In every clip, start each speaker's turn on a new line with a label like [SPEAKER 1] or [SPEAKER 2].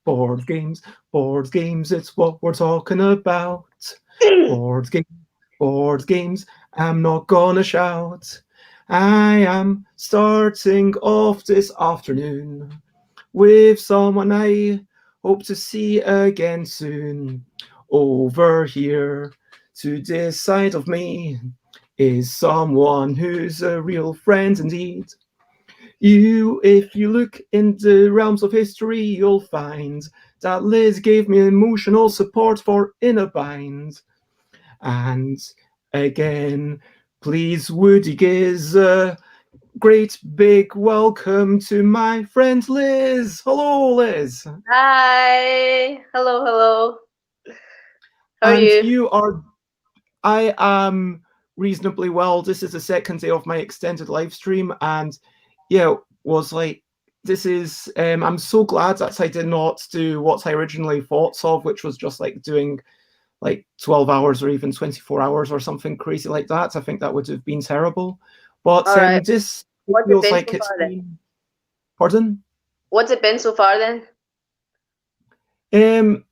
[SPEAKER 1] Board games, board games, it's what we're talking about. Board games, board games, I'm not gonna shout. I am starting off this afternoon with someone I hope to see again soon. Over here to this side of me is someone who's a real friend indeed. If you look in the realms of history, you'll find that Liz gave me emotional support for In a Bind. And again, please would you give a great big welcome to my friend Liz. Hello, Liz.
[SPEAKER 2] Hi. Hello, hello. How are
[SPEAKER 1] And
[SPEAKER 2] you?
[SPEAKER 1] I am reasonably well. This is the second day of my extended live stream, and yeah, was like, this is, I'm so glad that I did not do what I originally thought of, which was just like doing like 12 hours or even 24 hours or something crazy like that. I think that would have been terrible. But
[SPEAKER 2] All right.
[SPEAKER 1] this
[SPEAKER 2] What's it
[SPEAKER 1] feels
[SPEAKER 2] been
[SPEAKER 1] like
[SPEAKER 2] so
[SPEAKER 1] it's
[SPEAKER 2] far then?
[SPEAKER 1] been, pardon?
[SPEAKER 2] What's it been so far then?
[SPEAKER 1] Um,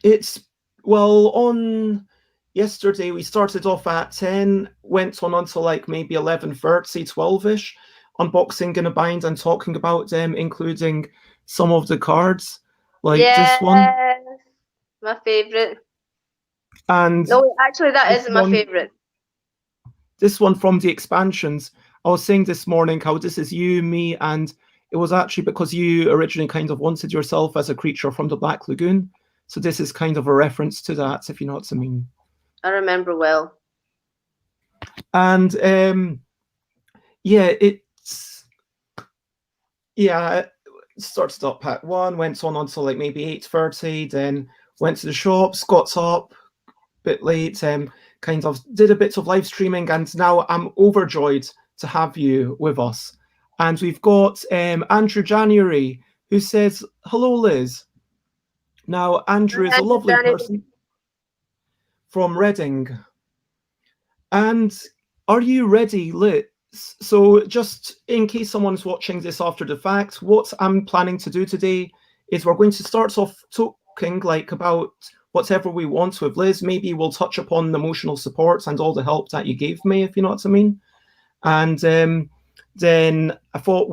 [SPEAKER 1] it's, well, on yesterday we started off at 10, went on until like maybe 11:30, 12ish, unboxing in a bind and talking about them, including some of the cards, like this one,
[SPEAKER 2] Yes, my favorite.
[SPEAKER 1] and
[SPEAKER 2] No, wait, actually, that
[SPEAKER 1] this
[SPEAKER 2] isn't my
[SPEAKER 1] one
[SPEAKER 2] favorite.
[SPEAKER 1] this one from the expansions. I was saying this morning how this is you, me, and it was actually because you originally kind of wanted yourself as a creature from the Black Lagoon. So this is kind of a reference to that, if you know what I mean.
[SPEAKER 2] I remember well.
[SPEAKER 1] And yeah, it's yeah, it started up at 1, went on until like maybe 8:30, then went to the shops, got up a bit late, kind of did a bit of live streaming, and now I'm overjoyed to have you with us. And we've got Andrew January, who says, "Hello, Liz." Now, Andrew is
[SPEAKER 2] Hi,
[SPEAKER 1] a lovely
[SPEAKER 2] Danny.
[SPEAKER 1] person from Reading. And are you ready, Liz? So, just in case someone's watching this after the fact, what I'm planning to do today is we're going to start off talking like about whatever we want with Liz. Maybe we'll touch upon the emotional support and all the help that you gave me, if you know what I mean. And then I thought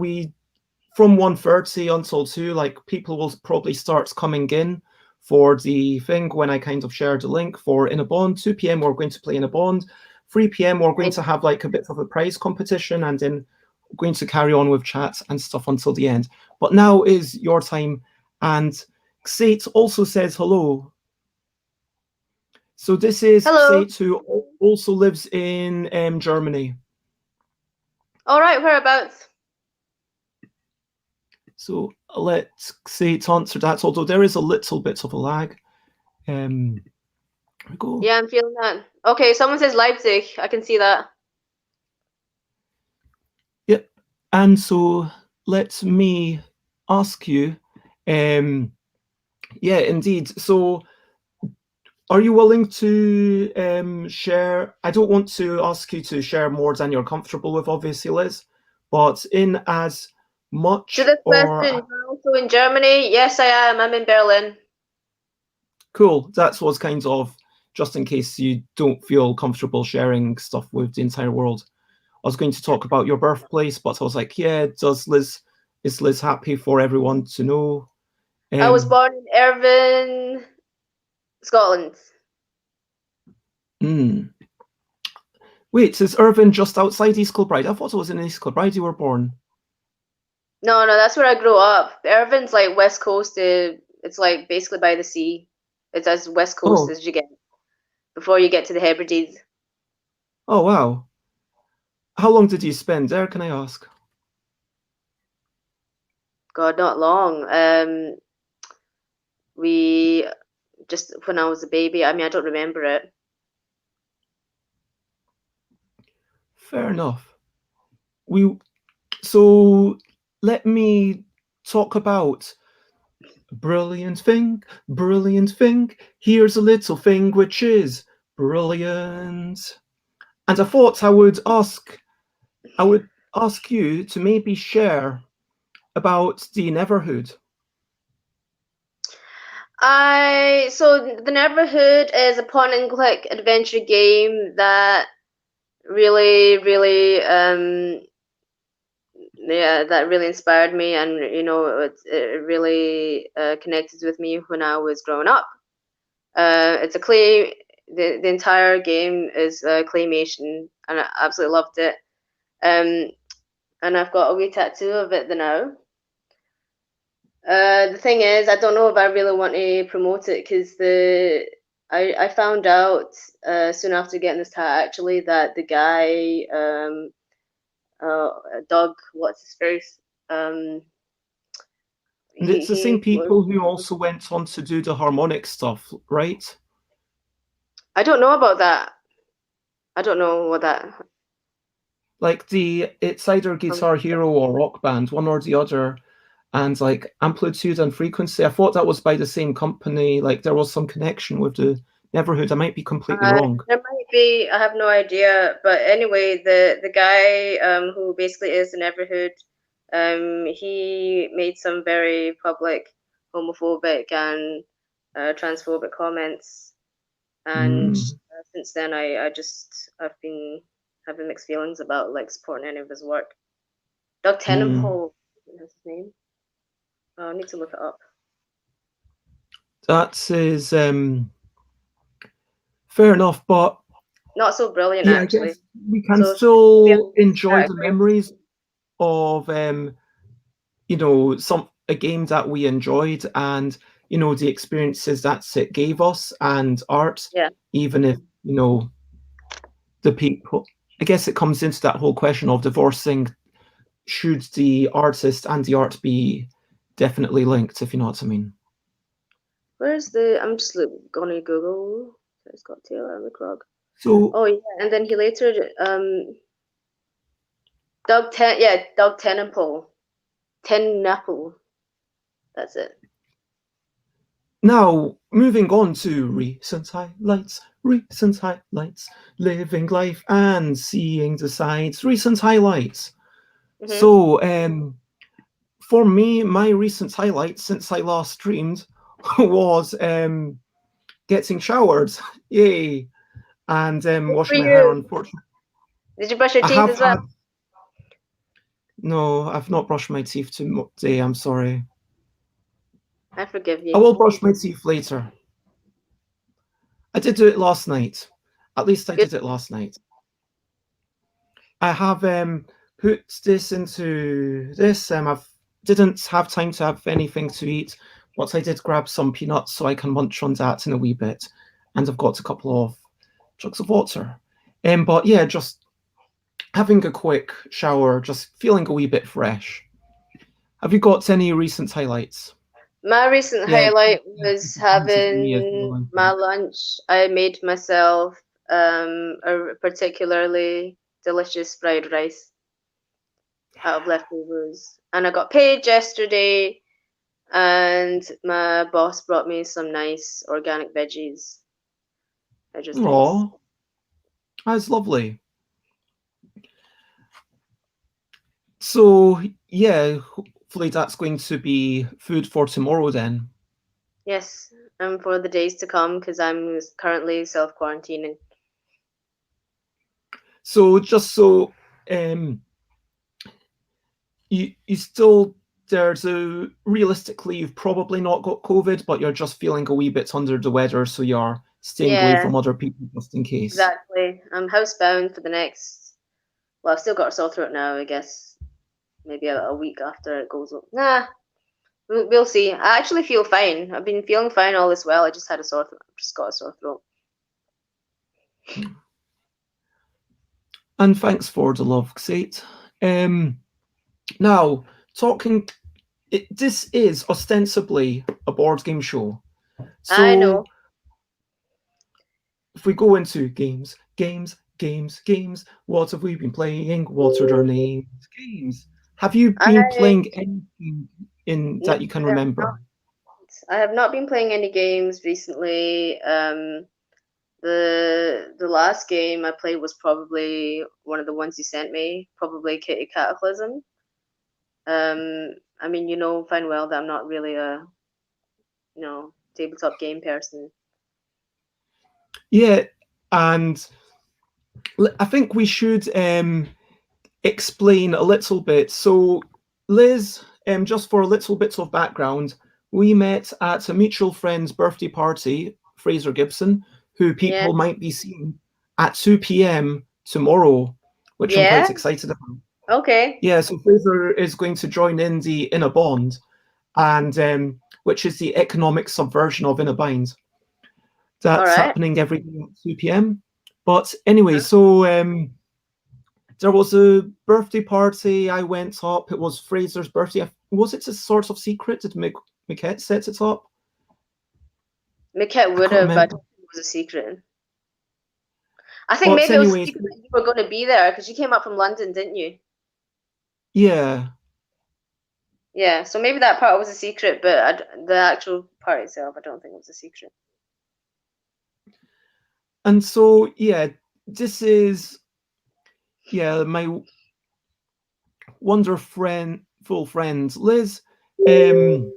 [SPEAKER 1] from 1:30 until 2, like people will probably start coming in for the thing when I kind of shared the link for In a Bond. 2 p.m. we're going to play In a Bond. 3 p.m. we're going to have like a bit of a prize competition, and then we're going to carry on with chat and stuff until the end. But now is your time. And Xate also says hello. So this is
[SPEAKER 2] Hello.
[SPEAKER 1] Xate, who also lives in Germany.
[SPEAKER 2] All right, whereabouts?
[SPEAKER 1] So let's Xate answer that, although there is a little bit of a lag. Here we go.
[SPEAKER 2] Yeah, I'm feeling that. Okay, someone says Leipzig. I can see that.
[SPEAKER 1] Yep. And so let me ask you, yeah, indeed. So are you willing to share? I don't want to ask you to share more than you're comfortable with, obviously, Liz, but in as
[SPEAKER 2] To
[SPEAKER 1] much
[SPEAKER 2] this
[SPEAKER 1] or
[SPEAKER 2] question, you're also in Germany? Yes, I am. I'm in Berlin.
[SPEAKER 1] cool. That's what's kind of just in case you don't feel comfortable sharing stuff with the entire world. I was going to talk about your birthplace, but I was like, yeah, is Liz happy for everyone to know?
[SPEAKER 2] I was born in Irvine, Scotland.
[SPEAKER 1] Hmm. Wait, is Irvine just outside East Kilbride? I thought it was in East Kilbride you were born.
[SPEAKER 2] No, that's where I grew up. Irvine's like west coast. It's like basically by the sea. It's as west coast
[SPEAKER 1] Oh,
[SPEAKER 2] as you get before you get to the Hebrides.
[SPEAKER 1] oh wow. How long did you spend there, can I ask?
[SPEAKER 2] God, not long. We just when I was a baby. I mean, I don't remember it.
[SPEAKER 1] Fair enough. We so let me talk about brilliant thing. Here's a little thing which is brilliant. And I would ask you to maybe share about the Neverhood.
[SPEAKER 2] I so the Neighborhood is a point and click adventure game that really yeah, that really inspired me, and it really connected with me when I was growing up. It's a clay. The entire game is claymation, and I absolutely loved it. Um, and I've got a wee tattoo of it now. The thing is, I don't know if I really want to promote it because I found out soon after getting this tat actually that the guy Doug, what's his face,
[SPEAKER 1] And it's the same
[SPEAKER 2] he was.
[SPEAKER 1] people who also went on to do the harmonic stuff, right?
[SPEAKER 2] I don't know about that. I don't know what that.
[SPEAKER 1] Like it's either
[SPEAKER 2] Um,
[SPEAKER 1] Guitar Hero or Rock Band, one or the other. And like amplitude and frequency, I thought that was by the same company. Like there was some connection with the Neverhood. I might be completely wrong.
[SPEAKER 2] there might be. I have no idea. But anyway, the guy who basically is the Neverhood, he made some very public homophobic and transphobic comments, and
[SPEAKER 1] Mm,
[SPEAKER 2] since then I've been having mixed feelings about like supporting any of his work. Doug
[SPEAKER 1] mm.
[SPEAKER 2] Tenenbaum, that's his name. Oh, I need to look it up.
[SPEAKER 1] That is fair enough, but
[SPEAKER 2] Not so brilliant
[SPEAKER 1] yeah, I
[SPEAKER 2] actually.
[SPEAKER 1] guess we can
[SPEAKER 2] So
[SPEAKER 1] still
[SPEAKER 2] feelings
[SPEAKER 1] enjoy the
[SPEAKER 2] category.
[SPEAKER 1] memories of some a game that we enjoyed and the experiences that it gave us and art,
[SPEAKER 2] Yeah.
[SPEAKER 1] even if the people. I guess it comes into that whole question of divorcing should the artist and the art be definitely linked, if you know what I mean.
[SPEAKER 2] Where's the? I'm just gonna Google. It's got Taylor McCrog.
[SPEAKER 1] So
[SPEAKER 2] Oh yeah, and then he later Doug Tenenbaum. Tenapple. That's it.
[SPEAKER 1] now, moving on to recent highlights, living life and seeing the sides, recent highlights.
[SPEAKER 2] Mhm.
[SPEAKER 1] So, for me, my recent highlight since I last streamed was getting showered. Yay. And
[SPEAKER 2] Good for
[SPEAKER 1] washing my hair,
[SPEAKER 2] you.
[SPEAKER 1] unfortunately.
[SPEAKER 2] Did you brush your
[SPEAKER 1] I
[SPEAKER 2] teeth
[SPEAKER 1] have
[SPEAKER 2] as well?
[SPEAKER 1] had, no, I've not brushed my teeth today, I'm sorry.
[SPEAKER 2] I forgive
[SPEAKER 1] I
[SPEAKER 2] you.
[SPEAKER 1] will brush my teeth later. I did do it last night. At least I
[SPEAKER 2] Good.
[SPEAKER 1] did it last night. I have put this into this. I've didn't have time to have anything to eat, but I did grab some peanuts so I can munch on that in a wee bit, and I've got a couple of jugs of water. But yeah, just having a quick shower, just feeling a wee bit fresh. Have you got any recent highlights?
[SPEAKER 2] My recent
[SPEAKER 1] Yeah,
[SPEAKER 2] highlight was
[SPEAKER 1] reminded me as
[SPEAKER 2] having
[SPEAKER 1] well. I
[SPEAKER 2] my
[SPEAKER 1] think.
[SPEAKER 2] lunch. I made myself a particularly delicious fried rice out of leftovers. And I got paid yesterday, and my boss brought me some nice organic veggies. They're just nice.
[SPEAKER 1] Aw, that's lovely. So yeah, hopefully that's going to be food for tomorrow then.
[SPEAKER 2] Yes, and for the days to come, because I'm currently self quarantining.
[SPEAKER 1] So just so um you still there's a realistically you've probably not got COVID, but you're just feeling a wee bit under the weather, so you're staying away
[SPEAKER 2] Yeah,
[SPEAKER 1] from other people just in case.
[SPEAKER 2] exactly. I'm housebound for the next. Well, I've still got a sore throat now. I guess maybe a week after it goes up. Nah, we'll see. I actually feel fine. I've been feeling fine all this while. I just had a sore throat. Just got a sore throat.
[SPEAKER 1] And thanks for the love, Xate. Now talking this is ostensibly a board game show.
[SPEAKER 2] I
[SPEAKER 1] So
[SPEAKER 2] know.
[SPEAKER 1] if we go into games, Games, games. What have we been playing? What are their names? Games. Have you been
[SPEAKER 2] I
[SPEAKER 1] playing anything in
[SPEAKER 2] no,
[SPEAKER 1] that you can
[SPEAKER 2] I have not.
[SPEAKER 1] remember?
[SPEAKER 2] I have not been playing any games recently. The last game I played was probably one of the ones you sent me, probably Kitty Cataclysm. I mean, you know fine well that I'm not really a tabletop game person.
[SPEAKER 1] Yeah, and I think we should explain a little bit. So, Liz, just for a little bit of background, we met at a mutual friend's birthday party, Fraser Gibson, who
[SPEAKER 2] Yeah,
[SPEAKER 1] people might be seeing at 2 p.m. tomorrow, which I'm
[SPEAKER 2] yeah,
[SPEAKER 1] quite excited about.
[SPEAKER 2] okay,
[SPEAKER 1] Yeah, so Fraser is going to join in the Inner Bond, and which is the economic subversion of Inner Bind.
[SPEAKER 2] all
[SPEAKER 1] That's
[SPEAKER 2] right.
[SPEAKER 1] happening every day at 2 p.m. But anyway, so there was a birthday party. I went up. It was Fraser's birthday. Was it a sort of secret? Did Miquette set it up?
[SPEAKER 2] Miket
[SPEAKER 1] I
[SPEAKER 2] would
[SPEAKER 1] can't
[SPEAKER 2] have, but I
[SPEAKER 1] remember.
[SPEAKER 2] don't think it was a secret. I think
[SPEAKER 1] But
[SPEAKER 2] maybe it was a
[SPEAKER 1] anyways,
[SPEAKER 2] secret that you were going to be there because you came up from London, didn't you?
[SPEAKER 1] yeah.
[SPEAKER 2] Yeah, so maybe that part was a secret, but the actual part itself, I don't think it was a secret.
[SPEAKER 1] And so yeah, this is my wonderful friend Liz. Um,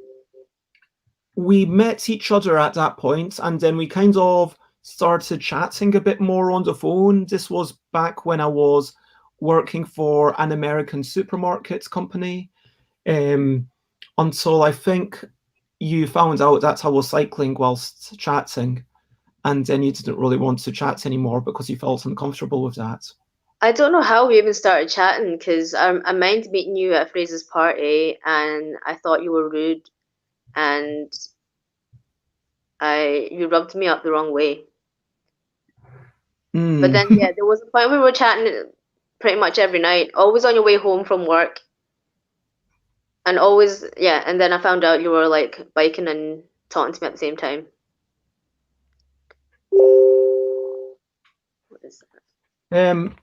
[SPEAKER 1] we met each other at that point, and then we kind of started chatting a bit more on the phone. This was back when I was working for an American supermarket company, um, until I think you found out that I was cycling whilst chatting, and then you didn't really want to chat anymore because you felt uncomfortable with that.
[SPEAKER 2] I don't know how we even started chatting because I mind meeting you at Fraser's party and I thought you were rude and you rubbed me up the wrong way. But
[SPEAKER 1] Mm.
[SPEAKER 2] then yeah, there was a point we were chatting pretty much every night, always on your way home from work, and always yeah. And then I found out you were like biking and talking to me at the same time. What is that?
[SPEAKER 1] um,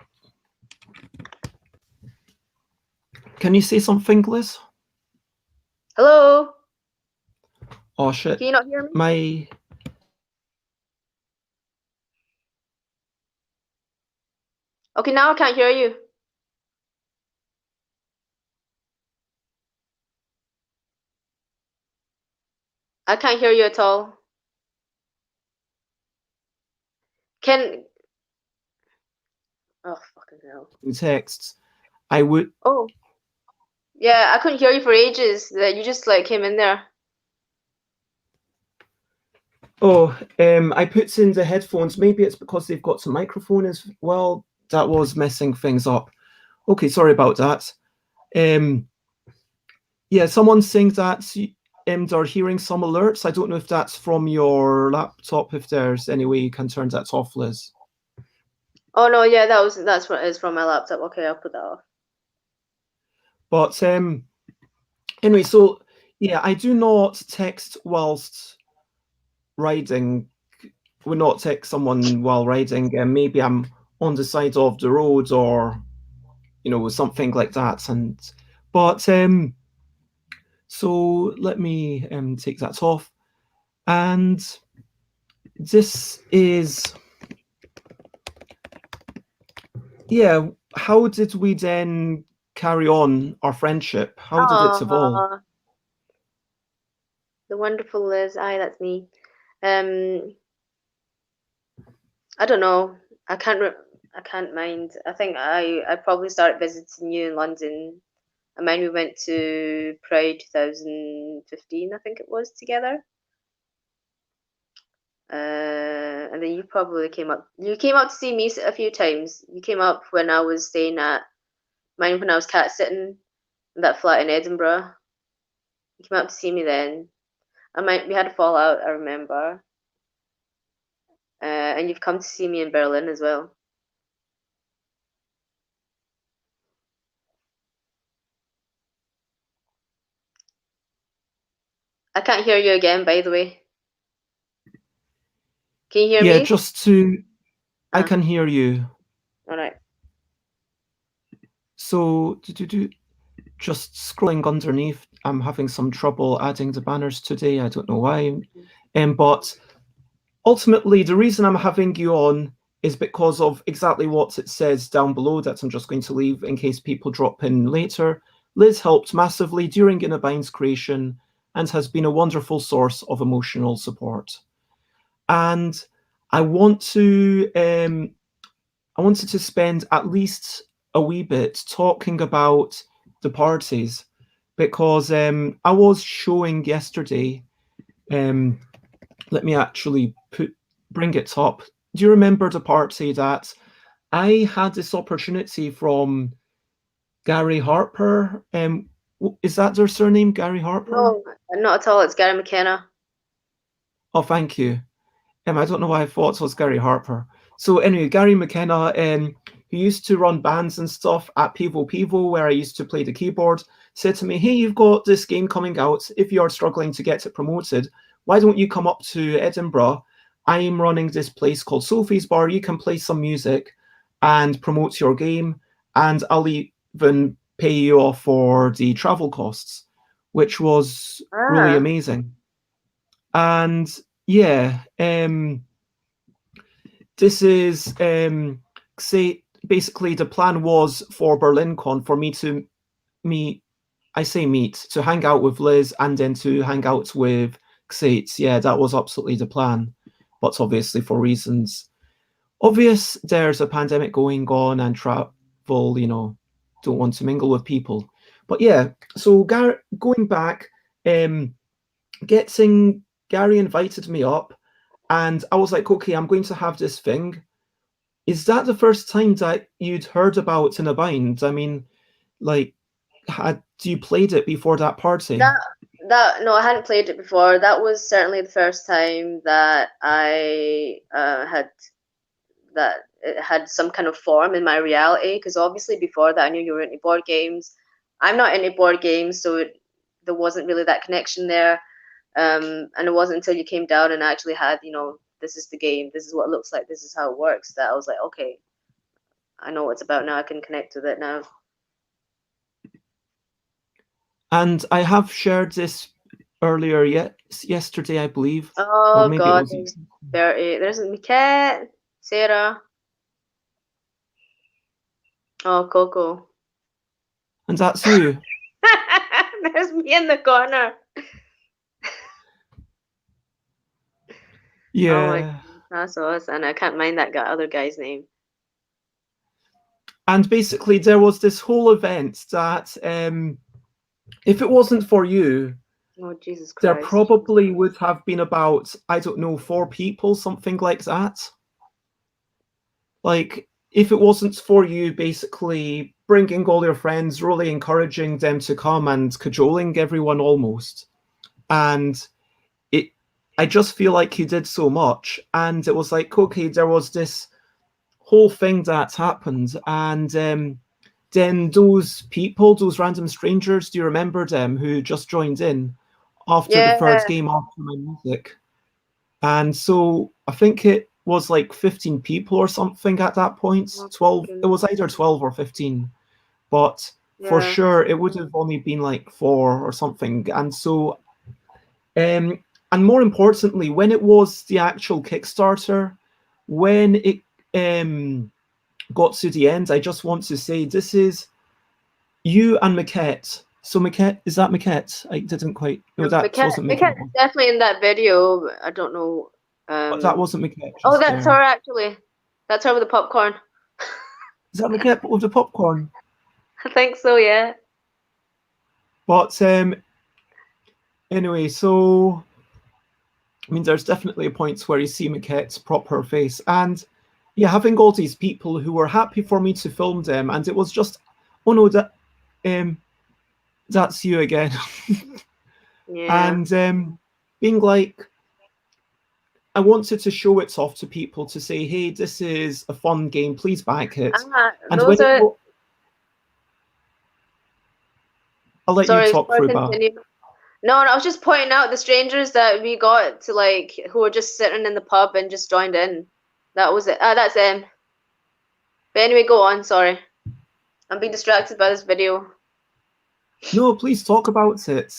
[SPEAKER 1] can you say something, Liz?
[SPEAKER 2] Hello,
[SPEAKER 1] Oh shit,
[SPEAKER 2] can you not hear me?
[SPEAKER 1] my
[SPEAKER 2] Okay, now I can't hear you. I can't hear you at all. Can oh fucking hell.
[SPEAKER 1] texts. I would.
[SPEAKER 2] Oh yeah, I couldn't hear you for ages. That you just like came in there.
[SPEAKER 1] Oh, I put in the headphones. Maybe it's because they've got some microphone as well. That was messing things up. Okay, sorry about that. Um, yeah, someone's saying that they're hearing some alerts. I don't know if that's from your laptop. If there's any way you can turn that off, Liz.
[SPEAKER 2] Oh no, yeah, that's what is from my laptop. Okay, I'll put that off.
[SPEAKER 1] But anyway, so yeah, I do not text whilst riding. Would not text someone while riding. And maybe I'm on the side of the road or something like that. And but so let me take that off. And this is yeah. How did we then carry on our friendship? How did it evolve?
[SPEAKER 2] Oh, the wonderful Liz. Aye, that's me. Um, I don't know. I can't. I can't mind. I think I probably started visiting you in London. I mind we went to Pride 2015. I think it was together. And then you probably came up. You came up to see me a few times. You came up when I was staying at mine when I was cat sitting in that flat in Edinburgh. You came out to see me then. We had a fallout. I remember. And you've come to see me in Berlin as well. I can't hear you again, by the way. Can you hear
[SPEAKER 1] Yeah,
[SPEAKER 2] me?
[SPEAKER 1] just to I
[SPEAKER 2] Ah,
[SPEAKER 1] can hear you. So just scrolling underneath, I'm having some trouble adding the banners today. I don't know why. But ultimately, the reason I'm having you on is because of exactly what it says down below that I'm just going to leave in case people drop in later. Liz helped massively during Innabind's creation and has been a wonderful source of emotional support. And I want to I wanted to spend at least a wee bit talking about the parties because I was showing yesterday. Um, Let me actually bring it up. Do you remember the party that I had this opportunity from Gary Harper? Is that their surname, Gary Harper?
[SPEAKER 2] No, not at all. It's Gary McKenna.
[SPEAKER 1] Oh, thank you. I don't know why I thought it was Gary Harper. So anyway, Gary McKenna, who used to run bands and stuff at Pivo Pivo, where I used to play the keyboard, said to me, "Hey, you've got this game coming out. If you're struggling to get it promoted, why don't you come up to Edinburgh? I'm running this place called Sophie's Bar. You can play some music and promote your game, and I'll even pay you off for the travel costs," which was really
[SPEAKER 2] Ah,
[SPEAKER 1] amazing. And yeah, this is say basically the plan was for BerlinCon for me to meet. I say meet to hang out with Liz and then to hang out with Xates. Yeah, that was absolutely the plan, but obviously for reasons obvious, there's a pandemic going on and travel. Don't want to mingle with people. But yeah, so going back, um, getting Gary invited me up, and I was like, okay, I'm going to have this thing. Is that the first time that you'd heard about In a Bind? I mean, like, had you played it before that party?
[SPEAKER 2] that no, I hadn't played it before. That was certainly the first time that I had that it had some kind of form in my reality. Because obviously before that, I knew you were into board games. I'm not into board games, so there wasn't really that connection there. And it wasn't until you came down and actually had, this is the game, this is what it looks like, this is how it works, that I was like, okay, I know what it's about now. I can connect with it now.
[SPEAKER 1] And I have shared this earlier yesterday, I believe, or
[SPEAKER 2] Oh
[SPEAKER 1] maybe it
[SPEAKER 2] God,
[SPEAKER 1] was.
[SPEAKER 2] there's my cat, Sarah. Oh, Coco.
[SPEAKER 1] And that's you.
[SPEAKER 2] There's me in the corner. Oh my
[SPEAKER 1] Yeah.
[SPEAKER 2] God, that's awesome. And I can't mind that other guy's name.
[SPEAKER 1] And basically, there was this whole event that, if it wasn't for you,
[SPEAKER 2] Oh, Jesus
[SPEAKER 1] there
[SPEAKER 2] Christ.
[SPEAKER 1] probably would have been about, I don't know, 4 people, something like that. Like, if it wasn't for you basically bringing all your friends, really encouraging them to come and cajoling everyone almost. And it, I just feel like you did so much. And it was like, okay, there was this whole thing that happened. And then those people, those random strangers, do you remember them who just joined in after the
[SPEAKER 2] Yeah.
[SPEAKER 1] third game after my music? And so I think it was like 15 people or something at that point.
[SPEAKER 2] Oh,
[SPEAKER 1] 12, it
[SPEAKER 2] goodness.
[SPEAKER 1] was either 12 or 15, but for
[SPEAKER 2] Yeah.
[SPEAKER 1] sure it would have only been like 4 or something. And so, and more importantly, when it was the actual Kickstarter, when it got to the end, I just want to say this is you and Maquette. So Maquette, is that Maquette? I didn't quite. No, that wasn't
[SPEAKER 2] Micket's
[SPEAKER 1] Maquette.
[SPEAKER 2] definitely in that video. But I don't know.
[SPEAKER 1] But that wasn't Maquette
[SPEAKER 2] Oh,
[SPEAKER 1] just
[SPEAKER 2] that's her
[SPEAKER 1] there.
[SPEAKER 2] actually. That's her with the popcorn.
[SPEAKER 1] Is that Maquette with the popcorn?
[SPEAKER 2] I think so, yeah.
[SPEAKER 1] But anyway, so I mean, there's definitely a point where you see Maquette's proper face, and yeah, having all these people who were happy for me to film them, and it was just, oh no, um, that's you again,
[SPEAKER 2] Yeah.
[SPEAKER 1] and being like, I wanted to show it off to people to say, hey, this is a fun game, please back it, and when
[SPEAKER 2] Those are.
[SPEAKER 1] I'll let you
[SPEAKER 2] Sorry,
[SPEAKER 1] talk,
[SPEAKER 2] before I
[SPEAKER 1] Fruba.
[SPEAKER 2] continue. No, I was just pointing out the strangers that we got to, like, who were just sitting in the pub and just joined in. That was it. That's them. But anyway, go on. Sorry. I'm being distracted by this video.
[SPEAKER 1] No, please talk about it.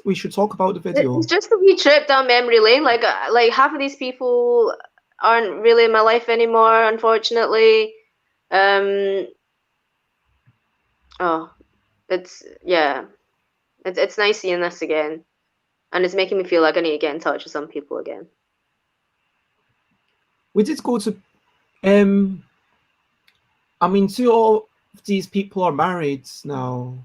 [SPEAKER 1] We should talk about the video.
[SPEAKER 2] It's just a wee trip down memory lane. Like half of these people aren't really in my life anymore, unfortunately. Oh, it's nice seeing this again, and it's making me feel like I need to get in touch with some people again.
[SPEAKER 1] We did go to, I mean, two of these people are married now.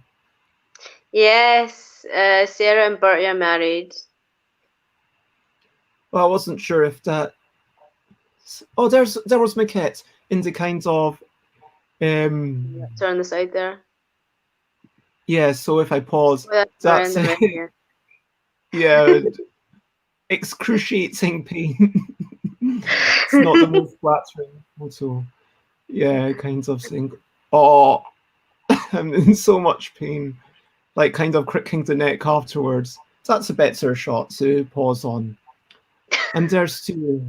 [SPEAKER 2] Yes, Sarah and Bertie are married.
[SPEAKER 1] Well, I wasn't sure if that. Oh, there was Maquette in the kind of.
[SPEAKER 2] Turn the side there.
[SPEAKER 1] Yeah, so if I pause,
[SPEAKER 2] Oh,
[SPEAKER 1] that's
[SPEAKER 2] it.
[SPEAKER 1] it. Yeah, excruciating pain. It's not the most flattering photo. Yeah, kind of saying, oh, I'm in so much pain. Like kind of cricking the neck afterwards. That's a better shot to pause on. And there's two.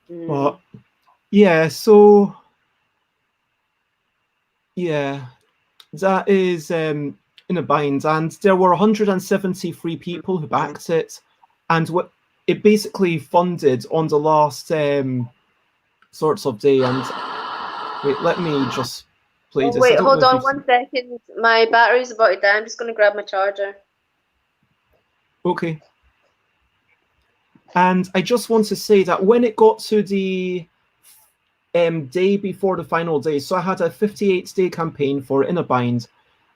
[SPEAKER 1] But yeah, so yeah, that is in a bind. And there were 173 people who backed it. And what it basically funded on the last sorts of day. And wait, let me just play this.
[SPEAKER 2] Wait, hold on 1 second. My battery's about to die. I'm just going to grab my charger.
[SPEAKER 1] Okay. And I just want to say that when it got to the day before the final day, so I had a 58-day campaign for In a Bind,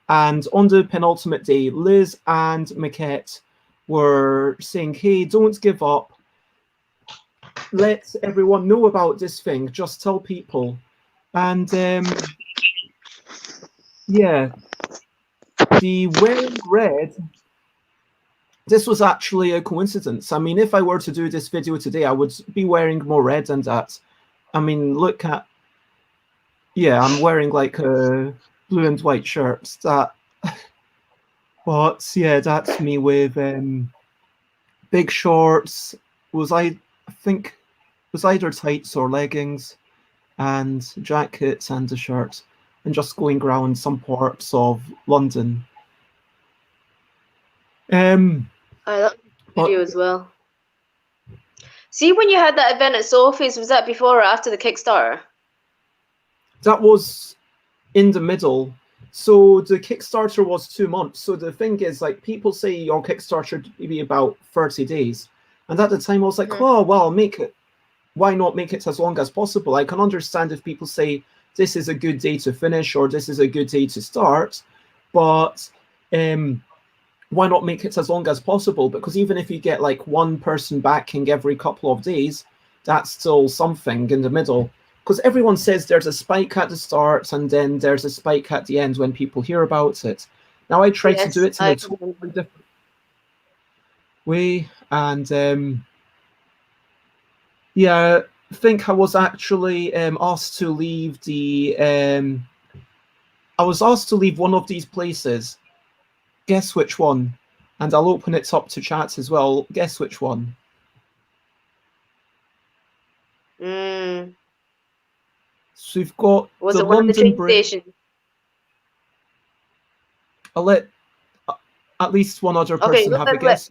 [SPEAKER 1] and on the penultimate day, Liz and Maquette were saying, hey, don't give up. Let everyone know about this thing. Just tell people. And yeah, the wearing red, this was actually a coincidence. I mean, if I were to do this video today, I would be wearing more red than that. I mean, look at, yeah, I'm wearing like a blue and white shirt. That, but yeah, that's me with big shorts. I think, was either tights or leggings, and jackets and a shirt, and just going around some parts of London.
[SPEAKER 2] That video as well. See, when you had that event at Sophie's, was that before or after the Kickstarter?
[SPEAKER 1] That was in the middle. So the Kickstarter was 2 months. So the thing is, like, people say your Kickstarter should be about 30 days. And at the time I was like, oh, well, make it. Why not make it as long as possible? I can understand if people say this is a good day to finish or this is a good day to start. But why not make it as long as possible? Because even if you get like one person backing every couple of days, that's still something in the middle. Because everyone says there's a spike at the start and then there's a spike at the end when people hear about it. Now I try to do it in a totally different way. And yeah, I think I was actually asked to leave I was asked to leave one of these places. Guess which one? And I'll open it up to chat as well. Guess which one? So we've got the London Bridge. I'll let at least one other person have a guess.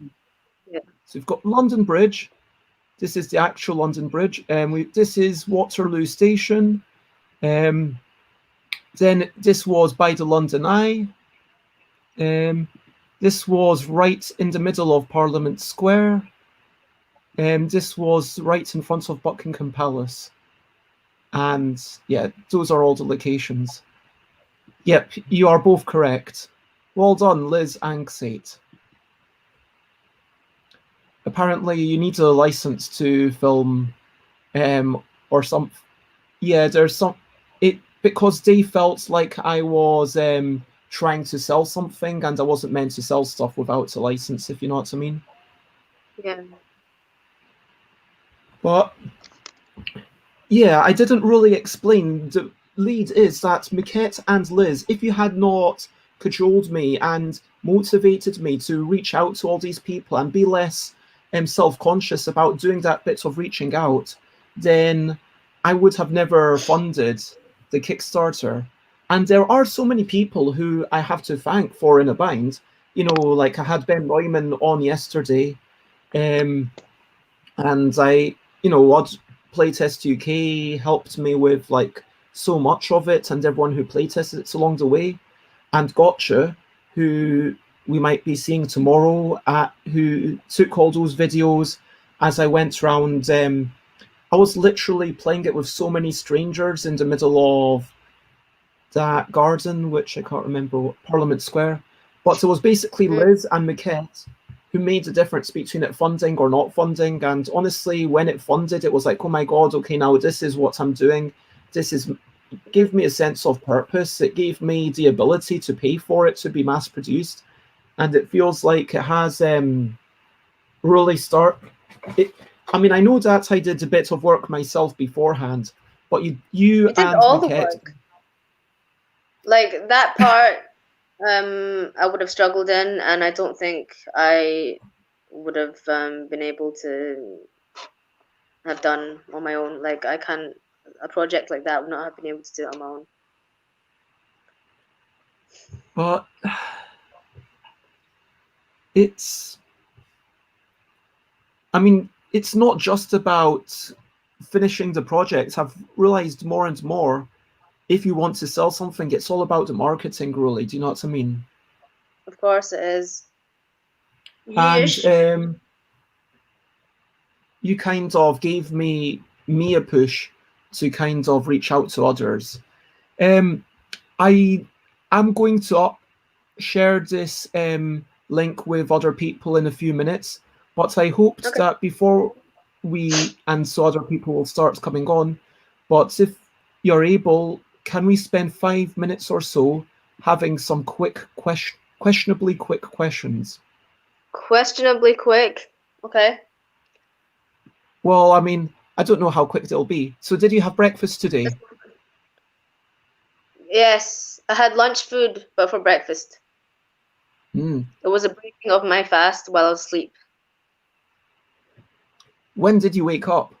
[SPEAKER 1] Yeah. So we've got London Bridge. This is the actual London Bridge. This is Waterloo Station. Then this was by the London Eye. This was right in the middle of Parliament Square. This was right in front of Buckingham Palace. And yeah, those are all the locations. Yep, you are both correct. Well done, Liz and Xate. Apparently you need a license to film or some. Yeah, there's some. Because they felt like I was trying to sell something and I wasn't meant to sell stuff without a license, if you know what I mean.
[SPEAKER 2] Yeah.
[SPEAKER 1] But yeah, I didn't really explain. The lead is that Maquette and Liz, if you had not cajoled me and motivated me to reach out to all these people and be less self-conscious about doing that bit of reaching out, then I would have never funded the Kickstarter. And there are so many people who I have to thank for In a Bind. Like I had Ben Royman on yesterday, um, and Odd Playtest UK helped me with like so much of it, and everyone who playtested it along the way, and Gotcha, who we might be seeing tomorrow, who took all those videos as I went round. I was literally playing it with so many strangers in the middle of that garden, which I can't remember, Parliament Square. But it was basically
[SPEAKER 2] Mm.
[SPEAKER 1] Liz and Maquette who made the difference between it funding or not funding. And honestly, when it funded, it was like, oh my God, okay, now this is what I'm doing. This is gave me a sense of purpose. It gave me the ability to pay for it to be mass produced. And it feels like it has really it. I mean, I know that I did a bit of work myself beforehand, but you
[SPEAKER 2] You did
[SPEAKER 1] and
[SPEAKER 2] all the
[SPEAKER 1] Maquette.
[SPEAKER 2] work. Like that part, I would have struggled in, and I don't think I would have been able to have done on my own. Like I can't, a project like that would not have been able to do it on my own.
[SPEAKER 1] But it's, I mean, it's not just about finishing the project. I've realized more and more if you want to sell something, it's all about the marketing, really. Do you know what I mean?
[SPEAKER 2] Of course it is.
[SPEAKER 1] And
[SPEAKER 2] Yeesh.
[SPEAKER 1] you kind of gave me a push to kind of reach out to others. Um, I am going to share this link with other people in a few minutes, but I hoped
[SPEAKER 2] Okay.
[SPEAKER 1] that before we and so other people will start coming on. But if you're able, can we spend 5 minutes or so having some questionably quick questions?
[SPEAKER 2] Questionably quick. Okay.
[SPEAKER 1] Well, I mean, I don't know how quick they'll be. So, did you have breakfast today?
[SPEAKER 2] Yes, I had lunch food, but for breakfast.
[SPEAKER 1] Hmm.
[SPEAKER 2] It was a breaking of my fast while I was asleep.
[SPEAKER 1] When did you wake up?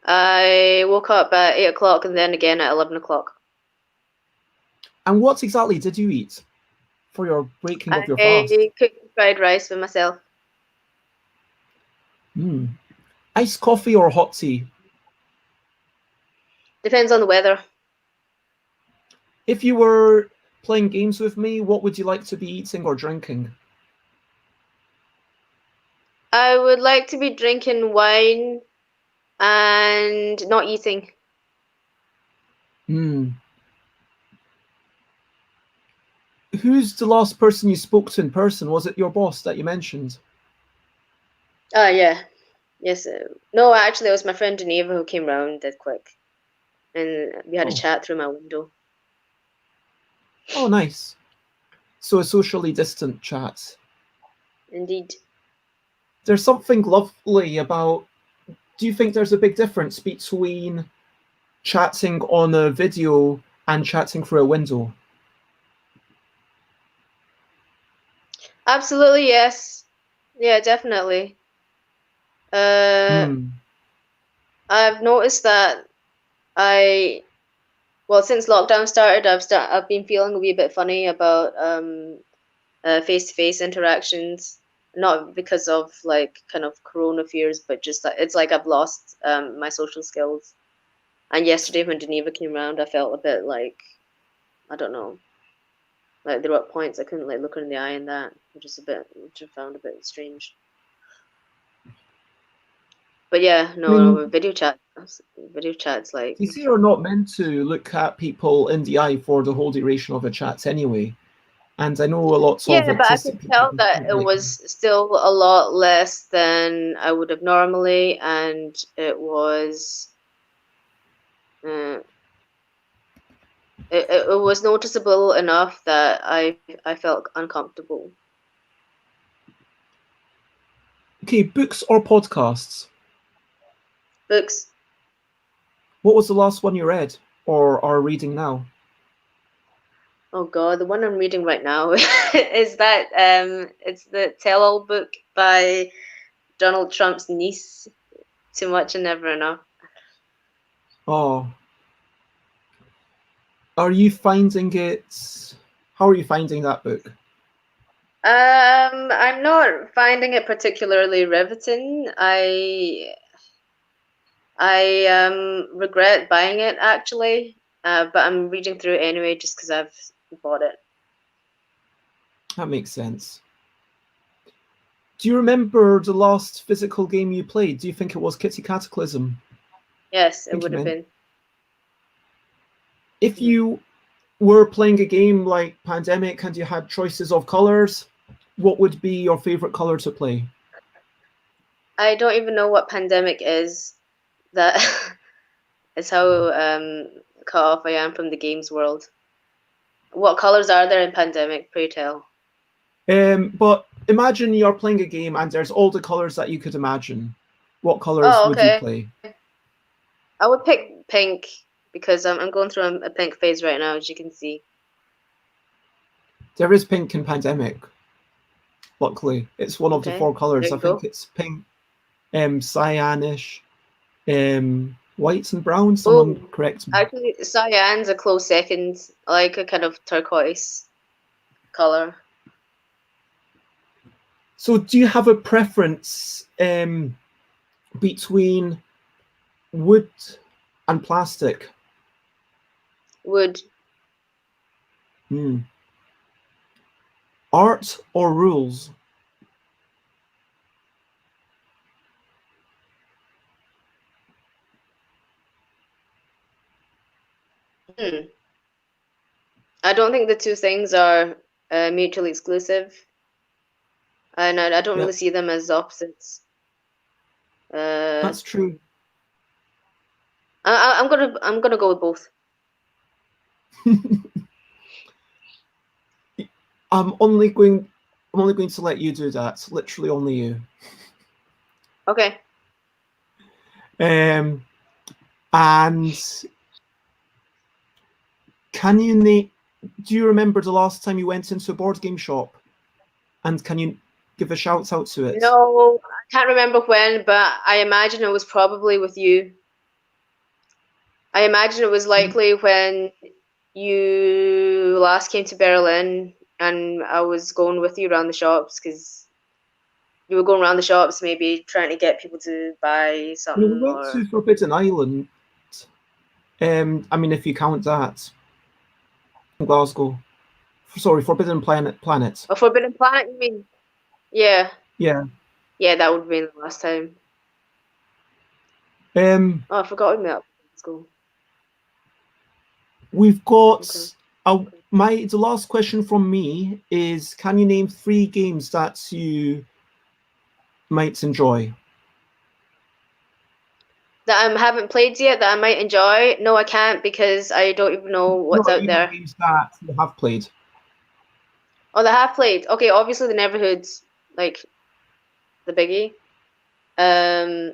[SPEAKER 2] I woke up at 8 o'clock and then again at 11 o'clock.
[SPEAKER 1] And what exactly did you eat for your breaking of your fast?
[SPEAKER 2] I cooked fried rice for myself.
[SPEAKER 1] Hmm. Iced coffee or hot tea?
[SPEAKER 2] Depends on the weather.
[SPEAKER 1] If you were playing games with me, what would you like to be eating or drinking?
[SPEAKER 2] I would like to be drinking wine and not eating.
[SPEAKER 1] Hmm. Who's the last person you spoke to in person? Was it your boss that you mentioned?
[SPEAKER 2] Yeah. Yes. No, actually, it was my friend Geneva who came round dead quick. And we had a
[SPEAKER 1] Oh,
[SPEAKER 2] chat through my window.
[SPEAKER 1] oh, nice. So a socially distant chat.
[SPEAKER 2] Indeed.
[SPEAKER 1] There's something lovely about. Do you think there's a big difference between chatting on a video and chatting through a window?
[SPEAKER 2] Absolutely, yes. Yeah, definitely. Uh,
[SPEAKER 1] Hmm.
[SPEAKER 2] I've noticed that I, well, since lockdown started, I've been feeling a wee bit funny about face-to-face interactions. Not because of like kind of corona fears, but just that it's like I've lost my social skills. And yesterday when Geneva came around, I felt a bit like, I don't know, like there were points I couldn't like look her in the eye and that, which I found a bit strange. But yeah,
[SPEAKER 1] I
[SPEAKER 2] no,
[SPEAKER 1] mean,
[SPEAKER 2] video chats like
[SPEAKER 1] you see, you're not meant to look at people in the eye for the whole duration of a chat anyway. And I know a lot
[SPEAKER 2] yeah,
[SPEAKER 1] of
[SPEAKER 2] but I could
[SPEAKER 1] autistic people
[SPEAKER 2] tell
[SPEAKER 1] who
[SPEAKER 2] that
[SPEAKER 1] don't
[SPEAKER 2] it
[SPEAKER 1] like.
[SPEAKER 2] was still a lot less than I would have normally, and uh, it was noticeable enough that I felt uncomfortable.
[SPEAKER 1] Okay, books or podcasts?
[SPEAKER 2] Books.
[SPEAKER 1] What was the last one you read or are reading now?
[SPEAKER 2] Oh God, the one I'm reading right now is that it's the tell-all book by Donald Trump's niece. Too much and never enough.
[SPEAKER 1] Oh, Are you finding it? How are you finding that book?
[SPEAKER 2] I'm not finding it particularly riveting. I regret buying it actually, but I'm reading through it anyway just because I've bought it.
[SPEAKER 1] That makes sense. Do you remember the last physical game you played? Do you think it was Kitty Cataclysm?
[SPEAKER 2] Yes,
[SPEAKER 1] I
[SPEAKER 2] it
[SPEAKER 1] think you
[SPEAKER 2] would have
[SPEAKER 1] meant.
[SPEAKER 2] been.
[SPEAKER 1] If
[SPEAKER 2] Mhm.
[SPEAKER 1] you were playing a game like Pandemic and you had choices of colors, what would be your favorite color to play?
[SPEAKER 2] I don't even know what pandemic is. That is how cut off I am from the games world. What colors are there in pandemic? Pray tell.
[SPEAKER 1] But imagine you're playing a game and there's all the colors that you could imagine. What colors
[SPEAKER 2] Oh,
[SPEAKER 1] would you
[SPEAKER 2] okay.
[SPEAKER 1] play?
[SPEAKER 2] I would pick pink because I'm going through a pink phase right now, as you can see.
[SPEAKER 1] There is pink in Pandemic, luckily. It's one of the
[SPEAKER 2] Okay,
[SPEAKER 1] four
[SPEAKER 2] there
[SPEAKER 1] colors. I
[SPEAKER 2] you
[SPEAKER 1] think
[SPEAKER 2] go.
[SPEAKER 1] it's pink, cyanish, white and brown. Someone
[SPEAKER 2] Oh,
[SPEAKER 1] correct me.
[SPEAKER 2] actually, cyan's a close second. I like a kind of turquoise color.
[SPEAKER 1] So, do you have a preference between wood and plastic?
[SPEAKER 2] Wood.
[SPEAKER 1] Hmm. Art or rules?
[SPEAKER 2] Hmm. I don't think the two things are mutually exclusive, and I don't really
[SPEAKER 1] Yep,
[SPEAKER 2] see them as opposites. Uh,
[SPEAKER 1] that's true.
[SPEAKER 2] I'm gonna go with both.
[SPEAKER 1] I'm only going. I'm only going to let you do that. Literally, only you.
[SPEAKER 2] Okay.
[SPEAKER 1] Um, and can you name? Do you remember the last time you went into a board game shop? And can you give a shout out to it?
[SPEAKER 2] No, I can't remember when, but I imagine it was probably with you. I imagine it was likely when you last came to Berlin, and I was going with you around the shops because you were going around the shops, maybe trying to get people to buy
[SPEAKER 1] No, we
[SPEAKER 2] something
[SPEAKER 1] went
[SPEAKER 2] or
[SPEAKER 1] to Forbidden Island. I mean, if you count that, in Glasgow. Sorry, Forbidden Planet. Planet.
[SPEAKER 2] a Forbidden Planet. You mean? Yeah,
[SPEAKER 1] Yeah.
[SPEAKER 2] yeah, that would have been the last time.
[SPEAKER 1] Um,
[SPEAKER 2] Oh, I forgot we met up in school.
[SPEAKER 1] we've
[SPEAKER 2] Okay.
[SPEAKER 1] got the last question from me is: can you name 3 games that you might enjoy?
[SPEAKER 2] That I haven't played yet that I might enjoy. No, I can't because I don't even know what's
[SPEAKER 1] Not
[SPEAKER 2] out
[SPEAKER 1] even
[SPEAKER 2] there.
[SPEAKER 1] games that you have played.
[SPEAKER 2] Oh, the half played. Okay, obviously the Neverhoods, like the biggie. Um,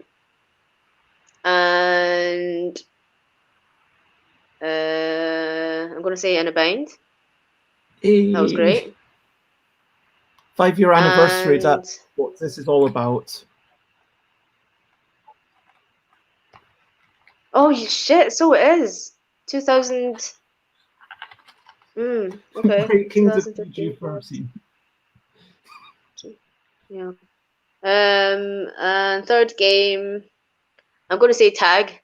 [SPEAKER 2] and I'm gonna say In a Bind. That was
[SPEAKER 1] A
[SPEAKER 2] great.
[SPEAKER 1] 5-year anniversary.
[SPEAKER 2] And
[SPEAKER 1] That's what this is all about.
[SPEAKER 2] oh shit, so it is. 2000. Okay.
[SPEAKER 1] Breaking the
[SPEAKER 2] 2015.
[SPEAKER 1] PG-13.
[SPEAKER 2] Yeah. And third game, I'm gonna say Tag.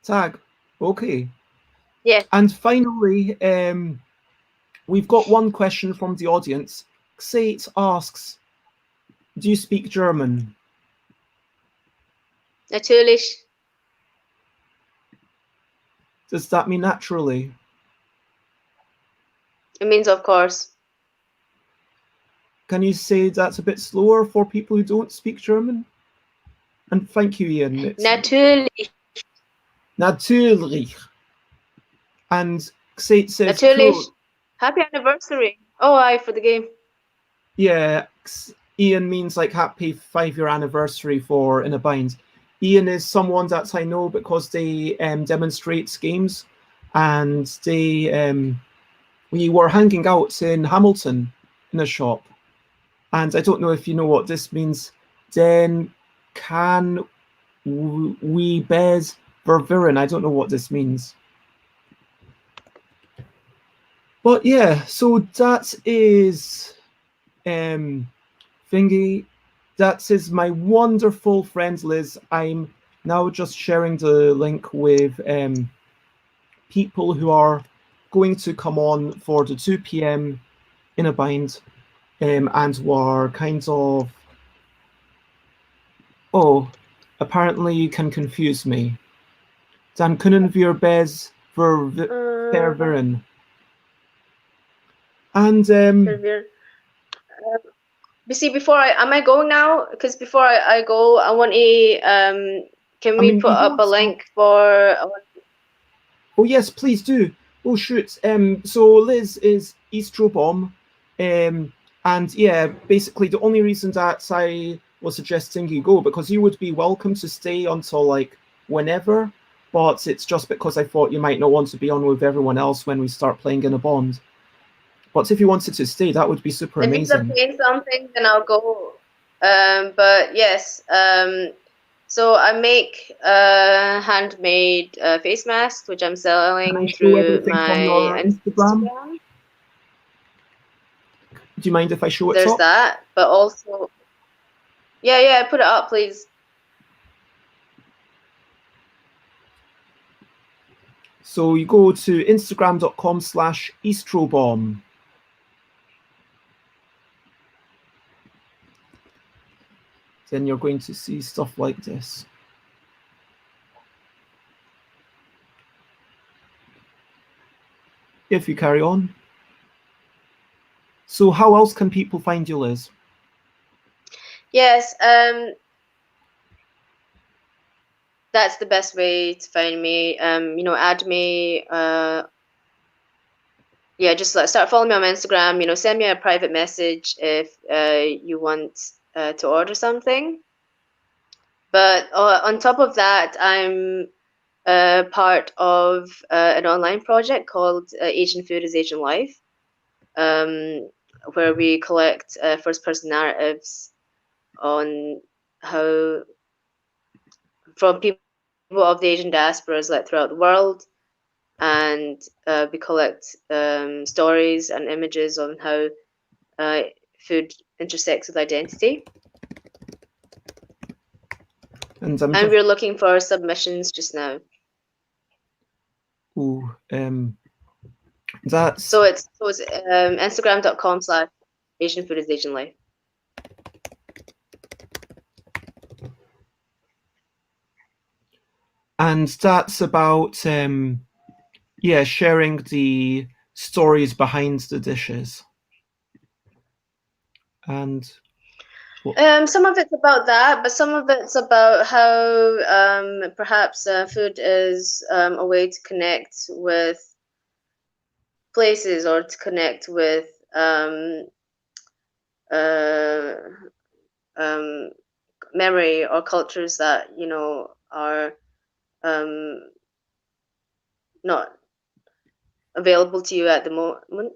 [SPEAKER 1] Tag. Okay.
[SPEAKER 2] Yeah.
[SPEAKER 1] And finally, we've got one question from the audience. Xate asks, do you speak German?
[SPEAKER 2] Natürlich.
[SPEAKER 1] Does that mean naturally?
[SPEAKER 2] It means of course.
[SPEAKER 1] Can you say that's a bit slower for people who don't speak German? And thank you, Ian. It's
[SPEAKER 2] Natürlich.
[SPEAKER 1] natürlich. And Xate says, cool.
[SPEAKER 2] Natürlich. Happy anniversary. Oh, aye, for the game.
[SPEAKER 1] Yeah, Ian means like happy 5-year anniversary for In a Bind. Ian is someone that I know because they demonstrate games, and we were hanging out in Hamilton in a shop, and I don't know if you know what this means. Den can we bez verviren? I don't know what this means. But yeah, so that is um thingy. That is my wonderful friend Liz. I'm now just sharing the link with people who are going to come on for the 2 p.m. in a bind, and were kind of, oh, apparently you can confuse me. Dan kunnen wir bez
[SPEAKER 2] Uh,
[SPEAKER 1] verwirren. And
[SPEAKER 2] Pervere. But see, before I am I going now? Because before I go, I want to can
[SPEAKER 1] I
[SPEAKER 2] we
[SPEAKER 1] mean,
[SPEAKER 2] put
[SPEAKER 1] you
[SPEAKER 2] up
[SPEAKER 1] don't.
[SPEAKER 2] a link for
[SPEAKER 1] Oh yes, please do. Oh shoot. So Liz is Eastrobomb, and yeah, basically the only reason that I was suggesting you go because you would be welcome to stay until like whenever, but it's just because I thought you might not want to be on with everyone else when we start playing in a bond. But if you wanted to stay, that would be super
[SPEAKER 2] if you're
[SPEAKER 1] amazing.
[SPEAKER 2] playing something, then I'll go. But yes, so I make handmade face masks, which I'm
[SPEAKER 1] Can I
[SPEAKER 2] selling
[SPEAKER 1] show
[SPEAKER 2] through
[SPEAKER 1] everything from
[SPEAKER 2] my
[SPEAKER 1] your Instagram?
[SPEAKER 2] Instagram.
[SPEAKER 1] Do you mind if I show it
[SPEAKER 2] There's
[SPEAKER 1] up?
[SPEAKER 2] that, but also, yeah, yeah, put it up, please.
[SPEAKER 1] So you go to instagram.com/eastrobomb. Then you're going to see stuff like this. If you carry on. So how else can people find you, Liz?
[SPEAKER 2] Yes, that's the best way to find me. Add me. Yeah, just start following me on Instagram. Send me a private message if you want to order something. But on top of that, I'm part of an online project called Asian Food is Asian Life, um, where we collect first-person narratives on how from people of the Asian diasporas like throughout the world, and we collect stories and images on how food intersects with identity.
[SPEAKER 1] And I'm
[SPEAKER 2] And
[SPEAKER 1] just
[SPEAKER 2] we're looking for submissions just now.
[SPEAKER 1] ooh, that's
[SPEAKER 2] So it's Instagram.com/Asian Food is Asian Life.
[SPEAKER 1] that's about yeah, sharing the stories behind the dishes. And what
[SPEAKER 2] Some of it's about that, but some of it's about how perhaps food is a way to connect with places or to connect with uh, um, memory or cultures that are um, not available to you at the moment.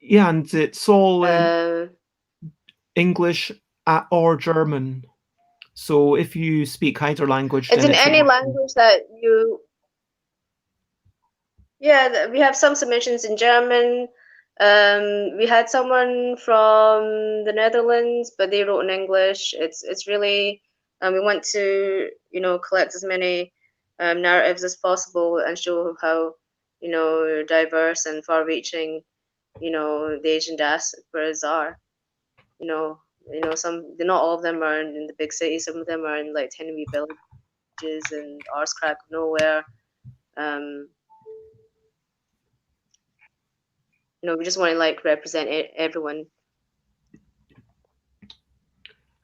[SPEAKER 1] yeah, and it's all in
[SPEAKER 2] Uh,
[SPEAKER 1] English or German. So if you speak either language,
[SPEAKER 2] it's
[SPEAKER 1] then
[SPEAKER 2] in
[SPEAKER 1] it's
[SPEAKER 2] any
[SPEAKER 1] amazing.
[SPEAKER 2] language that you. Yeah, we have some submissions in German. We had someone from the Netherlands, but they wrote in English. It's really, we want to collect as many narratives as possible and show how diverse and far-reaching the Asian diasporas are. You know, some not all of them are in the big cities. Some of them are in like tiny wee villages and arse crack of nowhere. Um, we just want to like represent everyone.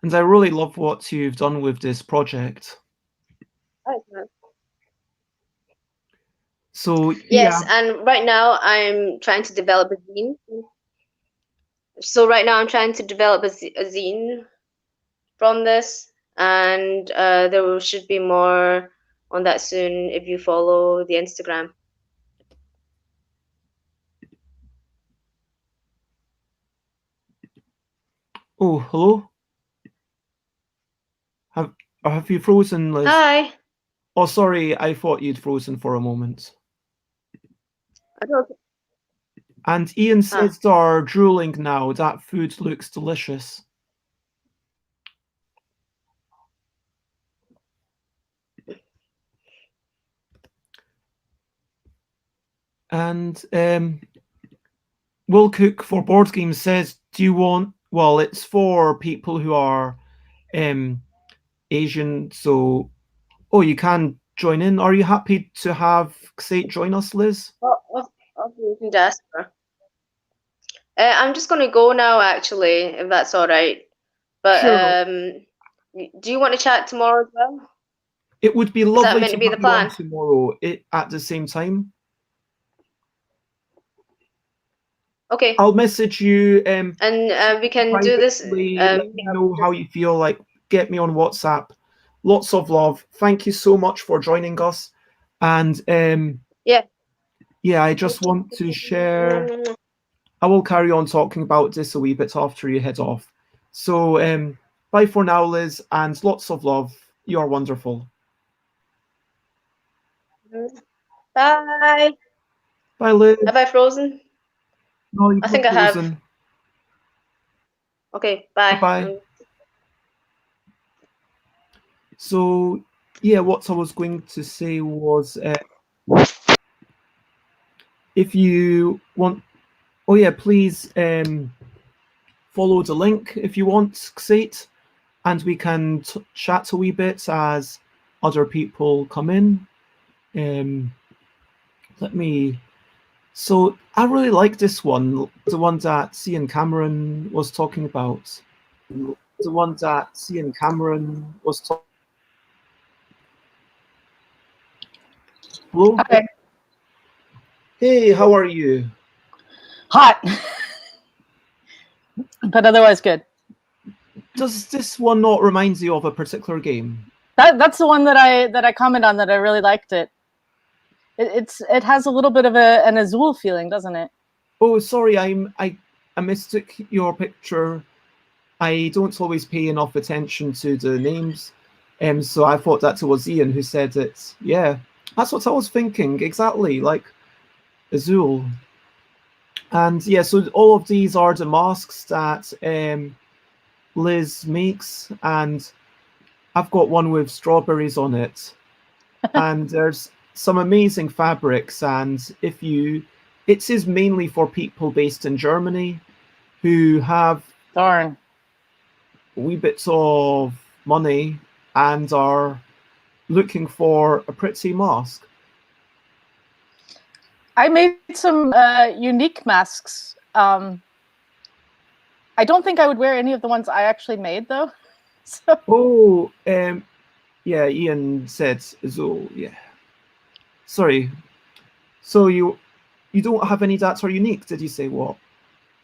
[SPEAKER 1] And I really love what you've done with this project. So
[SPEAKER 2] Yes,
[SPEAKER 1] yeah,
[SPEAKER 2] and right now I'm trying to develop a zine. So right now I'm trying to develop a zine from this, and should be more on that soon if you follow the Instagram.
[SPEAKER 1] oh hello. Have have you frozen, Liz?
[SPEAKER 2] Hi.
[SPEAKER 1] Oh sorry, I thought you'd frozen for a moment.
[SPEAKER 2] I don't.
[SPEAKER 1] And Ian
[SPEAKER 2] Ah,
[SPEAKER 1] says they're drooling now. That food looks delicious. And Will Cook for Board Games says, do you want, well, it's for people who are um, Asian, so, oh, you can join in. Are you happy to have Xate join us, Liz?
[SPEAKER 2] I'll be in Jasper. I'm just gonna go now, actually, if that's all right. But
[SPEAKER 1] Sure.
[SPEAKER 2] do you want to chat tomorrow as well?
[SPEAKER 1] It would be
[SPEAKER 2] Is that
[SPEAKER 1] lovely
[SPEAKER 2] meant
[SPEAKER 1] to
[SPEAKER 2] to be
[SPEAKER 1] have
[SPEAKER 2] the
[SPEAKER 1] you on
[SPEAKER 2] plan?
[SPEAKER 1] tomorrow at the same time.
[SPEAKER 2] Okay,
[SPEAKER 1] I'll message you
[SPEAKER 2] and we can do this.
[SPEAKER 1] privately, let me know how you feel, like get me on WhatsApp. Lots of love. Thank you so much for joining us. And
[SPEAKER 2] Yeah.
[SPEAKER 1] yeah, I just want to share. I will carry on talking about this a wee bit after you head off. So bye for now, Liz, and lots of love. You're wonderful.
[SPEAKER 2] Bye.
[SPEAKER 1] Bye, Liz.
[SPEAKER 2] Have I frozen?
[SPEAKER 1] No, you're
[SPEAKER 2] I
[SPEAKER 1] not
[SPEAKER 2] think I have.
[SPEAKER 1] frozen.
[SPEAKER 2] Okay,
[SPEAKER 1] Bye
[SPEAKER 2] bye.
[SPEAKER 1] bye. So yeah, what I was going to say was, if you want, oh yeah, please follow the link if you want, Xate, and we can chat a wee bit as other people come in. Um, let me. So I really like this one, the one that Ian Cameron was talking about. The one that Ian Cameron was talking. Hello.
[SPEAKER 3] Hi.
[SPEAKER 1] Hey, how are you?
[SPEAKER 3] Hot, but otherwise good.
[SPEAKER 1] Does this one not remind you of a particular game?
[SPEAKER 3] That's the one that I comment on, that I really liked it. It has a little bit of an Azul feeling, doesn't it?
[SPEAKER 1] Oh, sorry, I mistook your picture. I don't always pay enough attention to the names, so I thought that it was Ian who said it. Yeah, that's what I was thinking exactly, like Azul. And yeah, so all of these are the masks that Liz makes, and I've got one with strawberries on it. And there's some amazing fabrics, and if you, it is mainly for people based in Germany who have
[SPEAKER 3] Darn.
[SPEAKER 1] wee bits of money and are looking for a pretty mask.
[SPEAKER 3] I made some unique masks. I don't think I would wear any of the ones I actually made, though. So.
[SPEAKER 1] Oh, yeah, Ian said so. Yeah, sorry. So you don't have any that are unique? Did you say what?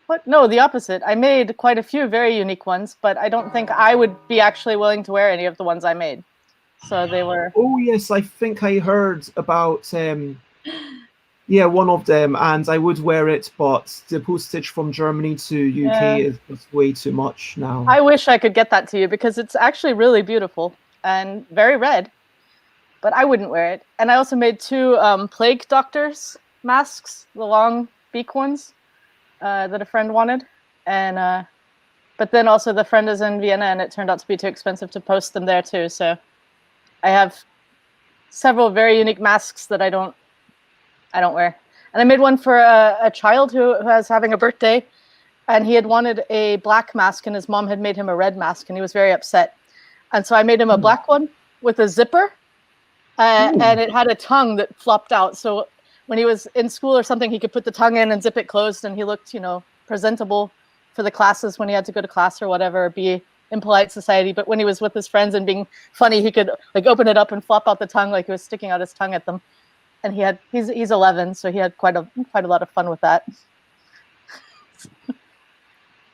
[SPEAKER 3] What? No, the opposite. I made quite a few very unique ones, but I don't think I would be actually willing to wear any of the ones I made. So they were.
[SPEAKER 1] Oh yes, I think I heard about yeah, one of them, and I would wear it, but the postage from Germany to UK is just way too much now.
[SPEAKER 3] I wish I could get that to you, because it's actually really beautiful and very red, but I wouldn't wear it. And I also made two plague doctors masks, the long beak ones that a friend wanted. And but then also the friend is in Vienna, and it turned out to be too expensive to post them there too. So I have several very unique masks that I don't wear. And I made one for a child who was having a birthday, and he had wanted a black mask, and his mom had made him a red mask, and he was very upset. And so I made him a black one with a zipper, and it had a tongue that flopped out. So when he was in school or something, he could put the tongue in and zip it closed, and he looked, presentable for the classes when he had to go to class or whatever, or be in polite society. But when he was with his friends and being funny, he could like open it up and flop out the tongue like he was sticking out his tongue at them. And he's 11, so he had quite a lot of fun with that.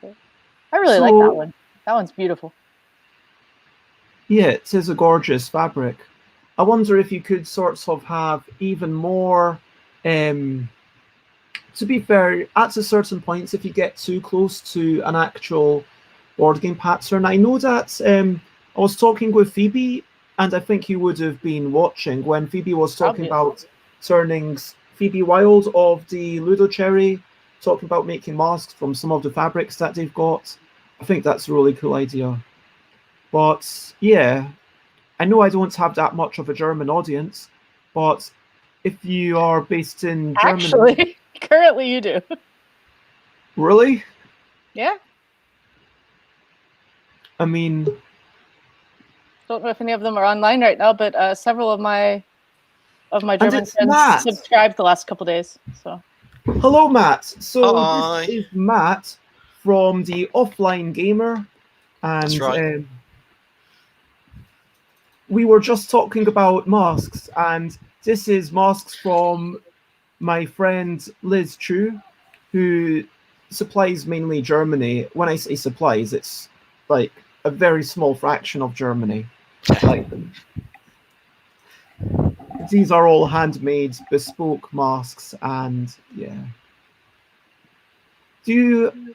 [SPEAKER 3] I really like that one. That one's beautiful.
[SPEAKER 1] Yeah, it is a gorgeous fabric. I wonder if you could sort of have even more. To be fair, at a certain point, if you get too close to an actual board game pattern, I know that I was talking with Phoebe, and I think you would have been watching when Phoebe was talking about turning Phoebe Wild of the Ludo Cherry talking about making masks from some of the fabrics that they've got. I think that's a really cool idea. But yeah, I know I don't have that much of a German audience, but if you are based in Germany...
[SPEAKER 3] Actually, currently you do.
[SPEAKER 1] Really?
[SPEAKER 3] Yeah.
[SPEAKER 1] I mean...
[SPEAKER 3] Don't know if any of them are online right now, but several of my German friends
[SPEAKER 1] Matt.
[SPEAKER 3] subscribed the last couple days. So
[SPEAKER 1] hello, Matt. So
[SPEAKER 4] Hi.
[SPEAKER 1] this is Matt from the Offline Gamer, and
[SPEAKER 4] That's right.
[SPEAKER 1] We were just talking about masks, and this is masks from my friend Liz Chu, who supplies mainly Germany. When I say supplies, it's like a very small fraction of Germany. Like, these are all handmade, bespoke masks, and yeah. Do you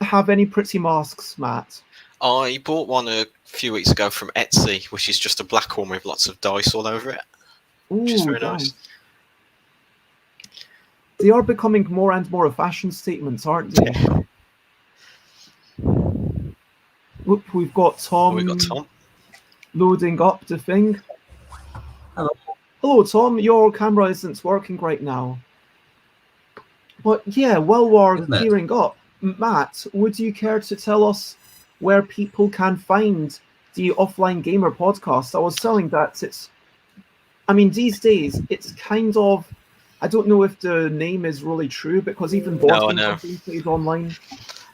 [SPEAKER 1] have any pretty masks, Matt?
[SPEAKER 4] I bought one a few weeks ago from Etsy, which is just a black one with lots of dice all over it, which is very nice.
[SPEAKER 1] They are becoming more and more a fashion statements, aren't they? Whoop, we've got Tom loading up the thing.
[SPEAKER 5] Hello.
[SPEAKER 1] Hello, Tom. Your camera isn't working right now. But yeah, while we're clearing up, Matt, would you care to tell us where people can find the Offline Gamer podcast? I was telling that these days, it's kind of, I don't know if the name is really true, because even board games are being played online.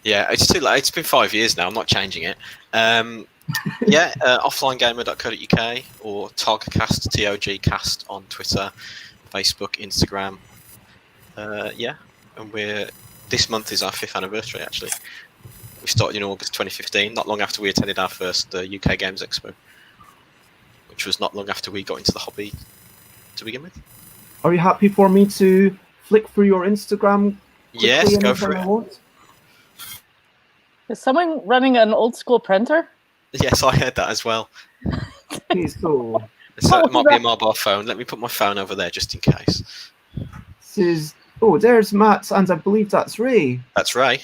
[SPEAKER 4] Yeah, it's too late. It's been 5 years now. I'm not changing it. Offlinegamer.co.uk or Togcast, TOGcast on Twitter, Facebook, Instagram. And this month is our 5th anniversary, actually. We started in August 2015, not long after we attended our first UK Games Expo, which was not long after we got into the hobby to begin with.
[SPEAKER 1] Are you happy for me to flick through your Instagram quickly?
[SPEAKER 4] Yes, go for it.
[SPEAKER 3] Is someone running an old school printer?
[SPEAKER 4] Yes, I heard that as well.
[SPEAKER 1] Okay, so
[SPEAKER 4] it might be a mobile phone. Let me put my phone over there just in case.
[SPEAKER 1] There's Matt, and I believe that's Ray.
[SPEAKER 4] That's Ray.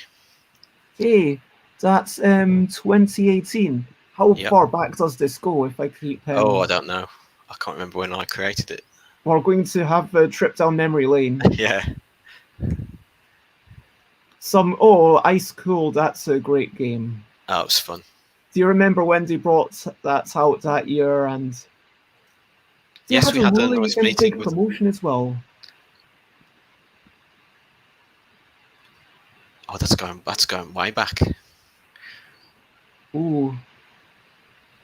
[SPEAKER 1] Hey, that's 2018. How far back does this go if I keep...
[SPEAKER 4] Oh, I don't know. I can't remember when I created it.
[SPEAKER 1] We're going to have a trip down memory lane.
[SPEAKER 4] Yeah.
[SPEAKER 1] Ice Cool, that's a great game.
[SPEAKER 4] Oh, it was fun.
[SPEAKER 1] Do you remember when they brought that out that year? And
[SPEAKER 4] yes, we had a nice meeting
[SPEAKER 1] with promotion as well.
[SPEAKER 4] Oh, that's going way back.
[SPEAKER 1] Ooh.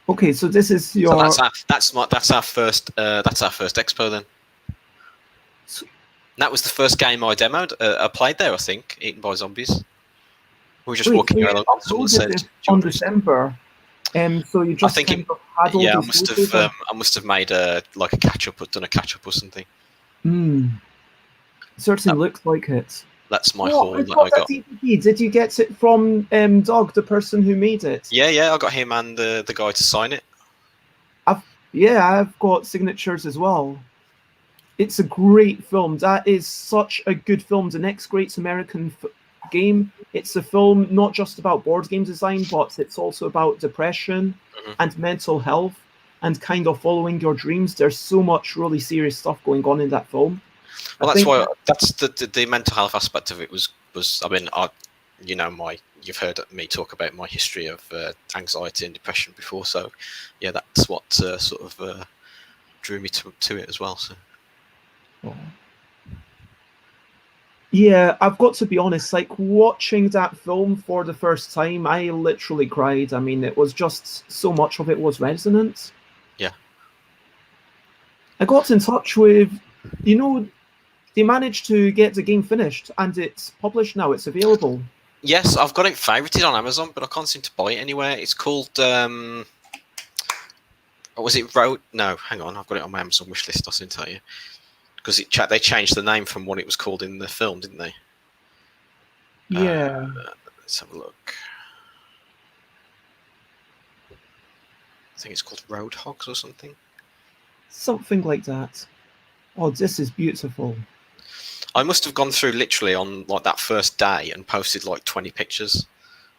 [SPEAKER 1] Okay, so this is your.
[SPEAKER 4] So that's our first expo then. That was the first game I demoed. I played there, I think, Eaten by Zombies. We were just walking along. Someone said
[SPEAKER 1] on December. So you just
[SPEAKER 4] I think
[SPEAKER 1] had all
[SPEAKER 4] I must have made done a catch up or something.
[SPEAKER 1] Certainly looks like it.
[SPEAKER 4] That's my haul that I got.
[SPEAKER 1] DVD. Did you get it from Doug, the person who made it?
[SPEAKER 4] Yeah, I got him and the guy to sign it.
[SPEAKER 1] I've got signatures as well. It's a great film. That is such a good film. The Next Great American Game. It's a film not just about board game design, but it's also about depression and mental health and kind of following your dreams. There's so much really serious stuff going on in that film.
[SPEAKER 4] Well, that's the mental health aspect of it was. I mean, you've heard me talk about my history of anxiety and depression before, so yeah, that's what drew me to it as well. So.
[SPEAKER 1] Yeah, I've got to be honest, like watching that film for the first time, I literally cried. I mean, it was just so much of it was resonant.
[SPEAKER 4] Yeah.
[SPEAKER 1] I got in touch with, they managed to get the game finished and it's published now, it's available.
[SPEAKER 4] Yes, I've got it favorited on Amazon, but I can't seem to buy it anywhere. It's called, was it Road? No, hang on, I've got it on my Amazon wishlist, I'll soon tell you. Because they changed the name from what it was called in the film, didn't they?
[SPEAKER 1] Yeah.
[SPEAKER 4] Let's have a look. I think it's called Roadhogs or something.
[SPEAKER 1] Something like that. Oh, this is beautiful.
[SPEAKER 4] I must have gone through literally on like that first day and posted like 20 pictures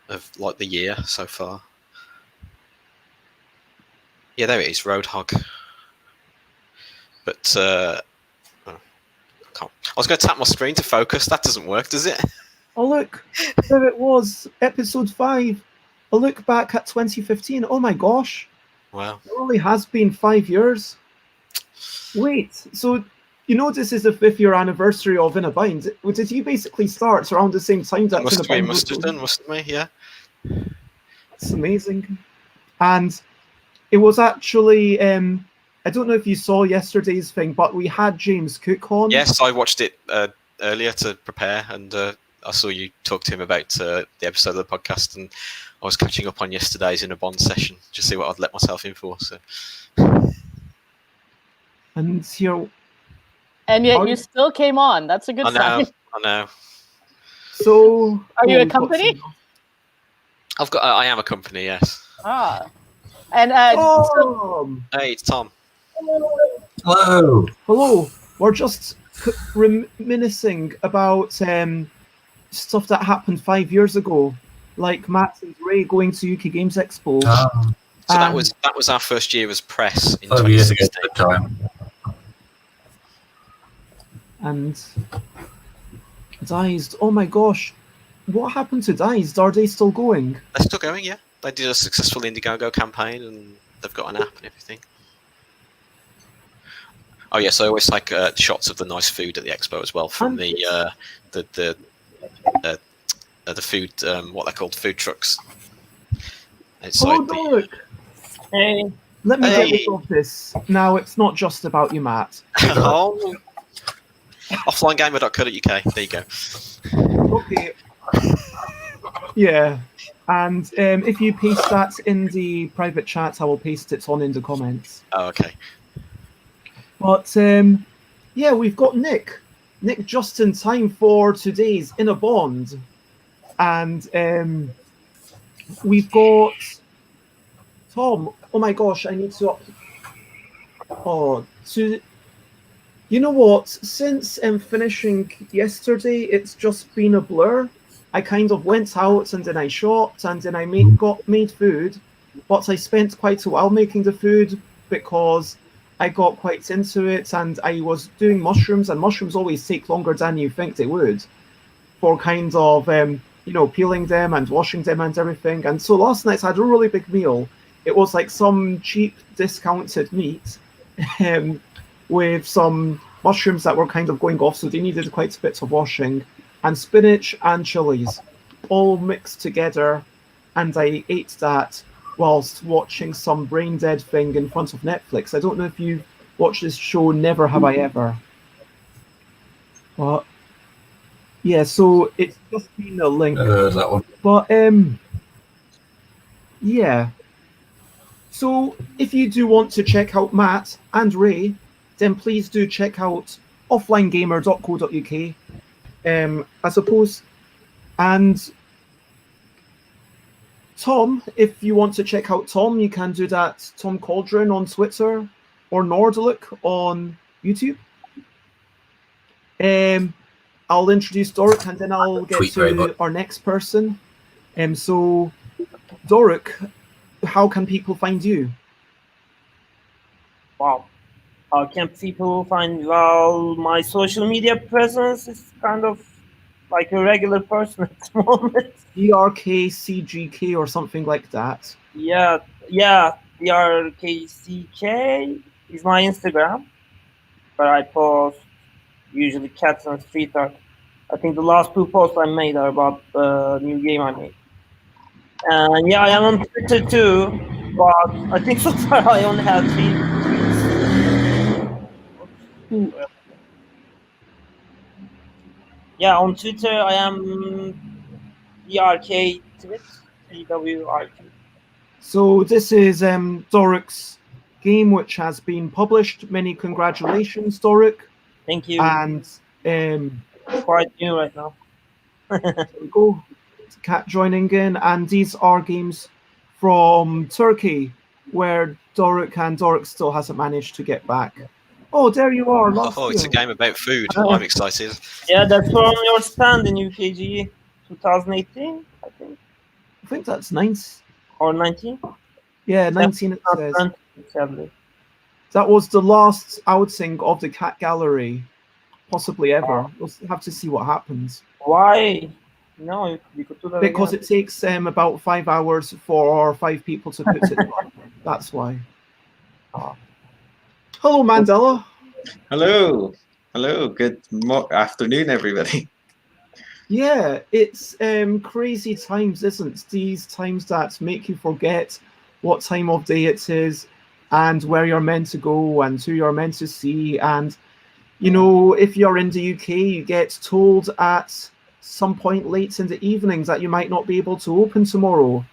[SPEAKER 4] of like the year so far. Yeah, there it is, Roadhog. But I was going to tap my screen to focus. That doesn't work, does it?
[SPEAKER 1] Oh, look, there it was, episode 5. A look back at 2015. Oh my gosh,
[SPEAKER 4] Wow.
[SPEAKER 1] it only has been 5 years. Wait, so you know this is the 5th year anniversary of In a Bind. Did you basically start around the same time that In a Bind was
[SPEAKER 4] Must have done, mustn't we? Yeah.
[SPEAKER 1] That's amazing. And it was actually, I don't know if you saw yesterday's thing, but we had James Cook on.
[SPEAKER 4] Yes, I watched it earlier to prepare, and I saw you talk to him about the episode of the podcast, and I was catching up on yesterday's In a Bond session to see what I'd let myself in for. So.
[SPEAKER 1] And here.
[SPEAKER 3] And yet you still came on. That's a good sign.
[SPEAKER 4] I know.
[SPEAKER 1] So,
[SPEAKER 3] are you a company?
[SPEAKER 4] I am a company, yes.
[SPEAKER 3] Ah. And
[SPEAKER 4] hey, it's Tom.
[SPEAKER 5] Hello.
[SPEAKER 1] Hello. We're just reminiscing about stuff that happened 5 years ago, like Matt and Ray going to UK Games Expo.
[SPEAKER 4] So that was our first year as press in
[SPEAKER 5] 5 years ago.
[SPEAKER 4] time.
[SPEAKER 1] And Dized, oh my gosh, what happened to Dized? Are they still going?
[SPEAKER 4] They're still going, yeah. They did a successful Indiegogo campaign, and they've got an app and everything. Oh yes, I always like shots of the nice food at the expo as well from the food, what they're called, food trucks. It's
[SPEAKER 1] look.
[SPEAKER 3] Hey.
[SPEAKER 1] Let me get rid of this. Now it's not just about you, Matt.
[SPEAKER 4] Oh. Offlinegamer.co.uk. There you go.
[SPEAKER 1] Okay. Yeah. And if you paste that in the private chat, I will paste it on in the comments.
[SPEAKER 4] Oh, okay.
[SPEAKER 1] But yeah, we've got Nick. Nick just in time for today's In a Bond. And we've got Tom. Oh my gosh, I need to you know what? Since finishing yesterday, it's just been a blur. I kind of went out and then I shopped and then I made food, but I spent quite a while making the food because I got quite into it and I was doing mushrooms, and mushrooms always take longer than you think they would for kind of, peeling them and washing them and everything. And so last night I had a really big meal. It was like some cheap discounted meat with some mushrooms that were kind of going off, so they needed quite a bit of washing, and spinach and chilies all mixed together, and I ate that whilst watching some brain dead thing in front of Netflix. I don't know if you've watched this show, Never Have I Ever. But yeah, so it's just been a link.
[SPEAKER 5] That one.
[SPEAKER 1] But yeah. So if you do want to check out Matt and Ray, then please do check out offlinegamer.co.uk, I suppose. And Tom, if you want to check out Tom, you can do that. Tom Cauldron on Twitter or Nordlick on YouTube. I'll introduce Doric and then I'll get to our next person. So, Doric, how can people find you?
[SPEAKER 6] Wow. How can people find? Well, my social media presence is kind of like a regular person at the moment.
[SPEAKER 1] DRKCGK or something like that.
[SPEAKER 6] Yeah, DRKCK is my Instagram, but I post usually cats and street art. I think the last 2 posts I made are about the new game I made. And yeah, I am on Twitter too, but I think so far I only have 3 tweets. Yeah, on Twitter I am DRK Twits, TWRK.
[SPEAKER 1] So this is Doric's game, which has been published. Many congratulations, Doric.
[SPEAKER 6] Thank you.
[SPEAKER 1] And
[SPEAKER 6] quite new right now.
[SPEAKER 1] there we go. Cat joining in, and these are games from Turkey, where Doric still hasn't managed to get back. Oh, there you are. Last
[SPEAKER 4] Oh, it's a
[SPEAKER 1] year.
[SPEAKER 4] game about food.
[SPEAKER 6] Oh.
[SPEAKER 4] I'm excited.
[SPEAKER 6] Yeah, that's from your stand in UKG 2018, I think,
[SPEAKER 1] I think that's nice.
[SPEAKER 6] or 19.
[SPEAKER 1] Yeah, 19 it
[SPEAKER 6] Not
[SPEAKER 1] says.
[SPEAKER 6] 20, sadly.
[SPEAKER 1] That was the last outing of the Cat Gallery, possibly ever. We'll have to see what happens.
[SPEAKER 6] Why? No, you could do that
[SPEAKER 1] Because
[SPEAKER 6] again.
[SPEAKER 1] it takes about 5 hours for 5 people to put it up. That's why.
[SPEAKER 6] Oh.
[SPEAKER 1] Hello, Mandela.
[SPEAKER 5] Hello. Hello. Good afternoon, everybody.
[SPEAKER 1] Yeah, it's crazy times, isn't it? These times that make you forget what time of day it is and where you're meant to go and who you're meant to see. And, you know, if you're in the UK, you get told at some point late in the evenings that you might not be able to open tomorrow.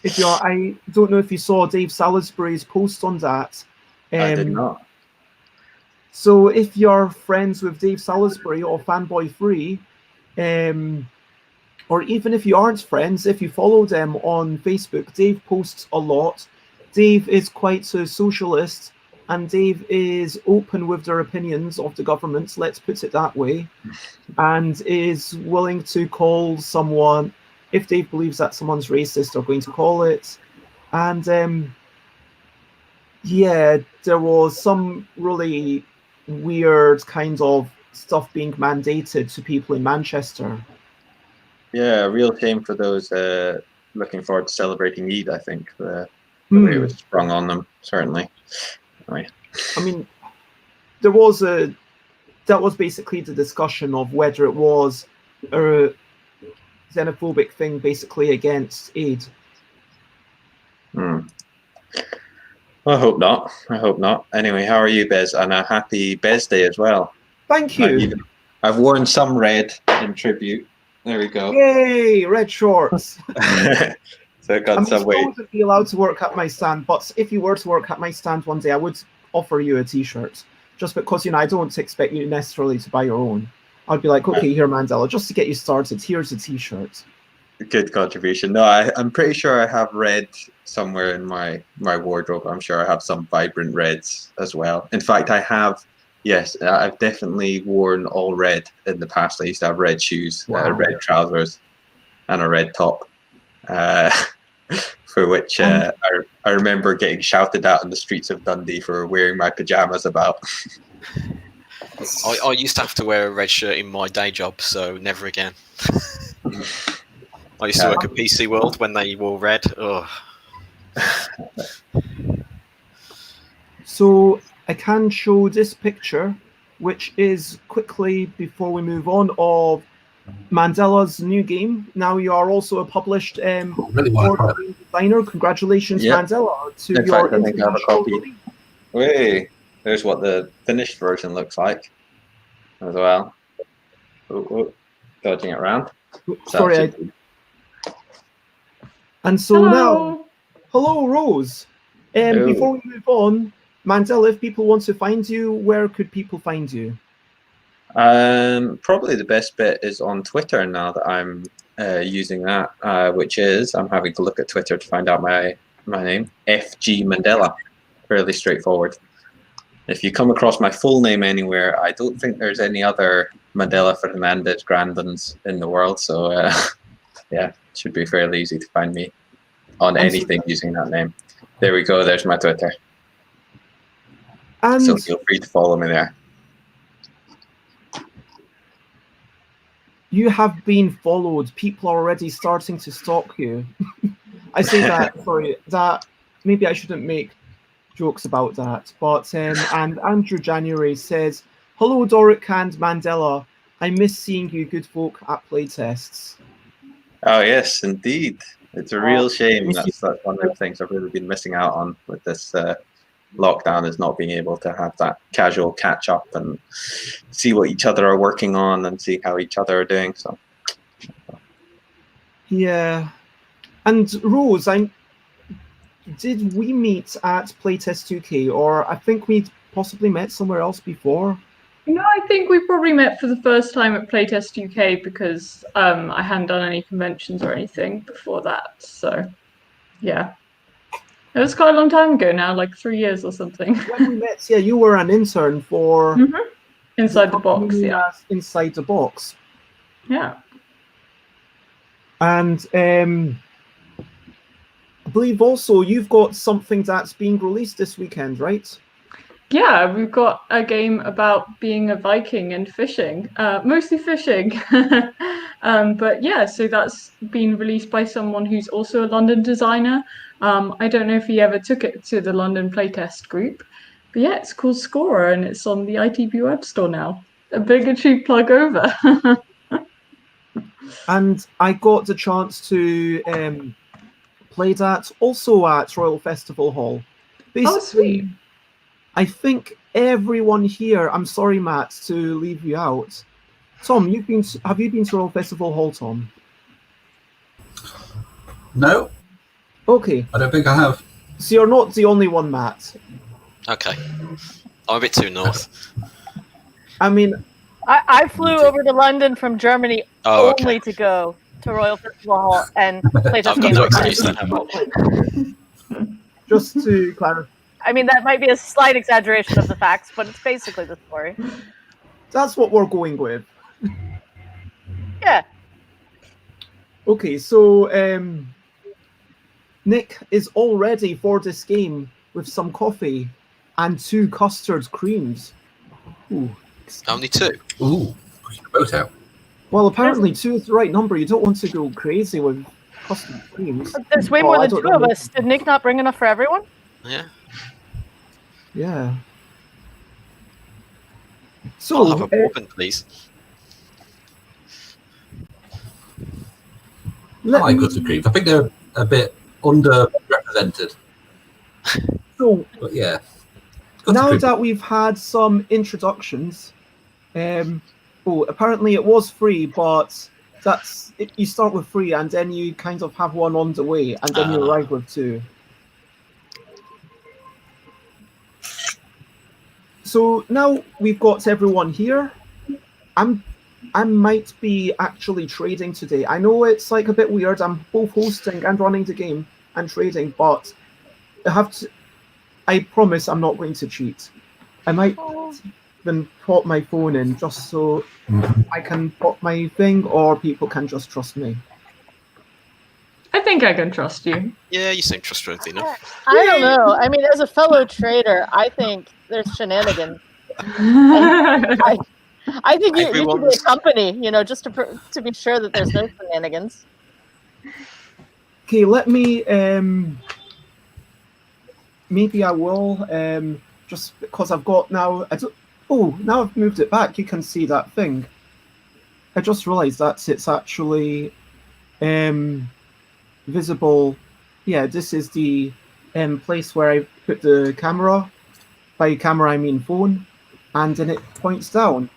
[SPEAKER 1] I don't know if you saw Dave Salisbury's post on that.
[SPEAKER 5] I did not.
[SPEAKER 1] So if you're friends with Dave Salisbury or Fanboy Free, or even if you aren't friends, if you follow them on Facebook, Dave posts a lot. Dave is quite a socialist, and Dave is open with their opinions of the government, let's put it that way, and is willing to call someone, if Dave believes that someone's racist, they're going to call it. And yeah, there was some really weird kind of stuff being mandated to people in Manchester.
[SPEAKER 5] Yeah, a real shame for those looking forward to celebrating Eid, I think. The way it was sprung on them, certainly. Anyway.
[SPEAKER 1] I mean, that was basically the discussion of whether it was a xenophobic thing basically against Eid.
[SPEAKER 5] I hope not. I hope not. Anyway, how are you, Bez? And a happy Bez Day as well.
[SPEAKER 1] Thank you.
[SPEAKER 5] I've worn some red in tribute. There we go.
[SPEAKER 1] Yay, red shorts.
[SPEAKER 5] So I got some weight.
[SPEAKER 1] I wouldn't be allowed to work at my stand, but if you were to work at my stand one day, I would offer you a t-shirt. Just because, I don't expect you necessarily to buy your own. I'd be like, okay, here, Mandela, just to get you started, here's a t-shirt.
[SPEAKER 5] Good contribution. No, I'm pretty sure I have red somewhere in my wardrobe. I'm sure I have some vibrant reds as well. In fact, I have. Yes, I've definitely worn all red in the past. I used to have red shoes, red trousers, and a red top, for which I remember getting shouted at in the streets of Dundee for wearing my pajamas about.
[SPEAKER 4] I used to have to wear a red shirt in my day job, so never again. I used to work at PC World when they wore red. Oh.
[SPEAKER 1] So I can show this picture, which is quickly, before we move on, of Mandela's new game. Now you are also a published board game designer. Congratulations, Mandela, to
[SPEAKER 5] in
[SPEAKER 1] your
[SPEAKER 5] fact, I think I have a copy. Wait, there's what the finished version looks like as well. Dodging it around.
[SPEAKER 1] Sorry. And so now, hello, Rose. Before we move on, Mandela, if people want to find you, where could people find you?
[SPEAKER 5] Probably the best bit is on Twitter now that I'm using that, which is, I'm having to look at Twitter to find out my name, FG Mandela. Fairly straightforward. If you come across my full name anywhere, I don't think there's any other Mandela Fernandez Grandins in the world, so yeah, it should be fairly easy to find me on anything using that name. There we go, there's my Twitter. So feel free to follow me there.
[SPEAKER 1] You have been followed. People are already starting to stalk you. I say that, sorry, that maybe I shouldn't make jokes about that. But and Andrew January says, hello, Doric and Mandela. I miss seeing you good folk at playtests.
[SPEAKER 5] Oh yes, indeed. It's a real shame. That's one of the things I've really been missing out on with this lockdown, is not being able to have that casual catch up and see what each other are working on and see how each other are doing. So
[SPEAKER 1] yeah. And Rose, did we meet at Playtest UK, or I think we possibly met somewhere else before?
[SPEAKER 7] No, I think we probably met for the first time at Playtest UK because I hadn't done any conventions or anything before that. So, yeah. It was quite a long time ago now, like 3 years or something.
[SPEAKER 1] When we met, yeah, you were an intern for
[SPEAKER 7] Inside the box,
[SPEAKER 1] company
[SPEAKER 7] yeah.
[SPEAKER 1] as Inside the Box.
[SPEAKER 7] Yeah.
[SPEAKER 1] And I believe also you've got something that's being released this weekend, right?
[SPEAKER 7] Yeah, we've got a game about being a Viking and fishing, mostly fishing. But yeah, so that's been released by someone who's also a London designer. I don't know if he ever took it to the London playtest group, but yeah, it's called Scorer and it's on the ITB web store now. A bigotry plug over.
[SPEAKER 1] And I got the chance to play that also at Royal Festival Hall.
[SPEAKER 7] Oh, sweet.
[SPEAKER 1] I think everyone here, I'm sorry, Matt, to leave you out. Tom, have you been to Royal Festival Hall, Tom?
[SPEAKER 8] No,
[SPEAKER 1] Okay,
[SPEAKER 8] I don't think I have.
[SPEAKER 1] so you're not the only one, Matt.
[SPEAKER 4] Okay. I'm a bit too north.
[SPEAKER 1] I mean,
[SPEAKER 3] I flew over to London from Germany
[SPEAKER 4] Oh, okay.
[SPEAKER 3] only to go to Royal Festival Hall and play this
[SPEAKER 4] I've got
[SPEAKER 3] game.
[SPEAKER 4] no
[SPEAKER 3] with
[SPEAKER 4] excuse
[SPEAKER 3] friends.
[SPEAKER 4] then, have I?
[SPEAKER 1] just to clarify,
[SPEAKER 3] I mean, that might be a slight exaggeration of the facts, but it's basically the story.
[SPEAKER 1] that's what we're going with.
[SPEAKER 3] Yeah.
[SPEAKER 1] Okay, so Nick is all ready for this game with some coffee and 2 custard creams. Ooh.
[SPEAKER 4] Only 2.
[SPEAKER 8] Ooh, pushing the boat out.
[SPEAKER 1] Well, apparently 2 is the right number. You don't want to go crazy with custard creams.
[SPEAKER 3] But there's way
[SPEAKER 1] Oh,
[SPEAKER 3] more
[SPEAKER 1] I
[SPEAKER 3] than
[SPEAKER 1] don't
[SPEAKER 3] 2
[SPEAKER 1] know.
[SPEAKER 3] of us. Did Nick not bring enough for everyone?
[SPEAKER 4] Yeah.
[SPEAKER 1] Yeah.
[SPEAKER 4] I'll
[SPEAKER 1] So,
[SPEAKER 4] have a bourbon, please.
[SPEAKER 8] I
[SPEAKER 1] let
[SPEAKER 8] like
[SPEAKER 1] me-
[SPEAKER 8] custard creams. I think they're a bit underrepresented.
[SPEAKER 1] so
[SPEAKER 8] But yeah. Custard
[SPEAKER 1] now
[SPEAKER 8] cream.
[SPEAKER 1] that we've had some introductions, apparently it was free, but you start with 3 and then you kind of have one on the way and then you
[SPEAKER 4] Ah.
[SPEAKER 1] arrive with 2. So now we've got everyone here. I might be actually trading today. I know it's like a bit weird. I'm both hosting and running the game and trading, but I promise I'm not going to cheat. I might even pop my phone in just so I can pop my thing, or people can just trust me.
[SPEAKER 7] I think I can trust you.
[SPEAKER 4] Yeah, you seem trustworthy enough.
[SPEAKER 3] I don't know. I mean, as a fellow trader, I think there's shenanigans. I think you should be a
[SPEAKER 4] Everyone's-
[SPEAKER 3] company, just to be sure that there's no shenanigans.
[SPEAKER 1] Okay, let me. Maybe I will. Just because I've got now. Now I've moved it back. You can see that thing. I just realised that it's actually visible. Yeah, this is the place where I put the camera. By camera, I mean phone, and then it points down.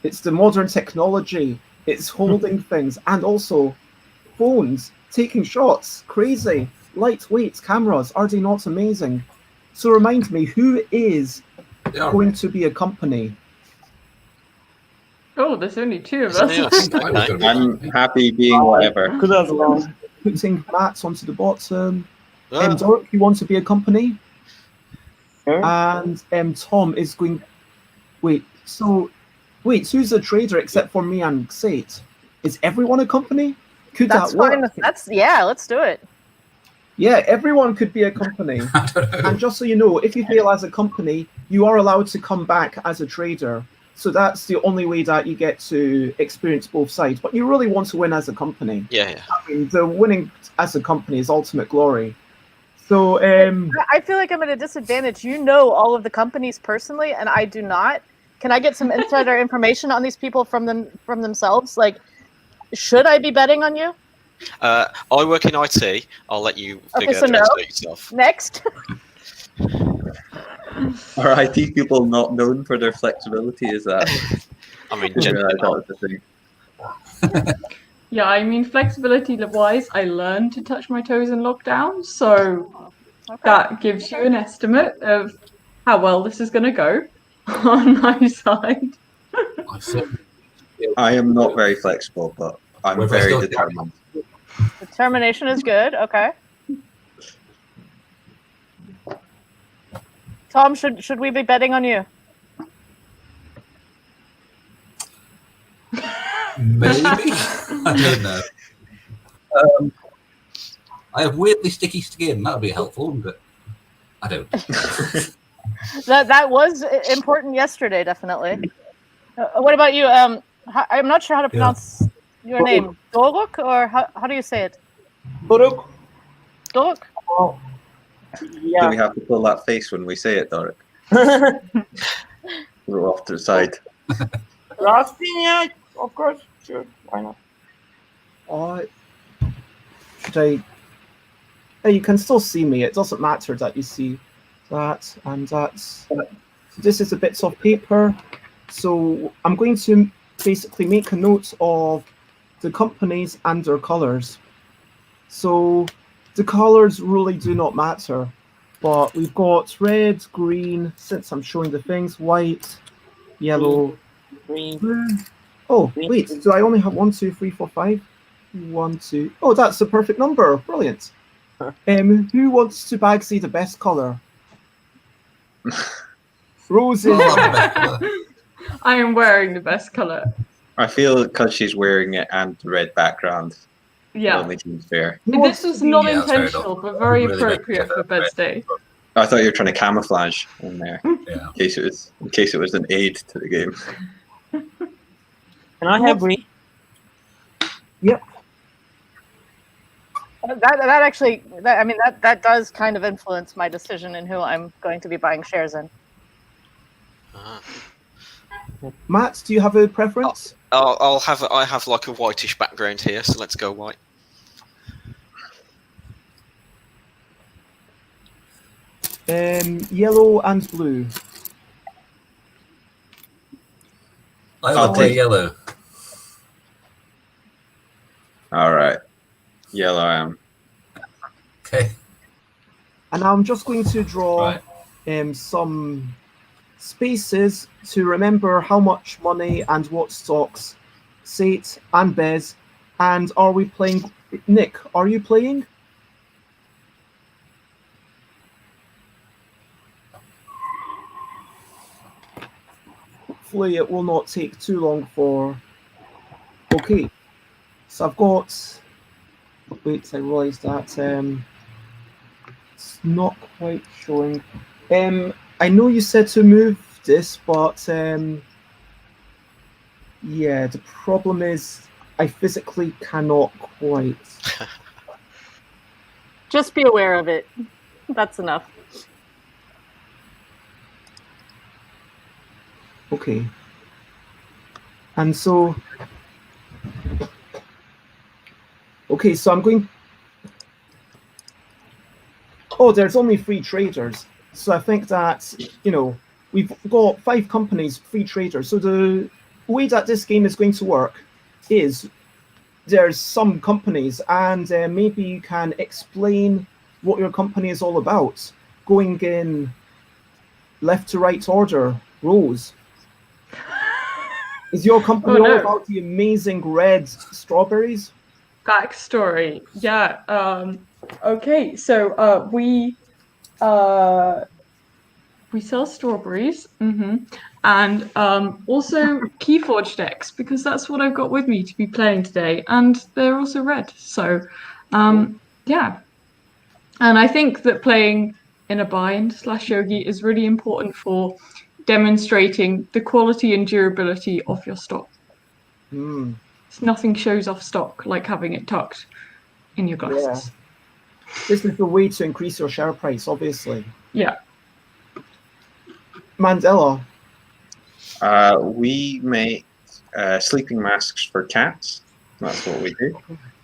[SPEAKER 1] It's the modern technology. It's holding things, and also phones taking shots. Crazy. Lightweight cameras. Are they not amazing? So remind me, who is
[SPEAKER 8] Yeah.
[SPEAKER 1] going to be a company?
[SPEAKER 7] Oh, there's only 2 of
[SPEAKER 4] It's only
[SPEAKER 7] us.
[SPEAKER 4] us. Okay.
[SPEAKER 5] I'm happy being whatever.
[SPEAKER 6] Could as well.
[SPEAKER 1] Putting mats onto the bottom.
[SPEAKER 4] Ah,
[SPEAKER 1] Dork, you want to be a company?
[SPEAKER 6] Sure.
[SPEAKER 1] And Tom is going. Wait, who's a trader except for me and Sate? Is everyone a company? Could
[SPEAKER 3] That's
[SPEAKER 1] that work?
[SPEAKER 3] fine. Yeah, let's do it.
[SPEAKER 1] Yeah, everyone could be a company.
[SPEAKER 8] I don't know.
[SPEAKER 1] And just so you know, if you fail as a company, you are allowed to come back as a trader. So that's the only way that you get to experience both sides. But you really want to win as a company.
[SPEAKER 4] yeah, yeah.
[SPEAKER 1] I mean, the winning as a company is ultimate glory. So,
[SPEAKER 3] I feel like I'm at a disadvantage. You know all of the companies personally, and I do not. Can I get some insider information on these people from themselves? Like, should I be betting on you?
[SPEAKER 4] I work in IT. I'll let you figure
[SPEAKER 3] so
[SPEAKER 4] that
[SPEAKER 3] no.
[SPEAKER 4] out yourself.
[SPEAKER 3] Next.
[SPEAKER 5] Are IT people not known for their flexibility? Is that?
[SPEAKER 4] I mean,
[SPEAKER 5] I didn't
[SPEAKER 4] generally
[SPEAKER 5] realise that
[SPEAKER 4] not.
[SPEAKER 5] was the thing.
[SPEAKER 7] Yeah, I mean, flexibility-wise, I learned to touch my toes in lockdown, so that gives you an estimate of how well this is going to go on my side.
[SPEAKER 8] I certainly-
[SPEAKER 5] I am not very flexible, but I'm
[SPEAKER 8] Whether I
[SPEAKER 5] very
[SPEAKER 8] still-
[SPEAKER 5] determined.
[SPEAKER 3] Determination is good. Okay. Tom, should we be betting on you?
[SPEAKER 8] Maybe. I don't know. I have weirdly sticky skin. That would be helpful, but I don't.
[SPEAKER 3] That was important yesterday, definitely. What about you? I'm not sure how to pronounce your name. Doruk, or how do you say it?
[SPEAKER 6] Doruk.
[SPEAKER 3] Doruk?
[SPEAKER 6] Oh,
[SPEAKER 5] Do
[SPEAKER 6] yeah.
[SPEAKER 5] we have to pull that face when we say it, Doric? We're off to the side.
[SPEAKER 6] Rastin, yeah, of course. Sure, why not?
[SPEAKER 1] Should I? Hey, you can still see me. It doesn't matter that you see that and that. So this is the bits of paper. So I'm going to basically make a note of the companies and their colors. So the colors really do not matter, but we've got red, green, since I'm showing the things, white, yellow,
[SPEAKER 6] Green.
[SPEAKER 1] blue. Oh, wait, do I only have 1, 2, 3, 4, 5? 1, 2. Oh, that's the perfect number. Brilliant. Who wants to bag say the best color? Roses.
[SPEAKER 7] I am wearing the best color.
[SPEAKER 5] I feel because she's wearing it and the red background, it
[SPEAKER 7] Yeah.
[SPEAKER 5] only seems fair.
[SPEAKER 7] This was not
[SPEAKER 8] Yeah, that's fair
[SPEAKER 7] intentional,
[SPEAKER 8] enough.
[SPEAKER 7] but very
[SPEAKER 8] Really make
[SPEAKER 7] appropriate
[SPEAKER 8] it
[SPEAKER 7] for Bed's Day.
[SPEAKER 5] I thought you were trying to camouflage in there
[SPEAKER 8] Yeah.
[SPEAKER 5] in case it was an aid to the game.
[SPEAKER 6] Can I have green?
[SPEAKER 1] Yep.
[SPEAKER 3] That actually, that does kind of influence my decision in who I'm going to be buying shares in.
[SPEAKER 1] Matt, do you have a preference?
[SPEAKER 4] I have like a whitish background here, so let's go white.
[SPEAKER 1] Yellow and blue.
[SPEAKER 8] I'll play yellow.
[SPEAKER 5] All right, yellow I am.
[SPEAKER 8] Okay.
[SPEAKER 1] And I'm just going to draw some spaces to remember how much money and what stocks Sate and Bez. And are we playing? Nick, are you playing? Hopefully it will not take too long for... Okay, so I've got... Wait, I realised that it's not quite showing. I know you said to move this, but yeah, the problem is I physically cannot quite.
[SPEAKER 3] Just be aware of it. That's enough.
[SPEAKER 1] Okay. And so... Okay, so I'm going... Oh, there's only 3 traders. So I think that, you know, we've got 5 companies, 3 traders. So the way that this game is going to work is there's some companies, and maybe you can explain what your company is all about, going in left to right order, rows. Is your company all about the amazing red strawberries?
[SPEAKER 7] Backstory. Yeah. Okay. So we sell strawberries, and also Keyforge decks, because that's what I've got with me to be playing today, and they're also red. So yeah. And I think that playing in a bind/Yogi is really important for demonstrating the quality and durability of your stock. Nothing shows off stock like having it tucked in your glasses.
[SPEAKER 1] Yeah. This is the way to increase your share price, obviously.
[SPEAKER 7] Yeah.
[SPEAKER 1] Mandela.
[SPEAKER 5] We make sleeping masks for cats. That's what we do.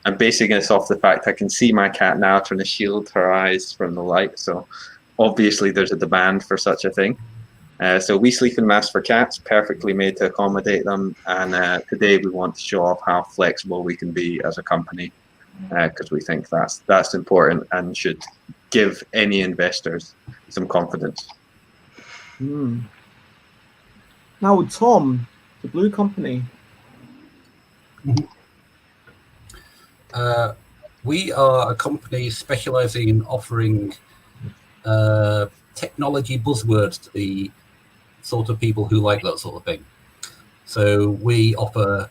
[SPEAKER 5] I'm basing this off the fact I can see my cat now trying to shield her eyes from the light. So obviously there's a demand for such a thing. So we sleep in masks for cats, perfectly made to accommodate them. And today we want to show off how flexible we can be as a company, because we think that's important and should give any investors some confidence.
[SPEAKER 1] Now, Tom, the blue company.
[SPEAKER 8] We are a company specializing in offering technology buzzwords to the sort of people who like that sort of thing. So we offer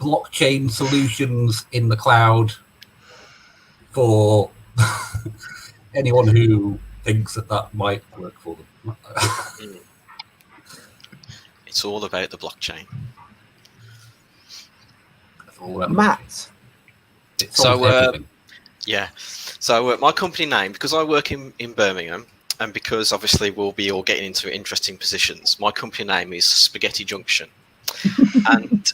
[SPEAKER 8] blockchain solutions in the cloud for anyone who thinks that might work for them.
[SPEAKER 4] It's all about the blockchain.
[SPEAKER 1] Matt.
[SPEAKER 4] So, yeah. So my company name, because I work in Birmingham, and because obviously we'll be all getting into interesting positions, my company name is Spaghetti Junction. And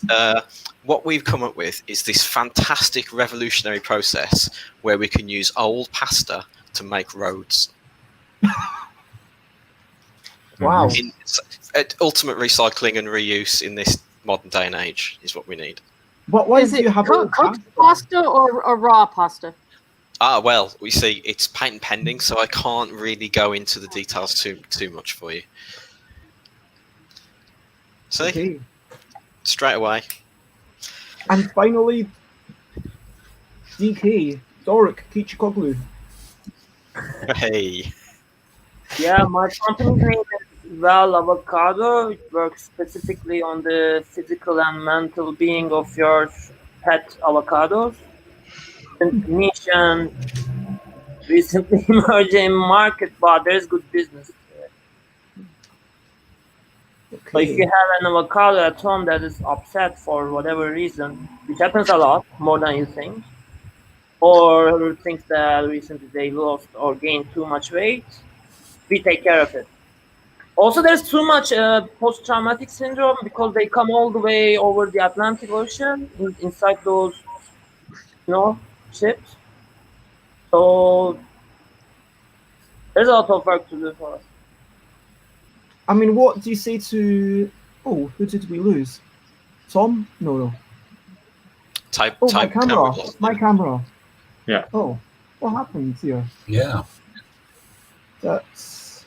[SPEAKER 4] what we've come up with is this fantastic revolutionary process where we can use old pasta to make roads.
[SPEAKER 1] Wow.
[SPEAKER 4] Ultimate recycling and reuse in this modern day and age is what we need.
[SPEAKER 1] But why
[SPEAKER 3] Is
[SPEAKER 1] do
[SPEAKER 3] it
[SPEAKER 1] you have
[SPEAKER 3] cooked pasta or raw pasta?
[SPEAKER 4] Well, we see it's patent pending, so I can't really go into the details too much for you. See?
[SPEAKER 1] Okay.
[SPEAKER 4] Straight away.
[SPEAKER 1] And finally, DK, Doric Kichikoglu.
[SPEAKER 4] Hey.
[SPEAKER 6] Yeah, my company's name is Well Avocado. It works specifically on the physical and mental being of your pet avocados. It's niche and recently emerging market, but there's good business. So if you have an avocado at home that is upset for whatever reason, which happens a lot, more than you think, or thinks that recently they lost or gained too much weight, we take care of it. Also, there's too much post-traumatic syndrome because they come all the way over the Atlantic Ocean inside those, ships. So there's a lot of work to do for us.
[SPEAKER 1] I mean, what do you say to... Oh, who did we lose? Tom? No. My camera. My camera.
[SPEAKER 5] Yeah.
[SPEAKER 1] Oh, what happened here?
[SPEAKER 8] Yeah.
[SPEAKER 1] That's...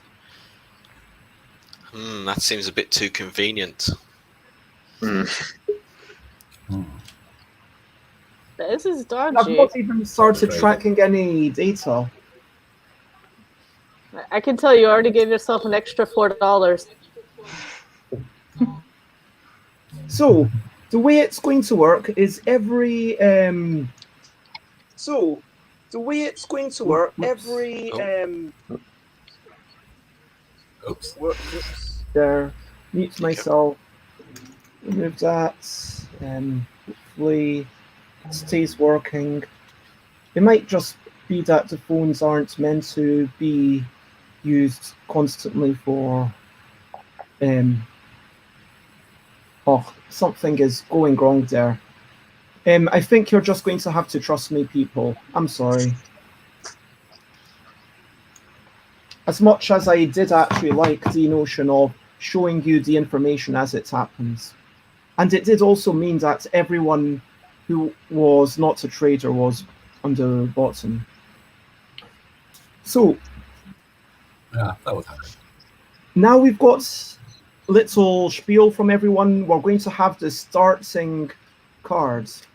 [SPEAKER 4] That seems a bit too convenient.
[SPEAKER 3] This is dodgy.
[SPEAKER 1] I've not even started tracking any data.
[SPEAKER 3] I can tell you already gave yourself an extra $4.
[SPEAKER 1] So, the way it's going to work is every
[SPEAKER 8] Oops.
[SPEAKER 1] there, mute myself, remove that, hopefully it stays working. It might just be that the phones aren't meant to be used constantly for something is going wrong there. I think you're just going to have to trust me, people. I'm sorry. As much as I did actually like the notion of showing you the information as it happens. And it did also mean that everyone who was not a trader was on the bottom. So,
[SPEAKER 8] Yeah, that would happen.
[SPEAKER 1] now we've got little spiel from everyone. We're going to have the starting cards.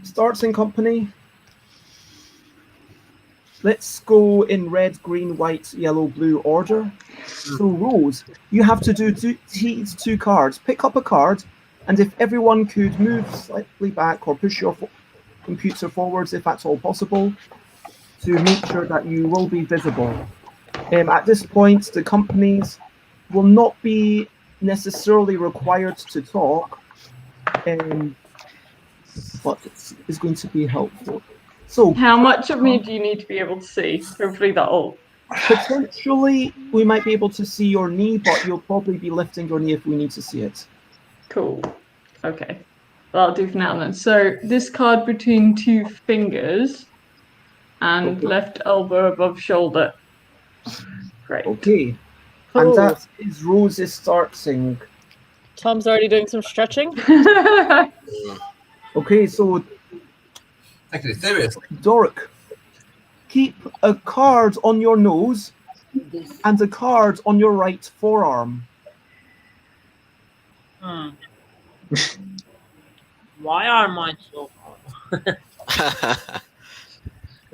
[SPEAKER 1] Starting company. Let's go in red, green, white, yellow, blue order. So Rose, you have to do two cards. Pick up a card, and if everyone could move slightly back or push your computer forwards if that's all possible, to make sure that you will be visible. At this point, the companies will not be necessarily required to talk, but it's going to be helpful. So,
[SPEAKER 7] How much of me do you need to be able to see? Hopefully that'll...
[SPEAKER 1] potentially, we might be able to see your knee, but you'll probably be lifting your knee if we need to see it.
[SPEAKER 7] Cool. Okay. Well, I'll do for now then. So this card between two fingers and left elbow above shoulder. Great.
[SPEAKER 1] Okay.
[SPEAKER 3] Cool.
[SPEAKER 1] And that is Rose's starting.
[SPEAKER 3] Tom's already doing some stretching.
[SPEAKER 1] Okay, so
[SPEAKER 8] Taking it seriously.
[SPEAKER 1] Doric, keep a card on your nose and a card on your right forearm.
[SPEAKER 6] Why are mine so hard?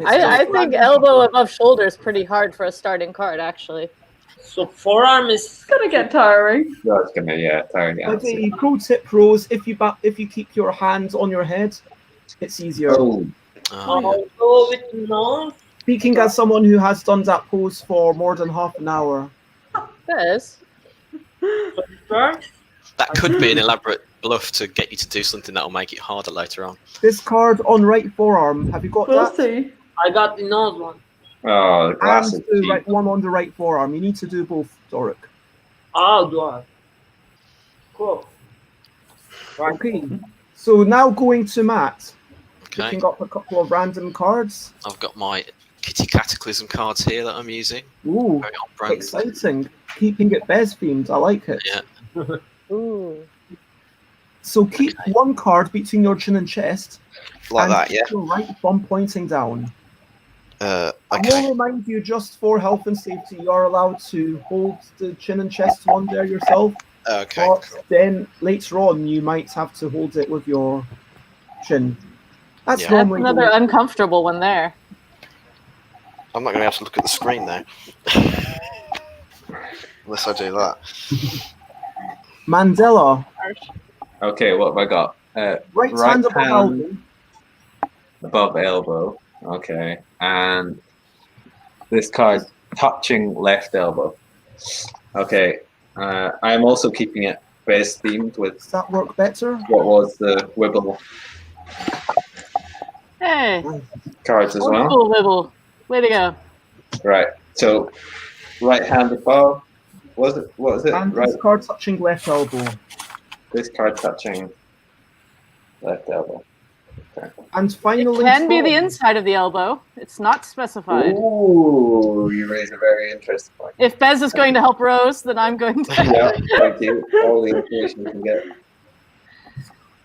[SPEAKER 3] I think elbow above shoulder is pretty hard for a starting card, actually.
[SPEAKER 6] So forearm is
[SPEAKER 7] It's gonna get tiring.
[SPEAKER 5] That's gonna tiring.
[SPEAKER 1] Like a pro tip, Rose, if you keep your hands on your head, it's easier.
[SPEAKER 5] Oh,
[SPEAKER 6] I'll go with nose.
[SPEAKER 1] Speaking as someone who has done that pose for more than half an hour.
[SPEAKER 3] Yes.
[SPEAKER 6] First,
[SPEAKER 4] That could be an elaborate bluff to get you to do something that'll make it harder later on.
[SPEAKER 1] This card on right forearm, have you got
[SPEAKER 7] We'll
[SPEAKER 1] that?
[SPEAKER 7] see.
[SPEAKER 6] I got the nose one.
[SPEAKER 5] the
[SPEAKER 1] And
[SPEAKER 5] classic.
[SPEAKER 1] the
[SPEAKER 5] cheat.
[SPEAKER 1] right one on the right forearm. You need to do both, Doric.
[SPEAKER 6] Oh, do I? Cool. Right.
[SPEAKER 1] Okay. So now going to Matt.
[SPEAKER 4] Okay,
[SPEAKER 1] Picking up a couple of random cards.
[SPEAKER 4] I've got my Kitty Cataclysm cards here that I'm using.
[SPEAKER 1] Ooh,
[SPEAKER 4] Very on brand.
[SPEAKER 1] exciting. Keeping it Bez themed. I like it.
[SPEAKER 4] Yeah.
[SPEAKER 3] Ooh.
[SPEAKER 1] So keep one card between your chin and chest.
[SPEAKER 4] Like
[SPEAKER 1] and
[SPEAKER 4] that, yeah.
[SPEAKER 1] keep your right thumb pointing down. I
[SPEAKER 4] Okay.
[SPEAKER 1] will remind you, just for health and safety, you are allowed to hold the chin and chest one there yourself.
[SPEAKER 4] Okay.
[SPEAKER 1] But
[SPEAKER 4] Cool.
[SPEAKER 1] then later on, you might have to hold it with your chin. That's
[SPEAKER 4] Yeah.
[SPEAKER 3] That's
[SPEAKER 1] normally
[SPEAKER 3] another uncomfortable one there.
[SPEAKER 4] I'm not going to be able to look at the screen now. Unless I do that.
[SPEAKER 1] Mandela.
[SPEAKER 5] Okay, what have I got?
[SPEAKER 1] Right,
[SPEAKER 5] Right
[SPEAKER 1] hand above
[SPEAKER 5] hand.
[SPEAKER 1] elbow.
[SPEAKER 5] Above elbow. Okay, and this card touching left elbow. Okay, I am also keeping it Bez themed with
[SPEAKER 1] Does that work better?
[SPEAKER 5] what was the Wibble
[SPEAKER 3] Hey,
[SPEAKER 5] cards as
[SPEAKER 3] old
[SPEAKER 5] well.
[SPEAKER 3] school wibble. Way to go.
[SPEAKER 5] Right. So, right hand above. Was it? What was it?
[SPEAKER 1] And
[SPEAKER 5] Right.
[SPEAKER 1] this card touching left elbow.
[SPEAKER 5] This card touching left elbow.
[SPEAKER 1] And
[SPEAKER 3] It
[SPEAKER 1] finally,
[SPEAKER 3] can be the
[SPEAKER 1] Tom.
[SPEAKER 3] inside of the elbow. It's not specified.
[SPEAKER 5] Ooh, you raise a very interesting point.
[SPEAKER 3] If Bez is going to help Rose, then I'm going to.
[SPEAKER 5] Yeah, thank you. All the information you can get.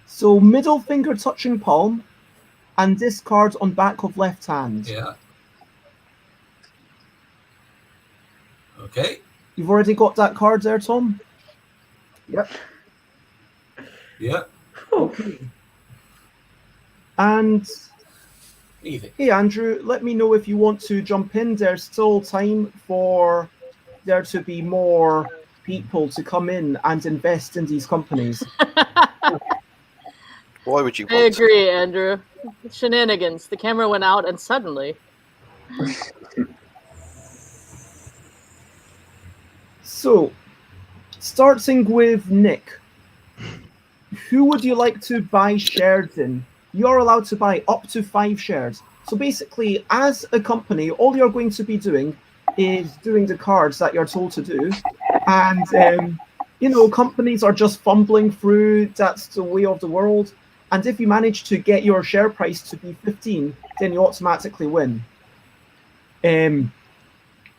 [SPEAKER 1] So middle finger touching palm, and this card on back of left hand.
[SPEAKER 8] Yeah. Okay.
[SPEAKER 1] You've already got that card there, Tom? Yep.
[SPEAKER 8] Yeah.
[SPEAKER 1] Okay. And
[SPEAKER 8] Easy.
[SPEAKER 1] hey, Andrew, let me know if you want to jump in. There's still time for there to be more people to come in and invest in these companies.
[SPEAKER 4] Why would you
[SPEAKER 3] I
[SPEAKER 4] want to?
[SPEAKER 3] agree, Andrew. Shenanigans. The camera went out, and suddenly.
[SPEAKER 1] So, starting with Nick, who would you like to buy shares in? You're allowed to buy up to 5 shares. So basically, as a company, all you're going to be doing is doing the cards that you're told to do. And, companies are just fumbling through. That's the way of the world. And if you manage to get your share price to be 15, then you automatically win.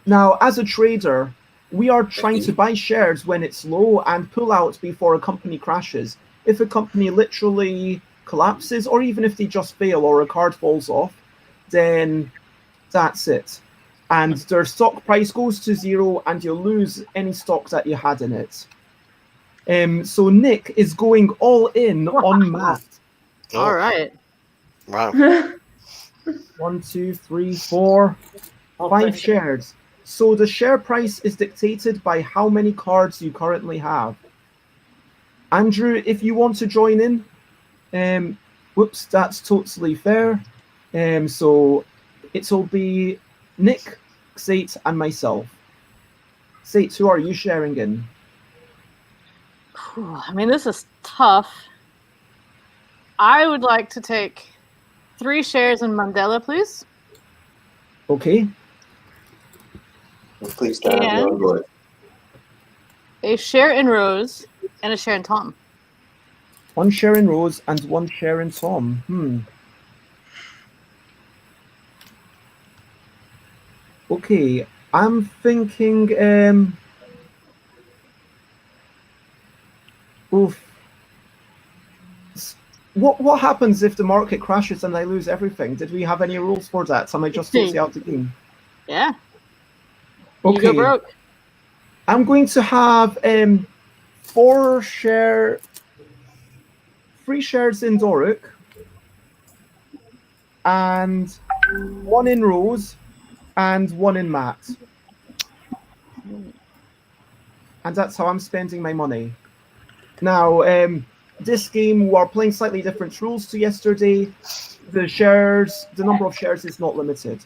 [SPEAKER 1] Now, as a trader, we are trying to buy shares when it's low and pull out before a company crashes. If a company literally collapses, or even if they just fail or a card falls off, then that's it. And their stock price goes to 0 and you lose any stock that you had in it. So Nick is going all in on math.
[SPEAKER 4] Oh,
[SPEAKER 3] All right.
[SPEAKER 4] wow.
[SPEAKER 1] 1, 2, 3, 4, 5 shares. So the share price is dictated by how many cards you currently have. Andrew, if you want to join in, whoops, that's totally fair. So it'll be Nick, Sate, and myself. Sate, who are you sharing in?
[SPEAKER 3] Whew, I mean, this is tough. I would like to take 3 shares in Mandela, please.
[SPEAKER 1] Okay.
[SPEAKER 5] Please stand
[SPEAKER 3] And-
[SPEAKER 5] on board.
[SPEAKER 3] A share in Rose and a share in Tom.
[SPEAKER 1] 1 share in Rose and 1 share in Tom. Okay, I'm thinking, oof. What happens if the market crashes and I lose everything? Did we have any rules for that? Am I just totally out the game?
[SPEAKER 3] Yeah. You go
[SPEAKER 1] Okay,
[SPEAKER 3] broke.
[SPEAKER 1] I'm going to have 3 shares in Doric and one in Rose, and one in Matt. And that's how I'm spending my money. Now, this game, we're playing slightly different rules to yesterday. The number of shares is not limited.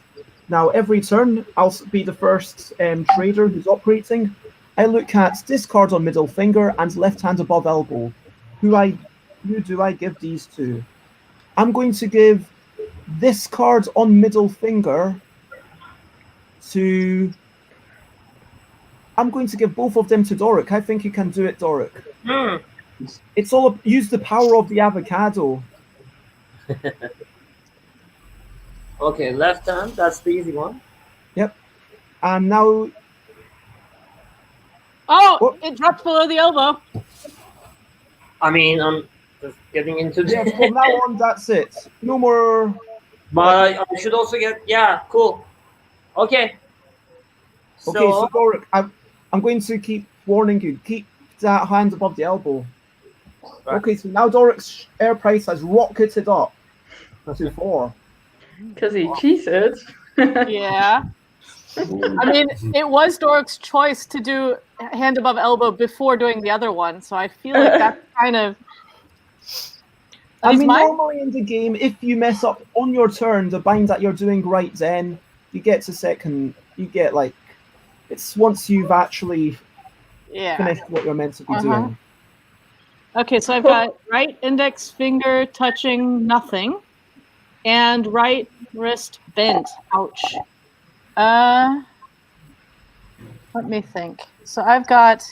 [SPEAKER 1] Now, every turn, I'll be the first trader who's operating. I look at this card on middle finger and left hand above elbow. Who do I give these to? I'm going to give this card on middle finger to... I'm going to give both of them to Doric. I think you can do it, Doric. It's all... Use the power of the avocado.
[SPEAKER 6] Okay, left hand. That's the easy one.
[SPEAKER 1] Yep. And now...
[SPEAKER 3] Oh, it dropped below the elbow.
[SPEAKER 6] I mean, I'm just getting into
[SPEAKER 1] Yeah,
[SPEAKER 6] the...
[SPEAKER 1] from now on, that's it. No more...
[SPEAKER 6] But I should also get... Yeah, cool. Okay.
[SPEAKER 1] Okay, so Doric, I'm going to keep warning you. Keep that hand above the elbow.
[SPEAKER 6] Right.
[SPEAKER 1] Okay, so now Doric's air price has rocketed up to 4.
[SPEAKER 7] Because he cheated.
[SPEAKER 3] Yeah. I mean, it was Doric's choice to do hand above elbow before doing the other one, so I feel like that's kind of...
[SPEAKER 1] I mean, normally in the game, if you mess up on your turn, the bind that you're doing right then, you get to second, you get like, it's once you've actually finished what you're meant to be doing.
[SPEAKER 3] Okay, so I've got right index finger touching nothing, and right wrist bent. Ouch. Let me think. So I've got...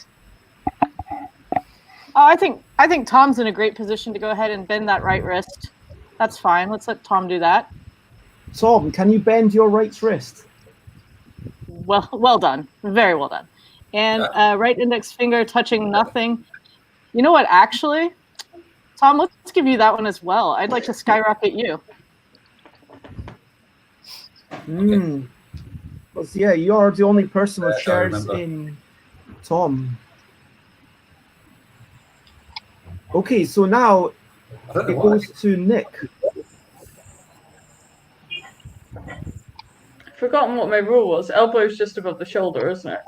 [SPEAKER 3] Oh, I think Tom's in a great position to go ahead and bend that right wrist. That's fine. Let's let Tom do that.
[SPEAKER 1] Tom, can you bend your right wrist?
[SPEAKER 3] Well done. Very well done. And right index finger touching nothing. You know what, actually? Tom, let's give you that one as well. I'd like to skyrocket you.
[SPEAKER 1] Because, yeah, you are the only person with shares in Tom. Okay, so now it goes to Nick.
[SPEAKER 7] Forgotten what my rule was. Elbow's just above the shoulder, isn't it?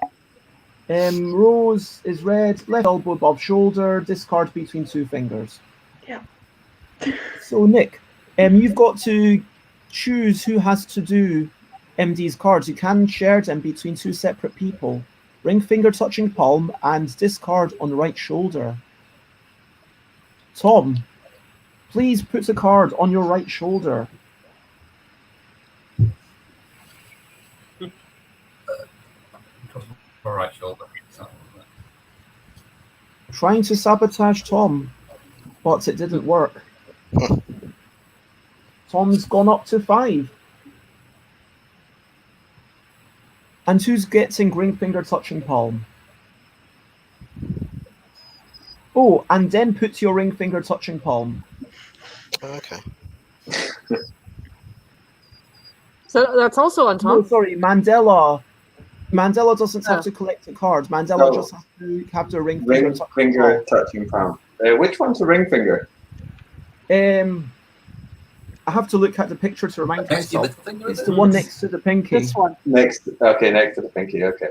[SPEAKER 1] Rose is red, left elbow above shoulder, discard between 2 fingers.
[SPEAKER 7] Yeah.
[SPEAKER 1] So Nick, you've got to choose who has to do these cards. You can share them between 2 separate people. Ring finger touching palm and discard on right shoulder. Tom, please put a card on your right shoulder.
[SPEAKER 8] Right shoulder.
[SPEAKER 1] Trying to sabotage Tom, but it didn't work. Tom's gone up to 5. And who's getting ring finger touching palm? Oh, and then put your ring finger touching palm.
[SPEAKER 4] Okay.
[SPEAKER 3] So that's also on Tom.
[SPEAKER 1] No, sorry, Mandela. Mandela doesn't have to collect a card. Mandela just has to have the ring finger
[SPEAKER 5] touching palm. Which one's a ring finger?
[SPEAKER 1] I have to look at the picture to remind myself. It's the one next to the pinky.
[SPEAKER 3] This one.
[SPEAKER 5] Next to the pinky. Okay,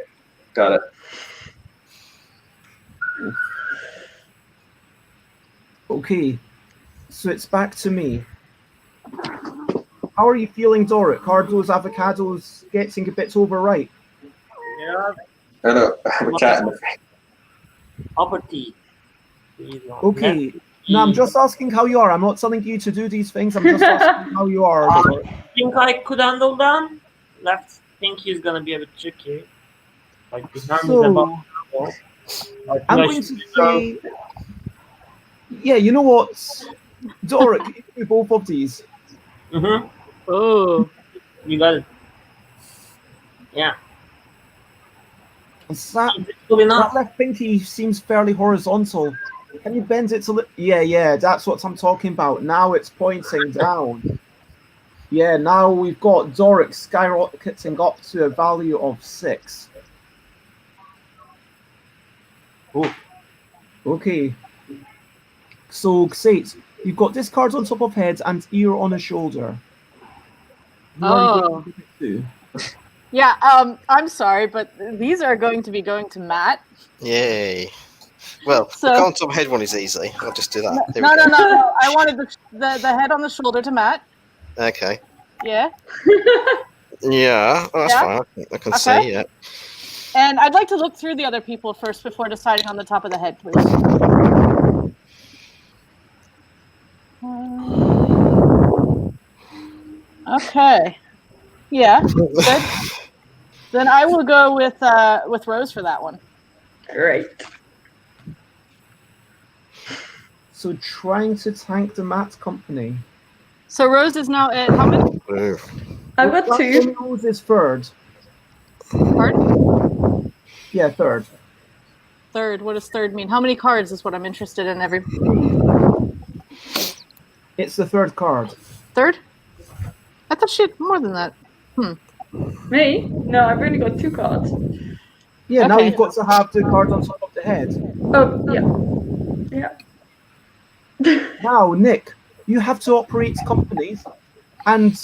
[SPEAKER 5] got it.
[SPEAKER 1] Okay, so it's back to me. How are you feeling, Doric? Are those avocados getting a bit overripe?
[SPEAKER 6] Yeah.
[SPEAKER 5] I know. I'm chatting.
[SPEAKER 6] Upper T.
[SPEAKER 1] Okay. No, I'm just asking how you are. I'm not telling you to do these things. I'm just asking how you are.
[SPEAKER 6] I think I could handle them. Left pinky is gonna be a bit tricky. Like the hand is above.
[SPEAKER 1] I'm going to say, yeah, you know what, Doric, you do both of these.
[SPEAKER 3] Oh,
[SPEAKER 6] you got it. Yeah.
[SPEAKER 1] That left pinky seems fairly horizontal. Can you bend it to yeah, that's what I'm talking about. Now it's pointing down. Yeah, now we've got Doric skyrocketing up to a value of 6. Oh, okay. So, Xate, you've got this card on top of head and ear on a shoulder. Who are you going
[SPEAKER 3] Oh.
[SPEAKER 1] to give it to?
[SPEAKER 3] Yeah, I'm sorry, but these are going to be going to Matt.
[SPEAKER 4] Yay. Well,
[SPEAKER 3] So-
[SPEAKER 4] the contort head one is easy. I'll just do that. There we
[SPEAKER 3] No.
[SPEAKER 4] go.
[SPEAKER 3] I wanted the head on the shoulder to Matt.
[SPEAKER 4] Okay.
[SPEAKER 3] Yeah.
[SPEAKER 4] Yeah, that's
[SPEAKER 3] Yeah?
[SPEAKER 4] fine. I can
[SPEAKER 3] Okay.
[SPEAKER 4] see, yeah.
[SPEAKER 3] And I'd like to look through the other people first before deciding on the top of the head, please. Okay. Yeah. Good. Then I will go with Rose for that one.
[SPEAKER 7] Great.
[SPEAKER 1] So trying to tank the Matt company.
[SPEAKER 3] So Rose is now at how many?
[SPEAKER 4] Ooh.
[SPEAKER 7] I've got
[SPEAKER 1] Last
[SPEAKER 7] 2.
[SPEAKER 1] one, Rose is third.
[SPEAKER 3] Pardon?
[SPEAKER 1] Yeah, third.
[SPEAKER 3] Third. What does third mean? How many cards is what I'm interested in every
[SPEAKER 1] It's the third card.
[SPEAKER 3] third? I thought she had more than that.
[SPEAKER 7] Me? No, I've only got 2 cards.
[SPEAKER 1] Yeah, now
[SPEAKER 3] Okay.
[SPEAKER 1] you've got to have the card on top of the head.
[SPEAKER 7] Oh, yeah. Yeah.
[SPEAKER 1] Now, Nick, you have to operate companies, and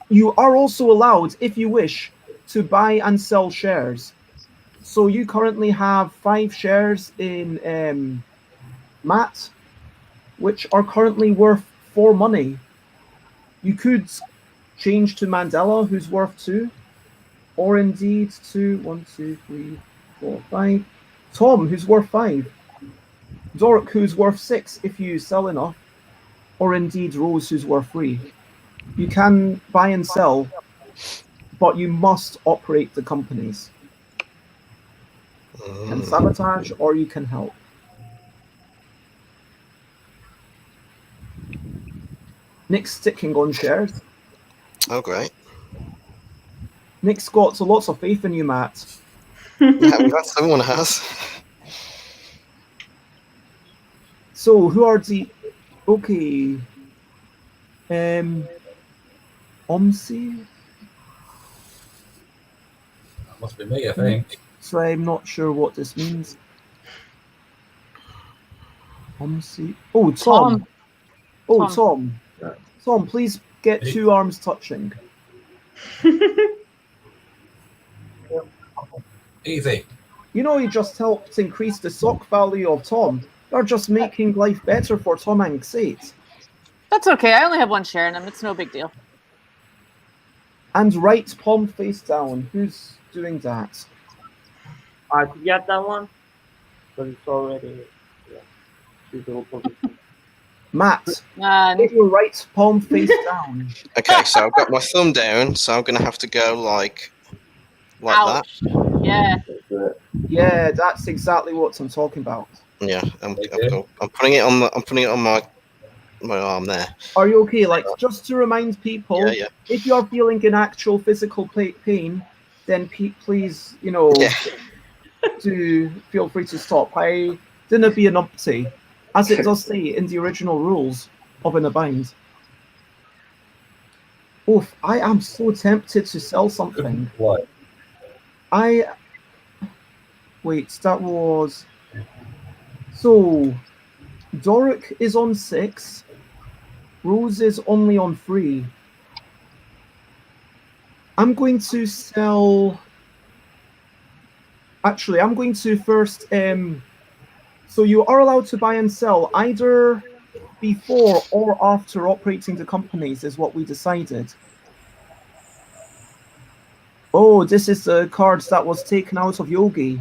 [SPEAKER 1] you are also allowed, if you wish, to buy and sell shares. So you currently have 5 shares in Matt, which are currently worth 4 money. You could change to Mandela, who's worth 2, or indeed to 1, 2, 3, 4, 5. Tom, who's worth 5. Doric, who's worth 6 if you sell enough, or indeed Rose, who's worth 3. You can buy and sell, but you must operate the companies. You can sabotage or you can help. Nick's sticking on shares.
[SPEAKER 4] Oh, great.
[SPEAKER 1] Nick's got lots of faith in you, Matt.
[SPEAKER 4] Yeah, someone has.
[SPEAKER 1] So who are the okay? Omsi?
[SPEAKER 8] That must be me, I think.
[SPEAKER 1] So I'm not sure what this means. Omsi. Oh, Tom. Oh, Tom. Tom, please get 2 arms touching.
[SPEAKER 8] Easy.
[SPEAKER 1] You know, you just helped increase the sock value of Tom. You're just making life better for Tom and Xate.
[SPEAKER 3] That's okay. I only have 1 share in him. It's no big deal.
[SPEAKER 1] And right palm face down. Who's doing that?
[SPEAKER 6] I could get that one, but it's already suitable position.
[SPEAKER 1] Matt, get your right palm face down.
[SPEAKER 4] Okay, so I've got my thumb down, so I'm going to have to go like
[SPEAKER 3] Ouch.
[SPEAKER 4] that.
[SPEAKER 3] Yeah.
[SPEAKER 1] Yeah, that's exactly what I'm talking about.
[SPEAKER 4] Yeah, I'm putting it on my arm there.
[SPEAKER 1] Are you okay? Like, just to remind people,
[SPEAKER 4] Yeah.
[SPEAKER 1] if you're feeling an actual physical pain, then please, do feel free to stop. I didn't be an numpty, as it does say in the original rules of In a Bind. Oof, I am so tempted to sell something.
[SPEAKER 8] What?
[SPEAKER 1] Wait, that was... So, Doric is on 6. Rose is only on 3. I'm going to sell... Actually, I'm going to first... So you are allowed to buy and sell either before or after operating the companies, is what we decided. Oh, this is the cards that was taken out of Yogi.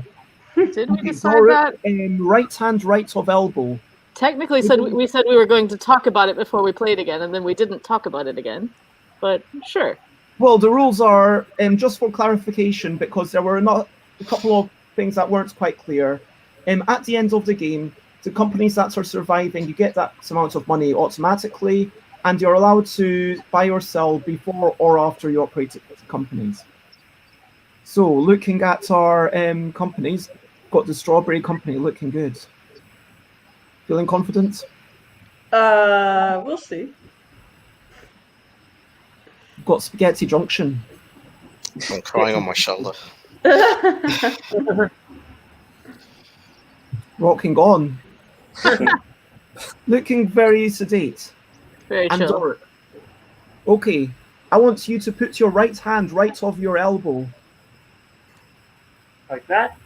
[SPEAKER 3] Did we decide
[SPEAKER 1] Doric,
[SPEAKER 3] that?
[SPEAKER 1] right hand, right of elbow.
[SPEAKER 3] Technically, we said we were going to talk about it before we played again, and then we didn't talk about it again. But sure.
[SPEAKER 1] Well, the rules are, just for clarification, because there were a couple of things that weren't quite clear. At the end of the game, the companies that are surviving, you get that amount of money automatically, and you're allowed to buy or sell before or after you operate the companies. So, looking at our companies, got the Strawberry Company looking good. Feeling confident?
[SPEAKER 7] We'll see.
[SPEAKER 1] Got Spaghetti Junction.
[SPEAKER 4] I'm crying on my shoulder.
[SPEAKER 1] Rocking on. Looking very sedate.
[SPEAKER 3] Very
[SPEAKER 1] And
[SPEAKER 3] chill.
[SPEAKER 1] Doric. Okay. I want you to put your right hand right off your elbow.
[SPEAKER 6] Like that?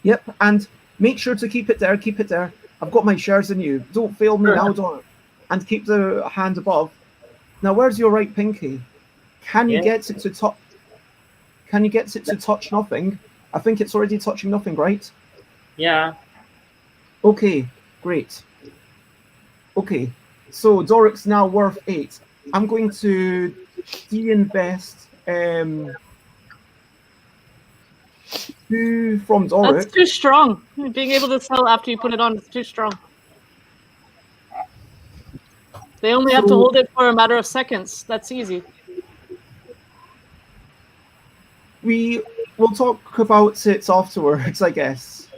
[SPEAKER 1] Yep, and make sure to keep it there, keep it there. I've got my shares in you. Don't fail me now, Doric. And keep the hand above. Now, where's your right pinky? Can you get it to touch? Can you get it to touch nothing? I think it's already touching nothing, right?
[SPEAKER 6] Yeah.
[SPEAKER 1] Okay, great. Okay, so Doric's now worth 8. I'm going to de-invest 2 from Doric.
[SPEAKER 3] That's too strong. Being able to sell after you put it on is too strong. They only have to hold it for a matter of seconds. That's easy.
[SPEAKER 1] We will talk about it afterwards, I guess.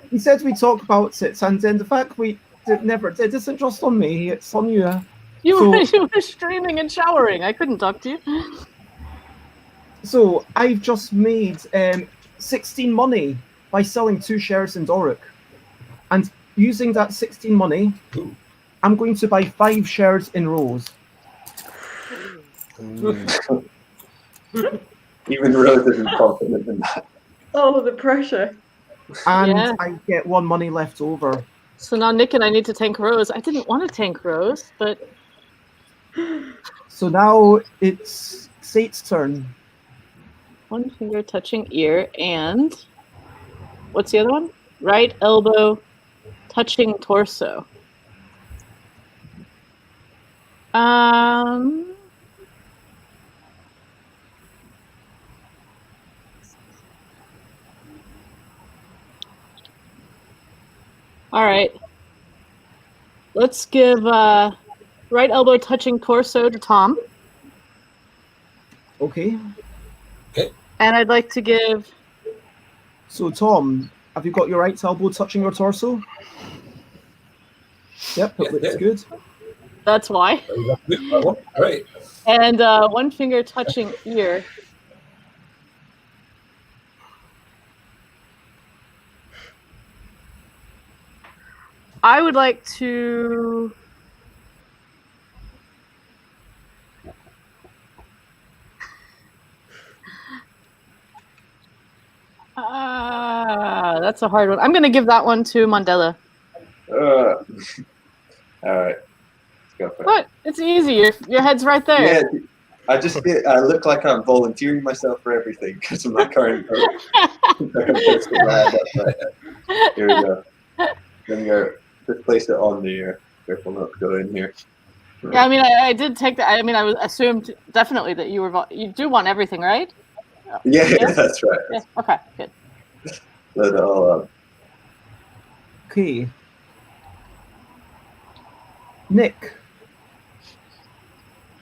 [SPEAKER 1] He said we talk about it, and then the fact we never did isn't just on me, it's on you.
[SPEAKER 3] You were streaming and showering. I couldn't talk to you.
[SPEAKER 1] So I've just made 16 money by selling 2 shares in Doric. And using that 16 money, I'm going to buy 5 shares in Rose.
[SPEAKER 5] Even Rose isn't confident in that.
[SPEAKER 7] Oh, the pressure.
[SPEAKER 1] And I get 1 money left over.
[SPEAKER 3] So now Nick and I need to tank Rose. I didn't want to tank Rose, but...
[SPEAKER 1] So now it's Sate's turn.
[SPEAKER 3] 1 finger touching ear and... What's the other one? Right elbow touching torso. All right. Let's give right elbow touching torso to Tom.
[SPEAKER 1] Okay.
[SPEAKER 3] And I'd like to give...
[SPEAKER 1] So Tom, have you got your right elbow touching your torso? Yep, it looks good.
[SPEAKER 3] That's why.
[SPEAKER 8] Great.
[SPEAKER 3] And 1 finger touching ear. I would like to... That's a hard one. I'm going to give that one to Mandela.
[SPEAKER 5] All right. Let's go for it.
[SPEAKER 3] What? It's easy. Your head's right there.
[SPEAKER 5] Yeah, I look like I'm volunteering myself for everything because of my current Here we go. Then just place it on the ear. Careful not to go in here.
[SPEAKER 3] Yeah, I mean, I did take that. I mean, I was assumed definitely that you do want everything, right?
[SPEAKER 5] Yeah, that's right.
[SPEAKER 3] Yeah. Okay, good.
[SPEAKER 5] Load it all up.
[SPEAKER 1] Okay. Nick.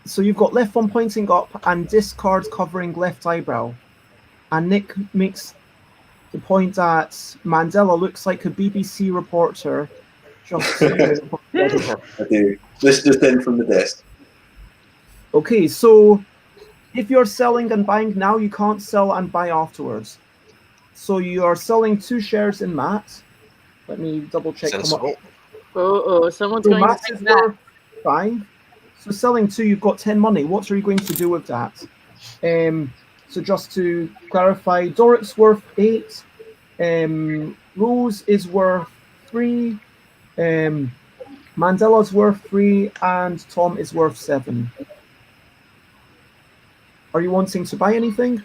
[SPEAKER 1] So you've got left one pointing up and discard covering left eyebrow. And Nick makes the point that Mandela looks like a BBC reporter. Just
[SPEAKER 5] I do. This just in from the desk.
[SPEAKER 1] Okay, so if you're selling and buying now, you can't sell and buy afterwards. So you are selling 2 shares in Matt. Let me double check.
[SPEAKER 4] Sensible.
[SPEAKER 3] Someone's
[SPEAKER 1] So
[SPEAKER 3] going
[SPEAKER 1] Matt
[SPEAKER 3] to
[SPEAKER 1] is
[SPEAKER 3] take that.
[SPEAKER 1] worth 5. So selling 2, you've got 10 money. What are you going to do with that? So just to clarify, Doric's worth 8. Rose is worth 3. Mandela's worth 3, and Tom is worth 7. Are you wanting to buy anything?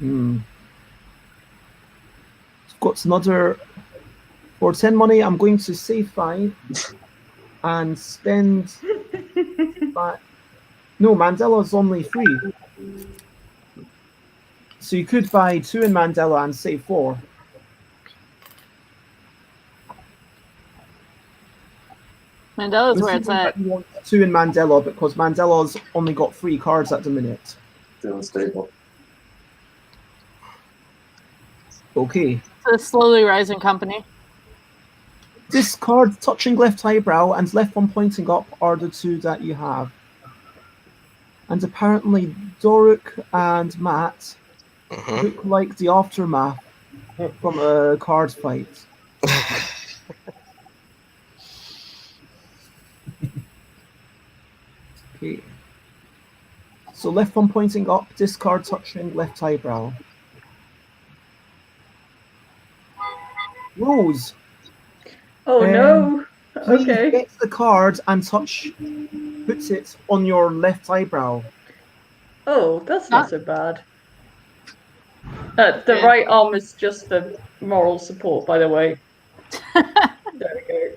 [SPEAKER 1] I've got another... For 10 money, I'm going to save 5 and spend... 5. No, Mandela's only 3. So you could buy 2 in Mandela and save 4.
[SPEAKER 3] Mandela's where it's at.
[SPEAKER 1] You want 2 in Mandela because Mandela's only got 3 cards at the minute.
[SPEAKER 5] Still unstable.
[SPEAKER 1] Okay.
[SPEAKER 3] It's a slowly rising company.
[SPEAKER 1] This card touching left eyebrow and left one pointing up are the 2 that you have. And apparently Doric and Matt look like the aftermath from a card fight. So left thumb pointing up, discard touching left eyebrow. Rose,
[SPEAKER 7] Oh no.
[SPEAKER 1] please
[SPEAKER 7] Okay.
[SPEAKER 1] get the card and puts it on your left eyebrow.
[SPEAKER 7] Oh, that's not so bad. The
[SPEAKER 3] Yeah.
[SPEAKER 7] right arm is just for moral support, by the way. There we go.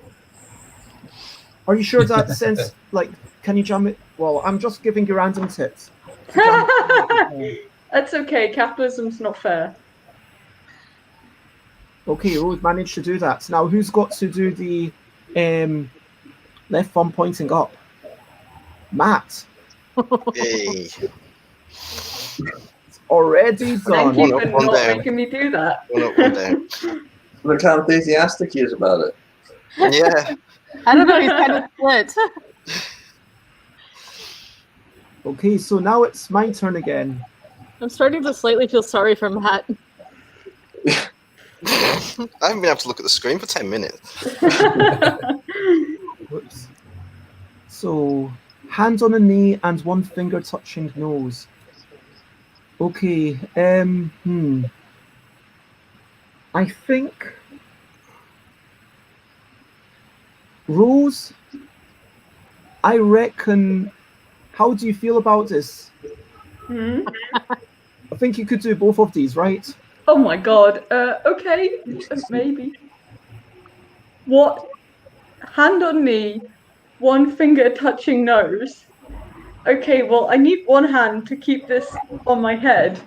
[SPEAKER 1] Are you sure that sense, like, can you jam it? Well, I'm just giving you random tips. to jam it.
[SPEAKER 7] That's okay. Capitalism's not fair.
[SPEAKER 1] Okay, Rose managed to do that. Now, who's got to do the left thumb pointing up? Matt.
[SPEAKER 4] Yay.
[SPEAKER 1] It's already done.
[SPEAKER 7] Thank you
[SPEAKER 4] One
[SPEAKER 7] for
[SPEAKER 4] up, one
[SPEAKER 7] not
[SPEAKER 4] down.
[SPEAKER 7] making me do that.
[SPEAKER 4] One up, one down.
[SPEAKER 5] Look how enthusiastic he is about it.
[SPEAKER 4] Yeah.
[SPEAKER 3] I don't know, he's kind of split.
[SPEAKER 1] Okay, so now it's my turn again.
[SPEAKER 3] I'm starting to slightly feel sorry for Matt.
[SPEAKER 4] I haven't been able to look at the screen for 10 minutes.
[SPEAKER 1] Whoops. So, hand on a knee and one finger touching nose. Okay, I think Rose, I reckon, how do you feel about this?
[SPEAKER 7] Hmm?
[SPEAKER 1] I think you could do both of these, right?
[SPEAKER 7] Oh my god. Okay. Maybe. What? Hand on knee, one finger touching nose. Okay, well, I need one hand to keep this on my head.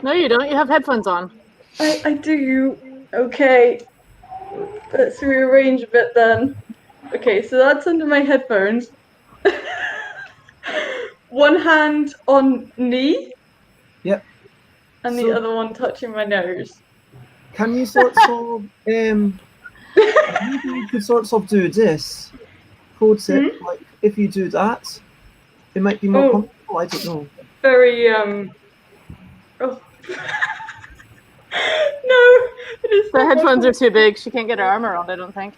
[SPEAKER 3] No, you don't. You have headphones on.
[SPEAKER 7] I do. Okay. Let's rearrange a bit then. Okay, so that's under my headphones. One hand on knee.
[SPEAKER 1] Yep.
[SPEAKER 7] And
[SPEAKER 1] So-
[SPEAKER 7] the other one touching my nose.
[SPEAKER 1] Can you sort of, maybe you could sort of do this. Pro tip, like, if you do that, it might be more
[SPEAKER 7] Oh.
[SPEAKER 1] comfortable, I don't know.
[SPEAKER 7] Very, oh. No! It is
[SPEAKER 3] The
[SPEAKER 7] not
[SPEAKER 3] headphones are
[SPEAKER 7] possible.
[SPEAKER 3] too big. She can't get her arm around, I don't think.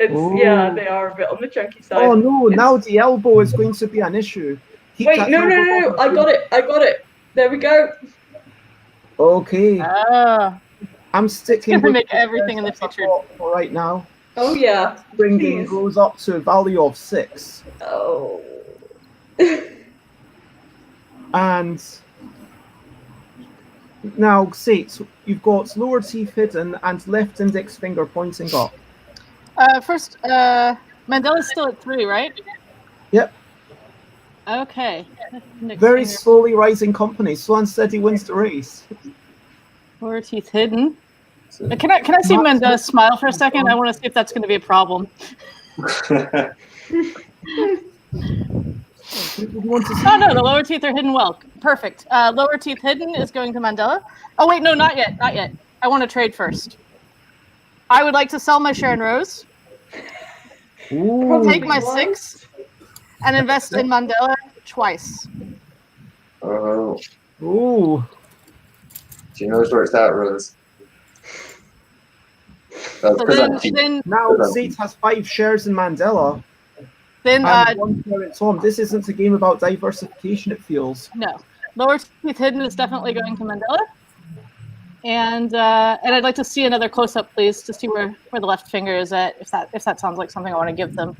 [SPEAKER 7] Yeah,
[SPEAKER 1] Oh.
[SPEAKER 7] they are a bit on the chunky side.
[SPEAKER 1] Oh no, now the elbow is going to be an issue. Keep
[SPEAKER 7] Wait,
[SPEAKER 1] that
[SPEAKER 7] no,
[SPEAKER 1] elbow
[SPEAKER 7] I got it. There we go.
[SPEAKER 1] Okay,
[SPEAKER 3] Oh,
[SPEAKER 1] I'm sticking
[SPEAKER 3] gonna
[SPEAKER 1] with
[SPEAKER 3] make
[SPEAKER 1] the
[SPEAKER 3] everything in the
[SPEAKER 1] best I've
[SPEAKER 3] future.
[SPEAKER 1] got for right now.
[SPEAKER 7] Oh, yeah.
[SPEAKER 1] Bringing
[SPEAKER 7] Please.
[SPEAKER 1] goes up to a value of 6.
[SPEAKER 7] Oh.
[SPEAKER 1] And now, Sate, you've got lower teeth hidden and left index finger pointing up.
[SPEAKER 3] first, Mandela's still at 3, right?
[SPEAKER 1] Yep.
[SPEAKER 3] Okay. Index
[SPEAKER 1] Very
[SPEAKER 3] finger,
[SPEAKER 1] slowly rising company. Slow and steady wins the race.
[SPEAKER 3] lower teeth hidden. Can I see Mandela smile for a second? I want to see if that's going to be a problem.
[SPEAKER 1] You want to see?
[SPEAKER 3] Oh no, the lower teeth are hidden well. Perfect. Lower teeth hidden is going to Mandela. Oh wait, no, not yet, not yet. I want to trade first. I would like to sell my Sharon Rose,
[SPEAKER 1] Ooh.
[SPEAKER 3] take my
[SPEAKER 7] What?
[SPEAKER 3] 6, and invest in Mandela twice.
[SPEAKER 5] Oh,
[SPEAKER 1] Ooh.
[SPEAKER 5] she knows where it's at, Rose. That's
[SPEAKER 3] So
[SPEAKER 5] because
[SPEAKER 3] then,
[SPEAKER 5] I'm cheap.
[SPEAKER 3] then,
[SPEAKER 1] Now Sate has 5 shares in Mandela
[SPEAKER 3] then
[SPEAKER 1] and 1 share in Tom. This isn't a game about diversification, it feels.
[SPEAKER 3] no. Lower teeth hidden is definitely going to Mandela. And I'd like to see another close up, please, to see where the left finger is at. If that sounds like something I want to give them.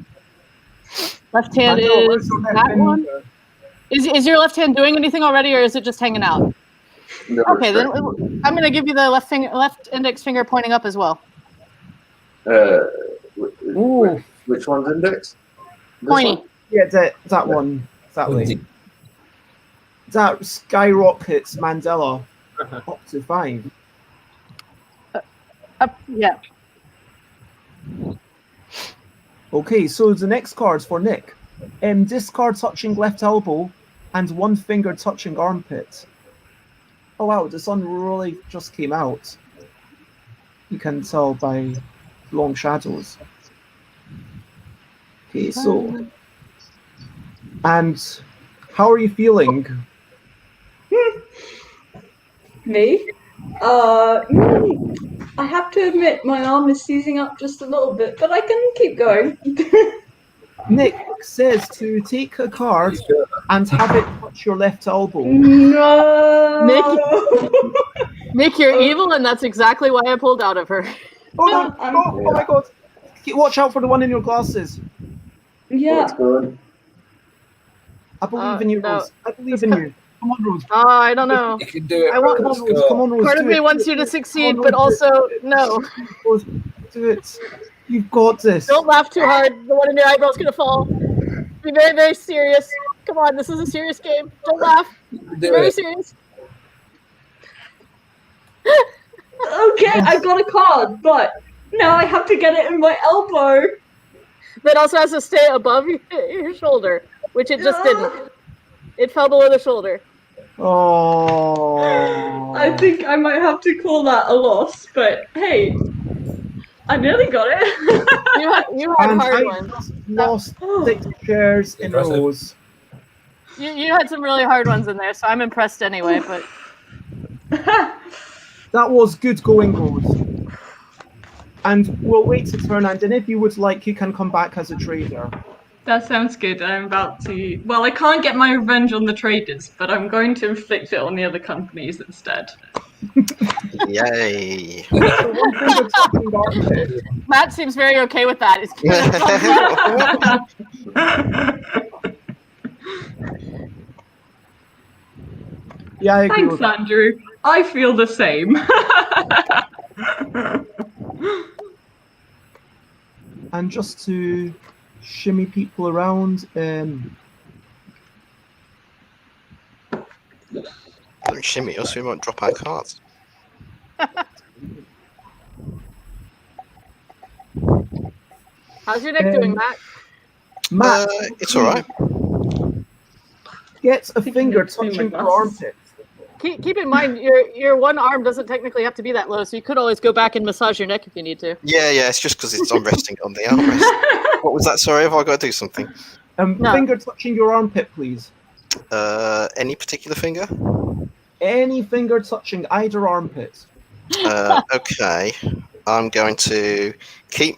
[SPEAKER 3] Left hand
[SPEAKER 1] Mandela, where's
[SPEAKER 3] is
[SPEAKER 1] your left
[SPEAKER 3] that one.
[SPEAKER 1] finger?
[SPEAKER 3] Is your left hand doing anything already, or is it just hanging out?
[SPEAKER 5] Never
[SPEAKER 3] Okay, then
[SPEAKER 5] expect-
[SPEAKER 3] I'm going to give you the left index finger pointing up as well.
[SPEAKER 1] Ooh.
[SPEAKER 5] Which one's index? This
[SPEAKER 3] Pointy.
[SPEAKER 5] one?
[SPEAKER 1] Yeah, that one. Exactly. That skyrockets Mandela up to 5.
[SPEAKER 3] Yeah.
[SPEAKER 1] Okay, so the next card's for Nick. Discard touching left elbow and 1 finger touching armpit. Oh wow, the sun really just came out. You can tell by long shadows. Okay, so... And how are you feeling?
[SPEAKER 7] Me? I have to admit my arm is seizing up just a little bit, but I can keep going.
[SPEAKER 1] Nick says to take a card and have it touch your left elbow.
[SPEAKER 7] No.
[SPEAKER 3] Nick, you're evil, and that's exactly why I pulled out of her.
[SPEAKER 1] Oh no! Oh my god! Watch out for the one in your glasses.
[SPEAKER 7] Yeah.
[SPEAKER 1] I believe in you,
[SPEAKER 3] no.
[SPEAKER 1] Rose. I believe in you. Come on, Rose.
[SPEAKER 3] Oh, I don't know.
[SPEAKER 8] You can do it.
[SPEAKER 3] I want-
[SPEAKER 1] Come on, Rose. Come on, Rose.
[SPEAKER 3] Part of
[SPEAKER 1] Do
[SPEAKER 3] me
[SPEAKER 1] it.
[SPEAKER 3] wants
[SPEAKER 1] Do
[SPEAKER 3] you
[SPEAKER 1] it.
[SPEAKER 3] to succeed,
[SPEAKER 1] Come on,
[SPEAKER 3] but
[SPEAKER 1] Rose.
[SPEAKER 3] also no.
[SPEAKER 1] Rose, do it. You've got this.
[SPEAKER 3] Don't laugh too hard. The one in your eyebrow's gonna fall. Be very, very serious. Come on, this is a serious game. Don't laugh.
[SPEAKER 8] You can
[SPEAKER 3] Be
[SPEAKER 8] do
[SPEAKER 3] very
[SPEAKER 8] it.
[SPEAKER 3] serious.
[SPEAKER 7] Okay, I got a card, but now I have to get it in my elbow.
[SPEAKER 3] That also has to stay above your shoulder, which it just didn't. It fell below the shoulder.
[SPEAKER 1] Oh.
[SPEAKER 7] I think I might have to call that a loss, but hey, I nearly got it.
[SPEAKER 3] You had
[SPEAKER 1] And
[SPEAKER 3] hard
[SPEAKER 1] I
[SPEAKER 3] ones.
[SPEAKER 1] just lost 6 shares in
[SPEAKER 8] Impressive.
[SPEAKER 1] rows.
[SPEAKER 3] You had some really hard ones in there, so I'm impressed anyway. But
[SPEAKER 1] That was good going, Rose. And we'll wait to turn, and if you would like, you can come back as a trader.
[SPEAKER 7] That sounds good. I'm about to. Well, I can't get my revenge on the traders, but I'm going to inflict it on the other companies instead.
[SPEAKER 4] Yay!
[SPEAKER 1] So one thing that's happening, armpit.
[SPEAKER 3] Matt seems very okay with that.
[SPEAKER 1] Yeah, I agree
[SPEAKER 7] Thanks,
[SPEAKER 1] with that.
[SPEAKER 7] Andrew. I feel the same.
[SPEAKER 1] And just to shimmy people around,
[SPEAKER 4] Don't shimmy us, we might drop our cards.
[SPEAKER 3] How's your neck doing, Matt?
[SPEAKER 1] Matt,
[SPEAKER 4] It's alright.
[SPEAKER 1] get a
[SPEAKER 7] think
[SPEAKER 1] finger
[SPEAKER 7] you need to clean my
[SPEAKER 1] touching your
[SPEAKER 7] glasses.
[SPEAKER 1] armpit.
[SPEAKER 3] Keep in mind, your one arm doesn't technically have to be that low, so you could always go back and massage your neck if you need to.
[SPEAKER 4] Yeah, it's just because I'm resting on the armrest. What was that? Sorry, have I got to do something?
[SPEAKER 3] No.
[SPEAKER 1] Finger touching your armpit, please.
[SPEAKER 4] Any particular finger?
[SPEAKER 1] Any finger touching either armpit.
[SPEAKER 4] Okay. I'm going to keep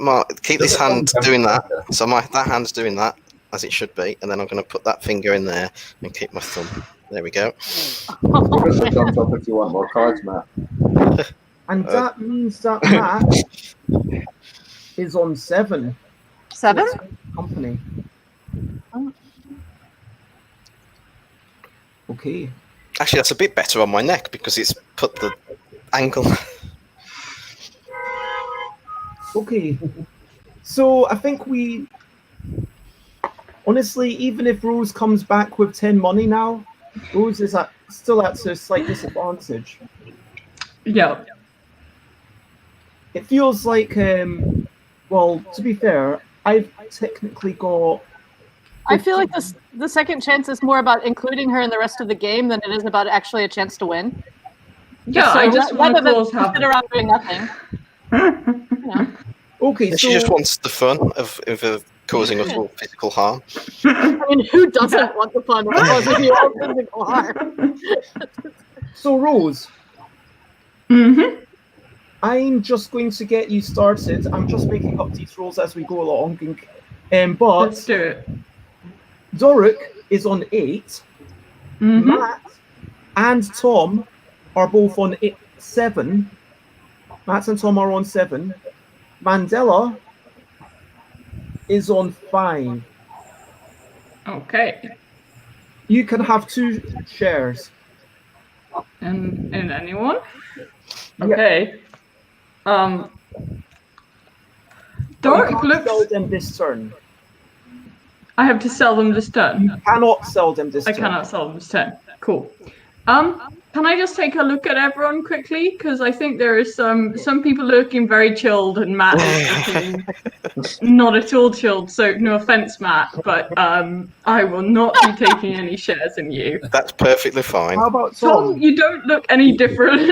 [SPEAKER 4] this hand doing that. So that hand's doing that as it should be, and then I'm going to put that finger in there and keep my thumb. There we go.
[SPEAKER 5] Give us a thumbs up if you want more cards, Matt.
[SPEAKER 1] And that means that Matt is on 7.
[SPEAKER 3] 7?
[SPEAKER 1] Company. Okay.
[SPEAKER 4] Actually, that's a bit better on my neck because it's put the angle.
[SPEAKER 1] Okay. So I think we honestly, even if Rose comes back with 10 money now, Rose is still at a slight disadvantage.
[SPEAKER 7] Yeah.
[SPEAKER 1] It feels like, well, to be fair, I've technically got.
[SPEAKER 3] I feel like the second chance is more about including her in the rest of the game than it is about actually a chance to win.
[SPEAKER 7] Yeah,
[SPEAKER 3] So
[SPEAKER 7] I just want
[SPEAKER 3] rather
[SPEAKER 7] to
[SPEAKER 3] than
[SPEAKER 7] cause
[SPEAKER 3] sit
[SPEAKER 7] havoc.
[SPEAKER 3] around doing nothing. You know.
[SPEAKER 1] Okay,
[SPEAKER 4] And
[SPEAKER 1] so
[SPEAKER 4] she just wants the fun of causing us all physical harm.
[SPEAKER 3] I mean, who doesn't want the fun of causing you all physical harm?
[SPEAKER 1] so Rose,
[SPEAKER 7] Mm-hmm.
[SPEAKER 1] I'm just going to get you started. I'm just making up these rules as we go along. But
[SPEAKER 7] Let's do it.
[SPEAKER 1] Doruk is on 8.
[SPEAKER 7] Mm-hmm.
[SPEAKER 1] Matt and Tom are both on 7. Matt and Tom are on 7. Mandela is on 5.
[SPEAKER 7] Okay.
[SPEAKER 1] You can have 2 shares.
[SPEAKER 7] And anyone?
[SPEAKER 1] Yeah.
[SPEAKER 7] Okay.
[SPEAKER 1] You
[SPEAKER 7] Dork
[SPEAKER 1] can't
[SPEAKER 7] looks.
[SPEAKER 1] sell them this turn.
[SPEAKER 7] I have to sell them this turn.
[SPEAKER 1] You cannot sell them this
[SPEAKER 7] I
[SPEAKER 1] turn.
[SPEAKER 7] cannot sell them this turn. Cool. Can I just take a look at everyone quickly? Because I think there is some people looking very chilled, and Matt is looking not at all chilled. So no offense, Matt, but I will not be taking any shares in you.
[SPEAKER 4] That's perfectly fine.
[SPEAKER 1] How about
[SPEAKER 7] Tom,
[SPEAKER 1] Tom?
[SPEAKER 7] you don't look any different.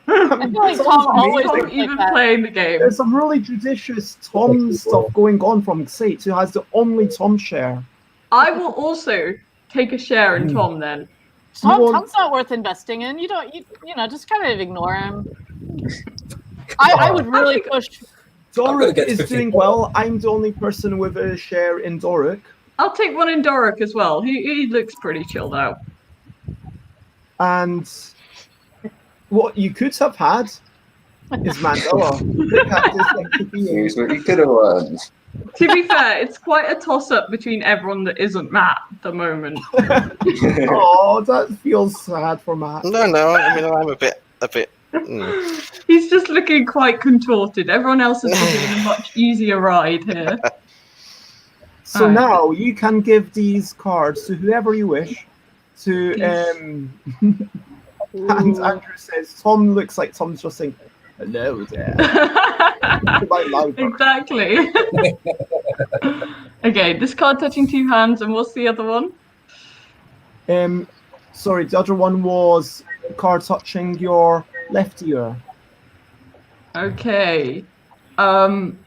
[SPEAKER 3] I feel like Tom always
[SPEAKER 7] Tom
[SPEAKER 3] looks like
[SPEAKER 7] even
[SPEAKER 3] that.
[SPEAKER 7] playing the game.
[SPEAKER 1] There's some really judicious Tom stuff going on from Xate, who has the only Tom share.
[SPEAKER 7] I will also take a share in Tom then.
[SPEAKER 3] Tom's not worth investing in. You know, just kind of ignore him. I would really push
[SPEAKER 1] Doric
[SPEAKER 8] get
[SPEAKER 1] is
[SPEAKER 8] 15
[SPEAKER 1] doing well. I'm the only person with a share in Doric.
[SPEAKER 7] I'll take one in Doric as well. He looks pretty chilled out.
[SPEAKER 1] And what you could have had is Mandela. Look at this thing to be.
[SPEAKER 5] Here's what you could have won.
[SPEAKER 7] To be fair, it's quite a toss-up between everyone that isn't Matt at the moment.
[SPEAKER 1] Oh, that feels sad for Matt.
[SPEAKER 4] No, I mean, I'm a bit.
[SPEAKER 7] He's just looking quite contorted. Everyone else is having a much easier ride here.
[SPEAKER 1] So
[SPEAKER 7] Alright.
[SPEAKER 1] now you can give these cards to whoever you wish. To and Andrew says Tom looks like Tom's just saying hello there.
[SPEAKER 7] Exactly. Okay, this card touching two hands, and what's the other one?
[SPEAKER 1] Sorry, the other one was card touching your left ear.
[SPEAKER 7] Okay. That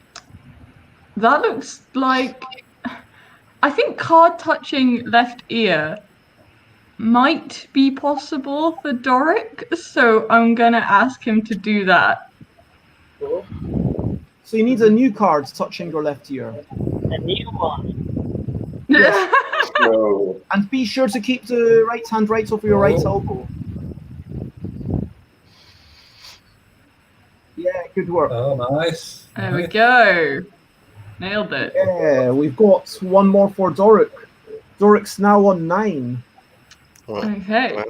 [SPEAKER 7] looks like, I think card touching left ear might be possible for Doric, so I'm gonna ask him to do that.
[SPEAKER 1] So you need a new card touching your left ear.
[SPEAKER 6] A new one.
[SPEAKER 1] Yes.
[SPEAKER 5] No.
[SPEAKER 1] And be sure to keep the right hand right over your right elbow. Yeah, good work.
[SPEAKER 8] Oh, nice.
[SPEAKER 7] There we go. Nailed it.
[SPEAKER 1] Yeah, we've got one more for Doric. Doric's now on 9.
[SPEAKER 7] Okay.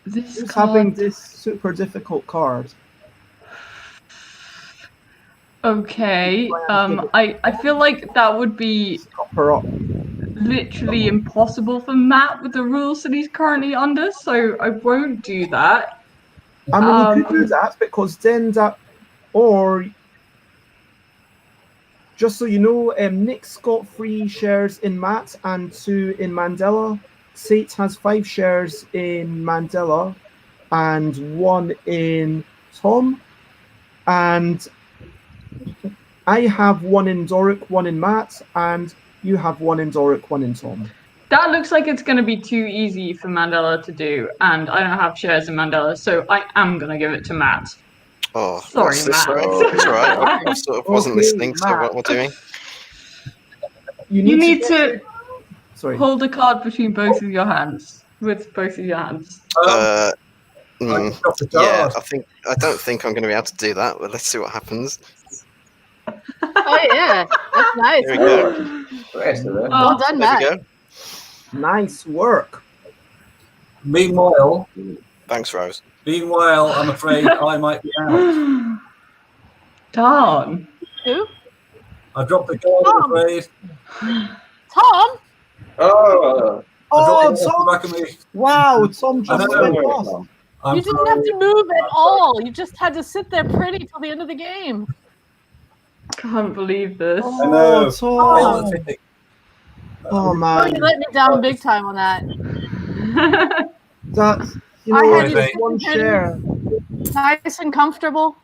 [SPEAKER 7] This
[SPEAKER 1] Who's
[SPEAKER 7] card...
[SPEAKER 1] having this super difficult card?
[SPEAKER 7] Okay. I feel like that would be
[SPEAKER 1] Stop her up.
[SPEAKER 7] literally impossible for Matt with the rules that he's currently under, so I won't do that.
[SPEAKER 1] I mean, you could do that because then that, or just so you know, Nick's got 3 shares in Matt and 2 in Mandela. Sate has 5 shares in Mandela and 1 in Tom. And I have 1 in Doric, 1 in Matt, and you have 1 in Doric, 1 in Tom.
[SPEAKER 7] That looks like it's going to be too easy for Mandela to do, and I don't have shares in Mandela, so I am going to give it to Matt.
[SPEAKER 4] Oh,
[SPEAKER 7] Sorry,
[SPEAKER 4] that's
[SPEAKER 7] Matt.
[SPEAKER 4] right. It's all right. I sort of wasn't
[SPEAKER 1] Okay,
[SPEAKER 4] listening to
[SPEAKER 1] Matt.
[SPEAKER 4] what we're doing.
[SPEAKER 7] You need to
[SPEAKER 1] Sorry.
[SPEAKER 7] hold a card between both of your hands, with both of your hands.
[SPEAKER 8] I dropped the
[SPEAKER 4] Yeah,
[SPEAKER 8] card.
[SPEAKER 4] I don't think I'm going to be able to do that, but let's see what happens.
[SPEAKER 3] Oh yeah, that's nice.
[SPEAKER 4] There we go.
[SPEAKER 5] Rest of it.
[SPEAKER 3] Well done,
[SPEAKER 4] There
[SPEAKER 3] Matt.
[SPEAKER 4] we go.
[SPEAKER 1] Nice work.
[SPEAKER 8] Meanwhile,
[SPEAKER 4] Thanks, Rose.
[SPEAKER 8] I'm afraid I might be out.
[SPEAKER 7] Darn.
[SPEAKER 3] Who?
[SPEAKER 8] I dropped the card, I'm afraid.
[SPEAKER 3] Tom?
[SPEAKER 5] Oh,
[SPEAKER 8] I dropped
[SPEAKER 1] Oh,
[SPEAKER 8] it off the
[SPEAKER 1] Tom!
[SPEAKER 8] back of me.
[SPEAKER 1] Wow, Tom just
[SPEAKER 8] I know.
[SPEAKER 1] went off.
[SPEAKER 8] I'm
[SPEAKER 3] You didn't have to move at all. You just had to sit there pretty till the end of the game.
[SPEAKER 7] Can't believe this.
[SPEAKER 8] I know.
[SPEAKER 1] Oh, Tom.
[SPEAKER 8] Fitting.
[SPEAKER 1] Oh,
[SPEAKER 3] Oh,
[SPEAKER 1] man.
[SPEAKER 3] you let me down big time on that.
[SPEAKER 1] That's, you
[SPEAKER 3] I
[SPEAKER 1] know,
[SPEAKER 3] had
[SPEAKER 8] you
[SPEAKER 1] just
[SPEAKER 8] sitting
[SPEAKER 1] one share.
[SPEAKER 3] Nice and comfortable.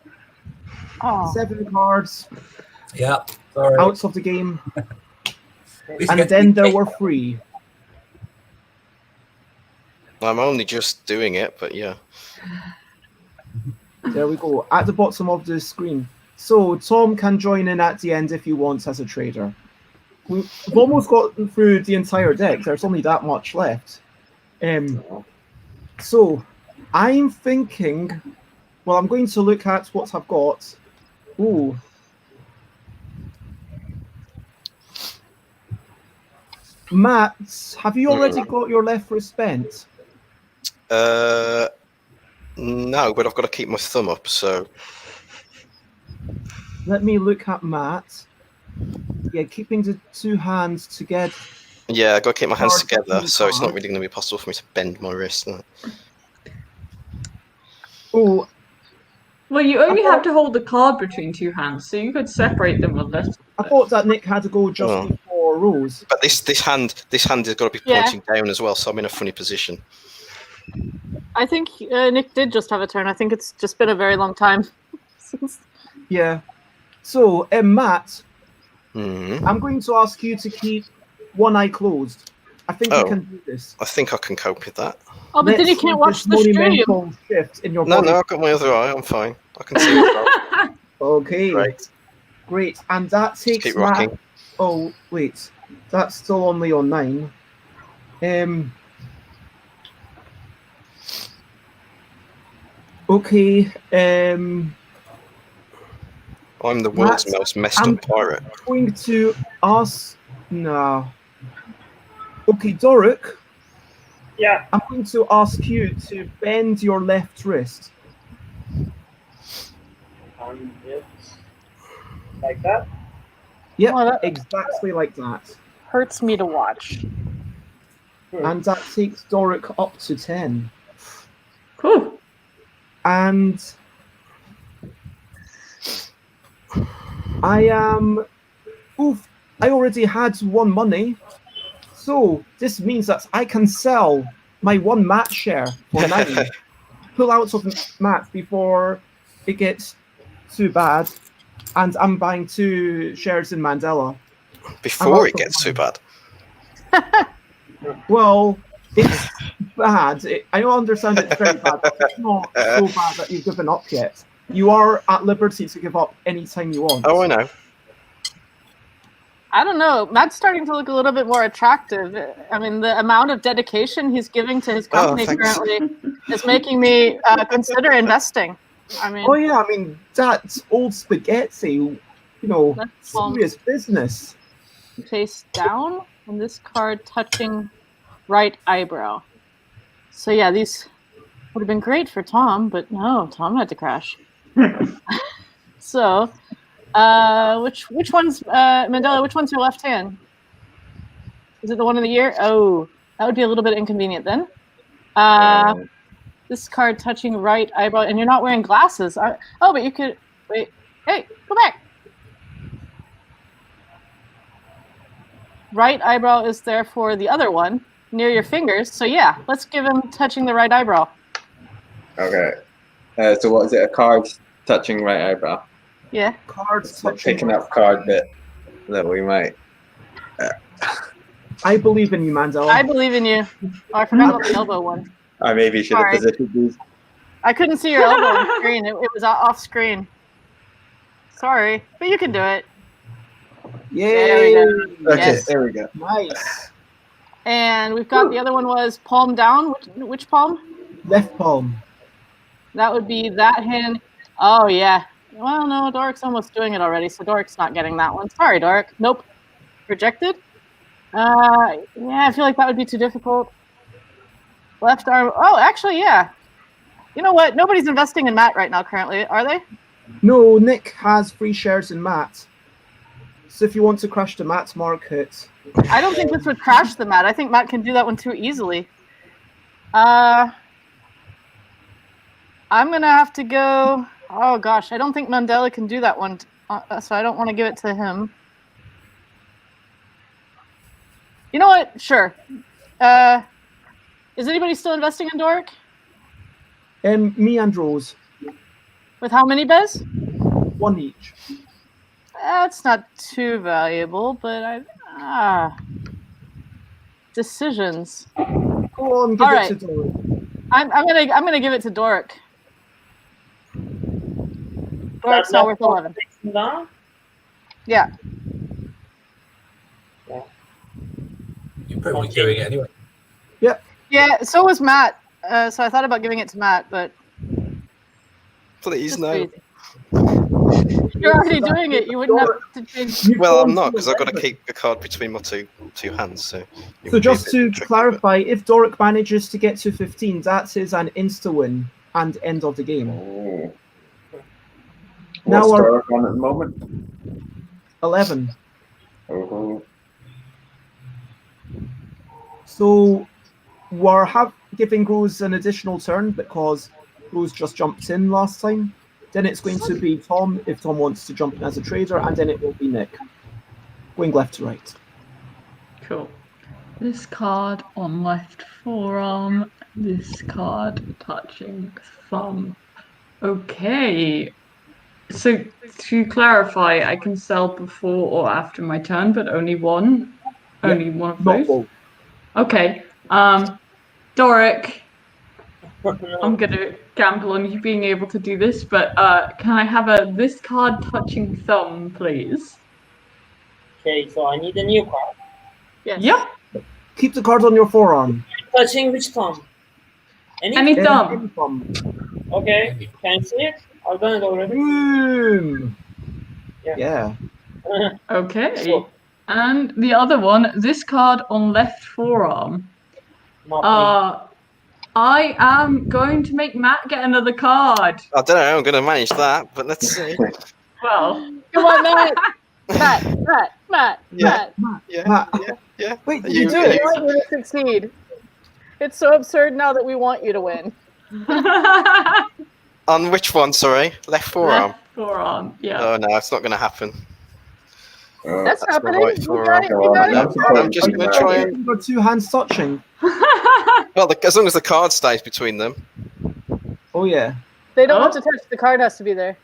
[SPEAKER 3] Oh.
[SPEAKER 1] 7 cards
[SPEAKER 8] Yeah, sorry.
[SPEAKER 1] out of the game.
[SPEAKER 8] At least
[SPEAKER 1] And
[SPEAKER 8] you get
[SPEAKER 1] then
[SPEAKER 8] to
[SPEAKER 1] there
[SPEAKER 8] pick.
[SPEAKER 1] were 3.
[SPEAKER 4] I'm only just doing it, but yeah.
[SPEAKER 1] There we go. At the bottom of the screen. So Tom can join in at the end if he wants as a trader. We've almost got through the entire deck. There's only that much left. So I'm thinking, well, I'm going to look at what I've got. Ooh. Matt, have you already got your left wrist bent?
[SPEAKER 4] No, but I've got to keep my thumb up, so...
[SPEAKER 1] Let me look at Matt. Yeah, keeping the 2 hands together.
[SPEAKER 4] Yeah, I've got to keep my hands
[SPEAKER 1] Hard to
[SPEAKER 4] together,
[SPEAKER 1] keep
[SPEAKER 4] so it's not
[SPEAKER 1] hard.
[SPEAKER 4] really going to be possible for me to bend my wrist. No.
[SPEAKER 1] Oh,
[SPEAKER 7] Well, you only have to hold the card between 2 hands, so you could separate them a little.
[SPEAKER 1] I thought that Nick had to go just
[SPEAKER 4] Oh.
[SPEAKER 1] before Rose.
[SPEAKER 4] But this hand has got to be
[SPEAKER 3] Yeah.
[SPEAKER 4] pointing down as well, so I'm in a funny position.
[SPEAKER 3] I think Nick did just have a turn. I think it's just been a very long time since.
[SPEAKER 1] Yeah. So, Matt,
[SPEAKER 4] Mhm.
[SPEAKER 1] I'm going to ask you to keep one eye closed. I think you
[SPEAKER 4] Oh.
[SPEAKER 1] can do this.
[SPEAKER 4] I think I can cope with that.
[SPEAKER 3] Oh, but then
[SPEAKER 1] Let's
[SPEAKER 3] you can't
[SPEAKER 1] see
[SPEAKER 3] watch
[SPEAKER 1] this
[SPEAKER 3] the stream.
[SPEAKER 1] monumental shift in your
[SPEAKER 4] No,
[SPEAKER 1] body.
[SPEAKER 4] no, I've got my other eye. I'm fine. I can see it.
[SPEAKER 1] Okay. Great. And that takes
[SPEAKER 4] keep
[SPEAKER 1] Matt.
[SPEAKER 4] rocking.
[SPEAKER 1] Oh wait, that's still only on 9. Okay.
[SPEAKER 4] I'm the world's
[SPEAKER 1] Matt,
[SPEAKER 4] most messed
[SPEAKER 1] I'm
[SPEAKER 4] up pirate.
[SPEAKER 1] going to ask. No. Okay, Doric.
[SPEAKER 6] Yeah.
[SPEAKER 1] I'm going to ask you to bend your left wrist.
[SPEAKER 6] Like that.
[SPEAKER 1] Yep,
[SPEAKER 3] Well, that
[SPEAKER 1] exactly like that.
[SPEAKER 3] hurts me to watch.
[SPEAKER 1] And that takes Doric up to 10.
[SPEAKER 7] Cool.
[SPEAKER 1] And I am. Oof! I already had 1 money, so this means that I can sell my 1 mat share for 9. Pull out of mat before it gets too bad, and I'm buying 2 shares in Mandela.
[SPEAKER 4] Before it gets too bad.
[SPEAKER 1] Well, it's bad. I don't understand it's very bad, but it's not so bad that you've given up yet. You are at liberty to give up anytime you want.
[SPEAKER 4] Oh, I know.
[SPEAKER 3] I don't know. Matt's starting to look a little bit more attractive. I mean, the amount of dedication he's giving to his company currently is making me consider investing. I mean,
[SPEAKER 1] Oh yeah, I mean that's old spaghetti. Serious business.
[SPEAKER 3] Face down, and this card touching right eyebrow. So yeah, these would have been great for Tom, but no, Tom had to crash. So. Which one's Mandela? Which one's your left hand? Is it the one in the ear? Oh, that would be a little bit inconvenient then. This card touching right eyebrow, and you're not wearing glasses. Oh, but you could wait. Hey, go back. Right eyebrow is there for the other one near your fingers. So yeah, let's give him touching the right eyebrow.
[SPEAKER 5] Okay. So what is it? A card touching right eyebrow.
[SPEAKER 3] Yeah.
[SPEAKER 1] Cards
[SPEAKER 5] like picking up card bit that we might.
[SPEAKER 1] I believe in you, Mandela.
[SPEAKER 3] I believe in you. Oh, I forgot about the elbow one.
[SPEAKER 5] I maybe should have positioned these.
[SPEAKER 3] I couldn't see your elbow on screen. It was off screen. Sorry, but you can do it.
[SPEAKER 1] Yay!
[SPEAKER 3] There we go.
[SPEAKER 5] Okay,
[SPEAKER 3] Yes.
[SPEAKER 5] there we go.
[SPEAKER 1] Nice.
[SPEAKER 3] And we've got the other one was palm down. Which palm?
[SPEAKER 1] Left palm.
[SPEAKER 3] That would be that hand. Oh yeah. Well, no, Doric's almost doing it already, so Doric's not getting that one. Sorry, Doric. Nope. Rejected. Yeah, I feel like that would be too difficult. Left arm. Oh, actually, yeah. You know what? Nobody's investing in Matt right now currently, are they?
[SPEAKER 1] No, Nick has 3 shares in Matt. So if you want to crash the Matt market.
[SPEAKER 3] I don't think this would crash the Matt. I think Matt can do that one too easily. I'm going to have to go... Oh, gosh. I don't think Mandela can do that one, so I don't want to give it to him. You know what? Sure. Is anybody still investing in Doric?
[SPEAKER 1] Me and Rose.
[SPEAKER 3] With how many Bez?
[SPEAKER 1] 1 each.
[SPEAKER 3] That's not too valuable, but decisions.
[SPEAKER 1] Go on, give it to Doric.
[SPEAKER 3] I'm gonna give it to Doric. Doric's not worth 11. Yeah.
[SPEAKER 8] You're probably doing it anyway.
[SPEAKER 1] Yep.
[SPEAKER 3] Yeah, so was Matt. So I thought about giving it to Matt, but
[SPEAKER 4] please no.
[SPEAKER 3] Crazy. You're already doing it. You wouldn't have to change.
[SPEAKER 4] Well, I'm not, because I've got to keep a card between my two hands. So
[SPEAKER 1] just to clarify, if Doric manages to get to 15, that is an insta-win and end of the game.
[SPEAKER 5] Oh.
[SPEAKER 1] Now
[SPEAKER 5] What's
[SPEAKER 1] our
[SPEAKER 5] Doric on at the moment?
[SPEAKER 1] 11.
[SPEAKER 5] Oh.
[SPEAKER 1] So we're giving Rose an additional turn because Rose just jumped in last time. Then it's going to be Tom if Tom wants to jump in as a trader, and then it will be Nick. Going left to right.
[SPEAKER 7] Cool. This card on left forearm, this card touching thumb. Okay. So to clarify, I can sell before or after my turn, but only one? Only one of those?
[SPEAKER 1] Both.
[SPEAKER 7] Okay. Doric, I'm gonna gamble on you being able to do this, but can I have this card touching thumb, please?
[SPEAKER 6] Okay, so I need a new card.
[SPEAKER 3] Yes.
[SPEAKER 7] Yep.
[SPEAKER 1] Keep the card on your forearm.
[SPEAKER 6] Touching which thumb?
[SPEAKER 7] Any thumb.
[SPEAKER 1] Any thumb.
[SPEAKER 6] Okay, can you see it? I've done it already.
[SPEAKER 1] Boom.
[SPEAKER 6] Yeah.
[SPEAKER 1] Yeah.
[SPEAKER 7] Okay.
[SPEAKER 6] So,
[SPEAKER 7] And the other one, this card on left forearm.
[SPEAKER 6] not
[SPEAKER 7] I am going to make Matt get another card.
[SPEAKER 4] I don't know. I'm going to manage that, but let's see.
[SPEAKER 7] Well,
[SPEAKER 3] Come on, Matt. Matt.
[SPEAKER 4] Yeah.
[SPEAKER 1] Matt.
[SPEAKER 4] Yeah.
[SPEAKER 1] Wait, did
[SPEAKER 4] You-
[SPEAKER 1] you do
[SPEAKER 3] We
[SPEAKER 1] it?
[SPEAKER 3] want you to succeed. It's so absurd now that we want you to win.
[SPEAKER 4] On which one? Sorry, left forearm.
[SPEAKER 7] left forearm. Yeah.
[SPEAKER 4] Oh no, it's not going to happen.
[SPEAKER 3] That's
[SPEAKER 4] That's
[SPEAKER 3] happening.
[SPEAKER 4] right,
[SPEAKER 3] You got it. You
[SPEAKER 5] well,
[SPEAKER 3] got
[SPEAKER 5] that's
[SPEAKER 3] it.
[SPEAKER 5] fine.
[SPEAKER 4] I'm just going to try and.
[SPEAKER 1] You've got two hands touching.
[SPEAKER 4] Well, as long as the card stays between them.
[SPEAKER 1] Oh yeah.
[SPEAKER 3] They don't
[SPEAKER 7] Oh.
[SPEAKER 3] have to touch. The card has to be there.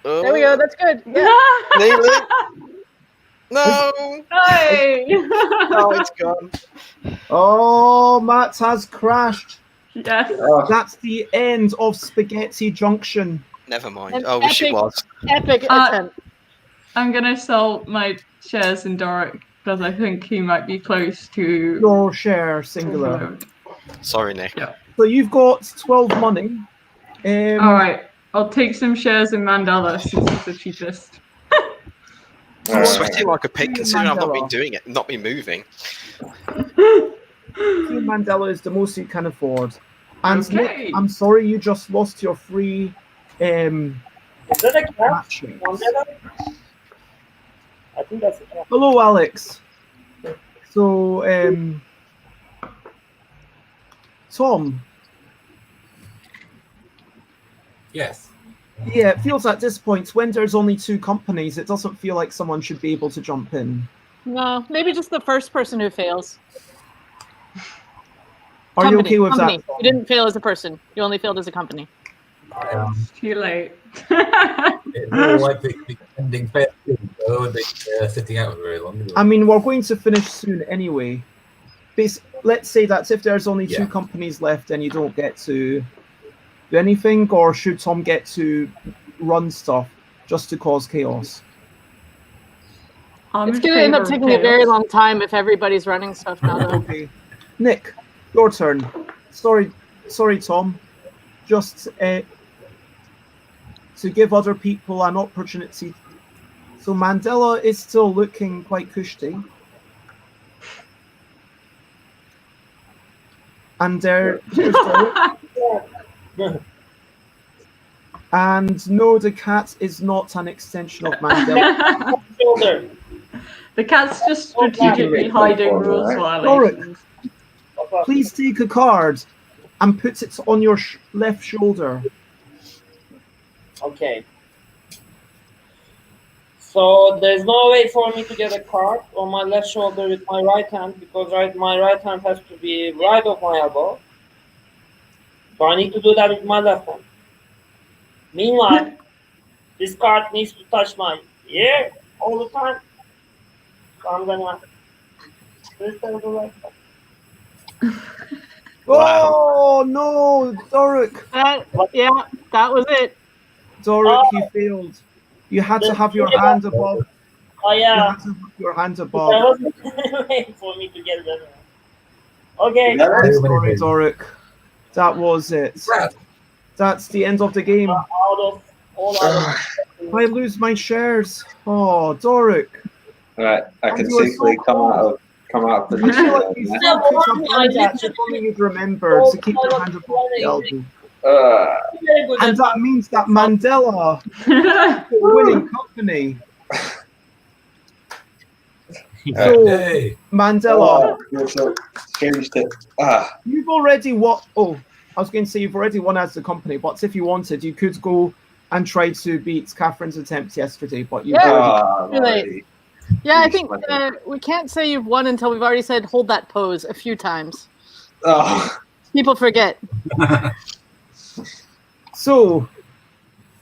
[SPEAKER 4] Oh,
[SPEAKER 3] There we go. That's good. Yeah.
[SPEAKER 4] Nail it. No.
[SPEAKER 7] Hey!
[SPEAKER 4] Oh, it's gone.
[SPEAKER 1] Oh, Matt has crashed.
[SPEAKER 7] Yes.
[SPEAKER 5] Oh,
[SPEAKER 1] That's the end of Spaghetti Junction.
[SPEAKER 4] Never mind.
[SPEAKER 3] An
[SPEAKER 4] I wish it
[SPEAKER 3] epic-
[SPEAKER 4] was.
[SPEAKER 3] Epic
[SPEAKER 7] Uh,
[SPEAKER 3] attempt.
[SPEAKER 7] I'm gonna sell my shares in Doric because I think he might be close to.
[SPEAKER 1] Your share singular.
[SPEAKER 4] Sorry, Nick.
[SPEAKER 7] Yeah.
[SPEAKER 1] So you've got 12 money.
[SPEAKER 7] All right, I'll take some shares in Mandela since it's the cheapest.
[SPEAKER 4] I'm sweating like a pig
[SPEAKER 1] Team
[SPEAKER 4] considering I've not been
[SPEAKER 1] Mandela.
[SPEAKER 4] doing it, not been moving.
[SPEAKER 1] Team Mandela is the most you can afford. And
[SPEAKER 7] Okay.
[SPEAKER 1] Nick, I'm sorry you just lost your free
[SPEAKER 6] Is that a cat?
[SPEAKER 1] matching.
[SPEAKER 6] I think that's a cat.
[SPEAKER 1] Hello, Alex. So, Tom,
[SPEAKER 8] Yes.
[SPEAKER 1] yeah, it feels at this point, when there's only two companies, it doesn't feel like someone should be able to jump in.
[SPEAKER 3] No, maybe just the first person who fails.
[SPEAKER 1] Are you okay with
[SPEAKER 3] company.
[SPEAKER 1] that? Tom?
[SPEAKER 3] You didn't fail as a person. You only failed as a company.
[SPEAKER 7] Too late.
[SPEAKER 8] It's more like the ending fair, though, and they're sitting out for very long.
[SPEAKER 1] I mean, we're going to finish soon anyway. Let's say that if there's only two
[SPEAKER 8] Yeah.
[SPEAKER 1] companies left, then you don't get to do anything, or should Tom get to run stuff just to cause chaos?
[SPEAKER 7] I'm
[SPEAKER 3] It's
[SPEAKER 7] in
[SPEAKER 3] going to end up
[SPEAKER 7] favour of
[SPEAKER 3] taking a very
[SPEAKER 7] chaos.
[SPEAKER 3] long time if everybody's running stuff now, though.
[SPEAKER 1] Okay, Nick, your turn. Sorry, Tom. Just to give other people an opportunity. So Mandela is still looking quite cushy. And here's Derek. And no, the cat is not an extension of Mandela.
[SPEAKER 6] Shoulder.
[SPEAKER 7] The cat's just strategically hiding rules violations.
[SPEAKER 1] Please take a card and put it on your left shoulder.
[SPEAKER 6] Okay. So there's no way for me to get a card on my left shoulder with my right hand because my right hand has to be right of my elbow. So I need to do that with my left hand. Meanwhile, this card needs to touch my ear all the time. So I'm gonna twist it to the right hand.
[SPEAKER 1] Oh no, Doric!
[SPEAKER 3] Yeah, that was it.
[SPEAKER 1] Doric, you failed. You had to have your hand above.
[SPEAKER 6] Oh
[SPEAKER 1] You
[SPEAKER 6] yeah.
[SPEAKER 1] had to have your hand
[SPEAKER 6] There
[SPEAKER 1] above.
[SPEAKER 6] wasn't way for me to get that. Okay.
[SPEAKER 1] I'm sorry, Doric. That was it. That's the end of the game.
[SPEAKER 6] Out of
[SPEAKER 1] I lose my shares. Oh, Doric.
[SPEAKER 5] right, I can
[SPEAKER 1] You were
[SPEAKER 5] safely
[SPEAKER 1] so
[SPEAKER 5] come out of the
[SPEAKER 1] I feel like you
[SPEAKER 5] mess.
[SPEAKER 1] still could have done that if only you'd remembered to keep your hand above the elbow.
[SPEAKER 6] Very good.
[SPEAKER 1] And that means that Mandela is the winning company. So,
[SPEAKER 8] Hey,
[SPEAKER 1] Mandela,
[SPEAKER 5] Changed it.
[SPEAKER 1] you've already won. Oh, I was going to say you've already won as the company, but if you wanted, you could go and try to beat Catherine's attempt yesterday, but you
[SPEAKER 3] Yeah.
[SPEAKER 1] already.
[SPEAKER 3] Really? Yeah, I think we can't say you've won until we've already said hold that pose a few times. People forget.
[SPEAKER 1] So,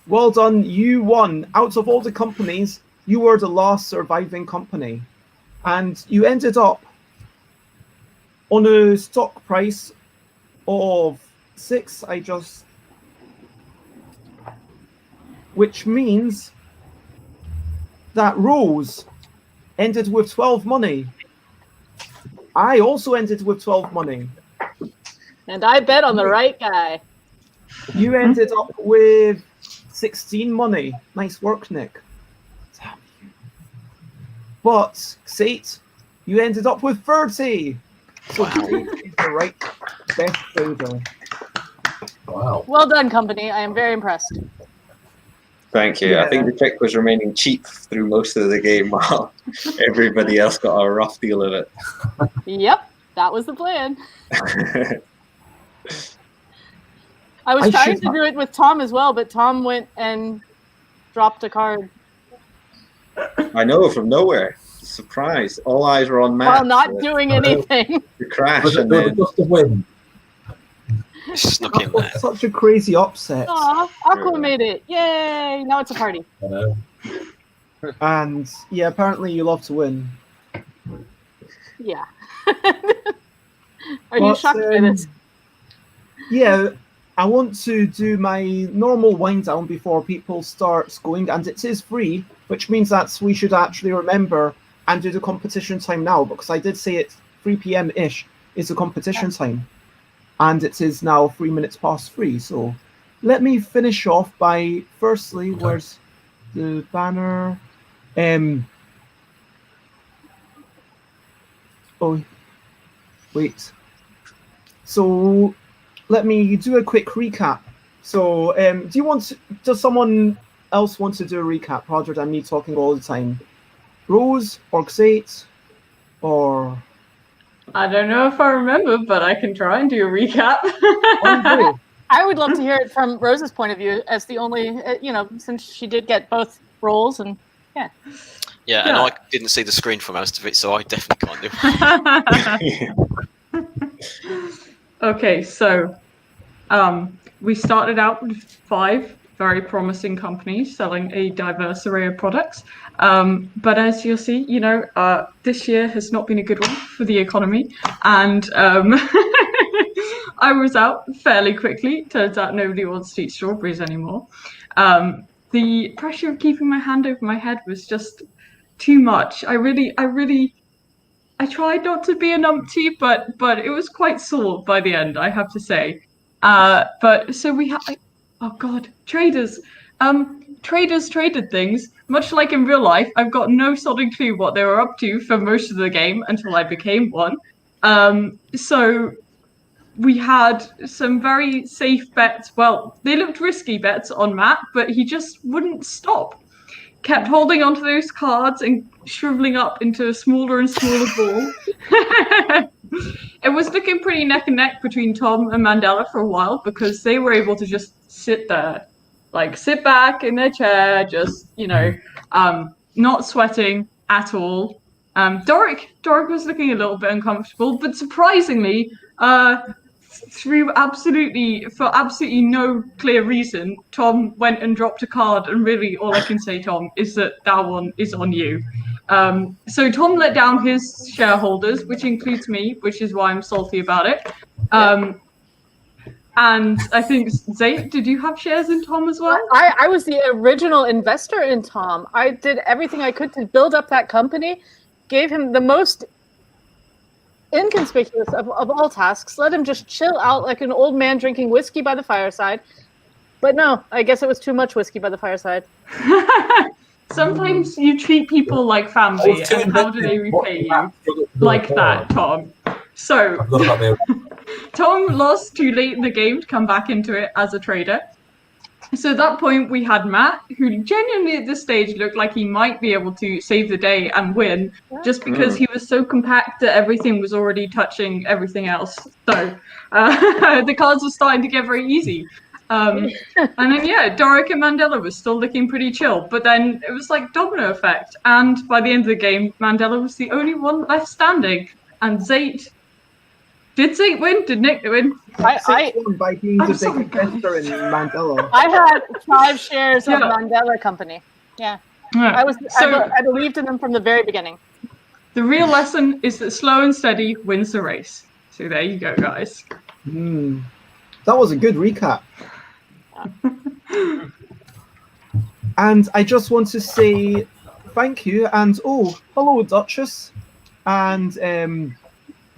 [SPEAKER 1] well done. You won. Out of all the companies, you were the last surviving company. And you ended up on a stock price of 6, which means that Rose ended with 12 money. I also ended with 12 money.
[SPEAKER 3] And I bet on the right guy.
[SPEAKER 1] You ended up with 16 money. Nice work, Nick. But Sate, you ended up with 30. So Sate is the right best trader.
[SPEAKER 8] Wow.
[SPEAKER 3] Well done, company. I am very impressed.
[SPEAKER 5] Thank you. I think the trick was remaining cheap through most of the game while everybody else got a rough deal of it.
[SPEAKER 3] Yep, that was the plan. I was trying to do it with Tom as well, but Tom went and dropped a card.
[SPEAKER 5] I know, from nowhere. Surprise. All eyes were on Matt.
[SPEAKER 3] While not doing anything.
[SPEAKER 5] The crash.
[SPEAKER 8] Was
[SPEAKER 5] and
[SPEAKER 8] it
[SPEAKER 5] then...
[SPEAKER 8] just a win?
[SPEAKER 4] Snuck in there.
[SPEAKER 1] Such a crazy upset.
[SPEAKER 3] Aw, Aqua made it. Yay! Now it's a party.
[SPEAKER 1] And yeah, apparently you love to win.
[SPEAKER 3] Yeah. Are you shocked by this?
[SPEAKER 1] Yeah, I want to do my normal wind down before people start going, and it is free, which means that we should actually remember and do the competition time now, because I did say it's 3 p.m.-ish is the competition time, and it is now 3 minutes past 3. So let me finish off by firstly, where's the banner? Oh, wait. So let me do a quick recap. So does someone else want to do a recap rather than me talking all the time? Rose or Xate or...
[SPEAKER 7] I don't know if I remember, but I can try and do a recap.
[SPEAKER 3] I would love to hear it from Rose's point of view as the only, since she did get both roles and yeah.
[SPEAKER 4] Yeah, and I didn't see the screen for most of it, so I definitely can't do it.
[SPEAKER 7] Okay, so we started out with 5 very promising companies selling a diverse array of products. But as you'll see, this year has not been a good one for the economy. And I was out fairly quickly. Turns out nobody wants to eat strawberries anymore. The pressure of keeping my hand over my head was just too much. I tried not to be a numpty, but it was quite sore by the end, I have to say. But so we had, oh God, traders. Traders traded things, much like in real life. I've got no solid clue what they were up to for most of the game until I became one. So we had some very safe bets. Well, they looked risky bets on Matt, but he just wouldn't stop. Kept holding onto those cards and shriveling up into a smaller and smaller ball. It was looking pretty neck and neck between Tom and Mandela for a while because they were able to just sit there, sit back in their chair, just, not sweating at all. Doric was looking a little bit uncomfortable, but surprisingly, for absolutely no clear reason, Tom went and dropped a card, and really all I can say, Tom, is that one is on you. So Tom let down his shareholders, which includes me, which is why I'm salty about it. And I think, Zay, did you have shares in Tom as well?
[SPEAKER 3] I was the original investor in Tom. I did everything I could to build up that company, gave him the most inconspicuous of all tasks, let him just chill out like an old man drinking whiskey by the fireside. But no, I guess it was too much whiskey by the fireside.
[SPEAKER 7] Sometimes you treat people like family, and how do they repay you? Like that, Tom. So, Tom lost too late in the game to come back into it as a trader. So at that point, we had Matt, who genuinely at this stage looked like he might be able to save the day and win, just because he was so compact that everything was already touching everything else. So the cards were starting to get very easy. And then, Doric and Mandela was still looking pretty chill. But then it was like domino effect. And by the end of the game, Mandela was the only one left standing. And Zate... Did Zate win? Did Nick win?
[SPEAKER 1] I won by being the big investor in Mandela.
[SPEAKER 3] I had 5 shares of Mandela Company. Yeah. I believed in them from the very beginning.
[SPEAKER 7] The real lesson is that slow and steady wins the race. So there you go, guys.
[SPEAKER 1] That was a good recap. And I just want to say thank you, and oh, hello, Duchess, and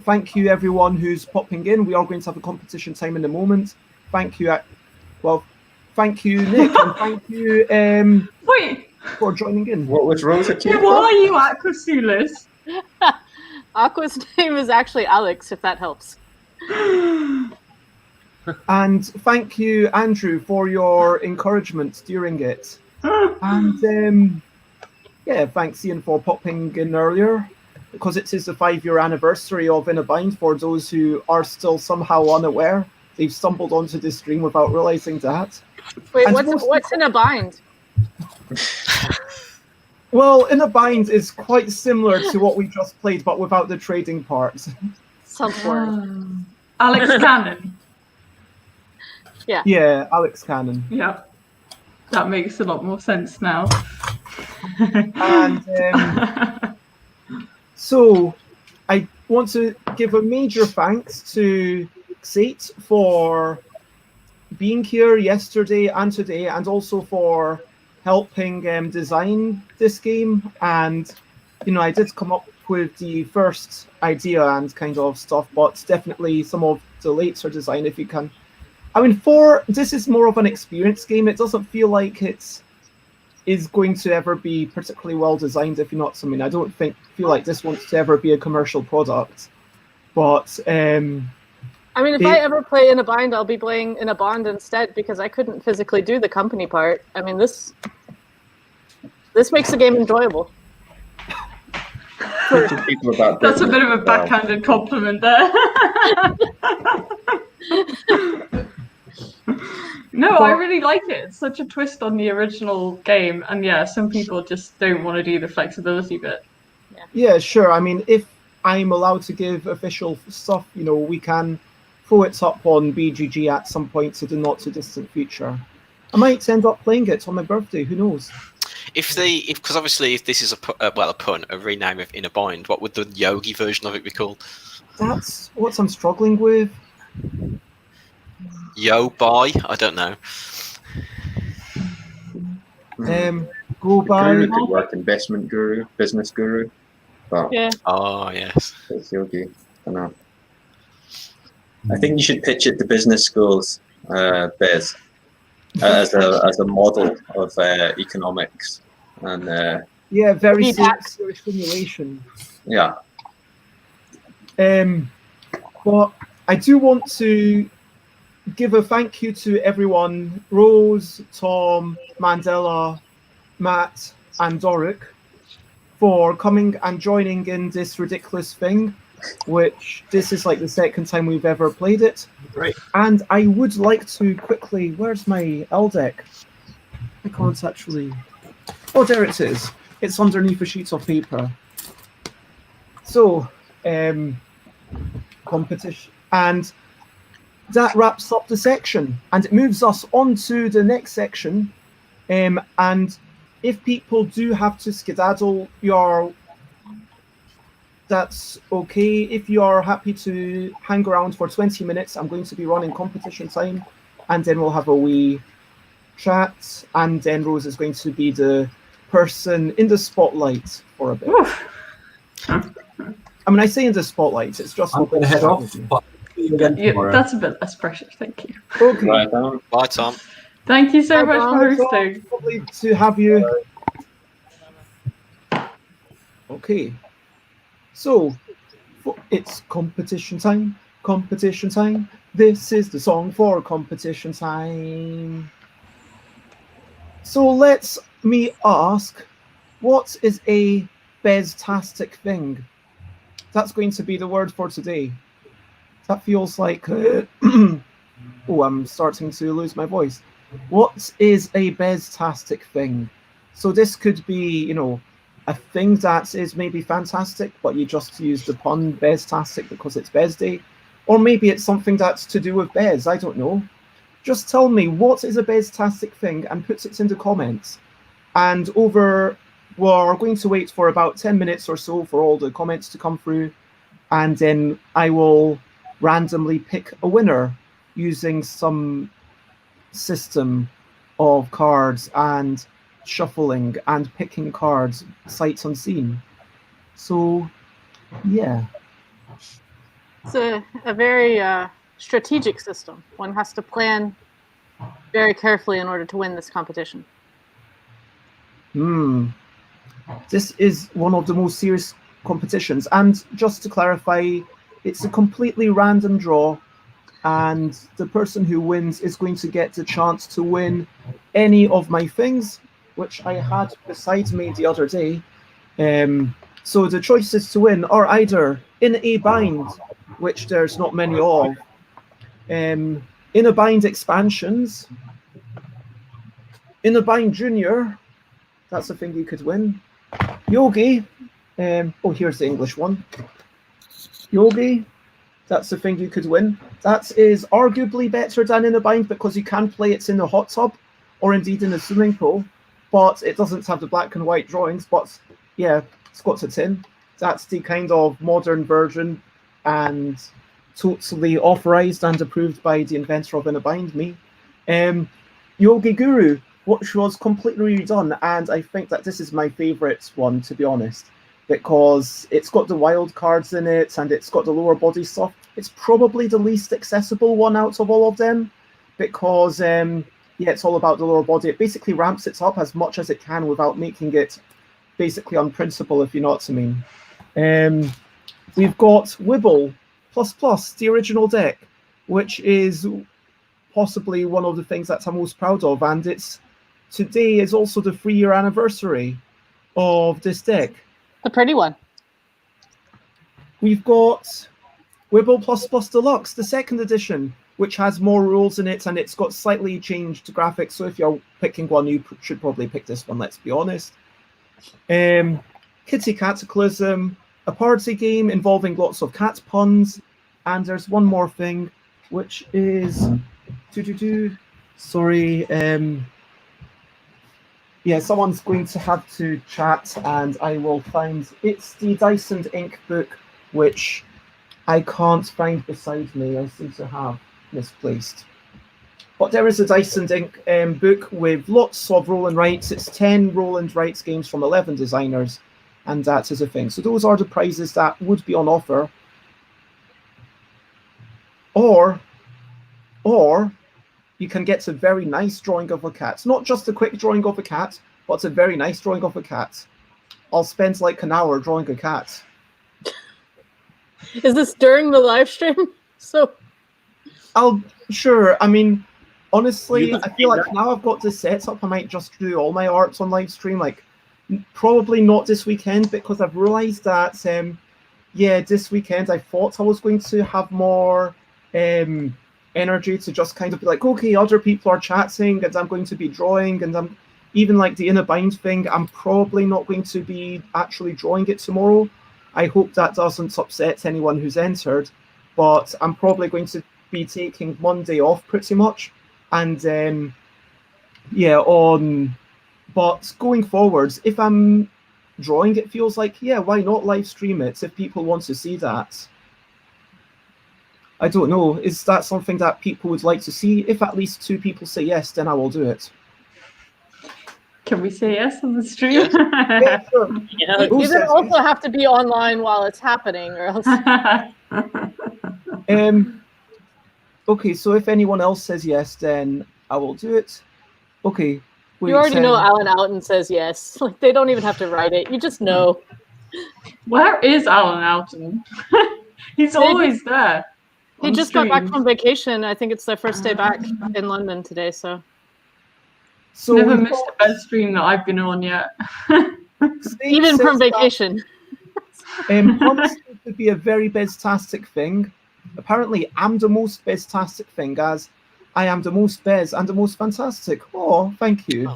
[SPEAKER 1] thank you everyone who's popping in. We are going to have a competition time in a moment. Thank you, thank you, Nick, and thank you
[SPEAKER 7] Wait,
[SPEAKER 1] for joining in.
[SPEAKER 5] What was Rose accused
[SPEAKER 7] yeah, what are you at, Aquasulis?
[SPEAKER 3] Aqua's name is actually Alex, if that helps.
[SPEAKER 1] And thank you, Andrew, for your encouragement during it. And yeah, thanks Ian for popping in earlier, because it is the 5-year anniversary of In a Bind. For those who are still somehow unaware, they've stumbled onto this stream without realizing that.
[SPEAKER 3] Wait,
[SPEAKER 1] And
[SPEAKER 3] what's in a bind?
[SPEAKER 1] Well, In a Bind is quite similar to what we just played, but without the trading parts.
[SPEAKER 3] Subword.
[SPEAKER 7] Alex Cannon.
[SPEAKER 1] Yeah, Alex Cannon.
[SPEAKER 7] Yeah, that makes a lot more sense now.
[SPEAKER 1] And so I want to give a major thanks to Xate for being here yesterday and today, and also for helping design this game. And I did come up with the first idea and kind of stuff, but definitely some of the later design, if you can. I mean, this is more of an experience game. It doesn't feel like it is going to ever be particularly well designed, if you know what I mean. I don't feel like this wants to ever be a commercial product. But
[SPEAKER 3] I mean, if I ever play In a Bind, I'll be playing In a Bond instead, because I couldn't physically do the company part. I mean, this makes the game enjoyable.
[SPEAKER 5] People about
[SPEAKER 7] That's a bit of a backhanded compliment there. No, I really like it. It's such a twist on the original game, and yeah, some people just don't want to do the flexibility bit.
[SPEAKER 1] Yeah, sure. I mean, if I'm allowed to give official stuff, we can throw it up on BGG at some point in the not too distant future. I might end up playing it on my birthday. Who knows?
[SPEAKER 4] Because obviously, if this is a rename of In a Bind, what would the Yogi version of it be called?
[SPEAKER 1] That's what I'm struggling with.
[SPEAKER 4] Yo, bye. I don't know.
[SPEAKER 1] Go by.
[SPEAKER 5] Guru could work, investment guru, business guru. But
[SPEAKER 3] Yeah.
[SPEAKER 4] Oh yes.
[SPEAKER 5] it's Yogi. I don't know. I think you should pitch it to business schools, Bez, as a model of economics and
[SPEAKER 1] Yeah, very
[SPEAKER 3] Feedback.
[SPEAKER 1] serious simulation.
[SPEAKER 5] yeah.
[SPEAKER 1] But I do want to give a thank you to everyone, Rose, Tom, Mandela, Matt, and Doric, for coming and joining in this ridiculous thing, which this is like the second time we've ever played it.
[SPEAKER 8] Great.
[SPEAKER 1] And I would like to quickly, where's my L deck? I can't actually. Oh, there it is. It's underneath a sheet of paper. So, competition. And that wraps up the section, and it moves us on to the next section. And if people do have to skedaddle, that's okay. If you are happy to hang around for 20 minutes, I'm going to be running competition time, and then we'll have a wee chat, and then Rose is going to be the person in the spotlight for a bit. I mean, I say in the spotlight, it's just...
[SPEAKER 8] I'm going to head off, but see you again tomorrow.
[SPEAKER 7] That's a bit less pressure, thank you.
[SPEAKER 1] Okay.
[SPEAKER 5] Right on.
[SPEAKER 4] Bye, Tom.
[SPEAKER 7] Thank you so much for
[SPEAKER 1] Bye, Tom.
[SPEAKER 7] hosting.
[SPEAKER 1] Lovely to have you. Okay. So, it's competition time. Competition time. This is the song for competition time. So let me ask, what is a Bez-tastic thing? That's going to be the word for today. That feels like... oh, I'm starting to lose my voice. What is a Bez-tastic thing? So this could be, a thing that is maybe fantastic, but you just use the pun Bez-tastic because it's Bez Day. Or maybe it's something that's to do with Bez, I don't know. Just tell me, what is a Bez-tastic thing, and put it in the comments. And we're going to wait for about 10 minutes or so for all the comments to come through, and then I will randomly pick a winner using some system of cards and shuffling and picking cards sight unseen. So, yeah.
[SPEAKER 3] It's a very strategic system. One has to plan very carefully in order to win this competition.
[SPEAKER 1] This is one of the most serious competitions. And just to clarify, it's a completely random draw. And the person who wins is going to get the chance to win any of my things, which I had beside me the other day. So the choices to win are either in a bind, which there's not many of, in a bind expansions, in a bind junior, that's a thing you could win. Yogi, oh, here's the English one. Yogi, that's the thing you could win. That is arguably better than in a bind because you can play it in a hot tub or indeed in a swimming pool, but it doesn't have the black and white drawings. But yeah, it's got a tin. That's the kind of modern version and totally authorized and approved by the inventor of In a Bind, me. Yogi Guru, which was completely redone, and I think that this is my favorite one, to be honest, because it's got the wild cards in it and it's got the lower body stuff. It's probably the least accessible one out of all of them because, yeah, it's all about the lower body. It basically ramps it up as much as it can without making it basically unprintable, if you know what I mean. We've got Wibble ++, the original deck, which is possibly one of the things that I'm most proud of, and today is also the 3-year anniversary of this deck.
[SPEAKER 3] The pretty one.
[SPEAKER 1] We've got Wibble ++ Deluxe, the 2nd edition, which has more rules in it and it's got slightly changed graphics. So if you're picking one, you should probably pick this one, let's be honest. Kitty Cataclysm, a party game involving lots of cat puns. And there's one more thing, which is... Sorry. Yeah, someone's going to have to chat and I will find... It's the Dice and Ink book, which I can't find beside me. I seem to have misplaced. But there is a Dice and Ink book with lots of roll and writes. It's 10 roll and writes games from 11 designers, and that is a thing. So those are the prizes that would be on offer. Or you can get a very nice drawing of a cat. Not just a quick drawing of a cat, but a very nice drawing of a cat. I'll spend like an hour drawing a cat.
[SPEAKER 3] Is this during the live stream? So
[SPEAKER 1] Sure. I mean, honestly, I feel like now I've got this set up, I might just do all my arts on live stream. Like, probably not this weekend because I've realized that, yeah, this weekend I thought I was going to have more energy to just kind of be like, okay, other people are chatting and I'm going to be drawing, and I'm even like the In a Bind thing, I'm probably not going to be actually drawing it tomorrow. I hope that doesn't upset anyone who's entered, but I'm probably going to be taking Monday off pretty much. And yeah, but going forwards, if I'm drawing, it feels like, yeah, why not live stream it if people want to see that? I don't know. Is that something that people would like to see? If at least 2 people say yes, then I will do it.
[SPEAKER 7] Can we say yes on the stream?
[SPEAKER 1] Yeah, sure.
[SPEAKER 6] Yeah,
[SPEAKER 3] you then also have to be online while it's happening, or else.
[SPEAKER 1] Okay, so if anyone else says yes, then I will do it. Okay. Wait,
[SPEAKER 3] You already know Alan Outen says yes. Like, they don't even have to write it. You just know.
[SPEAKER 7] Where is Alan Outen? He's always there.
[SPEAKER 3] He just got back from vacation. I think it's their first day back in London today. So
[SPEAKER 7] Never missed the best stream that I've been on yet.
[SPEAKER 3] even from vacation.
[SPEAKER 1] Honestly, it could be a very beztastic thing. Apparently, I'm the most beztastic thing, as I am the most bez and the most fantastic. Oh, thank you.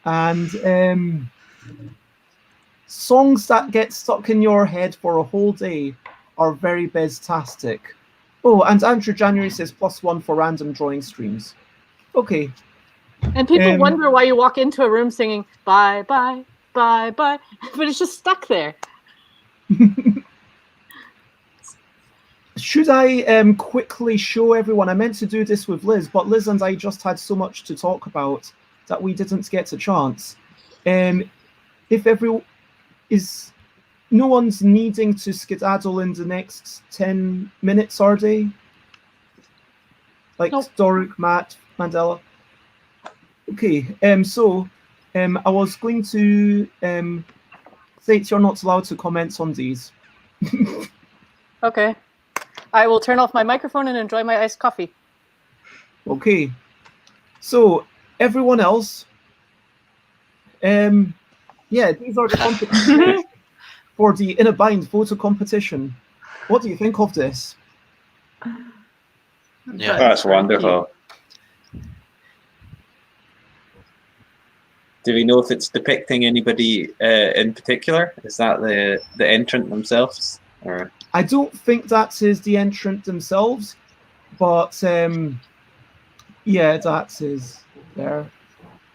[SPEAKER 1] And songs that get stuck in your head for a whole day are very beztastic. Oh, and Andrew January says +1 for random drawing streams. Okay.
[SPEAKER 3] And people wonder why you walk into a room singing bye, bye, bye, bye, but it's just stuck there.
[SPEAKER 1] should I quickly show everyone? I meant to do this with Liz, but Liz and I just had so much to talk about that we didn't get a chance. If everyone is, no one's needing to skedaddle in the next 10 minutes, are they? Like
[SPEAKER 3] Nope.
[SPEAKER 1] Doric, Matt, Mandela. Okay. So I was going to say you're not allowed to comment on these.
[SPEAKER 3] Okay. I will turn off my microphone and enjoy my iced coffee.
[SPEAKER 1] Okay. So everyone else, yeah, these are the competitions for the In a Bind photo competition. What do you think of this?
[SPEAKER 4] Yeah.
[SPEAKER 5] That's
[SPEAKER 7] very
[SPEAKER 5] wonderful. Do we know if it's depicting anybody in particular? Is that the entrant themselves? Or
[SPEAKER 1] I don't think that is the entrant themselves, but yeah, that is there.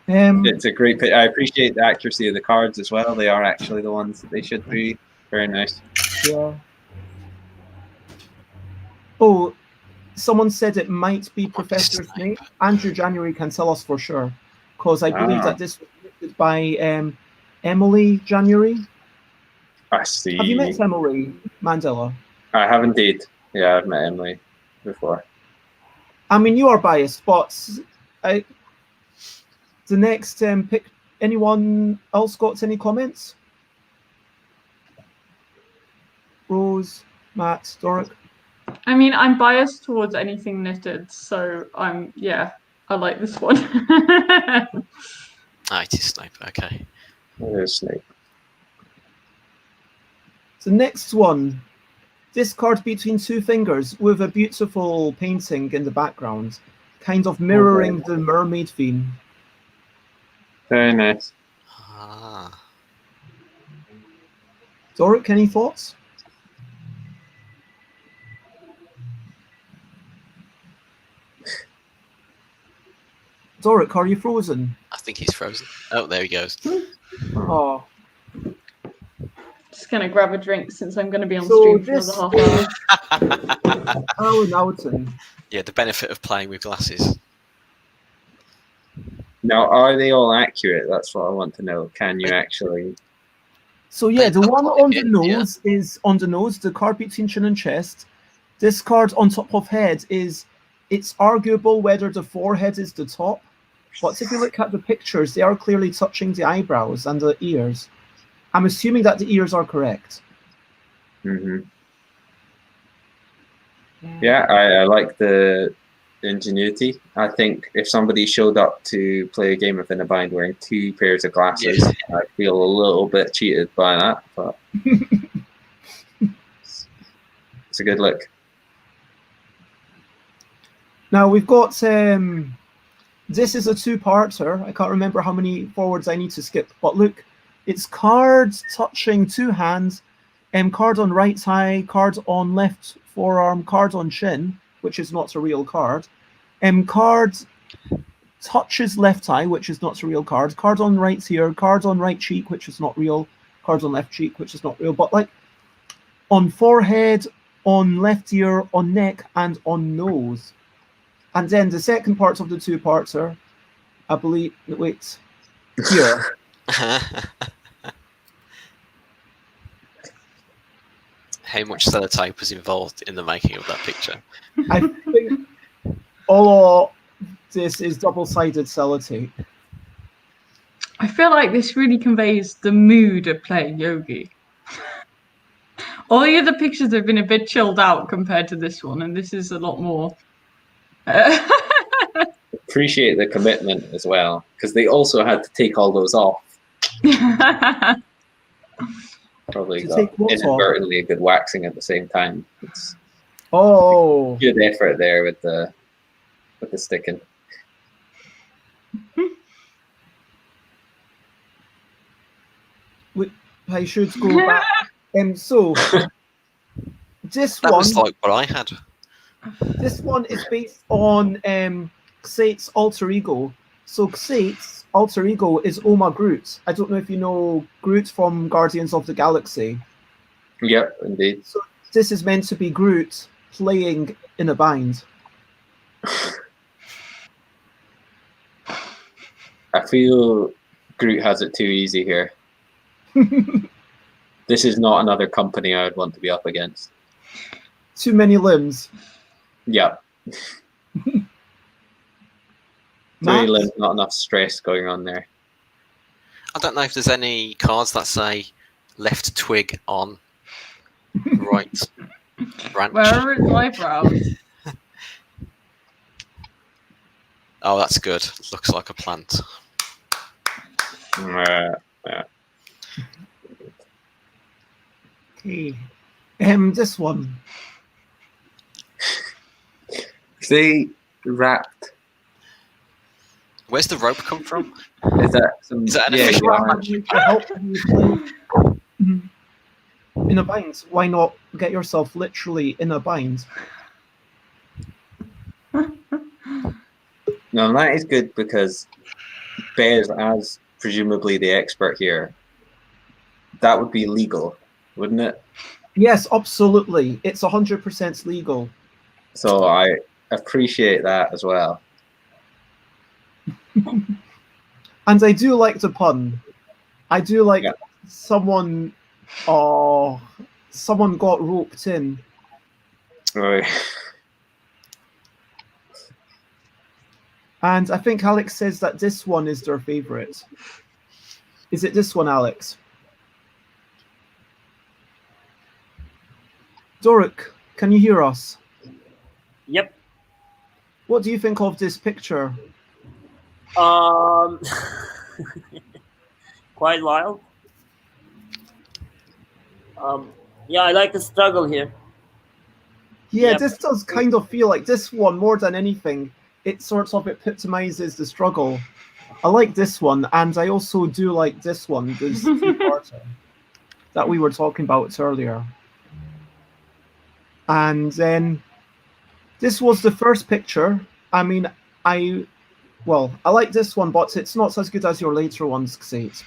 [SPEAKER 5] it's a great pic. I appreciate the accuracy of the cards as well. They are actually the ones that they should be. Very nice.
[SPEAKER 1] Yeah. Oh, someone said it might be Professor Snape. Andrew January can tell us for sure, because I believe that this was written by Emily January.
[SPEAKER 5] I see.
[SPEAKER 1] Have you met Emily Mandela?
[SPEAKER 5] I have indeed. Yeah, I've met Emily before.
[SPEAKER 1] I mean, you are biased, but the next pick. Anyone else got any comments? Rose, Matt, Doric.
[SPEAKER 7] I mean, I'm biased towards anything knitted, so I like this one.
[SPEAKER 4] It is Snape. Okay.
[SPEAKER 5] It is Snape.
[SPEAKER 1] The next one, this card between two fingers with a beautiful painting in the background, kind of mirroring the mermaid theme.
[SPEAKER 5] Very nice.
[SPEAKER 4] Ah.
[SPEAKER 1] Doric, any thoughts? Doric, are you frozen?
[SPEAKER 4] I think he's frozen. Oh, there he goes.
[SPEAKER 1] Oh.
[SPEAKER 7] Just gonna grab a drink since I'm gonna be on
[SPEAKER 1] So
[SPEAKER 7] stream for
[SPEAKER 1] this
[SPEAKER 7] another half hour.
[SPEAKER 1] Alan Alton.
[SPEAKER 4] Yeah, the benefit of playing with glasses.
[SPEAKER 5] Now, are they all accurate? That's what I want to know. Can you actually?
[SPEAKER 1] So yeah, the one on the
[SPEAKER 4] Yeah.
[SPEAKER 1] nose is on the nose, the card between chin and chest. This card on top of head is, it's arguable whether the forehead is the top, but if you look at the pictures, they are clearly touching the eyebrows and the ears. I'm assuming that the ears are correct.
[SPEAKER 5] Mm-hmm. Yeah, I like the ingenuity. I think if somebody showed up to play a game within a bind wearing two pairs of glasses, I'd feel a little bit cheated by that, but it's a good look.
[SPEAKER 1] Now we've got, this is a two-parter. I can't remember how many forwards I need to skip, but look, it's cards touching two hands, card on right thigh, card on left forearm, card on chin, which is not a real card, card touches left eye, which is not a real card, card on right ear, card on right cheek, which is not real, card on left cheek, which is not real, but like on forehead, on left ear, on neck, and on nose. And then the second part of the two-parter, I believe, wait, here.
[SPEAKER 4] How much sellotape was involved in the making of that picture?
[SPEAKER 1] I think all of this is double-sided sellotape.
[SPEAKER 7] I feel like this really conveys the mood of playing Yogi. All the other pictures have been a bit chilled out compared to this one, and this is a lot more.
[SPEAKER 5] Appreciate the commitment as well, because they also had to take all those off. Probably
[SPEAKER 1] To
[SPEAKER 5] got
[SPEAKER 1] take what off?
[SPEAKER 5] inadvertently a good waxing at the same time. It's
[SPEAKER 1] Oh,
[SPEAKER 5] good effort there with the sticking.
[SPEAKER 1] I should go back. So this
[SPEAKER 4] That
[SPEAKER 1] one,
[SPEAKER 4] was like what I had.
[SPEAKER 1] this one is based on Xate's alter ego. So Xate's alter ego is Oma Groot. I don't know if you know Groot from Guardians of the Galaxy.
[SPEAKER 5] Yep, indeed.
[SPEAKER 1] So this is meant to be Groot playing in a bind?
[SPEAKER 5] I feel Groot has it too easy here. This is not another company I would want to be up against.
[SPEAKER 1] Too many limbs.
[SPEAKER 5] Yeah. Too
[SPEAKER 1] Matt?
[SPEAKER 5] many limbs, not enough stress going on there.
[SPEAKER 4] I don't know if there's any cards that say left twig on right branch.
[SPEAKER 7] Where are its eyebrows?
[SPEAKER 4] Oh, that's good. Looks like a plant.
[SPEAKER 5] Yeah.
[SPEAKER 1] Okay. This one.
[SPEAKER 5] Say wrapped.
[SPEAKER 4] Where's the rope come from?
[SPEAKER 5] Is that some?
[SPEAKER 4] Is that an
[SPEAKER 5] yeah,
[SPEAKER 4] official
[SPEAKER 5] yeah.
[SPEAKER 4] match?
[SPEAKER 1] To help you play in a bind. Why not get yourself literally in a bind?
[SPEAKER 5] No, that is good because Bez, as presumably the expert here, that would be legal, wouldn't it?
[SPEAKER 1] Yes, absolutely. It's 100% legal.
[SPEAKER 5] So I appreciate that as well.
[SPEAKER 1] And I do like the pun. I do like someone got roped in.
[SPEAKER 5] Right.
[SPEAKER 1] And I think Alex says that this one is their favorite. Is it this one, Alex? Doric, can you hear us?
[SPEAKER 6] Yep.
[SPEAKER 1] What do you think of this picture?
[SPEAKER 6] Quite wild. Yeah, I like the struggle here.
[SPEAKER 1] Yeah,
[SPEAKER 6] Yep.
[SPEAKER 1] this does kind of feel like this one more than anything. It sort of epitomizes the struggle. I like this one, and I also do like this one, this two-parter that we were talking about earlier. And then this was the first picture. I mean, I like this one, but it's not as good as your later ones, Xate.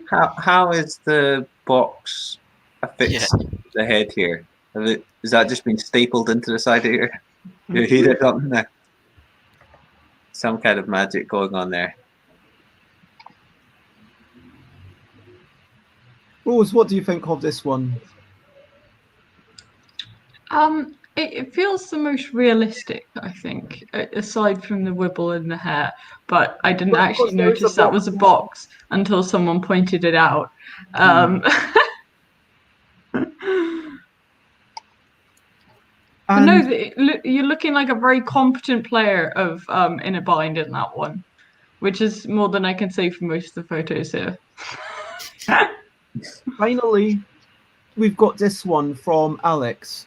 [SPEAKER 5] How is the box affixed to the head here? Is that just been stapled into the side of your head or something there? Some kind of magic going on there.
[SPEAKER 1] Rose, what do you think of this one?
[SPEAKER 7] It feels the most realistic, I think, aside from the wibble in the hair. But I didn't actually notice that was a box until someone pointed it out. But no, you're looking like a very competent player of in a bind in that one, which is more than I can say for most of the photos here.
[SPEAKER 1] Finally, we've got this one from Alex.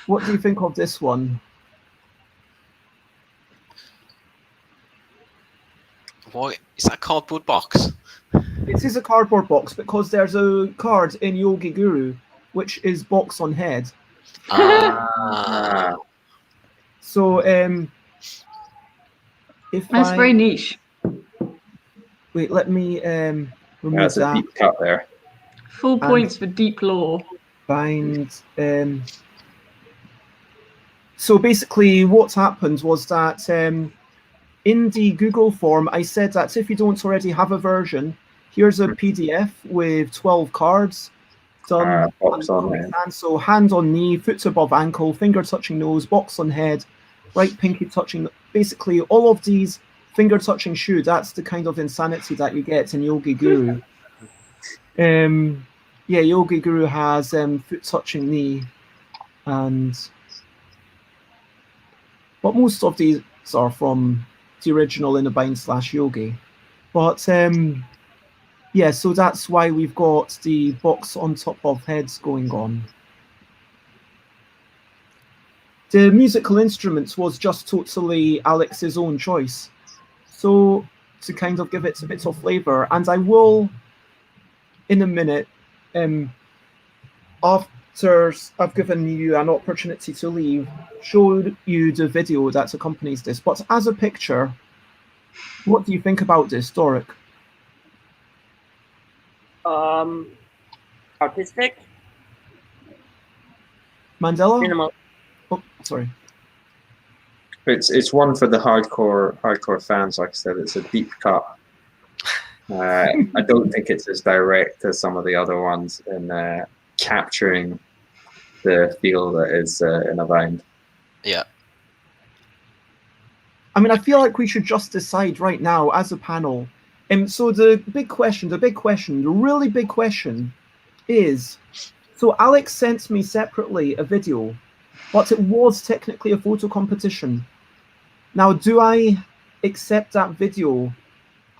[SPEAKER 1] What do you think of this one?
[SPEAKER 4] Why is that a cardboard box?
[SPEAKER 1] It is a cardboard box because there's a card in Yogi Guru which is box on head. So if
[SPEAKER 7] that's very niche.
[SPEAKER 1] Wait, let me remove
[SPEAKER 5] That's a deep cut there.
[SPEAKER 7] Full points for deep lore.
[SPEAKER 1] Find so basically what happened was that in the Google form I said that if you don't already have a version, here's a PDF with 12 cards done.
[SPEAKER 5] Box on head.
[SPEAKER 1] So hand on knee, foot above ankle, finger touching nose, box on head, right pinky touching. Basically, all of these finger touching shoe. That's the kind of insanity that you get in Yogi Guru. Yeah, Yogi Guru has foot touching knee, but most of these are from the original In a Bind / Yogi. But yeah, so that's why we've got the box on top of heads going on. The musical instruments was just totally Alex's own choice. So to kind of give it a bit of flavor, and I will, in a minute, after I've given you an opportunity to leave, show you the video that accompanies this. But as a picture, what do you think about this, Doric?
[SPEAKER 6] Artistic.
[SPEAKER 1] Mandela?
[SPEAKER 6] Minimal.
[SPEAKER 1] Oh, sorry.
[SPEAKER 5] It's one for the hardcore fans. Like I said, it's a deep cut. I don't think it's as direct as some of the other ones in capturing the feel that is in a bind.
[SPEAKER 4] Yeah.
[SPEAKER 1] I mean, I feel like we should just decide right now as a panel. So the really big question is, so Alex sent me separately a video, but it was technically a photo competition. Now, do I accept that video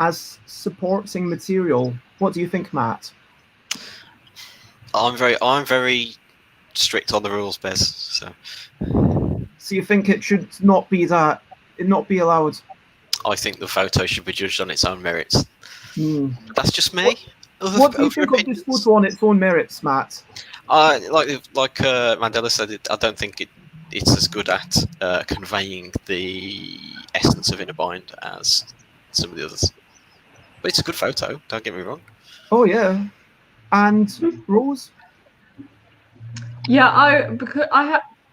[SPEAKER 1] as supporting material? What do you think, Matt?
[SPEAKER 4] I'm very strict on the rules, Bez. So
[SPEAKER 1] you think it should not be allowed?
[SPEAKER 4] I think the photo should be judged on its own merits. That's just me.
[SPEAKER 1] What do you think of this photo on its own merits, Matt?
[SPEAKER 4] Like Mandela said, I don't think it's as good at conveying the essence of Inner Bind as some of the others. But it's a good photo, don't get me wrong.
[SPEAKER 1] Oh yeah. And Rose?
[SPEAKER 7] Yeah,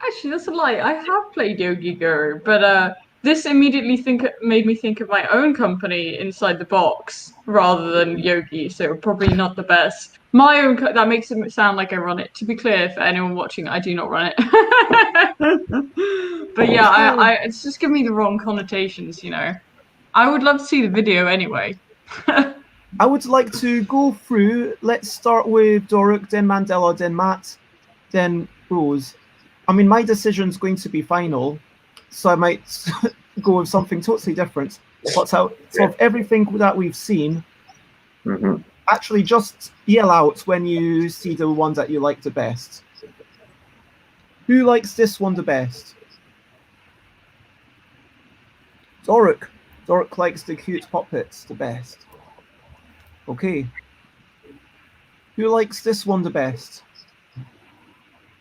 [SPEAKER 7] actually that's a lie. I have played Yogi Guru, but this immediately made me think of my own company inside the box rather than Yogi, so probably not the best. My own that makes it sound like I run it. To be clear, for anyone watching, I do not run it. But yeah, it's just giving me the wrong connotations, you know. I would love to see the video anyway.
[SPEAKER 1] I would like to go through. Let's start with Doruk, then Mandela, then Matt, then Rose. I mean, my decision's going to be final, so I might go with something totally different. But out of everything that we've seen, actually just yell out when you see the one that you like the best. Who likes this one the best? Doruk. Doruk likes the cute puppets the best. Okay. Who likes this one the best?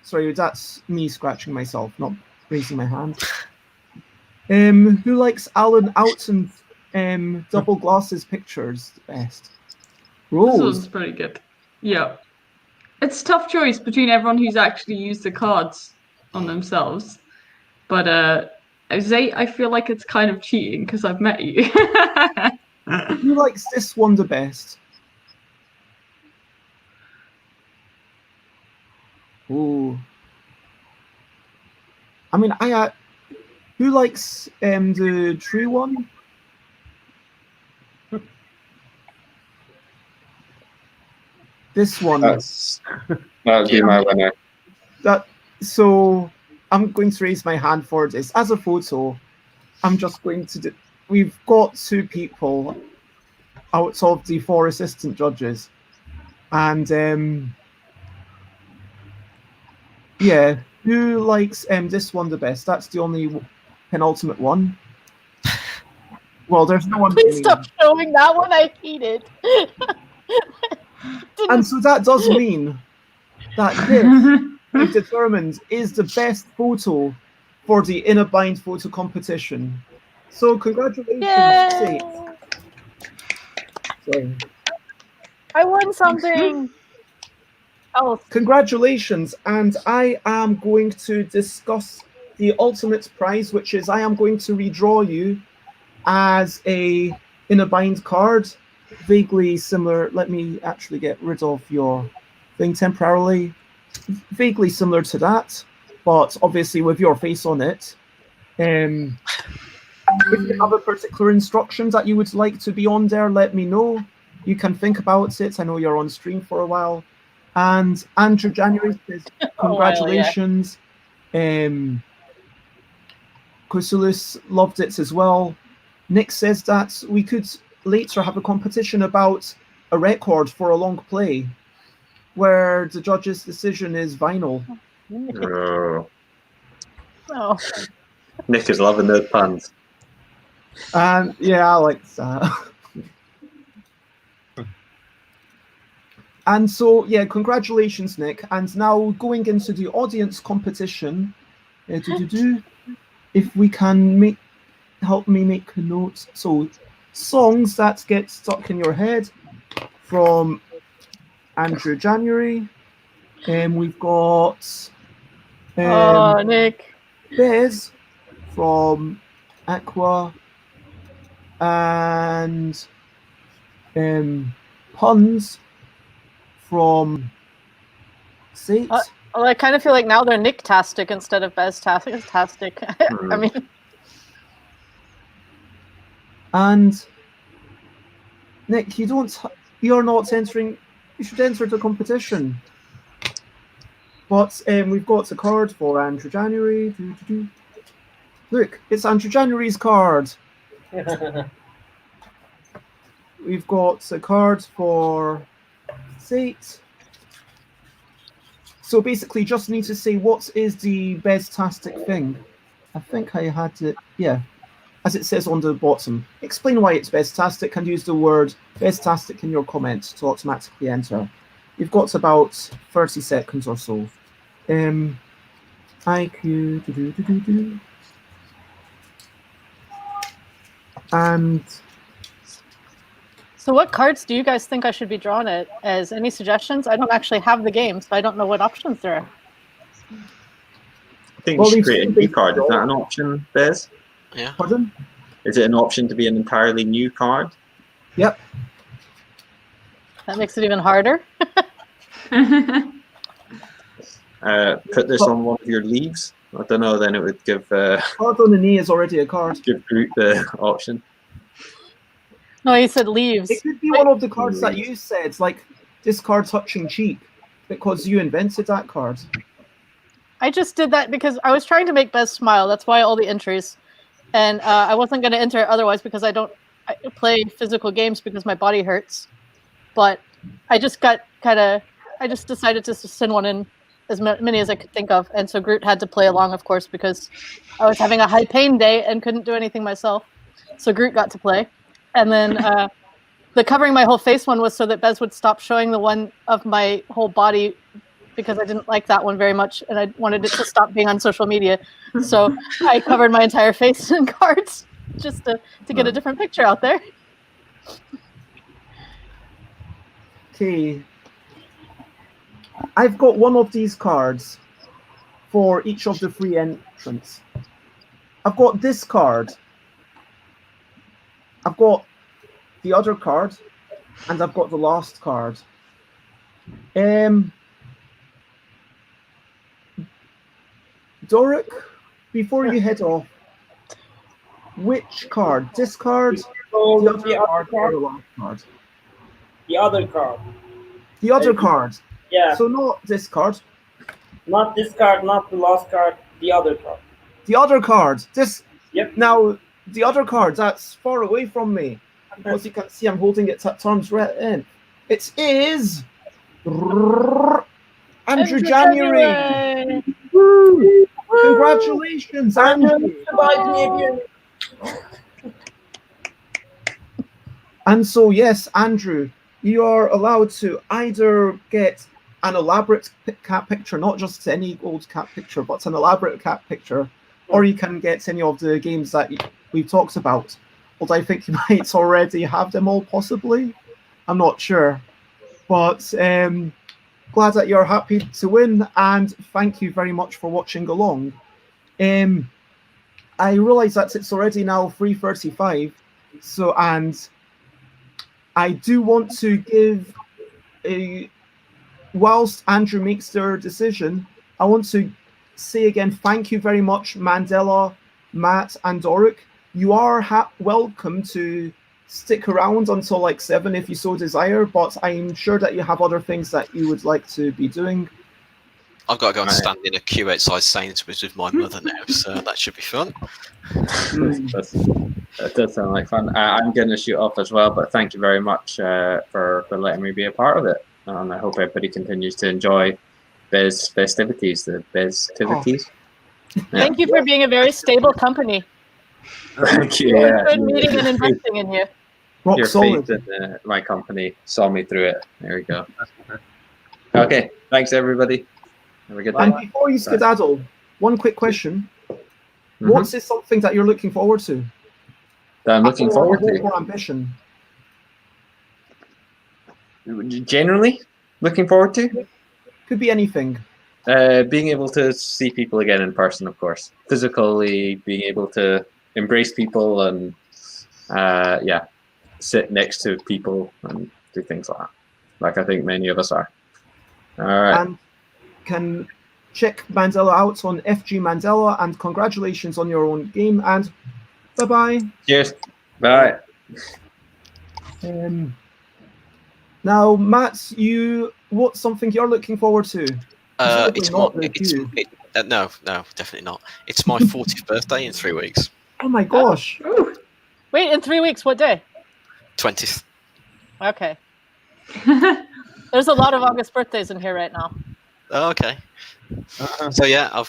[SPEAKER 1] Sorry, that's me scratching myself, not raising my hand. Who likes Alan Oughton's double glasses pictures the best? Rose.
[SPEAKER 7] This one's pretty good. Yeah. It's a tough choice between everyone who's actually used the cards on themselves. But I feel like it's kind of cheating because I've met you.
[SPEAKER 1] Who likes this one the best? Ooh. I mean, who likes the true one? This one.
[SPEAKER 5] That would be my winner.
[SPEAKER 1] So I'm going to raise my hand for this. As a photo, I'm just going to we've got 2 people out of the 4 assistant judges. And yeah, who likes this one the best? That's the only penultimate one. Well, there's no one.
[SPEAKER 3] Please stop showing that one. I hate it.
[SPEAKER 1] And so that does mean that this, we've determined, is the best photo for the Inner Bind photo competition. So congratulations, Sate. Sorry.
[SPEAKER 3] I won something. Oh,
[SPEAKER 1] Congratulations, and I am going to discuss the ultimate prize, which is I am going to redraw you as a Inner Bind card, vaguely similar. Let me actually get rid of your thing temporarily. Vaguely similar to that, but obviously with your face on it. If you have a particular instructions that you would like to be on there, let me know. You can think about it. I know you're on stream for a while. And Andrew January says, congratulations. Kosulis loved it as well. Nick says that we could later have a competition about a record for a long play where the judge's decision is vinyl.
[SPEAKER 3] Oh.
[SPEAKER 5] Nick is loving those puns.
[SPEAKER 1] And yeah, I like that. And so, yeah, congratulations, Nick. And now going into the audience competition, if we can help me make a note. So, songs that get stuck in your head from Andrew January. We've got
[SPEAKER 3] Oh, Nick.
[SPEAKER 1] Bez from Aqua, and Puns from Seat.
[SPEAKER 3] Well, I kind of feel like now they're Nick-tastic instead of Bez-tastic. I mean,
[SPEAKER 1] And Nick, you're not entering. You should enter the competition. But we've got a card for Andrew January. Look, it's Andrew January's card. We've got a card for Sate. So basically, just need to say what is the best-tastic thing. I think I had it. Yeah, as it says on the bottom. Explain why it's best-tastic and use the word best-tastic in your comments to automatically enter. You've got about 30 seconds or so. IQ. And
[SPEAKER 3] so what cards do you guys think I should be drawn at? As any suggestions? I don't actually have the game, so I don't know what options there are.
[SPEAKER 5] I think you should create a new card. Is that an option, Bez?
[SPEAKER 4] Yeah.
[SPEAKER 1] Pardon?
[SPEAKER 5] Is it an option to be an entirely new card?
[SPEAKER 1] Yep.
[SPEAKER 3] That makes it even harder.
[SPEAKER 5] Put this on one of your leagues. I don't know. Then it would give.
[SPEAKER 1] Card on the knee is already a card.
[SPEAKER 5] Give Groot the option.
[SPEAKER 3] No, he said leaves.
[SPEAKER 1] It could be one of the cards that you said, like this card touching cheek, because you invented that card.
[SPEAKER 3] I just did that because I was trying to make Bez smile. That's why all the entries. And I wasn't going to enter it otherwise because I play physical games because my body hurts. But I just I just decided to send one in, as many as I could think of. And so Groot had to play along, of course, because I was having a high pain day and couldn't do anything myself. So Groot got to play. And then the covering my whole face one was so that Bez would stop showing the one of my whole body, because I didn't like that one very much and I wanted it to stop being on social media. So I covered my entire face in cards just to get a different picture out there.
[SPEAKER 1] Okay. I've got one of these cards for each of the three entrants. I've got this card. I've got the other card, and I've got the last card. Doric, before you head off, which card? This card, the other card, or the last card?
[SPEAKER 6] The other card.
[SPEAKER 1] The other card.
[SPEAKER 6] Yeah.
[SPEAKER 1] So not this card.
[SPEAKER 6] Not this card, not the last card, the other card.
[SPEAKER 1] The other card. This.
[SPEAKER 6] Yep.
[SPEAKER 1] Now, the other card, that's far away from me. As you can see, I'm holding it at arm's length. It is Andrew January. Woo! Congratulations, Andrew. And so, yes, Andrew, you are allowed to either get an elaborate cat picture, not just any old cat picture, but an elaborate cat picture, or you can get any of the games that we've talked about. Although I think you might already have them all, possibly. I'm not sure. But glad that you're happy to win, and thank you very much for watching along. I realise that it's already now 3:35, so, and I do want to give whilst Andrew makes their decision, I want to say again, thank you very much, Mandela, Matt, and Doric. You are welcome to stick around until like 7 if you so desire, but I'm sure that you have other things that you would like to be doing.
[SPEAKER 4] I've got to go and stand in a queue outside Sainsbury's with my mother now, so that should be fun.
[SPEAKER 5] That does sound like fun. I'm going to shoot off as well, but thank you very much for letting me be a part of it. And I hope everybody continues to enjoy Bez festivities, the Bez-tivities.
[SPEAKER 3] Oh. Thank you for being a very stable company.
[SPEAKER 5] Thank you.
[SPEAKER 3] Good meeting and investing in you.
[SPEAKER 5] Your faith in my company saw me through it. There we go. Okay, thanks everybody. Have a good day.
[SPEAKER 1] And before you skedaddle, one quick question. Mm-hmm. What's this something that you're looking forward to?
[SPEAKER 5] That I'm looking forward to?
[SPEAKER 1] More ambition.
[SPEAKER 5] Generally, looking forward to?
[SPEAKER 1] Could be anything.
[SPEAKER 5] being able to see people again in person, of course. Physically being able to embrace people and sit next to people and do things like that. Like I think many of us are. All right.
[SPEAKER 1] And can check Mandela out on FG Mandela, and congratulations on your own game, and bye-bye.
[SPEAKER 5] Cheers. Bye.
[SPEAKER 1] Now, Matt, what's something you're looking forward to?
[SPEAKER 4] It's no, definitely not. It's my 40th birthday in 3 weeks.
[SPEAKER 1] Oh my gosh.
[SPEAKER 3] Oh. Wait, in 3 weeks, what day?
[SPEAKER 4] 20th.
[SPEAKER 3] Okay. There's a lot of August birthdays in here right now.
[SPEAKER 4] Oh, okay. So yeah, I'm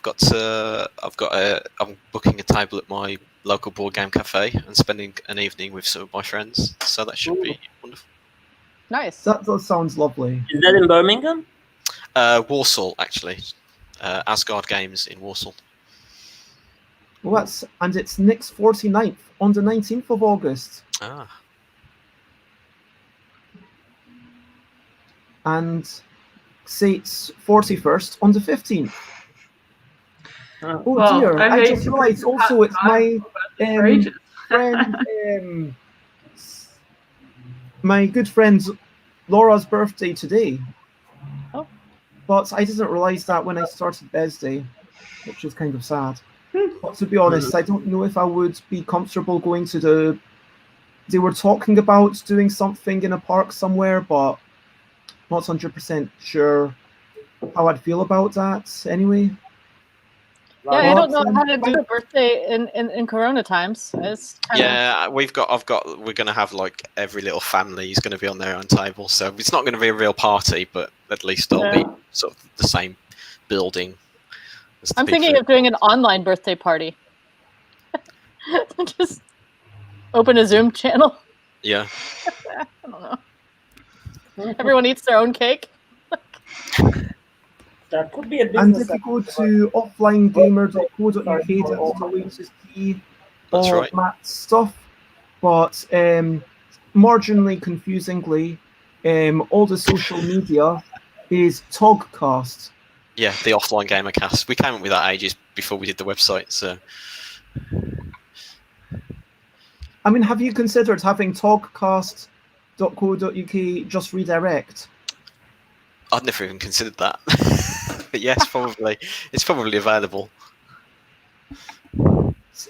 [SPEAKER 4] booking a table at my local board game cafe and spending an evening with some of my friends. So that should be wonderful.
[SPEAKER 3] Nice.
[SPEAKER 1] That sounds lovely.
[SPEAKER 6] Is that in Birmingham?
[SPEAKER 4] Warsaw, actually. Asgard Games in Warsaw.
[SPEAKER 1] Well, it's Nick's 49th on the 19th of August.
[SPEAKER 4] Ah.
[SPEAKER 1] And Sate's 41st on the 15th. Oh
[SPEAKER 7] Well,
[SPEAKER 1] dear, I just realized also it's my
[SPEAKER 7] ages.
[SPEAKER 1] friend, my good friend Laura's birthday today.
[SPEAKER 3] Oh.
[SPEAKER 1] But I didn't realize that when I started Thursday, which is kind of sad. But to be honest, I don't know if I would be comfortable going to they were talking about doing something in a park somewhere, but not 100% sure how I'd feel about that anyway.
[SPEAKER 3] Yeah, I don't know how to do a birthday in Corona times.
[SPEAKER 4] We're gonna have like every little family is gonna be on their own table, so it's not gonna be a real party, but at least it'll be sort of the same building.
[SPEAKER 3] I'm thinking of doing an online birthday party. Just open a Zoom channel.
[SPEAKER 4] Yeah.
[SPEAKER 3] I don't know. Everyone eats their own cake.
[SPEAKER 6] That could be a
[SPEAKER 1] And
[SPEAKER 6] business.
[SPEAKER 1] if you go to offlinegamer.co.uk, that's the way to see all Matt's stuff. But marginally confusingly, all the social media is Togcast.
[SPEAKER 4] Yeah, the offline gamer cast. We came up with that ages before we did the website, so.
[SPEAKER 1] I mean, have you considered having Togcast.co.uk just redirect?
[SPEAKER 4] I'd never even considered that. But yes, probably. It's probably available.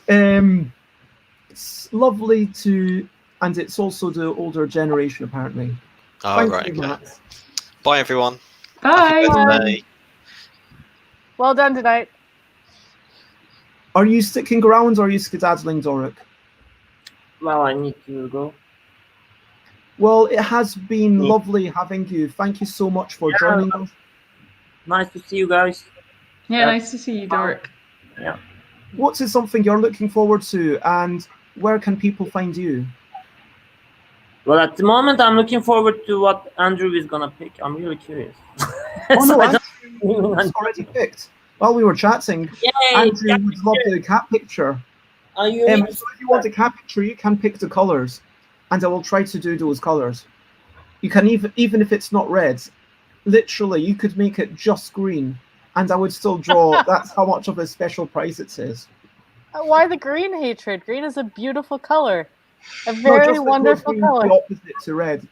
[SPEAKER 1] It's lovely and it's also the older generation, apparently.
[SPEAKER 4] Oh,
[SPEAKER 1] Thank
[SPEAKER 4] right,
[SPEAKER 1] you,
[SPEAKER 4] okay.
[SPEAKER 1] Matt.
[SPEAKER 4] Bye, everyone.
[SPEAKER 7] Bye.
[SPEAKER 4] Happy birthday.
[SPEAKER 3] Well done tonight.
[SPEAKER 1] Are you sticking around or are you skedaddling, Doric?
[SPEAKER 6] Well, I need to go.
[SPEAKER 1] Well, it has been lovely having you. Thank you so much for joining us.
[SPEAKER 6] Nice to see you guys.
[SPEAKER 7] Yeah, nice to see you, Doric.
[SPEAKER 6] Yeah.
[SPEAKER 1] What is something you're looking forward to, and where can people find you?
[SPEAKER 6] Well, at the moment, I'm looking forward to what Andrew is gonna pick. I'm really curious.
[SPEAKER 1] Oh no,
[SPEAKER 6] So
[SPEAKER 1] Andrew's already picked. While we were chatting,
[SPEAKER 6] Yay,
[SPEAKER 1] Andrew would love the cat picture.
[SPEAKER 6] Are you?
[SPEAKER 1] So if you want a cat picture, you can pick the colours, and I will try to do those colours. You can even if it's not red, literally, you could make it just green, and I would still draw. That's how much of a special prize it is.
[SPEAKER 3] Why the green hatred? Green is a beautiful color. A very wonderful color.
[SPEAKER 1] The opposite to red.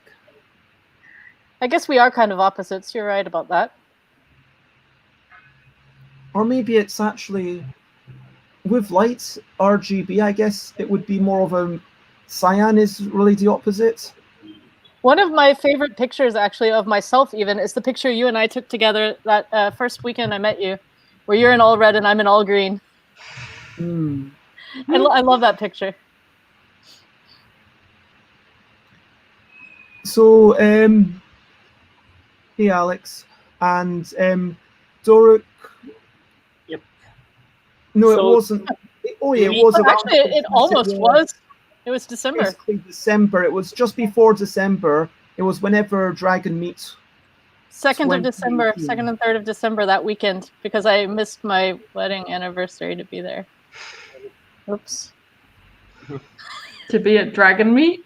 [SPEAKER 3] I guess we are kind of opposites. You're right about that.
[SPEAKER 1] Or maybe it's actually with light RGB. I guess it would be more of a cyan is really the opposite.
[SPEAKER 3] One of my favorite pictures, actually, of myself even, is the picture you and I took together that first weekend I met you, where you're in all red and I'm in all green. I love that picture.
[SPEAKER 1] So, hey Alex, and Doric.
[SPEAKER 6] Yep.
[SPEAKER 1] No,
[SPEAKER 6] So,
[SPEAKER 1] it wasn't. Oh yeah, it was.
[SPEAKER 3] Well,
[SPEAKER 1] around
[SPEAKER 3] actually, it almost was. It was December.
[SPEAKER 1] Basically December. It was just before December. It was whenever Dragon Meet.
[SPEAKER 3] 2nd of December,
[SPEAKER 1] 2018.
[SPEAKER 3] 2nd and 3rd of December that weekend, because I missed my wedding anniversary to be there. Oops.
[SPEAKER 7] To be at Dragon Meet.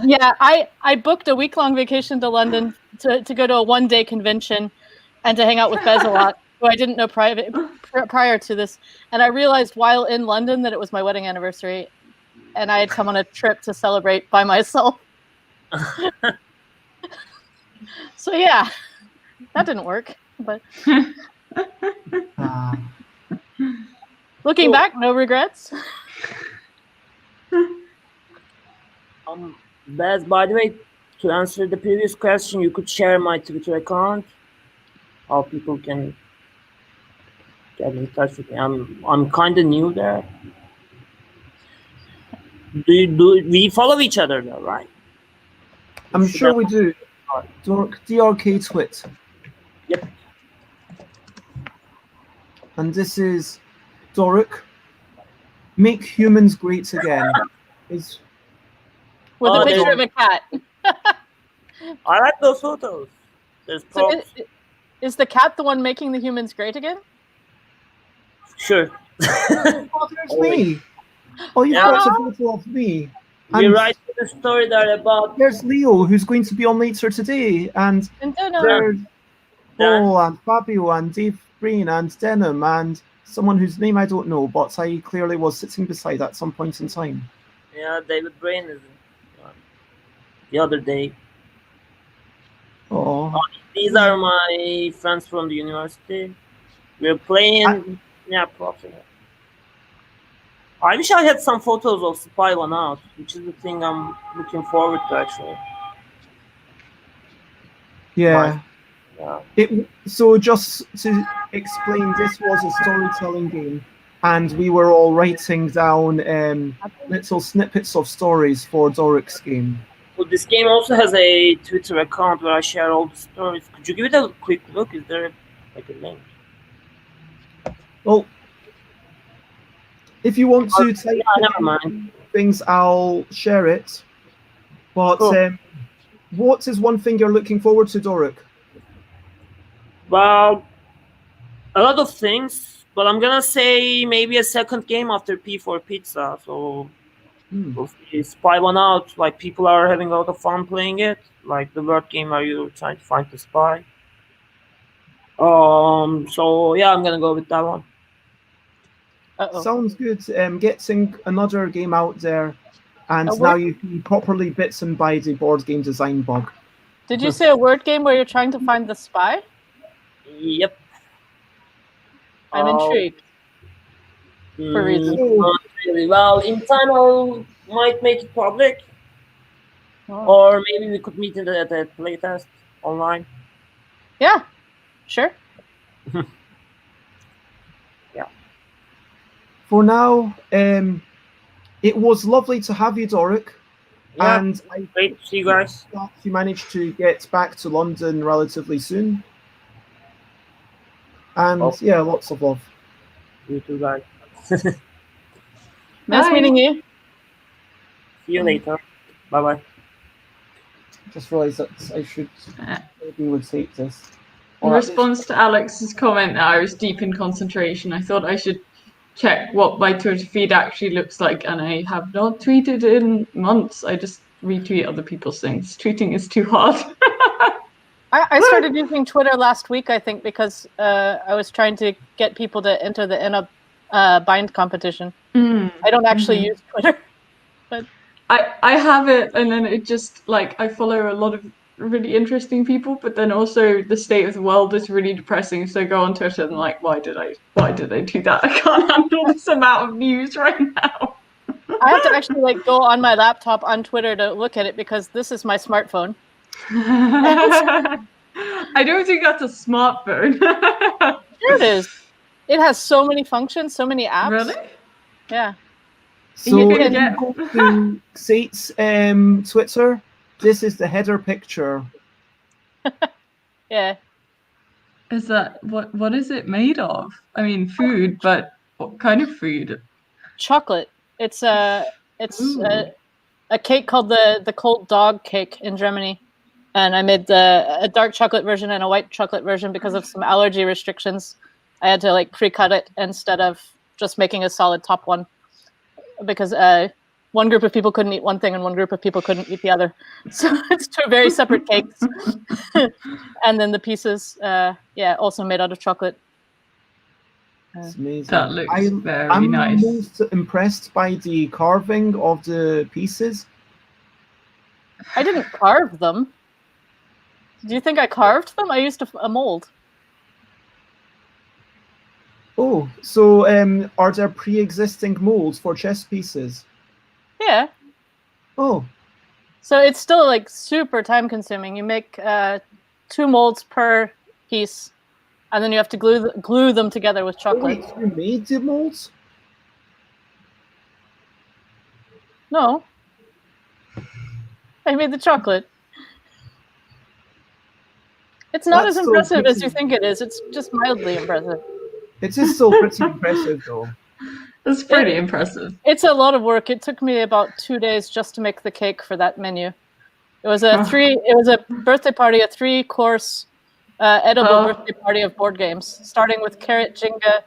[SPEAKER 3] Yeah, I booked a week-long vacation to London to go to a one-day convention and to hang out with Bez a lot. who I didn't know prior to this, and I realized while in London that it was my wedding anniversary, and I had come on a trip to celebrate by myself. So yeah, that didn't work. But looking back, no regrets.
[SPEAKER 6] Baz, by the way, to answer the previous question, you could share my Twitter account. How people can get in touch with me. I'm kind of new there. Do we follow each other though, right?
[SPEAKER 1] I'm sure we do. DRK Twit.
[SPEAKER 6] Yep.
[SPEAKER 1] And this is Doric. Make humans great again. Is
[SPEAKER 3] With a picture of a cat.
[SPEAKER 6] I like those photos. There's props.
[SPEAKER 3] So is the cat the one making the humans great again?
[SPEAKER 6] Sure.
[SPEAKER 1] Oh, there's me. Oh, you've got a photo of me.
[SPEAKER 6] We write the story there about.
[SPEAKER 1] There's Leo, who's going to be on later today, and there's Paul and Fabio and Dave Brain and Denim and someone whose name I don't know, but I clearly was sitting beside at some point in time.
[SPEAKER 6] Yeah, David Brain is the other day.
[SPEAKER 1] Oh.
[SPEAKER 6] These are my friends from the university. We're playing. Props. I wish I had some photos of Spy One Out, which is the thing I'm looking forward to actually.
[SPEAKER 1] Yeah.
[SPEAKER 6] Yeah.
[SPEAKER 1] So just to explain, this was a storytelling game, and we were all writing down little snippets of stories for Doric's game.
[SPEAKER 6] Well, this game also has a Twitter account where I share all the stories. Could you give it a quick look? Is there like a link?
[SPEAKER 1] Well, if you want to take
[SPEAKER 6] never mind.
[SPEAKER 1] things, I'll share it. But
[SPEAKER 6] Cool.
[SPEAKER 1] What is one thing you're looking forward to, Doric?
[SPEAKER 6] Well, a lot of things, but I'm gonna say maybe a second game after P4 Pizza. So we'll see. Spy One Out. Like people are having a lot of fun playing it. Like the word game where you're trying to find the spy. So yeah, I'm gonna go with that one.
[SPEAKER 1] Sounds good. Getting another game out there, and now you can properly bits and bytes a board game design bug.
[SPEAKER 3] Did you say a word game where you're trying to find the spy?
[SPEAKER 6] Yep.
[SPEAKER 3] I'm intrigued. For reasons.
[SPEAKER 6] Not really. Well, in time I might make it public. Or maybe we could meet in the playtest online.
[SPEAKER 3] Yeah, sure.
[SPEAKER 6] Yeah.
[SPEAKER 1] For now, it was lovely to have you, Doric.
[SPEAKER 6] Yeah,
[SPEAKER 1] and
[SPEAKER 6] great to see you guys.
[SPEAKER 1] You managed to get back to London relatively soon. And yeah, lots of love.
[SPEAKER 6] You too, guys.
[SPEAKER 3] Nice meeting you.
[SPEAKER 6] See you later. Bye-bye.
[SPEAKER 1] Just realised that I should maybe would take this.
[SPEAKER 7] In response to Alex's comment that I was deep in concentration, I thought I should check what my Twitter feed actually looks like, and I have not tweeted in months. I just retweet other people's things. Tweeting is too hard.
[SPEAKER 3] I started using Twitter last week, I think, because I was trying to get people to enter the In a Bind competition. I don't actually use Twitter, but
[SPEAKER 7] I have it, and then it just like I follow a lot of really interesting people, but then also the state of the world is really depressing. So I go on Twitter and like, why did I do that? I can't handle this amount of news right now.
[SPEAKER 3] I have to actually like go on my laptop on Twitter to look at it because this is my smartphone.
[SPEAKER 7] I don't think that's a smartphone.
[SPEAKER 3] There it is. It has so many functions, so many apps.
[SPEAKER 7] Really?
[SPEAKER 3] Yeah.
[SPEAKER 1] So if you go to Sate's Twitter, this is the header picture.
[SPEAKER 3] Yeah.
[SPEAKER 7] Is that what is it made of? I mean, food, but what kind of food?
[SPEAKER 3] Chocolate. It's a cake called the cold dog cake in Germany, and I made a dark chocolate version and a white chocolate version because of some allergy restrictions. I had to like pre-cut it instead of just making a solid top one, because one group of people couldn't eat one thing and one group of people couldn't eat the other. So it's two very separate cakes. And then the pieces, also made out of chocolate.
[SPEAKER 1] It's amazing.
[SPEAKER 7] That looks very
[SPEAKER 1] I'm
[SPEAKER 7] nice.
[SPEAKER 1] most impressed by the carving of the pieces.
[SPEAKER 3] I didn't carve them. Do you think I carved them? I used a mold.
[SPEAKER 1] Oh, so are there pre-existing molds for chess pieces?
[SPEAKER 3] Yeah.
[SPEAKER 1] Oh,
[SPEAKER 3] So it's still like super time consuming. You make 2 molds per piece, and then you have to glue them together with chocolate.
[SPEAKER 1] wait, you made the molds?
[SPEAKER 3] No. I made the chocolate. It's not
[SPEAKER 1] That's
[SPEAKER 3] as
[SPEAKER 1] so
[SPEAKER 3] impressive as you
[SPEAKER 1] pretty.
[SPEAKER 3] think it is. It's just mildly impressive.
[SPEAKER 1] It is still pretty impressive, though.
[SPEAKER 7] That's pretty impressive.
[SPEAKER 3] It's a lot of work. It took me about 2 days just to make the cake for that menu. It was a birthday party, a 3-course edible birthday party of board games, starting with Carrot Jenga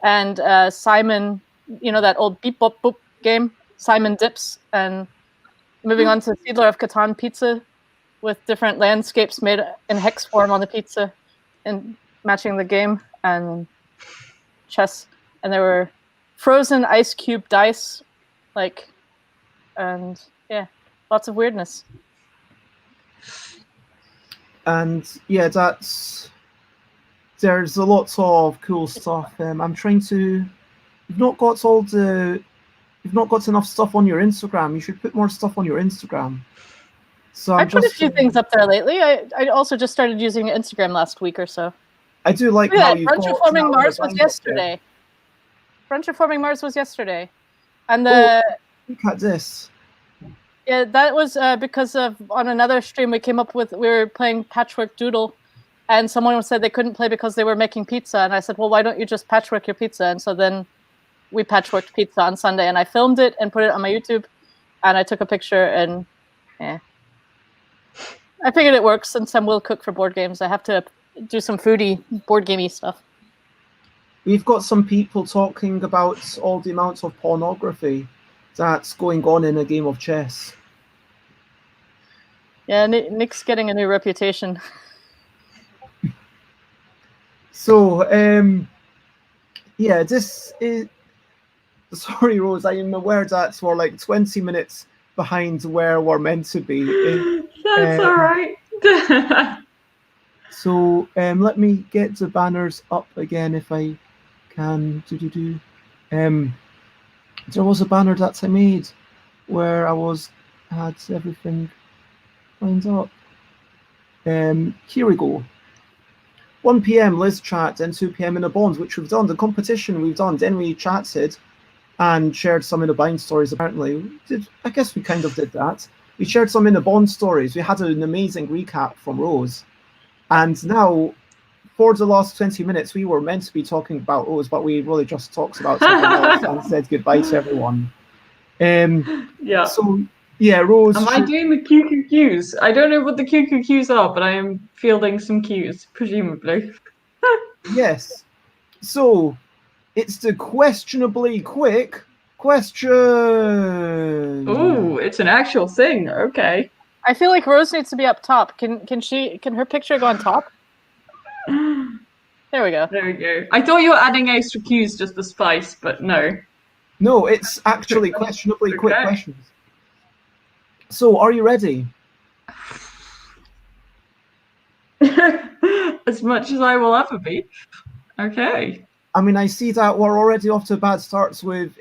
[SPEAKER 3] and Simon, that old beep bop boop game, Simon Dips, and moving on to Siedler of Catan pizza with different landscapes made in hex form on the pizza and matching the game, and chess. And there were frozen ice cube dice, and yeah, lots of weirdness. And
[SPEAKER 1] yeah, there's a lot of cool stuff. I'm trying to. You've not got enough stuff on your Instagram. You should put more stuff on your Instagram. So
[SPEAKER 3] I put a few things up there lately. I also just started using Instagram last week or so.
[SPEAKER 1] I do like how you've
[SPEAKER 3] Brunch Reforming Mars was yesterday. Brunch Reforming Mars was yesterday, and
[SPEAKER 1] look at this.
[SPEAKER 3] Yeah, that was because on another stream we were playing Patchwork Doodle, and someone said they couldn't play because they were making pizza, and I said, well, why don't you just patchwork your pizza? And so then we patchworked pizza on Sunday, and I filmed it and put it on my YouTube, and I took a picture, and yeah. I figured it works since I will cook for board games. I have to do some foodie, board gamey stuff.
[SPEAKER 1] We've got some people talking about all the amounts of pornography that's going on in a game of chess.
[SPEAKER 3] Yeah, Nick's getting a new reputation.
[SPEAKER 1] So, yeah, this is... Sorry, Rose, I am aware that we're like 20 minutes behind where we're meant to be.
[SPEAKER 7] That's all right.
[SPEAKER 1] So let me get the banners up again if I can. There was a banner that I made where I had everything lined up. Here we go. 1 p.m. Liz chat and 2 p.m. in a bond, which we've done. The competition we've done. Then we chatted and shared some in the bind stories. Apparently, I guess we kind of did that. We shared some in the bond stories. We had an amazing recap from Rose. And now, for the last 20 minutes, we were meant to be talking about Rose, but we really just talked about something else and said goodbye to everyone.
[SPEAKER 7] Yeah.
[SPEAKER 1] So, yeah, Rose...
[SPEAKER 7] Am I doing the QQQs? I don't know what the QQQs are, but I am fielding some Qs, presumably.
[SPEAKER 1] Yes. So, it's the questionably quick question.
[SPEAKER 7] Ooh, it's an actual thing. Okay.
[SPEAKER 3] I feel like Rose needs to be up top. Can her picture go on top? There we go.
[SPEAKER 7] There we go. I thought you were adding extra Qs just for spice, but no.
[SPEAKER 1] No, it's actually questionably quick questions. So, are you ready?
[SPEAKER 7] As much as I will ever be. Okay.
[SPEAKER 1] I mean, I see that we're already off to bad starts with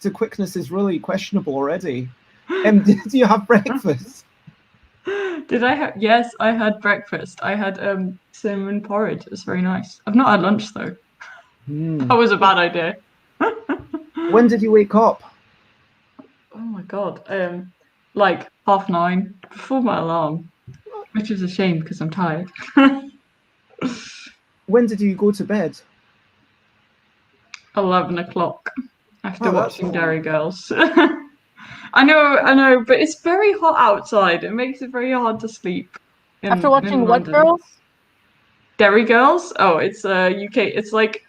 [SPEAKER 1] the quickness is really questionable already. Do you have breakfast?
[SPEAKER 7] Did I have? Yes, I had breakfast. I had cinnamon porridge. It was very nice. I've not had lunch though. That was a bad idea.
[SPEAKER 1] When did you wake up?
[SPEAKER 7] Oh my god. Like 9:30 before my alarm, which is a shame because I'm tired.
[SPEAKER 1] When did you go to bed?
[SPEAKER 7] 11 o'clock after watching Dairy Girls. I know, but it's very hot outside. It makes it very hard to sleep.
[SPEAKER 3] After watching what girls?
[SPEAKER 7] Dairy Girls? Oh, it's UK. It's like,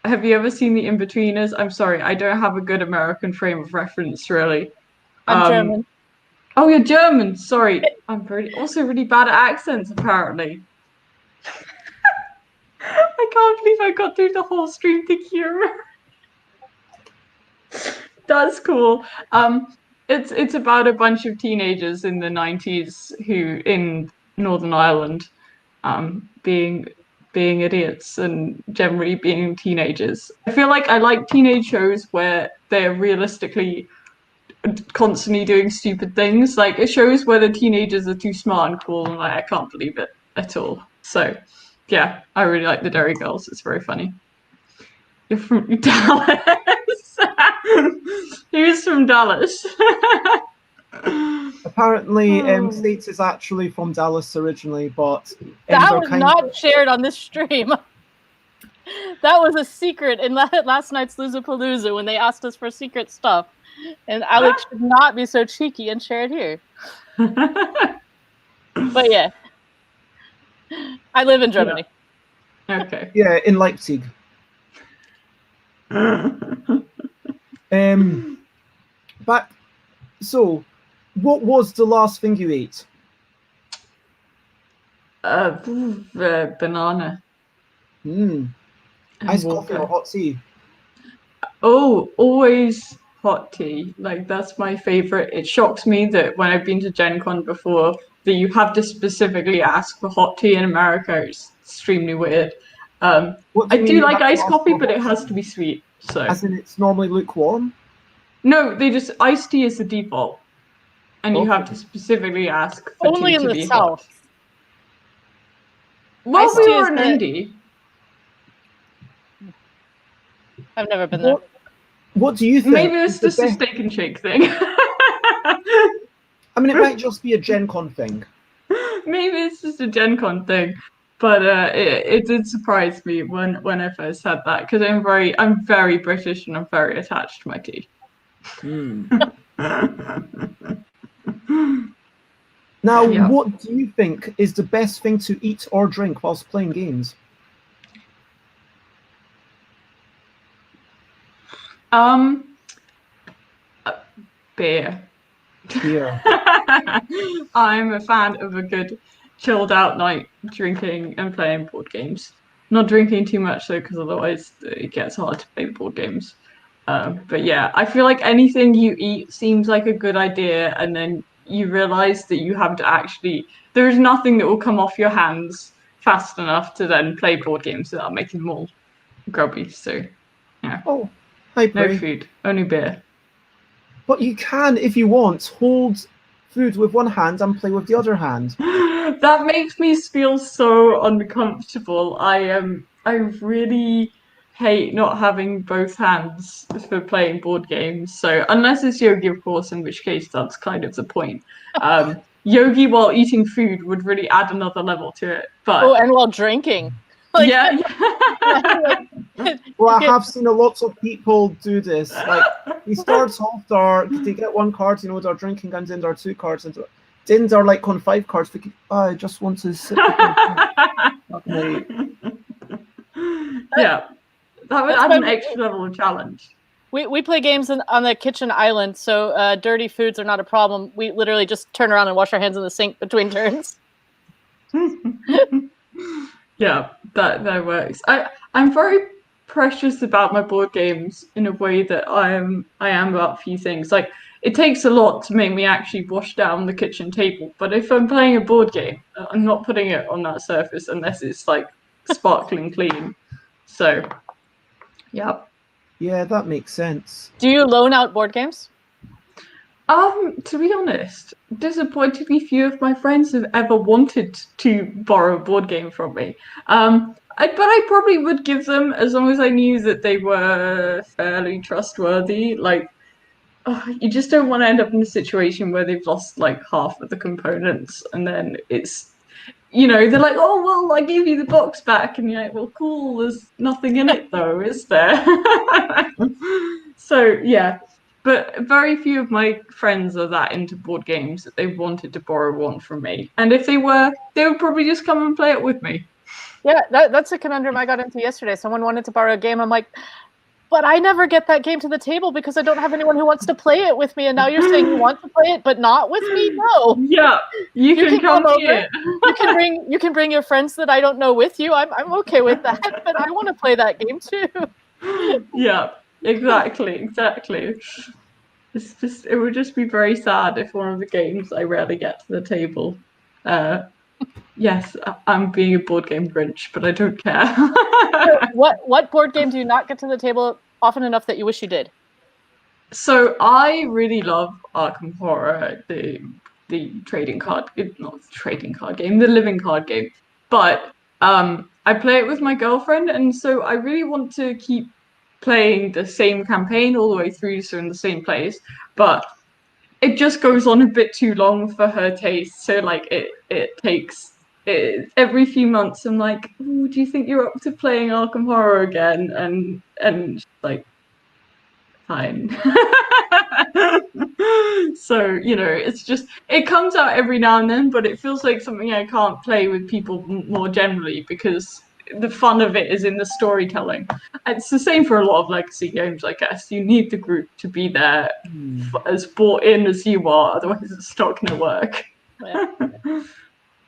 [SPEAKER 7] have you ever seen The In-Betweeners? I'm sorry, I don't have a good American frame of reference, really.
[SPEAKER 3] I'm German.
[SPEAKER 7] Oh, you're German. Sorry. I'm also really bad at accents, apparently. I can't believe I got through the whole stream to Cure. That's cool. It's about a bunch of teenagers in the 90s who in Northern Ireland, being idiots and generally being teenagers. I feel like I like teenage shows where they're realistically constantly doing stupid things. Like it shows where the teenagers are too smart and cool, and like I can't believe it at all. So yeah, I really like the Derry Girls. It's very funny. You're from Dallas. Who's from Dallas?
[SPEAKER 1] Apparently,
[SPEAKER 7] Oh.
[SPEAKER 1] States is actually from Dallas originally, but
[SPEAKER 3] That
[SPEAKER 1] they're
[SPEAKER 3] was
[SPEAKER 1] kind
[SPEAKER 3] not
[SPEAKER 1] of-
[SPEAKER 3] shared on this stream. That was a secret in last night's Loozapalooza when they asked us for secret stuff. And Alex should not be so cheeky and share it here. But yeah. I live in Germany.
[SPEAKER 7] Okay.
[SPEAKER 1] Yeah, in Leipzig. But so, what was the last thing you ate?
[SPEAKER 7] Banana.
[SPEAKER 1] Mm.
[SPEAKER 7] and
[SPEAKER 1] Iced coffee
[SPEAKER 7] water.
[SPEAKER 1] or hot tea?
[SPEAKER 7] Oh, always hot tea. Like that's my favorite. It shocks me that when I've been to Gen Con before, that you have to specifically ask for hot tea in America. It's extremely weird.
[SPEAKER 1] What
[SPEAKER 7] I
[SPEAKER 1] you mean
[SPEAKER 7] do
[SPEAKER 1] you
[SPEAKER 7] like
[SPEAKER 1] have to
[SPEAKER 7] iced
[SPEAKER 1] ask
[SPEAKER 7] coffee,
[SPEAKER 1] for
[SPEAKER 7] but it
[SPEAKER 1] hot
[SPEAKER 7] has
[SPEAKER 1] tea?
[SPEAKER 7] to be sweet. So
[SPEAKER 1] As in, it's normally lukewarm?
[SPEAKER 7] no, they just iced tea is the default, and you have
[SPEAKER 1] Okay.
[SPEAKER 7] to specifically ask for
[SPEAKER 3] Only
[SPEAKER 7] tea
[SPEAKER 3] in
[SPEAKER 7] to
[SPEAKER 3] the
[SPEAKER 7] be
[SPEAKER 3] South.
[SPEAKER 7] hot. Well,
[SPEAKER 3] Iced
[SPEAKER 7] we
[SPEAKER 3] tea
[SPEAKER 7] were
[SPEAKER 3] is
[SPEAKER 7] in
[SPEAKER 3] the-
[SPEAKER 7] Indy.
[SPEAKER 3] I've never been there.
[SPEAKER 1] What do you think?
[SPEAKER 7] Maybe it's
[SPEAKER 1] is the
[SPEAKER 7] just a
[SPEAKER 1] best-
[SPEAKER 7] steak and shake thing.
[SPEAKER 1] I mean, it might just be a Gen Con thing.
[SPEAKER 7] Maybe it's just a Gen Con thing, but it did surprise me when I first had that because I'm very British and I'm very attached to my tea.
[SPEAKER 1] Now,
[SPEAKER 7] Yeah.
[SPEAKER 1] what do you think is the best thing to eat or drink whilst playing games?
[SPEAKER 7] Beer.
[SPEAKER 1] Beer.
[SPEAKER 7] I'm a fan of a good chilled out night drinking and playing board games. Not drinking too much though, because otherwise it gets hard to play board games. But yeah, I feel like anything you eat seems like a good idea, and then you realize that you have to actually. There is nothing that will come off your hands fast enough to then play board games without making them all grubby. So yeah,
[SPEAKER 1] Oh, hi,
[SPEAKER 7] no
[SPEAKER 1] Bray.
[SPEAKER 7] food, only beer.
[SPEAKER 1] But you can, if you want, hold food with one hand and play with the other hand.
[SPEAKER 7] That makes me feel so uncomfortable. I really hate not having both hands for playing board games. So unless it's Yogi, of course, in which case that's kind of the point. Yogi while eating food would really add another level to it. But
[SPEAKER 3] Oh, and while drinking. Like,
[SPEAKER 7] yeah.
[SPEAKER 1] Well, I have seen a lot of people do this. Like, he starts off there, they get one card, you know, they're drinking, and then there are two cards, and then they're like on 5 cards, thinking, I just want to sit with my phone."
[SPEAKER 7] Yeah, that would
[SPEAKER 3] That's
[SPEAKER 7] add an
[SPEAKER 3] when-
[SPEAKER 7] extra level of challenge.
[SPEAKER 3] We play games on the kitchen island, so dirty foods are not a problem. We literally just turn around and wash our hands in the sink between turns.
[SPEAKER 7] Yeah, that works. I'm very precious about my board games in a way that I am about a few things. Like it takes a lot to make me actually wash down the kitchen table, but if I'm playing a board game, I'm not putting it on that surface unless it's like sparkling clean. So, yeah.
[SPEAKER 1] Yeah, that makes sense.
[SPEAKER 3] Do you loan out board games?
[SPEAKER 7] To be honest, disappointingly few of my friends have ever wanted to borrow a board game from me. But I probably would give them as long as I knew that they were fairly trustworthy. Like, you just don't want to end up in a situation where they've lost like half of the components, and then it's, they're like, oh well, I gave you the box back, and you're like, well, cool. There's nothing in it though, is there? So yeah. But very few of my friends are that into board games that they wanted to borrow one from me. And if they were, they would probably just come and play it with me.
[SPEAKER 3] Yeah, that's a conundrum I got into yesterday. Someone wanted to borrow a game. I'm like, But I never get that game to the table because I don't have anyone who wants to play it with me. And now you're saying you want to play it, but not with me? No.
[SPEAKER 7] Yeah, you can come
[SPEAKER 3] over.
[SPEAKER 7] here.
[SPEAKER 3] You can bring your friends that I don't know with you. I'm okay with that, but I want to play that game too.
[SPEAKER 7] Yeah, exactly. It's just, it would just be very sad if one of the games I rarely get to the table. Yes, I'm being a board game Grinch, but I don't care.
[SPEAKER 3] What board game do you not get to the table often enough that you wish you did?
[SPEAKER 7] So I really love Arkham Horror, the trading card, not the trading card game, the living card game. But I play it with my girlfriend, and so I really want to keep playing the same campaign all the way through, so in the same place. But it just goes on a bit too long for her taste. So like it takes every few months. I'm like, do you think you're up to playing Arkham Horror again? And she's like, fine. So, you know, it's just, it comes out every now and then, but it feels like something I can't play with people more generally because the fun of it is in the storytelling. It's the same for a lot of legacy games, I guess. You need the group to be there as bought in as you are, otherwise it's not going to work.
[SPEAKER 3] Yeah.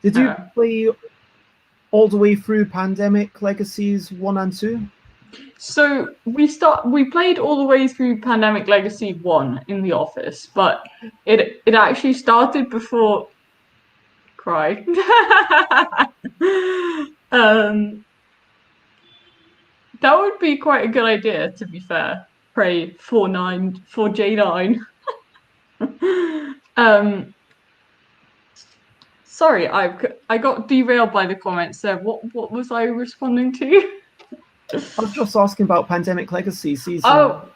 [SPEAKER 1] Did you play all the way through Pandemic Legacies 1 and 2?
[SPEAKER 7] So we played all the way through Pandemic Legacy 1 in the office, but it actually started before cry. That would be quite a good idea, to be fair. Pray 4J9. Sorry, I got derailed by the comments there. What was I responding to?
[SPEAKER 1] I was just asking about Pandemic Legacy season.
[SPEAKER 7] Oh,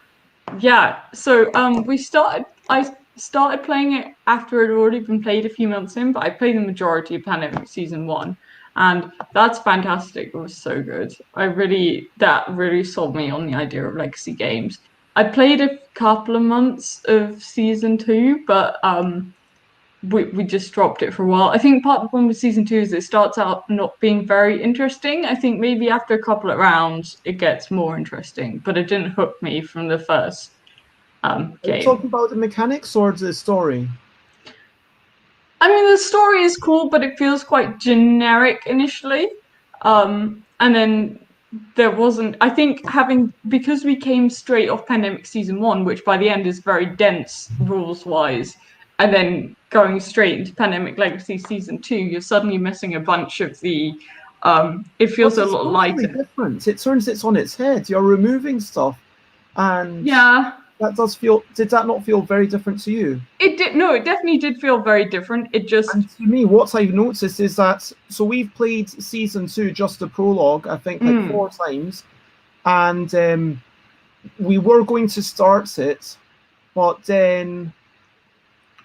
[SPEAKER 7] yeah. So I started playing it after it had already been played a few months in, but I played the majority of Pandemic Season 1. And that's fantastic. It was so good. That really sold me on the idea of legacy games. I played a couple of months of Season 2, but we just dropped it for a while. I think part of the problem with Season 2 is it starts out not being very interesting. I think maybe after a couple of rounds it gets more interesting, but it didn't hook me from the first game.
[SPEAKER 1] Are you talking about the mechanics or the story?
[SPEAKER 7] I mean, the story is cool, but it feels quite generic initially. And then there wasn't, I think because we came straight off Pandemic Season 1, which by the end is very dense rules-wise, and then going straight into Pandemic Legacy Season 2, you're suddenly missing a bunch of the, it feels a lot lighter.
[SPEAKER 1] Different. It turns it on its head. You're removing stuff. And
[SPEAKER 7] yeah.
[SPEAKER 1] Did that not feel very different to you?
[SPEAKER 7] It did. No, it definitely did feel very different. And
[SPEAKER 1] to me, what I've noticed is that, so we've played Season 2, just the prologue, I think like 4 times. And we were going to start it, but then,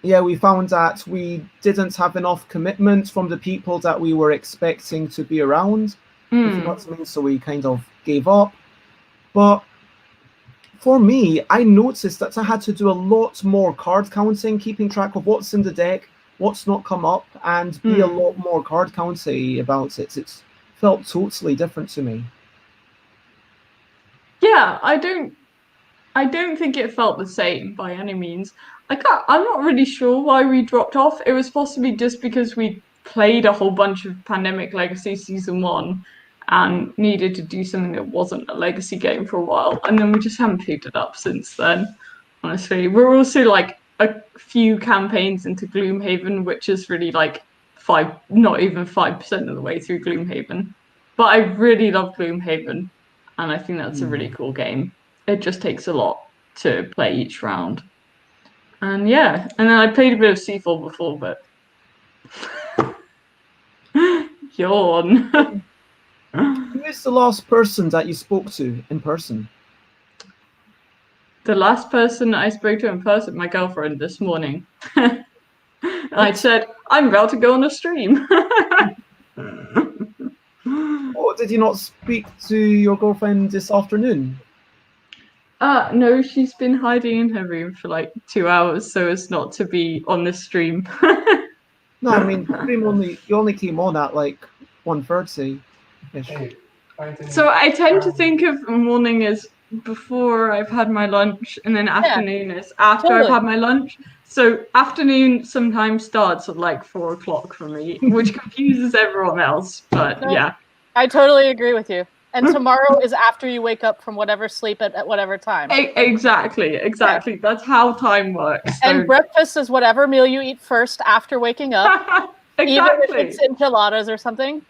[SPEAKER 1] yeah, we found that we didn't have enough commitment from the people that we were expecting to be around. If you know what I mean. So we kind of gave up. But for me, I noticed that I had to do a lot more card counting, keeping track of what's in the deck, what's not come up, and be a lot more card county about it. It felt totally different to me.
[SPEAKER 7] Yeah, I don't think it felt the same by any means. I'm not really sure why we dropped off. It was possibly just because we played a whole bunch of Pandemic Legacy Season 1 and needed to do something that wasn't a legacy game for a while, and then we just haven't picked it up since then. Honestly, we're also like a few campaigns into Gloomhaven, which is really like not even 5% of the way through Gloomhaven. But I really love Gloomhaven, and I think that's a really cool game. It just takes a lot to play each round. And yeah, and then I played a bit of Seafall before, but yawn.
[SPEAKER 1] Who is the last person that you spoke to in person?
[SPEAKER 7] The last person I spoke to in person, my girlfriend, this morning. I said, I'm about to go on a stream.
[SPEAKER 1] Oh, did you not speak to your girlfriend this afternoon?
[SPEAKER 7] No, she's been hiding in her room for like 2 hours so as not to be on the stream.
[SPEAKER 1] No, I mean, you only came on at like 1:30.
[SPEAKER 7] So I tend to think of morning as before I've had my lunch, and then afternoon is after I've
[SPEAKER 3] totally.
[SPEAKER 7] had my lunch. So afternoon sometimes starts at like 4 o'clock for me, which confuses everyone else. But
[SPEAKER 3] No.
[SPEAKER 7] yeah,
[SPEAKER 3] I totally agree with you. And tomorrow is after you wake up from whatever sleep at whatever time.
[SPEAKER 7] exactly. That's how time works.
[SPEAKER 3] And
[SPEAKER 7] So
[SPEAKER 3] breakfast is whatever meal you eat first after waking up, even if
[SPEAKER 7] exactly.
[SPEAKER 3] it's enchiladas or something.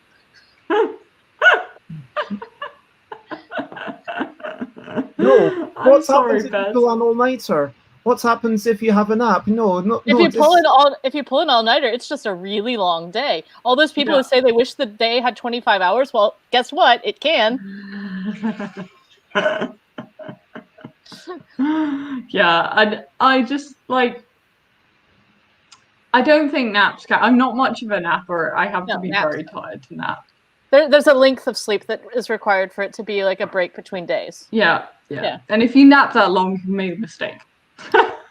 [SPEAKER 1] No,
[SPEAKER 7] I'm
[SPEAKER 1] what
[SPEAKER 7] sorry,
[SPEAKER 1] happens if you
[SPEAKER 7] Beth.
[SPEAKER 1] pull an all-nighter? What happens if you have a nap? No.
[SPEAKER 3] If you pull an all-nighter, it's just a really long day. All those people
[SPEAKER 7] Yeah.
[SPEAKER 3] who say they wish the day had 25 hours, well, guess what? It can.
[SPEAKER 7] Yeah, and I just like, I don't think naps count. I'm not much of a napper. I have to
[SPEAKER 3] No,
[SPEAKER 7] be
[SPEAKER 3] naps
[SPEAKER 7] very
[SPEAKER 3] count.
[SPEAKER 7] tired to nap.
[SPEAKER 3] There's a length of sleep that is required for it to be like a break between days.
[SPEAKER 7] Yeah.
[SPEAKER 3] Yeah.
[SPEAKER 7] And if you nap that long, you made a mistake.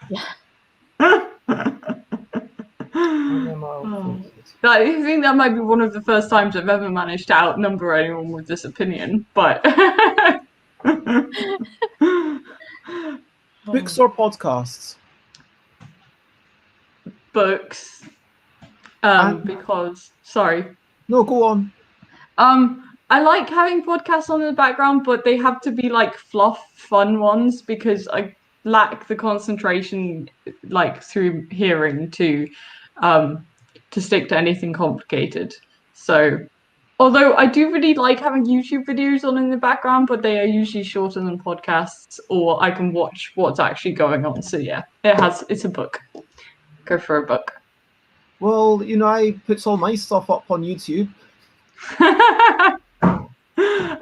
[SPEAKER 3] Yeah.
[SPEAKER 7] I think that might be one of the first times I've ever managed to outnumber anyone with this opinion, but
[SPEAKER 1] Books or podcasts?
[SPEAKER 7] books. Because sorry.
[SPEAKER 1] No, go on.
[SPEAKER 7] I like having podcasts on in the background, but they have to be like fluff, fun ones because I lack the concentration, like through hearing, to stick to anything complicated. So, although I do really like having YouTube videos on in the background, but they are usually shorter than podcasts, or I can watch what's actually going on. So yeah, it's a book. Go for a book.
[SPEAKER 1] Well, I put all my stuff up on YouTube.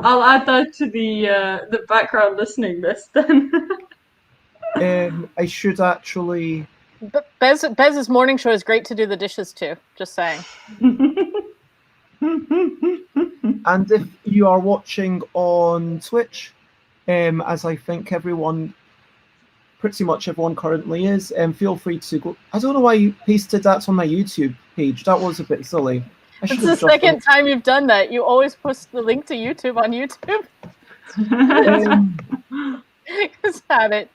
[SPEAKER 7] I'll add that to the background listening list then.
[SPEAKER 1] I should actually.
[SPEAKER 3] But Bez's morning show is great to do the dishes too. Just saying.
[SPEAKER 1] And if you are watching on Twitch, as I think pretty much everyone currently is, feel free to go. I don't know why you pasted that on my YouTube page. That was a bit silly.
[SPEAKER 3] It's the second time you've done that. You always post the link to YouTube on YouTube. Just have it.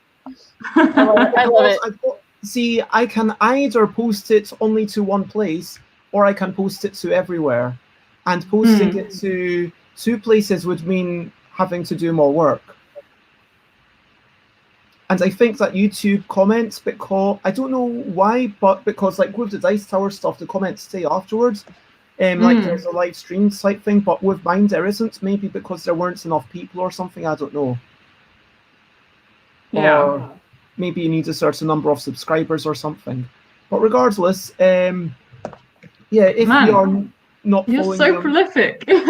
[SPEAKER 3] I love it.
[SPEAKER 1] See, I can either post it only to one place, or I can post it to everywhere. And posting it to 2 places would mean having to do more work. And I think that YouTube comments, because I don't know why, but because like with the Dice Tower stuff, the comments stay afterwards. Like there's a live stream type thing, but with mine there isn't. Maybe because there weren't enough people or something. I don't know.
[SPEAKER 7] Yeah.
[SPEAKER 1] Or maybe you need a certain number of subscribers or something. But regardless, if you're not
[SPEAKER 7] You're
[SPEAKER 1] following
[SPEAKER 7] so
[SPEAKER 1] them,
[SPEAKER 7] prolific. There's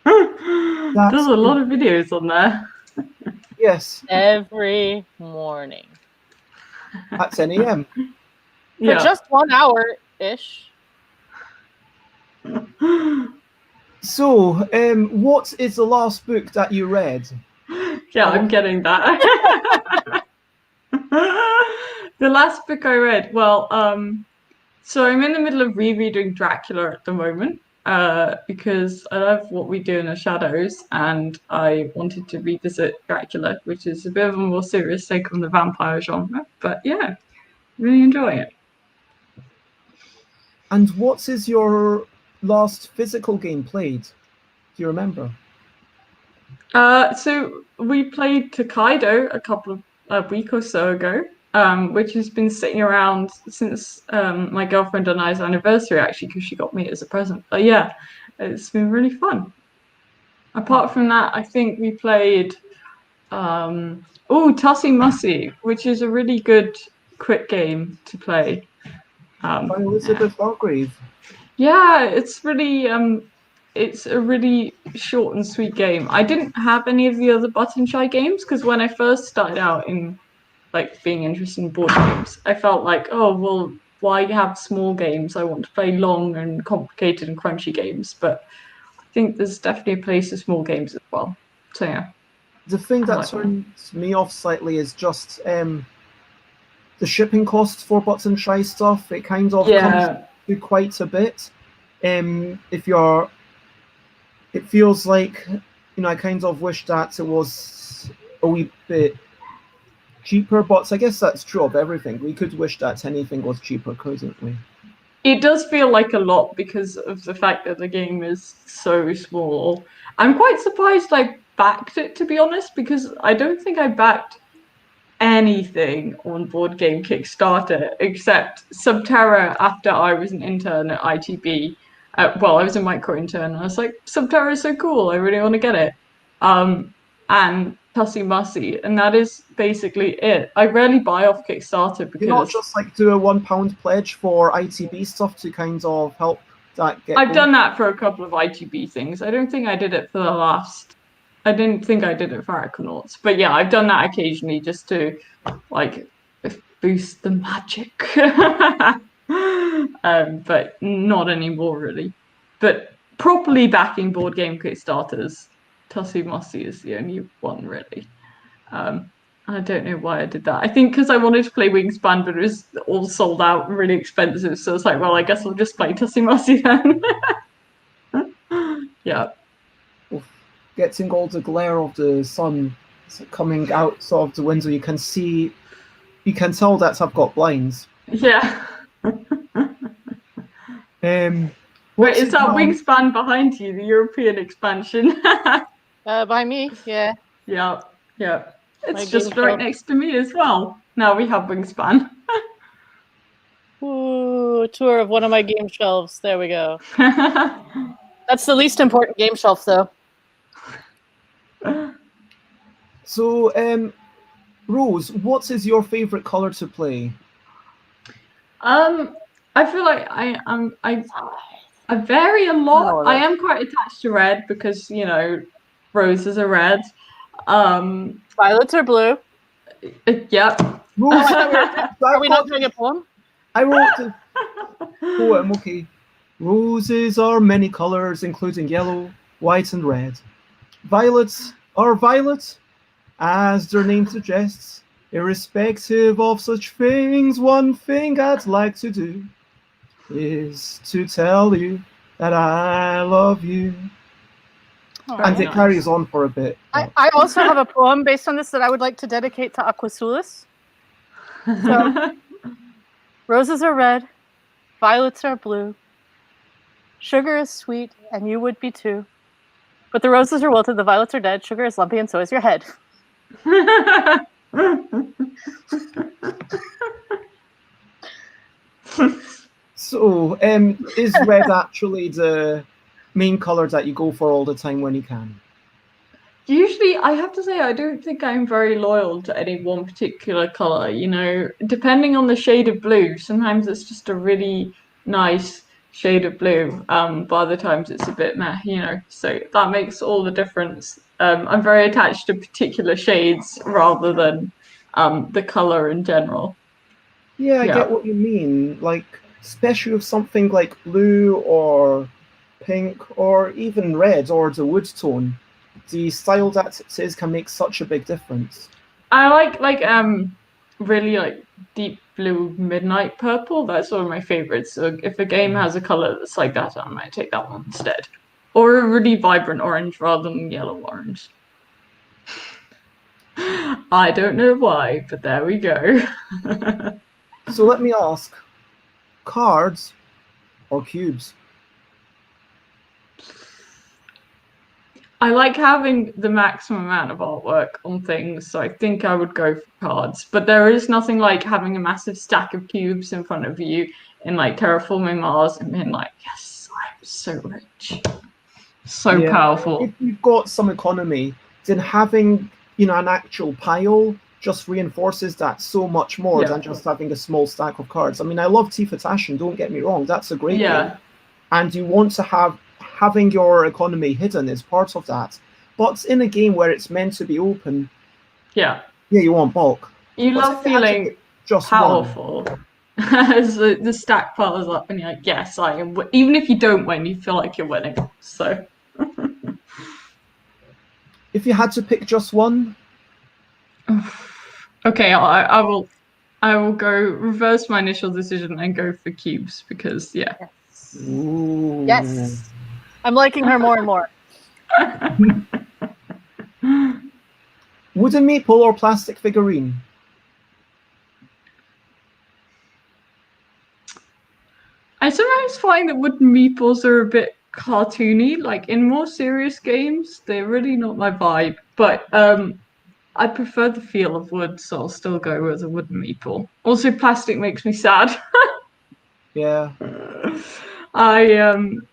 [SPEAKER 7] a lot of videos on there.
[SPEAKER 1] Yes.
[SPEAKER 3] Every morning.
[SPEAKER 1] At 10 a.m.
[SPEAKER 3] For just 1 hour-ish.
[SPEAKER 1] So, what is the last book that you read?
[SPEAKER 7] Yeah, I'm getting that. The last book I read, well, so I'm in the middle of rereading Dracula at the moment, because I love What We Do in the Shadows, and I wanted to revisit Dracula, which is a bit of a more serious take on the vampire genre. But yeah, really enjoying it.
[SPEAKER 1] And what is your last physical game played? Do you remember?
[SPEAKER 7] So we played Tokaido a week or so ago, which has been sitting around since my girlfriend and I's anniversary, actually, because she got me it as a present. But yeah, it's been really fun. Apart from that, I think we played Tussie Mussy, which is a really good quick game to play.
[SPEAKER 1] By Elizabeth Hargrave.
[SPEAKER 7] Yeah, it's a really short and sweet game. I didn't have any of the other Button Shy games because when I first started out in like being interested in board games, I felt like, oh well, why have small games? I want to play long and complicated and crunchy games. But I think there's definitely a place for small games as well. So yeah.
[SPEAKER 1] The thing that turns me off slightly is just the shipping costs for Button Shy stuff. It kind of comes to quite a bit. It feels like, I kind of wish that it was a wee bit cheaper, but I guess that's true of everything. We could wish that anything was cheaper, couldn't we?
[SPEAKER 7] It does feel like a lot because of the fact that the game is so small. I'm quite surprised I backed it, to be honest, because I don't think I backed anything on Board Game Kickstarter except Subterra after I was an intern at ITB. Well, I was a micro intern, and I was like, Subterra is so cool, I really want to get it. And Tussie Mussy, and that is basically it. I rarely buy off Kickstarter because
[SPEAKER 1] You not just like do a £1 pledge for ITB stuff to kind of help that get
[SPEAKER 7] I've
[SPEAKER 1] going?
[SPEAKER 7] done that for a couple of ITB things. I don't think I did it for the last. I didn't think I did it for Aquanauts, but yeah, I've done that occasionally just to like boost the magic. But not anymore really. But properly backing board game Kickstarters, Tussie Mussy is the only one really. I don't know why I did that. I think because I wanted to play Wingspan, but it was all sold out and really expensive. So it's like, well, I guess I'll just play Tussie Mussy then. Yeah.
[SPEAKER 1] Getting all the glare of the sun coming out sort of the window, you can tell that I've got blinds.
[SPEAKER 7] Yeah. Wait, is that Wingspan behind you, the European expansion?
[SPEAKER 3] By me, yeah.
[SPEAKER 7] Yeah, yeah.
[SPEAKER 3] My
[SPEAKER 7] It's just
[SPEAKER 3] game
[SPEAKER 7] right
[SPEAKER 3] shelf.
[SPEAKER 7] next to me as well. Now we have Wingspan.
[SPEAKER 3] Ooh, tour of one of my game shelves. There we go. That's the least important game shelf, though.
[SPEAKER 1] So, Rose, what is your favorite color to play?
[SPEAKER 7] I feel like I vary a lot.
[SPEAKER 3] No,
[SPEAKER 7] I am quite attached to red because, you know, roses are red.
[SPEAKER 3] Violets are blue.
[SPEAKER 7] Yep.
[SPEAKER 1] Rose,
[SPEAKER 3] Are we not doing a poem?
[SPEAKER 1] I wrote the poem, okay. Roses are many colors, including yellow, white, and red. Violets are violet, as their name suggests. Irrespective of such things, one thing I'd like to do is to tell you that I love you.
[SPEAKER 3] Oh,
[SPEAKER 1] And it
[SPEAKER 7] nice.
[SPEAKER 1] carries on for a bit.
[SPEAKER 3] I also have a poem based on this that I would like to dedicate to Aquasulis. So, roses are red, violets are blue. Sugar is sweet, and you would be too. But the roses are wilted, the violets are dead, sugar is lumpy, and so is your head.
[SPEAKER 1] So, is red actually the main color that you go for all the time when you can?
[SPEAKER 7] Usually, I have to say, I don't think I'm very loyal to any one particular color. You know, depending on the shade of blue, sometimes it's just a really nice shade of blue. But other times it's a bit meh, you know. So that makes all the difference. I'm very attached to particular shades rather than the color in general.
[SPEAKER 1] Yeah, I get what you mean. Like, especially with something like blue or pink or even red or the wood tone, the style that it is can make such a big difference.
[SPEAKER 7] I like really like deep blue midnight purple. That's one of my favorites. So if a game has a color that's like that, I might take that one instead. Or a really vibrant orange rather than yellow orange. I don't know why, but there we go.
[SPEAKER 1] So let me ask, cards or cubes?
[SPEAKER 7] I like having the maximum amount of artwork on things, so I think I would go for cards. But there is nothing like having a massive stack of cubes in front of you in like Terraforming Mars and being like, yes, I'm so rich. So powerful.
[SPEAKER 1] If you've got some economy, then having, you know, an actual pile just reinforces that so much more than just having a small stack of cards. I mean, I love Tifa Tashin, don't get me wrong, that's a great game. And you want to having your economy hidden is part of that. But in a game where it's meant to be open, you want bulk.
[SPEAKER 7] You love feeling
[SPEAKER 1] just
[SPEAKER 7] powerful. As the stack piles up and you're like, yes, I am. Even if you don't win, you feel like you're winning. So
[SPEAKER 1] if you had to pick just one?
[SPEAKER 7] Okay, I will go reverse my initial decision and go for cubes because
[SPEAKER 1] Ooh. Wooden maple or plastic figurine?
[SPEAKER 7] I sometimes find that wooden meeples are a bit cartoony. Like in more serious games, they're really not my vibe. But I prefer the feel of wood, so I'll still go with a wooden meeple. Also, plastic makes me sad.
[SPEAKER 1] Yeah.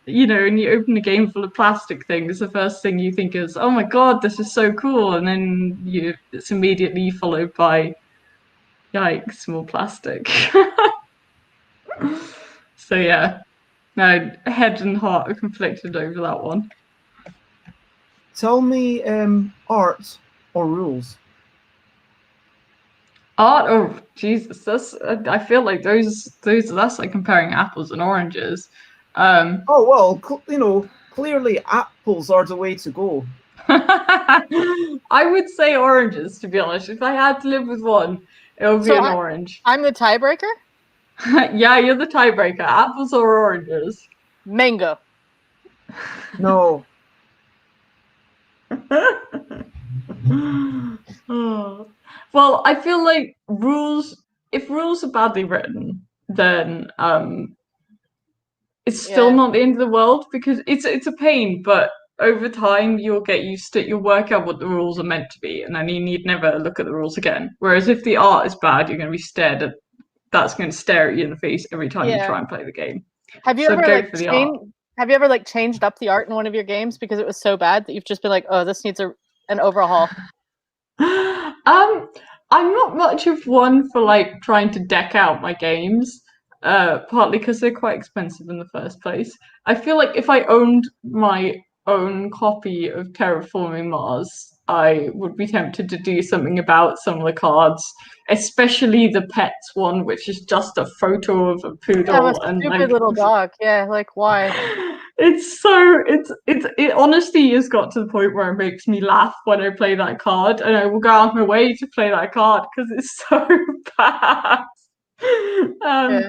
[SPEAKER 7] You know, when you open a game full of plastic things, the first thing you think is, "Oh my god, this is so cool," and then it's immediately followed by, "Yikes, more plastic." So yeah, no, head and heart are conflicted over that one.
[SPEAKER 1] Tell me art or rules.
[SPEAKER 7] Art, oh Jesus, I feel like that's like comparing apples and oranges.
[SPEAKER 1] Oh well, clearly apples are the way to go.
[SPEAKER 7] I would say oranges, to be honest. If I had to live with one, it would be
[SPEAKER 3] So
[SPEAKER 7] an orange.
[SPEAKER 3] I'm the tiebreaker?
[SPEAKER 7] Yeah, you're the tiebreaker. Apples or oranges?
[SPEAKER 3] Mango.
[SPEAKER 1] No.
[SPEAKER 7] Oh. Well, I feel like if rules are badly written, then it's still
[SPEAKER 3] Yeah.
[SPEAKER 7] not the end of the world because it's a pain, but over time you'll get used to it, you'll work out what the rules are meant to be, and then you need never look at the rules again. Whereas if the art is bad, you're gonna be that's gonna stare at you in the face every time you try and play the game.
[SPEAKER 3] Have you
[SPEAKER 7] So
[SPEAKER 3] ever
[SPEAKER 7] go
[SPEAKER 3] like
[SPEAKER 7] for the art.
[SPEAKER 3] Have you ever like changed up the art in one of your games because it was so bad that you've just been like, oh, this needs an overhaul?
[SPEAKER 7] I'm not much of one for like trying to deck out my games, partly because they're quite expensive in the first place. I feel like if I owned my own copy of Terraforming Mars, I would be tempted to do something about some of the cards, especially the pets one, which is just a photo of a poodle
[SPEAKER 3] Yeah,
[SPEAKER 7] and
[SPEAKER 3] stupid
[SPEAKER 7] like
[SPEAKER 3] little dog. Yeah, like why?
[SPEAKER 7] It honestly has got to the point where it makes me laugh when I play that card, and I will go out of my way to play that card because it's so bad.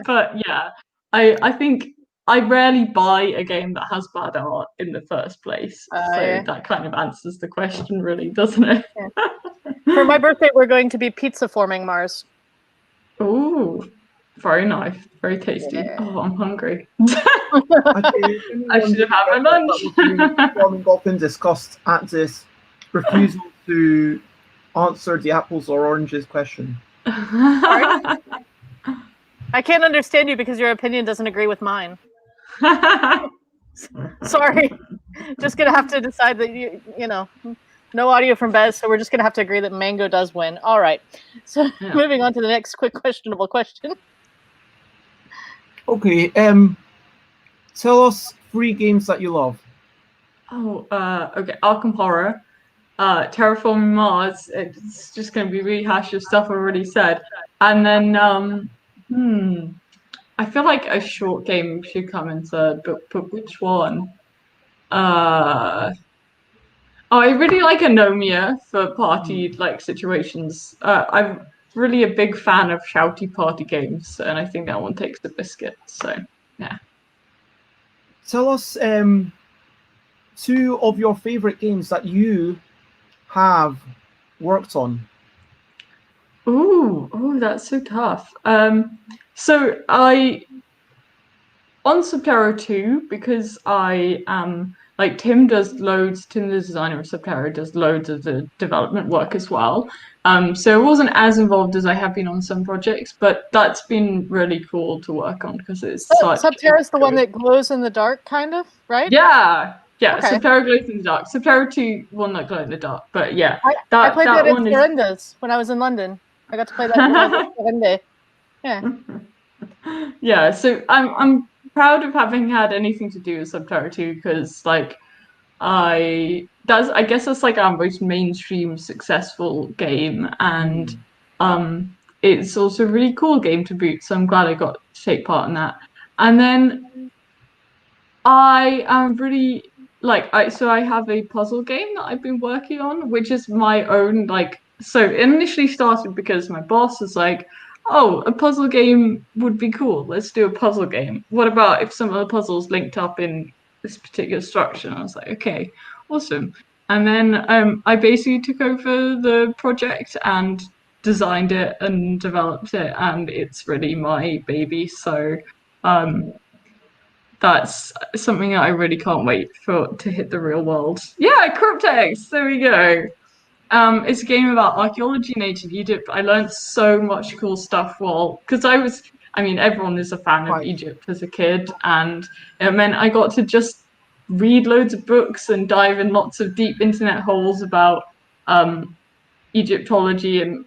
[SPEAKER 7] But yeah, I think I rarely buy a game that has bad art in the first place, so that kind of answers the question, really, doesn't it?
[SPEAKER 3] Yeah. For my birthday, we're going to be pizza forming Mars.
[SPEAKER 7] Ooh, very nice, very tasty.
[SPEAKER 3] Yeah.
[SPEAKER 7] Oh, I'm hungry.
[SPEAKER 1] I
[SPEAKER 7] should have had my lunch.
[SPEAKER 1] Forming often discussed at this refusal to answer the apples or oranges question.
[SPEAKER 3] I can't understand you because your opinion doesn't agree with mine. Sorry. Just gonna have to decide that you know, no audio from Bez, so we're just gonna have to agree that mango does win. All right. So moving on to the next quick questionable question.
[SPEAKER 1] Okay. Tell us 3 games that you love.
[SPEAKER 7] Oh, okay. Arkham Horror, Terraforming Mars. It's just going to be rehash of stuff I already said, and then I feel like a short game should come in third, but which one? I really like Anomia for party like situations. I'm really a big fan of shouty party games, and I think that one takes the biscuit. So yeah.
[SPEAKER 1] Tell us 2 of your favorite games that you have worked on.
[SPEAKER 7] Ooh, that's so tough. So on Subterra 2, because I like Tim, the designer of Subterra, does loads of the development work as well. So I wasn't as involved as I have been on some projects, but that's been really cool to work on because it's
[SPEAKER 3] Subterra is the one that glows in the dark, kind of, right?
[SPEAKER 7] Yeah.
[SPEAKER 3] Okay.
[SPEAKER 7] Subterra glows in the dark. Subterra 2 will not glow in the dark, but yeah.
[SPEAKER 3] I played that in Florinda's when I was in London. I got to play that when I was in Florinda. Yeah.
[SPEAKER 7] Yeah, so I'm proud of having had anything to do with Subterra 2 because like I guess that's like our most mainstream successful game, and it's also a really cool game to boot, so I'm glad I got to take part in that. And then I am really so I have a puzzle game that I've been working on, which is my own so it initially started because my boss was like, oh, a puzzle game would be cool. Let's do a puzzle game. What about if some of the puzzles linked up in this particular structure? And I was like, okay, awesome. And then I basically took over the project and designed it and developed it, and it's really my baby. So that's something I really can't wait for to hit the real world. Yeah, Cryptex, there we go. It's a game about archaeology in ancient Egypt. I learned so much cool stuff because everyone is a fan of
[SPEAKER 1] Right.
[SPEAKER 7] Egypt as a kid, and it meant I got to just read loads of books and dive in lots of deep internet holes about Egyptology and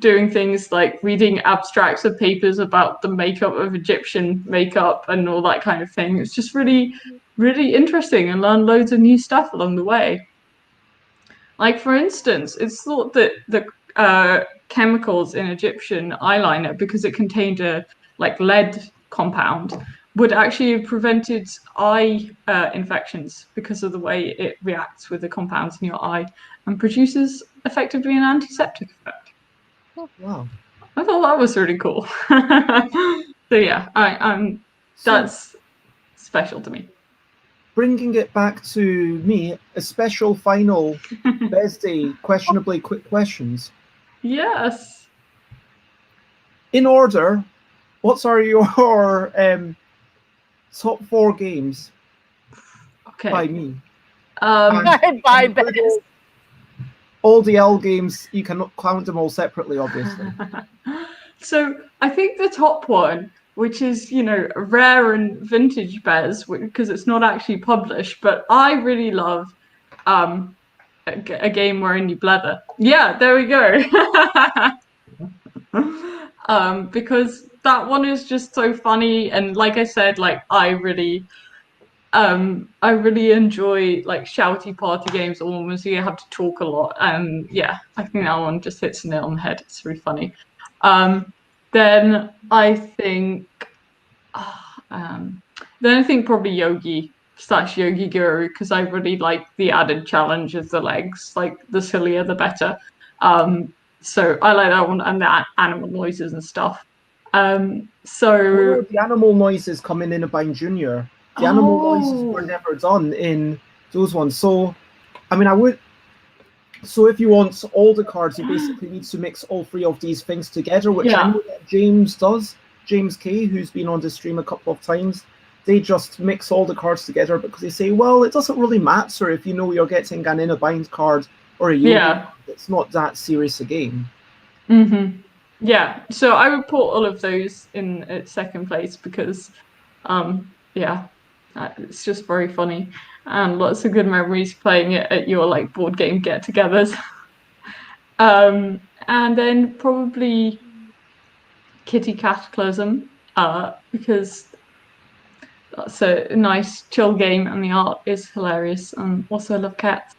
[SPEAKER 7] doing things like reading abstracts of papers about the makeup of Egyptian makeup and all that kind of thing. It's just really, really interesting and learn loads of new stuff along the way. Like, for instance, it's thought that the chemicals in Egyptian eyeliner, because it contained a lead compound, would actually have prevented eye infections because of the way it reacts with the compounds in your eye and produces effectively an antiseptic effect.
[SPEAKER 1] Wow.
[SPEAKER 7] I thought that was really cool. So yeah, that's special to me.
[SPEAKER 1] Bringing it back to me, a special final Thursday questionably quick questions.
[SPEAKER 7] Yes.
[SPEAKER 1] In order, what are your top 4 games
[SPEAKER 7] Okay.
[SPEAKER 1] by me?
[SPEAKER 3] I'd buy this.
[SPEAKER 1] All the L games, you cannot count them all separately, obviously.
[SPEAKER 7] So I think the top one, which is, rare and vintage Bez, because it's not actually published, but I really love a game wherein you blether. Yeah, there we go. Because that one is just so funny, and like I said, I really enjoy shouty party games or ones where you have to talk a lot, and yeah, I think that one just hits the nail on the head. It's really funny. Then I think probably Yogi / Yogi Guru, because I really like the added challenge of the legs. Like, the sillier the better. So I like that one, and the animal noises and stuff.
[SPEAKER 1] The animal noises coming in Bind Junior. The animal noises were never done in those ones. So, So if you want all the cards, you basically need to mix all 3 of these things together, which I know that James does. James K, who's been on the stream a couple of times, they just mix all the cards together because they say, well, it doesn't really matter if you know you're getting an In a Bind card or a Yogi card. It's not that serious a game.
[SPEAKER 7] Mm-hmm. Yeah, so I would put all of those in at second place because, it's just very funny and lots of good memories playing it at your board game get-togethers. And then probably Kitty Cataclysm, because that's a nice chill game and the art is hilarious, and also I love cats.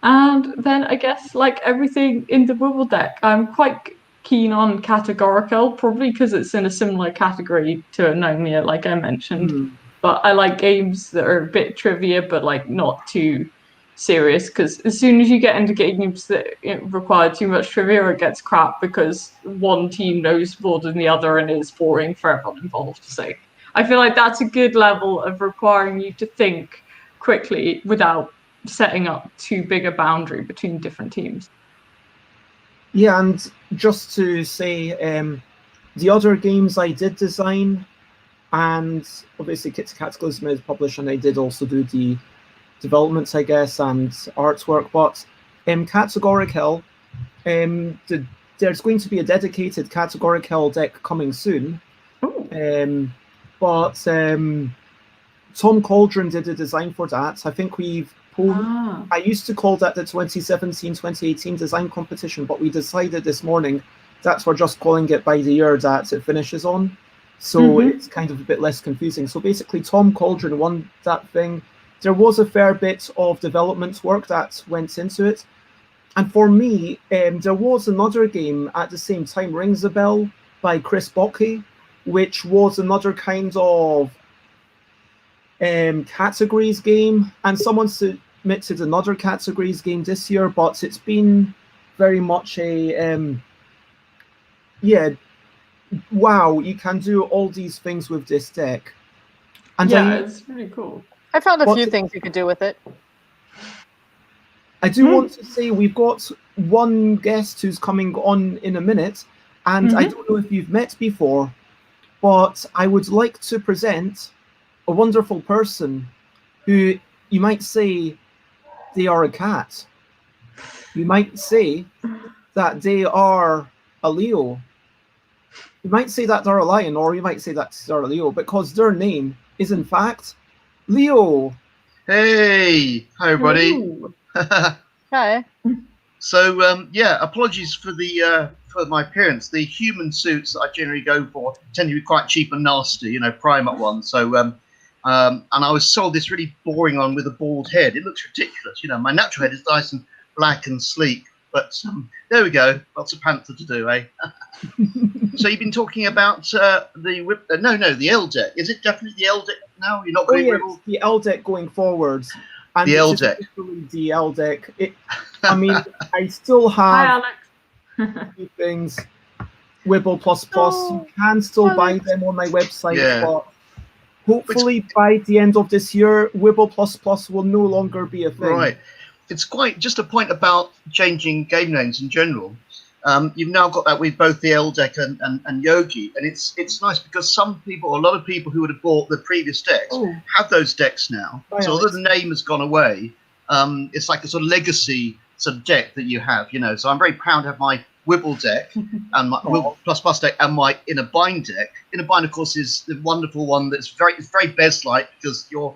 [SPEAKER 7] And then I guess everything in the Wibble deck, I'm quite keen on Categorical, probably because it's in a similar category to Anomia, like I mentioned. But I like games that are a bit trivia, but not too serious, because as soon as you get into games that require too much trivia, it gets crap because one team knows more than the other and is boring for everyone involved. So I feel like that's a good level of requiring you to think quickly without setting up too big a boundary between different teams.
[SPEAKER 1] Yeah, and just to say, the other games I did design, and obviously Kitty Cataclysm is published, and I did also do the developments, I guess, and artwork, but Categorical, there's going to be a dedicated Categorical deck coming soon. But Tom Cauldron did a design for that. I think we've pulled. I used to call that the 2017-2018 design competition, but we decided this morning that we're just calling it by the year that it finishes on. So it's kind of a bit less confusing. So basically, Tom Cauldron won that thing. There was a fair bit of development work that went into it. And for me, there was another game at the same time, Rings a Bell, by Chris Bocke, which was another kind of categories game, and someone submitted another categories game this year, but it's been very much a wow, you can do all these things with this deck. And
[SPEAKER 7] it's really cool.
[SPEAKER 3] I found a few things you could do with it.
[SPEAKER 1] I do want to say we've got one guest who's coming on in a minute, and I don't know if you've met before, but I would like to present a wonderful person who you might say they are a cat. You might say that they are a Leo. You might say that they're a lion, or you might say that they're a Leo, because their name is in fact Leo.
[SPEAKER 9] Hey, hi everybody.
[SPEAKER 3] Hi.
[SPEAKER 9] So yeah, apologies for the for my appearance. The human suits that I generally go for tend to be quite cheap and nasty, Primark ones. So and I was sold this really boring one with a bald head. It looks ridiculous, my natural head is nice and black and sleek. But there we go. Lots of panther to do, eh? So you've been talking about the L deck. Is it definitely the L deck now? You're not going
[SPEAKER 1] to the L deck going forwards. And
[SPEAKER 9] the L deck.
[SPEAKER 1] The L deck. I mean, I still have
[SPEAKER 7] Hi,
[SPEAKER 1] a few things. Wibble plus plus. You can still buy them on my website, but hopefully by the end of this year, Wibble plus plus will no longer be a thing.
[SPEAKER 9] Right. It's quite just a point about changing game names in general. You've now got that with both the L deck and Yogi, and it's nice because a lot of people who would have bought the previous decks have those decks now. So although the name has gone away, it's like a sort of legacy sort of deck that you have, So I'm very proud to have my Wibble deck and my Wibble plus plus deck and my Inner Bind deck. Inner Bind, of course, is the wonderful one that's very Bez-like because your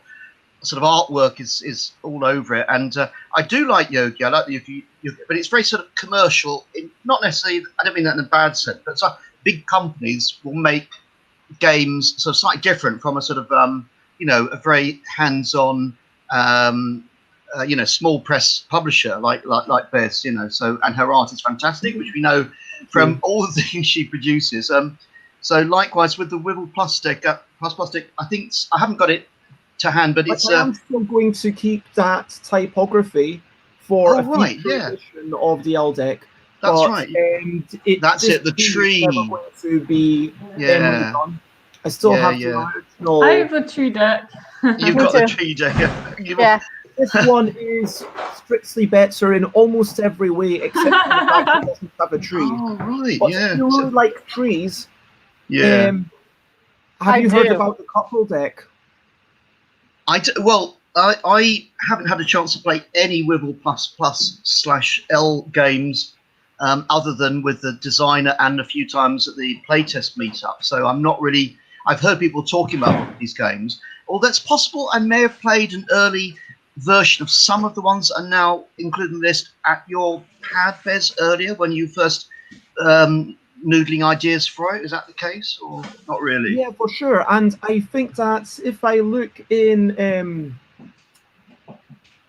[SPEAKER 9] sort of artwork is all over it, and I do like Yogi. I like the Yogi, but it's very sort of commercial. Not necessarily. I don't mean that in a bad sense, but big companies will make games sort of slightly different from a sort of a very hands-on small press publisher like Bez. So and her art is fantastic, which we know from all the things she produces. So likewise with the Wibble plus deck, I think I haven't got it to hand, but it's.
[SPEAKER 1] I'm still going to keep that typography for a future edition of the L deck.
[SPEAKER 9] That's right. That's it. The tree.
[SPEAKER 1] Never going to be redone. I still have the original.
[SPEAKER 7] I have a tree deck.
[SPEAKER 9] You've got the tree deck.
[SPEAKER 3] Yeah.
[SPEAKER 1] This one is strictly better in almost every way, except for the fact it doesn't have a tree.
[SPEAKER 9] Oh right,
[SPEAKER 1] but if you really like trees,
[SPEAKER 9] have
[SPEAKER 1] you heard about the couple deck?
[SPEAKER 9] I haven't had a chance to play any Wibble / L games other than with the designer and a few times at the playtest meetup. So I'm not really. I've heard people talking about these games. Although it's possible I may have played an early version of some of the ones that are now included in the list at your pad, Bez, earlier when you first noodling ideas for it. Is that the case or not really?
[SPEAKER 1] Yeah, for sure. And I think that if I look in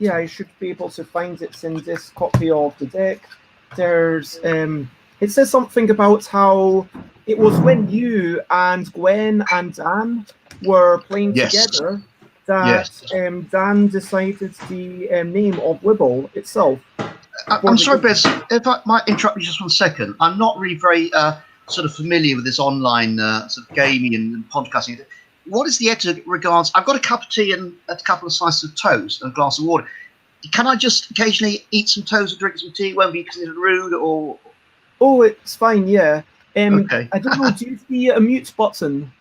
[SPEAKER 1] I should be able to find it in this copy of the deck. There's it says something about how it was when you and Gwen and Dan were playing together that Dan decided the name of Wibble itself.
[SPEAKER 9] I'm sorry, Bez, if I might interrupt you just 1 second. I'm not really very sort of familiar with this online sort of gaming and podcasting. What is the etiquette regards? I've got a cup of tea and a couple of slices of toast and a glass of water. Can I just occasionally eat some toast and drink some tea? Won't be considered rude or?
[SPEAKER 1] Oh, it's fine. Yeah.
[SPEAKER 9] Okay.
[SPEAKER 1] I don't know. Do you see a mute button?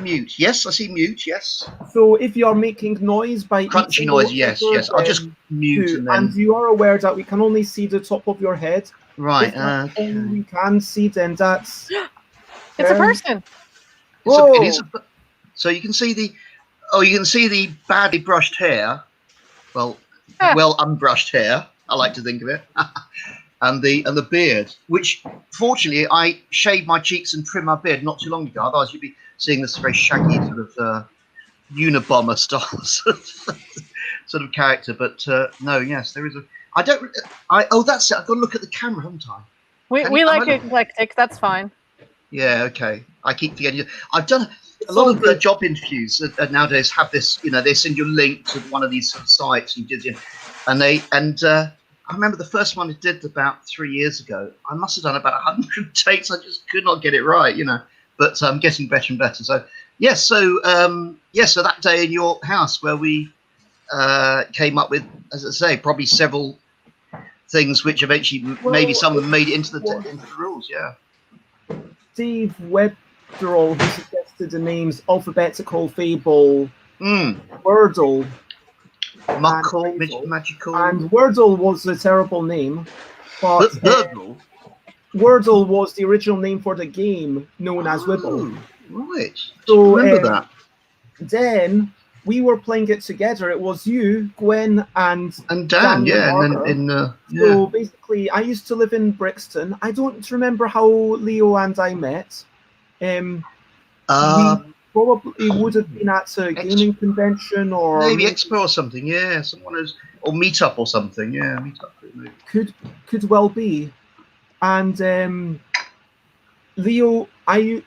[SPEAKER 9] Mute. Yes, I see mute. Yes.
[SPEAKER 1] So if you are making noise by
[SPEAKER 9] crunchy noise, yes. I'll just mute
[SPEAKER 1] and you are aware that we can only see the top of your head.
[SPEAKER 9] Right.
[SPEAKER 1] If we can see, then that's.
[SPEAKER 3] It's a person.
[SPEAKER 9] It is. So you can see the badly brushed hair. Well unbrushed hair. I like to think of it. And the beard, which fortunately I shaved my cheeks and trimmed my beard not too long ago. Otherwise, you'd be seeing this very shaggy sort of Unabomber style sort of character. But no, yes, there is a. That's it. I've got to look at the camera, haven't I?
[SPEAKER 3] We like eclectic. That's fine.
[SPEAKER 9] Yeah. Okay. I keep forgetting. I've done a lot of the job interviews nowadays. Have this. They send you a link to one of these sort of sites and I remember the first one I did about 3 years ago. I must have done about 100 takes. I just could not get it right, But I'm getting better and better. So yes, so that day in your house where we came up with, as I say, probably several things which eventually maybe some of them made it into the rules. Yeah.
[SPEAKER 1] Steve Webderall, who suggested the names Alphabetical, Fable, Wordle,
[SPEAKER 9] Magical.
[SPEAKER 1] And Wordle was a terrible name, but
[SPEAKER 9] Wordle.
[SPEAKER 1] Wordle was the original name for the game known as Wibble.
[SPEAKER 9] Right.
[SPEAKER 1] So
[SPEAKER 9] Remember that.
[SPEAKER 1] Then we were playing it together. It was you, Gwen, and
[SPEAKER 9] Dan.
[SPEAKER 1] Daniel
[SPEAKER 9] Yeah,
[SPEAKER 1] Barker.
[SPEAKER 9] and then
[SPEAKER 1] So basically, I used to live in Brixton. I don't remember how Leo and I met. We probably would have been at a gaming convention or
[SPEAKER 9] maybe Expo or something. Yeah, or meetup or something. Yeah, meetup. Maybe.
[SPEAKER 1] Could well be. And Leo,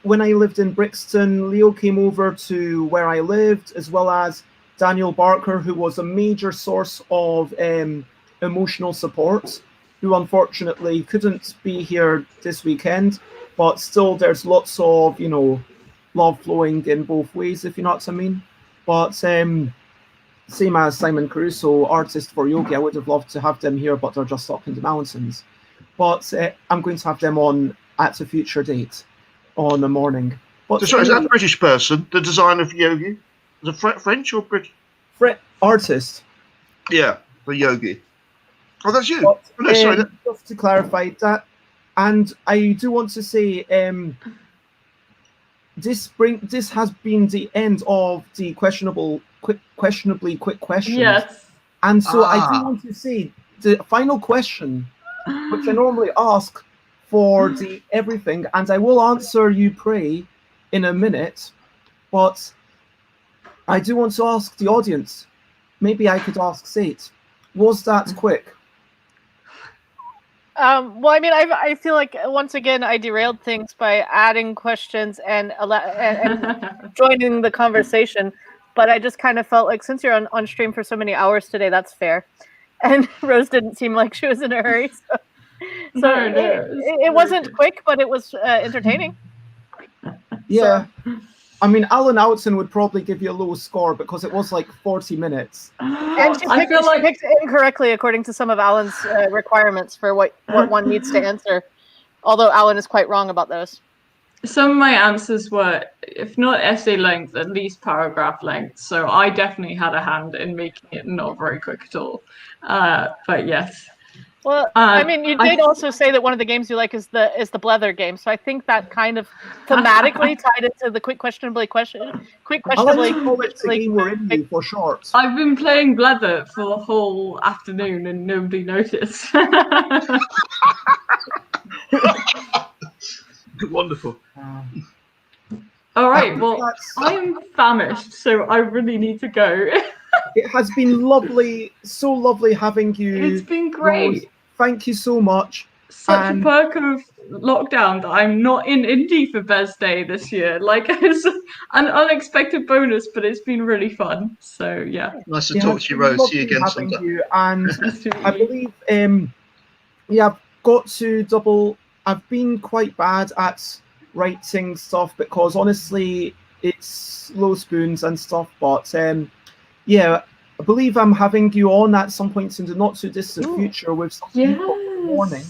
[SPEAKER 1] when I lived in Brixton, Leo came over to where I lived, as well as Daniel Barker, who was a major source of emotional support, who unfortunately couldn't be here this weekend, but still there's lots of, love flowing in both ways, if you know what I mean. But same as Simon Caruso, artist for Yogi, I would have loved to have them here, but they're just up in the mountains. But I'm going to have them on at a future date on the morning. But
[SPEAKER 9] sorry, is that a British person, the designer of Yogi? Is it French or British?
[SPEAKER 1] Artist.
[SPEAKER 9] Yeah, for Yogi. Oh, that's you.
[SPEAKER 1] But,
[SPEAKER 9] no, sorry.
[SPEAKER 1] Just to clarify that, and I do want to say, this has been the end of the questionably quick questions.
[SPEAKER 7] Yes.
[SPEAKER 1] And so I do want to say the final question, which I normally ask for the everything, and I will answer you, Pray, in a minute, but I do want to ask the audience, maybe I could ask Sate, was that quick?
[SPEAKER 3] Well, I mean, I feel like once again I derailed things by adding questions and joining the conversation, but I just kind of felt like since you're on stream for so many hours today, that's fair. And Rose didn't seem like she was in a hurry, so it wasn't quick, but it was entertaining.
[SPEAKER 1] Yeah. So. I mean, Alan Outson would probably give you a low score because it was like 40 minutes.
[SPEAKER 3] And she picked it incorrectly according to some of Alan's requirements for what one needs to answer. Although Alan is quite wrong about those.
[SPEAKER 7] Some of my answers were, if not essay length, at least paragraph length. So I definitely had a hand in making it not very quick at all. But yes.
[SPEAKER 3] Well, I mean, you did also say that one of the games you like is the Blether game, so I think that kind of thematically tied into the quick questionably.
[SPEAKER 1] I like to call it the game we're in for short.
[SPEAKER 7] I've been playing Blether for the whole afternoon and nobody noticed.
[SPEAKER 9] Wonderful.
[SPEAKER 7] All right, well, I am famished, so I really need to go.
[SPEAKER 1] It has been lovely, so lovely having you.
[SPEAKER 7] It's been great.
[SPEAKER 1] Rose. Thank you so much.
[SPEAKER 7] Such a perk of lockdown that I'm not in Indy for Bez Day this year. Like, it's an unexpected bonus, but it's been really fun. So, yeah.
[SPEAKER 9] Nice to talk to you, Rose. See you again sometime.
[SPEAKER 1] And I believe, I've got to double. I've been quite bad at writing stuff because honestly, it's low spoons and stuff, but yeah, I believe I'm having you on at some point in the not too distant future with some people in the morning,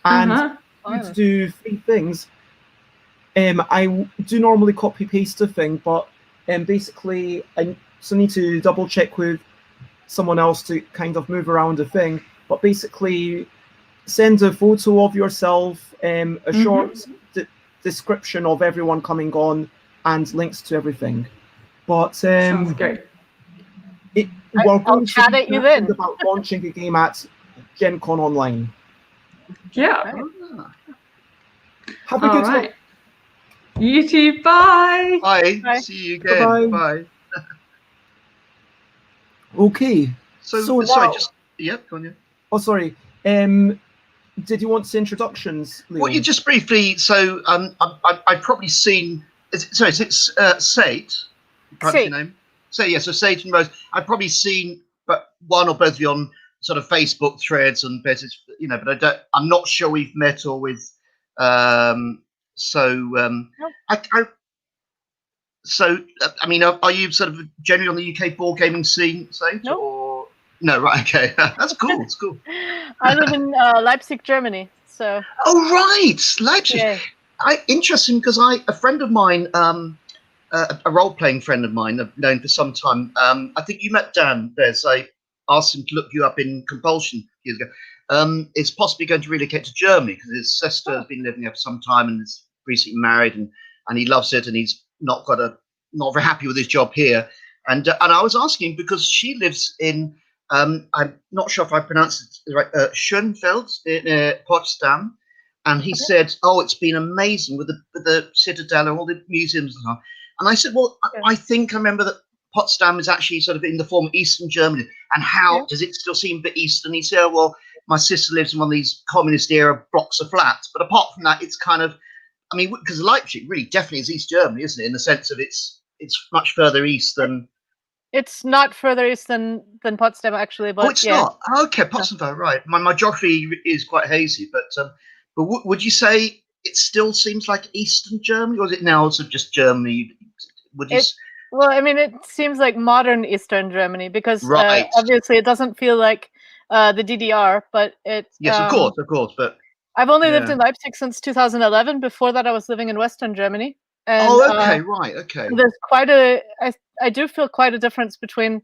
[SPEAKER 1] and to do 3 things. I do normally copy paste a thing, but basically I still need to double check with someone else to kind of move around a thing. But basically, send a photo of yourself, a short description of everyone coming on, and links to everything. But
[SPEAKER 7] sounds great.
[SPEAKER 3] I'll chat at you then.
[SPEAKER 1] About launching a game at Gen Con Online.
[SPEAKER 7] Yeah.
[SPEAKER 1] Have a good time.
[SPEAKER 7] You too. Bye.
[SPEAKER 9] Bye. See you again. Bye.
[SPEAKER 1] Okay.
[SPEAKER 9] So sorry, go on. Yeah.
[SPEAKER 1] Oh, sorry. Did you want to introductions, Leon?
[SPEAKER 9] Well, you just briefly. So I've probably seen. Is it Sate? Your name? So yeah, so Sate and Rose. I've probably seen, but one or both of you on sort of Facebook threads and message, but I'm not sure we've met or with. Nope. So, I mean, are you sort of generally on the UK board gaming scene, Sage?
[SPEAKER 3] Nope.
[SPEAKER 9] Or no? Right, okay, that's cool. It's cool.
[SPEAKER 3] I live in Leipzig, Germany. So.
[SPEAKER 9] Oh, right, Leipzig.
[SPEAKER 3] Yeah.
[SPEAKER 9] Interesting, because a friend of mine, a role-playing friend of mine, I've known for some time. I think you met Dan. There's I asked him to look you up in Compulsion years ago. Is possibly going to relocate to Germany because his sister has been living there for some time and is recently married, and he loves it, and he's not very happy with his job here. And I was asking because she lives in I'm not sure if I pronounced it right, Schönfeld in Potsdam, and he said, "Oh, it's been amazing with the Citadel and all the museums and so on." And I said, "Well, I think I remember that Potsdam is actually sort of in the form of Eastern Germany, and how does it still seem a bit Eastern?" He said, "Oh, well, my sister lives in one of these communist era blocks of flats, but apart from that, it's kind of, I mean, because Leipzig really definitely is East Germany, isn't it? In the sense of it's much further east than."
[SPEAKER 3] It's not further east than Potsdam, actually. But
[SPEAKER 9] it's not. Okay, Potsdam, right. My geography is quite hazy, but would you say it still seems like Eastern Germany, or is it now also just Germany? Would you?
[SPEAKER 3] Well, I mean, it seems like modern Eastern Germany because
[SPEAKER 9] Right.
[SPEAKER 3] obviously it doesn't feel like the DDR, but it's
[SPEAKER 9] yes, of course, but
[SPEAKER 3] I've only lived in Leipzig since 2011. Before that, I was living in Western Germany. And,
[SPEAKER 9] okay, right, okay.
[SPEAKER 3] There's I do feel quite a difference between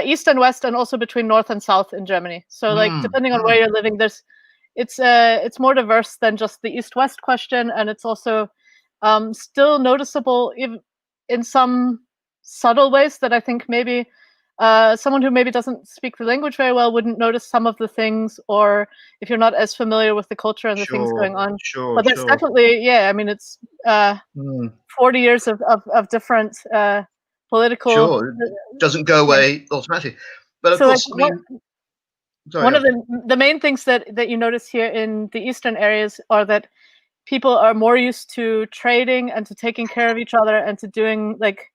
[SPEAKER 3] East and West, and also between North and South in Germany. So, like, depending on where you're living, it's more diverse than just the East-West question, and it's also still noticeable in some subtle ways that I think maybe someone who maybe doesn't speak the language very well wouldn't notice some of the things, or if you're not as familiar with the culture and the things going on. But there's definitely, I mean, it's 40 years of different political.
[SPEAKER 9] Sure, it doesn't go away automatically. But of course,
[SPEAKER 3] like,
[SPEAKER 9] I mean,
[SPEAKER 3] one of the main things that you notice here in the eastern areas are that people are more used to trading and to taking care of each other and to doing like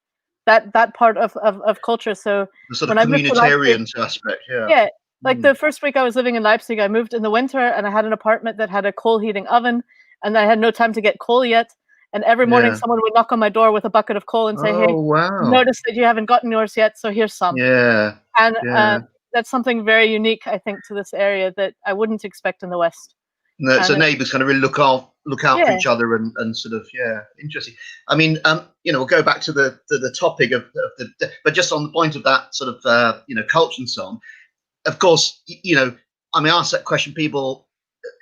[SPEAKER 3] that part of culture. So
[SPEAKER 9] the sort of communitarian aspect,
[SPEAKER 3] like the first week I was living in Leipzig, I moved in the winter and I had an apartment that had a coal heating oven, and I had no time to get coal yet. And every morning someone would knock on my door with a bucket of coal and say, "Hey, notice that you haven't gotten yours yet, so here's some." And that's something very unique, I think, to this area that I wouldn't expect in the West.
[SPEAKER 9] No, so neighbours kind of really look out for each other and sort of interesting. I mean, we'll go back to the topic of the, but just on the point of that sort of culture and so on. Of course, I mean, ask that question, people,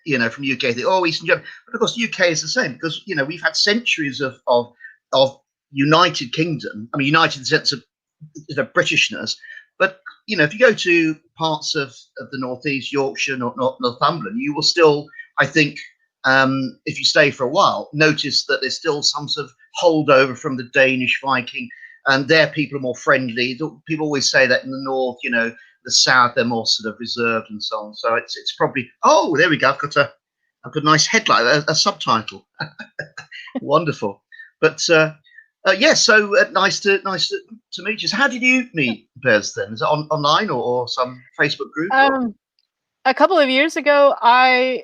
[SPEAKER 9] from the UK, think, oh, Eastern Germany, but of course, the UK is the same because we've had centuries of United Kingdom. I mean, united in the sense of Britishness, but if you go to parts of the northeast, Yorkshire, Northumberland, you will still, I think, if you stay for a while, notice that there's still some sort of holdover from the Danish Viking, and their people are more friendly. People always say that in the north, the south, they're more sort of reserved and so on. So it's probably, oh, there we go. I've got a nice headline, a subtitle. Wonderful. But so nice to meet you. So how did you meet Bez then? Is it online or some Facebook group?
[SPEAKER 3] A couple of years ago, I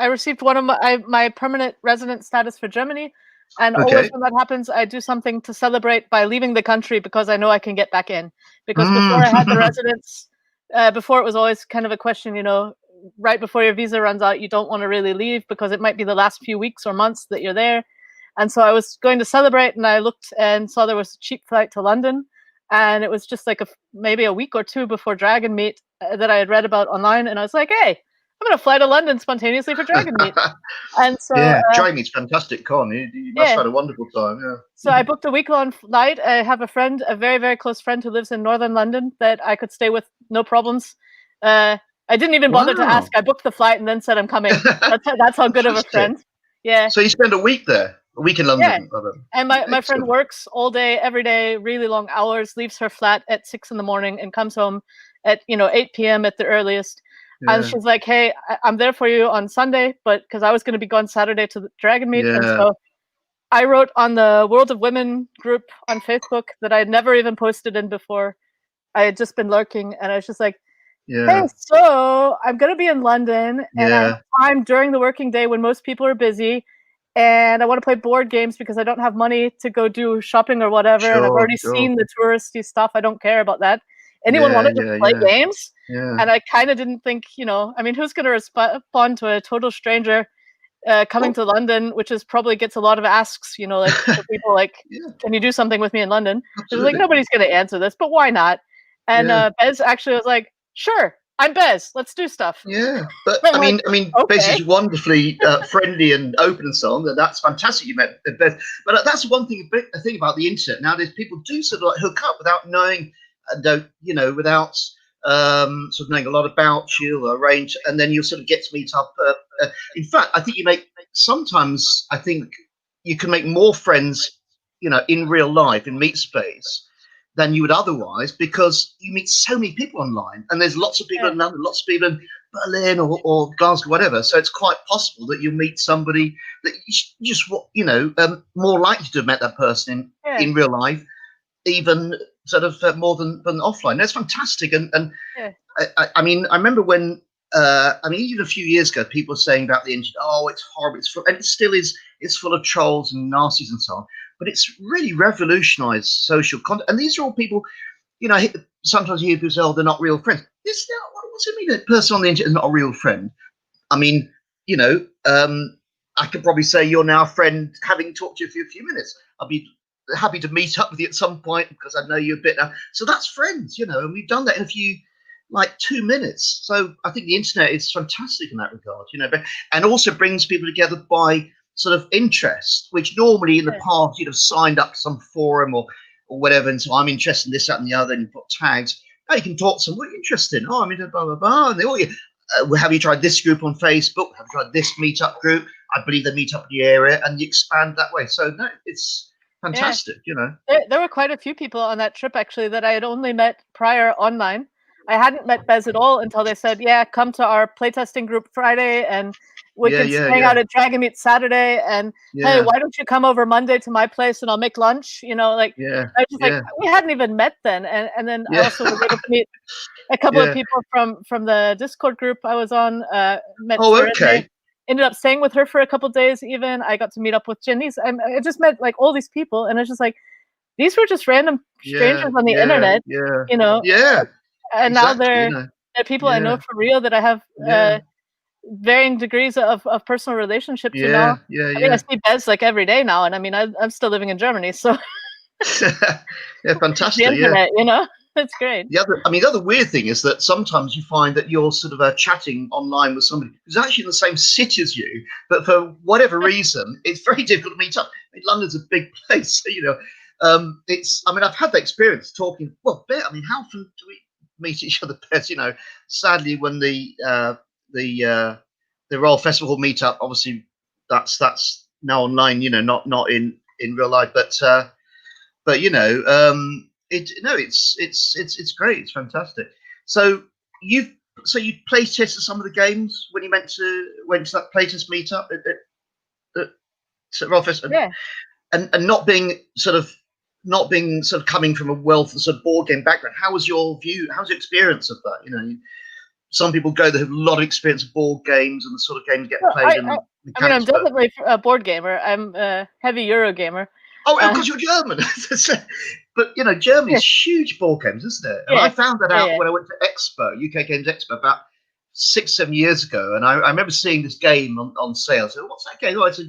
[SPEAKER 3] received one of my permanent resident status for Germany, and always when that happens, I do something to celebrate by leaving the country because I know I can get back in. Because before I had the residence, before it was always kind of a question, right before your visa runs out, you don't want to really leave because it might be the last few weeks or months that you're there. And so I was going to celebrate, and I looked and saw there was a cheap flight to London, and it was just like maybe a week or two before Dragon Meet that I had read about online, and I was like, hey, I'm going to fly to London spontaneously for Dragon Meet. And so
[SPEAKER 9] Dragon Meet's fantastic con. You must have had a wonderful time. Yeah.
[SPEAKER 3] So I booked a week-long flight. I have a friend, a very, very close friend who lives in northern London that I could stay with no problems. I didn't even bother to ask. I booked the flight and then said I'm coming. That's how good of a friend. Yeah.
[SPEAKER 9] So you spend a week there? A week in London?
[SPEAKER 3] Yeah. And my friend works all day, every day, really long hours, leaves her flat at 6 a.m. and comes home at 8 p.m. at the earliest. Yeah. And she's like, hey, I'm there for you on Sunday, but because I was going to be gone Saturday to the Dragon Meet. Yeah. And so I wrote on the World of Women group on Facebook that I had never even posted in before. I had just been lurking, and I was just like, hey, so I'm going to be in London, and I have time during the working day when most people are busy. and I want to play board games because I don't have money to go do shopping or whatever, and I've
[SPEAKER 9] Sure,
[SPEAKER 3] already
[SPEAKER 9] sure.
[SPEAKER 3] seen the touristy stuff. I don't care about that. Anyone
[SPEAKER 9] Yeah,
[SPEAKER 3] wanted to
[SPEAKER 9] yeah,
[SPEAKER 3] play
[SPEAKER 9] yeah.
[SPEAKER 3] games,
[SPEAKER 9] Yeah.
[SPEAKER 3] and I kind of didn't think, I mean, who's going to respond to a total stranger coming to London, which is probably gets a lot of asks, like for people like,
[SPEAKER 9] Yeah,
[SPEAKER 3] can you do something with me in London? It's like,
[SPEAKER 9] absolutely.
[SPEAKER 3] nobody's going to answer this, but why not? And
[SPEAKER 9] Yeah.
[SPEAKER 3] Bez actually was like, sure, I'm Bez, let's do stuff.
[SPEAKER 9] Yeah, but
[SPEAKER 3] I'm
[SPEAKER 9] I mean,
[SPEAKER 3] okay.
[SPEAKER 9] Bez is wonderfully friendly and open and so on. That's fantastic. You met Bez, but that's one thing. A thing about the internet nowadays, people do sort of like hook up without knowing, without sort of knowing a lot about you or arrange, and then you sort of get to meet up. In fact, I think sometimes I think you can make more friends, in real life in Meet Space than you would otherwise, because you meet so many people online, and there's lots of people in London, lots of people in Berlin or Glasgow, whatever. So it's quite possible that you'll meet somebody that you just more likely to have met that person in real life, even sort of more than offline. That's fantastic. And I mean, I remember when even a few years ago, people were saying about the internet, oh, it's horrible, it's full, and it still is. It's full of trolls and nasties and so on. But it's really revolutionized social content. And these are all people, sometimes you hear people say, oh, they're not real friends. What's it mean that a person on the internet is not a real friend? I mean, I could probably say you're now a friend, having talked to you for a few minutes. I'll be happy to meet up with you at some point because I know you a bit now. So that's friends, and we've done that in a few, 2 minutes. So I think the internet is fantastic in that regard, and also brings people together by sort of interest, which normally in the past you'd have signed up to some forum or whatever, and so I'm interested in this, that, and the other, and you've got tags. Now you can talk to someone, what are you interested in? Oh, I'm into blah, blah, blah. And they all, have you tried this group on Facebook? Have you tried this meetup group? I believe they meet up in the area, and you expand that way. So no, it's fantastic,
[SPEAKER 3] There were quite a few people on that trip, actually, that I had only met prior online. I hadn't met Bez at all until they said, yeah, come to our playtesting group Friday, and we can hang out at Dragon Meet Saturday, and hey, why don't you come over Monday to my place and I'll make lunch? I was just like, we hadn't even met then, and then I also was able to meet a couple of people from the Discord group I was on. Met Serenity, ended up staying with her for a couple of days. Even I got to meet up with Janice. I just met like all these people, and it's just like these were just random strangers on the internet, and now they're people I know for real that I have varying degrees of personal relationships. I mean, I see Bez like every day now, and I mean, I'm still living in Germany, so
[SPEAKER 9] fantastic.
[SPEAKER 3] The internet, it's great.
[SPEAKER 9] The other weird thing is that sometimes you find that you're sort of chatting online with somebody who's actually in the same city as you, but for whatever reason, it's very difficult to meet up. I mean, London's a big place, so, I've had that experience talking. Well, I mean, how often do we meet each other best? Sadly, when the Royal Festival meetup, obviously that's now online, not in real life, but it's great, it's fantastic. So you play tested some of the games when you went to that playtest meetup at Royal Festival, and not being coming from a wealth of sort of board game background. How was your experience of that? Some people go that have a lot of experience with board games and the sort of games get played.
[SPEAKER 3] I'm definitely a board gamer. I'm a heavy Euro gamer.
[SPEAKER 9] Oh, because you're German. But Germany's huge board games, isn't it? And I found that out when I went to Expo, UK Games Expo, about 6-7 years ago. And I remember seeing this game on sale. So what's that game? Oh, I said,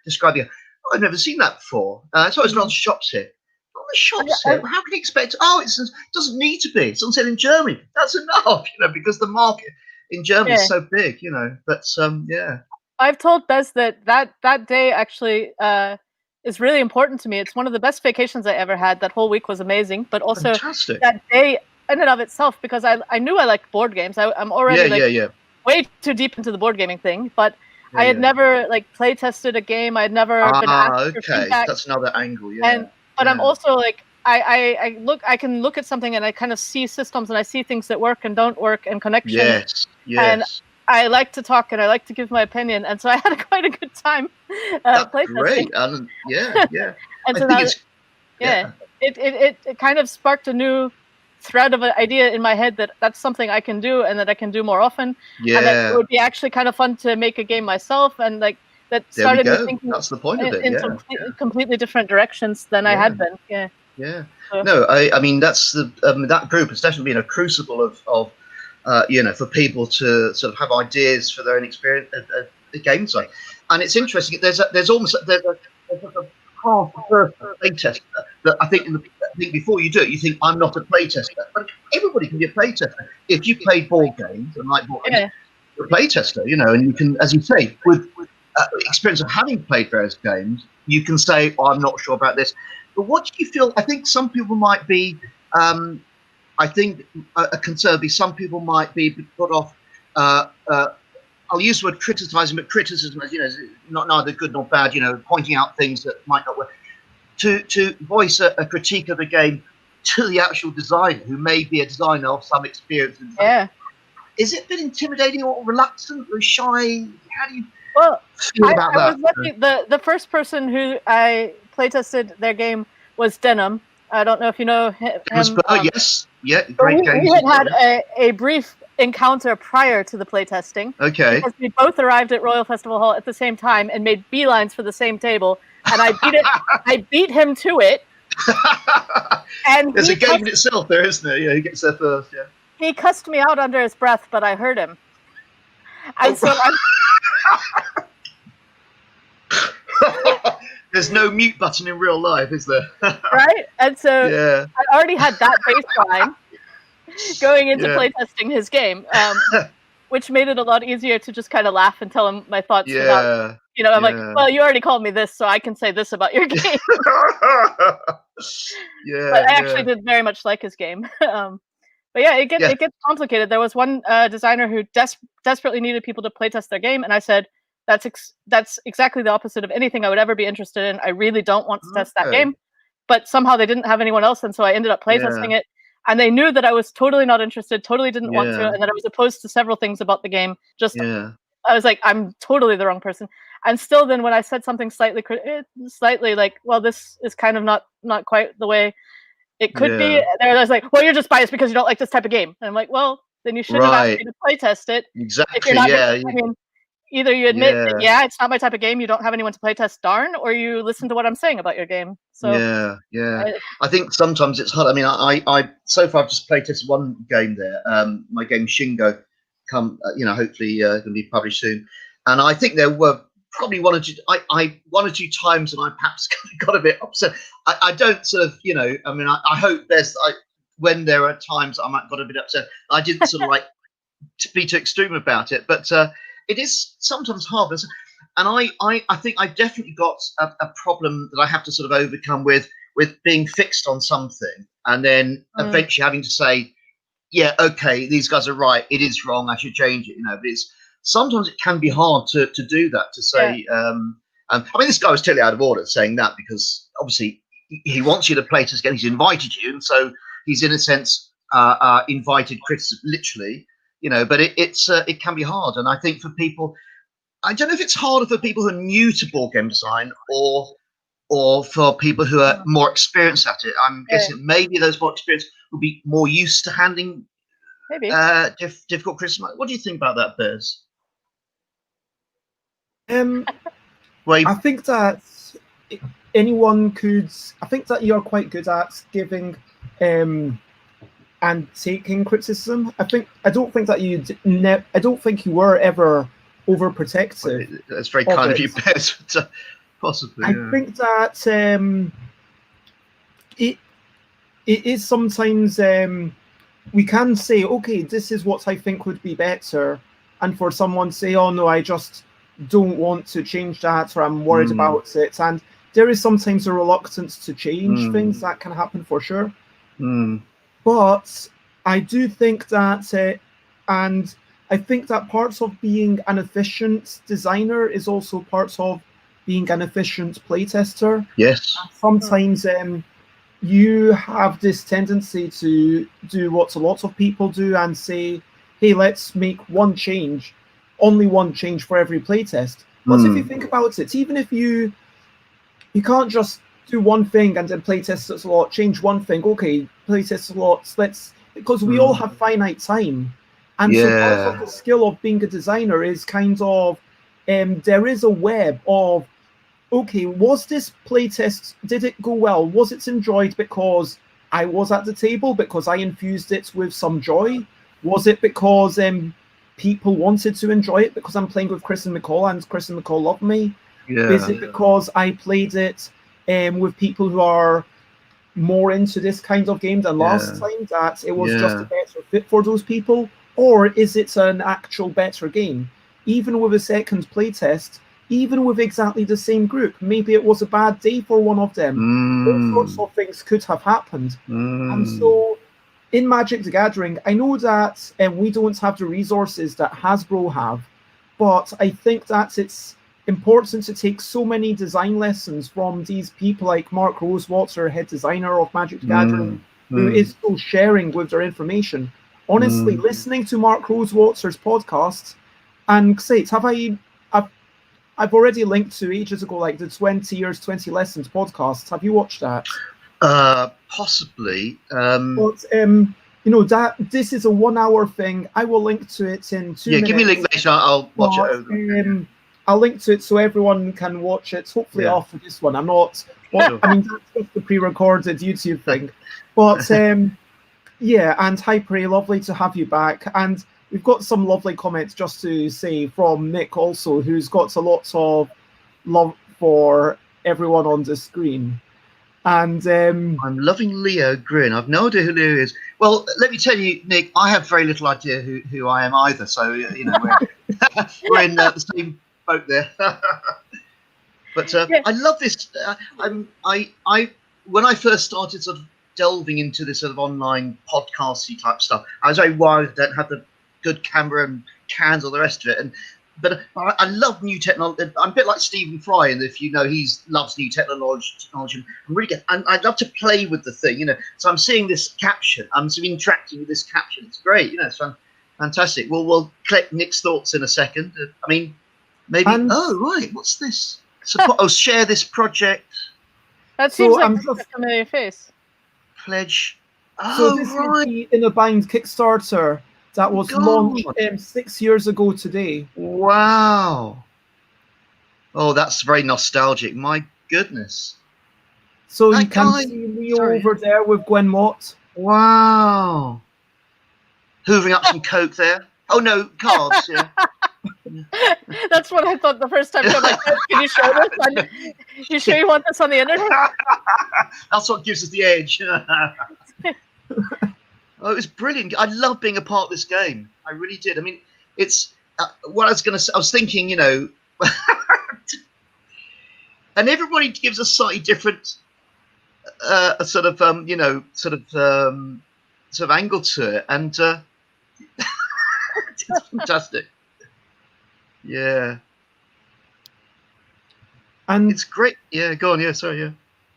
[SPEAKER 9] describe it. Oh, I've never seen that before. So it's not on shops here. On the shops here. How can you expect? Oh, it doesn't need to be. It's on sale in Germany. That's enough, because the market in Germany is so big, But
[SPEAKER 3] I've told Bez that day actually is really important to me. It's one of the best vacations I ever had. That whole week was amazing, but also
[SPEAKER 9] fantastic.
[SPEAKER 3] That day in and of itself, because I knew I liked board games. I'm already way too deep into the board gaming thing, but I had never play tested a game. I had never been asked for feedback.
[SPEAKER 9] That's another angle.
[SPEAKER 3] But I'm also I can look at something and I kind of see systems and I see things that work and don't work and connections.
[SPEAKER 9] Yes.
[SPEAKER 3] And I like to talk and I like to give my opinion, and so I had quite a good time playtesting.
[SPEAKER 9] Great, and
[SPEAKER 3] and so it kind of sparked a new thread of an idea in my head that's something I can do and that I can do more often. And that it would be actually kind of fun to make a game myself, and that
[SPEAKER 9] There we
[SPEAKER 3] started me
[SPEAKER 9] go.
[SPEAKER 3] thinking
[SPEAKER 9] That's the point of it.
[SPEAKER 3] in
[SPEAKER 9] Yeah.
[SPEAKER 3] some completely different directions than I had been. Yeah.
[SPEAKER 9] Yeah.
[SPEAKER 3] So-
[SPEAKER 9] No, I mean that's the that group has definitely been a crucible of for people to sort of have ideas for their own experience at game design. And it's interesting. There's almost a half a person playtester that I think before you do it, you think I'm not a playtester, but everybody can be a playtester if you play board games and like board games. You're a playtester, and you can, as you say, with experience of having played various games, you can say, "Oh, I'm not sure about this." But what do you feel? I think some people might be. I think a concern be some people might be put off. I'll use the word criticizing, but criticism is not neither good nor bad. Pointing out things that might not work. To voice a critique of the game to the actual designer, who may be a designer of some experience.
[SPEAKER 3] Yeah.
[SPEAKER 9] Is it a bit intimidating or reluctant or shy? How do you
[SPEAKER 3] feel
[SPEAKER 9] about that?
[SPEAKER 3] I was lucky. The first person who I playtested their game was Denim. I don't know if you know him.
[SPEAKER 9] Yes. Yeah, great game.
[SPEAKER 3] We had a brief encounter prior to the playtesting.
[SPEAKER 9] Okay.
[SPEAKER 3] Because we both arrived at Royal Festival Hall at the same time and made beelines for the same table. And I beat it. I beat him to it. And
[SPEAKER 9] there's a game in itself there, isn't there? Yeah, he gets there first. Yeah.
[SPEAKER 3] He cussed me out under his breath, but I heard him. And so
[SPEAKER 9] there's no mute button in real life, is there?
[SPEAKER 3] Right? And so I already had that baseline going into playtesting his game, which made it a lot easier to just kind of laugh and tell him my thoughts without, I'm like, well, you already called me this, so I can say this about your game. But I actually did very much like his game. But yeah, it gets complicated. There was one designer who desperately needed people to playtest their game, and I said, that's exactly the opposite of anything I would ever be interested in. I really don't want to test that game. But somehow they didn't have anyone else, and so I ended up playtesting it. And they knew that I was totally not interested, totally didn't want to, and that I was opposed to several things about the game. I was like, I'm totally the wrong person. And still then when I said something slightly like, well, this is kind of not quite the way it could be. And I was like, well, you're just biased because you don't like this type of game. And I'm like, well, then you should have asked me to playtest it.
[SPEAKER 9] Exactly.
[SPEAKER 3] If you're not either you admit that, it's not my type of game, you don't have anyone to playtest, darn, or you listen to what I'm saying about your game. So
[SPEAKER 9] I think sometimes it's hard. I mean, I so far I've just playtested one game there. My game Shingo, hopefully going to be published soon. And I think there were probably one or two times when I perhaps got a bit upset. I don't sort of, I mean, I hope when there are times I might got a bit upset. I didn't sort of like to be too extreme about it, but it is sometimes hard. And I think I've definitely got a problem that I have to sort of overcome with being fixed on something and then eventually having to say, yeah, okay, these guys are right. It is wrong. I should change it. But sometimes it can be hard to do that, to say, I mean, this guy was totally out of order saying that because obviously he wants you to play to again. He's invited you. And so he's in a sense invited criticism, literally, but it can be hard. And I think for people, I don't know if it's harder for people who are new to board game design or for people who are more experienced at it. I'm guessing maybe those more experienced will be more used to handling difficult criticism. What do you think about that, Bez?
[SPEAKER 1] I think that anyone could. I think that you're quite good at giving and taking criticism. I don't think that I don't think you were ever overprotective.
[SPEAKER 9] That's very kind of you, Bez. Possibly.
[SPEAKER 1] I think that it is sometimes we can say, okay, this is what I think would be better, and for someone to say, oh no, I just don't want to change that, or I'm worried about it. And there is sometimes a reluctance to change things. That can happen for sure. But I do think that, and I think that parts of being an efficient designer is also parts of being an efficient playtester.
[SPEAKER 9] Yes.
[SPEAKER 1] Sometimes you have this tendency to do what a lot of people do and say, hey, let's make only one change for every playtest. But if you think about it, even if you can't just do one thing and then playtest it a lot, change one thing, okay, playtest a lot, because we all have finite time. And so part of the skill of being a designer is kind of there is a web of, okay, was this playtest, did it go well? Was it enjoyed because I was at the table, because I infused it with some joy? Was it because people wanted to enjoy it because I'm playing with Chris and McCall and Chris and McCall love me? Is it because I played it with people who are more into this kind of game than last time, that it was just a better fit for those people? Or is it an actual better game? Even with a second playtest, even with exactly the same group, maybe it was a bad day for one of them. All sorts of things could have happened. And so in Magic the Gathering, I know that we don't have the resources that Hasbro have, but I think that it's important to take so many design lessons from these people like Mark Rosewater, head designer of Magic the Gathering, who is still sharing with their information. Honestly, listening to Mark Rosewater's podcast, and say, I've already linked to ages ago, like the 20 Years, 20 Lessons podcast. Have you watched that?
[SPEAKER 9] Possibly.
[SPEAKER 1] But you know, that this is a 1 hour thing. I will link to it in 2 minutes.
[SPEAKER 9] Give me a link later. I'll watch it over.
[SPEAKER 1] I'll link to it so everyone can watch it, hopefully after this one. I'm not, I mean, that's just the pre-recorded YouTube thing. But yeah, and hi Prey, lovely to have you back. And we've got some lovely comments just to say from Nick also, who's got a lot of love for everyone on the screen. And
[SPEAKER 9] I'm loving Leo Grin. I've no idea who Leo is. Well, let me tell you, Nick, I have very little idea who I am either. So, you know, we're in the same boat there. But I love this. When I first started sort of delving into this sort of online podcasty type stuff, I was very worried I don't have the good camera and cans or the rest of it. But I love new technology. I'm a bit like Stephen Fry, and if you know, he loves new technology. I'm really good. And I'd love to play with the thing, you know. So I'm seeing this caption. I'm sort of interacting with this caption. It's great, you know. It's fantastic. Well, we'll collect Nick's thoughts in a second. I mean, maybe. Oh, right. What's this? Support. Share this project.
[SPEAKER 3] That seems like a familiar face.
[SPEAKER 9] Pledge.
[SPEAKER 1] So this is the In a Bind Kickstarter that was launched 6 years ago today.
[SPEAKER 9] Wow. Oh, that's very nostalgic. My goodness.
[SPEAKER 1] So that you can see Leo over there with Gwen Mott.
[SPEAKER 9] Wow. Hoovering up some coke there. Oh, no, cards, yeah.
[SPEAKER 3] That's what I thought the first time. I'm like, can you show this? You sure you want this on the internet?
[SPEAKER 9] That's what gives us the edge. Oh, it was brilliant. I love being a part of this game. I really did. I mean, it's what I was going to say. I was thinking, you know, and everybody gives a slightly different sort of angle to it, and it's fantastic. Yeah,
[SPEAKER 1] and
[SPEAKER 9] it's great. Yeah, go on. Yeah, sorry. Yeah.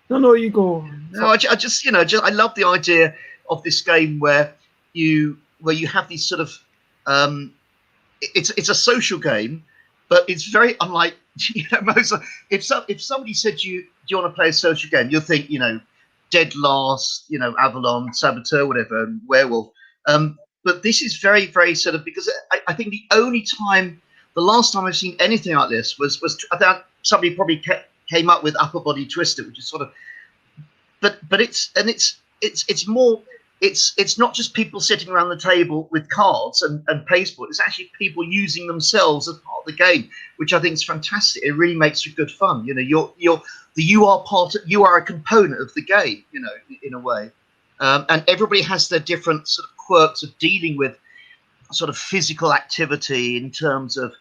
[SPEAKER 1] No, you go.
[SPEAKER 9] No, I just I love the idea of this game where you have these sort of it's a social game, but it's very unlike, you know, most if somebody said to you, do you want to play a social game, you'll think, you know, Dead Last, you know, Avalon, Saboteur, whatever, and Werewolf. But this is very, very sort of, because I think the last time I've seen anything like this was I thought somebody probably came up with Upper Body Twister, which is sort of, but it's more. It's not just people sitting around the table with cards and pasteboard. It's actually people using themselves as part of the game, which I think is fantastic. It really makes it good fun. You know, you are a component of the game. You know, in a way, and everybody has their different sort of quirks of dealing with sort of physical activity in terms of,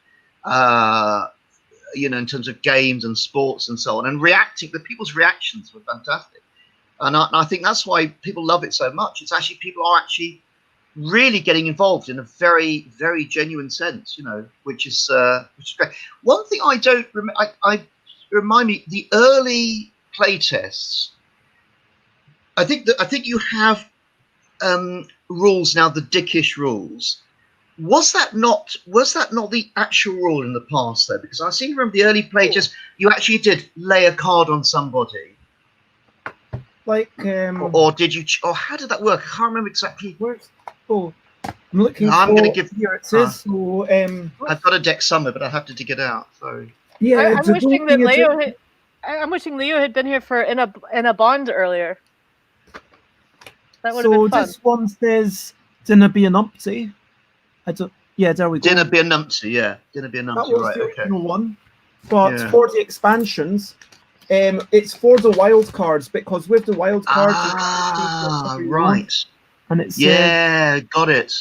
[SPEAKER 9] you know, in terms of games and sports and so on, and reacting. The people's reactions were fantastic. And I think that's why people love it so much. It's actually, people are actually really getting involved in a very, very genuine sense, you know, which is great. One thing I don't remind me, the early playtests, I think you have rules now, the dickish rules. Was that not the actual rule in the past though? Because I seem to remember the early playtests, you actually did lay a card on somebody.
[SPEAKER 1] Like,
[SPEAKER 9] or did you? Or how did that work? I can't remember exactly.
[SPEAKER 1] I'm looking
[SPEAKER 9] I'm
[SPEAKER 1] for
[SPEAKER 9] gonna give-
[SPEAKER 1] here it is. So
[SPEAKER 9] I've got a deck somewhere, but I have to dig it out. Sorry.
[SPEAKER 1] yeah,
[SPEAKER 3] I'm wishing that Leo had. I'm wishing Leo had been here for in a bond earlier. That would have
[SPEAKER 1] So
[SPEAKER 3] been fun.
[SPEAKER 1] this one says dinner be an umpty. I don't. Yeah, there we go.
[SPEAKER 9] Dinner be a numpty, yeah. Dinner be a
[SPEAKER 1] That
[SPEAKER 9] numpty,
[SPEAKER 1] was
[SPEAKER 9] right?
[SPEAKER 1] the
[SPEAKER 9] Okay.
[SPEAKER 1] original one. But
[SPEAKER 9] Yeah.
[SPEAKER 1] for the expansions, it's for the wild cards, because with the wild cards,
[SPEAKER 9] Right.
[SPEAKER 1] and it's
[SPEAKER 9] Yeah, got it.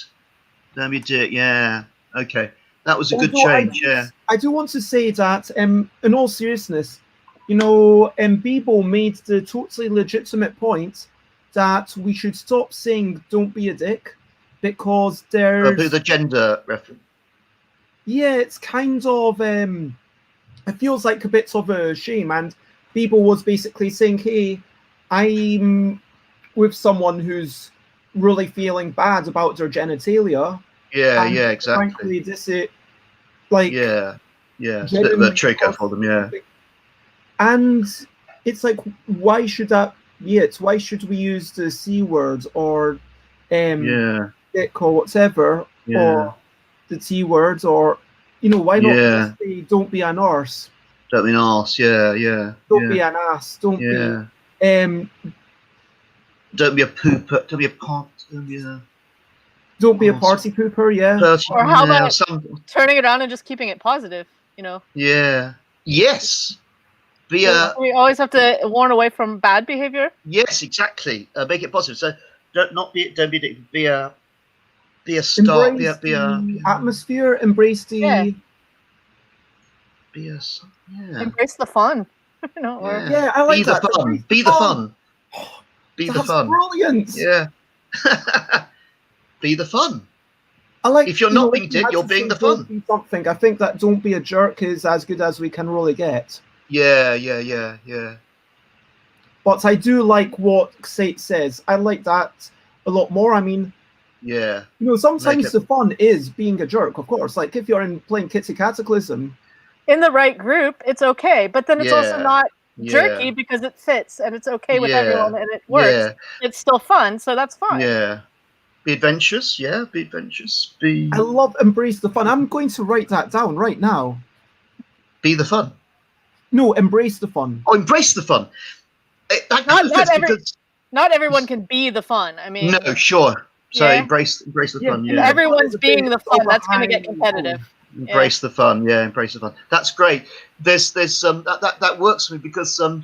[SPEAKER 9] Let me do it. Yeah. Okay. That was a good
[SPEAKER 1] although
[SPEAKER 9] change. Yeah.
[SPEAKER 1] I do want to say that, in all seriousness, Bebo made the totally legitimate point that we should stop saying "don't be a dick," because there's
[SPEAKER 9] The gender reference.
[SPEAKER 1] yeah, it's kind of it feels like a bit of a shame. And Bebo was basically saying, "Hey, I'm with someone who's really feeling bad about their genitalia."
[SPEAKER 9] Yeah,
[SPEAKER 1] and
[SPEAKER 9] yeah, exactly.
[SPEAKER 1] Frankly, this is like
[SPEAKER 9] Yeah. It's a bit of a trigger for them, yeah.
[SPEAKER 1] And it's like, why should that be it? Why should we use the C word or dick or whatever, or the T word, or why not just say don't be an arse?
[SPEAKER 9] Don't be an arse, yeah.
[SPEAKER 1] Don't be an ass. Don't be
[SPEAKER 9] don't be a pooper, don't be a pot,
[SPEAKER 1] don't be a party pooper, yeah.
[SPEAKER 3] Or how about turning it around and just keeping it positive,
[SPEAKER 9] Yeah. Yes. Be
[SPEAKER 3] we always have to warn away from bad behavior.
[SPEAKER 9] Yes, exactly. Make it positive. So don't be a star. Be a
[SPEAKER 1] atmosphere. Embrace the.
[SPEAKER 3] Embrace the fun.
[SPEAKER 1] I like that.
[SPEAKER 9] The fun. Be the fun. Be the fun.
[SPEAKER 1] Brilliant.
[SPEAKER 9] Yeah. Be the fun.
[SPEAKER 1] I like.
[SPEAKER 9] If you're not being dick, you're being the fun.
[SPEAKER 1] Be something. I think that "don't be a jerk" is as good as we can really get.
[SPEAKER 9] Yeah.
[SPEAKER 1] But I do like what Sate says. I like that a lot more. I mean,
[SPEAKER 9] yeah.
[SPEAKER 1] Sometimes the fun is being a jerk, of course. Like if you're playing Kitty Cataclysm.
[SPEAKER 3] In the right group, it's okay. But then it's also not jerky because it fits and it's okay with everyone and it works.
[SPEAKER 9] Yeah.
[SPEAKER 3] It's still fun, so that's fine.
[SPEAKER 9] Yeah. Be adventurous, yeah. Be adventurous.
[SPEAKER 1] I love embrace the fun. I'm going to write that down right now.
[SPEAKER 9] Be the fun.
[SPEAKER 1] No, embrace the fun.
[SPEAKER 9] Oh, embrace the fun.
[SPEAKER 3] Not everyone can be the fun. I mean,
[SPEAKER 9] no, sure. So embrace the fun. Yeah.
[SPEAKER 3] If everyone's being the fun, that's going to get competitive.
[SPEAKER 9] Embrace the fun. Yeah, embrace the fun. That's great. There's that works for me because I'm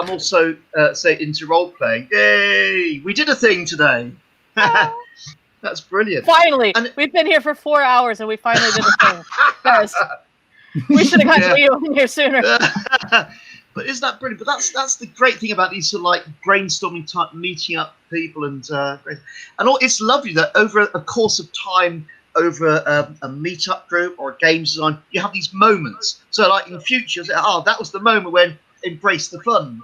[SPEAKER 9] also into role playing. Yay! We did a thing today. That's brilliant.
[SPEAKER 3] Finally, we've been here for 4 hours and we finally did a thing, guys. We should have got Leo in here sooner.
[SPEAKER 9] But isn't that brilliant? But that's the great thing about these sort of like brainstorming type meeting up people and it's lovely that over a course of time, over a meetup group or a games design, you have these moments. So like in future, that was the moment when Embrace the Fun,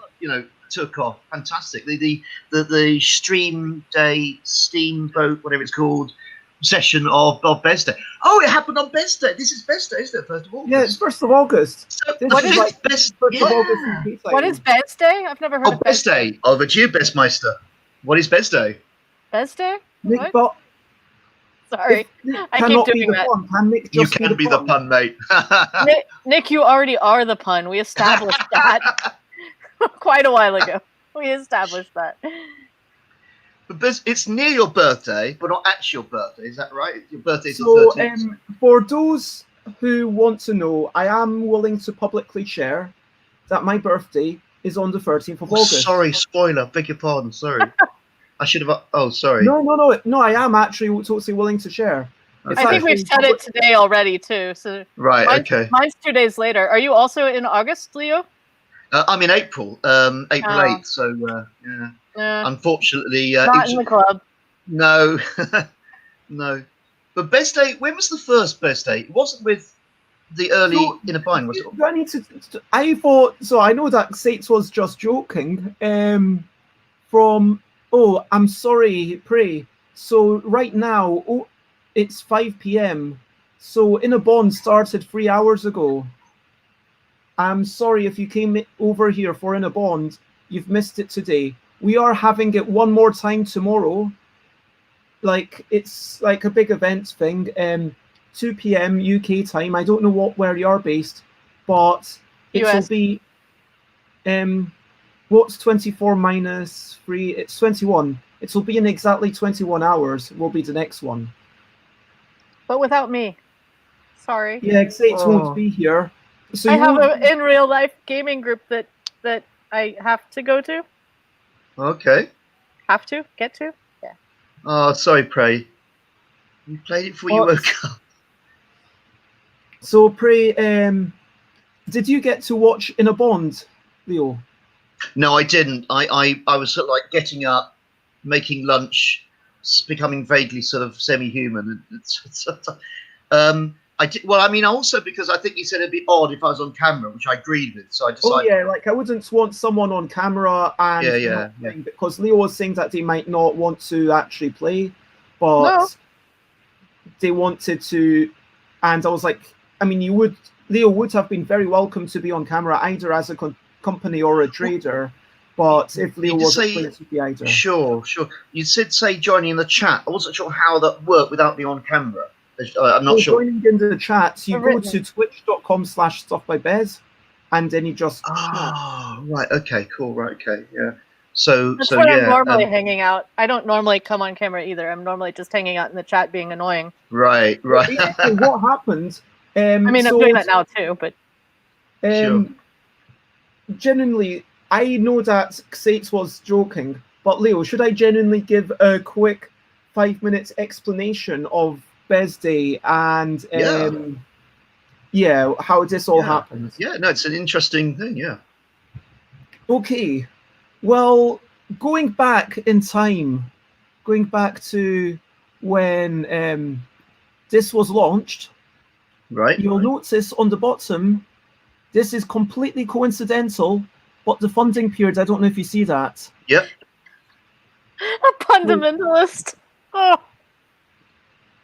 [SPEAKER 9] took off. Fantastic. The stream day, steamboat, whatever it's called, session of Best Day. Oh, it happened on Best Day. This is Best Day, isn't it? 1st of August.
[SPEAKER 1] Yeah, it's 1st of August.
[SPEAKER 9] So
[SPEAKER 3] what is
[SPEAKER 9] Best?
[SPEAKER 3] What is Best Day? I've never heard of
[SPEAKER 9] Best Day. Over to you, Best Meister. What is Best Day?
[SPEAKER 3] Best Day?
[SPEAKER 1] Nick, but
[SPEAKER 3] sorry, I keep doing that.
[SPEAKER 9] You can be the pun, mate.
[SPEAKER 3] Nick, you already are the pun. We established that quite a while ago. We established that.
[SPEAKER 9] But it's near your birthday, but not actually your birthday. Is that right? Your birthday's the 13th.
[SPEAKER 1] For those who want to know, I am willing to publicly share that my birthday is on the 13th of August.
[SPEAKER 9] Sorry, spoiler. Beg your pardon. Sorry. I should have. Oh, sorry.
[SPEAKER 1] No. I am actually totally willing to share.
[SPEAKER 3] I think we've said it today already too. So
[SPEAKER 9] right. Okay.
[SPEAKER 3] Mine's 2 days later. Are you also in August, Leo?
[SPEAKER 9] I'm in April. April 8th. So yeah. Unfortunately,
[SPEAKER 3] not in the club.
[SPEAKER 9] No, no. But Best Day. When was the first Best Day? It wasn't with the early in a bind, was it?
[SPEAKER 1] I thought so. I know that Sates was just joking. I'm sorry, Prey. So right now, it's 5 p.m. So In a Bond started 3 hours ago. I'm sorry if you came over here for In a Bond. You've missed it today. We are having it one more time tomorrow. like it's like a big event thing. 2 p.m. UK time. I don't know where you are based, but it'll
[SPEAKER 3] US.
[SPEAKER 1] be what's 24 minus 3? It's 21. It'll be in exactly 21 hours. Will be the next one.
[SPEAKER 3] But without me. Sorry.
[SPEAKER 1] Yeah, Xates
[SPEAKER 6] Oh.
[SPEAKER 1] won't be here. So
[SPEAKER 3] I
[SPEAKER 1] you
[SPEAKER 3] have
[SPEAKER 1] won't-
[SPEAKER 3] an in real life gaming group that I have to go to.
[SPEAKER 9] Okay.
[SPEAKER 3] Have to get to. Yeah.
[SPEAKER 9] Oh, sorry, Prey. You played it before you
[SPEAKER 1] What?
[SPEAKER 9] woke up.
[SPEAKER 1] So Prey, did you get to watch In a Bond, Leo?
[SPEAKER 9] No, I didn't. I was sort of like getting up, making lunch, becoming vaguely sort of semi-human. I did. Well, I mean, also because I think you said it'd be odd if I was on camera, which I agreed with. So I decided.
[SPEAKER 1] Oh yeah, like I wouldn't want someone on camera and
[SPEAKER 9] Yeah.
[SPEAKER 1] because Leo was saying that they might not want to actually play, but
[SPEAKER 3] No.
[SPEAKER 1] they wanted to, and I was like, I mean, Leo would have been very welcome to be on camera either as a company or a trader, but if Leo
[SPEAKER 9] You did
[SPEAKER 1] wasn't
[SPEAKER 9] say-
[SPEAKER 1] playing, it would be either.
[SPEAKER 9] Sure. You said say joining in the chat. I wasn't sure how that worked without being on camera. I'm not
[SPEAKER 1] So
[SPEAKER 9] sure.
[SPEAKER 1] joining in the chat, you go
[SPEAKER 3] Written.
[SPEAKER 1] to twitch.com/stuffbybez, and then you just chat.
[SPEAKER 9] Oh, right. Okay. Cool. Right. Okay. Yeah. So
[SPEAKER 3] That's where I'm
[SPEAKER 9] yeah.
[SPEAKER 3] normally hanging out. I don't normally come on camera either. I'm normally just hanging out in the chat being annoying.
[SPEAKER 9] Right.
[SPEAKER 1] Basically, what happened?
[SPEAKER 3] I mean,
[SPEAKER 1] so,
[SPEAKER 3] I'm doing that now too, but
[SPEAKER 9] Sure.
[SPEAKER 1] Genuinely, I know that Xates was joking, but Leo, should I genuinely give a quick 5 minutes explanation of Bez Day and how this all happened?
[SPEAKER 9] Yeah. No, it's an interesting thing. Yeah.
[SPEAKER 1] Okay, well, going back in time, going back to when this was launched,
[SPEAKER 9] Right.
[SPEAKER 1] you'll notice on the bottom, this is completely coincidental, but the funding period, I don't know if you see that.
[SPEAKER 9] Yep.
[SPEAKER 3] a fundamentalist. Oh,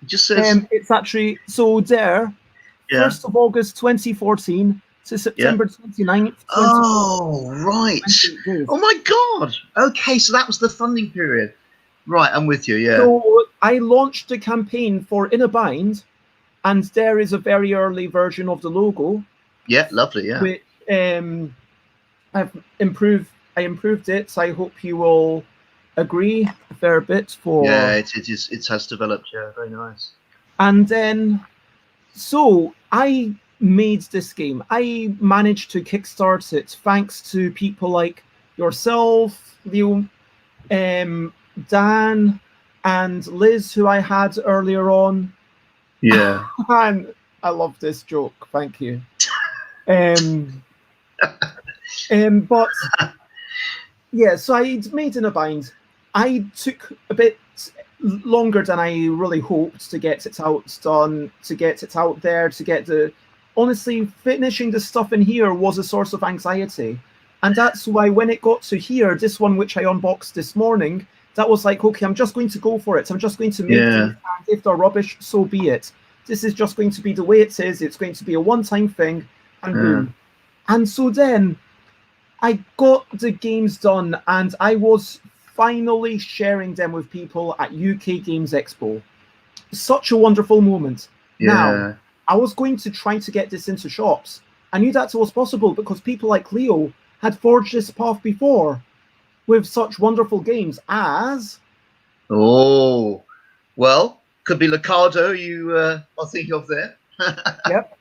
[SPEAKER 9] It just says.
[SPEAKER 1] It's actually, so there,
[SPEAKER 9] Yeah.
[SPEAKER 1] 1st of August 2014 to September 29th, 2014.
[SPEAKER 9] Oh, right.
[SPEAKER 1] 28 days.
[SPEAKER 9] Oh my God. Okay, so that was the funding period. Right, I'm with you. Yeah.
[SPEAKER 1] So I launched the campaign for In a Bind, and there is a very early version of the logo,
[SPEAKER 9] Yeah. Lovely. Yeah.
[SPEAKER 1] which I improved it. So I hope you will agree a fair bit for.
[SPEAKER 9] Yeah. It has developed. Yeah. Very nice.
[SPEAKER 1] And then, so I made this game. I managed to kickstart it thanks to people like yourself, Leo, Dan, and Liz, who I had earlier on.
[SPEAKER 9] Yeah.
[SPEAKER 1] And I love this joke. Thank you. But yeah, so I'd made In a Bind. I took a bit longer than I really hoped to get it done, to get it out there, to get the. Honestly, finishing the stuff in here was a source of anxiety. And that's why when it got to here, this one which I unboxed this morning, that was like, okay, I'm just going to go for it. I'm just going to make things, and if they're rubbish, so be it. This is just going to be the way it is. It's going to be a one-time thing, and boom. And so then I got the games done, and I was finally sharing them with people at UK Games Expo. Such a wonderful moment.
[SPEAKER 9] Yeah.
[SPEAKER 1] Now, I was going to try to get this into shops. I knew that was possible because people like Leo had forged this path before with such wonderful games as.
[SPEAKER 9] Oh, well, could be Licardo you are thinking of there.
[SPEAKER 1] Yep.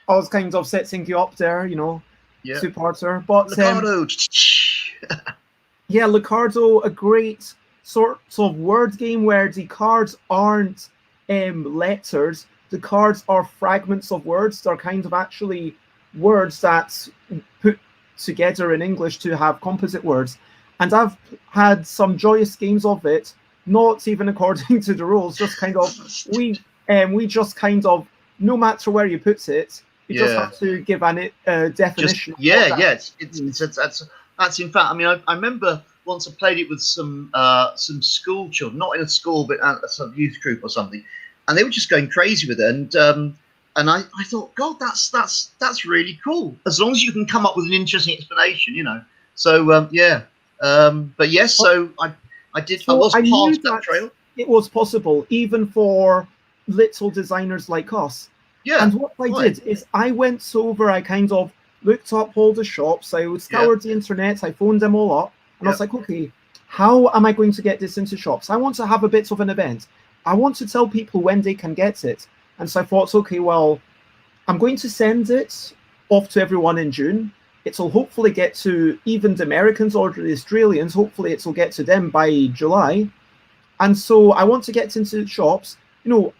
[SPEAKER 1] I was kind of setting you up there, you know,
[SPEAKER 9] Yeah.
[SPEAKER 1] two-parter. But
[SPEAKER 9] Licardo.
[SPEAKER 1] yeah, Licardo, a great sort of word game where the cards aren't letters. The cards are fragments of words. They're kind of actually words that put together in English to have composite words. And I've had some joyous games of it, not even according to the rules, just kind of, we just kind of, no matter where you put it, you just have to give an definition.
[SPEAKER 9] It's that's in fact. I mean, I remember once I played it with some school children, not in a school, but at some youth group or something, and they were just going crazy with it. And I thought, God, that's really cool. As long as you can come up with an interesting explanation, you know. So but yes, so I did.
[SPEAKER 1] So
[SPEAKER 9] I was
[SPEAKER 1] I knew
[SPEAKER 9] past that
[SPEAKER 1] that-
[SPEAKER 9] trail.
[SPEAKER 1] it was possible, even for little designers like us.
[SPEAKER 9] Yeah.
[SPEAKER 1] And what I did is I went over, I kind of looked up all the shops, I scoured the internet, I phoned them all up, and I was like, okay, how am I going to get this into shops? I want to have a bit of an event. I want to tell people when they can get it. And so I thought, okay, well, I'm going to send it off to everyone in June. It'll hopefully get to even the Americans or the Australians. Hopefully it'll get to them by July. And so I want to get into shops,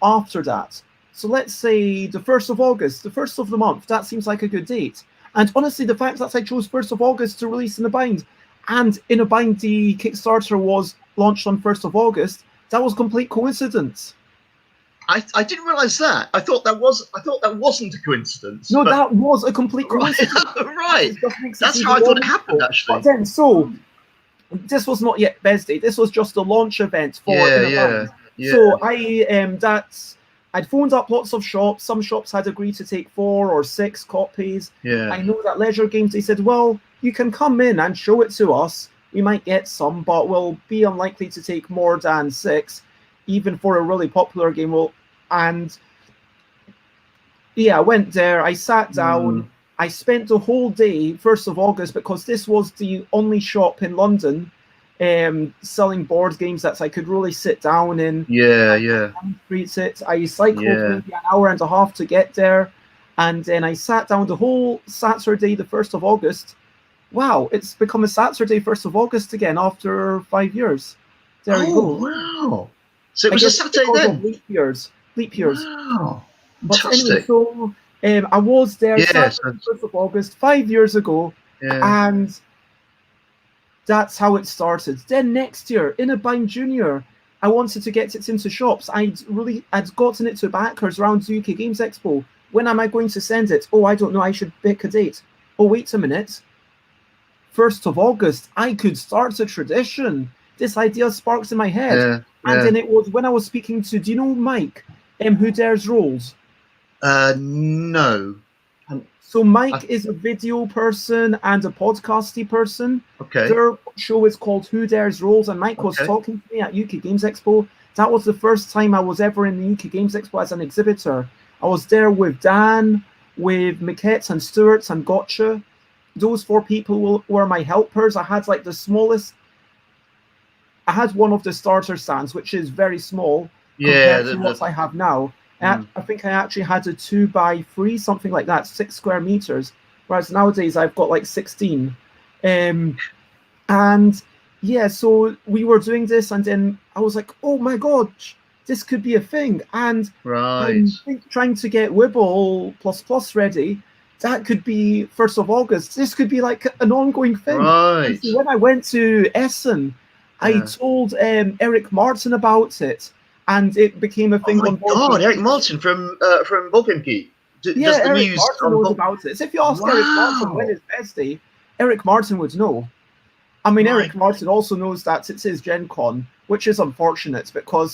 [SPEAKER 1] after that. So let's say the 1st of August, the 1st of the month, that seems like a good date. And honestly, the fact that I chose 1st of August to release In a Bind, and In a Bind, the Kickstarter was launched on 1st of August, that was complete coincidence.
[SPEAKER 9] I didn't realize that. I thought that wasn't a coincidence.
[SPEAKER 1] No, that was a complete coincidence.
[SPEAKER 9] Right. That's how I thought it happened, actually.
[SPEAKER 1] But then, this was not yet Besday. This was just a launch event for
[SPEAKER 9] Yeah.
[SPEAKER 1] So I'd phoned up lots of shops. Some shops had agreed to take 4 or 6 copies.
[SPEAKER 9] Yeah.
[SPEAKER 1] I know that Leisure Games, they said, well, you can come in and show it to us. We might get some, but we'll be unlikely to take more than 6, even for a really popular game. And I went there, I sat down, I spent the whole day, 1st of August, because this was the only shop in London selling board games that I could really sit down in. Treat it. I cycled maybe an hour and a half to get there, and then I sat down the whole Saturday, the 1st of August. Wow, it's become a Saturday, 1st of August again after 5 years. There we go.
[SPEAKER 9] Wow. So it was a Saturday then?
[SPEAKER 1] Leap years.
[SPEAKER 9] Wow.
[SPEAKER 1] But
[SPEAKER 9] Fantastic.
[SPEAKER 1] anyway, so I was there Saturday, 1st of August, 5 years ago, and that's how it started. Then next year, In a Bind Junior, I wanted to get it into shops. I'd gotten it to backers around the UK Games Expo. When am I going to send it? Oh, I don't know. I should pick a date. Oh, wait a minute. 1st of August, I could start a tradition. This idea sparks in my head. And then it was when I was speaking to, do you know Mike, Who Dares Rolls?
[SPEAKER 9] No.
[SPEAKER 1] So Mike is a video person and a podcasty person.
[SPEAKER 9] Okay.
[SPEAKER 1] Their show is called Who Dares Rolls, and Mike was talking to me at UK Games Expo. That was the first time I was ever in the UK Games Expo as an exhibitor. I was there with Dan, with Miquette and Stuart and Gotcha. Those 4 people were my helpers. I had like the smallest. I had one of the starter stands, which is very small compared to what I have now. I think I actually had a 2x3, something like that, 6 square meters. Whereas nowadays I've got like 16. So we were doing this, and then I was like, oh my God, this could be a thing. And I'm trying to get Wibble++ ready. That could be 1st of August. This could be like an ongoing thing.
[SPEAKER 9] Right.
[SPEAKER 1] So when I went to Essen, I told Eric Martin about it, and it became a thing.
[SPEAKER 9] Oh my God, Eric Martin from Board Game Geek.
[SPEAKER 1] Eric Martin knows about it. So if you ask Eric Martin when is Besday, Eric Martin would know. I mean, Eric Martin also knows that it's his Gen Con, which is unfortunate because,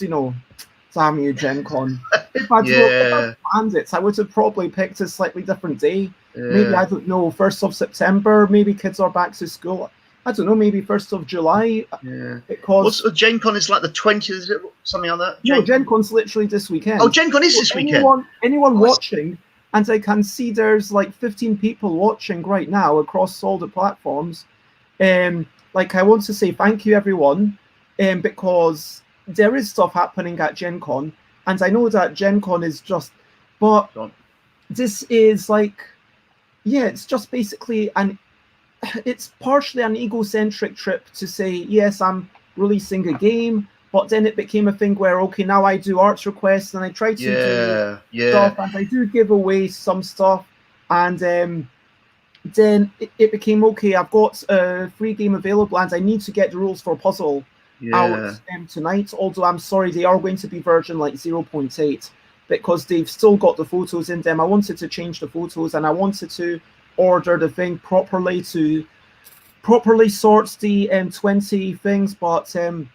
[SPEAKER 1] damn you, Gen Con. If I'd planned it, I would have probably picked a slightly different day. Maybe, I don't know, 1st of September, maybe kids are back to school. I don't know, maybe 1st of July. Because
[SPEAKER 9] Gen Con is like the 20th, is it something like that?
[SPEAKER 1] No, Gen Con's literally this weekend.
[SPEAKER 9] Oh, Gen Con is this weekend.
[SPEAKER 1] Anyone watching, and I can see there's like 15 people watching right now across all the platforms. I want to say thank you, everyone, because there is stuff happening at Gen Con, and I know that Gen Con is just, but this is it's just basically it's partially an egocentric trip to say, yes, I'm releasing a game, but then it became a thing where, okay, now I do arts requests and I try to do stuff, and I do give away some stuff, and then it became, okay, I've got a free game available and I need to get the rules for puzzle out tonight, although I'm sorry, they are going to be version 0.8 because they've still got the photos in them. I wanted to change the photos, and I wanted to order the thing properly to properly sort the 20 things, but I'm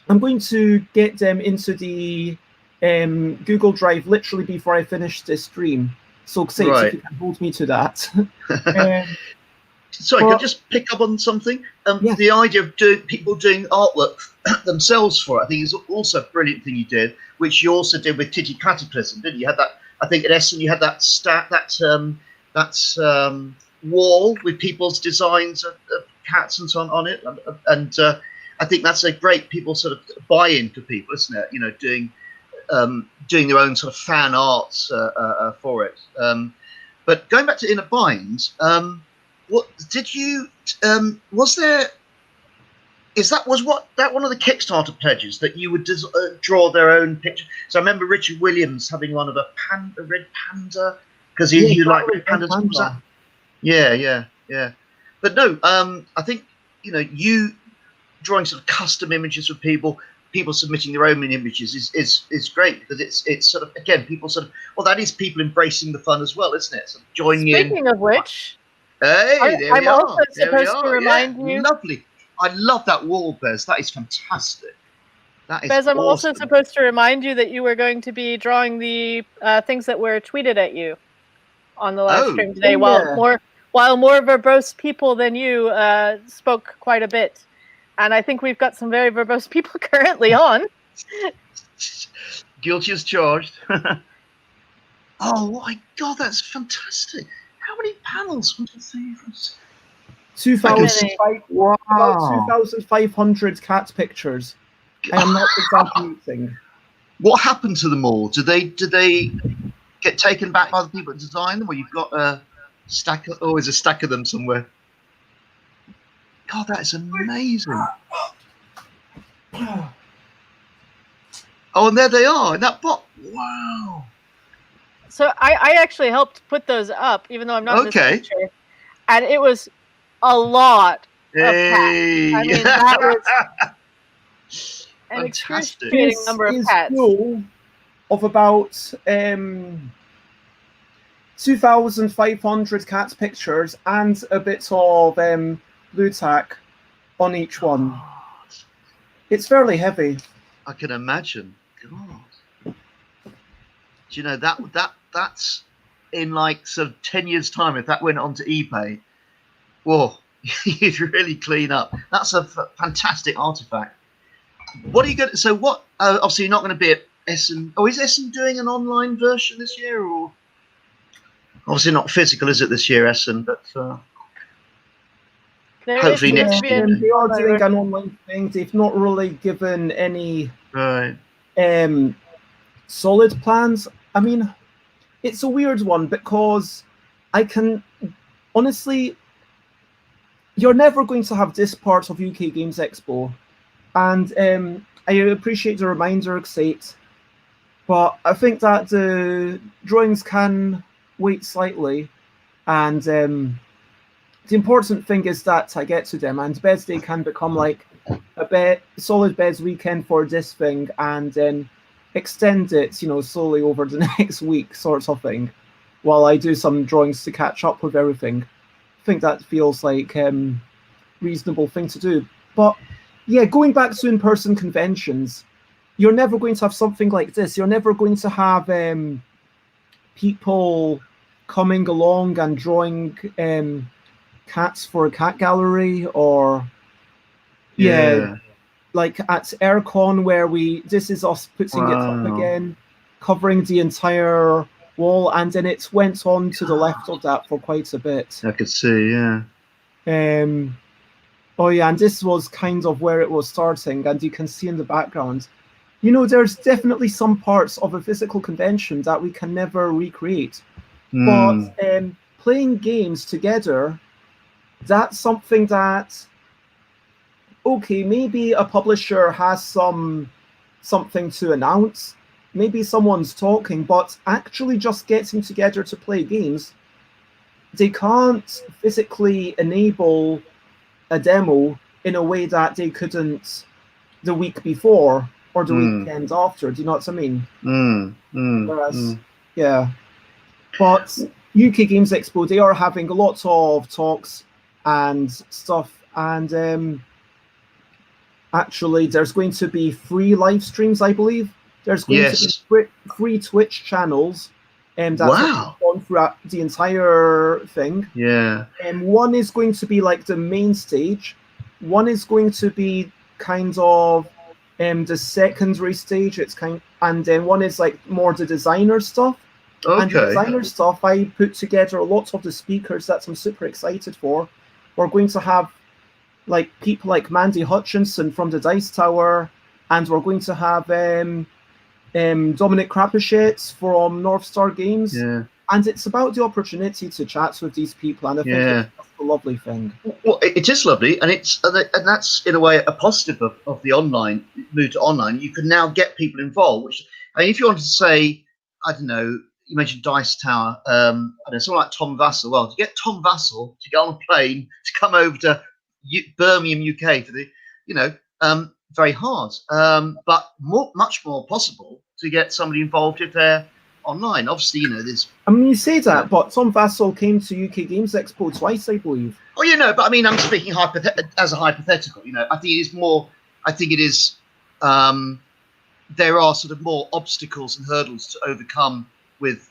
[SPEAKER 1] going to get them into the Google Drive literally before I finish this stream. So, Sage, if you can hold me to that.
[SPEAKER 9] Sorry,
[SPEAKER 1] Well,
[SPEAKER 9] can I just pick up on something?
[SPEAKER 1] Yeah.
[SPEAKER 9] The idea of people doing artwork themselves for it, I think, is also a brilliant thing you did, which you also did with Titty Cataclysm, didn't you? You had that, I think, at Essen, you had that wall with people's designs of cats and so on it, and I think that's a great people sort of buy-in for people, isn't it? You know, doing their own sort of fan arts for it. But going back to Inner Binds, what did you? Was there? Was that one of the Kickstarter pledges that you would draw their own picture? So I remember Richard Williams having one of a red panda, because you like red pandas. Was that? Yeah. But no, I think you drawing sort of custom images for people submitting their own images is great, because it's sort of, again, people sort of, well, that is people embracing the fun as well, isn't it? Sort of joining in.
[SPEAKER 3] Speaking of which,
[SPEAKER 9] hey, there we are.
[SPEAKER 3] also supposed to remind you.
[SPEAKER 9] Lovely. I love that wall, Bez. That is fantastic. That is
[SPEAKER 3] Bez, I'm
[SPEAKER 9] awesome.
[SPEAKER 3] also supposed to remind you that you were going to be drawing the things that were tweeted at you on the live stream today, while more verbose people than you spoke quite a bit. And I think we've got some very verbose people currently on.
[SPEAKER 9] Guilty as charged. Oh my God, that's fantastic. How many panels?
[SPEAKER 1] 2,500 cat pictures. I am not exaggerating.
[SPEAKER 9] What happened to them all? Do they get taken back by the people that designed them, or you've got a stack of, always a stack of them somewhere? God, that is amazing. Oh, and there they are in that box. Wow.
[SPEAKER 3] So I actually helped put those up, even though I'm not in this picture. And it was a lot of cats. I mean, that was an excruciating number of cats.
[SPEAKER 1] Of about 2,500 cat pictures and a bit of blue tack on each one. It's fairly heavy.
[SPEAKER 9] I can imagine. God. Do you know that's in like sort of 10 years' time, if that went onto eBay, whoa, you'd really clean up. That's a fantastic artifact. What are you going to? So what? Obviously, you're not going to be at Essen. Oh, is Essen doing an online version this year, or obviously not physical, is it this year, Essen? But hopefully next year.
[SPEAKER 1] They are doing an online thing. They've not really given any solid plans. I mean, it's a weird one, because I can honestly, you're never going to have this part of UK Games Expo, and I appreciate the reminder, Xate, but I think that the drawings can wait slightly, and the important thing is that I get to them, and Bez Day can become like a solid Bez weekend for this thing, and then extend it, slowly over the next week, sort of thing, while I do some drawings to catch up with everything. I think that feels like reasonable thing to do. But yeah, going back to in-person conventions, you're never going to have something like this. You're never going to have people coming along and drawing cats for a cat gallery, or like at Aircon, where this is us putting it up again, covering the entire wall, and then it went on to the left of that for quite a bit.
[SPEAKER 9] I could see, yeah.
[SPEAKER 1] Oh yeah, and this was kind of where it was starting, and you can see in the background, there's definitely some parts of a physical convention that we can never recreate. But playing games together, that's something that, okay, maybe a publisher has something to announce, maybe someone's talking, but actually just getting together to play games, they can't physically enable a demo in a way that they couldn't the week before or the weekend after. Do you know what I mean? Whereas, yeah. But UK Games Expo, they are having lots of talks and stuff, and actually there's going to be free live streams, I believe. There's going to be free Twitch channels that's
[SPEAKER 9] Wow.
[SPEAKER 1] gone throughout the entire thing.
[SPEAKER 9] Yeah.
[SPEAKER 1] One is going to be like the main stage. One is going to be kind of the secondary stage. And then one is like more the designer stuff. And the
[SPEAKER 9] Okay.
[SPEAKER 1] designer stuff, I put together lots of the speakers that I'm super excited for. We're going to have like people like Mandy Hutchinson from the Dice Tower, and we're going to have Dominic Krapuschitz from North Star Games.
[SPEAKER 9] Yeah.
[SPEAKER 1] And it's about the opportunity to chat with these people, and I think that's a lovely thing.
[SPEAKER 9] Well, it is lovely, and that's in a way a positive of the online move to online. You can now get people involved. Which, I mean, if you wanted to say, I don't know, you mentioned Dice Tower, I don't know, someone like Tom Vassell. Well, to get Tom Vassell to get on a plane to come over to Birmingham, UK, for the, very hard, but much more possible to get somebody involved if they're online. Obviously, there's.
[SPEAKER 1] I mean, you say that, but Tom Vassell came to UK Games Expo twice, I believe.
[SPEAKER 9] Oh, but I mean, I'm speaking as a hypothetical. I think it is more. I think it is. There are sort of more obstacles and hurdles to overcome with,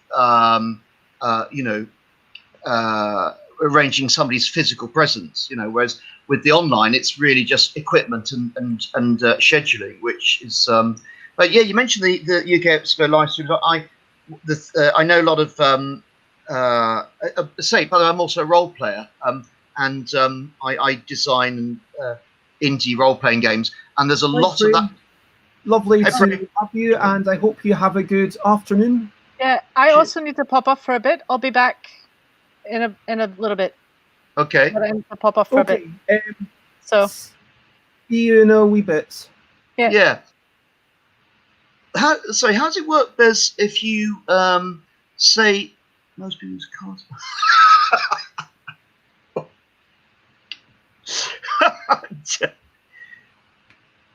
[SPEAKER 9] arranging somebody's physical presence. Whereas with the online, it's really just equipment and scheduling, which is. But yeah, you mentioned the UK Expo live stream. I know a lot of. By the way, I'm also a role player, and I design indie role-playing games, and there's a lot of that.
[SPEAKER 1] Lovely to have you, and I hope you have a good afternoon.
[SPEAKER 3] Yeah, I also need to pop off for a bit. I'll be back in a little bit.
[SPEAKER 9] Okay.
[SPEAKER 3] But I need to pop off for a bit. So.
[SPEAKER 1] See you in a wee bit.
[SPEAKER 3] Yeah.
[SPEAKER 9] Yeah. How does it work, Bez, if you say most people's cards?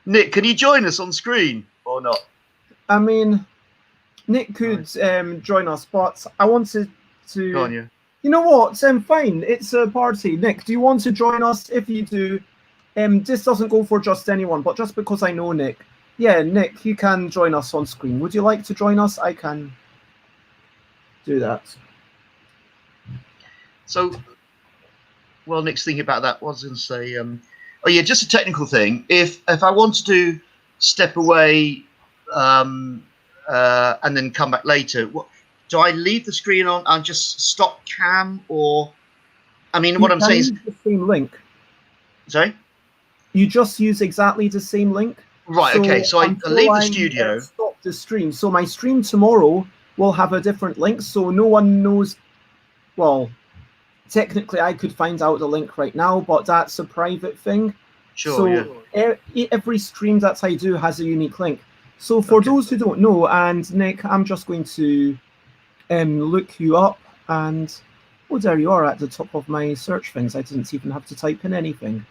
[SPEAKER 9] Nick, can you join us on screen or not?
[SPEAKER 1] I mean, Nick could join us, but I wanted to.
[SPEAKER 9] Go on, yeah.
[SPEAKER 1] You know what? Fine. It's a party. Nick, do you want to join us? If you do, this doesn't go for just anyone, but just because I know Nick. Yeah, Nick, you can join us on screen. Would you like to join us? I can do that.
[SPEAKER 9] So, well, Nick's thinking about that. What was I going to say? Oh yeah, just a technical thing. If I wanted to step away and then come back later, do I leave the screen on and just stop cam, or? I mean, what I'm saying is
[SPEAKER 1] the same link.
[SPEAKER 9] Sorry.
[SPEAKER 1] You just use exactly the same link.
[SPEAKER 9] Right. Okay. So I leave the studio.
[SPEAKER 1] Stop the stream. So my stream tomorrow will have a different link, so no one knows. Well, technically, I could find out the link right now, but that's a private thing.
[SPEAKER 9] Sure.
[SPEAKER 1] So every stream that I do has a unique link. So for those who don't know, and Nick, I'm just going to look you up, and there you are at the top of my search things. I didn't even have to type in anything.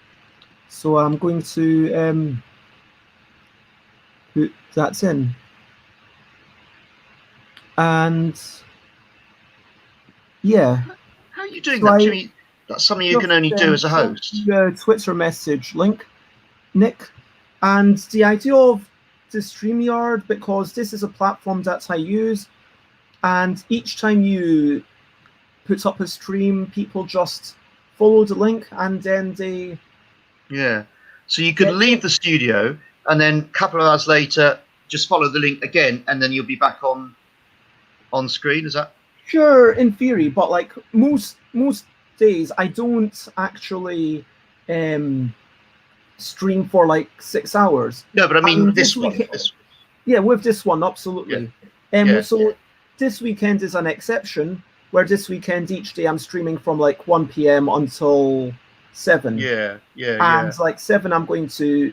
[SPEAKER 1] So I'm going to put that in. And yeah.
[SPEAKER 9] How are you doing that, Jimmy? That's something you can only do as a host.
[SPEAKER 1] Twitter message link, Nick. And the idea of the StreamYard, because this is a platform that I use, and each time you put up a stream, people just follow the link, and then they...
[SPEAKER 9] Yeah. So you could leave the studio, and then a couple of hours later, just follow the link again, and then you'll be back on screen. Is that?
[SPEAKER 1] Sure, in theory, but like most days, I don't actually stream for like 6 hours.
[SPEAKER 9] No, but I mean this one.
[SPEAKER 1] Yeah, with this one, absolutely. So this weekend is an exception, where this weekend each day I'm streaming from like 1 p.m. until 7. And like 7, I'm going to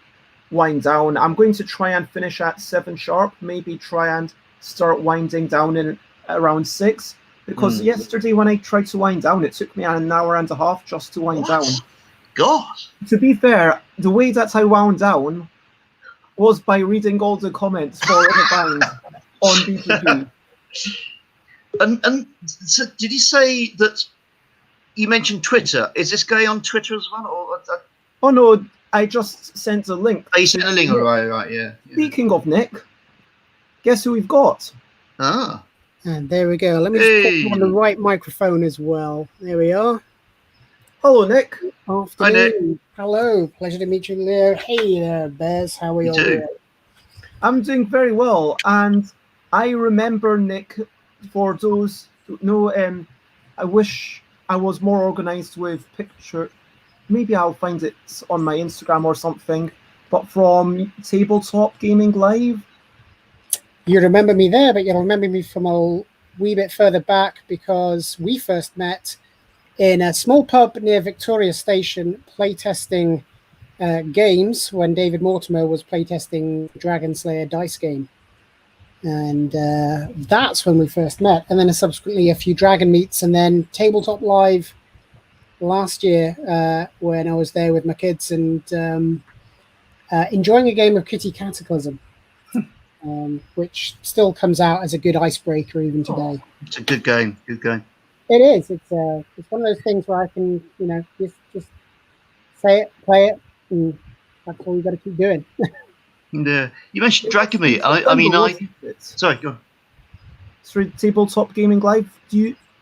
[SPEAKER 1] wind down. I'm going to try and finish at 7 sharp. Maybe try and start winding down in around 6. Because yesterday when I tried to wind down, it took me an hour and a half just to wind down.
[SPEAKER 9] God.
[SPEAKER 1] To be fair, the way that I wound down was by reading all the comments for other bands on BTP.
[SPEAKER 9] And so did you say that you mentioned Twitter? Is this going on Twitter as well? Or
[SPEAKER 1] Oh no, I just sent a link.
[SPEAKER 9] Oh, you sent a link, right, yeah.
[SPEAKER 1] Speaking of Nick, guess who we've got?
[SPEAKER 9] Ah.
[SPEAKER 10] And there we go. Let me just put you on the
[SPEAKER 9] Hey.
[SPEAKER 10] right microphone as well. There we are.
[SPEAKER 1] Hello, Nick.
[SPEAKER 10] Afternoon.
[SPEAKER 9] Nick.
[SPEAKER 10] Hello. Pleasure to meet you there. Hey there, Bez. How are you all
[SPEAKER 9] too.
[SPEAKER 10] doing?
[SPEAKER 1] I'm doing very well, and I remember, Nick, for those who know, I wish I was more organized with picture. Maybe I'll find it on my Instagram or something. But from Tabletop Gaming Live,
[SPEAKER 10] You remember me there, but you'll remember me from a wee bit further back because we first met in a small pub near Victoria Station playtesting games when David Mortimer was playtesting Dragon Slayer dice game. And that's when we first met. And then subsequently a few Dragon meets, and then Tabletop Live last year when I was there with my kids and enjoying a game of Kitty Cataclysm, which still comes out as a good icebreaker even today.
[SPEAKER 9] It's a good game. Good game.
[SPEAKER 10] It is. It's one of those things where I can, just say it, play it, and that's all you got to keep doing.
[SPEAKER 9] Yeah. You mentioned Dragon Meat. Sorry, go on.
[SPEAKER 1] through Tabletop Gaming Live,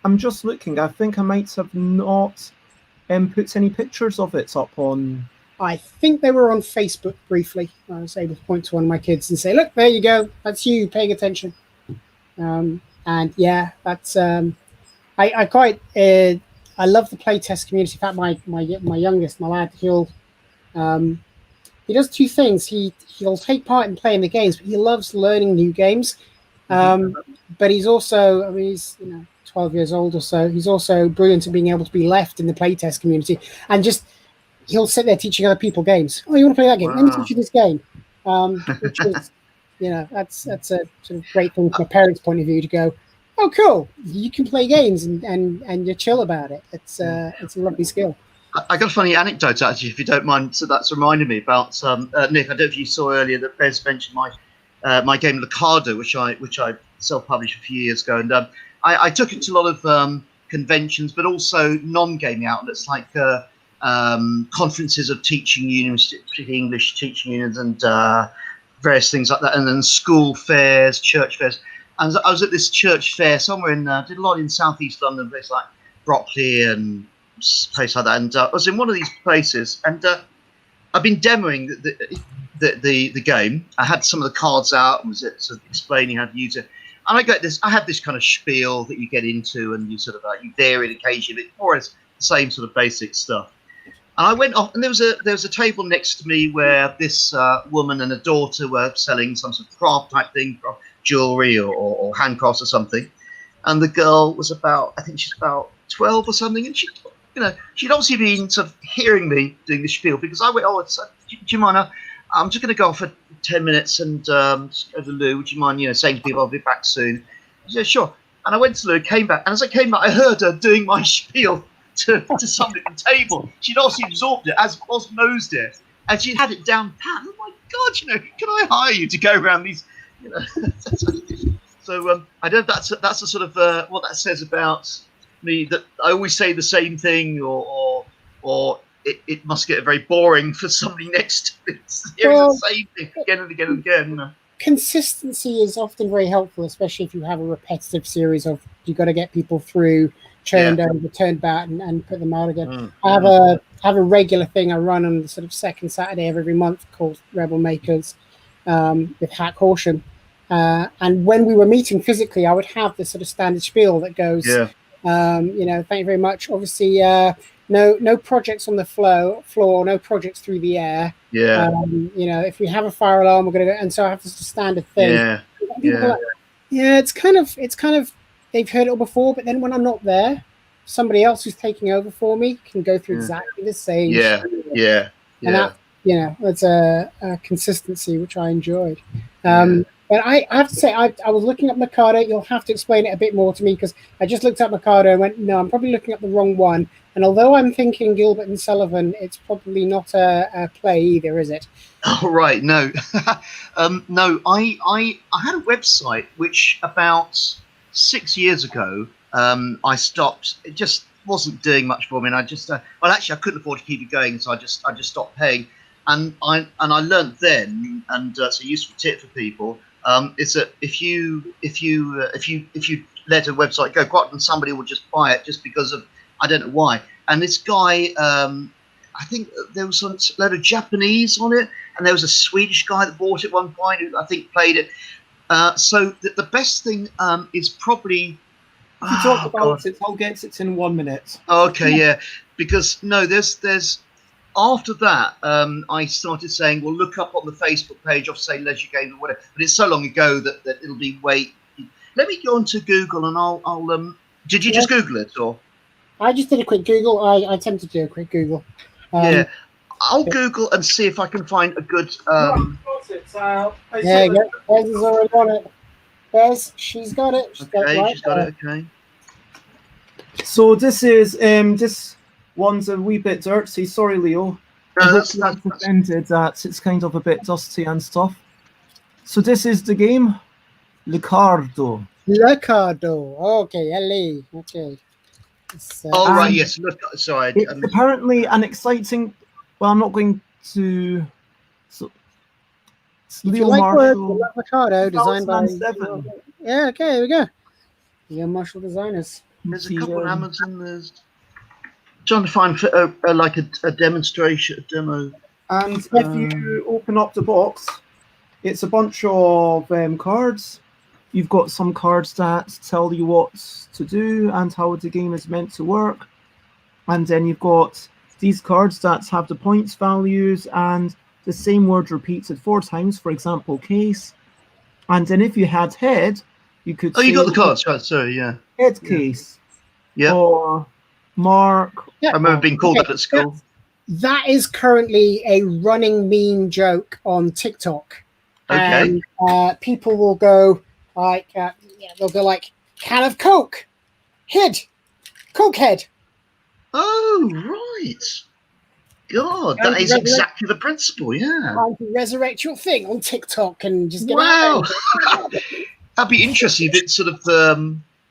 [SPEAKER 1] I'm just looking. I think I might have not put any pictures of it up on.
[SPEAKER 10] I think they were on Facebook briefly. I was able to point to one of my kids and say, "Look, there you go. That's you paying attention." And yeah, that's I quite I love the playtest community. In fact, my youngest, my lad, he does two things. He'll take part in playing the games, but he loves learning new games. But he's also, I mean, he's 12 years old or so. He's also brilliant at being able to be left in the playtest community and just he'll sit there teaching other people games. Oh, you want to play that game? Let me teach you this game. Which is, that's a sort of great thing from a parent's point of view to go, oh, cool, you can play games and you're chill about it. It's a lovely skill.
[SPEAKER 9] I got a funny anecdote actually, if you don't mind. So that's reminded me about Nick. I don't know if you saw earlier that Bez mentioned my game Licado, which I self-published a few years ago, and I took it to a lot of conventions, but also non-gaming outlets like conferences of teaching unions, particularly English teaching unions, and various things like that, and then school fairs, church fairs. And I was at this church fair somewhere did a lot in southeast London, places like Brockley and place like that, and I was in one of these places, and I've been demoing the game. I had some of the cards out and was sort of explaining how to use it. And I had this kind of spiel that you get into, and you sort of you vary it occasionally, but more or less the same sort of basic stuff. And I went off, and there was a table next to me where this woman and a daughter were selling some sort of craft type thing, jewelry or handcrafts or something. And the girl was I think she's about 12 or something, and she'd obviously been sort of hearing me doing the spiel, because I went, do you mind? I'm just going to go off for 10 minutes and just go to the loo. Would you mind, saying to people I'll be back soon? She said, sure. And I went to the loo, came back, and as I came back, I heard her doing my spiel to somebody at the table. She'd also absorbed it, as osmosed it, and she had it down pat. Oh my God, can I hire you to go around these, So I don't know if that's a sort of what that says about me, that I always say the same thing, or it must get very boring for somebody next to me hearing the same thing again and again and again.
[SPEAKER 10] Consistency is often very helpful, especially if you have a repetitive series of you've got to get people through, churned over, turned back, and put them out again. I have a regular thing I run on the sort of second Saturday of every month called Rebel Makers with Hack Horsham. And when we were meeting physically, I would have this sort of standard spiel that goes, thank you very much. Obviously, no projects on the floor, no projects through the air. If we have a fire alarm, we're going to go. And so I have this standard thing. It's kind of they've heard it all before, but then when I'm not there, somebody else who's taking over for me can go through exactly the same. And that, that's a consistency which I enjoyed. But I have to say, I was looking up Mikado. You'll have to explain it a bit more to me, because I just looked up Mikado and went, no, I'm probably looking up the wrong one. And although I'm thinking Gilbert and Sullivan, it's probably not a play either, is it?
[SPEAKER 9] Oh, right. No. No, I had a website which about 6 years ago I stopped. It just wasn't doing much for me. And I just, I couldn't afford to keep it going. So I just stopped paying. And I learned then, and it's a useful tip for people, is that if you let a website go, quite often somebody will just buy it just because of, I don't know why. And this guy, I think there was a load of Japanese on it, and there was a Swedish guy that bought it at one point who I think played it. So the best thing is probably.
[SPEAKER 1] If you talk about it, I'll get it in 1 minute.
[SPEAKER 9] Okay, yeah, because no, there's. After that, I started saying, well, look up on the Facebook page of, say, Leisure Games or whatever. But it's so long ago that it'll be wait. Let me go onto Google and I'll. Did you just Google it or?
[SPEAKER 10] I just did a quick Google. I attempted to do a quick Google.
[SPEAKER 9] Yeah, I'll Google and see if I can find a good.
[SPEAKER 10] Yeah, Bez is already on it. Bez, she's got it. She's got it.
[SPEAKER 9] Okay.
[SPEAKER 1] So this is this one's a wee bit dirty. Sorry, Leo.
[SPEAKER 9] No, that's
[SPEAKER 1] offended that it's kind of a bit dusty and stuff. So this is the game, Licardo.
[SPEAKER 10] Okay, Ellie. Okay.
[SPEAKER 9] Right. Yes. Look. Sorry.
[SPEAKER 1] It's apparently an exciting. Well, I'm not going to. So, it's
[SPEAKER 10] if
[SPEAKER 1] Leo
[SPEAKER 10] you like
[SPEAKER 1] Marshall.
[SPEAKER 10] Licardo, designed by.
[SPEAKER 1] 2007.
[SPEAKER 10] Yeah. Okay. Here we go. Leo Marshall designers.
[SPEAKER 9] There's a couple on Amazon. There's trying to find a demonstration, a demo.
[SPEAKER 1] And if you open up the box, it's a bunch of cards. You've got some cards that tell you what to do and how the game is meant to work. And then you've got these cards that have the points values and the same word repeated 4 times, for example, case. And then if you had head, you could
[SPEAKER 9] you got the cards, right? Sorry, yeah.
[SPEAKER 1] Head case.
[SPEAKER 9] Yeah.
[SPEAKER 1] Or mark.
[SPEAKER 10] Yeah.
[SPEAKER 9] I remember being called that at school.
[SPEAKER 10] That is currently a running meme joke on TikTok.
[SPEAKER 9] Okay.
[SPEAKER 10] And people will go like, they'll go like, can of Coke, head, Coke head.
[SPEAKER 9] Oh, right. God, that is exactly the principle, yeah.
[SPEAKER 10] Time to resurrect your thing on TikTok and just get
[SPEAKER 9] wow.
[SPEAKER 10] out there.
[SPEAKER 9] That'd be interesting if it's sort of,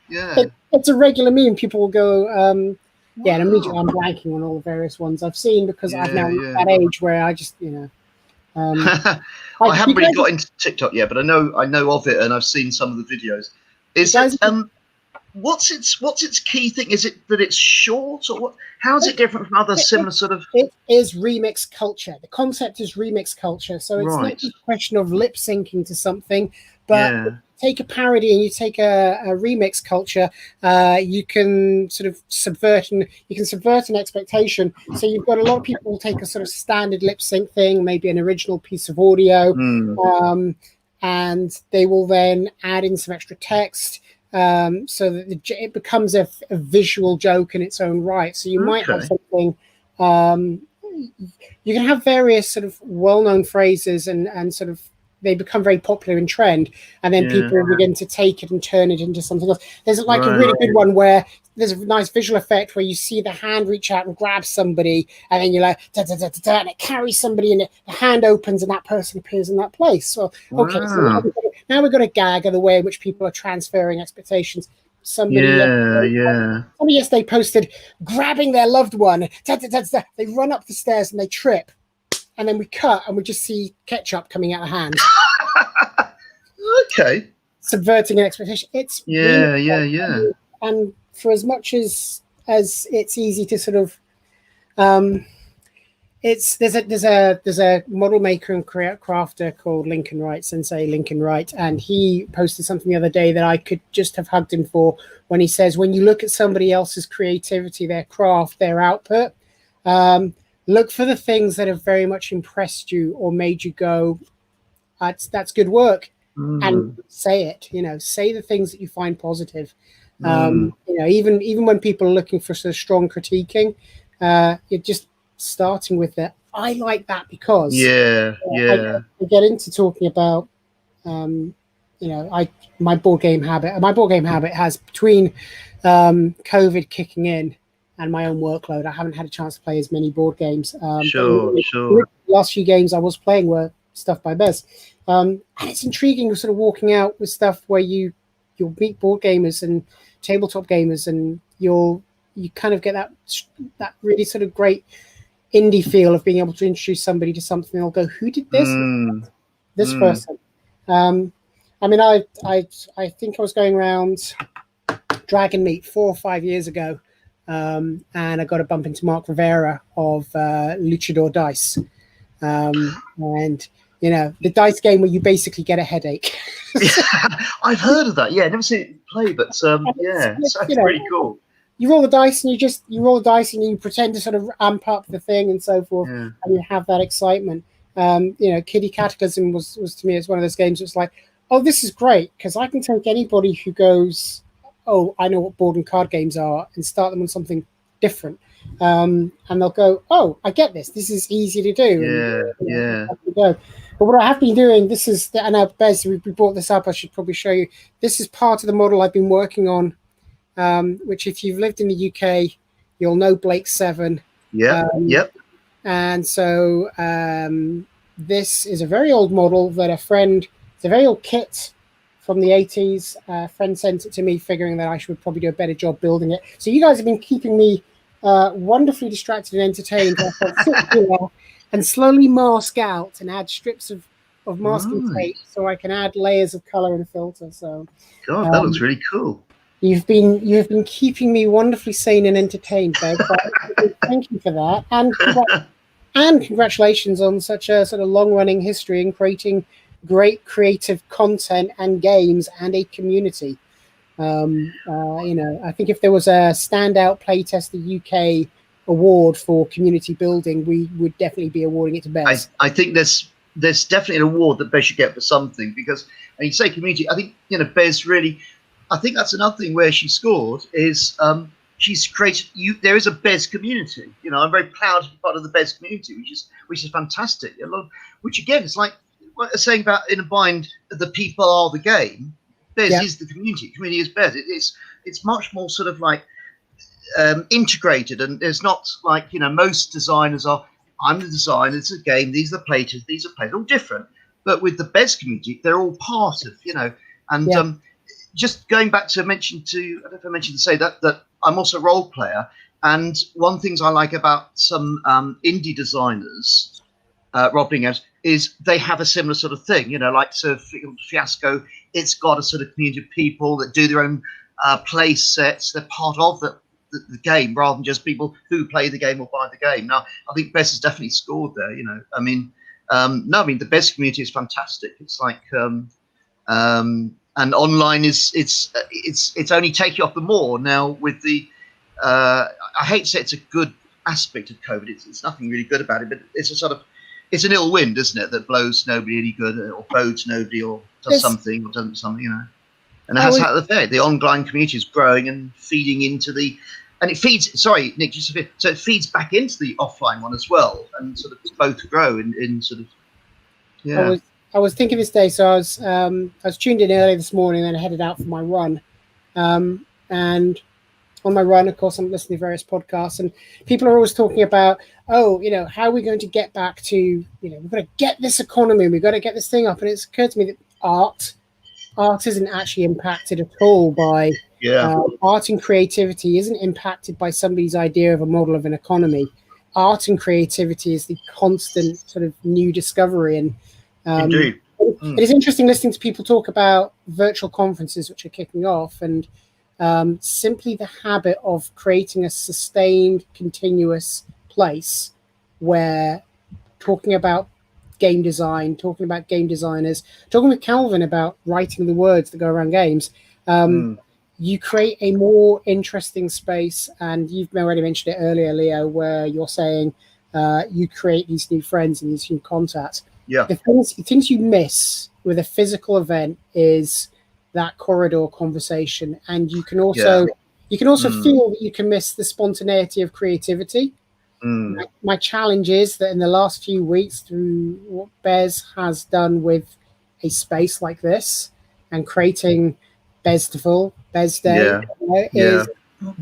[SPEAKER 9] yeah.
[SPEAKER 10] It's a regular meme. People will go, yeah, and immediately I'm blanking on all the various ones I've seen because I've now reached that age where I just,
[SPEAKER 9] I haven't really got into TikTok yet, but I know of it and I've seen some of the videos. Is it, what's its key thing? Is it that it's short or what? How is it different from other similar sort of?
[SPEAKER 10] It is remix culture. The concept is remix culture. So it's not just a question of lip syncing to something, but take a parody and you take a remix culture, you can sort of subvert an expectation. So you've got a lot of people who take a sort of standard lip sync thing, maybe an original piece of audio, and they will then add in some extra text. So that it becomes a visual joke in its own right. So you might have something. You can have various sort of well-known phrases and sort of they become very popular in trend, and then people begin to take it and turn it into something else. There's like a really good one where there's a nice visual effect where you see the hand reach out and grab somebody, and then you're like da, da, da, da, da, and it carries somebody, and the hand opens and that person appears in that place. So okay, so now we've got a gag of the way in which people are transferring expectations. Somebody yesterday posted grabbing their loved one. Da, da, da, da. They run up the stairs and they trip, and then we cut and we just see ketchup coming out of hands.
[SPEAKER 9] Okay.
[SPEAKER 10] Subverting an expectation. It's and for as much as it's easy to sort of there's a model maker and crafter called Lincoln Wright, Sensei Lincoln Wright, and he posted something the other day that I could just have hugged him for when he says, when you look at somebody else's creativity, their craft, their output, look for the things that have very much impressed you or made you go, that's good work, and say it. Say the things that you find positive. Even when people are looking for sort of strong critiquing, you're just starting with that. I like that because I get into talking about my board game habit. My board game habit has, between COVID kicking in and my own workload, I haven't had a chance to play as many board games.
[SPEAKER 9] Sure.
[SPEAKER 10] The last few games I was playing were stuff by Bez. And it's intriguing sort of walking out with stuff where you'll meet board gamers and tabletop gamers, and you kind of get that really sort of great indie feel of being able to introduce somebody to something. They'll go, who did this? This person. I mean, I think I was going around Dragon Meet 4 or 5 years ago, and I got a bump into Mark Rivera of Luchador Dice, and the dice game where you basically get a headache.
[SPEAKER 9] I've heard of that. Yeah, never seen it play, but yeah, it sounds pretty cool.
[SPEAKER 10] You roll the dice and you roll the dice and you pretend to sort of amp up the thing and so forth,
[SPEAKER 9] Yeah.
[SPEAKER 10] and you have that excitement. Kiddie Cataclysm was to me, it's one of those games that's like, oh, this is great because I can take anybody who goes, oh, I know what board and card games are, and start them on something different, and they'll go, oh, I get this. This is easy to do.
[SPEAKER 9] Yeah.
[SPEAKER 10] But what I have been doing, and now Bez, we brought this up. I should probably show you. This is part of the model I've been working on. Which if you've lived in the UK, you'll know Blake 7.
[SPEAKER 9] Yep.
[SPEAKER 10] And so this is a very old model that it's a very old kit from the 80s. A friend sent it to me, figuring that I should probably do a better job building it. So you guys have been keeping me wonderfully distracted and entertained. And slowly mask out and add strips of masking tape so I can add layers of color and filter. So
[SPEAKER 9] God, that looks really cool.
[SPEAKER 10] You've been keeping me wonderfully sane and entertained, Bev. Thank you for that, and congratulations on such a sort of long-running history in creating great creative content and games and a community. I think if there was a standout Playtester UK award for community building, we would definitely be awarding it to Bez.
[SPEAKER 9] I think there's definitely an award that Bez should get for something, because, and you say community, I think Bez really. I think that's another thing where she scored is she's created. There is a Bez community. I'm very proud to be part of the Bez community, which is fantastic. Which again, it's like what I'm saying about In a Bind, the people are the game. Bez is the community. Community is Bez. It's much more sort of like integrated, and there's not like most designers are. I'm the designer. It's a game. These are the players. These are players. All different, but with the Bez community, they're all part of and. Just going back to I don't know if I mentioned to say that I'm also a role player, and one things I like about some indie designers, role-playing games, is they have a similar sort of thing. Like Fiasco, it's got a sort of community of people that do their own play sets. They're part of the game rather than just people who play the game or buy the game. Now, I think Bez has definitely scored there. The Bez community is fantastic. It's like. And online it's only taking off the more now with the I hate to say it's a good aspect of COVID. It's nothing really good about it, but it's an ill wind, isn't it, that blows nobody any good or bodes nobody or does something or doesn't something, And it has had the effect. The online community is growing and feeding into and it feeds. Sorry, Nick, just a bit. So it feeds back into the offline one as well, and sort of both grow in sort of. Yeah.
[SPEAKER 10] I was thinking this day, so I was tuned in early this morning and then headed out for my run. And on my run, of course, I'm listening to various podcasts, and people are always talking about, how are we going to get back to, we've got to get this economy, we've got to get this thing up. And it's occurred to me that art isn't actually impacted at all by art, and creativity isn't impacted by somebody's idea of a model of an economy. Art and creativity is the constant sort of new discovery. And
[SPEAKER 9] Indeed.
[SPEAKER 10] It is interesting listening to people talk about virtual conferences which are kicking off, and simply the habit of creating a sustained, continuous place where talking about game design, talking about game designers, talking with Calvin about writing the words that go around games, you create a more interesting space. And you've already mentioned it earlier, Leo, where you're saying you create these new friends and these new contacts.
[SPEAKER 9] Yeah.
[SPEAKER 10] The things you miss with a physical event is that corridor conversation, and you can also feel that you can miss the spontaneity of creativity. My challenge is that in the last few weeks, through what Bez has done with a space like this and creating Beztival, Bez Day, is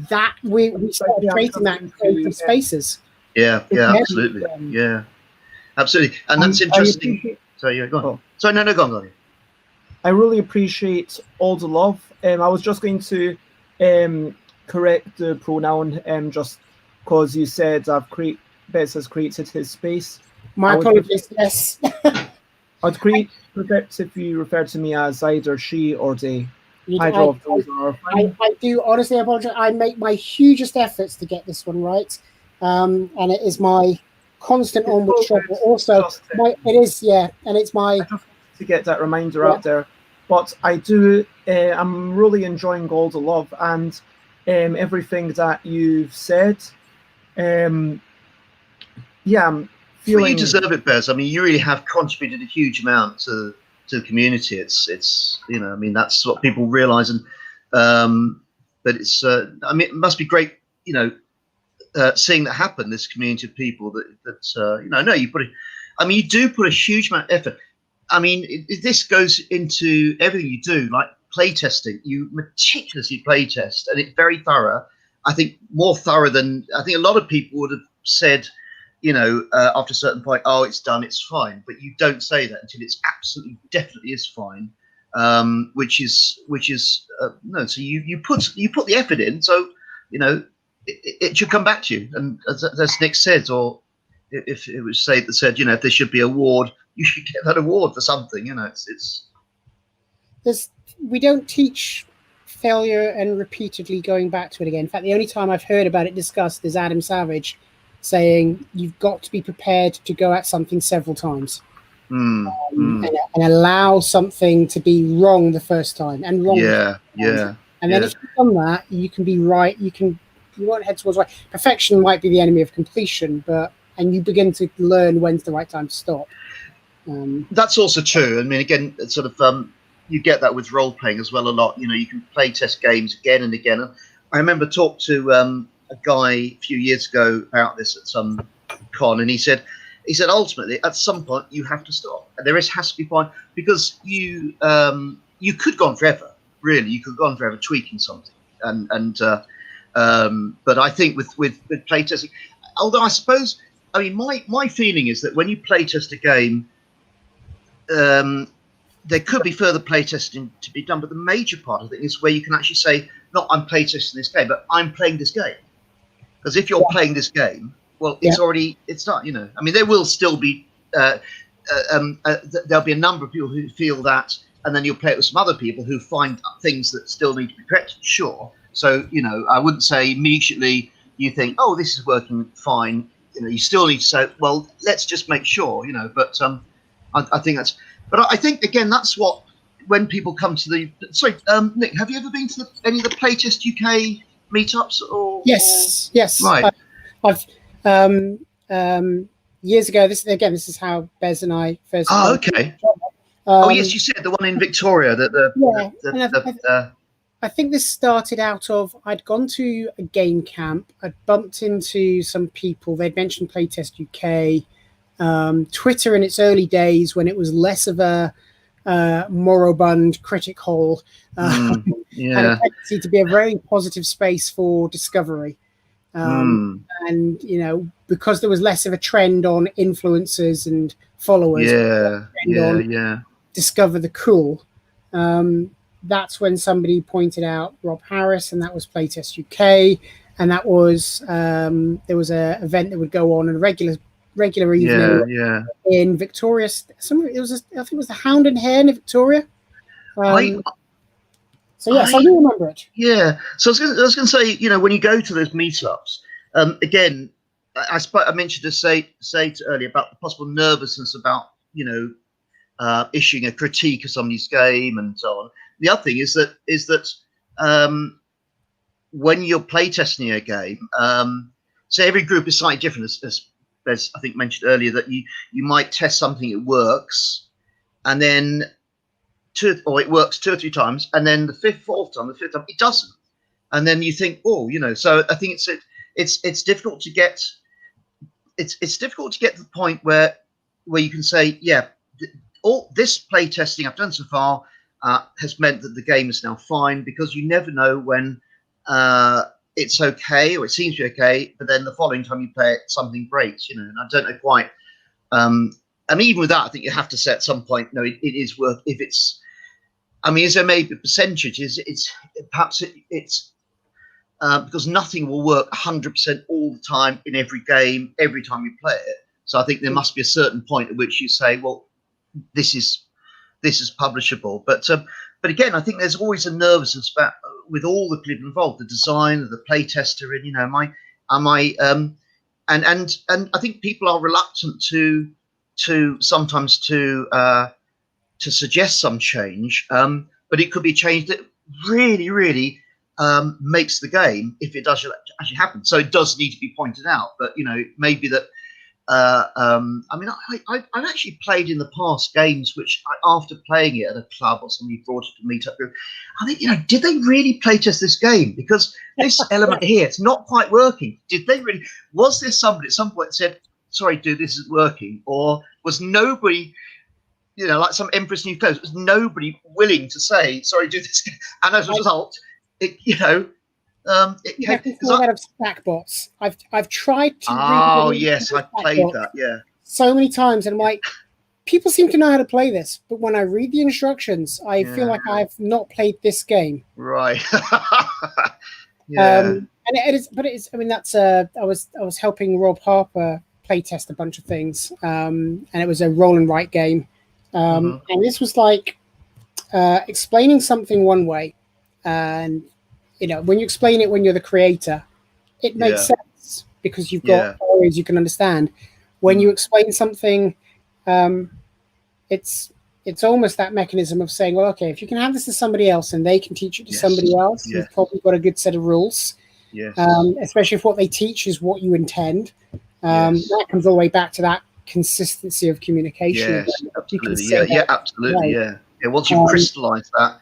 [SPEAKER 10] that we started creating that in creative spaces.
[SPEAKER 9] Yeah, absolutely. Yeah. Absolutely, and that's interesting. Sorry, go on. Sorry, no, go on.
[SPEAKER 1] I really appreciate all the love. I was just going to correct the pronoun just because you said Bez has created his space.
[SPEAKER 10] My apologies. Yes.
[SPEAKER 1] I'd predict if you refer to me as either she or they. Either of those are fine.
[SPEAKER 10] I do honestly apologize. I make my hugest efforts to get this one right, and it is my constant onward struggle. Also, it is, yeah, and it's my.
[SPEAKER 1] I just wanted to get that reminder out there, but I do. I'm really enjoying all the love and everything that you've said. Yeah, I'm feeling.
[SPEAKER 9] Well, you deserve it, Bez. I mean, you really have contributed a huge amount to the community. It's you know, I mean, that's what people realise, and but it's I mean, it must be great, you know, seeing that happen. This community of people that you know, no, you put it. I mean, you do put a huge amount of effort. I mean, this goes into everything you do, like playtesting. You meticulously playtest, and it's very thorough. I think more thorough than I think a lot of people would have said. You know, after a certain point, oh, it's done, it's fine. But you don't say that until it's absolutely, definitely is fine. Which is no. So you put the effort in. So you know, it should come back to you. And as Nick said, or if it was said, you know, if there should be an award, you should get that award for something. You know, it's.
[SPEAKER 10] We don't teach failure and repeatedly going back to it again. In fact, the only time I've heard about it discussed is Adam Savage saying you've got to be prepared to go at something several times and allow something to be wrong the first time and wrong. And then if you've done that, you can be right. You won't head towards right. Perfection might be the enemy of completion, and you begin to learn when's the right time to stop.
[SPEAKER 9] That's also true. I mean, again, it's sort of you get that with role playing as well a lot. You know, you can play test games again and again. I remember talk to a guy a few years ago about this at some con, and he said ultimately at some point you have to stop, and has to be point, because you could go on forever, really. You could go on forever tweaking something, but I think with playtesting, although I suppose, I mean, my feeling is that when you playtest a game, there could be further playtesting to be done, but the major part of it is where you can actually say, not I'm playtesting this game, but I'm playing this game. Because if you're playing this game, well, it's not, you know. I mean, there will still be there'll be a number of people who feel that, and then you'll play it with some other people who find things that still need to be corrected. Sure. So, you know, I wouldn't say immediately you think, oh, this is working fine. You know, you still need to say, well, let's just make sure, you know. But I think that's. But I think again, that's what when people come to the. Sorry, Nick, have you ever been to any of the Playtest UK meetups?
[SPEAKER 10] Yes.
[SPEAKER 9] Right.
[SPEAKER 10] I've years ago. This is how Bez and I first.
[SPEAKER 9] Oh, okay. Oh yes, you said the one in Victoria.
[SPEAKER 10] I think this started out of I'd gone to a game camp. I'd bumped into some people. They'd mentioned Playtest UK. Twitter in its early days, when it was less of a moribund critic hole, had a tendency to be a very positive space for discovery. And you know, because there was less of a trend on influencers and followers, discover the cool. That's when somebody pointed out Rob Harris, and that was Playtest UK, and that was there was an event that would go on a regular evening in Victoria. I think it was the Hound and Hare in Victoria. So I do remember it.
[SPEAKER 9] Yeah. So I was going to say, you know, when you go to those meetups, again, I mentioned to say earlier about the possible nervousness about, you know, issuing a critique of somebody's game and so on. The other thing is that when you're playtesting a game, so every group is slightly different, as I think mentioned earlier, that you might test something, it works, and then it works 2 or 3 times, and then the fifth time it doesn't, and then you think, oh, you know. So I think it's difficult to get difficult to get to the point where you can say, yeah, all this play testing I've done so far has meant that the game is now fine, because you never know when it's okay, or it seems to be okay, but then the following time you play it, something breaks, you know. And I don't know quite. And even with that, I think you have to say at some point, no, it is worth. If it's, I mean, is there maybe a percentage? It's perhaps it's because nothing will work 100% all the time in every game, every time you play it. So I think there must be a certain point at which you say, well, this is publishable. But again, I think there's always a nervousness about with all the people involved, the designer, the play tester, and and I think people are reluctant to sometimes to suggest some change, but it could be a change that really makes the game if it does actually happen. So it does need to be pointed out, but maybe that. I mean, I've actually played in the past games which, after playing it at a club or somebody brought it to meet up group, I think, did they really play test this game? Because this element here, it's not quite working. Did they really? Was there somebody at some point said, "Sorry, dude, this isn't working," or was nobody? Like some Empress New Clothes, was nobody willing to say, "Sorry, dude, this," and as a result, it
[SPEAKER 10] you can call that of Stackbots. I've tried to.
[SPEAKER 9] Oh yes, I played that. Yeah.
[SPEAKER 10] So many times, and I'm like, people seem to know how to play this, but when I read the instructions, I feel like I've not played this game.
[SPEAKER 9] Right. Yeah.
[SPEAKER 10] And it is, but it's. I mean, that's. I was helping Rob Harper play test a bunch of things, and it was a roll and write game, and this was like explaining something one way, and. When you explain it when you're the creator, it makes sense because you've got stories you can understand. When you explain something, it's almost that mechanism of saying, well, okay, if you can have this to somebody else and they can teach it to somebody else, you've probably got a good set of rules.
[SPEAKER 9] Yes.
[SPEAKER 10] Especially if what they teach is what you intend. That comes all the way back to that consistency of communication.
[SPEAKER 9] Yes, absolutely. Absolutely. Yeah. Once you crystallize that.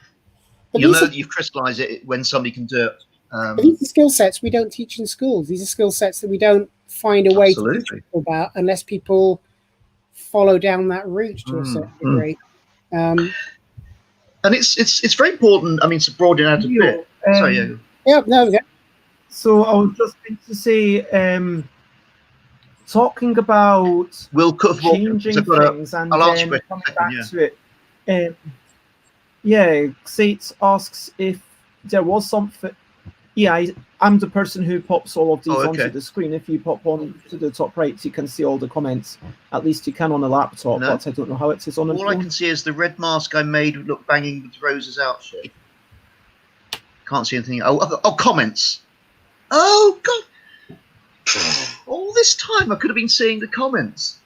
[SPEAKER 9] You'll know that you've crystallized it when somebody can do it.
[SPEAKER 10] But these are skill sets we don't teach in schools. These are skill sets that we don't find a way to teach people about unless people follow down that route to a certain degree.
[SPEAKER 9] And it's very important. I mean, to broaden out a bit. Sorry,
[SPEAKER 1] So I was just going to say, talking about changing things and then coming back to it. Sates asks if there was something. Yeah, I'm the person who pops all of these onto the screen. If you pop on to the top right, you can see all the comments. At least you can on a laptop, but I don't know how it is on a phone.
[SPEAKER 9] All I can see is the red mask I made look banging with Rose's outfit. Can't see anything. Oh, comments. Oh, God. All this time I could have been seeing the comments.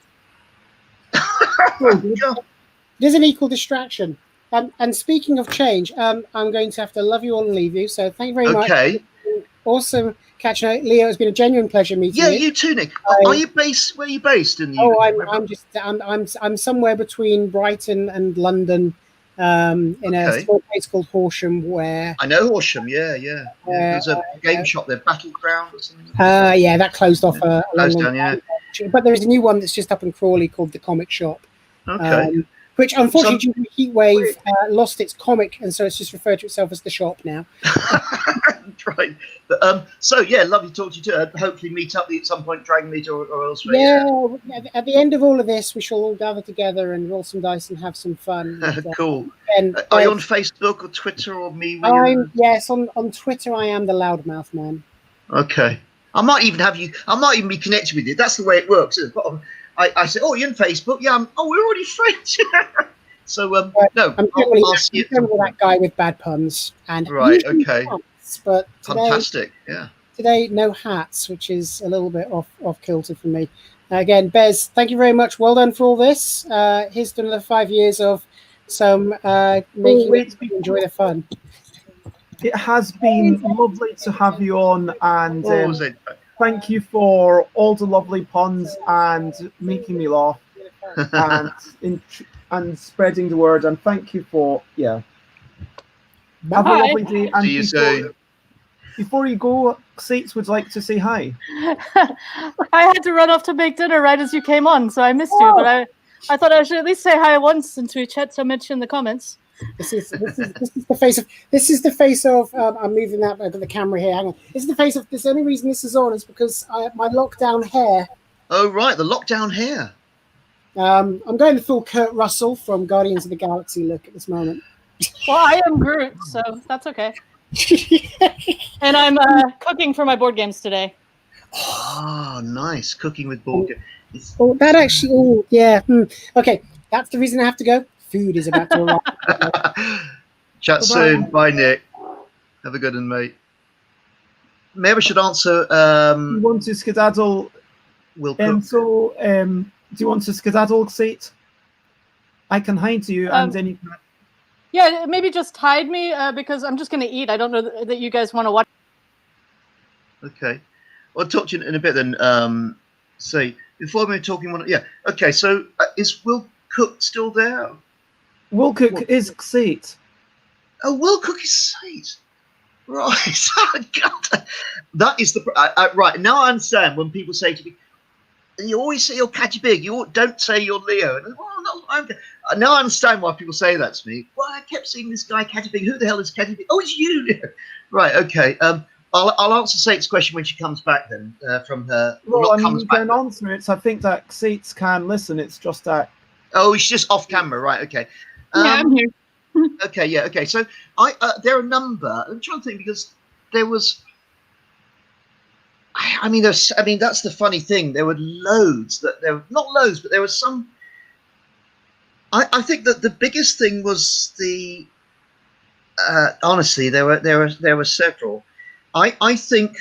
[SPEAKER 10] It is an equal distraction. And speaking of change, I'm going to have to love you all and leave you. So thank you very much.
[SPEAKER 9] Okay.
[SPEAKER 10] Awesome catching up, Leo. It's been a genuine pleasure meeting you.
[SPEAKER 9] Yeah, you too, Nick. Are you based? Where are you based in the UK?
[SPEAKER 10] I'm somewhere between Brighton and London, in a small place called Horsham. Where
[SPEAKER 9] I know Horsham. Yeah. There's a game shop there, Battleground or something.
[SPEAKER 10] That closed off a long
[SPEAKER 9] time.
[SPEAKER 10] But there is a new one that's just up in Crawley called the Comic Shop.
[SPEAKER 9] Okay.
[SPEAKER 10] Which unfortunately, due to the heat wave, lost its comic, and so it's just referred to itself as the shop now.
[SPEAKER 9] Right. But, lovely to talk to you too. Hopefully meet up at some point, Dragon Meet or elsewhere.
[SPEAKER 10] Yeah, at the end of all of this, we shall all gather together and roll some dice and have some fun.
[SPEAKER 9] Cool. Are you on Facebook or Twitter or me?
[SPEAKER 10] Yes, on Twitter I am the Loudmouth Man.
[SPEAKER 9] Okay. I might even be connected with you. That's the way it works, isn't it? I said, "Oh, you're on Facebook? Yeah. We're already friends." So, no.
[SPEAKER 10] I'll see you. That guy with bad puns and
[SPEAKER 9] right. Okay.
[SPEAKER 10] Hats, but today,
[SPEAKER 9] fantastic. Yeah.
[SPEAKER 10] Today, no hats, which is a little bit off kilter for me. Again, Bez, thank you very much. Well done for all this. Here's to another 5 years of some making people enjoy the fun.
[SPEAKER 1] It has been lovely to have you on, and thank you for all the lovely puns and making me laugh and spreading the word. And thank you for Have a lovely day. And
[SPEAKER 9] see you soon.
[SPEAKER 1] Before you go, Sates would like to say hi.
[SPEAKER 3] I had to run off to make dinner right as you came on, so I missed you. But I thought I should at least say hi once since we chat so much in the comments.
[SPEAKER 10] This is the face of I'm moving that over the camera here. Hang on. This is the face of. The only reason this is on is because my lockdown hair.
[SPEAKER 9] Oh right, the lockdown hair.
[SPEAKER 10] I'm going the full Kurt Russell from Guardians of the Galaxy look at this moment.
[SPEAKER 3] Well, I am Groot, so that's okay. And I'm cooking for my board games today.
[SPEAKER 9] Oh, nice, cooking with board games.
[SPEAKER 10] Oh, that actually. Oh, yeah. Okay. that's the reason I have to go. Food is about to arrive.
[SPEAKER 9] Chat soon. Bye, Nick. Have a good one, mate. Maybe I should answer.
[SPEAKER 1] You want to skedaddle?
[SPEAKER 9] Will Cook.
[SPEAKER 1] Do you want to skedaddle, Sate? I can hide you, and then you can.
[SPEAKER 3] Yeah, maybe just hide me because I'm just going to eat. I don't know that you guys want to watch.
[SPEAKER 9] Okay. I'll talk to you in a bit then. Say before we're talking. Yeah. Okay. So is Will Cook still there?
[SPEAKER 1] Will Cook is Sate.
[SPEAKER 9] Oh, Will Cook is Sate. Right. Oh, God. That is the right. Now I understand when people say to me, you always say you're Catty Big. You don't say you're Leo. And, now I understand why people say that to me. Well, I kept seeing this guy Catty Big. Who the hell is Catty Big? Oh, it's you, Leo. Right. Okay. I'll answer Sate's question when she comes back then from her.
[SPEAKER 1] Well, I mean, you can answer it. So I think that Sate can listen. It's just that.
[SPEAKER 9] Oh, she's just off camera. Right. Okay.
[SPEAKER 7] Yeah, I'm here.
[SPEAKER 9] Okay. Yeah. Okay. So there are a number. I'm trying to think because there was. I mean, that's the funny thing. There were loads not loads, but there was some. I think that the biggest thing was the. Honestly, there were several. I think,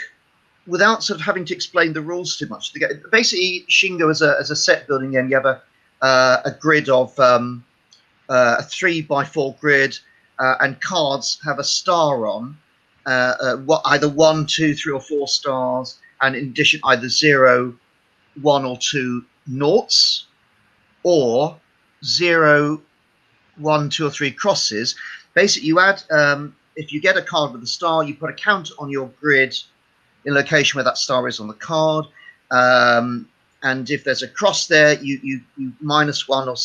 [SPEAKER 9] without sort of having to explain the rules too much, basically Shingo as a set building game, you have a grid of a 3x4 grid, and cards have a star on, either 1, 2, 3, or 4 stars, and in addition either 0, 1, or 2 noughts, or 0, 1, 2, or 3 crosses. Basically, you add. If you get a card with a star, you put a counter on your grid in location where that star is on the card. And if there's a cross there, you -1 or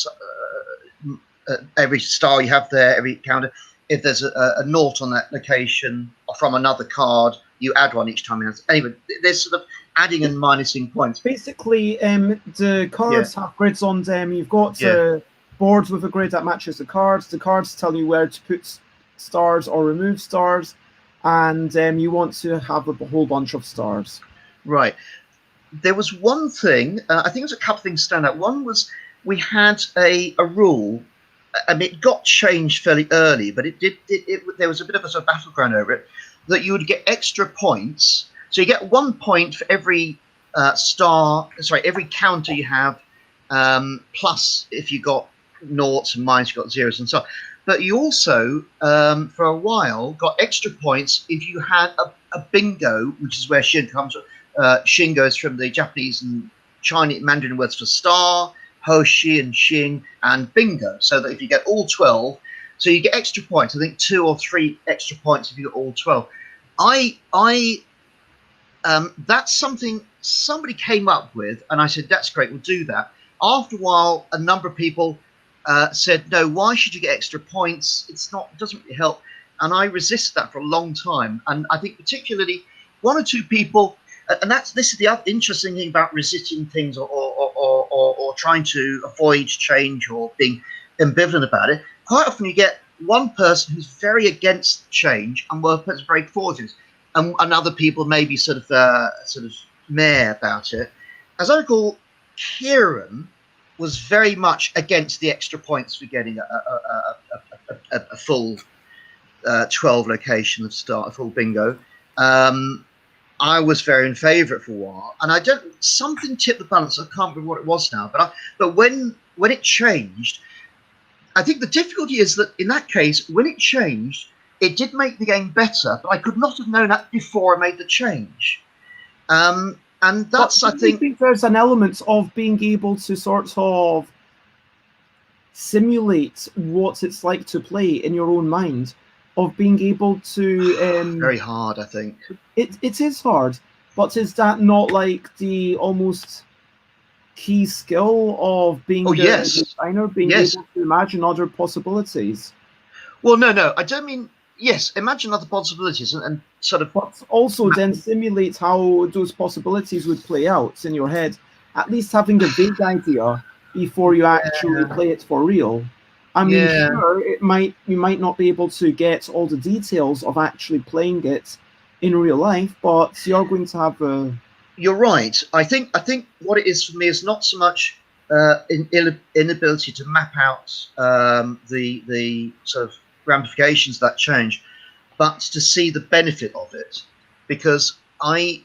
[SPEAKER 9] every star you have there, every counter. If there's a nought on that location or from another card, you add 1 each time. Anyway, there's sort of adding and minusing points.
[SPEAKER 1] Basically, the cards have grids on them. You've got boards with a grid that matches the cards. The cards tell you where to put stars or remove stars, and you want to have a whole bunch of stars.
[SPEAKER 9] Right. There was one thing, I think it was a couple of things stand out. One was we had a rule. I mean, it got changed fairly early, but there was a bit of a sort of battleground over it, that you would get extra points. So you get 1 point for every every counter you have, plus if you got noughts and minus, you got zeros and so on. But you also, for a while, got extra points if you had a bingo, which is where Shin comes from. Shingo is from the Japanese and Chinese Mandarin words for star, Hoshi and Xing, and bingo. So that if you get all 12, so you get extra points. I think 2 or 3 extra points if you get all 12. That's something somebody came up with, and I said, that's great, we'll do that. After a while, a number of people said, no, why should you get extra points? It doesn't really help. And I resisted that for a long time. And I think particularly 1 or 2 people, and this is the other interesting thing about resisting things or trying to avoid change or being ambivalent about it. Quite often you get one person who's very against change and one person very for it, and other people maybe sort of meh about it. As I recall, Kieran was very much against the extra points for getting a full 12 location of start, a full bingo. I was very in favour of it for a while, and something tipped the balance. I can't remember what it was now, but when it changed, I think the difficulty is that in that case, when it changed, it did make the game better, but I could not have known that before I made the change. And that's, I think
[SPEAKER 1] there's an element of being able to sort of simulate what it's like to play in your own mind, of being able to
[SPEAKER 9] very hard, I think.
[SPEAKER 1] It is hard, but is that not like the almost key skill of being a designer, being able to imagine other possibilities?
[SPEAKER 9] Well, no, I don't mean imagine other possibilities and sort of,
[SPEAKER 1] but also then simulate how those possibilities would play out in your head, at least having a vague idea before you actually play it for real. I mean, sure, you might not be able to get all the details of actually playing it in real life, but you're going to have a...
[SPEAKER 9] You're right. I think what it is for me is not so much inability to map out the sort of ramifications of that change, but to see the benefit of it, because I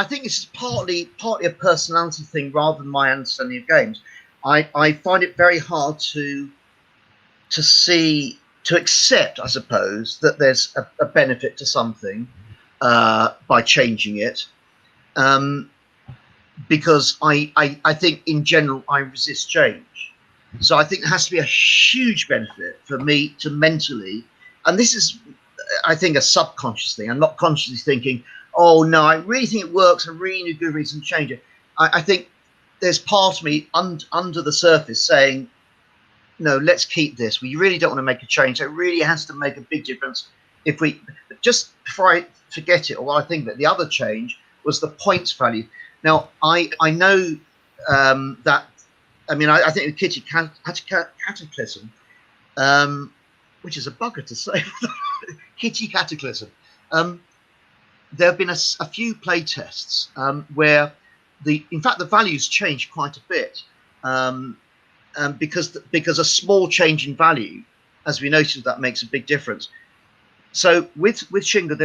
[SPEAKER 9] think this is partly a personality thing rather than my understanding of games. I find it very hard to accept, I suppose, that there's a benefit to something by changing it. Because I think in general I resist change. So I think there has to be a huge benefit for me to mentally, and this is, I think, a subconscious thing. I'm not consciously thinking, oh no, I really think it works, I really need a good reason to change it. I think there's part of me under the surface saying, no, let's keep this. We really don't want to make a change. It really has to make a big difference if we, just before I forget it, or what I think that the other change was the points value. Now, I know that, I mean, I think the Kitty Cataclysm, which is a bugger to say, Kitty Cataclysm, there have been a few play tests where in fact, the values changed quite a bit because a small change in value, as we noticed, that makes a big difference. So with Shinga,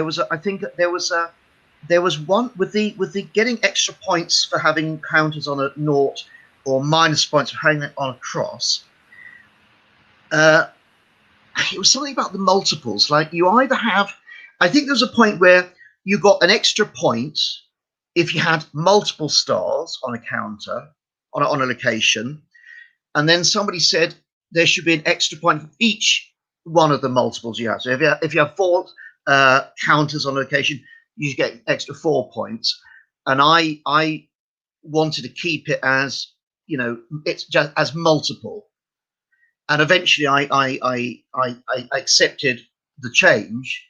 [SPEAKER 9] there was one with the getting extra points for having counters on a naught or minus points for having it on a cross. It was something about the multiples. Like you either have, I think there was a point where you got an extra point if you had multiple stars on a counter on a location, and then somebody said there should be an extra point for each one of the multiples you have. So if you have 4 counters on a location, you get extra 4 points, and I wanted to keep it as, you know, it's just as multiple, and eventually I accepted the change,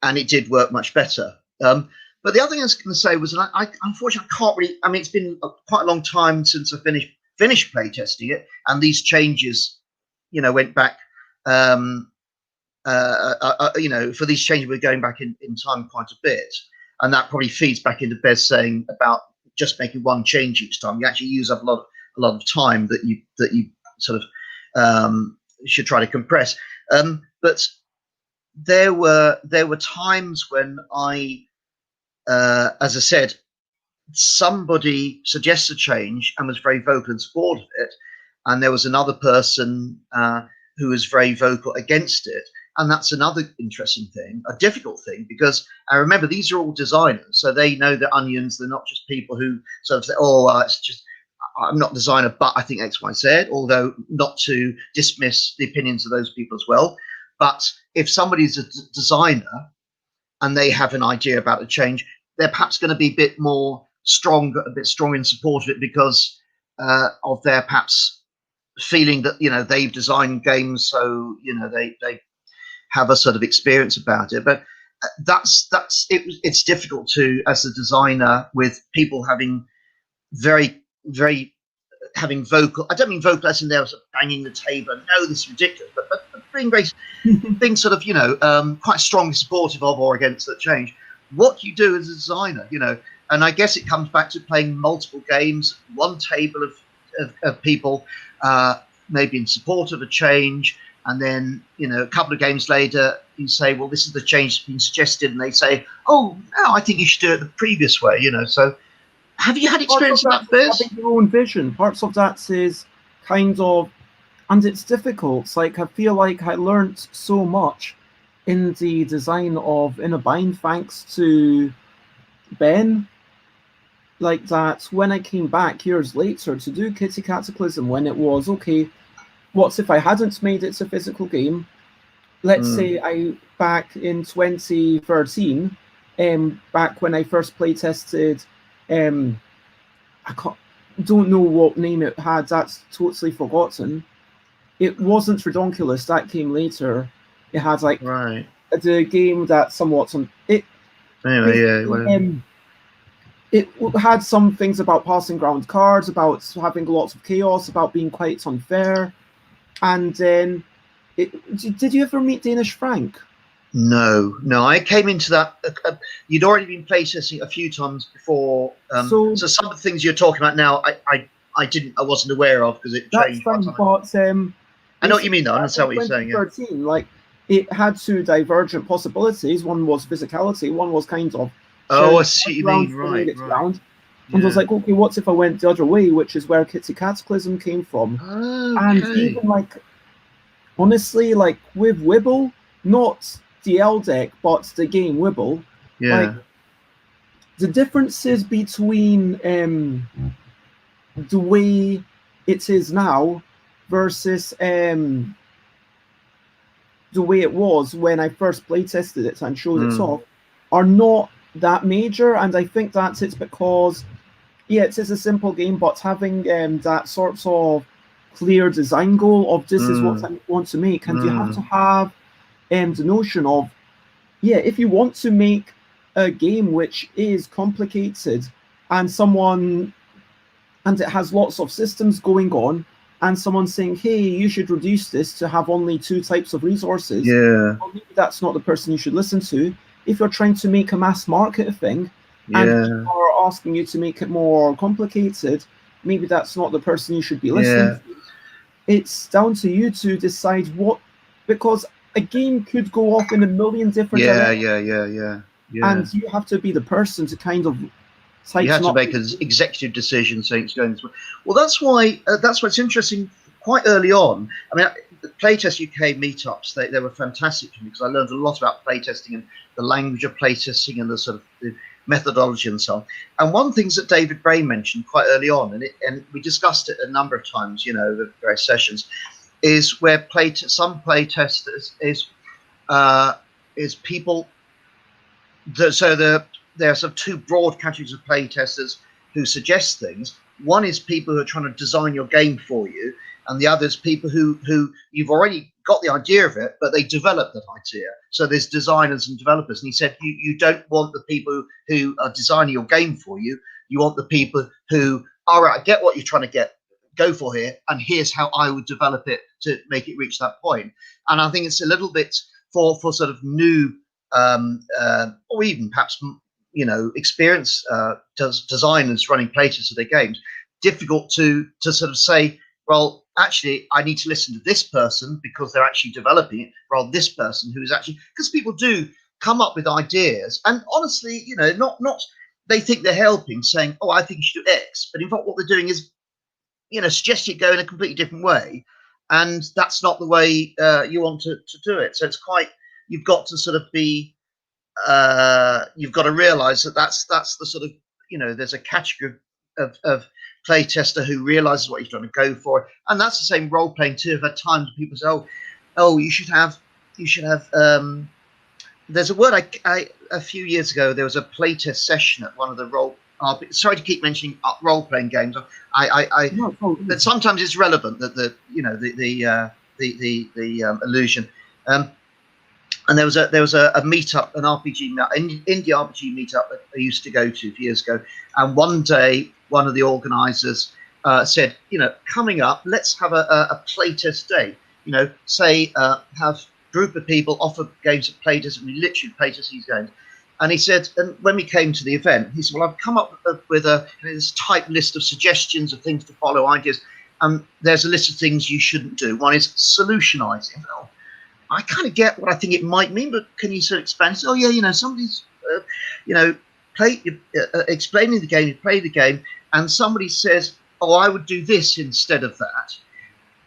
[SPEAKER 9] and it did work much better. But the other thing I was going to say was, and I unfortunately can't really. I mean, it's been quite a long time since I finished playtesting it, and these changes, you know, went back. You know, for these changes, we're going back in time quite a bit, and that probably feeds back into Bez saying about just making one change each time. You actually use up a lot of time that you sort of should try to compress. But there were times when as I said, somebody suggests a change and was very vocal in support of it, and there was another person who was very vocal against it. And that's another interesting thing, a difficult thing, because I remember these are all designers, so they know the onions. They're not just people who sort of say, oh, it's just, I'm not a designer, but I think X, Y, Z, although not to dismiss the opinions of those people as well. But if somebody's a designer and they have an idea about a change, they're perhaps going to be a bit strong in support of it because of their perhaps feeling that, you know, they've designed games, so, you know, they have a sort of experience about it. But it's difficult to, as a designer, with people having very having vocal, I don't mean vocal as in they're sort of banging the table, no, this is ridiculous, but being very being sort of, you know, quite strongly supportive of or against that change. What do you do as a designer, you know? And I guess it comes back to playing multiple games, one table of people maybe in support of a change, and then, you know, a couple of games later you say, well, this is the change that's been suggested, and they say, oh no, I think you should do it the previous way, you know. So have you had experience of that, Biz?
[SPEAKER 1] Having your own vision, parts of that is kind of, and it's difficult. It's like I feel like I learned so much in the design of In a Bind thanks to Ben, like that when I came back years later to do Kitty Cataclysm, when it was, okay, what if I hadn't made it a physical game? Let's say back in 2013, back when I first play tested, don't know what name it had, that's totally forgotten. It wasn't Redonkulous, that came later. It had like the game that somewhat on it. Anyway, it had some things about passing ground cards, about having lots of chaos, about being quite unfair. And then, did you ever meet Danish Frank?
[SPEAKER 9] No. I came into that. You'd already been playtesting a few times before. So some of the things you're talking about now, I wasn't aware of because it
[SPEAKER 1] That's
[SPEAKER 9] changed.
[SPEAKER 1] fine,
[SPEAKER 9] by the time.
[SPEAKER 1] but
[SPEAKER 9] I know what you mean, though. I understand what you're saying. Yeah.
[SPEAKER 1] 2013, like it had two divergent possibilities. One was physicality. One was kind of
[SPEAKER 9] Oh, I see what you mean. Right.
[SPEAKER 1] And I was like, okay, what if I went the other way, which is where Kitty Cataclysm came from?
[SPEAKER 9] Okay.
[SPEAKER 1] And even like, honestly, like with Wibble, not the L deck, but the game Wibble,
[SPEAKER 9] Yeah.
[SPEAKER 1] like the differences between the way it is now versus the way it was when I first play tested it and showed it off are not that major, and I think that it's because it is a simple game, but having that sort of clear design goal of this is what I want to make, and you have to have the notion of if you want to make a game which is complicated and it has lots of systems going on, and someone saying, hey, you should reduce this to have only 2 types of resources,
[SPEAKER 9] Yeah.
[SPEAKER 1] well, maybe that's not the person you should listen to. If you're trying to make a mass market thing, and people are asking you to make it more complicated, maybe that's not the person you should be listening to. It's down to you to decide what, because a game could go off in a million different directions.
[SPEAKER 9] Yeah.
[SPEAKER 1] And you have to be the person to kind of
[SPEAKER 9] You had to make an executive decision saying it's going this way. Well, that's why it's interesting. Quite early on, I mean, the Playtest UK meetups, they were fantastic to me because I learned a lot about playtesting and the language of playtesting and the sort of the methodology and so on. And one of the things that David Bray mentioned quite early on, and we discussed it a number of times, the various sessions, is where some playtesters is people. There are sort of 2 broad categories of playtesters who suggest things. One is people who are trying to design your game for you, and the other is people who you've already got the idea of it, but they develop that idea. So there's designers and developers. And he said you don't want the people who are designing your game for you. You want the people who, all right, I get what you're trying to go for here, and here's how I would develop it to make it reach that point. And I think it's a little bit for sort of new or even perhaps experienced designers running playtests of their games, difficult to sort of say, well, actually, I need to listen to this person because they're actually developing it, rather than this person who is actually, because people do come up with ideas, and honestly, not they think they're helping, saying, oh, I think you should do X, but in fact, what they're doing is, suggest you go in a completely different way, and that's not the way you want to do it. So it's quite, you've got to sort of be, you've got to realise that's the sort of, there's a category of playtester who realises what you're trying to go for, and that's the same role playing too. I've had times when people say, oh, you should have. There's a word I a few years ago there was a playtest session at one of the sorry to keep mentioning role playing games. That sometimes it's relevant that the illusion. And there was a meetup, an RPG, an indie RPG meetup that I used to go to a few years ago. And one day, one of the organisers said, coming up, let's have a playtest day. Say have a group of people offer games of playtest, and we literally playtest these games. And he said, and when we came to the event, he said, well, I've come up with this type list of suggestions of things to follow, ideas. And there's a list of things you shouldn't do. One is solutionising. Well, I kind of get what I think it might mean, but can you sort of expand? Oh yeah, somebody's, explaining the game, you play the game, and somebody says, oh, I would do this instead of that.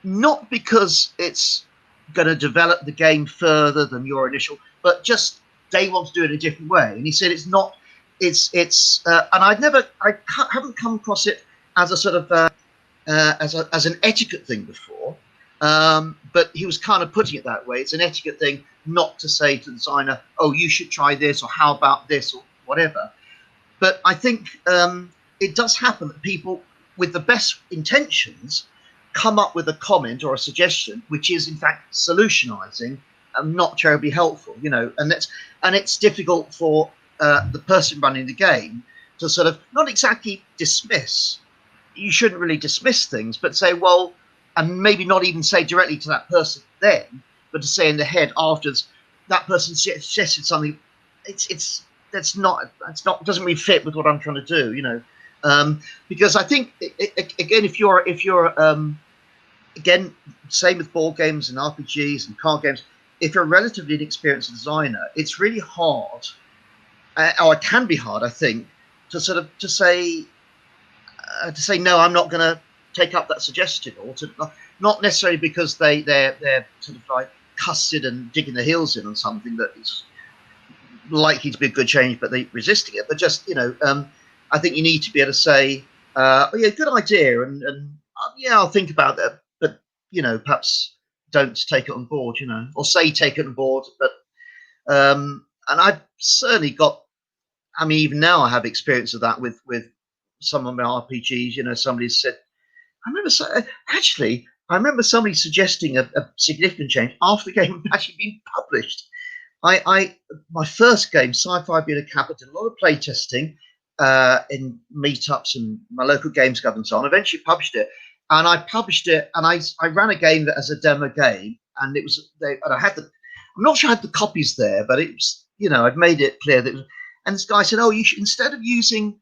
[SPEAKER 9] Not because it's going to develop the game further than your initial, but just they want to do it a different way. And he said it's not, and I haven't come across it as a sort of, as an etiquette thing before. But he was kind of putting it that way. It's an etiquette thing not to say to the designer, oh, you should try this, or how about this, or whatever. But I think it does happen that people with the best intentions come up with a comment or a suggestion which is in fact solutionizing and not terribly helpful, and it's difficult for the person running the game to sort of not exactly dismiss. You shouldn't really dismiss things, but say, well, and maybe not even say directly to that person then, but to say in the head afterwards, that person suggested something. It's not doesn't really fit with what I'm trying to do. Because I think again, if you're again, same with board games and RPGs and card games, if you're a relatively inexperienced designer, it's really hard, or it can be hard, I think, to sort of to say no, I'm not going to take up that suggestion, or to not necessarily because they're sort of like cussed and digging their heels in on something that is likely to be a good change, but they're resisting it. But just I think you need to be able to say, oh yeah, good idea, and yeah, I'll think about that, but perhaps don't take it on board, or say take it on board. But and I've certainly got, I mean, even now I have experience of that with some of my RPGs. Somebody said, I remember somebody suggesting a significant change after the game had actually been published. My first game, Sci-Fi Beta Kappa, did a lot of playtesting in meetups and my local games club and so on. Eventually published it, and I ran a game that as a demo game, and I had I'm not sure I had the copies there, but it was, I'd made it clear that and this guy said, oh, you should, instead of using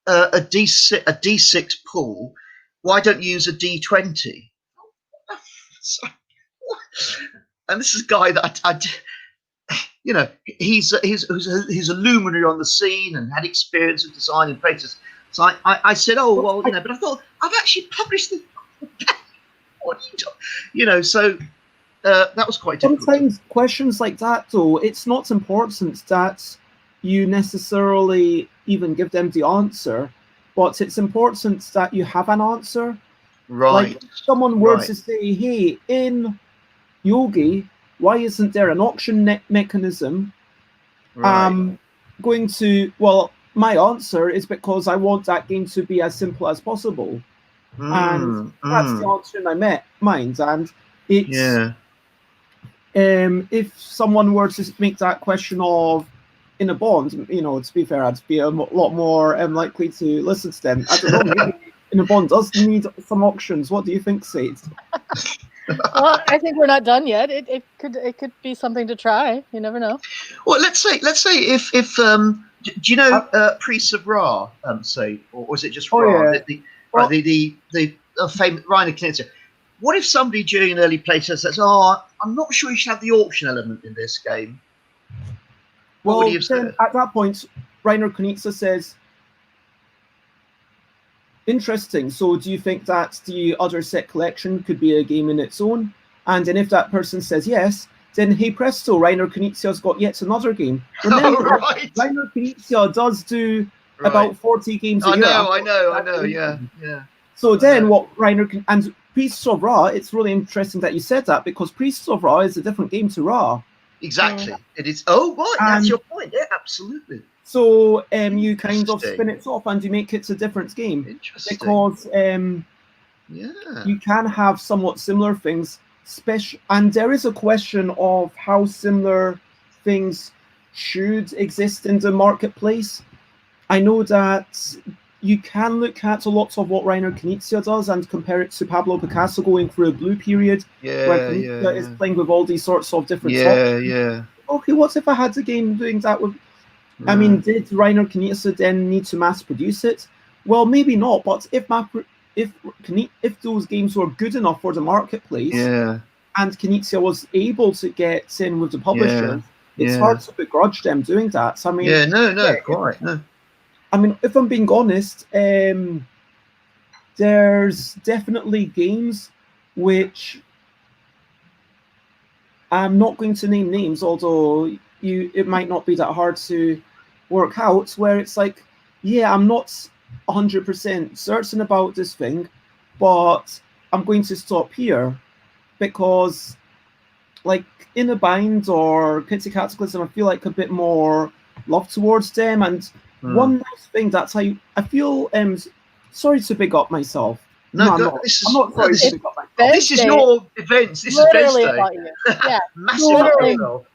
[SPEAKER 9] a D6 pool, why don't you use a D20? So, and this is a guy that he's a luminary on the scene and had experience of design and places. So I said, oh well, but I thought I've actually published the. What are you doing? So that was quite difficult.
[SPEAKER 1] Sometimes questions like that, though, it's not important that you necessarily even give them the answer, but it's important that you have an answer.
[SPEAKER 9] Right.
[SPEAKER 1] Like if someone were to say, hey, in Yogi, why isn't there an auction mechanism?
[SPEAKER 9] Right.
[SPEAKER 1] My answer is because I want that game to be as simple as possible. And that's the answer in my mind. And it's if someone were to make that question of in a bond, to be fair, I'd be a lot more likely to listen to them. I don't know, maybe in a bond does need some auctions. What do you think, Sade?
[SPEAKER 3] Well, I think we're not done yet. It could be something to try. You never know.
[SPEAKER 9] Well, let's say if do you know Priests of Ra, say, or is it just Ra?
[SPEAKER 1] Yeah.
[SPEAKER 9] The famous Reiner Knizia. What if somebody during an early playtest says, "Oh, I'm not sure you should have the auction element in this game"? What would you have said?
[SPEAKER 1] At that point, Reiner Knizia says, interesting. So do you think that the other set collection could be a game in its own? And then if that person says yes, then hey presto, Reiner Knizia's got yet another game. Remember, Reiner Knizia does do about 40 games a year.
[SPEAKER 9] I know, yeah.
[SPEAKER 1] So then what Reiner and Priests of Ra, it's really interesting that you said that, because Priests of Ra is a different game to Ra.
[SPEAKER 9] Exactly. It is. Oh, right. That's your point. Yeah, absolutely.
[SPEAKER 1] So you kind of spin it off and you make it a different game.
[SPEAKER 9] Interesting.
[SPEAKER 1] Because you can have somewhat similar things, and there is a question of how similar things should exist in the marketplace. I know that you can look at a lot of what Reiner Knizia does and compare it to Pablo Picasso going through a blue period, where Knizia is playing with all these sorts of different topics. Okay, what if I had a game doing that with? I mean, did Reiner Knizia then need to mass produce it? Well, maybe not. But if those games were good enough for the marketplace, and Knizia was able to get in with the publishers, it's hard to begrudge them doing that. So I mean,
[SPEAKER 9] quite. No.
[SPEAKER 1] I mean, if I'm being honest, there's definitely games which I'm not going to name names, although it might not be that hard to work out, where it's like, yeah, I'm not 100% certain about this thing, but I'm going to stop here because, like, In a Bind or Pity Cataclysm, I feel like a bit more love towards them. And one nice thing that's I feel, sorry to big up myself. I'm not sorry to big up myself.
[SPEAKER 9] This is your events. This is Best Day.
[SPEAKER 3] Yeah,
[SPEAKER 9] massive.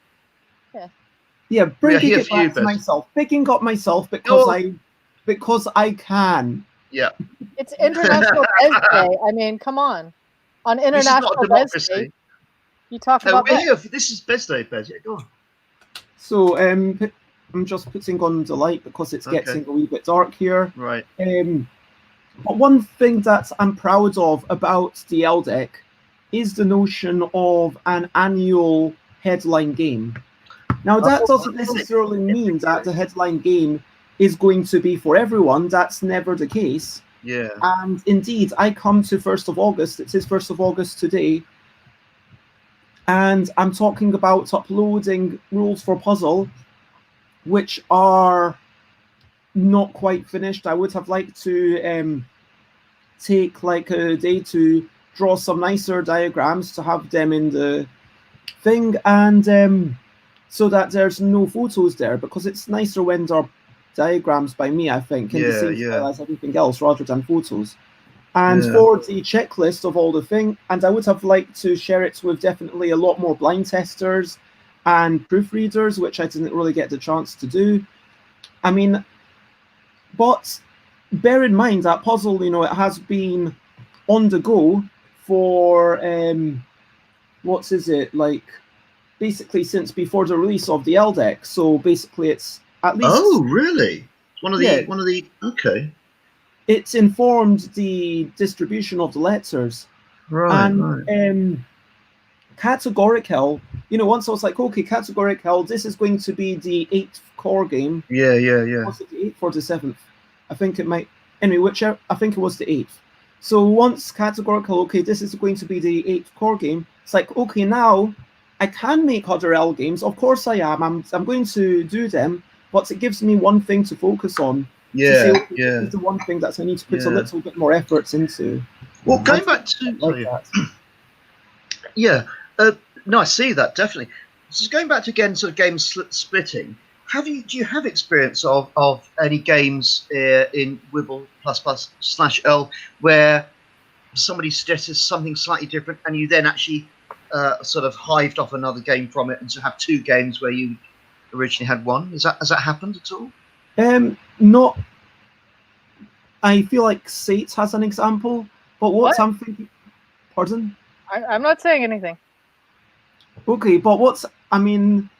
[SPEAKER 1] Yeah, bringing it back to myself, picking up myself because I can.
[SPEAKER 9] Yeah.
[SPEAKER 3] It's International Bez Day. I mean, come on. On International Bez Day, you talk about
[SPEAKER 9] we're here. This is Bez Day, Bez. Yeah, go on.
[SPEAKER 1] So, I'm just putting on the light because it's
[SPEAKER 9] Okay.
[SPEAKER 1] getting a wee bit dark here.
[SPEAKER 9] Right.
[SPEAKER 1] But one thing that I'm proud of about the L deck is the notion of an annual headline game. Now, that doesn't necessarily mean that the headline game is going to be for everyone. That's never the case.
[SPEAKER 9] Yeah.
[SPEAKER 1] And indeed, I come to 1st of August. It is 1st of August today. And I'm talking about uploading rules for Puzzle, which are not quite finished. I would have liked to take like a day to draw some nicer diagrams to have them in the thing, and so that there's no photos there, because it's nicer when there are diagrams by me, I think, in the same style as everything else, rather than photos. And for the checklist of all the thing, and I would have liked to share it with definitely a lot more blind testers and proofreaders, which I didn't really get the chance to do. I mean, but bear in mind that Puzzle, you know, it has been on the go for what is it, like basically since before the release of the L deck. So basically, it's at least.
[SPEAKER 9] Oh, really? One of the okay.
[SPEAKER 1] It's informed the distribution of the letters.
[SPEAKER 9] Right.
[SPEAKER 1] And Categoric Hell, you know, once I was like, okay, Categoric Hell, this is going to be the 8th core game.
[SPEAKER 9] Yeah.
[SPEAKER 1] Was it the 8th or the 7th? I think it might. Anyway, whichever. I think it was the 8th. So once Categorical, okay, this is going to be the 8th core game. It's like, okay, now I can make other L games. Of course I am. I'm going to do them, but it gives me one thing to focus on.
[SPEAKER 9] Yeah.
[SPEAKER 1] This is the one thing that I need to put a little bit more efforts into.
[SPEAKER 9] Well, going back to no, I see that definitely. So going back to again sort of game splitting. Do you have experience of any games in Wibble /L where somebody suggests something slightly different and you then actually sort of hived off another game from it and so have two games where you originally had one? Has that happened at all?
[SPEAKER 1] Not. I feel like Sates has an example, but what I'm thinking. Pardon?
[SPEAKER 3] I'm not saying anything.
[SPEAKER 1] Okay, but I mean.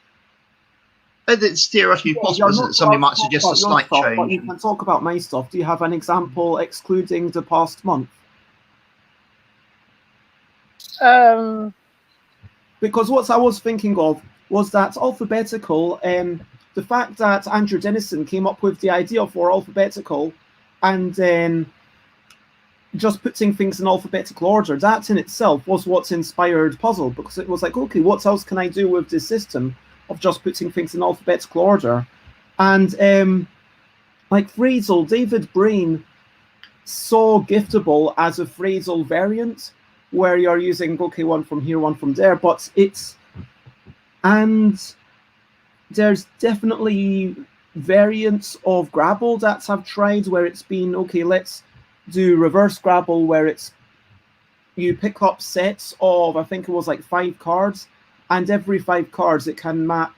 [SPEAKER 9] It's theoretically possible, isn't it? Somebody might suggest a slight change.
[SPEAKER 1] But you can talk about my stuff. Do you have an example excluding the past month? Because what I was thinking of was that alphabetical, the fact that Andrew Dennison came up with the idea for alphabetical and then just putting things in alphabetical order, that in itself was what's inspired Puzzle, because it was like, okay, what else can I do with this system of just putting things in alphabetical order? And like Phrasal, David Brain saw Giftable as a Phrasal variant, where you're using, okay, one from here, one from there, but and there's definitely variants of Grabble that have tried where it's been, okay, let's do reverse Grabble, where it's you pick up sets of, I think it was like 5 cards, and every 5 cards it can match.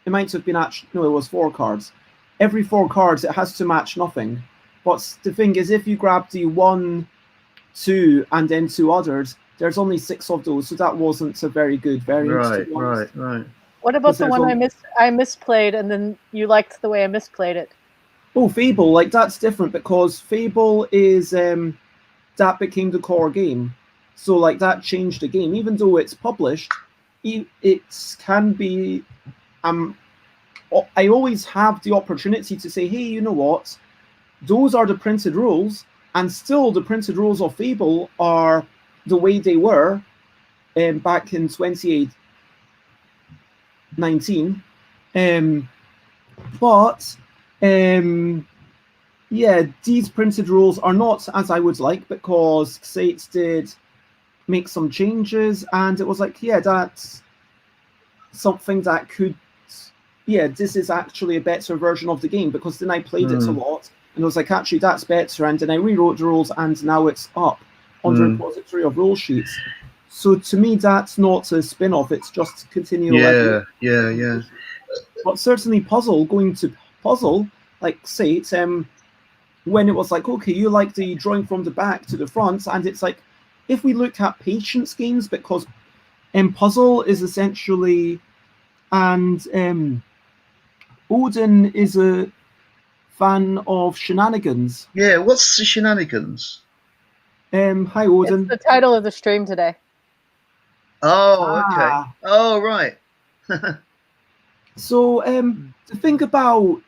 [SPEAKER 1] It might have been actually, no, it was 4 cards. Every 4 cards it has to match nothing. But the thing is, if you grab the 1, 2, and then 2 others, there's only 6 of those, so that wasn't a very good variant.
[SPEAKER 9] Right.
[SPEAKER 3] What about the one I misplayed, and then you liked the way I misplayed it?
[SPEAKER 1] Oh, Fable, like that's different, because Fable is that became the core game, so like that changed the game. Even though it's published, it can be. I always have the opportunity to say, hey, you know what? Those are the printed rules, and still the printed rules of Fable are the way they were back in 2019. But yeah, these printed rules are not as I would like, because Sates did make some changes, and it was like, yeah, that's something that could, yeah, this is actually a better version of the game, because then I played it a lot, and I was like, actually, that's better, and then I rewrote the rules, and now it's up on the repository of rule sheets. So to me, that's not a spin-off, it's just continual.
[SPEAKER 9] Yeah.
[SPEAKER 1] But certainly Puzzle, going to Puzzle, like Sates, when it was like, okay, you like the drawing from the back to the front, and it's like, if we look at patience games, because Puzzle is essentially, and Odin is a fan of Shenanigans.
[SPEAKER 9] Yeah, what's the Shenanigans?
[SPEAKER 1] Hi, Odin.
[SPEAKER 3] It's the title of the stream today.
[SPEAKER 9] Oh, okay. Oh, right.
[SPEAKER 1] So, to think about,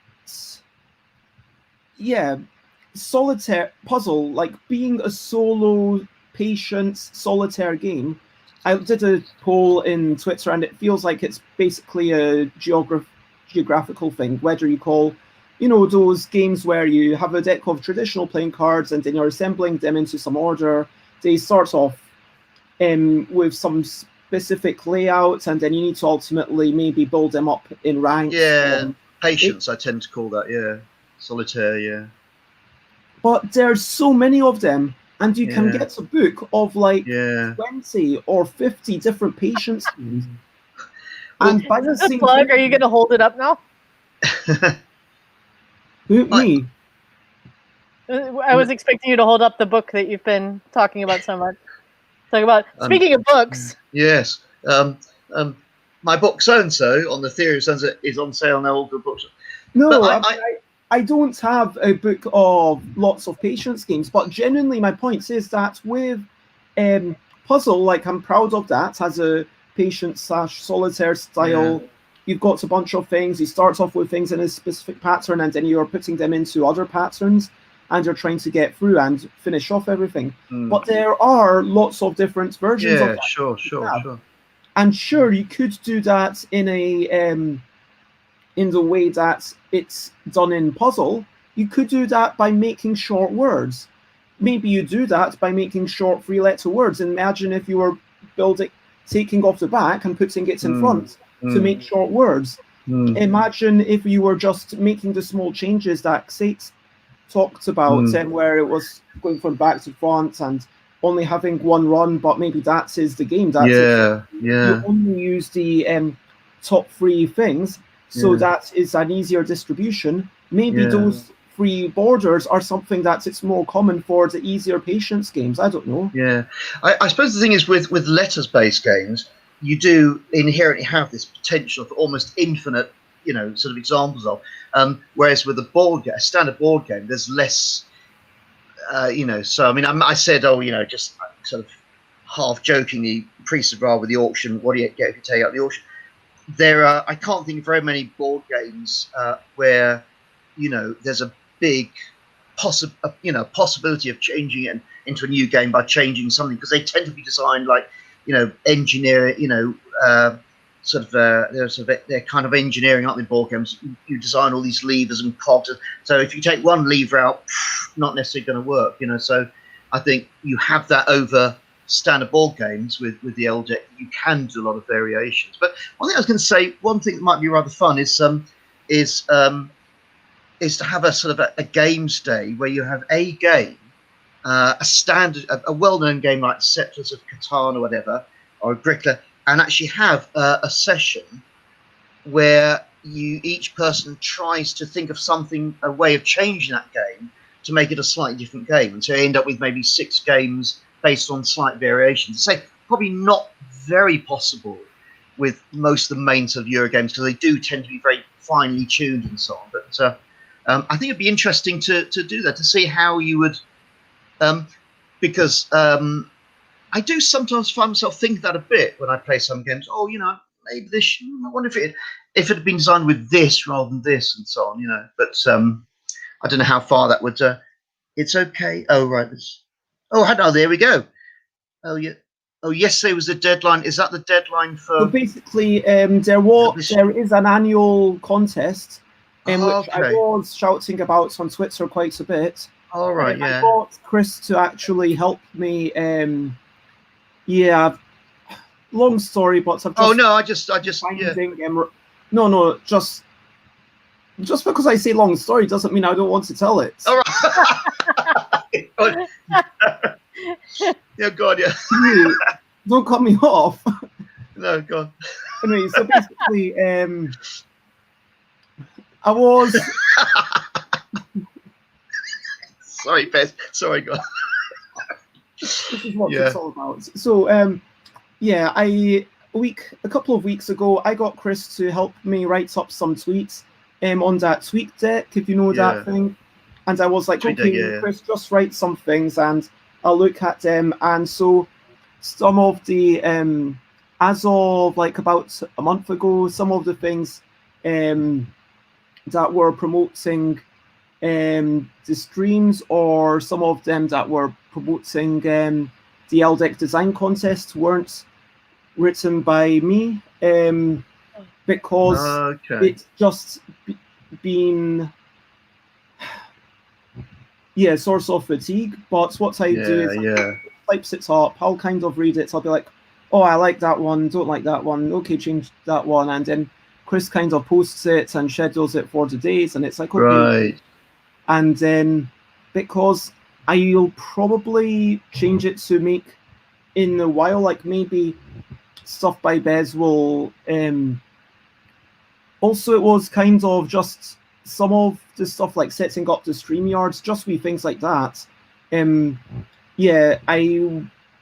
[SPEAKER 1] solitaire puzzle, like being a solo patience solitaire game. I did a poll in Twitter, and it feels like it's basically a geographical thing, whether you call, those games where you have a deck of traditional playing cards and then you're assembling them into some order. They start off with some specific layouts, and then you need to ultimately maybe build them up in ranks.
[SPEAKER 9] Yeah, patience, I tend to call that, yeah. Solitaire, yeah.
[SPEAKER 1] But there's so many of them, and you can get a book of like 20 or 50 different patience games. And by the same
[SPEAKER 3] plug, are you going to hold it up now?
[SPEAKER 1] Me?
[SPEAKER 3] I was expecting you to hold up the book that you've been talking about so much. Speaking of books.
[SPEAKER 9] Yes. My book so-and-so on the theory of so-and-so is on sale now, all good books.
[SPEAKER 1] No, I don't have a book of lots of patience games, but genuinely my point is that with puzzle, like I'm proud of that as a patience/solitaire style. Yeah. You've got a bunch of things. You start off with things in a specific pattern, and then you're putting them into other patterns, and you're trying to get through and finish off everything. But there are lots of different versions of that.
[SPEAKER 9] Sure.
[SPEAKER 1] And sure, you could do that in a in the way that it's done in puzzle. You could do that by making short words. Maybe you do that by making short 3-letter words. Imagine if you were taking off the back and putting it in front to make short words. Imagine if you were just making the small changes that Sate talked about, where it was going from back to front and only having one run, but maybe that is the game. You only use the top 3 things, so that is an easier distribution. Maybe those 3 borders are something that it's more common for the easier patience games. I don't know.
[SPEAKER 9] Yeah, I suppose the thing is with letters-based games, you do inherently have this potential for almost infinite, sort of examples of. Whereas with a standard board game, there's less. So I mean, I said, just sort of half jokingly, pre-Sabra with the auction. What do you get if you take out the auction? I can't think of very many board games where, there's a big possibility of changing it into a new game by changing something, because they tend to be designed like, engineer, they're kind of engineering, aren't they, board games? You design all these levers and cogs. So if you take one lever out, not necessarily going to work, So I think you have that over standard board games with the LDEC. You can do a lot of variations. But one thing I was going to say, one thing that might be rather fun is to have a sort of a games day where you have a game, a standard, a well-known game like Settlers of Catan or whatever, or Agricola, and actually have a session where each person tries to think of a way of changing that game to make it a slightly different game. And so you end up with maybe 6 games based on slight variations. So probably not very possible with most of the main sort of Euro games, because they do tend to be very finely tuned and so on. But I think it'd be interesting to do that, to see how you would, because I do sometimes find myself thinking that a bit when I play some games. Oh, maybe this. I wonder if it had been designed with this rather than this, and so on. But I don't know how far that would. It's okay. Oh right. There we go. Oh yeah. Oh, yesterday was the deadline. Is that the deadline for?
[SPEAKER 1] So basically, there is an annual contest, which I was shouting about on Twitter quite a bit.
[SPEAKER 9] All right. Yeah.
[SPEAKER 1] I got Chris to actually help me. Long story, but I've just. Just because I say long story doesn't mean I don't want to tell it.
[SPEAKER 9] All right. Yeah, God, yeah.
[SPEAKER 1] Don't cut me off.
[SPEAKER 9] No, God.
[SPEAKER 1] Anyway, so basically, I was.
[SPEAKER 9] Sorry, Beth. Sorry, God.
[SPEAKER 1] This is what it's all about. So, a couple of weeks ago, I got Chris to help me write up some tweets on that tweak deck, if you know that thing. And I was like,
[SPEAKER 9] Tweak
[SPEAKER 1] okay,
[SPEAKER 9] deck, yeah.
[SPEAKER 1] Chris, just write some things, and I'll look at them. And so some of the, as of like about a month ago, some of the things that were promoting the streams, or some of them that were promoting the LDEC design contest, weren't written by me, because it's just been source of fatigue. But what I do is I types it up, I'll kind of read it, so I'll be like, oh, I like that one, don't like that one, okay, change that one, and then Chris kind of posts it and schedules it for the days, and it's like, okay.
[SPEAKER 9] Right.
[SPEAKER 1] And then, because I'll probably change it to make in a while, like maybe stuff by Bez will, also it was kind of just some of the stuff like setting up the StreamYards, just wee things like that. I've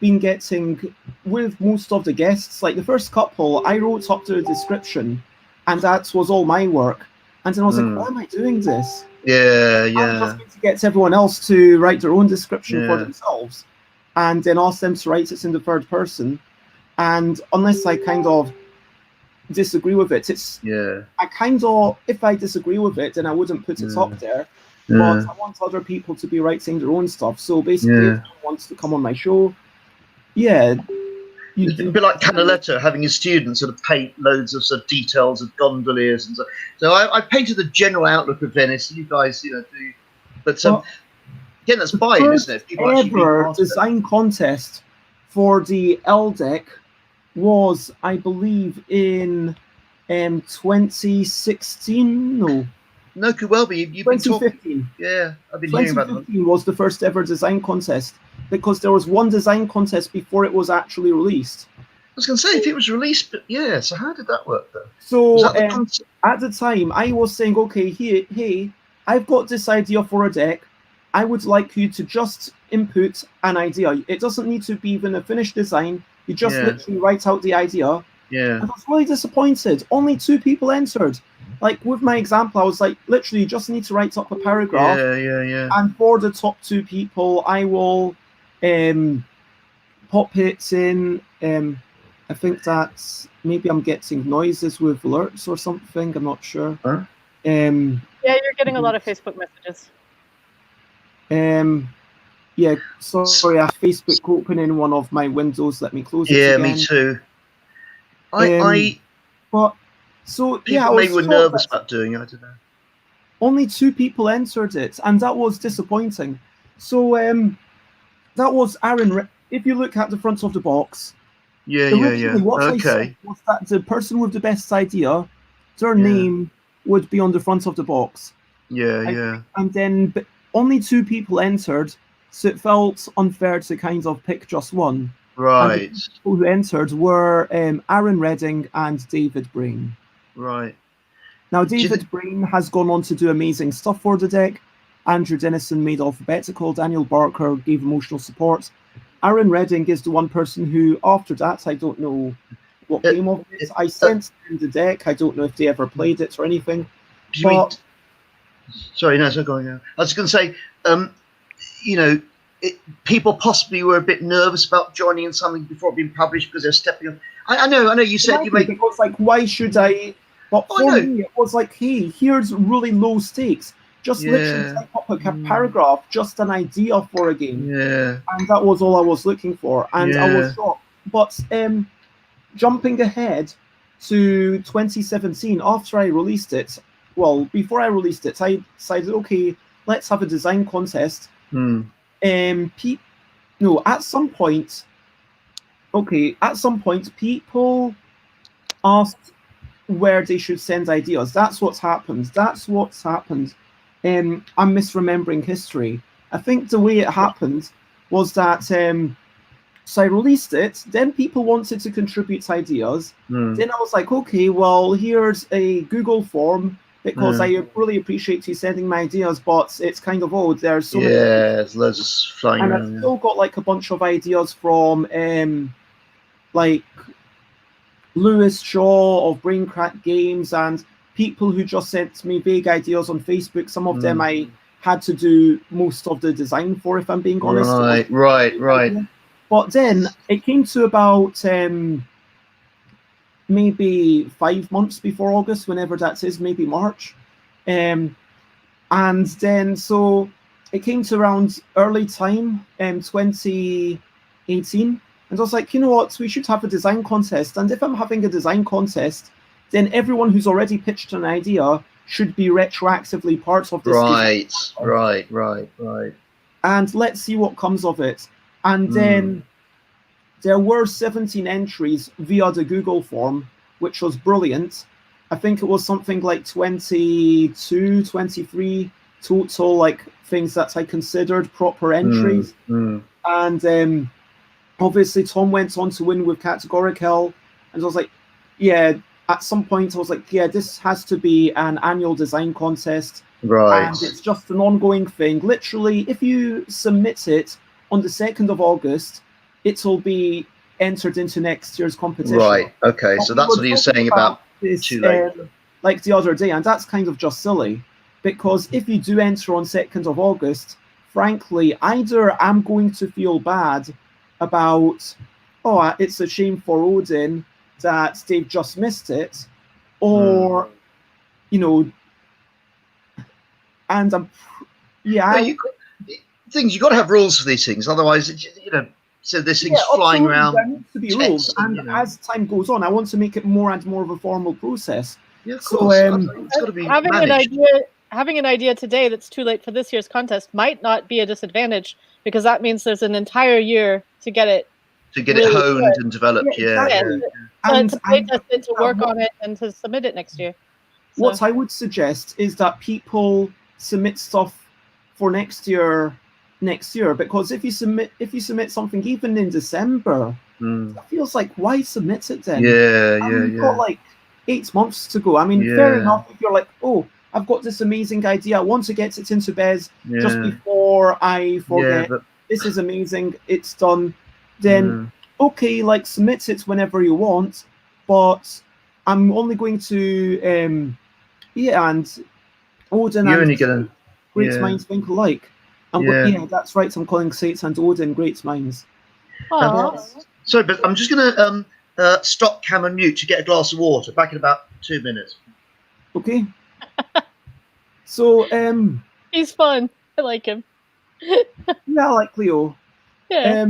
[SPEAKER 1] been getting, with most of the guests, like the first couple, I wrote up the description, and that was all my work. And then I was like, why am I doing this? I'm just going to get everyone else to write their own description for themselves, and then ask them to write it in the third person. And unless I kind of disagree with it, I kind of, if I disagree with it, then I wouldn't put it up there. But I want other people to be writing their own stuff. So basically, if someone wants to come on my show,
[SPEAKER 9] it's a bit like Canaletto having his students sort of paint loads of sort of details of gondoliers and so. So I painted the general outlook of Venice. You guys, do, but again, that's buying, isn't it? People
[SPEAKER 1] ever design contest for the LDEC was, I believe, in 2016.
[SPEAKER 9] No, could well be. You've been talking.
[SPEAKER 1] 2015.
[SPEAKER 9] Yeah, I've been hearing about them.
[SPEAKER 1] 2015 was the first ever design contest, because there was one design contest before it was actually released.
[SPEAKER 9] I was going to say, if it was released, but so how did that work though?
[SPEAKER 1] So at the time, I was saying, okay, hey, I've got this idea for a deck. I would like you to just input an idea. It doesn't need to be even a finished design. You just literally write out the idea.
[SPEAKER 9] Yeah.
[SPEAKER 1] I was really disappointed. Only 2 people entered. Like with my example, I was like, literally, you just need to write up a paragraph.
[SPEAKER 9] Yeah.
[SPEAKER 1] And for the top 2 people, I will pop it in. I think that's, maybe I'm getting noises with alerts or something. I'm not sure.
[SPEAKER 9] Huh?
[SPEAKER 3] You're getting a lot of Facebook messages.
[SPEAKER 1] Sorry, I have Facebook open in one of my windows. Let me close it again.
[SPEAKER 9] Me too.
[SPEAKER 1] But so
[SPEAKER 9] people maybe were nervous about doing it. I don't know.
[SPEAKER 1] Only 2 people entered it, and that was disappointing. So that was Aaron. If you look at the front of the box, what I said was that the person with the best idea, their name would be on the front of the box. And then only 2 people entered, so it felt unfair to kind of pick just one.
[SPEAKER 9] Right.
[SPEAKER 1] And the people who entered were Aaron Redding and David Brain.
[SPEAKER 9] Right.
[SPEAKER 1] Now, David Brain has gone on to do amazing stuff for the deck. Andrew Dennison made Alphabetical. Daniel Barker gave emotional support. Aaron Redding is the one person who, after that, I don't know what came of it. I sent them the deck. I don't know if they ever played it or anything.
[SPEAKER 9] Sorry, no, so going on. I was going to say, people possibly were a bit nervous about joining in something before it being published because they're stepping up. I know. You said you make.
[SPEAKER 1] It was like, why should I? But for me, it was like, hey, here's really low stakes. Just literally type up a paragraph, just an idea for a game.
[SPEAKER 9] Yeah.
[SPEAKER 1] And that was all I was looking for. And I was shocked. But jumping ahead to 2017, after I released it, before I released it, I decided, okay, let's have a design contest. At some point, people asked where they should send ideas. That's what's happened. I'm misremembering history. I think the way it happened was that so I released it, then people wanted to contribute ideas. Then I was like, okay, well, here's a Google form, because I really appreciate you sending my ideas, but it's kind of old. There's so many.
[SPEAKER 9] There's loads of flying
[SPEAKER 1] and
[SPEAKER 9] around.
[SPEAKER 1] I've still got like a bunch of ideas from like Lewis Shaw of Brain Crack Games, and people who just sent me vague ideas on Facebook. Some of them I had to do most of the design for, if I'm being honest.
[SPEAKER 9] Right.
[SPEAKER 1] But then it came to about maybe 5 months before August, whenever that is, maybe March. And then so it came to around early time, 2018. And I was like, you know what, we should have a design contest. And if I'm having a design contest, then everyone who's already pitched an idea should be retroactively part of this.
[SPEAKER 9] Right.
[SPEAKER 1] And let's see what comes of it. And then there were 17 entries via the Google form, which was brilliant. I think it was something like 22, 23 total like things that I considered proper entries. And obviously Tom went on to win with Categorical, and I was like, yeah, at some point I was like, yeah, this has to be an annual design contest.
[SPEAKER 9] Right.
[SPEAKER 1] And it's just an ongoing thing. Literally, if you submit it on the 2nd of August, it'll be entered into next year's competition.
[SPEAKER 9] Right. Okay. So that's what you're saying about
[SPEAKER 1] this,
[SPEAKER 9] too late.
[SPEAKER 1] like the other day, and that's kind of just silly, because if you do enter on 2nd of August, frankly, either I'm going to feel bad about, oh, it's a shame for Odin that they've just missed it, or, you know, and I'm, yeah.
[SPEAKER 9] You got to have rules for these things, otherwise, you know. So this thing's flying around.
[SPEAKER 1] There needs to be rules, and as time goes on, I want to make it more and more of a formal process.
[SPEAKER 9] Yeah, of course. It's got to be managed.
[SPEAKER 3] Having an idea today that's too late for this year's contest might not be a disadvantage, because that means there's an entire year to get it
[SPEAKER 9] really honed and developed.
[SPEAKER 3] And to play test it, to work on it, and to submit it next year. So.
[SPEAKER 1] What I would suggest is that people submit stuff for next year, because if you submit something even in December, it feels like, why submit it then? You've got like 8 months to go. I mean, fair enough if you're like, oh, I've got this amazing idea, I want to get it into Bez just before I forget. This is amazing, it's done. Then okay, like submit it whenever you want, but I'm only going to and Odin
[SPEAKER 9] You're
[SPEAKER 1] and
[SPEAKER 9] only gonna
[SPEAKER 1] great minds think alike. Yeah, that's right. I'm calling Sates and Odin great minds.
[SPEAKER 9] Sorry, but I'm just going to stop cam and mute to get a glass of water. Back in about 2 minutes.
[SPEAKER 1] Okay. So
[SPEAKER 3] he's fun. I like him.
[SPEAKER 1] Yeah, I like Leo.
[SPEAKER 3] Yeah.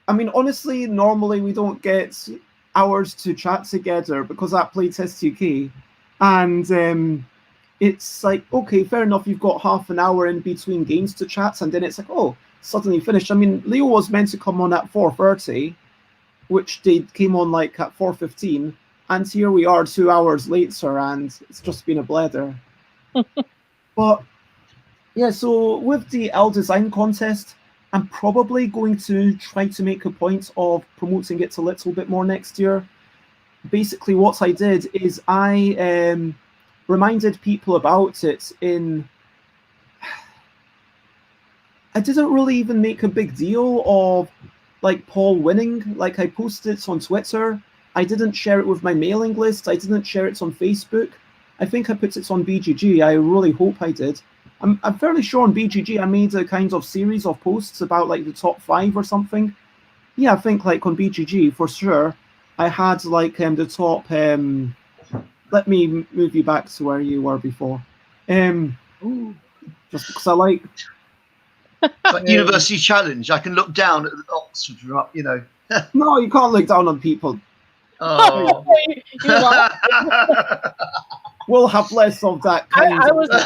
[SPEAKER 1] I mean, honestly, normally we don't get hours to chat together because at Playtest UK, and it's like, okay, fair enough, you've got half an hour in between games to chat, and then it's like, oh, suddenly finished. I mean, Leo was meant to come on at 4:30, which they came on like at 4:15, and here we are 2 hours later, and it's just been a blather. But yeah, so with the L Design contest, I'm probably going to try to make a point of promoting it a little bit more next year. Basically, what I did is I reminded people about it I didn't really even make a big deal of like Paul winning. Like, I posted it on Twitter. I didn't share it with my mailing list. I didn't share it on Facebook. I think I put it on BGG. I really hope I did. I'm fairly sure on BGG I made a kind of series of posts about like the top 5 or something. Yeah, I think like on BGG for sure. I had like the top. Let me move you back to where you were before. Just because I like.
[SPEAKER 9] Like University Challenge, I can look down at Oxford, you know.
[SPEAKER 1] No, you can't look down on people.
[SPEAKER 9] Oh.
[SPEAKER 1] We'll have less of that kind
[SPEAKER 9] I love the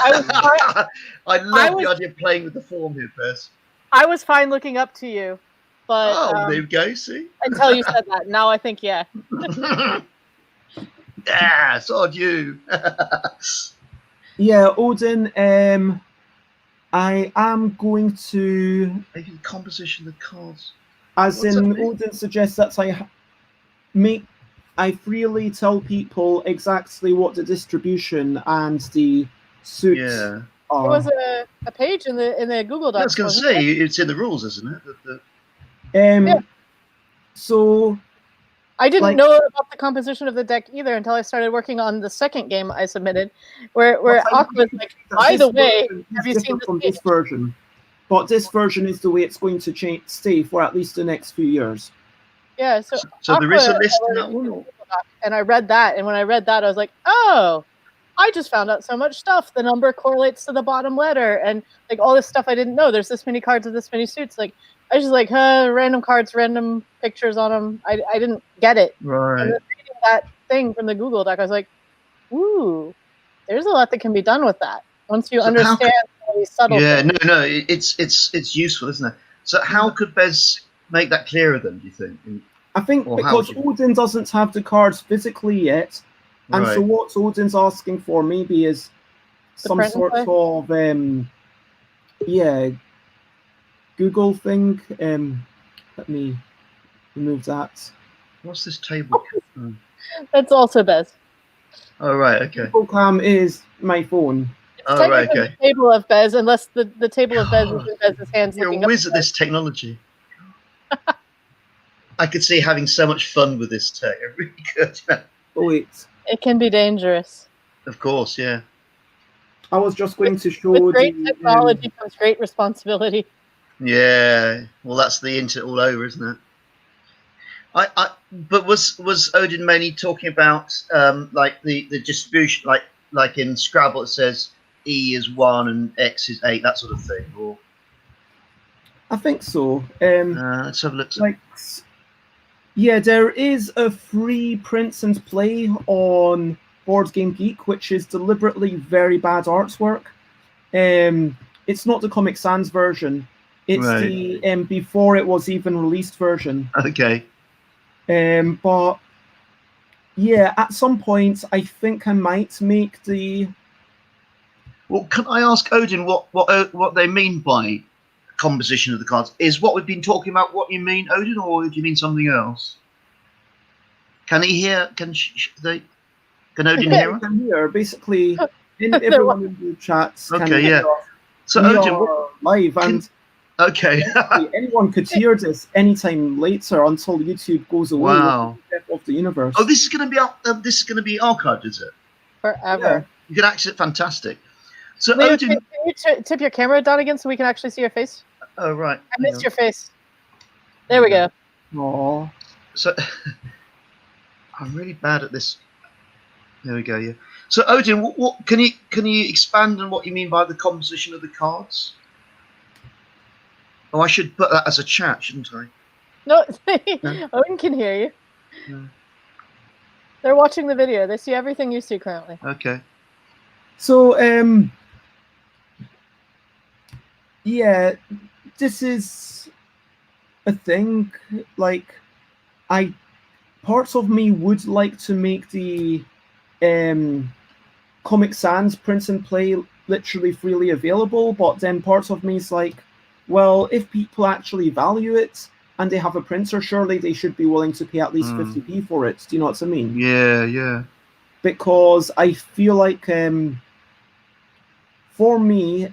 [SPEAKER 9] idea of playing with the form here, Pers.
[SPEAKER 3] I was fine looking up to you, but
[SPEAKER 9] there we go. See,
[SPEAKER 3] until you said that. Now I think yeah.
[SPEAKER 9] Yeah, so do you.
[SPEAKER 1] Yeah, Odin. I am going to.
[SPEAKER 9] Maybe the composition of the cards.
[SPEAKER 1] As in, Odin suggests that I freely tell people exactly what the distribution and the suits are.
[SPEAKER 3] There was a page in the Google Docs.
[SPEAKER 9] I was going to say, it's in the rules, isn't it?
[SPEAKER 1] So
[SPEAKER 3] I didn't
[SPEAKER 1] Like-
[SPEAKER 3] know about the composition of the deck either until I started working on the second game I submitted, where Aqua was like, by the way, have you seen
[SPEAKER 1] from
[SPEAKER 3] this
[SPEAKER 1] this version? But this version is the way it's going to stay for at least the next few years.
[SPEAKER 3] Yeah, so
[SPEAKER 9] there is a
[SPEAKER 3] Aqua
[SPEAKER 9] list in that
[SPEAKER 3] already
[SPEAKER 9] one?
[SPEAKER 3] did Google Doc, and I read that, and when I read that, I was like, oh, I just found out so much stuff. The number correlates to the bottom letter, and like all this stuff I didn't know. There's this many cards with this many suits. Like I was just like, random cards, random pictures on them. I didn't get it. And
[SPEAKER 9] Right.
[SPEAKER 3] then reading that thing from the Google Doc, I was like, ooh, there's a lot that can be done with that once you
[SPEAKER 9] So how
[SPEAKER 3] understand all these subtle
[SPEAKER 9] Yeah,
[SPEAKER 3] things.
[SPEAKER 9] no, it's useful, isn't it? So how could Bez make that clearer then, do you think?
[SPEAKER 1] I think
[SPEAKER 9] Or how
[SPEAKER 1] because
[SPEAKER 9] would you-
[SPEAKER 1] Odin doesn't have the cards physically yet, and so
[SPEAKER 9] Right.
[SPEAKER 1] what Odin's asking for maybe is
[SPEAKER 3] The
[SPEAKER 1] some
[SPEAKER 3] print and
[SPEAKER 1] sort
[SPEAKER 3] play?
[SPEAKER 1] of Google thing. Let me remove that.
[SPEAKER 9] What's this table?
[SPEAKER 3] That's also Bez.
[SPEAKER 9] Oh, right, okay.
[SPEAKER 1] Google Cam is my phone.
[SPEAKER 3] It's
[SPEAKER 9] Oh, right,
[SPEAKER 3] technically
[SPEAKER 9] okay.
[SPEAKER 3] the table of Bez, unless the table of Bez is in Bez's hands
[SPEAKER 9] You're a
[SPEAKER 3] looking up.
[SPEAKER 9] whiz at this technology. I could see having so much fun with this tech. I really could.
[SPEAKER 1] Oh wait,
[SPEAKER 3] It can be dangerous.
[SPEAKER 9] Of course, yeah.
[SPEAKER 1] I was just going to show
[SPEAKER 3] With great
[SPEAKER 1] the,
[SPEAKER 3] technology comes great responsibility.
[SPEAKER 9] Yeah. Well, that's the internet all over, isn't it? But was Odin mainly talking about like the distribution, like in Scrabble it says E is 1 and X is 8, that sort of thing, or
[SPEAKER 1] I think so.
[SPEAKER 9] let's have a look.
[SPEAKER 1] Like, yeah, there is a free print and play on Board Game Geek, which is deliberately very bad artwork. It's not the Comic Sans version. It's
[SPEAKER 9] Right.
[SPEAKER 1] the before it was even released version.
[SPEAKER 9] Okay.
[SPEAKER 1] But yeah, at some point, I think I might make the.
[SPEAKER 9] Well, can I ask Odin what they mean by composition of the cards? Is what we've been talking about what you mean, Odin, or do you mean something else? Can he hear? Can Odin hear us?
[SPEAKER 1] I'm here, basically.
[SPEAKER 3] They're
[SPEAKER 1] Everyone in the chats. Can
[SPEAKER 9] Okay,
[SPEAKER 1] hear
[SPEAKER 9] yeah.
[SPEAKER 1] us.
[SPEAKER 9] So
[SPEAKER 1] We
[SPEAKER 9] Odin,
[SPEAKER 1] are live, and
[SPEAKER 9] okay.
[SPEAKER 1] anyone could hear this anytime later until YouTube goes away. with
[SPEAKER 9] Wow.
[SPEAKER 1] the death of the universe.
[SPEAKER 9] Oh, this is going to be this is going to be archived, is it?
[SPEAKER 3] Forever.
[SPEAKER 9] You can access it. Fantastic. So
[SPEAKER 3] Leo,
[SPEAKER 9] Odin.
[SPEAKER 3] can you tip your camera down again so we can actually see your face?
[SPEAKER 9] Oh right.
[SPEAKER 3] I missed your face. There we go.
[SPEAKER 1] Aww.
[SPEAKER 9] So I'm really bad at this. There we go. Yeah. So Odin, what can you expand on what you mean by the composition of the cards? Oh, I should put that as a chat, shouldn't I?
[SPEAKER 3] No,
[SPEAKER 9] No?
[SPEAKER 3] Owen can hear you.
[SPEAKER 9] No.
[SPEAKER 3] They're watching the video. They see everything you see currently.
[SPEAKER 9] Okay.
[SPEAKER 1] So, yeah, this is a thing. Like, parts of me would like to make the Comic Sans print and play literally freely available, but then parts of me is like, well, if people actually value it and they have a printer, surely they should be willing to pay at least 50p for it. Do you know what I mean?
[SPEAKER 9] Yeah, yeah.
[SPEAKER 1] Because I feel like, for me,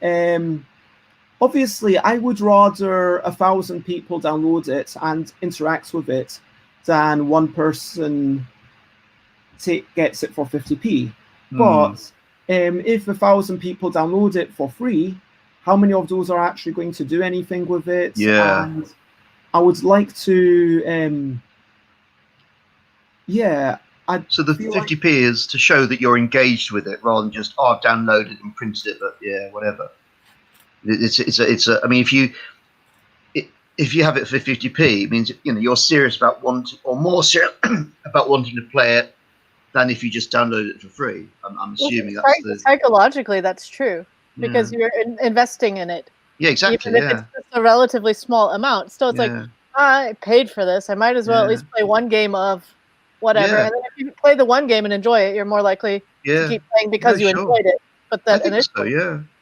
[SPEAKER 1] obviously, I would rather 1,000 people download it and interact with it than one person gets it for 50p. But if 1,000 people download it for free, how many of those are actually going to do anything with it?
[SPEAKER 9] Yeah.
[SPEAKER 1] And I would like to, yeah.
[SPEAKER 9] So the
[SPEAKER 1] feel
[SPEAKER 9] 50p is to show that you're engaged with it, rather than just I've downloaded and printed it, but yeah, whatever. It's a. I mean, if you have it for 50p, it means you're serious about more serious about wanting to play it than if you just download it for free. I'm assuming that's the.
[SPEAKER 3] Psychologically, that's true because you're investing in it.
[SPEAKER 9] Yeah, exactly.
[SPEAKER 3] Even if it's just a relatively small amount, still it's like I paid for this. I might as well at least play one game of whatever.
[SPEAKER 9] Yeah.
[SPEAKER 3] And then if you play the one game and enjoy it, you're more likely to keep playing because you enjoyed it. But that initial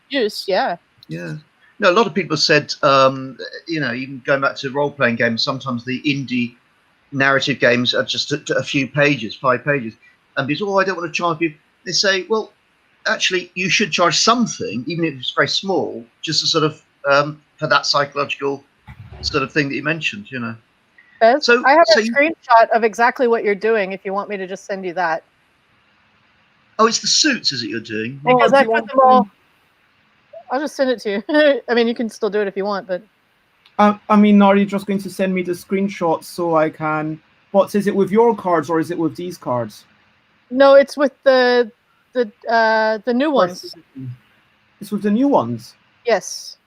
[SPEAKER 3] use, yeah.
[SPEAKER 9] No, a lot of people said, even going back to role-playing games, sometimes the indie narrative games are just a few pages, 5 pages. And because, I don't want to charge you. They say, well, actually, you should charge something, even if it's very small, just to sort of for that psychological sort of thing that you mentioned,
[SPEAKER 3] Bez,
[SPEAKER 9] So-
[SPEAKER 3] I have
[SPEAKER 9] so
[SPEAKER 3] a
[SPEAKER 9] you-
[SPEAKER 3] screenshot of exactly what you're doing if you want me to just send you that.
[SPEAKER 9] Oh, it's the suits, is it you're doing?
[SPEAKER 3] Because
[SPEAKER 1] do
[SPEAKER 3] I
[SPEAKER 1] you
[SPEAKER 3] put
[SPEAKER 1] want
[SPEAKER 3] them all. I'll just send it to you. I mean, you can still do it if you want, but
[SPEAKER 1] I mean, are you just going to send me the screenshots so I can? What is it with your cards or is it with these cards?
[SPEAKER 3] no, it's with the new ones.
[SPEAKER 1] It's with the new ones.
[SPEAKER 3] Yes,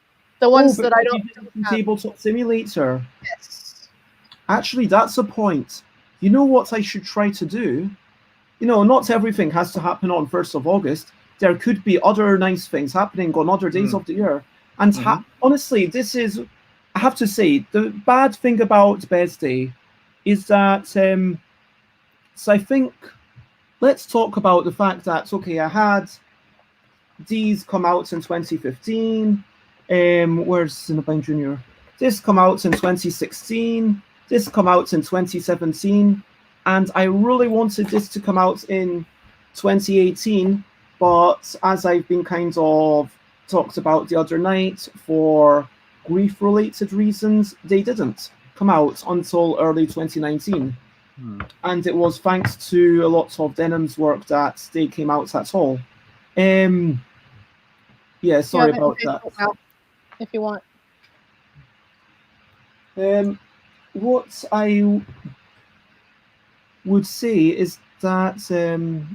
[SPEAKER 3] the ones
[SPEAKER 1] but
[SPEAKER 3] that I
[SPEAKER 1] you
[SPEAKER 3] don't
[SPEAKER 1] did it from
[SPEAKER 3] have.
[SPEAKER 1] Tabletop Simulator.
[SPEAKER 3] Yes.
[SPEAKER 1] Actually, that's a point. You know what I should try to do? You know, not everything has to happen on 1st of August. There could be other nice things happening on other days of the year. And honestly, this is, I have to say, the bad thing about Bez Day is that, so I think, let's talk about the fact that, okay, I had these come out in 2015. Where's Cinnabine Jr.? This come out in 2016. This come out in 2017. And I really wanted this to come out in 2018. But as I've been kind of talked about the other night, for grief-related reasons, they didn't come out until early 2019. And it was thanks to a lot of Denham's work that they came out at all. Yeah, sorry about that.
[SPEAKER 3] Now, if you want.
[SPEAKER 1] What I would say is that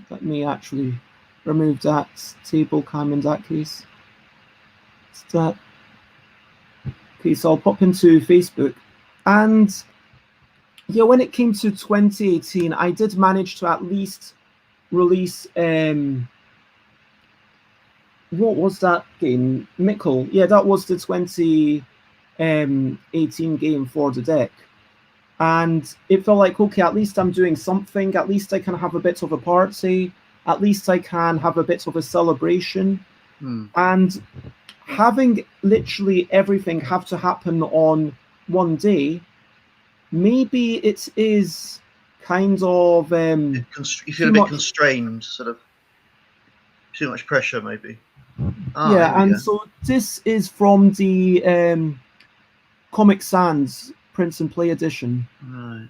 [SPEAKER 1] let me actually remove that table cam in that case. It's that. Okay, so I'll pop into Facebook, and yeah, when it came to 2018, I did manage to at least release what was that game? Mickle. Yeah, that was the 2018 game for the deck. And it felt like, okay, at least I'm doing something. At least I can have a bit of a party. At least I can have a bit of a celebration. And having literally everything have to happen on one day, maybe it is kind of...
[SPEAKER 9] you feel a bit constrained, sort of too much pressure, maybe.
[SPEAKER 1] Yeah, and so this is from the Comic Sans Print and Play edition.
[SPEAKER 9] Right.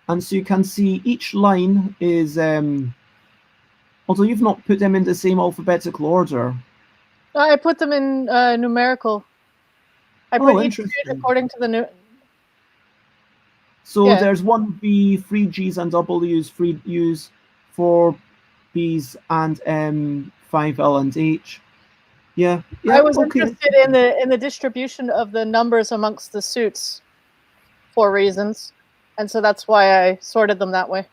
[SPEAKER 1] And so you can see each line is, although you've not put them in the same alphabetical order.
[SPEAKER 3] I put them in numerical. I put each suit according to the new.
[SPEAKER 1] So there's 1B, 3 Gs and Ws, 3 Us, 4 Bs, and 5 L and H. Yeah.
[SPEAKER 3] I was interested in the distribution of the numbers amongst the suits for reasons, and so that's why I sorted them that way.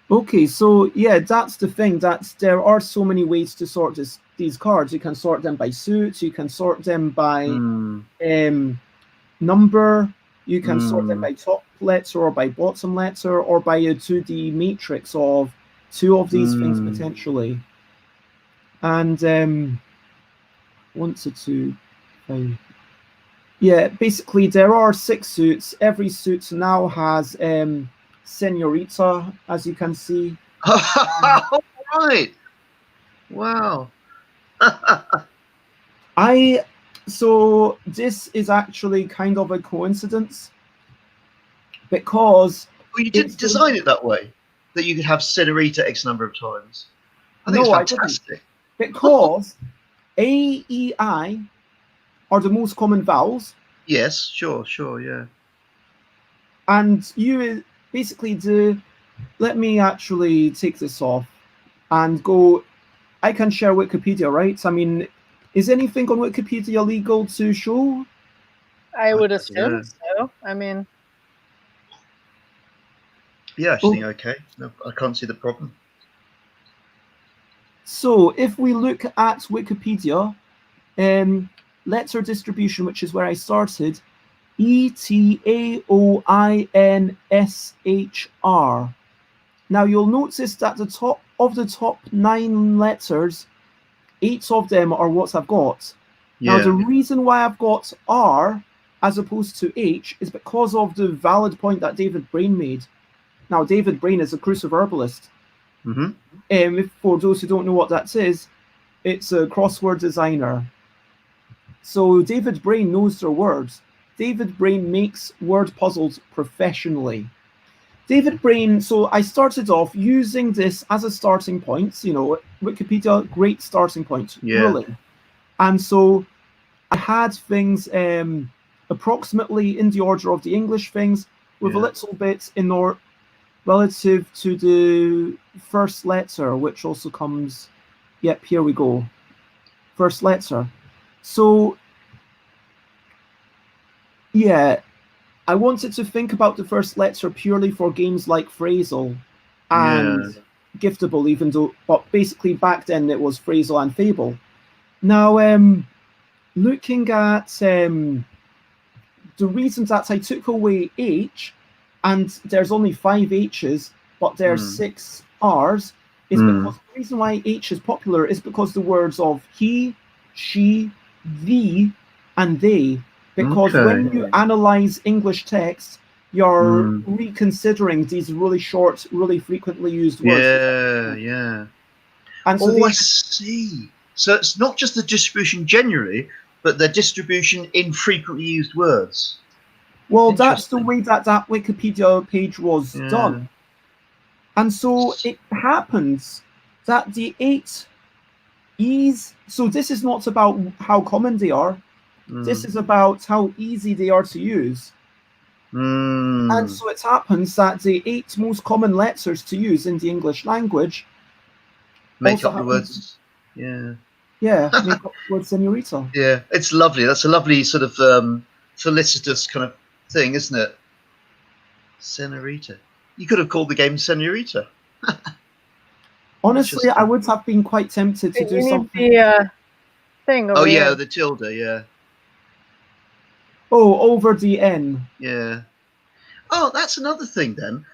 [SPEAKER 1] Okay, so yeah, that's the thing. There are so many ways to sort these cards. You can sort them by suits. You can sort them by number. You can sort them by top letter or by bottom letter or by a 2D matrix of two of these things potentially. And 1 to 2, 5. Yeah, basically there are 6 suits. Every suit now has Senorita, as you can see.
[SPEAKER 9] Right. Wow.
[SPEAKER 1] So this is actually kind of a coincidence because
[SPEAKER 9] you didn't design it that way, that you could have Senorita X number of times. I think it's fantastic.
[SPEAKER 1] Because A, E, I are the most common vowels.
[SPEAKER 9] Yes, sure, yeah.
[SPEAKER 1] And you basically let me actually take this off and go. I can share Wikipedia, right? I mean, is anything on Wikipedia legal to show?
[SPEAKER 3] I would assume so. I mean,
[SPEAKER 9] yeah, I think okay. No, I can't see the problem.
[SPEAKER 1] So if we look at Wikipedia, letter distribution, which is where I started, ETAOINSHR. Now you'll notice that the top 9 letters, 8 of them are what I've got. Yeah. Now the reason why I've got R as opposed to H is because of the valid point that David Brain made. Now David Brain is a crucive herbalist. For those who don't know what that is, it's a crossword designer. So David Brain knows their words. David Brain makes word puzzles professionally. David Brain, so I started off using this as a starting point, you know, Wikipedia, great starting point, really. And so I had things approximately in the order of the English things, with a little bit in or relative to the first letter, which also comes, yep, here we go, first letter. So, yeah, I wanted to think about the first letter purely for games like Phrasal and Giftable, even though, but basically back then it was Phrasal and Fable. Now, looking at the reasons that I took away H, and there's only 5 H's, but there's 6 R's, is because the reason why H is popular is because the words of he, she, thee, and they. Because when you analyze English text, you're reconsidering these really short, really frequently used words. And so
[SPEAKER 9] I see. So it's not just the distribution generally, but the distribution in frequently used words.
[SPEAKER 1] Well, that's the way that that Wikipedia page was done. And so it happens that the 8 E's, so this is not about how common they are. This is about how easy they are to use. And so it happens that the 8 most common letters to use in the English language
[SPEAKER 9] make up the words.
[SPEAKER 1] Yeah, make up the word senorita.
[SPEAKER 9] Yeah, it's lovely. That's a lovely sort of felicitous kind of thing, isn't it? Senorita. You could have called the game Senorita.
[SPEAKER 1] Honestly, I would have been quite tempted to do something.
[SPEAKER 3] The thing over here.
[SPEAKER 9] The tilde,
[SPEAKER 1] Oh, over the N.
[SPEAKER 9] Yeah. Oh, that's another thing then.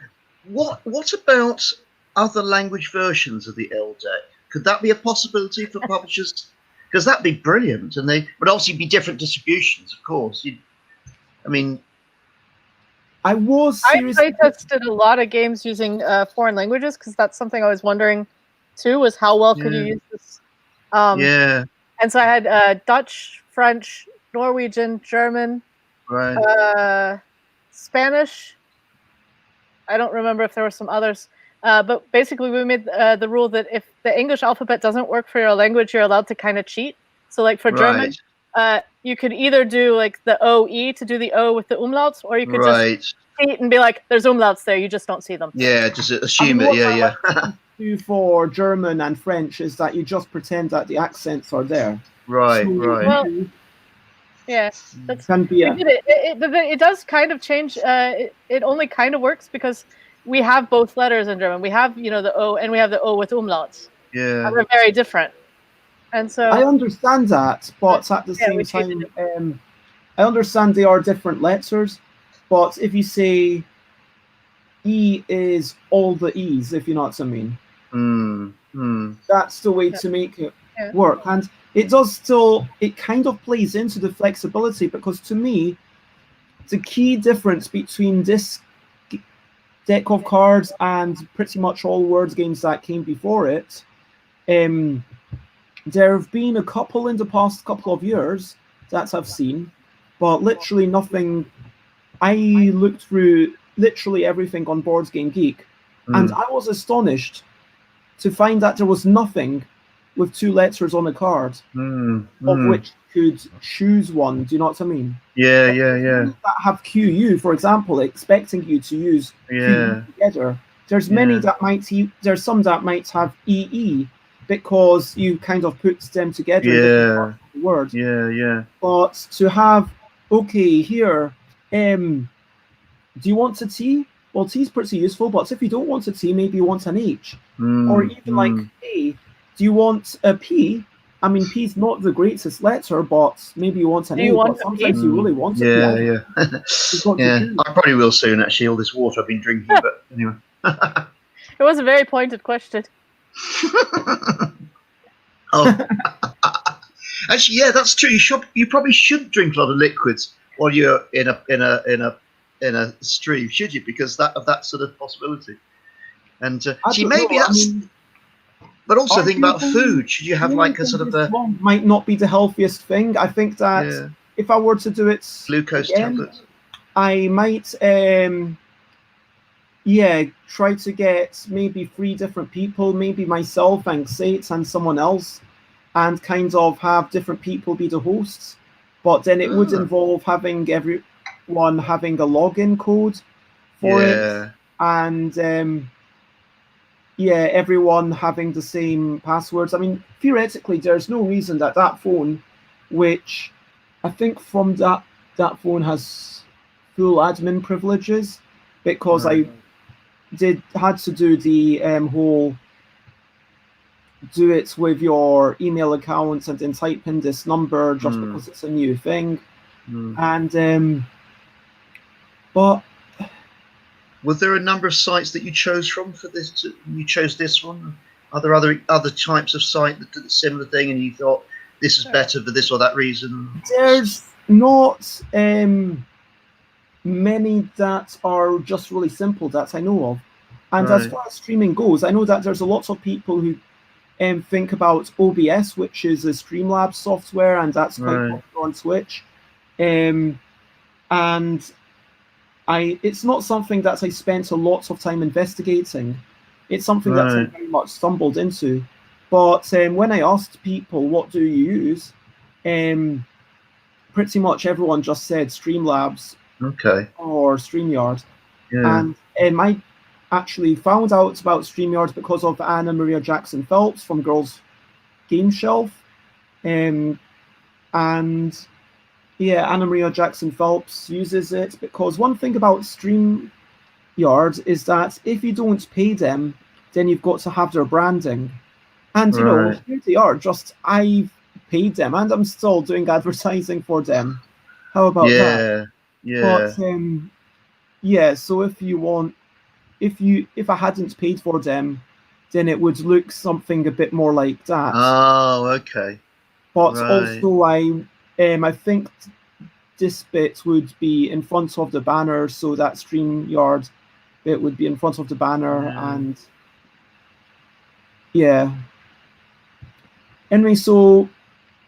[SPEAKER 9] What about other language versions of the LDEC? Could that be a possibility for publishers? Because that'd be brilliant, and they would obviously be different distributions, of course.
[SPEAKER 1] I
[SPEAKER 3] tested a lot of games using foreign languages because that's something I was wondering too, was how well could you use this? And so I had Dutch, French, Norwegian, German, Spanish. I don't remember if there were some others. But basically we made the rule that if the English alphabet doesn't work for your language, you're allowed to kind of cheat. So like for German, you could either do like the OE to do the O with the umlauts, or you could just cheat and be like, there's umlauts there, you just don't see them.
[SPEAKER 9] Yeah, just assume it,
[SPEAKER 1] do for German and French is that you just pretend that the accents are there.
[SPEAKER 3] Well, yeah, that's can be it does kind of change. It only kind of works because we have both letters in German. We have, the O, and we have the O with umlauts.
[SPEAKER 9] Yeah,
[SPEAKER 3] and they're very different. And so
[SPEAKER 1] I understand that, but at the same time, I understand they are different letters. But if you say E is all the E's, if you know what I mean, that's the way to make it work. And it does still, it kind of plays into the flexibility, because to me, the key difference between this deck of cards and pretty much all words games that came before it, there have been a couple in the past couple of years that I've seen, but literally nothing. I looked through literally everything on Boards Game Geek, and I was astonished to find that there was nothing with 2 letters on a card, of which you could choose one. Do you know what I mean?
[SPEAKER 9] Yeah.
[SPEAKER 1] That have QU, for example, expecting you to use QU together. There's many that might. There's some that might have EE because you kind of put them together. In different parts of the word.
[SPEAKER 9] Yeah.
[SPEAKER 1] But to have here, do you want a T? Well, T is pretty useful, but if you don't want a T, maybe you want an H, or even like A. Do you want a P? I mean, P is not the greatest letter, but maybe you want an A. But sometimes you really want a P.
[SPEAKER 9] Yeah. I probably will soon. Actually, all this water I've been drinking. But anyway,
[SPEAKER 3] it was a very pointed question.
[SPEAKER 9] Actually, yeah, that's true. You probably should drink a lot of liquids while you're in a stream, should you? Because of that sort of possibility. And maybe that's. But also think about food. Should you have like a sort of
[SPEAKER 1] might not be the healthiest thing. I think that if I were to do it
[SPEAKER 9] Glucose
[SPEAKER 1] again,
[SPEAKER 9] tablets.
[SPEAKER 1] I might try to get maybe 3 different people, maybe myself and Xate and someone else, and kind of have different people be the hosts. But then it would involve having everyone having a login code for it, and everyone having the same passwords. I mean, theoretically, there's no reason that phone, which I think from that phone has full admin privileges, because I had to do the whole do it with your email account and then type in this number just because it's a new thing. And but
[SPEAKER 9] was there a number of sites that you chose from for this? You chose this one. Are there other types of site that did a similar thing, and you thought this is better for this or that reason?
[SPEAKER 1] There's not many that are just really simple that I know of. And as far as streaming goes, I know that there's a lot of people who think about OBS, which is a Streamlabs software, and that's quite popular on Twitch. And it's not something that I spent a lot of time investigating. It's something that I very much stumbled into. But when I asked people, what do you use? Pretty much everyone just said Streamlabs or StreamYard. And I actually found out about StreamYard because of Anna Maria Jackson Phelps from Girls Game Shelf. And Anna Maria Jackson Phelps uses it because one thing about StreamYard is that if you don't pay them, then you've got to have their branding. And, you know, here they are, just I've paid them and I'm still doing advertising for them. How about that? But, so if you want, if I hadn't paid for them, then it would look something a bit more like that.
[SPEAKER 9] Oh, okay.
[SPEAKER 1] But also I think this bit would be in front of the banner, so that StreamYard bit would be in front of the banner, and anyway, so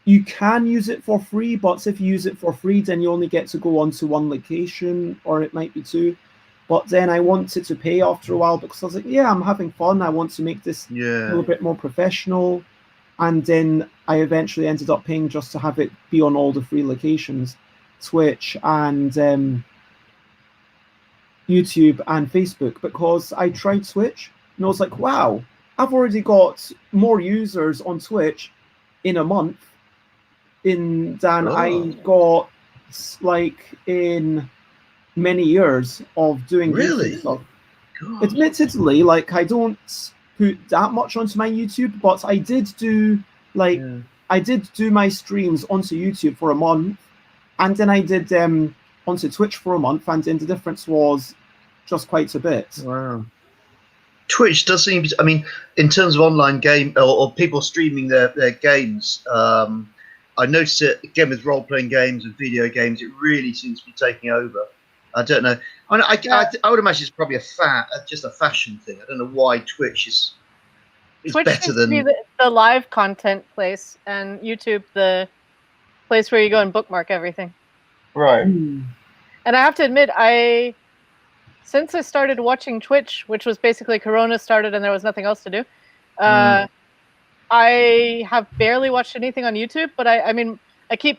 [SPEAKER 1] you can use it for free, but if you use it for free, then you only get to go onto 1 location, or it might be 2. But then I wanted to pay after a while because I was like, I'm having fun. I want to make this a little bit more professional. And then I eventually ended up paying just to have it be on all the free locations, Twitch and YouTube and Facebook, because I tried Twitch and I was like, wow, I've already got more users on Twitch in a month than I got like in many years of doing YouTube stuff. Admittedly, like I don't put that much onto my YouTube, but I did do I did do my streams onto YouTube for a month, and then I did them onto Twitch for a month, and then the difference was just quite a bit.
[SPEAKER 9] Wow. Twitch does seem, I mean, in terms of online game or people streaming their games, I noticed it again with role-playing games and video games, it really seems to be taking over. I don't know. I would imagine it's probably just a fashion thing. I don't know why Twitch is better than
[SPEAKER 3] to be the live content place, and YouTube the place where you go and bookmark everything.
[SPEAKER 9] Right.
[SPEAKER 3] And I have to admit, since I started watching Twitch, which was basically Corona started and there was nothing else to do, I have barely watched anything on YouTube. But I mean, I keep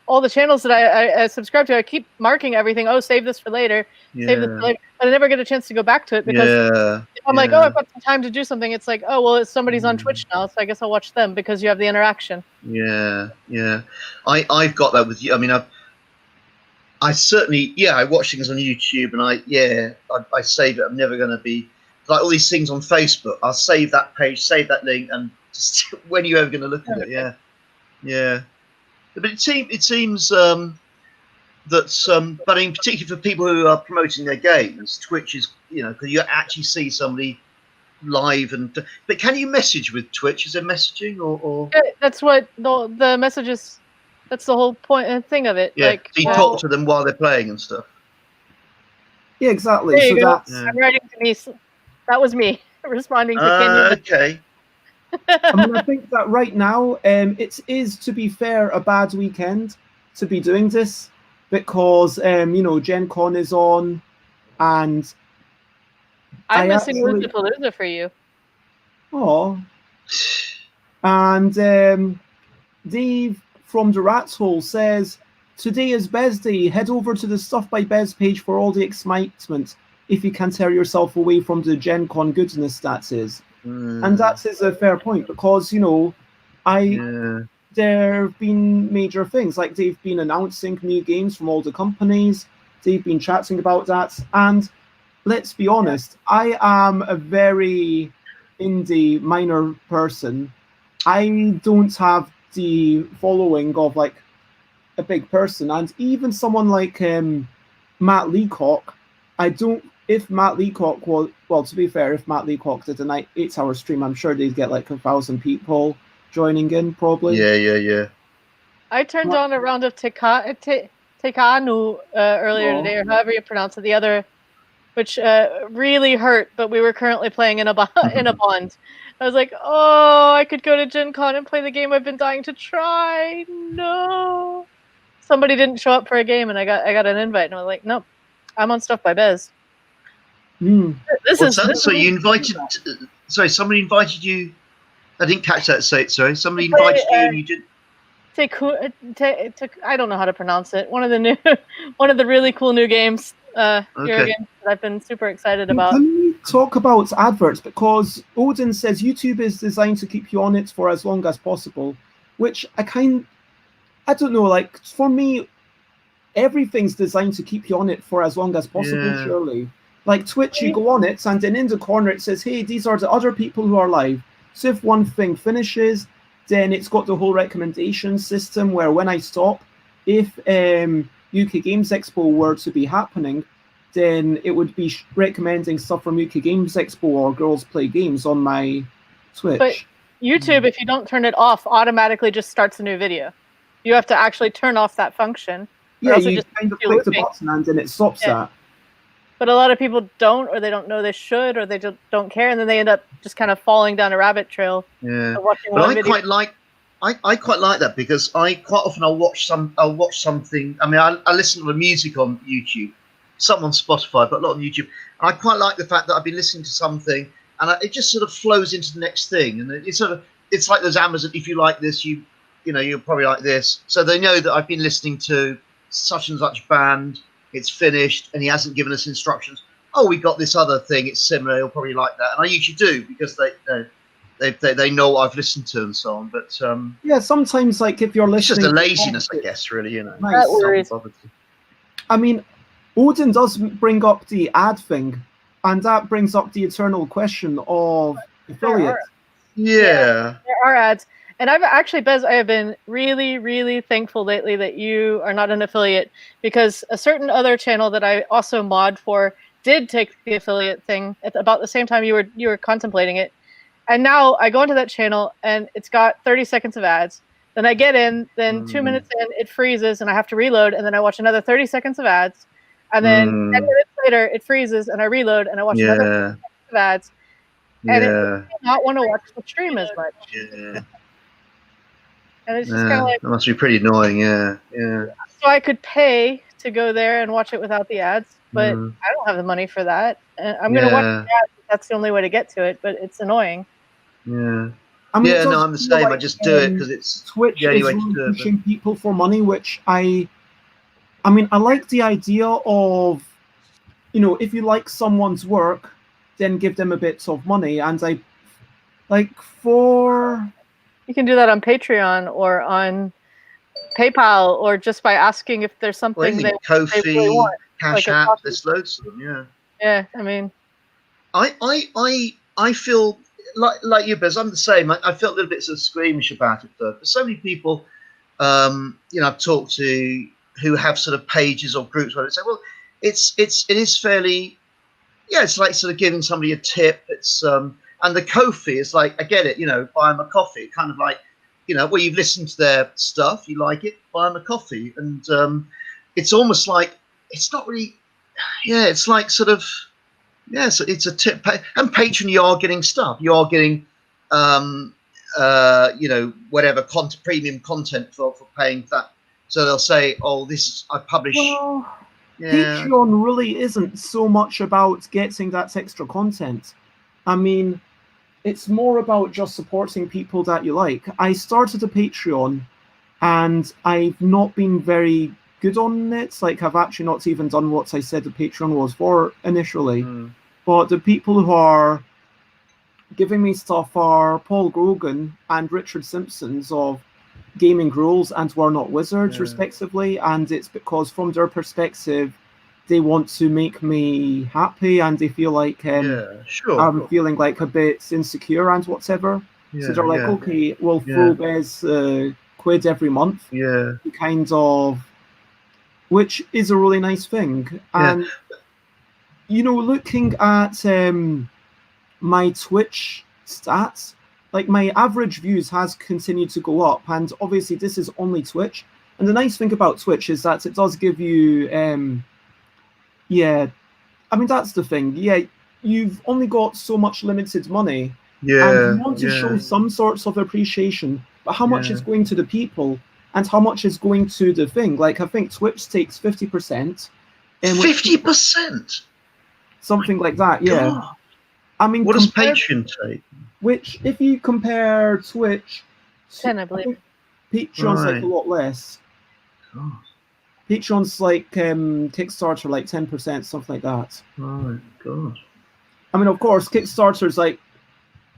[SPEAKER 3] all the channels that I subscribe to, I keep marking everything. Oh, save this for later. Save this for later. But I never get a chance to go back to it because if I'm like, oh, I've got some time to do something. It's like, oh, well, somebody's on Twitch now, so I guess I'll watch them because you have the interaction.
[SPEAKER 9] I've got that with you. I mean, I certainly, I watch things on YouTube, and I save it. I'm never going to be like all these things on Facebook. I'll save that page, save that link, and just when are you ever going to look at it? But it seems that, but I mean, particularly for people who are promoting their games, Twitch is, because you actually see somebody live. But can you message with Twitch? Is there messaging or?
[SPEAKER 3] Yeah, that's what the messages. That's the whole point thing of it.
[SPEAKER 9] Yeah,
[SPEAKER 3] like,
[SPEAKER 9] so you talk to them while they're playing and stuff.
[SPEAKER 1] Yeah, exactly.
[SPEAKER 3] There you go. I'm writing to me. That was me responding to
[SPEAKER 9] okay.
[SPEAKER 1] I mean, I think that right now, it is, to be fair, a bad weekend. to be doing this because Gen Con is on, and
[SPEAKER 3] I'm
[SPEAKER 1] I
[SPEAKER 3] missing
[SPEAKER 1] actually-
[SPEAKER 3] Lootapalooza for you.
[SPEAKER 1] Oh, and Dave from the Rat's Hole says, today is Bez Day. Head over to the Stuff by Bez page for all the excitement if you can tear yourself away from the Gen Con goodness that is. And that is a fair point because, there have been major things, like they've been announcing new games from all the companies, they've been chatting about that, and let's be honest, I am a very indie minor person. I don't have the following of like a big person, and even someone like Matt Leacock, if Matt Leacock was, well, to be fair, if Matt Leacock did an 8-hour stream, I'm sure they'd get like 1,000 people joining in, probably.
[SPEAKER 9] Yeah.
[SPEAKER 3] I turned on a round of Tekanu earlier today, or however you pronounce it, the other, which really hurt, but we were currently playing in a bond. I was like, oh, I could go to Gen Con and play the game I've been dying to try. No. Somebody didn't show up for a game, and I got an invite, and I was like, nope, I'm on Stuff by Bez.
[SPEAKER 9] So you invited? Sorry, somebody invited you. I didn't catch that. Sorry, somebody invited you, and you didn't.
[SPEAKER 3] I don't know how to pronounce it. One of the really cool new games. Jurgen, that I've been super excited about.
[SPEAKER 1] Can we talk about adverts? Because Odin says YouTube is designed to keep you on it for as long as possible, which I don't know. Like for me, everything's designed to keep you on it for as long as possible. Surely, like Twitch, you go on it, and then in the corner it says, "Hey, these are the other people who are live." So if one thing finishes, then it's got the whole recommendation system where when I stop, if UK Games Expo were to be happening, then it would be recommending stuff from UK Games Expo or Girls Play Games on my Twitch.
[SPEAKER 3] But YouTube, if you don't turn it off, automatically just starts a new video. You have to actually turn off that function.
[SPEAKER 1] Yeah, you just kind of click the button and then it stops that.
[SPEAKER 3] But a lot of people don't, or they don't know they should, or they just don't care, and then they end up just kind of falling down a rabbit trail.
[SPEAKER 9] Yeah, but I quite like that because I'll watch something. I mean, I listen to the music on YouTube, some on Spotify, but a lot on YouTube. And I quite like the fact that I've been listening to something, and it just sort of flows into the next thing, and it's like those Amazon. If you like this, you'll probably like this. So they know that I've been listening to such and such band. It's finished, and he hasn't given us instructions. Oh, we got this other thing. It's similar. He'll probably like that, and I usually do because they know what I've listened to and so on. But
[SPEAKER 1] yeah, sometimes like if you're listening,
[SPEAKER 9] it's just a laziness, I guess. Really,
[SPEAKER 3] That worries.
[SPEAKER 1] I mean, Odin does bring up the ad thing, and that brings up the eternal question of affiliates.
[SPEAKER 9] Yeah,
[SPEAKER 3] there are ads. And I've actually, Bez, I have been really, really thankful lately that you are not an affiliate, because a certain other channel that I also mod for did take the affiliate thing at about the same time you were contemplating it. And now I go into that channel and it's got 30 seconds of ads. Then I get in, then 2 minutes in, it freezes and I have to reload, and then I watch another 30 seconds of ads. And then 10 minutes later, it freezes and I reload and I watch another 30 seconds of ads. And it makes me not want to watch the stream as much. And it's just kind of like,
[SPEAKER 9] that must be pretty annoying. Yeah.
[SPEAKER 3] So I could pay to go there and watch it without the ads, but I don't have the money for that. And I'm going to watch the ads. That's the only way to get to it, but it's annoying.
[SPEAKER 9] Yeah.
[SPEAKER 1] I mean,
[SPEAKER 9] I'm the same. I just do it because it's
[SPEAKER 1] Twitch
[SPEAKER 9] the only way
[SPEAKER 1] is
[SPEAKER 9] to do it.
[SPEAKER 1] pushing people for money, which I mean, I like the idea of, if you like someone's work, then give them a bit of money. And I like
[SPEAKER 3] You can do that on Patreon or on PayPal, or just by asking if there's something that
[SPEAKER 9] Ko-fi,
[SPEAKER 3] they really want.
[SPEAKER 9] Cash
[SPEAKER 3] like
[SPEAKER 9] App, there's loads of them. Yeah.
[SPEAKER 3] Yeah, I mean,
[SPEAKER 9] I feel like you, Bez. I'm the same. I felt a little bit sort of squeamish about it though. There's so many people, I've talked to who have sort of pages or groups where they say, well, it is fairly, it's like sort of giving somebody a tip. It's and the Ko-fi is like, I get it, buy them a coffee, kind of like, well, you've listened to their stuff, you like it, buy them a coffee, and it's almost like it's not really, it's like sort of. Yes, it's a tip. And Patreon, you are getting stuff. You are getting, whatever premium content for paying that So they'll say, "Oh, I publish."
[SPEAKER 1] Well,
[SPEAKER 9] Yeah.
[SPEAKER 1] Patreon really isn't so much about getting that extra content. I mean, it's more about just supporting people that you like. I started a Patreon, and I've not been very good on it. Like, I've actually not even done what I said the Patreon was for initially. But the people who are giving me stuff are Paul Grogan and Richard Simpsons of Gaming Rules and We're Not Wizards, respectively. And it's because from their perspective, they want to make me happy, and they feel like I'm feeling like a bit insecure and whatever. So they're like, okay, we'll throw Bez quid every month, kind of, which is a really nice thing. And looking at my Twitch stats, like my average views has continued to go up, and obviously this is only Twitch. And the nice thing about Twitch is that it does give you I mean, that's the thing. Yeah, you've only got so much limited money, and you want to show some sorts of appreciation, but how much is going to the people, and how much is going to the thing? Like, I think Twitch takes 50%.
[SPEAKER 9] 50%?
[SPEAKER 1] Something like that, yeah.
[SPEAKER 9] God.
[SPEAKER 1] I mean,
[SPEAKER 9] what does Patreon take?
[SPEAKER 1] Which, if you compare Twitch,
[SPEAKER 3] 10, I believe.
[SPEAKER 1] Patreon's like a lot less.
[SPEAKER 9] God.
[SPEAKER 1] Patreon's like Kickstarter, like 10%, something like that.
[SPEAKER 9] Oh, God.
[SPEAKER 1] I mean, of course, Kickstarter's like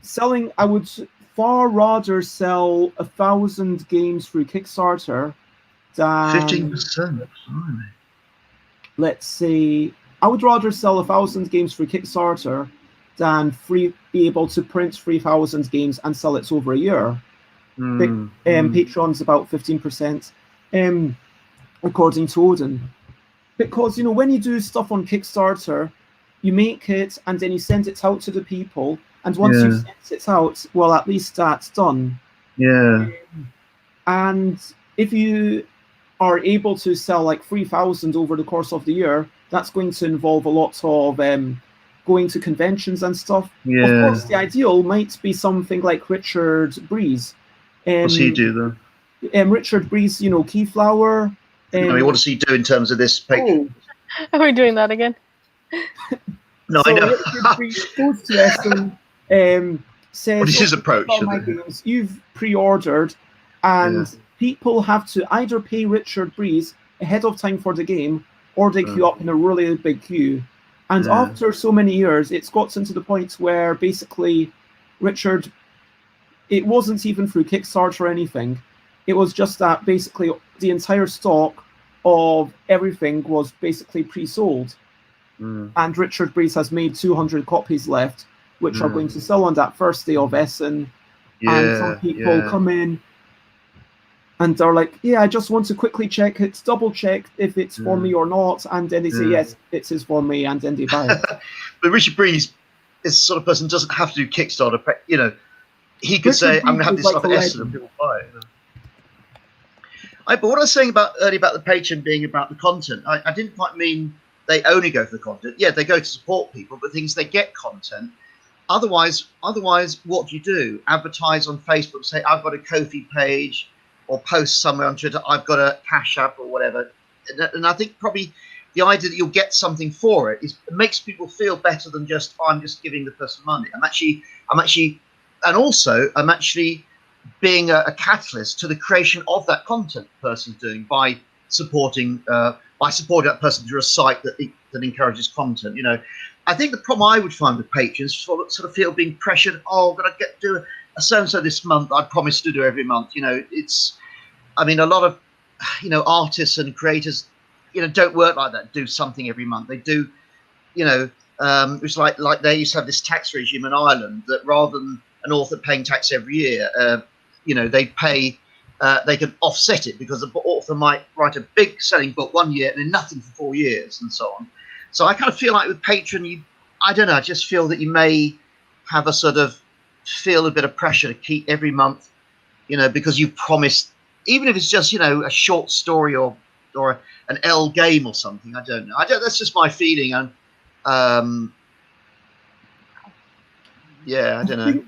[SPEAKER 1] selling. I would far rather sell 1,000 games through Kickstarter than
[SPEAKER 9] 15%.
[SPEAKER 1] Let's say I would rather sell 1,000 games through Kickstarter than be able to print 3,000 games and sell it over a year. Patreon's about 15%. According to Odin. Because, when you do stuff on Kickstarter, you make it and then you send it out to the people, and once you've sent it out, well, at least that's done.
[SPEAKER 9] Yeah.
[SPEAKER 1] And if you are able to sell like 3,000 over the course of the year, that's going to involve a lot of going to conventions and stuff.
[SPEAKER 9] Yeah.
[SPEAKER 1] Of course, the ideal might be something like Richard Breeze.
[SPEAKER 9] What's he do, though?
[SPEAKER 1] Richard Breeze, Keyflower.
[SPEAKER 9] I mean, what does he do in terms of this Patreon?
[SPEAKER 3] Are we doing that again?
[SPEAKER 9] No,
[SPEAKER 1] so
[SPEAKER 9] I know.
[SPEAKER 1] Richard Breeze goes to Essen, says,
[SPEAKER 9] what is his approach?
[SPEAKER 1] My games you've pre-ordered, and people have to either pay Richard Breeze ahead of time for the game, or they queue up in a really big queue. And after so many years, it's gotten to the point where basically Richard, it wasn't even through Kickstarter or anything. It was just that basically the entire stock of everything was basically pre-sold. And Richard Breeze has made 200 copies left, which are going to sell on that first day of Essen. And some people come in and they're like, I just want to quickly check it, double check if it's for me or not. And then they say, yes, it is for me. And then they buy it.
[SPEAKER 9] But Richard Breeze is the sort of person who doesn't have to do Kickstarter. He could say, I'm going to have this stuff at Essen, and people buy it. But what I was saying earlier about the Patreon being about the content, I didn't quite mean they only go for the content. Yeah, they go to support people, but things they get content. Otherwise, what do you do? Advertise on Facebook, say I've got a Ko-fi page, or post somewhere on Twitter, I've got a Cash App or whatever. And I think probably the idea that you'll get something for it makes people feel better than just I'm just giving the person money. I'm actually being a catalyst to the creation of that content the person's doing by supporting that person through a site that encourages content. I think the problem I would find with patrons sort of feel being pressured. Oh, I've got to do a so-and-so this month. I promise to do every month. A lot of artists and creators don't work like that. Do something every month. They do. It's like they used to have this tax regime in Ireland that rather than an author paying tax every year, they pay, they can offset it because the author might write a big selling book one year and then nothing for 4 years and so on. So I kind of feel like with Patreon, I don't know, I just feel that you may have feel a bit of pressure to keep every month, because you promised, even if it's just, a short story or an L game or something. I don't know. That's just my feeling. And I don't know.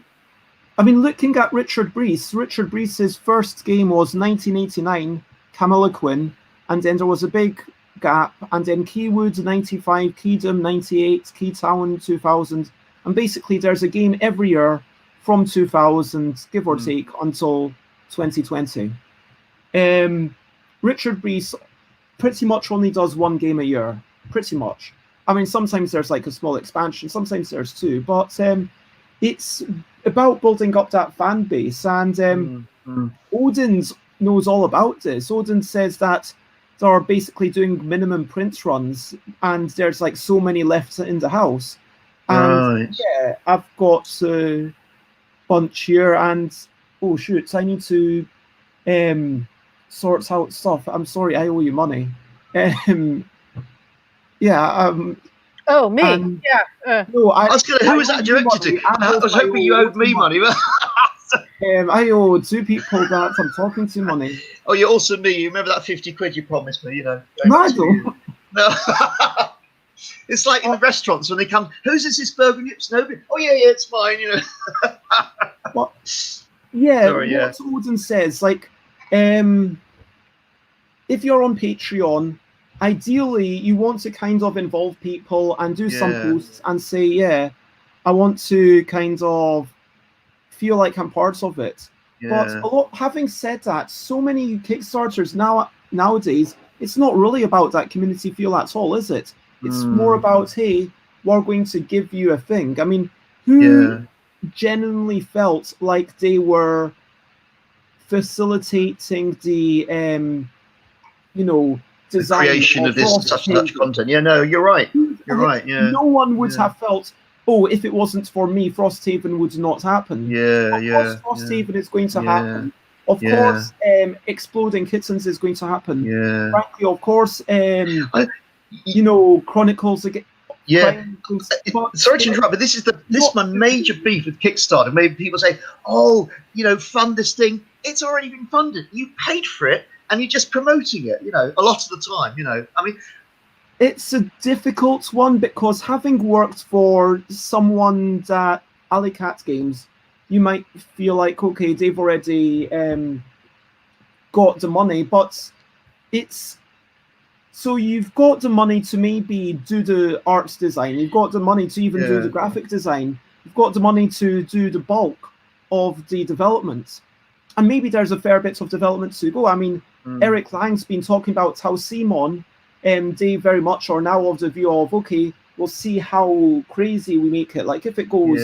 [SPEAKER 1] I mean, looking at Richard Breeze's first game was 1989, Camilla Quinn, and then there was a big gap, and then Keywood 95, Keydom 98, Keytown 2000, and basically there's a game every year from 2000, give or take, until 2020. Richard Brees pretty much only does one game a year, pretty much. I mean, sometimes there's like a small expansion, sometimes there's two, but it's about building up that fan base, and Odin knows all about this. Odin says that they're basically doing minimum print runs, and there's like so many left in the house. And yeah, I've got a bunch here, and oh shoot, I need to sort out stuff. I'm sorry, I owe you money. Yeah.
[SPEAKER 3] Oh, me?
[SPEAKER 1] Yeah. No,
[SPEAKER 9] I was gonna. Who was that directed to? I was hoping you owed me money.
[SPEAKER 1] I owe two people that I'm talking to money.
[SPEAKER 9] Oh, you're also me. You remember that 50 quid you promised me? You know.
[SPEAKER 1] No, I don't.
[SPEAKER 9] No. It's like in the restaurants when they come. Whose is this burger? It's nobody. Oh yeah, it's mine. You know.
[SPEAKER 1] Well, yeah.
[SPEAKER 9] Sorry, yeah.
[SPEAKER 1] What Odin says, like, if you're on Patreon, ideally you want to kind of involve people and do some posts and say, yeah, I want to kind of feel like I'm part of it. But having said that, so many Kickstarters nowadays, it's not really about that community feel at all, is it? It's more about, hey, we're going to give you a thing. I mean, who genuinely felt like they were facilitating the design
[SPEAKER 9] creation of this such content? Yeah, no, you're right. You're right. Yeah.
[SPEAKER 1] No one would have felt, oh, if it wasn't for me, Frosthaven would not happen.
[SPEAKER 9] Yeah,
[SPEAKER 1] of course, Frosthaven is going to happen. Of course, Exploding Kittens is going to happen.
[SPEAKER 9] Yeah.
[SPEAKER 1] Frankly, of course, Chronicles again.
[SPEAKER 9] Yeah. Sorry to interrupt, but this is my major beef with Kickstarter. Maybe people say, "Oh, fund this thing." It's already been funded. You paid for it, and you're just promoting it. A lot of the time. I mean,
[SPEAKER 1] it's a difficult one because having worked for someone that Alley Cat Games, you might feel like, okay, they've already got the money, but it's. So you've got the money to maybe do the arts design. You've got the money to even do the graphic design. You've got the money to do the bulk of the development. And maybe there's a fair bit of development to go. I mean, Eric Lang's been talking about how Simon, they very much are now of the view of, okay, we'll see how crazy we make it. Like if it goes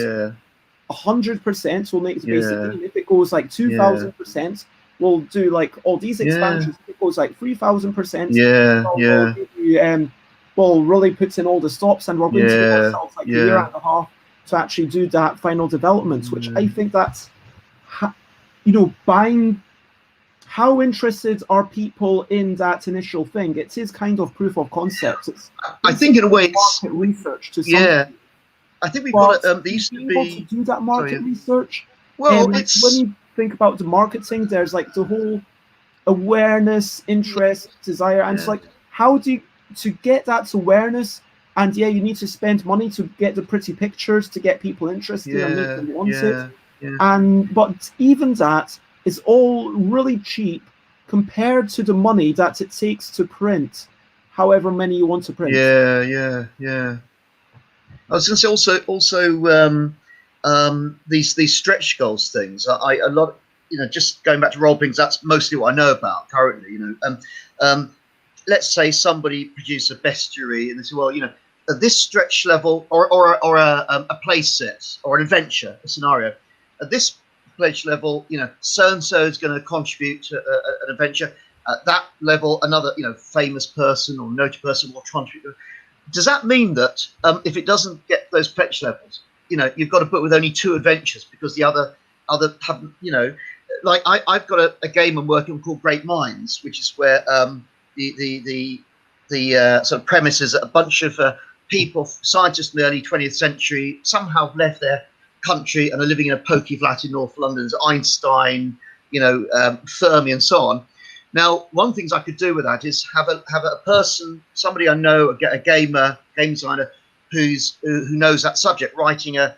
[SPEAKER 1] 100%, we'll make the basic game. If it goes like 2,000%, we'll do like all these expansions. If it goes like 3,000%, we'll really put in all the stops, and we're going to give ourselves like a year and a half to actually do that final development, which I think that's, buying. How interested are people in that initial thing? It is kind of proof of concept.
[SPEAKER 9] I think in a way it's
[SPEAKER 1] market research to some
[SPEAKER 9] I think we've got there used to
[SPEAKER 1] be
[SPEAKER 9] be
[SPEAKER 1] to do that market research.
[SPEAKER 9] Well, it's
[SPEAKER 1] when you think about the marketing, there's like the whole awareness, interest, desire, and it's like, how do you to get that awareness? And you need to spend money to get the pretty pictures to get people interested and make them want it. But even that is all really cheap compared to the money that it takes to print however many you want to print.
[SPEAKER 9] Yeah. I was going to say also these stretch goals things. A lot, just going back to role playing, that's mostly what I know about currently. Let's say somebody produced a bestiary and they say, well, at this stretch level or a play set or an adventure, a scenario, at this pledge level, so and so is going to contribute to an adventure. At that level, another famous person or noted person will contribute. Does that mean that if it doesn't get those pledge levels, you've got to put with only 2 adventures because the other haven't, like I've got a game I'm working on called Great Minds, which is where the sort of premise is that a bunch of people, scientists in the early 20th century, somehow left their country and are living in a pokey flat in North London. There's Einstein, Fermi, and so on. Now, one of the things I could do with that is have a person, somebody I know, a game designer who knows that subject, writing a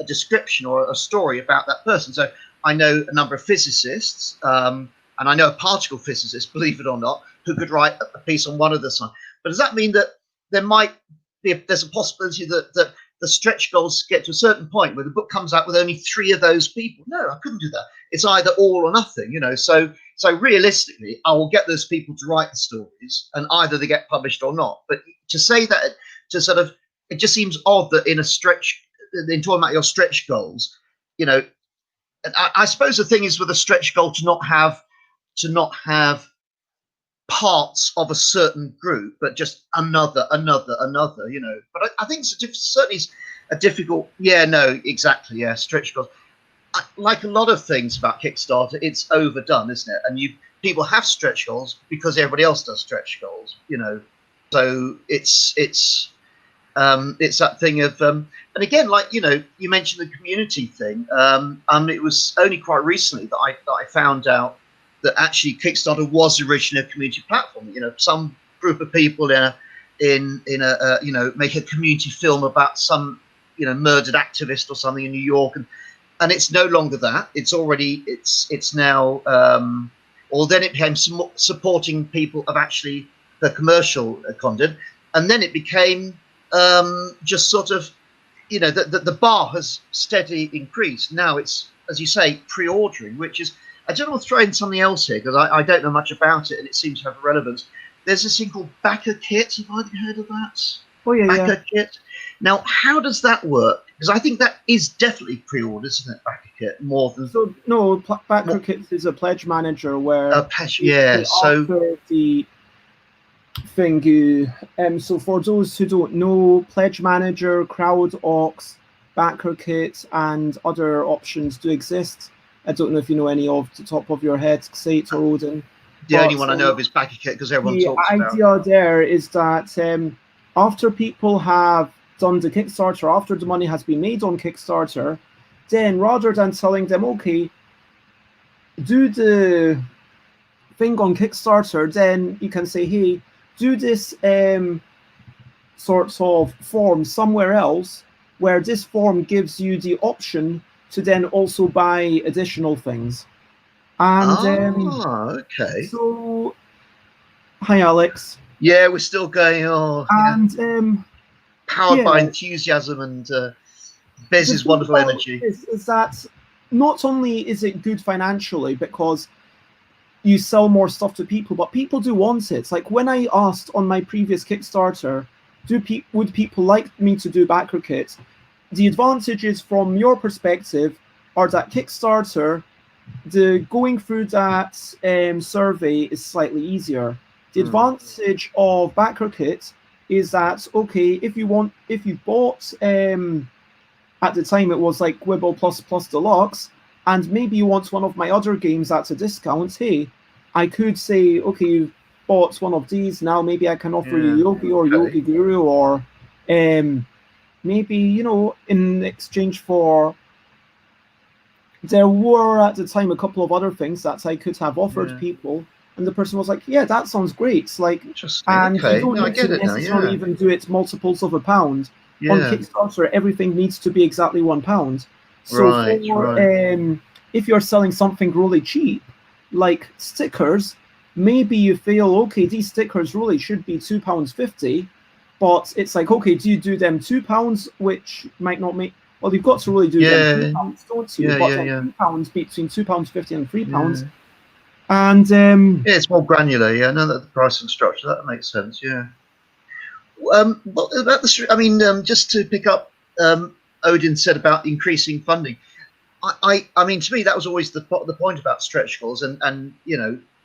[SPEAKER 9] description or a story about that person. So I know a number of physicists. I and I know a particle physicist, believe it or not, who could write a piece on one of the signs. But does that mean that there's a possibility that the stretch goals get to a certain point where the book comes out with only 3 of those people? No, I couldn't do that. It's either all or nothing, So realistically, I will get those people to write the stories, and either they get published or not. But to say that, it just seems odd that in talking about your stretch goals, I suppose the thing is with a stretch goal to not have parts of a certain group, but just another, But I think certainly it's a difficult. Yeah, no, exactly. Yeah, stretch goals. Like a lot of things about Kickstarter, it's overdone, isn't it? And people have stretch goals because everybody else does stretch goals, So it's that thing of and again, like you mentioned the community thing. It was only quite recently that I found out that actually Kickstarter was originally a community platform. Some group of people make a community film about some murdered activist or something in New York, and it's no longer that. It's now or then it became supporting people of actually the commercial content, and then it became just sort of the bar has steadily increased. Now it's, as you say, pre-ordering, which is, I don't want to throw in something else here because I don't know much about it and it seems to have relevance. There's this thing called backer kit. Have either heard of that?
[SPEAKER 1] Oh yeah,
[SPEAKER 9] backer kit. Now, how does that work? Because I think that is definitely pre-ordered, isn't it? Backer kit more than
[SPEAKER 1] backer kit is a pledge manager where
[SPEAKER 9] so
[SPEAKER 1] the thing. So for those who don't know, pledge manager, crowd ox, backer kit, and other options do exist. I don't know if you know any off the top of your head, Xate or Odin.
[SPEAKER 9] The only one I know of is backer kit because everyone talks about it.
[SPEAKER 1] The idea there is that after people have done the Kickstarter, after the money has been made on Kickstarter, then rather than telling them, okay, do the thing on Kickstarter, then you can say, hey, do this sort of form somewhere else, where this form gives you the option to then also buy additional things. And
[SPEAKER 9] okay.
[SPEAKER 1] So, hi Alex.
[SPEAKER 9] Yeah, we're still going.
[SPEAKER 1] And
[SPEAKER 9] powered by enthusiasm and Bez's wonderful energy.
[SPEAKER 1] Is that not only is it good financially because you sell more stuff to people, but people do want it. Like when I asked on my previous Kickstarter, would people like me to do backer kits? The advantages from your perspective are that Kickstarter, going through that survey is slightly easier. The advantage of backer kit is that, okay, if you bought at the time it was like Wibble plus Deluxe, and maybe you want one of my other games at a discount, hey, I could say, okay, you bought one of these, now maybe I can offer you Yogi or Yogi Guru, or maybe, in exchange for, there were at the time a couple of other things that I could have offered people, and the person was like, yeah, that sounds great. Like, and you don't need to necessarily even do it multiples of £1. On Kickstarter, everything needs to be exactly £1. So if you're selling something really cheap, like stickers, maybe you feel, okay, these stickers really should be £2.50, but it's like, okay, do you do them £2, which might not make, well, you've got to really do them £3, don't you? But £3 between £2.50 and £3. And
[SPEAKER 9] it's more granular, no, that the pricing structure, that makes sense, Well, about just to pick up, Odin said about increasing funding. I mean, to me, that was always the point about stretch goals, and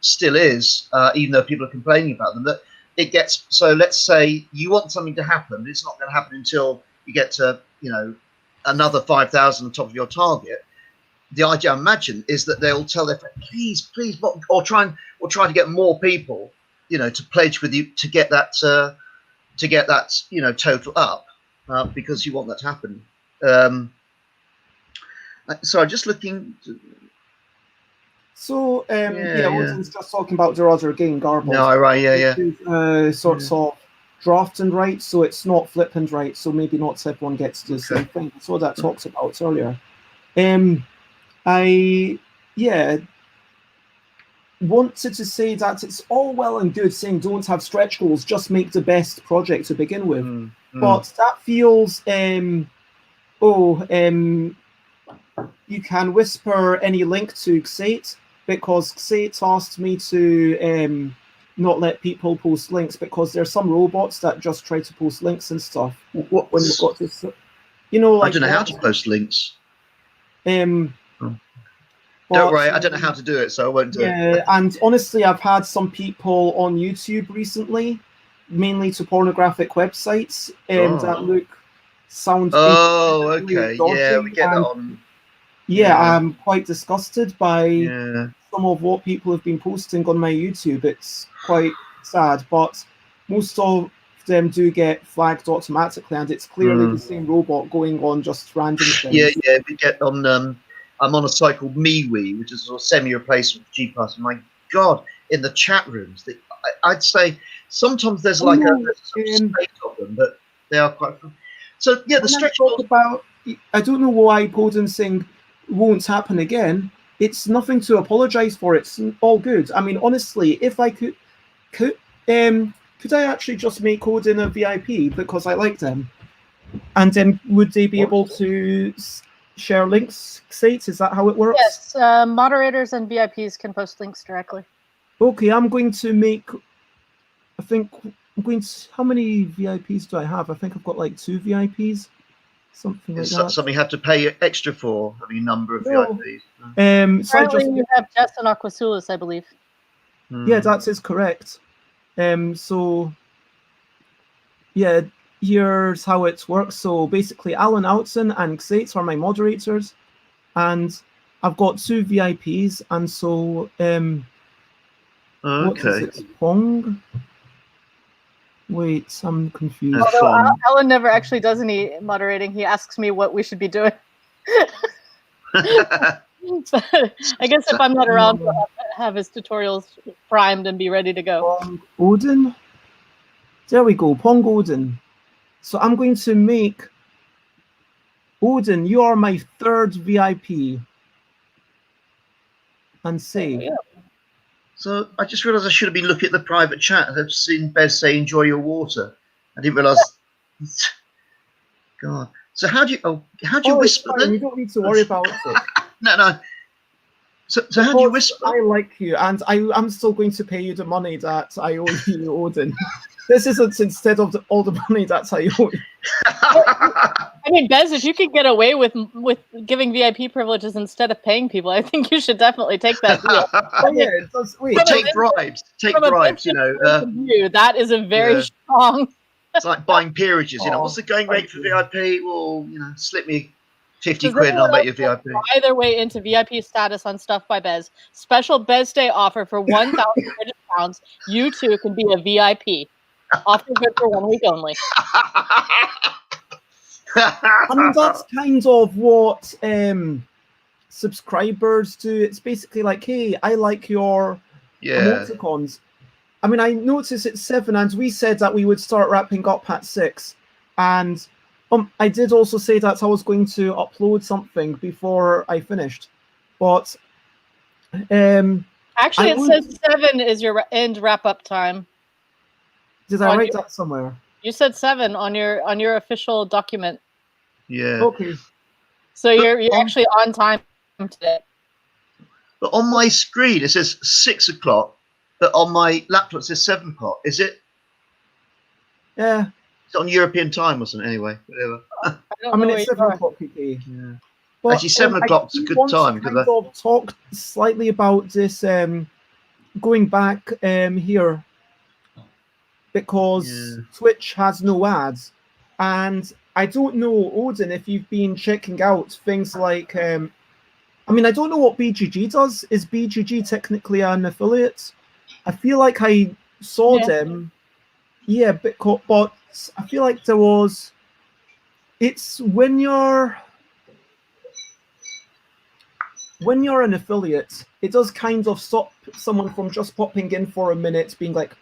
[SPEAKER 9] still is, even though people are complaining about them, that it gets, so let's say you want something to happen, but it's not going to happen until you get to, another 5,000 on top of your target. The idea, I imagine, is that they'll tell their friends, please, or try to get more people, to pledge with you to get that, total up, because you want that to happen. So I'm just looking.
[SPEAKER 1] So Odin's just talking about their other game, Garble.
[SPEAKER 9] No, right,
[SPEAKER 1] Sorts of draft and write, so it's not flip and write, so maybe not everyone gets the same thing. That's what that talks about earlier. wanted to say that it's all well and good saying don't have stretch goals, just make the best project to begin with. But that feels, you can whisper any link to Xate, because Xate asked me to not let people post links, because there's some robots that just try to post links and stuff.
[SPEAKER 9] What?
[SPEAKER 1] When you've got this, you know, like
[SPEAKER 9] I don't know how to post links. Don't worry, I don't know how to do it, so I won't do it.
[SPEAKER 1] Yeah, and honestly, I've had some people on YouTube recently, mainly to pornographic websites, that sound.
[SPEAKER 9] Oh, okay. Yeah, we get that on.
[SPEAKER 1] Yeah, I'm quite disgusted by some of what people have been posting on my YouTube. It's quite sad, but most of them do get flagged automatically, and it's clearly the same robot going on just random things.
[SPEAKER 9] Yeah, we get on. I'm on a site called MeWe, which is a sort of semi-replacement for G+. My God, in the chat rooms, I'd say sometimes there's like a space of them, but they are quite fun. So yeah, the stretch goals.
[SPEAKER 1] I don't know why Golden Sing won't happen again. It's nothing to apologize for. It's all good. I mean, honestly, if I could I actually just make Odin a VIP because I like them, and then would they be able to share links? Sites? Is that how it works?
[SPEAKER 3] Yes, moderators and VIPs can post links directly.
[SPEAKER 1] Okay, I'm going to make. I think I'm going to. How many VIPs do I have? I think I've got like 2 VIPs, something like that.
[SPEAKER 9] Something you have to pay extra for having a number of VIPs.
[SPEAKER 1] So
[SPEAKER 3] you have Jess and Aquasulis, I believe.
[SPEAKER 1] Yeah, that is correct. So yeah, here's how it works. So basically, Alan Outson and Xates are my moderators, and I've got 2 VIPs, and so what is it? Pong? Wait, I'm confused.
[SPEAKER 3] Although Alan never actually does any moderating, he asks me what we should be doing. So, I guess if I'm not around, I'll have his tutorials primed and be ready to go.
[SPEAKER 1] Pong Odin. There we go, Pong Odin. So I'm going to make Odin, you are my 3rd VIP. And save.
[SPEAKER 9] So I just realised I should have been looking at the private chat. I've seen Bez say, "Enjoy your water." I didn't realise. God. So how do you whisper? Then?
[SPEAKER 1] You don't need to worry about it.
[SPEAKER 9] No. So how do you whisper?
[SPEAKER 1] I like you, and I'm still going to pay you the money that I owe you, Odin. This isn't instead of all the money that I owe you.
[SPEAKER 3] I mean, Bez, if you could get away with giving VIP privileges instead of paying people, I think you should definitely take that deal.
[SPEAKER 9] Take bribes. Take bribes.
[SPEAKER 3] That is a very strong.
[SPEAKER 9] It's like buying peerages. What's the going rate for VIP? Well, slip me 50 quid and I'll make you VIP.
[SPEAKER 3] Buy their way into VIP status on Stuff by Bez. Special Bez Day offer for 1,000 British pounds. You too can be a VIP. Offer good for 1 week only.
[SPEAKER 1] I mean, that's kind of what subscribers do. It's basically like, hey, I like your emoticons. I mean, I noticed it's 7, and we said that we would start wrapping up at 6. And I did also say that I was going to upload something before I finished. But
[SPEAKER 3] actually, it says 7 is your end wrap-up time.
[SPEAKER 1] Did I write that somewhere?
[SPEAKER 3] You said 7 on your official document.
[SPEAKER 9] Yeah.
[SPEAKER 1] Okay.
[SPEAKER 3] So you're actually on time today.
[SPEAKER 9] But on my screen it says 6 o'clock, but on my laptop it says 7 o'clock. Is it?
[SPEAKER 1] Yeah.
[SPEAKER 9] It's on European time or something. Anyway, whatever.
[SPEAKER 1] I mean, it's 7 o'clock UK.
[SPEAKER 9] Yeah. But, actually, 7 o'clock is a good time because
[SPEAKER 1] I've talked slightly about this going back here. Because Twitch has no ads, and I don't know, Odin, if you've been checking out things like I mean, I don't know what BGG does. Is BGG technically an affiliate? I feel like I saw them, but I feel like there was. It's when you're an affiliate, it does kind of stop someone from just popping in for a minute, being like,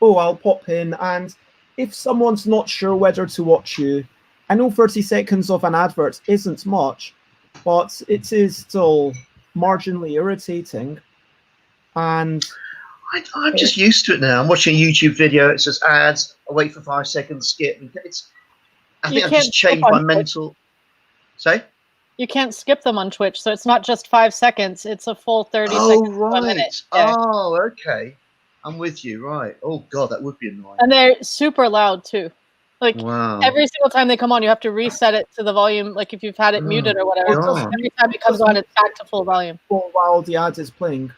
[SPEAKER 1] oh, I'll pop in, and if someone's not sure whether to watch you, I know 30 seconds of an advert isn't much, but it is still marginally irritating. And
[SPEAKER 9] I'm just used to it now. I'm watching a YouTube video. It says ads. I wait for 5 seconds, skip. I think I've just changed my mental. Say?
[SPEAKER 3] You can't skip them on Twitch, so it's not just 5 seconds. It's a full 30 seconds.
[SPEAKER 9] Oh,
[SPEAKER 3] To a minute.
[SPEAKER 9] right.
[SPEAKER 3] Yeah.
[SPEAKER 9] Oh, okay. I'm with you. Right. Oh, God, that would be annoying.
[SPEAKER 3] And they're super loud, too. Like,
[SPEAKER 9] Wow.
[SPEAKER 3] every single time they come on, you have to reset it to the volume, like if you've had it muted or whatever.
[SPEAKER 9] God.
[SPEAKER 3] Every time it comes on, it's back to full volume.
[SPEAKER 1] While the ad is playing.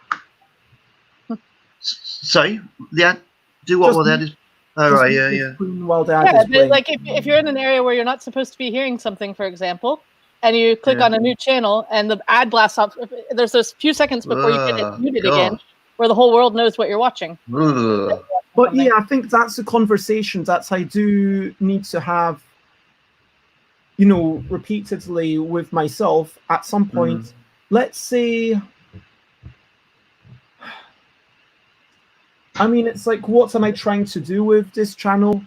[SPEAKER 9] Sorry? The ad? Do what while the ad is... Oh, right, yeah.
[SPEAKER 1] While the ad is playing.
[SPEAKER 3] Like if you're in an area where you're not supposed to be hearing something, for example, and you click on a new channel and the ad blasts off, there's those few seconds before you get it muted again, where the whole world knows what you're watching.
[SPEAKER 1] But yeah, I think that's a conversation that I do need to have, repeatedly with myself at some point. Let's say, I mean, it's like, what am I trying to do with this channel?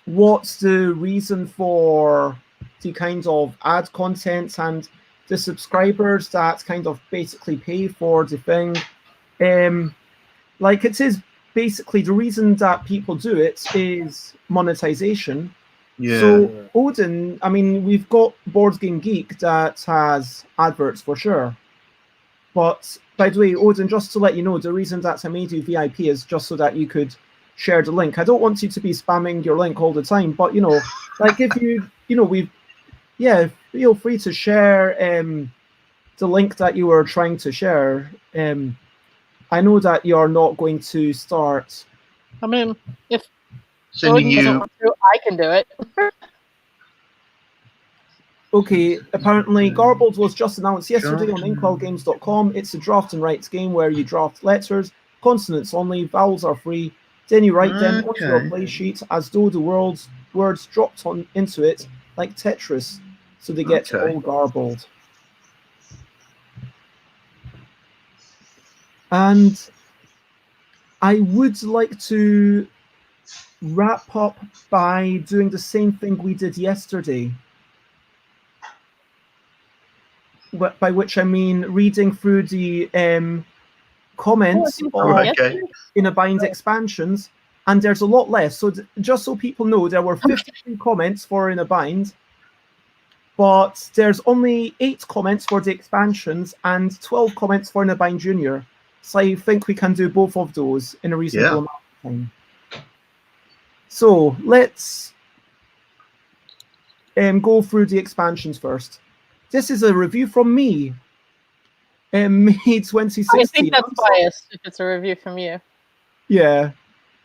[SPEAKER 1] What's the reason for the kind of ad content and the subscribers that kind of basically pay for the thing? Like, it is basically the reason that people do it is monetization.
[SPEAKER 9] Yeah.
[SPEAKER 1] So Odin, I mean, we've got Board Game Geek that has adverts for sure. But by the way, Odin, just to let you know, the reason that I made you VIP is just so that you could share the link. I don't want you to be spamming your link all the time, but like if feel free to share the link that you were trying to share. I know that you're not going to start.
[SPEAKER 3] I mean, if
[SPEAKER 9] sending you,
[SPEAKER 3] I can do it.
[SPEAKER 1] Okay, apparently Garbled was just announced yesterday on inkwellgames.com. It's a draft and writes game where you draft letters, consonants only, vowels are free. Then you write them onto your play sheet as though the words dropped into it like Tetris, so they get all garbled. And I would like to wrap up by doing the same thing we did yesterday. By which I mean reading through the comments in a bind expansions, and there's a lot less. So just so people know, there were 53 comments for in a bind, but there's only 8 comments for the expansions and 12 comments for in a bind junior. So I think we can do both of those in a reasonable amount of time. So let's go through the expansions first. This is a review from me. May 2016.
[SPEAKER 3] I think that's biased if it's a review from you.
[SPEAKER 1] Yeah.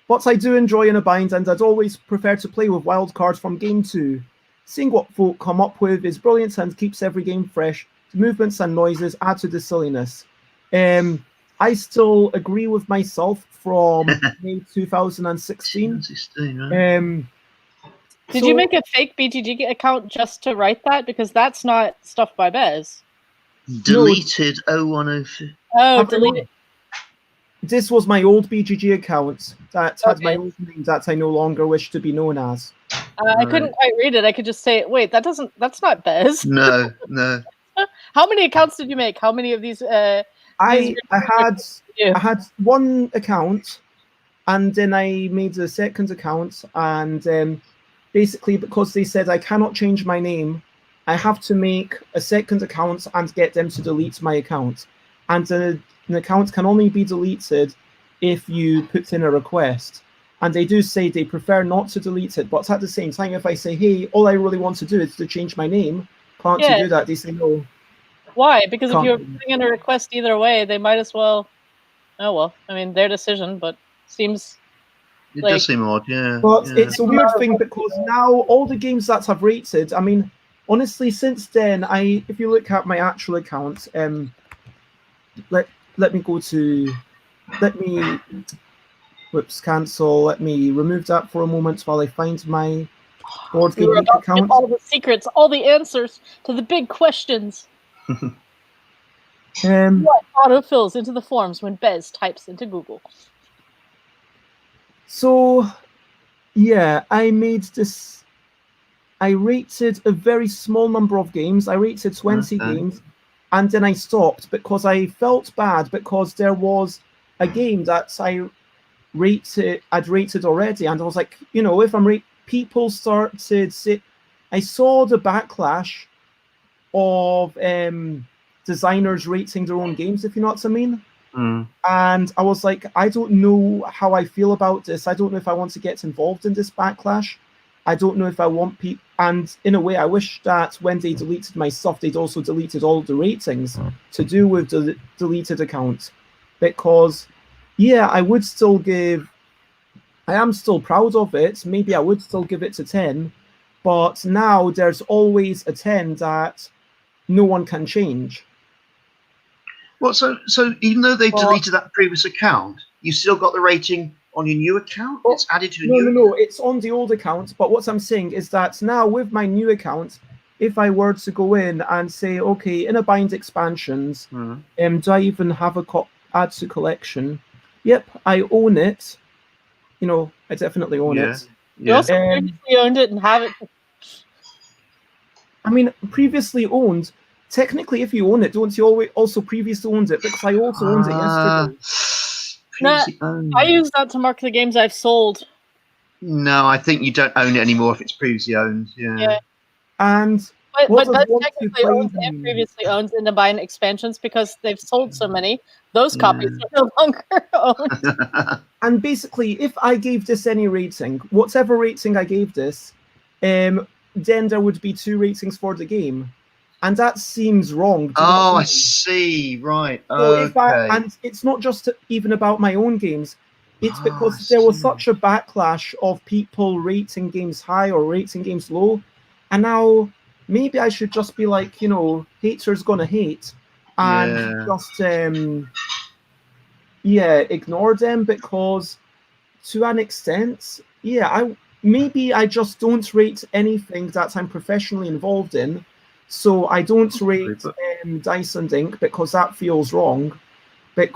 [SPEAKER 1] What I do enjoy in a bind, and I'd always prefer to play with wildcards from Game 2. Seeing what folk come up with is brilliant and keeps every game fresh. The movements and noises add to the silliness. I still agree with myself from May 2016.
[SPEAKER 3] Did you make a fake BGG account just to write that? Because that's not stuff by Bez.
[SPEAKER 9] Deleted 0104.
[SPEAKER 3] Oh, deleted.
[SPEAKER 1] This was my old BGG account that had my old name that I no longer wish to be known as.
[SPEAKER 3] I couldn't quite read it. I could just say, wait, that's not Bez.
[SPEAKER 9] No.
[SPEAKER 3] How many accounts did you make? How many of these?
[SPEAKER 1] I had one account, and then I made a second account, and basically because they said I cannot change my name, I have to make a second account and get them to delete my account. And an account can only be deleted if you put in a request. And they do say they prefer not to delete it, but at the same time, if I say, hey, all I really want to do is to change my name, can't you do that? They say no.
[SPEAKER 3] Why? Because if you're putting in a request either way, they might as well. Oh well, I mean, their decision, but seems.
[SPEAKER 9] It does seem odd, yeah.
[SPEAKER 1] But it's a weird thing because now all the games that I've rated, I mean, honestly, since then, if you look at my actual account, let me go to, cancel. Let me remove that for a moment while I find my Board Game Geek account.
[SPEAKER 3] All the secrets, all the answers to the big questions. What autofills into the forms when Bez types into Google?
[SPEAKER 1] So, yeah, I made this. I rated a very small number of games. I rated 20 games. and then I stopped because I felt bad because there was a game that I'd rated already, and I was like, if people started I saw the backlash of designers rating their own games, if you know what I mean. And I was like, I don't know how I feel about this. I don't know if I want to get involved in this backlash. I don't know if I want people. And in a way, I wish that when they deleted my stuff, they'd also deleted all the ratings to do with the deleted account. Because, yeah, I am still proud of it. Maybe I would still give it to 10. But now there's always a 10 that no one can change.
[SPEAKER 9] Well, so even though they deleted that previous account, you still got the rating on your new account? It's added to
[SPEAKER 1] No, it's on the old account. But what I'm saying is that now with my new account, if I were to go in and say, okay, in a bind expansions, do I even have a add to collection? Yep, I own it. I definitely own it.
[SPEAKER 3] You also previously owned it and have it.
[SPEAKER 1] I mean, previously owned. Technically, if you own it, don't you also previously owned it? Because I also owned it yesterday.
[SPEAKER 3] I use that to mark the games I've sold.
[SPEAKER 9] No, I think you don't own it anymore if it's previously owned. Yeah.
[SPEAKER 1] And
[SPEAKER 3] but that's technically owned and previously owned in the bind expansions because they've sold so many. Those copies are no longer owned.
[SPEAKER 1] And basically, if I gave this any rating, whatever rating I gave this, then there would be 2 ratings for the game. And that seems wrong.
[SPEAKER 9] I see. Right.
[SPEAKER 1] So and it's not just even about my own games. It's because there was such a backlash of people rating games high or rating games low. And now maybe I should just be like, haters gonna hate. And just, ignore them because to an extent, maybe I just don't rate anything that I'm professionally involved in. So I don't rate Dice and Ink because that feels wrong. But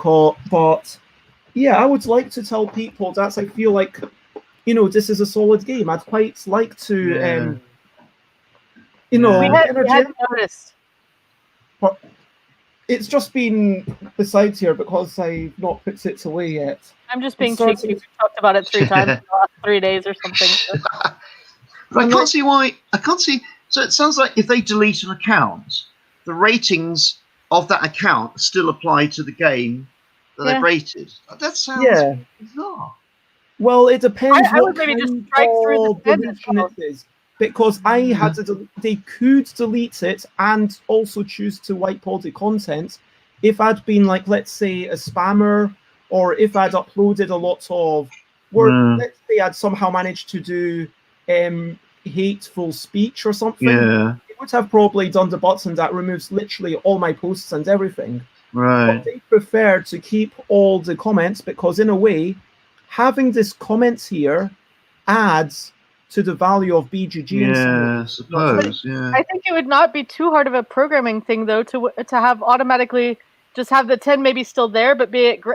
[SPEAKER 1] I would like to tell people that I feel like, this is a solid game. I'd quite like to,
[SPEAKER 3] we hadn't noticed.
[SPEAKER 1] But it's just been besides here because I've not put it away yet.
[SPEAKER 3] I'm just being cheeky. We've talked about it 3 times in the last 3 days or something. So.
[SPEAKER 9] But I can't see why. I can't see. So it sounds like if they delete an account, the ratings of that account still apply to the game that they've rated. That sounds bizarre.
[SPEAKER 1] Well, it depends.
[SPEAKER 3] I would maybe just strike through the
[SPEAKER 1] deletion it is, because I had to. They could delete it and also choose to wipe all the content. If I'd been like, let's say, a spammer, or if I'd uploaded a lot of work, let's say I'd somehow managed to do hateful speech or something, it would have probably done the button that removes literally all my posts and everything.
[SPEAKER 9] Right.
[SPEAKER 1] But they prefer to keep all the comments because, in a way, having this comments here adds to the value of BGG.
[SPEAKER 9] I suppose.
[SPEAKER 3] I think it would not be too hard of a programming thing, though, to have automatically just have the 10 maybe still there, but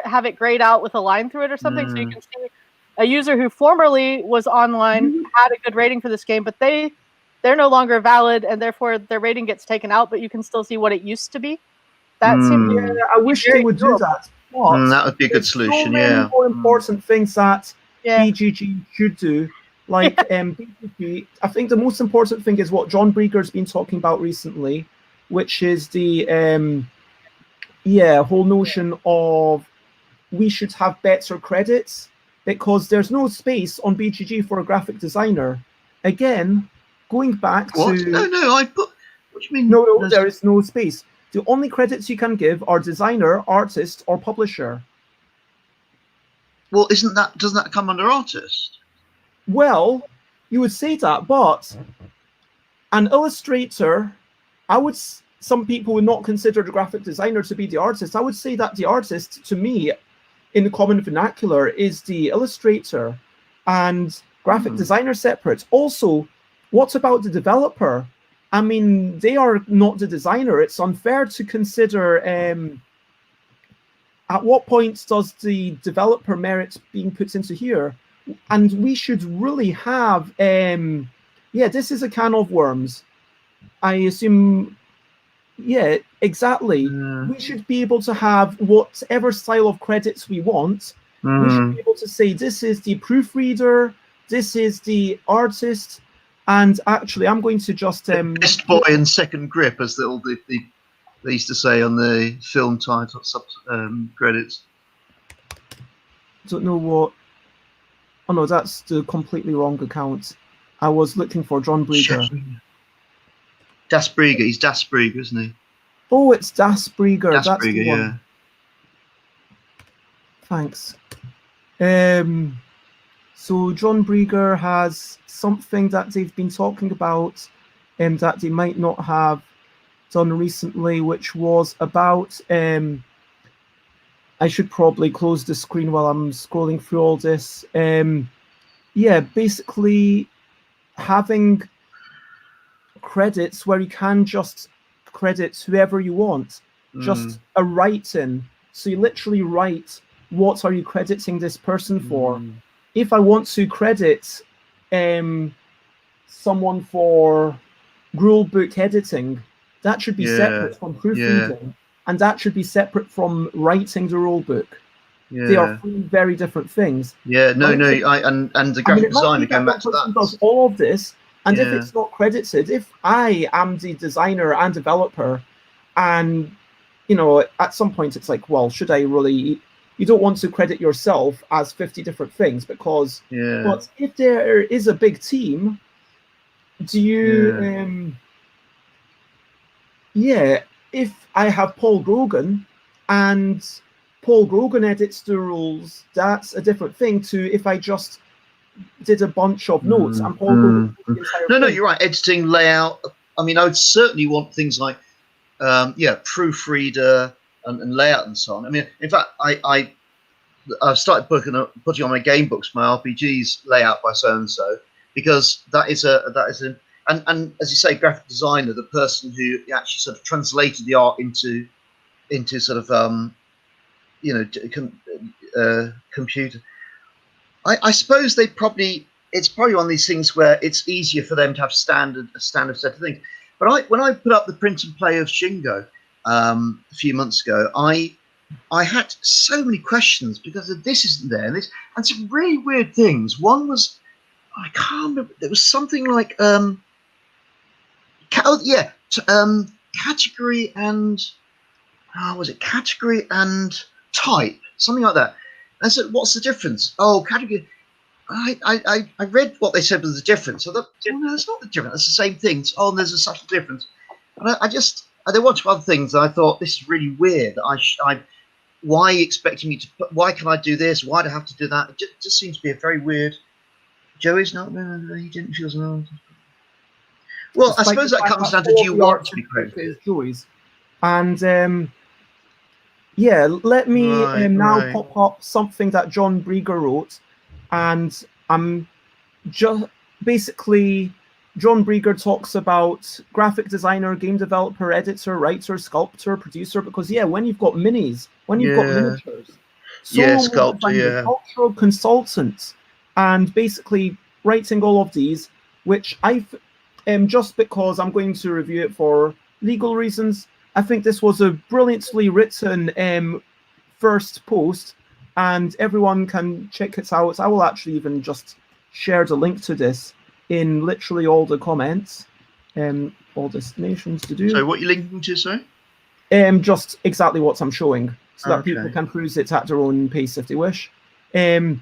[SPEAKER 3] have it grayed out with a line through it or something, so you can see a user who formerly was online had a good rating for this game, but they're no longer valid, and therefore their rating gets taken out, but you can still see what it used to be. That seems
[SPEAKER 1] I wish they would do that.
[SPEAKER 9] That would be a good solution.
[SPEAKER 1] So many more important things that BGG should do. Like BGG, I think the most important thing is what John Brieger's been talking about recently, which is the whole notion of we should have better credits because there's no space on BGG for a graphic designer. Again, going back to...
[SPEAKER 9] No, I put... What do you mean?
[SPEAKER 1] No, there is no space. The only credits you can give are designer, artist, or publisher.
[SPEAKER 9] Well, doesn't that come under artist?
[SPEAKER 1] Well, you would say that, but an illustrator, some people would not consider the graphic designer to be the artist. I would say that the artist, to me, in the common vernacular, is the illustrator and graphic designer separate. Also, what about the developer? I mean, they are not the designer. It's unfair to consider at what point does the developer merit being put into here? And we should really have, this is a can of worms. I assume Yeah, exactly. We should be able to have whatever style of credits we want. We should be able to say this is the proofreader, this is the artist, and actually I'm going to just
[SPEAKER 9] best boy and second grip, as they used to say on the film title credits.
[SPEAKER 1] Don't know what. Oh no, that's the completely wrong account. I was looking for John Brieger.
[SPEAKER 9] Das Brieger, he's Das Brieger, isn't he?
[SPEAKER 1] Oh, it's Das Brieger.
[SPEAKER 9] Das
[SPEAKER 1] That's
[SPEAKER 9] Brieger,
[SPEAKER 1] the one.
[SPEAKER 9] yeah.
[SPEAKER 1] Thanks. So John Brieger has something that they've been talking about that they might not have done recently, which was about I should probably close the screen while I'm scrolling through all this. Yeah, basically having credits where you can just credit whoever you want, just a write-in. So you literally write, what are you crediting this person for? If I want to credit someone for rulebook editing, that should be separate from proofreading, and that should be separate from writing the rulebook. They are three very different things.
[SPEAKER 9] Yeah, no, and the graphic designer, going back to that,
[SPEAKER 1] does all of this, and if it's not credited, if I am the designer and developer, and at some point it's like, well, should I really? You don't want to credit yourself as 50 different things because. But if there is a big team, do you? If I have Paul Grogan and Paul Grogan edits the rules, that's a different thing to if I just did a bunch of notes and Paul Grogan did the entire
[SPEAKER 9] No,
[SPEAKER 1] thing.
[SPEAKER 9] you're right. Editing, layout. I mean, I would certainly want things like, proofreader and layout and so on. I mean, in fact, I've started putting on my game books, my RPGs layout by so and so, because that is and as you say, graphic designer, the person who actually sort of translated the art into sort of computer. I suppose it's probably one of these things where it's easier for them to have a standard set of things. But when I put up the print and play of Shingo a few months ago, I had so many questions because this isn't there, and some really weird things. One was, I can't remember. There was something like category and was it category and type, something like that. I said, what's the difference? Oh, category. I read what they said was the difference. I thought, no, it's not the difference. It's the same thing. Oh, there's a subtle difference. And there were two other things. And I thought, this is really weird. Why are you expecting me to put? Why can I do this? Why do I have to do that? It just seems to be a very weird. Joey's not. He didn't feel so. Well, I suppose that comes down to, do you want to be credited?
[SPEAKER 1] Joey's, and let me now pop up something that John Brieger wrote, and I'm just basically John Brieger talks about graphic designer, game developer, editor, writer, sculptor, producer, because when you've got minis, when you've got miniatures,
[SPEAKER 9] sculptor,
[SPEAKER 1] cultural consultants, and basically writing all of these, which I've just because I'm going to review it for legal reasons, I think this was a brilliantly written first post, and everyone can check it out. I will actually even just share the link to this in literally all the comments, all destinations to do.
[SPEAKER 9] So what are you linking to, sorry?
[SPEAKER 1] Just exactly what I'm showing, so that people can peruse it at their own pace if they wish. John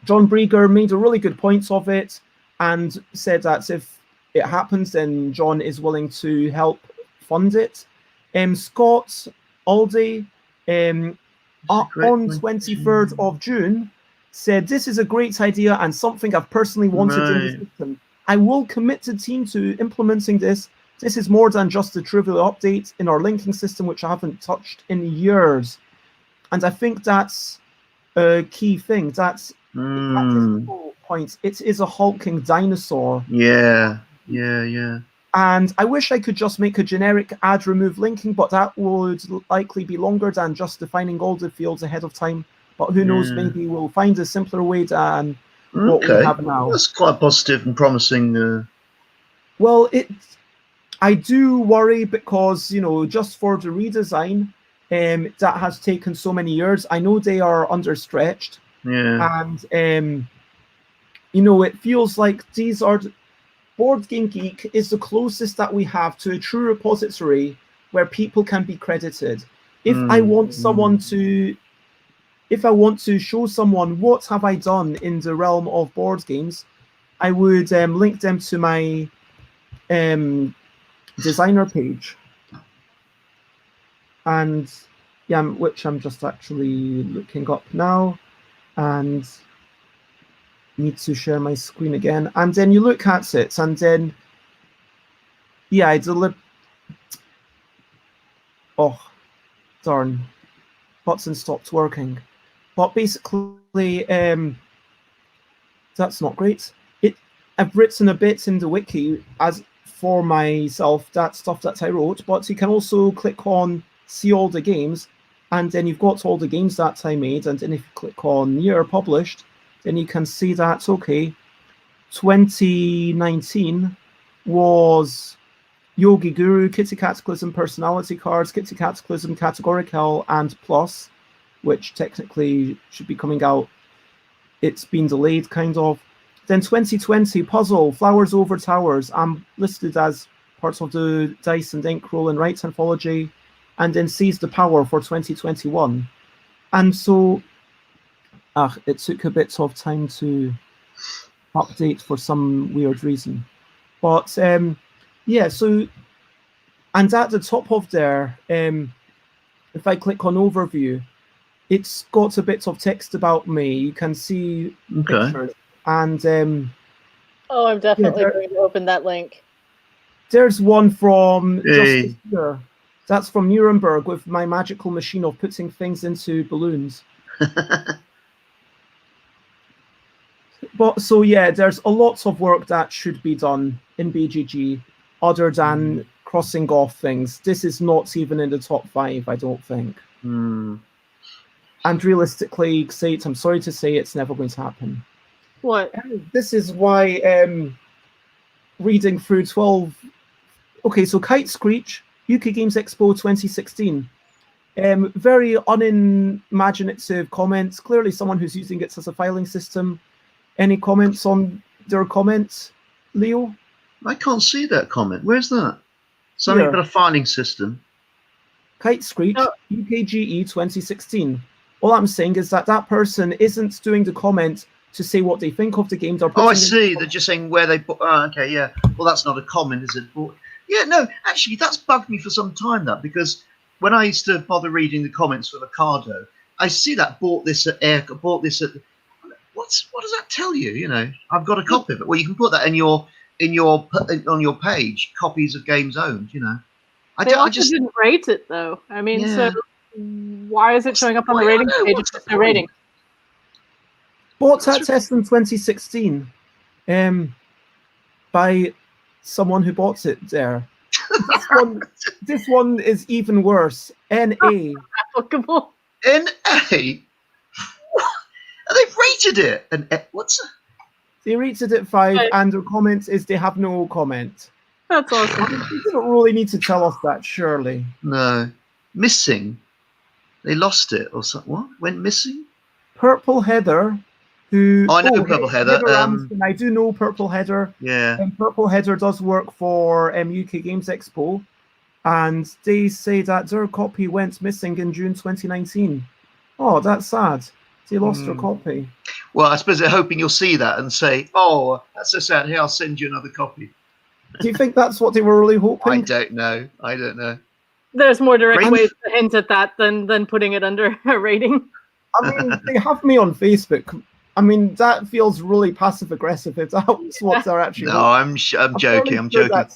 [SPEAKER 1] Brieger made a really good point of it and said that if it happens, then John is willing to help fund it. Scott Aldi on 23rd of June said, this is a great idea and something I've personally wanted in the system. I will commit the team to implementing this. This is more than just a trivial update in our linking system, which I haven't touched in years. And I think that's a key thing. That's at this point, it is a hulking dinosaur.
[SPEAKER 9] Yeah.
[SPEAKER 1] And I wish I could just make a generic add remove linking, but that would likely be longer than just defining all the fields ahead of time. But who knows, maybe we'll find a simpler way than what we have now.
[SPEAKER 9] That's quite positive and promising.
[SPEAKER 1] Well, I do worry because, just for the redesign, that has taken so many years. I know they are understretched.
[SPEAKER 9] Yeah.
[SPEAKER 1] And, it feels like these are... Board Game Geek is the closest that we have to a true repository where people can be credited. If I want someone to... If I want to show someone what have I done in the realm of board games, I would link them to my designer page, and which I'm just actually looking up now, and need to share my screen again. And then you look at it, and then oh darn, button stopped working. But basically, that's not great. I've written a bit in the wiki as for myself, that stuff that I wrote, but you can also click on see all the games, and then you've got all the games that I made, and then if you click on year published, then you can see that, okay, 2019 was Yogi Guru, Kitty Cataclysm Personality Cards, Kitty Cataclysm Categorical, and Plus, which technically should be coming out. It's been delayed, kind of. Then 2020, Puzzle, Flowers Over Towers, I'm listed as part of the Dice and Ink Roll and Write anthology, and then Seize the Power for 2021. And so, it took a bit of time to update for some weird reason. But, yeah, so, and at the top of there, if I click on Overview, it's got a bit of text about me. You can see pictures. And
[SPEAKER 3] I'm definitely going to open that link.
[SPEAKER 1] There's one from just this year. That's from Nuremberg with my magical machine of putting things into balloons. But so yeah, there's a lot of work that should be done in BGG other than crossing off things. This is not even in the top 5, I don't think. And realistically, I'm sorry to say, it's never going to happen.
[SPEAKER 3] What?
[SPEAKER 1] This is why reading through 12... Okay, so Kite Screech, UK Games Expo 2016. Very unimaginative comments. Clearly someone who's using it as a filing system. Any comments on their comments, Leo?
[SPEAKER 9] I can't see that comment. Where's that? Something about a filing system.
[SPEAKER 1] Kite Screech, UKGE 2016. All I'm saying is that person isn't doing the comment to say what they think of the game.
[SPEAKER 9] Oh, I see. They're just saying where they... okay, yeah. Well, that's not a comment, is it? Yeah, no, actually, that's bugged me for some time, that, because when I used to bother reading the comments for Ocado, I see that bought this at... What does that tell you? I've got a copy of it. Well, you can put that on your page, copies of games owned,
[SPEAKER 3] I just didn't rate it, though. I mean, so why is it showing up on the rating page? It's just a rating.
[SPEAKER 1] Bought that test in 2016 by someone who bought it there. This one is even worse. NA.
[SPEAKER 3] Applicable.
[SPEAKER 9] NA? They've rated it. And
[SPEAKER 1] they rated it 5, and their comment is they have no comment.
[SPEAKER 3] That's awesome.
[SPEAKER 1] You don't really need to tell us that, surely.
[SPEAKER 9] No. Missing. They lost it or something. What? Went missing?
[SPEAKER 1] Purple Heather, who...
[SPEAKER 9] I know Purple Heather.
[SPEAKER 1] I do know Purple Heather.
[SPEAKER 9] Yeah.
[SPEAKER 1] And Purple Heather does work for UK Games Expo, and they say that their copy went missing in June 2019. Oh, that's sad. They lost their copy.
[SPEAKER 9] Well, I suppose they're hoping you'll see that and say, oh, that's so sad. Here, I'll send you another copy.
[SPEAKER 1] Do you think that's what they were really hoping?
[SPEAKER 9] I don't know.
[SPEAKER 3] There's more direct ways to hint at that than putting it under a rating.
[SPEAKER 1] I mean, they have me on Facebook. I mean, that feels really passive-aggressive. If that's what they're actually...
[SPEAKER 9] No, I'm joking. I'm joking.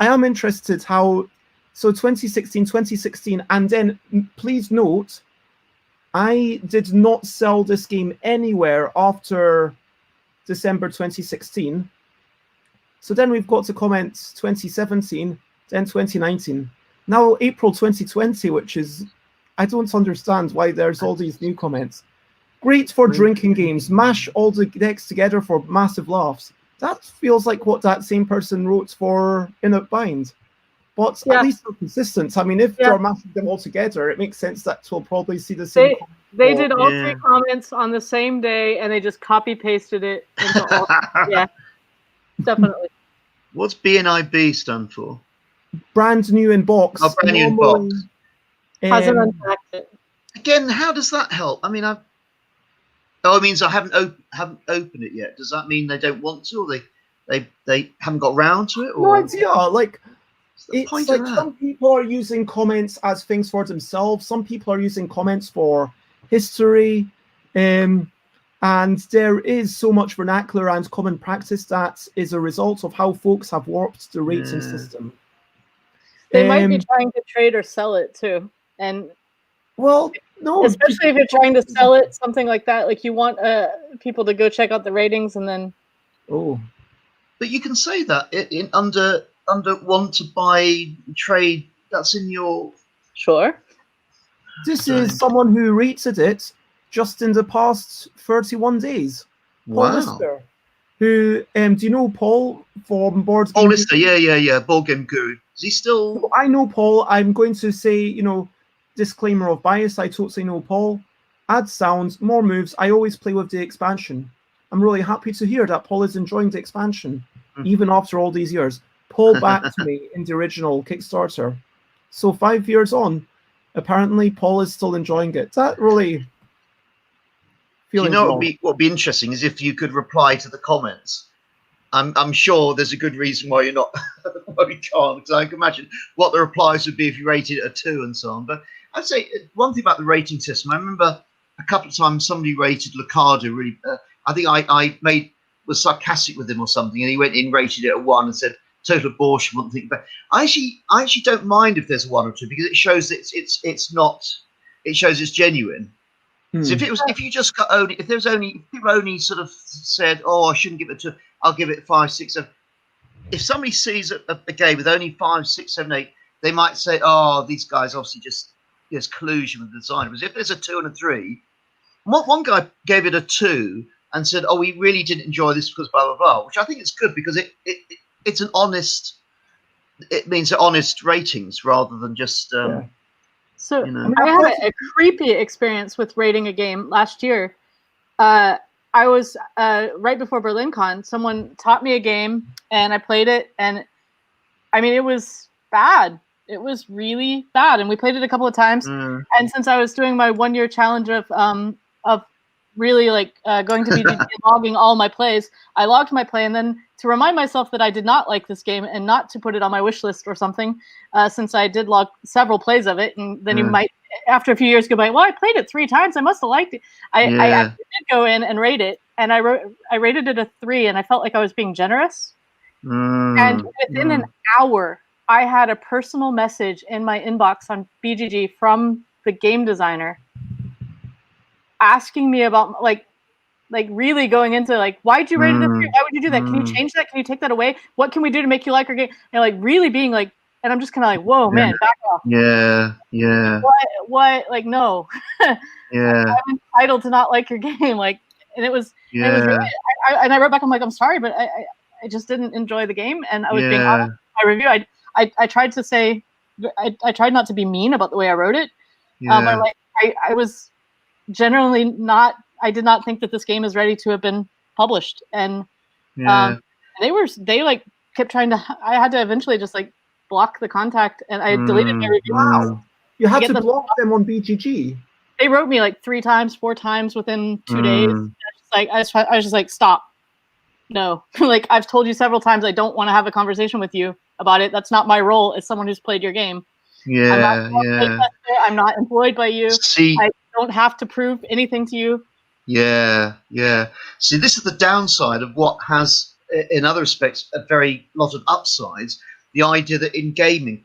[SPEAKER 1] I am interested how... So 2016, and then please note, I did not sell this game anywhere after December 2016. So then we've got to comments 2017, then 2019. Now April 2020, which is... I don't understand why there's all these new comments. Great for drinking games. Mash all the decks together for massive laughs. that feels like what that same person wrote for Inner Bind. But at least they're consistent. I mean, if they're mashing them all together, it makes sense that we'll probably see the same.
[SPEAKER 3] They did all 3 comments on the same day, and they just copy pasted it into all. Yeah, definitely.
[SPEAKER 9] What's BNIB stand for?
[SPEAKER 1] Brand new in box.
[SPEAKER 9] Oh, brand new in box.
[SPEAKER 3] Hasn't unpacked it.
[SPEAKER 9] Again, how does that help? I mean, it means I haven't opened it yet. Does that mean they don't want to, or they haven't got round to it? Or?
[SPEAKER 1] No idea. Like, it's like some people are using comments as things for themselves. Some people are using comments for history. And there is so much vernacular and common practice that is a result of how folks have warped the rating system.
[SPEAKER 3] They might be trying to trade or sell it too. And
[SPEAKER 1] well, no,
[SPEAKER 3] especially if you're trying to sell it, something like that. Like you want people to go check out the ratings and then.
[SPEAKER 1] Oh,
[SPEAKER 9] but you can say that under want to buy trade. That's in your.
[SPEAKER 3] Sure.
[SPEAKER 1] This is someone who rated it just in the past 31 days. Paul Lister, who do you know Paul from Board Game?
[SPEAKER 9] Paul Lister, yeah, Board Game Guru. Is he still?
[SPEAKER 1] I know Paul. I'm going to say, disclaimer of bias. I totally know Paul. Add sounds, more moves. I always play with the expansion. I'm really happy to hear that Paul is enjoying the expansion, even after all these years. Paul backed me in the original Kickstarter. So 5 years on, apparently Paul is still enjoying it. That really feeling.
[SPEAKER 9] What would be interesting is if you could reply to the comments. I'm sure there's a good reason why you're not, why we can't. Because I can imagine what the replies would be if you rated it a 2 and so on. But I'd say one thing about the rating system. I remember a couple of times somebody rated Lucado really. I think I was sarcastic with him or something, and he went in, rated it a 1, and said total abortion. One thing, but I actually don't mind if there's a 1 or 2 because it shows that it's not. It shows it's genuine. So if you just got only if people only sort of said, oh, I shouldn't give it 2, I'll give it 5, 6, 7. If somebody sees a game with only 5, 6, 7, 8, they might say, oh, these guys obviously just there's collusion with the designer. But if there's a 2 and a 3, one guy gave it a 2 and said, oh, we really didn't enjoy this because blah blah blah, which I think is good because it's an honest. It means honest ratings rather than just.
[SPEAKER 3] So I had a creepy experience with rating a game last year. I was right before BerlinCon. Someone taught me a game, and I played it, and I mean, it was bad. It was really bad, and we played it a couple of times. And since I was doing my 1-year challenge of really going to BGG logging all my plays, I logged my play, and then to remind myself that I did not like this game and not to put it on my wish list or something, since I did log several plays of it, and then you might, after a few years, go by, well, I played it 3 times, I must have liked it. I actually did go in and rate it, and I rated it a 3, and I felt like I was being generous. And within an hour, I had a personal message in my inbox on BGG from the game designer asking me about like really going into why'd you rate it a 3? Why would you do that? Can you change that? Can you take that away? What can we do to make you like our game? And really being and I'm just kind of whoa, man, back off.
[SPEAKER 9] Yeah.
[SPEAKER 3] What? No.
[SPEAKER 9] Yeah.
[SPEAKER 3] I'm entitled to not like your game. And it was. Yeah. It was really, I wrote back. I'm I'm sorry, but I just didn't enjoy the game, and I was being honest in my review. I tried to say, I tried not to be mean about the way I wrote it. But I was generally not. I did not think that this game is ready to have been published, and they kept trying to. I had to eventually just block the contact, and I deleted my review.
[SPEAKER 1] Wow, you had to block them on BGG.
[SPEAKER 3] They wrote me 3 times, 4 times within 2 days. I was just stop. No, I've told you several times, I don't want to have a conversation with you about it. That's not my role as someone who's played your game. I'm not employed by you.
[SPEAKER 9] See,
[SPEAKER 3] I don't have to prove anything to you.
[SPEAKER 9] Yeah. See, this is the downside of what has, in other respects, a very lot of upsides. The idea that in gaming,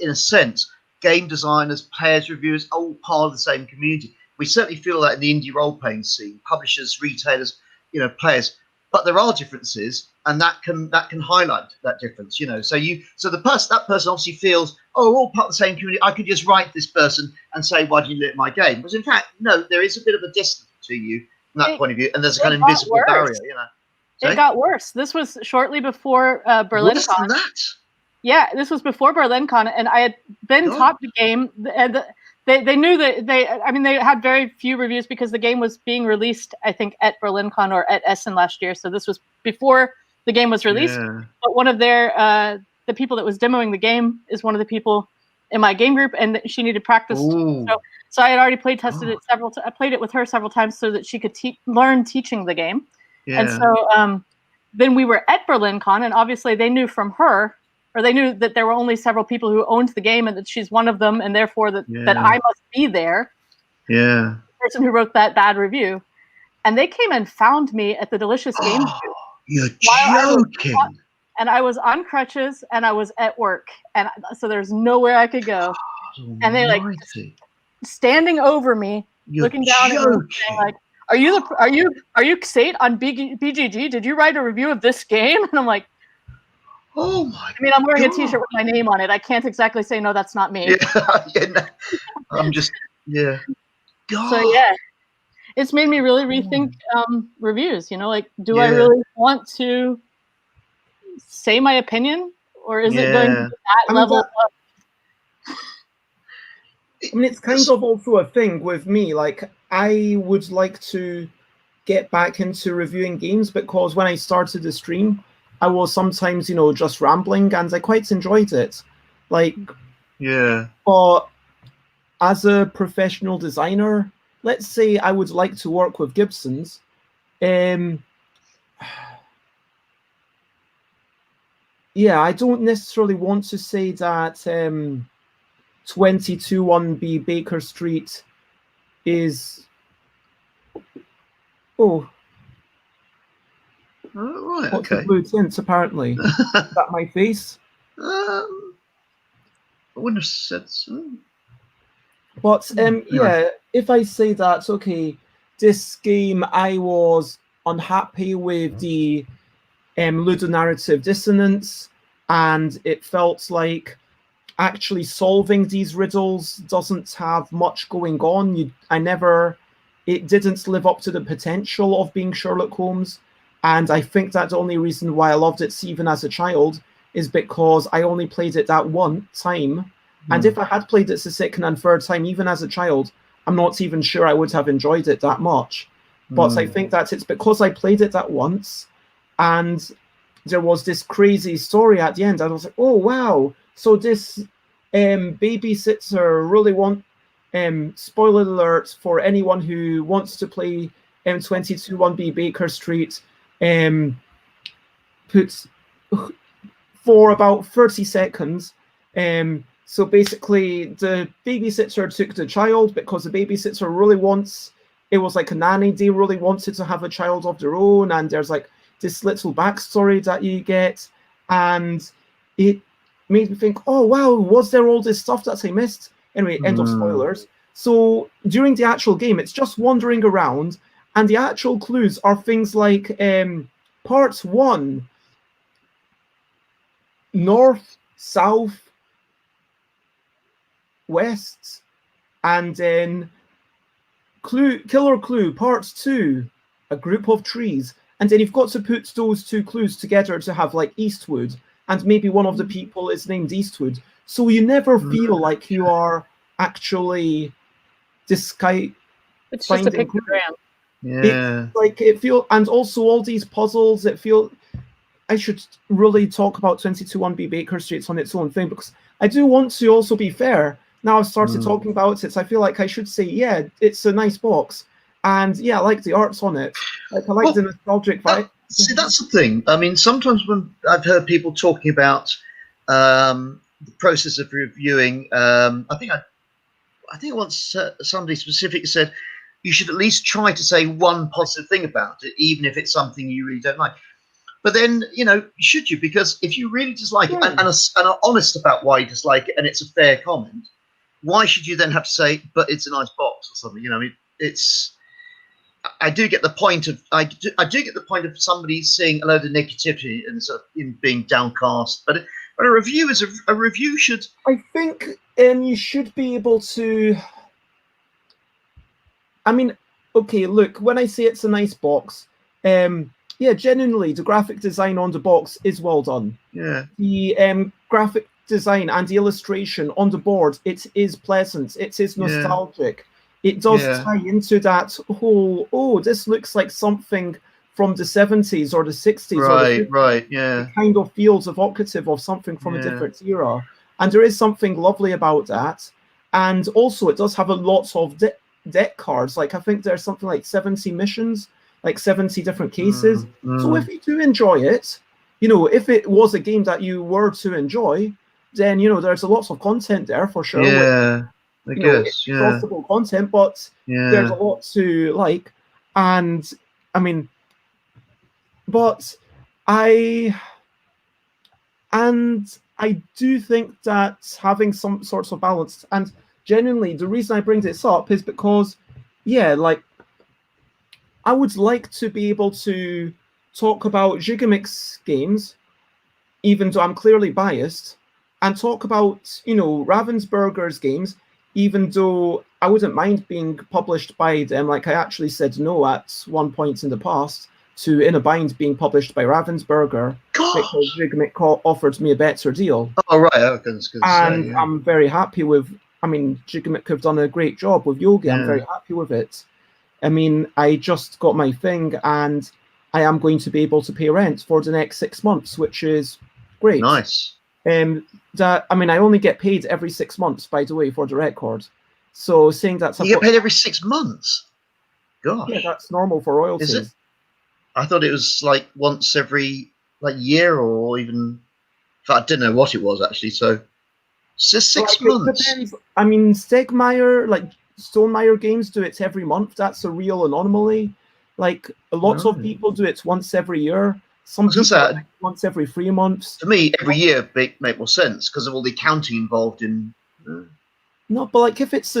[SPEAKER 9] in a sense, game designers, players, reviewers, all part of the same community. We certainly feel that in the indie role-playing scene, publishers, retailers, players. But there are differences, and that can highlight that difference. So that person obviously feels, oh, we're all part of the same community. I could just write this person and say, why didn't you like my game? Because in fact, no, there is a bit of a distance to you from that point of view, and there's a kind of invisible barrier.
[SPEAKER 3] It got worse. This was shortly before
[SPEAKER 9] Worse
[SPEAKER 3] BerlinCon.
[SPEAKER 9] than that?
[SPEAKER 3] Yeah, this was before BerlinCon, and I had been taught the game, and they knew that they had very few reviews because the game was being released, I think, at BerlinCon or at Essen last year. So this was before the game was released.
[SPEAKER 9] Yeah.
[SPEAKER 3] But one of their the people that was demoing the game is one of the people in my game group, and she needed practice. So I had already play tested it I played it with her several times so that she could learn teaching the game.
[SPEAKER 9] Yeah.
[SPEAKER 3] And so then we were at BerlinCon, and obviously they knew from her, or they knew that there were only several people who owned the game and that she's one of them, and therefore that I must be there.
[SPEAKER 9] Yeah.
[SPEAKER 3] The person who wrote that bad review. And they came and found me at the Delicious Games booth.
[SPEAKER 9] You're joking.
[SPEAKER 3] And I was on crutches, and I was at work. And so there's nowhere I could go. And they standing over me, looking down at me, saying like, are you Xate on BGG? Did you write a review of this game? And I'm like,
[SPEAKER 9] oh my!
[SPEAKER 3] I mean, I'm wearing a T-shirt with my name on it. I can't exactly say no, that's not me.
[SPEAKER 9] I'm just God.
[SPEAKER 3] So yeah, it's made me really rethink reviews. You know, like, do I really want to say my opinion, or is it going to that level?
[SPEAKER 1] I mean, it's kind of also a thing with me. Like, I would like to get back into reviewing games because when I started the stream, I was sometimes, just rambling, and I quite enjoyed it. Like, but as a professional designer, let's say I would like to work with Gibsons. Yeah, I don't necessarily want to say that 221B Baker Street is... Oh.
[SPEAKER 9] Right,
[SPEAKER 1] what's
[SPEAKER 9] okay.
[SPEAKER 1] the blue tint, apparently? Is that my face?
[SPEAKER 9] I wouldn't have said so.
[SPEAKER 1] But, yeah, if I say that, okay, this game, I was unhappy with the ludonarrative dissonance, and it felt like actually solving these riddles doesn't have much going on. It didn't live up to the potential of being Sherlock Holmes. And I think that the only reason why I loved it even as a child is because I only played it that one time. And if I had played it the second and third time, even as a child, I'm not even sure I would have enjoyed it that much. But I think that it's because I played it that once, and there was this crazy story at the end. I was like, oh, wow. So this babysitter really spoiler alert for anyone who wants to play 221B Baker Street, puts for about 30 seconds. So basically, the babysitter took the child because the babysitter it was like a nanny. They really wanted to have a child of their own, and there's like this little backstory that you get, and it made me think, oh wow, was there all this stuff that I missed? Anyway, end of spoilers. So during the actual game, it's just wandering around, and the actual clues are things like part 1, north, south, west, and then killer clue part 2, a group of trees, and then you've got to put those two clues together to have like Eastwood, and maybe one of the people is named Eastwood, so you never feel like you are actually this guy.
[SPEAKER 3] It's just a pictogram.
[SPEAKER 9] Yeah,
[SPEAKER 1] and also all these puzzles. I should really talk about 221B Baker Street on its own thing, because I do want to also be fair. Now I've started talking about it, so I feel like I should say, yeah, it's a nice box. And yeah, I like the arts on it. Like, I like the nostalgic vibe.
[SPEAKER 9] See, that's the thing. I mean, sometimes when I've heard people talking about the process of reviewing, I think once somebody specifically said you should at least try to say one positive thing about it, even if it's something you really don't like. But then, should you? Because if you really dislike it and are honest about why you dislike it, and it's a fair comment, why should you then have to say, but it's a nice box or something? I do get the point of somebody seeing a load of negativity and sort of being downcast. But a review should.
[SPEAKER 1] I think you should be able to. I mean, okay, look, when I say it's a nice box, yeah, genuinely, the graphic design on the box is well done.
[SPEAKER 9] Yeah.
[SPEAKER 1] The graphic design and the illustration on the board, it is pleasant. It is nostalgic. It does tie into that whole, oh, this looks like something from the 70s or the 60s or the 50s.
[SPEAKER 9] Right, yeah.
[SPEAKER 1] It kind of feels evocative of something from a different era. And there is something lovely about that. And also, it does have a lot of deck cards. Like, I think there's something like 70 missions, like 70 different cases. So if you do enjoy it, you know, if it was a game that you were to enjoy, then, you know, there's a lot of content there for sure.
[SPEAKER 9] Yeah, I guess,
[SPEAKER 1] it's possible content, but there's a lot to like. And, I mean, but I do think that having some sorts of balance, and genuinely the reason I bring this up is because, yeah, like, I would like to be able to talk about Gigamix games, even though I'm clearly biased, and talk about, you know, Ravensburger's games, even though I wouldn't mind being published by them. Like, I actually said no at one point in the past to In a Bind being published by Ravensburger because Gigamix offered me a better deal.
[SPEAKER 9] Oh, right. I was gonna
[SPEAKER 1] And
[SPEAKER 9] say,
[SPEAKER 1] I'm very happy with, I mean, Gigamix have done a great job with Yogi. I'm very happy with it. I mean, I just got my thing and I am going to be able to pay rent for the next 6 months, which is great.
[SPEAKER 9] Nice.
[SPEAKER 1] That, I mean, I only get paid every 6 months, by the way, for the record. So saying that
[SPEAKER 9] you get paid every 6 months. Gosh.
[SPEAKER 1] Yeah, that's normal for royalties.
[SPEAKER 9] Is it? I thought it was like once every year or even. In fact, I didn't know what it was actually. So, just 6 months.
[SPEAKER 1] It depends. I mean, Stegmaier, like Stonemaier games, do it every month. That's a real anomaly. Like lots of people do it once every year. Some people
[SPEAKER 9] say,
[SPEAKER 1] once every 3 months.
[SPEAKER 9] To me, every year make more sense because of all the accounting involved in.
[SPEAKER 1] No, but like if it's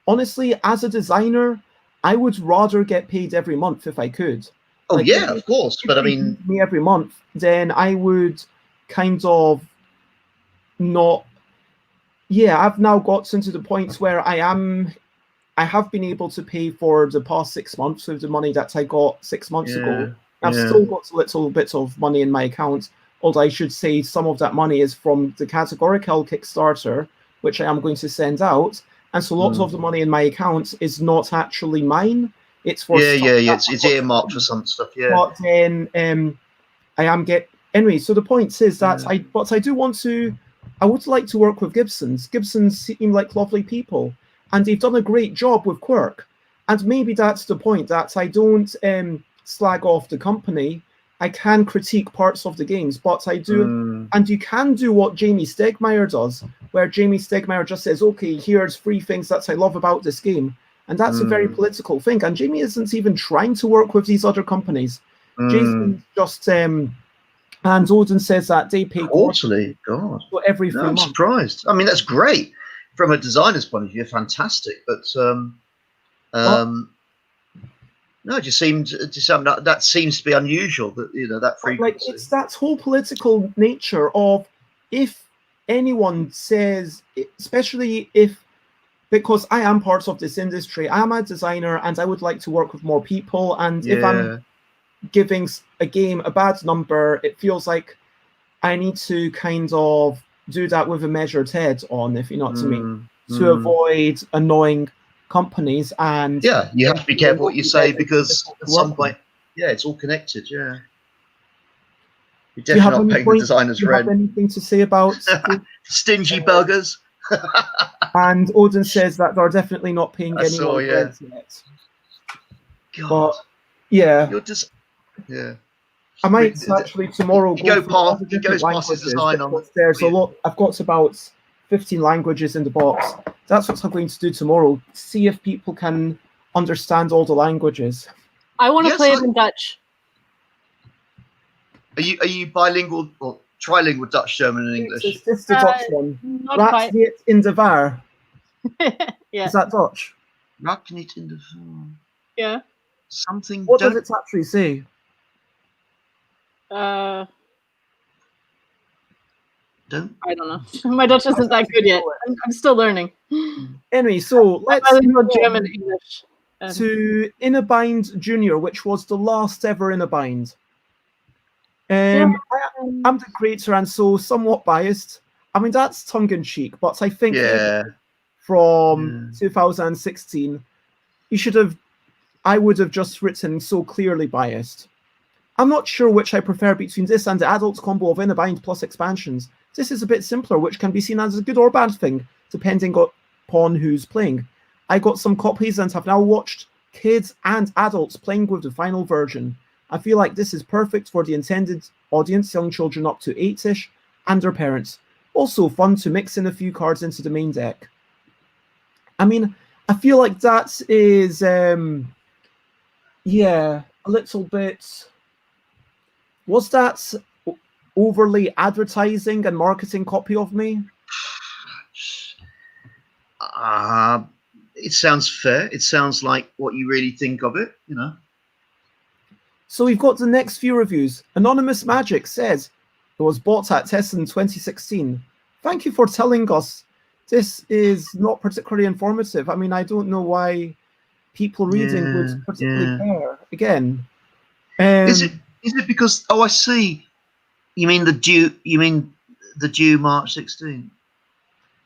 [SPEAKER 1] honestly, as a designer, I would rather get paid every month if I could.
[SPEAKER 9] Oh,
[SPEAKER 1] like,
[SPEAKER 9] yeah, of course. But I mean,
[SPEAKER 1] me every month, then I would kind of not. Yeah, I've now gotten to the point where I have been able to pay for the past 6 months with the money that I got 6 months ago. I've still got little bits of money in my account, although I should say some of that money is from the Categorical Kickstarter, which I am going to send out. And so lots of the money in my account is not actually mine. It's for
[SPEAKER 9] it's earmarked for some stuff. Yeah.
[SPEAKER 1] But then I am anyway. So the point is that I would like to work with Gibsons. Gibsons seem like lovely people, and they've done a great job with Quirk. And maybe that's the point, that I don't slag off the company. I can critique parts of the games, but I do, and you can do what Jamie Stegmaier does, where Jamie Stegmaier just says, okay, here's 3 things that I love about this game. And that's a very political thing. And Jamie isn't even trying to work with these other companies. Jason just, and Odin says that they pay
[SPEAKER 9] quarterly. God.
[SPEAKER 1] So every 3 months.
[SPEAKER 9] I'm surprised. I mean, that's great. From a designer's point of view, fantastic. But, no, it just seems that seems to be unusual. That that frequency.
[SPEAKER 1] Like it's that whole political nature of if anyone says, especially because I am part of this industry, I am a designer and I would like to work with more people. And if I'm giving a game a bad number, it feels like I need to kind of do that with a measured head on, if you know what I mean, to avoid annoying companies. And
[SPEAKER 9] you have to be careful what you say because at some point, it's all connected. You're definitely not paying the designers rent.
[SPEAKER 1] Do you have anything to say about
[SPEAKER 9] stingy buggers?
[SPEAKER 1] And Odin says that they're definitely not paying anyone rent yet.
[SPEAKER 9] God.
[SPEAKER 1] But you're
[SPEAKER 9] just
[SPEAKER 1] I might actually tomorrow
[SPEAKER 9] go past his design on.
[SPEAKER 1] There's a lot. I've got about 15 languages in the box. That's what I'm going to do tomorrow. See if people can understand all the languages.
[SPEAKER 3] I want to play it in Dutch.
[SPEAKER 9] Are you bilingual or trilingual Dutch, German, and English?
[SPEAKER 1] It's just the Dutch one.
[SPEAKER 3] Not
[SPEAKER 1] Niet in de var.
[SPEAKER 3] Yeah.
[SPEAKER 1] Is that Dutch?
[SPEAKER 9] Raak niet in de var.
[SPEAKER 3] Yeah.
[SPEAKER 9] Something.
[SPEAKER 1] What does it actually say?
[SPEAKER 3] I
[SPEAKER 9] don't
[SPEAKER 3] know. My Dutch isn't that good yet. I'm still learning.
[SPEAKER 1] Anyway, so let's
[SPEAKER 3] bilingual German, English.
[SPEAKER 1] to In a Bind Junior, which was the last ever In a Bind. I'm the creator and so somewhat biased. I mean, that's tongue-in-cheek, but I think from 2016, I would have just written so clearly biased. I'm not sure which I prefer between this and the adult combo of In a Bind plus expansions. This is a bit simpler, which can be seen as a good or bad thing, depending upon who's playing. I got some copies and have now watched kids and adults playing with the final version. I feel like this is perfect for the intended audience, young children up to 8-ish, and their parents. Also fun to mix in a few cards into the main deck. I mean, I feel like that is, a little bit... Was that overly advertising and marketing copy of me?
[SPEAKER 9] It sounds fair. It sounds like what you really think of it, you know.
[SPEAKER 1] So we've got the next few reviews. Anonymous Magic says, it was bought at Tessen 2016. Thank you for telling us. This is not particularly informative. I mean, I don't know why people reading would particularly care. Again.
[SPEAKER 9] Is it because, I see. You mean the due March 16?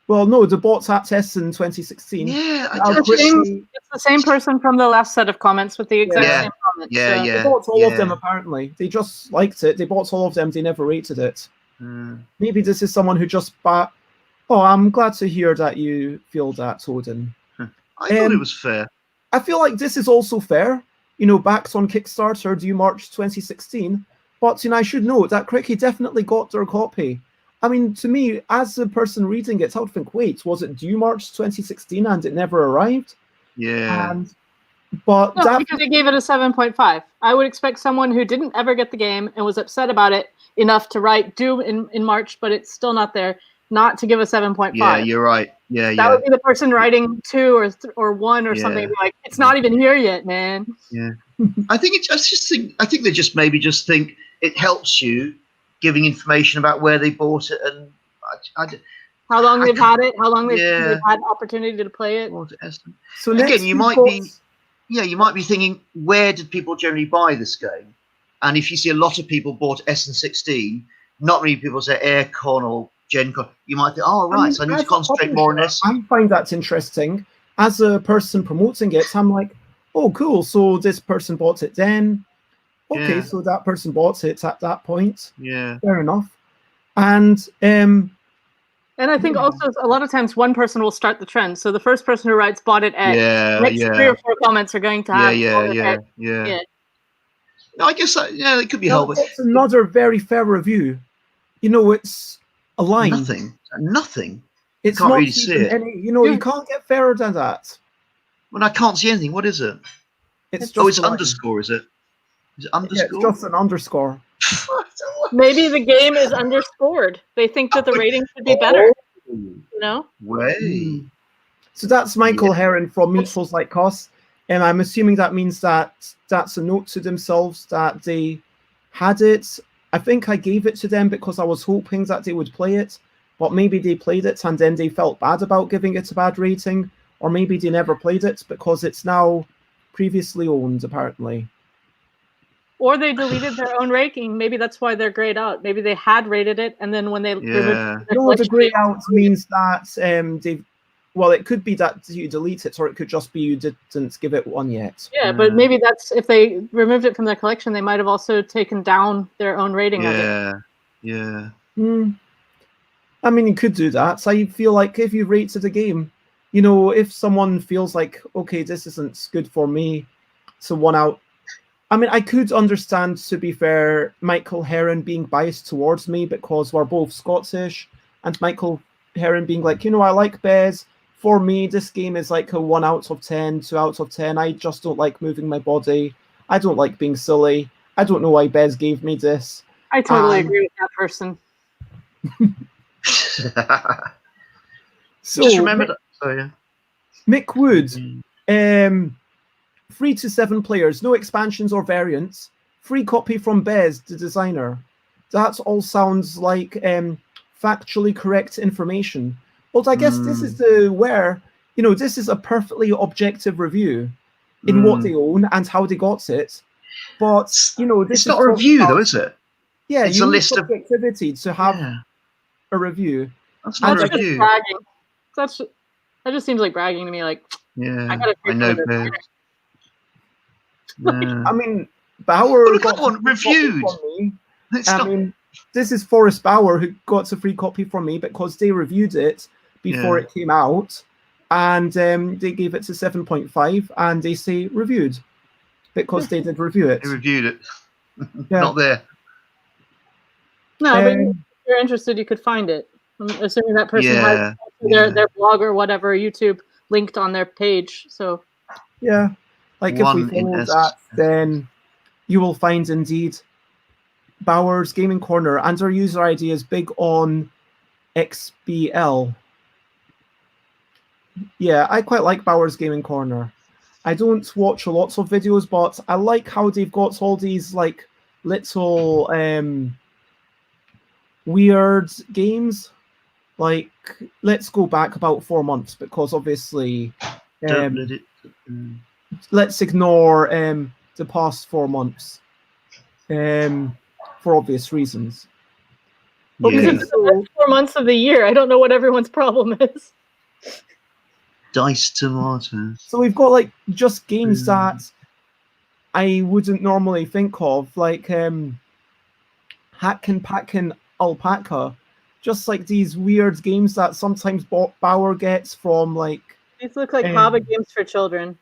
[SPEAKER 1] Well, no, the bots at Tessen 2016.
[SPEAKER 9] Yeah,
[SPEAKER 3] it's the same person from the last set of comments with the exact same comments.
[SPEAKER 1] They bought all of them, apparently. They just liked it. They bought all of them. They never rated it. Maybe this is someone who just bought... Oh, I'm glad to hear that you feel that, Odin.
[SPEAKER 9] I thought it was fair.
[SPEAKER 1] I feel like this is also fair. You know, backed on Kickstarter due March 2016. But, you know, I should note that Cricky definitely got their copy. I mean, to me, as a person reading it, I would think, wait, was it due March 2016 and it never arrived?
[SPEAKER 9] Yeah.
[SPEAKER 3] But no, because they gave it a 7.5. I would expect someone who didn't ever get the game and was upset about it enough to write due in March, but it's still not there, not to give a 7.5.
[SPEAKER 9] Yeah, you're right.
[SPEAKER 3] That would be the person writing 2 or 1 or something. Like, it's not even here yet, man.
[SPEAKER 9] Yeah. I think they just maybe just think it helps you giving information about where they bought it and
[SPEAKER 3] how long they've had it, how long they've had opportunity to play it.
[SPEAKER 9] So again, you might be thinking, where did people generally buy this game? And if you see a lot of people bought Essen 16, not many people say Aircon or Gen Con, you might think, oh right, so I need to concentrate more on this.
[SPEAKER 1] I find that interesting. As a person promoting it, I'm like, oh cool, so this person bought it then. Okay, so that person bought it at that point.
[SPEAKER 9] Yeah.
[SPEAKER 1] Fair enough. And
[SPEAKER 3] I think also a lot of times one person will start the trend. So the first person who writes bought it at next 3 or 4 comments are going to have
[SPEAKER 9] yeah. No, I guess it could be helpful.
[SPEAKER 1] It's another very fair review. You know, it's a line.
[SPEAKER 9] Nothing.
[SPEAKER 1] It's
[SPEAKER 9] can't
[SPEAKER 1] not
[SPEAKER 9] really see it.
[SPEAKER 1] You can't get fairer than that.
[SPEAKER 9] Well, I can't see anything. What is it?
[SPEAKER 1] It's
[SPEAKER 9] underscore, is it? Is it underscore?
[SPEAKER 1] Yeah, it's just an underscore.
[SPEAKER 3] Maybe the game is underscored. They think that the rating should be better. You know?
[SPEAKER 9] Way.
[SPEAKER 1] So that's Michael Heron from Meatballs Like Us. And I'm assuming that means that that's a note to themselves that they had it. I think I gave it to them because I was hoping that they would play it. But maybe they played it and then they felt bad about giving it a bad rating. Or maybe they never played it because it's now previously owned, apparently.
[SPEAKER 3] Or they deleted their own rating. Maybe that's why they're grayed out. Maybe they had rated it, and then when they
[SPEAKER 1] the grayed out means that it could be that you delete it, or it could just be you didn't give it one yet.
[SPEAKER 3] Yeah, but maybe that's if they removed it from their collection, they might have also taken down their own rating of it.
[SPEAKER 9] Yeah.
[SPEAKER 1] I mean, you could do that. I feel like if you rated a game, you know, if someone feels like, okay, this isn't good for me, so 1 out. I mean, I could understand, to be fair, Michael Heron being biased towards me because we're both Scottish, and Michael Heron being like, you know, I like Bez. For me, this game is like a 1 out of 10, 2 out of 10. I just don't like moving my body. I don't like being silly. I don't know why Bez gave me this.
[SPEAKER 3] I totally agree with that person.
[SPEAKER 9] So just remember that. Oh, yeah.
[SPEAKER 1] Mick Wood. 3 to 7 players, no expansions or variants. Free copy from Bez, the designer. That all sounds like factually correct information. But I guess this is where, you know, this is a perfectly objective review. in what they own and how they got it. But you know, this
[SPEAKER 9] it's not a review, though, is it?
[SPEAKER 1] Yeah,
[SPEAKER 9] it's
[SPEAKER 1] you
[SPEAKER 9] a
[SPEAKER 1] need
[SPEAKER 9] list of
[SPEAKER 1] subjectivity to have a review.
[SPEAKER 9] That's not
[SPEAKER 3] That's
[SPEAKER 9] a
[SPEAKER 3] just
[SPEAKER 9] review.
[SPEAKER 3] bragging. That just seems like bragging to me. Like,
[SPEAKER 9] Yeah,
[SPEAKER 3] I
[SPEAKER 9] know.
[SPEAKER 1] I mean, Bauer
[SPEAKER 9] look at
[SPEAKER 1] got
[SPEAKER 9] that one,
[SPEAKER 1] a free copy
[SPEAKER 9] reviewed.
[SPEAKER 1] from me.
[SPEAKER 9] It's
[SPEAKER 1] I
[SPEAKER 9] not-
[SPEAKER 1] mean, this is Forrest Bauer who got a free copy from me because they reviewed it before it came out, and they gave it to 7.5, and they say reviewed because they did review it.
[SPEAKER 9] They reviewed it.
[SPEAKER 1] Yeah.
[SPEAKER 9] Not there.
[SPEAKER 3] No, but if you're interested, you could find it. I'm assuming that person has their blog or whatever, YouTube linked on their page. So
[SPEAKER 1] yeah, like if we follow that, then you will find indeed Bauer's Gaming Corner, and our user ID is big on XBL. Yeah, I quite like Bauer's Gaming Corner. I don't watch lots of videos, but I like how they've got all these like little weird games. Like, let's go back about 4 months, because obviously
[SPEAKER 9] Don't let it.
[SPEAKER 1] let's ignore the past 4 months for obvious reasons.
[SPEAKER 3] These are the best 4 months of the year. I don't know what everyone's problem is.
[SPEAKER 9] Diced tomatoes.
[SPEAKER 1] So we've got like just games that I wouldn't normally think of, like Hackin' Packin' Alpaca. Just like these weird games that sometimes Bauer gets from like.
[SPEAKER 3] These look like hobby games for children.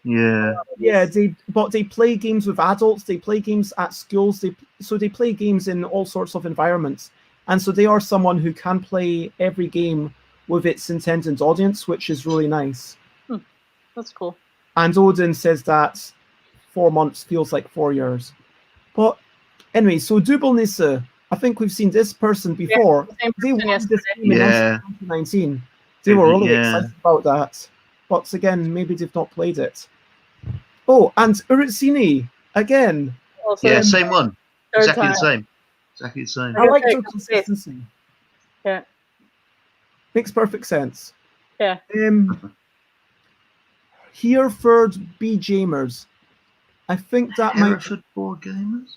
[SPEAKER 9] Yeah.
[SPEAKER 1] Yeah, they play games with adults. They play games at schools. They play games in all sorts of environments, and so they are someone who can play every game with its intended audience, which is really nice.
[SPEAKER 3] That's cool.
[SPEAKER 1] And Odin says that 4 months feels like 4 years. But anyway, so Dubelnisse, I think we've seen this person before.
[SPEAKER 3] Yeah,
[SPEAKER 1] they won this game in 2019. They were really excited about that. But again, maybe they've not played it. Oh, and Urutsini, again.
[SPEAKER 3] Also,
[SPEAKER 9] yeah, same one. Exactly
[SPEAKER 3] time.
[SPEAKER 9] the same. Exactly the same.
[SPEAKER 1] I like your consistency.
[SPEAKER 3] Yeah.
[SPEAKER 1] Makes perfect sense.
[SPEAKER 3] Yeah.
[SPEAKER 1] Hereford B-Jamers. I think that
[SPEAKER 9] Hereford Board Gamers?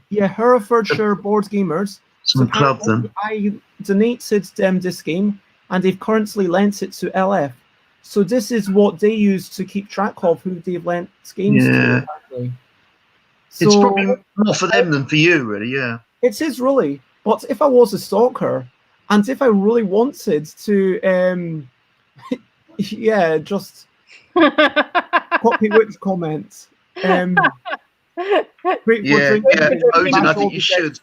[SPEAKER 1] Yeah, Herefordshire Board Gamers.
[SPEAKER 9] Some club then.
[SPEAKER 1] I donated them this game, and they've currently lent it to LF. So this is what they use to keep track of who they've lent games to. Apparently. So,
[SPEAKER 9] it's probably more for them than for you, really, yeah.
[SPEAKER 1] It is really. But if I was a stalker, and if I really wanted to, yeah, just copy which comment. Odin,
[SPEAKER 9] I think you should.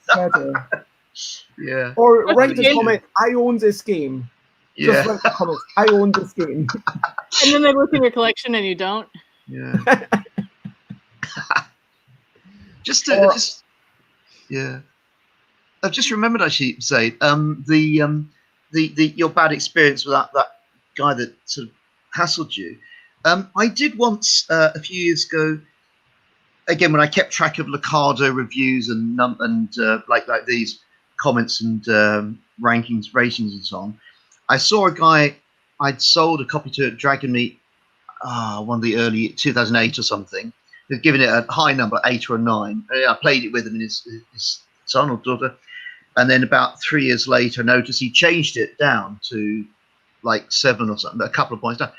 [SPEAKER 9] Yeah.
[SPEAKER 1] Or write the comment, I own this game.
[SPEAKER 9] Yeah.
[SPEAKER 1] Just write the comment, I own this game.
[SPEAKER 3] And then they look in your collection and you don't.
[SPEAKER 9] Yeah. Yeah. I've just remembered actually to say your bad experience with that guy that sort of hassled you. I did once a few years ago. Again, when I kept track of Locado reviews and like these comments and ratings and so on, I saw a guy. I'd sold a copy to Dragon Meat, one of the early 2008 or something. They'd given it a high number, 8 or a 9. I played it with him and his son or daughter, and then about 3 years later, I noticed he changed it down to like 7 or something, a couple of points down.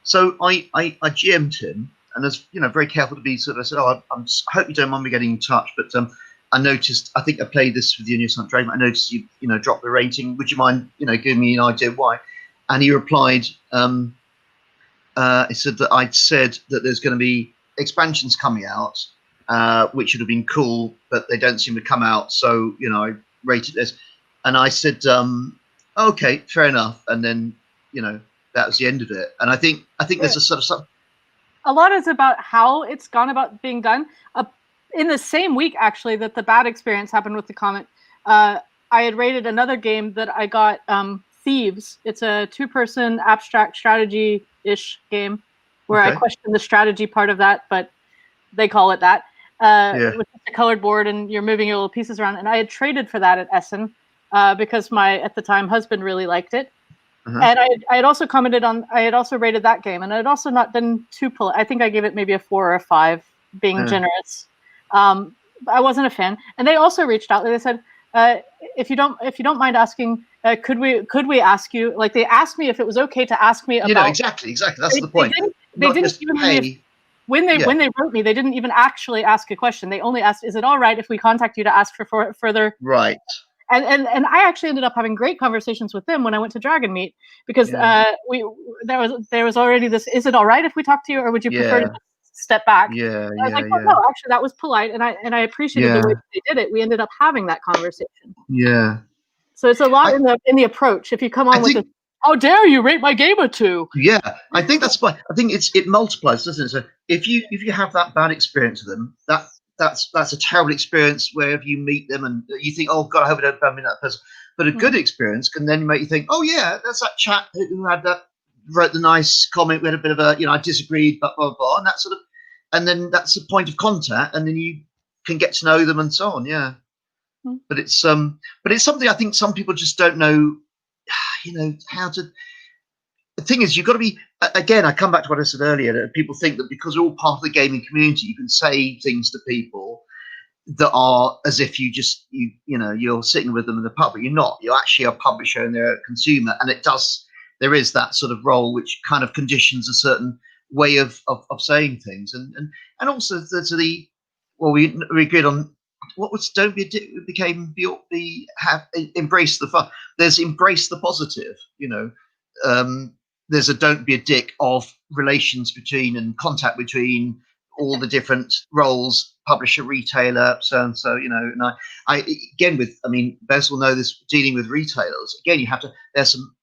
[SPEAKER 9] So I GM'd him. And I was, very careful to be sort of. I said, "Oh, I hope you don't mind me getting in touch, but I noticed. I think I played this with you and your son Draymond. I noticed you, dropped the rating. Would you mind, giving me an idea why?" And he replied, he said that I'd said that there's going to be expansions coming out, which would have been cool, but they don't seem to come out. So I rated this, and I said, "Okay, fair enough." And then that was the end of it. And I think there's a sort of
[SPEAKER 3] a lot is about how it's gone about being done. In the same week, actually, that the bad experience happened with the comment, I had rated another game that I got, Thieves. It's a 2-person abstract strategy-ish game where I question the strategy part of that, but they call it that. With a colored board and you're moving your little pieces around. And I had traded for that at Essen because my, at the time, husband really liked it. And I had also commented on, I had also rated that game, and I had also not been too polite. I think I gave it maybe a 4 or a 5, being generous. I wasn't a fan, and they also reached out. They said, if you don't mind asking, could we ask you? Like, they asked me if it was okay to ask me about.
[SPEAKER 9] Exactly. That's the point.
[SPEAKER 3] They didn't even leave. When they wrote me, they didn't even actually ask a question. They only asked, "Is it all right if we contact you to ask for further?"
[SPEAKER 9] Right.
[SPEAKER 3] And I actually ended up having great conversations with them when I went to Dragon Meet, because there was already this, "Is it all right if we talk to you, or would you prefer to step back?" I was like, "Well, no, actually, that was polite, and I appreciated the way they did it." We ended up having that conversation.
[SPEAKER 9] Yeah.
[SPEAKER 3] So it's a lot in the approach. If you come on with this, "How dare you rate my game a 2?"
[SPEAKER 9] Yeah, I think that's why. I think it multiplies, doesn't it? So if you have that bad experience with them, that's a terrible experience wherever you meet them, and you think, "Oh God, I hope I don't bump into that person." But a good experience can then make you think, "Oh yeah, that's that chap who wrote the nice comment. We had a bit of a, I disagreed, blah blah blah," and that sort of, and then that's a point of contact, and then you can get to know them and so on. Yeah, but it's something I think some people just don't know, how to. The thing is, you've got to be, again, I come back to what I said earlier, that people think that because we're all part of the gaming community, you can say things to people that are as if you're sitting with them in the pub, but you're not. You're actually a publisher and they're a consumer, and there is that sort of role which kind of conditions a certain way of saying things, and also we agreed on what was don't be a dick, became embrace the fun. There's embrace the positive, there's a don't be a dick of relations between and contact between all the different roles, publisher, retailer, so and so, and I again Bez will know this, dealing with retailers, again, you have to, there's some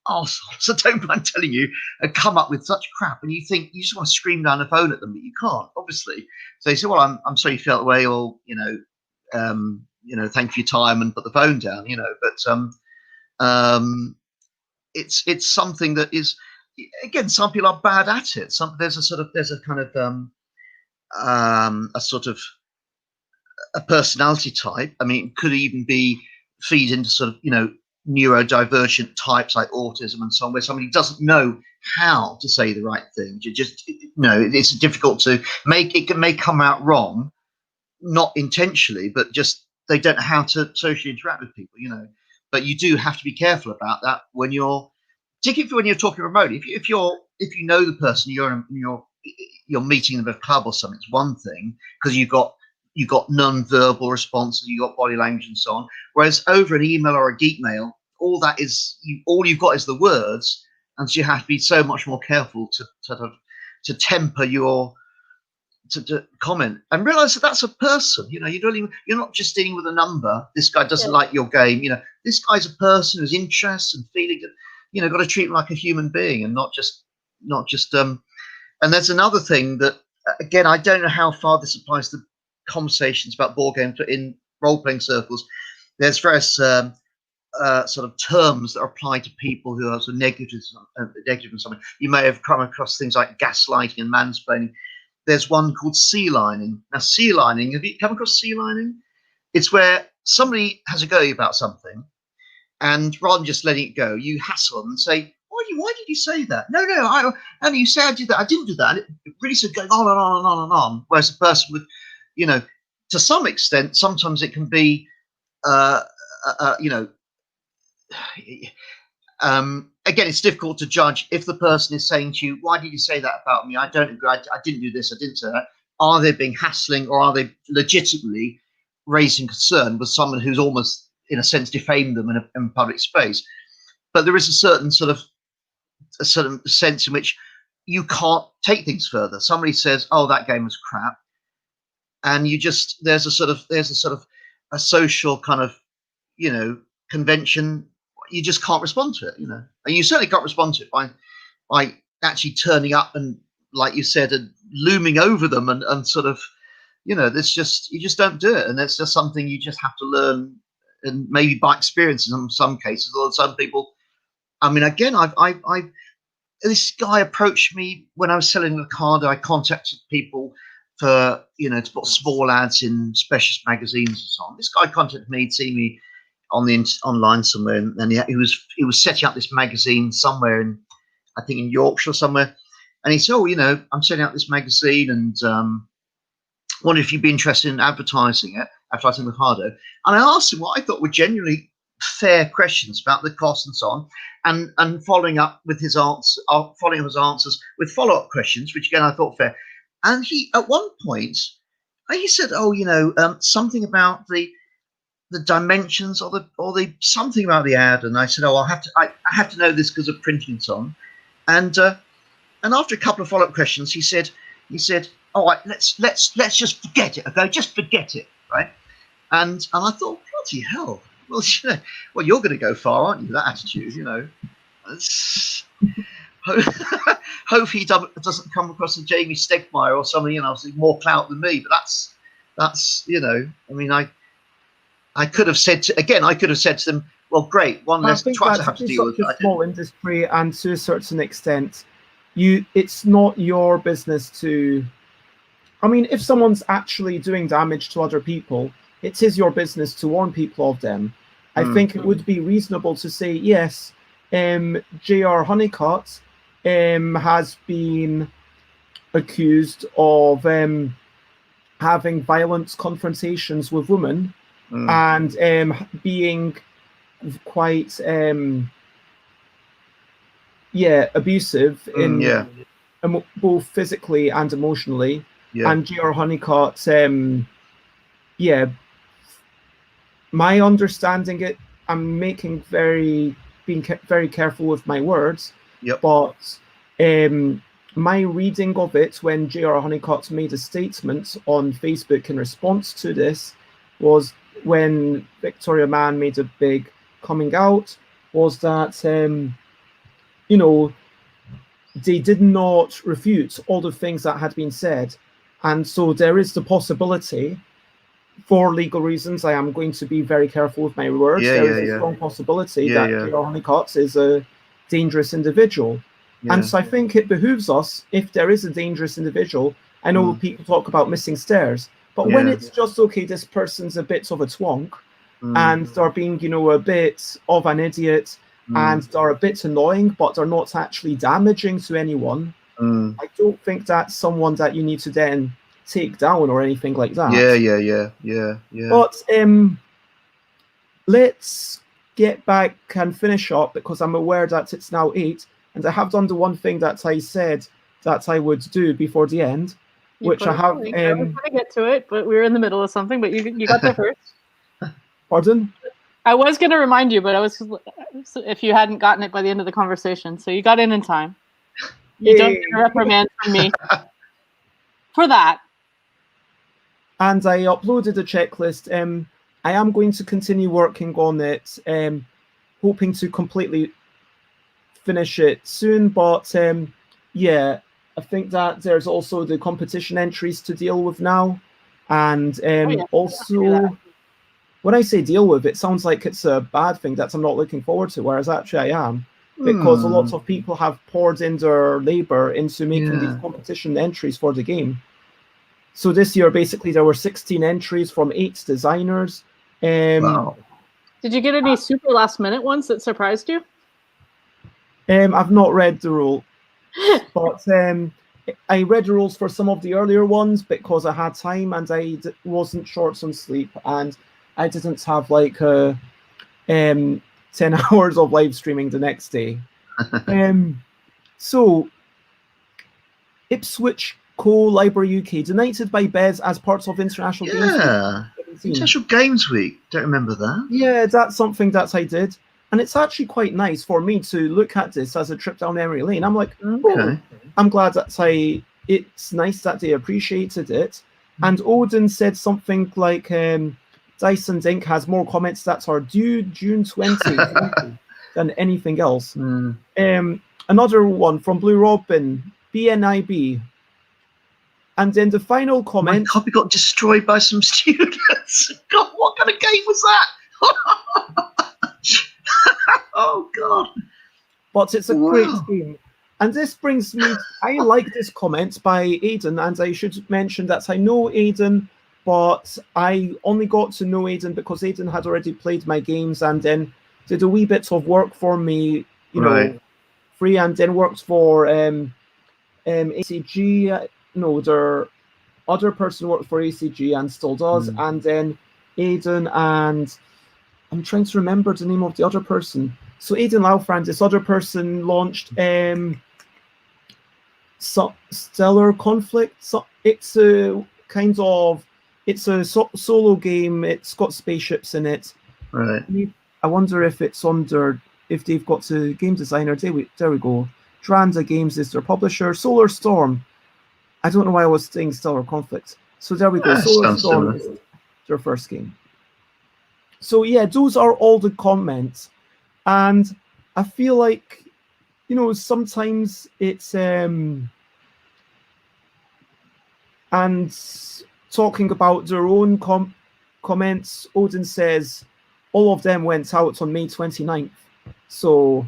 [SPEAKER 9] arseholes, I don't mind telling you, come up with such crap, and you think you just want to scream down the phone at them, but you can't, obviously. So you say, well, I'm sorry you felt the way, or thank you for your time, and put the phone down, but it's something that is, again, some people are bad at it. There's a kind of a sort of a personality type. It could even be feed into sort of neurodivergent types like autism and so on, where somebody doesn't know how to say the right thing. It's difficult to make it. May come out wrong, not intentionally, but just they don't know how to socially interact with people. But you do have to be careful about that particularly when you're talking remotely. If you know the person, you're meeting them at a club or something, it's one thing, because you've got non-verbal responses, you've got body language and so on. Whereas over an email or a geek mail, all you've got is the words, and so you have to be so much more careful to temper your to comment and realize that that's a person. You're not just dealing with a number. This guy doesn't like your game. This guy's a person who's interests and feeling. Got to treat him like a human being, and not just. And there's another thing that, again, I don't know how far this applies to conversations about board games, but in role-playing circles, there's various sort of terms that are applied to people who are sort of negative and something. You may have come across things like gaslighting and mansplaining. There's one called sea lining. Now, sea lining, have you come across sea lining? It's where somebody has a go about something, and rather than just letting it go, you hassle them and say, why did you say that? No, and you say I did that. I didn't do that. And it really sort of going on and on and on and on. Whereas a person would, to some extent, sometimes it can be, again, it's difficult to judge if the person is saying to you, why did you say that about me? I don't agree. I didn't do this. I didn't say that. Are they being hassling, or are they legitimately raising concern with someone who's almost, in a sense, defamed them in public space? But there is a certain sense in which you can't take things further. Somebody says, "Oh, that game was crap," and there's a sort of a social kind of convention. You just can't respond to it, and you certainly can't respond to it by actually turning up and, like you said, and looming over them and sort of, this you just don't do it, and it's just something you just have to learn, and maybe by experience in some cases. Or some people, again, this guy approached me when I was selling the card. I contacted people for to put small ads in specialist magazines and so on. This guy contacted me, see me. online somewhere, and he was setting up this magazine somewhere in, I think in Yorkshire somewhere, and he said, "Oh, I'm setting up this magazine, and wonder if you'd be interested in advertising with Hardo." And I asked him what I thought were genuinely fair questions about the cost and so on, and following up his answers with follow-up questions, which again I thought fair. And he, at one point, he said, "Oh, something about the dimensions or the something about the ad." And I said, "Oh, I have to know this because of printing and so on." And after a couple of follow-up questions, he said, "All right, let's just forget it, okay? Just forget it, right?" And I thought, bloody hell! Well, you're going to go far, aren't you? That attitude, Hope he doesn't come across as Jamie Stegmaier or something, more clout than me. But that's I mean, I could have said to them, "Well, great, one less twat to have to deal with."
[SPEAKER 1] Such a small industry, and to a certain extent, it's not your business to. I mean, if someone's actually doing damage to other people, it is your business to warn people of them. I think it would be reasonable to say, yes, J.R. Honeycutt has been accused of having violent confrontations with women and being quite abusive in both physically and emotionally. Yeah. And J.R. Honeycutt, my understanding it, I'm being very careful with my words.
[SPEAKER 9] Yep.
[SPEAKER 1] But my reading of it, when J.R. Honeycutt made a statement on Facebook in response to this, was when Victoria Mann made a big coming out, was that they did not refute all the things that had been said. And so there is the possibility, for legal reasons, I am going to be very careful with my words. There is a strong possibility that J.R. Honeycutt is a dangerous individual. Yeah. And so I think it behooves us, if there is a dangerous individual, I know people talk about missing stairs, but when it's just, okay, this person's a bit of a twonk, and they're being, a bit of an idiot, and they're a bit annoying, but they're not actually damaging to anyone, I don't think that's someone that you need to then take down or anything like that.
[SPEAKER 9] Yeah.
[SPEAKER 1] But let's get back and finish up, because I'm aware that it's now 8, and I have done the one thing that I said that I would do before the end, which I have.
[SPEAKER 3] I was going to get to it, but we were in the middle of something. But you got there first.
[SPEAKER 1] Pardon?
[SPEAKER 3] I was going to remind you, but if you hadn't gotten it by the end of the conversation, so you got in time. You don't get a reprimand from me for that.
[SPEAKER 1] And I uploaded a checklist. I am going to continue working on it, hoping to completely finish it soon. But I think that there's also the competition entries to deal with now. And also, when I say deal with, it sounds like it's a bad thing that I'm not looking forward to, whereas actually I am. Because a lot of people have poured in their labor into making these competition entries for the game. So this year, basically, there were 16 entries from 8 designers.
[SPEAKER 9] Wow.
[SPEAKER 3] Did you get any super last-minute ones that surprised you?
[SPEAKER 1] I've not read the rule, but I read the rules for some of the earlier ones because I had time and I wasn't short on sleep, and I didn't have like 10 hours of live streaming the next day. So, Ipswich Co-Library UK, donated by Bez as part of International Games Week.
[SPEAKER 9] Yeah, International Games Week. Don't remember that.
[SPEAKER 1] Yeah, that's something that I did. And it's actually quite nice for me to look at this as a trip down memory lane. I'm like, okay. I'm glad that it's nice that they appreciated it. And Odin said something like, Dyson Dink has more comments that are due June 20 than anything else. Another one from Blue Robin, BNIB. And then the final comment.
[SPEAKER 9] My copy got destroyed by some students. God, what kind of game was that? Oh, God.
[SPEAKER 1] But it's a great game. And this brings me, I like this comment by Aidan, and I should mention that I know Aidan but I only got to know Aidan because Aidan had already played my games and then did a wee bit of work for me, you know, free, and then worked for ACG. No, their other person worked for ACG and still does, and then Aidan and I'm trying to remember the name of the other person. So Aidan Laufrand, this other person launched Stellar Conflict. So it's a kind of solo game. It's got spaceships in it.
[SPEAKER 9] Right.
[SPEAKER 1] I wonder if it's under, if they've got a game designer. There we go. Dranda Games is their publisher. Solar Storm. I don't know why I was saying Stellar Conflict. So there we go. Solar Storm is their first game. So yeah, those are all the comments. And I feel like, you know, sometimes it's and talking about their own comments, Odin says all of them went out on May 29th. So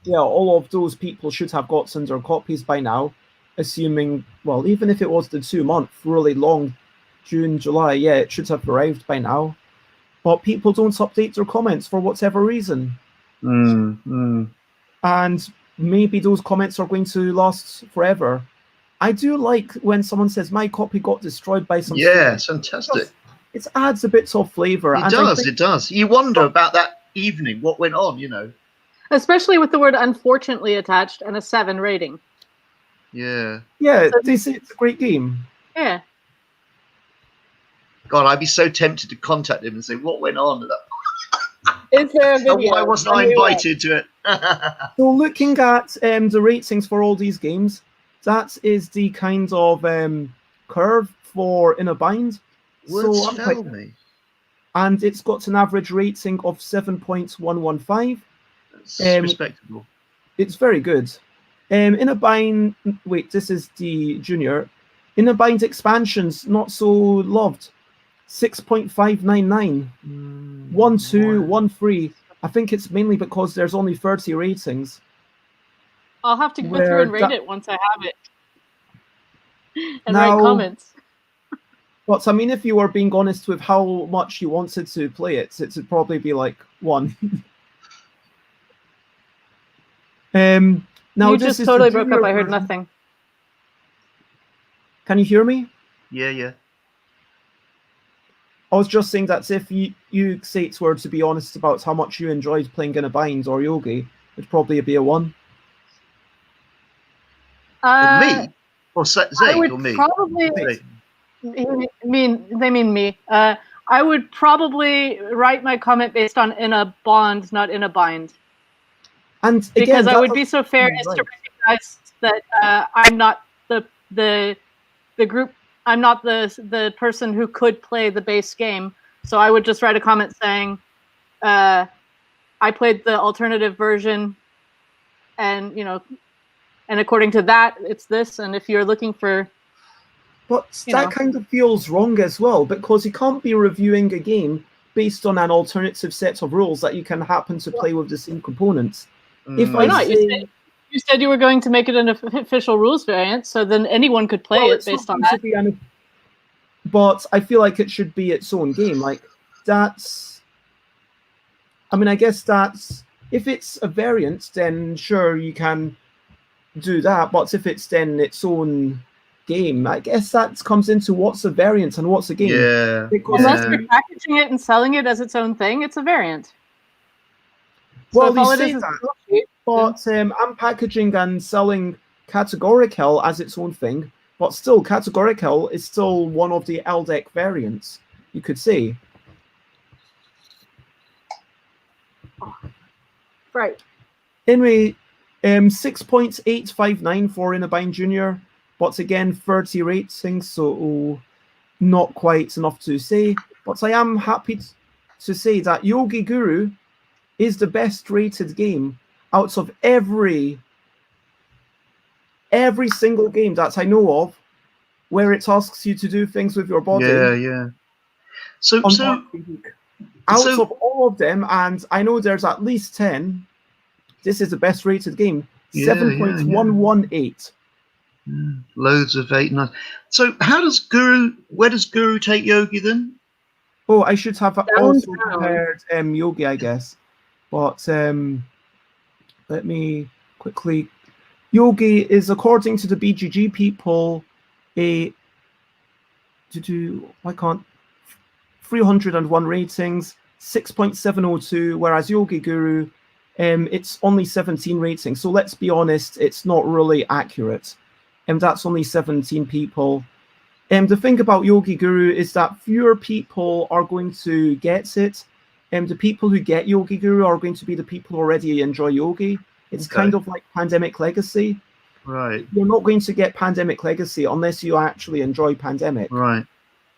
[SPEAKER 1] yeah, all of those people should have gotten their copies by now, assuming, well, even if it was the 2-month really long June, July, yeah, it should have arrived by now. But people don't update their comments for whatever reason. And maybe those comments are going to last forever. I do like when someone says my copy got destroyed by some.
[SPEAKER 9] Yeah, it's fantastic.
[SPEAKER 1] It adds a bit of flavour.
[SPEAKER 9] It does. You wonder about that evening, what went on, you know.
[SPEAKER 3] Especially with the word unfortunately attached and a 7 rating.
[SPEAKER 9] Yeah.
[SPEAKER 1] Yeah, they say it's a great game.
[SPEAKER 3] Yeah.
[SPEAKER 9] God, I'd be so tempted to contact him and say, what went on?
[SPEAKER 3] Is there a video?
[SPEAKER 9] Why wasn't I invited to it?
[SPEAKER 1] So looking at the ratings for all these games, that is the kind of curve for In a Bind.
[SPEAKER 9] Words fail me.
[SPEAKER 1] And it's got an average rating of 7.115.
[SPEAKER 9] That's respectable.
[SPEAKER 1] It's very good. In a Bind, wait, this is the junior. In a Bind expansions, not so loved. 6.599. 1, 2, 1, 3. I think it's mainly because there's only 30 ratings.
[SPEAKER 3] I'll have to go through and rate it once I have it. And write comments.
[SPEAKER 1] But I mean, if you were being honest with how much you wanted to play it, it would probably be like 1. Now
[SPEAKER 3] you just totally broke up. I heard nothing.
[SPEAKER 1] Can you hear me?
[SPEAKER 9] Yeah.
[SPEAKER 1] I was just saying that if you Sates were to be honest about how much you enjoyed playing In a Bind or Yogi, it'd probably be a 1.
[SPEAKER 9] Me? Or Zay or me?
[SPEAKER 3] Probably. They mean me. I would probably write my comment based on In a Bond, not In a Bind.
[SPEAKER 1] And
[SPEAKER 3] because I would be so fair as to recognize that I'm not the group. I'm not the person who could play the base game. So I would just write a comment saying, I played the alternative version, and and according to that, it's this. And if you're looking for,
[SPEAKER 1] but that kind of feels wrong as well, because you can't be reviewing a game based on an alternative set of rules that you can happen to play with the same components.
[SPEAKER 3] Why not? You said you were going to make it an official rules variant, so then anyone could play it based on that.
[SPEAKER 1] But I feel like it should be its own game. Like that's. I mean, I guess that's if it's a variant, then sure you can do that. But if it's then its own game, I guess that comes into what's a variant and what's a game.
[SPEAKER 9] Yeah.
[SPEAKER 3] Unless you're packaging it and selling it as its own thing, it's a variant.
[SPEAKER 1] Well, they say that, but I'm packaging and selling Categoric Hell as its own thing, but still, Categoric Hell is still one of the LDEC variants, you could say.
[SPEAKER 3] Right.
[SPEAKER 1] Anyway, 6.859 for In a Bind Junior, but again, 30 ratings, so not quite enough to say. But I am happy to say that Yogi Guru is the best rated game out of every single game that I know of where it asks you to do things with your body.
[SPEAKER 9] Yeah. So
[SPEAKER 1] out of all of them, and I know there's at least 10, this is the best rated game. 7.118.
[SPEAKER 9] Loads of 8 and 9. So where does Guru take Yogi then?
[SPEAKER 1] Oh, I should have also
[SPEAKER 2] Downtown.
[SPEAKER 1] compared Yogi, I guess. But let me quickly. Yogi is, according to the BGG people, a 301 ratings, 6.702, whereas Yogi Guru, it's only 17 ratings. So let's be honest, it's not really accurate. And that's only 17 people. The thing about Yogi Guru is that fewer people are going to get it. The people who get Yogi Guru are going to be the people who already enjoy Yogi. It's kind of like Pandemic Legacy.
[SPEAKER 9] Right.
[SPEAKER 1] You're not going to get Pandemic Legacy unless you actually enjoy Pandemic.
[SPEAKER 9] Right.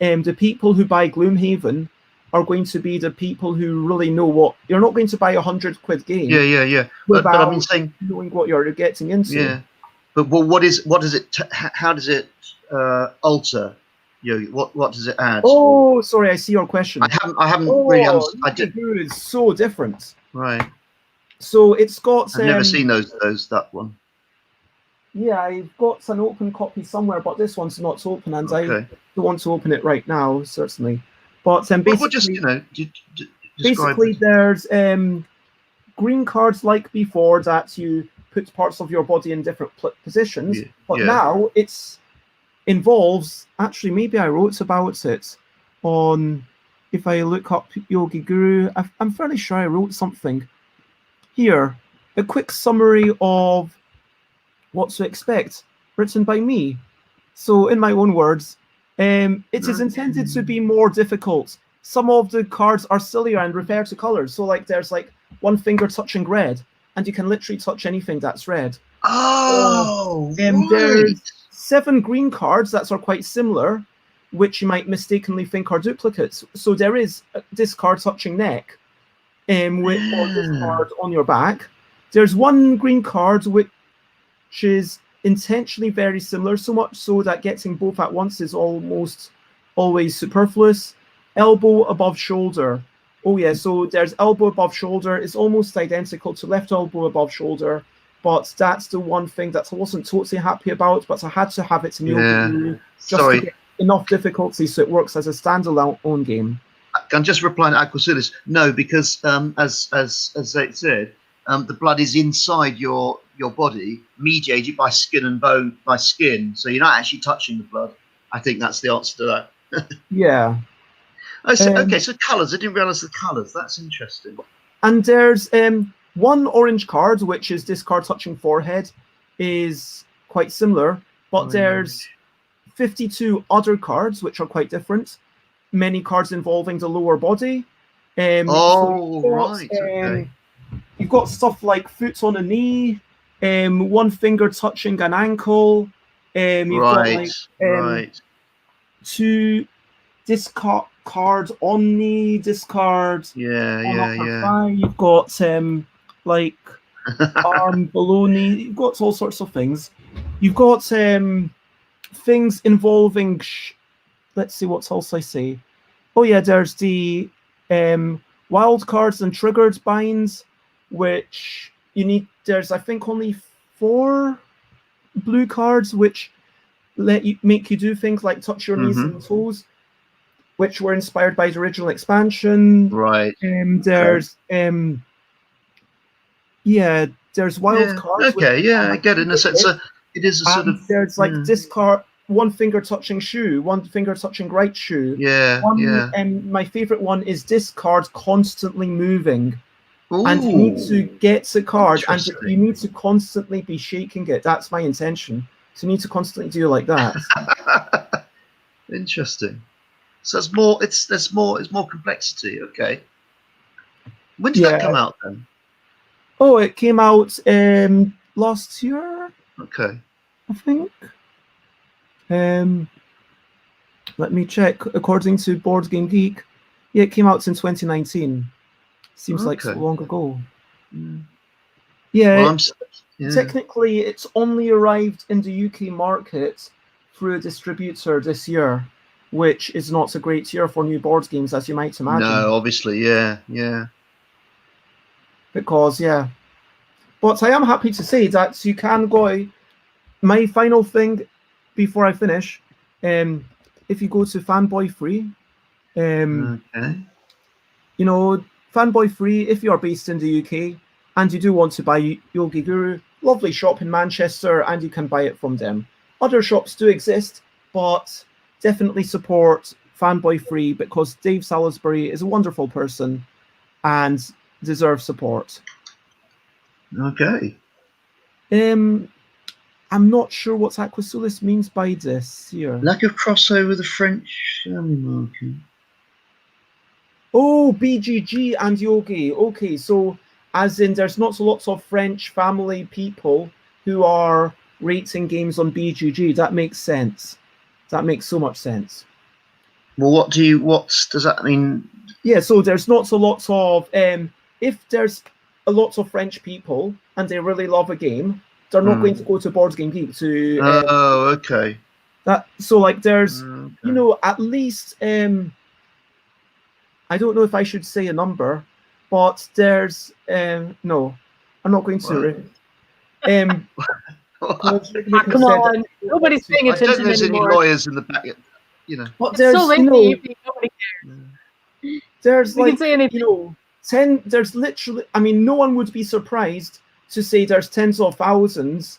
[SPEAKER 1] The people who buy Gloomhaven are going to be the people who really know what. You're not going to buy £100 game.
[SPEAKER 9] Yeah. But I've been saying,
[SPEAKER 1] knowing what you're getting into.
[SPEAKER 9] Yeah. But how does it alter Yogi? What does it add?
[SPEAKER 1] Oh, sorry, I see your question.
[SPEAKER 9] I haven't really understood.
[SPEAKER 1] Yogi Guru is so different.
[SPEAKER 9] Right.
[SPEAKER 1] So it's got.
[SPEAKER 9] I've never seen that one.
[SPEAKER 1] Yeah, I've got an open copy somewhere, but this one's not open, and I don't want to open it right now, certainly. But basically, basically there's green cards like before that you put parts of your body in different positions, but now it's involves. Actually, maybe I wrote about it on. If I look up Yogi Guru, I'm fairly sure I wrote something here. A quick summary of what to expect, written by me. So in my own words, it is intended to be more difficult. Some of the cards are sillier and refer to colors. So like there's like one finger touching red, and you can literally touch anything that's red. There's 7 green cards that are quite similar, which you might mistakenly think are duplicates. So there is this card touching neck, or this card on your back. There's one green card which is intentionally very similar, so much so that getting both at once is almost always superfluous. Elbow above shoulder. Oh yeah, so there's elbow above shoulder. It's almost identical to left elbow above shoulder, but that's the one thing that I wasn't totally happy about, but I had to have it in Yogi just to get enough difficulty so it works as a standalone game.
[SPEAKER 9] I'm just replying to Aquasilis. No, because as they said, the blood is inside your body, mediated by skin and bone, by skin. So you're not actually touching the blood. I think that's the answer to that.
[SPEAKER 1] Yeah.
[SPEAKER 9] Okay, so colours. I didn't realise the colours. That's interesting.
[SPEAKER 1] And there's one orange card, which is this card touching forehead, is quite similar, but there's 52 other cards which are quite different. Many cards involving the lower body.
[SPEAKER 9] Okay.
[SPEAKER 1] You've got stuff like foot on a knee, one finger touching an ankle. You've got like 2 discard on knee, discard on upper thigh. You've got like arm below knee. You've got all sorts of things. You've got things involving. Let's see what else I say. Oh yeah, there's the wild cards and triggered binds, which you need. There's I think only 4 blue cards which make you do things like touch your knees and toes, which were inspired by the original expansion.
[SPEAKER 9] Right.
[SPEAKER 1] There's there's wild cards.
[SPEAKER 9] Okay, I get it. In a sense, it is a sort of.
[SPEAKER 1] There's like discard. One finger touching shoe, one finger touching right shoe. My favorite one is discard constantly moving.
[SPEAKER 9] Ooh,
[SPEAKER 1] and you need to get the card and you need to constantly be shaking it. That's my intention. So you need to constantly do it like that.
[SPEAKER 9] Interesting. So it's more complexity. Okay. When did that come out then?
[SPEAKER 1] Oh, it came out last year.
[SPEAKER 9] Okay.
[SPEAKER 1] I think. Let me check. According to Board Game Geek, it came out in 2019. Seems like so long ago. Technically, it's only arrived in the UK market through a distributor this year, which is not a great year for new board games, as you might imagine.
[SPEAKER 9] No, obviously, yeah.
[SPEAKER 1] Because, but I am happy to say that you can go my final thing before I finish, if you go to Fanboy Free,
[SPEAKER 9] Okay.
[SPEAKER 1] you know, Fanboy Free, if you're based in the UK and you do want to buy Yogi Guru, lovely shop in Manchester, and you can buy it from them. Other shops do exist, but definitely support Fanboy Free because Dave Salisbury is a wonderful person and deserves support.
[SPEAKER 9] Okay.
[SPEAKER 1] I'm not sure what Aquasulis means by this here.
[SPEAKER 9] Lack of crossover with the French family market.
[SPEAKER 1] Oh, BGG and Yogi. Okay, so as in there's not lots of French family people who are rating games on BGG. That makes sense. That makes so much sense.
[SPEAKER 9] Well, what does that mean?
[SPEAKER 1] Yeah, so there's not a lot of if there's a lot of French people and they really love a game, they're not going to go to Board Game Geek to
[SPEAKER 9] oh, okay.
[SPEAKER 1] that. So like there's
[SPEAKER 9] Okay.
[SPEAKER 1] you know, at least I don't know if I should say a number, but there's no, I'm not going to.
[SPEAKER 3] Come on, nobody's paying
[SPEAKER 9] I don't
[SPEAKER 3] attention
[SPEAKER 9] know if there's any
[SPEAKER 3] anymore.
[SPEAKER 9] lawyers in the back, you know.
[SPEAKER 1] But
[SPEAKER 3] It's
[SPEAKER 1] there's
[SPEAKER 3] so late
[SPEAKER 1] you
[SPEAKER 3] in
[SPEAKER 1] know,
[SPEAKER 3] the evening, nobody cares.
[SPEAKER 1] there's
[SPEAKER 3] We
[SPEAKER 1] like
[SPEAKER 3] can say anything.
[SPEAKER 1] you know 10. There's literally, I mean, no one would be surprised to say there's tens of thousands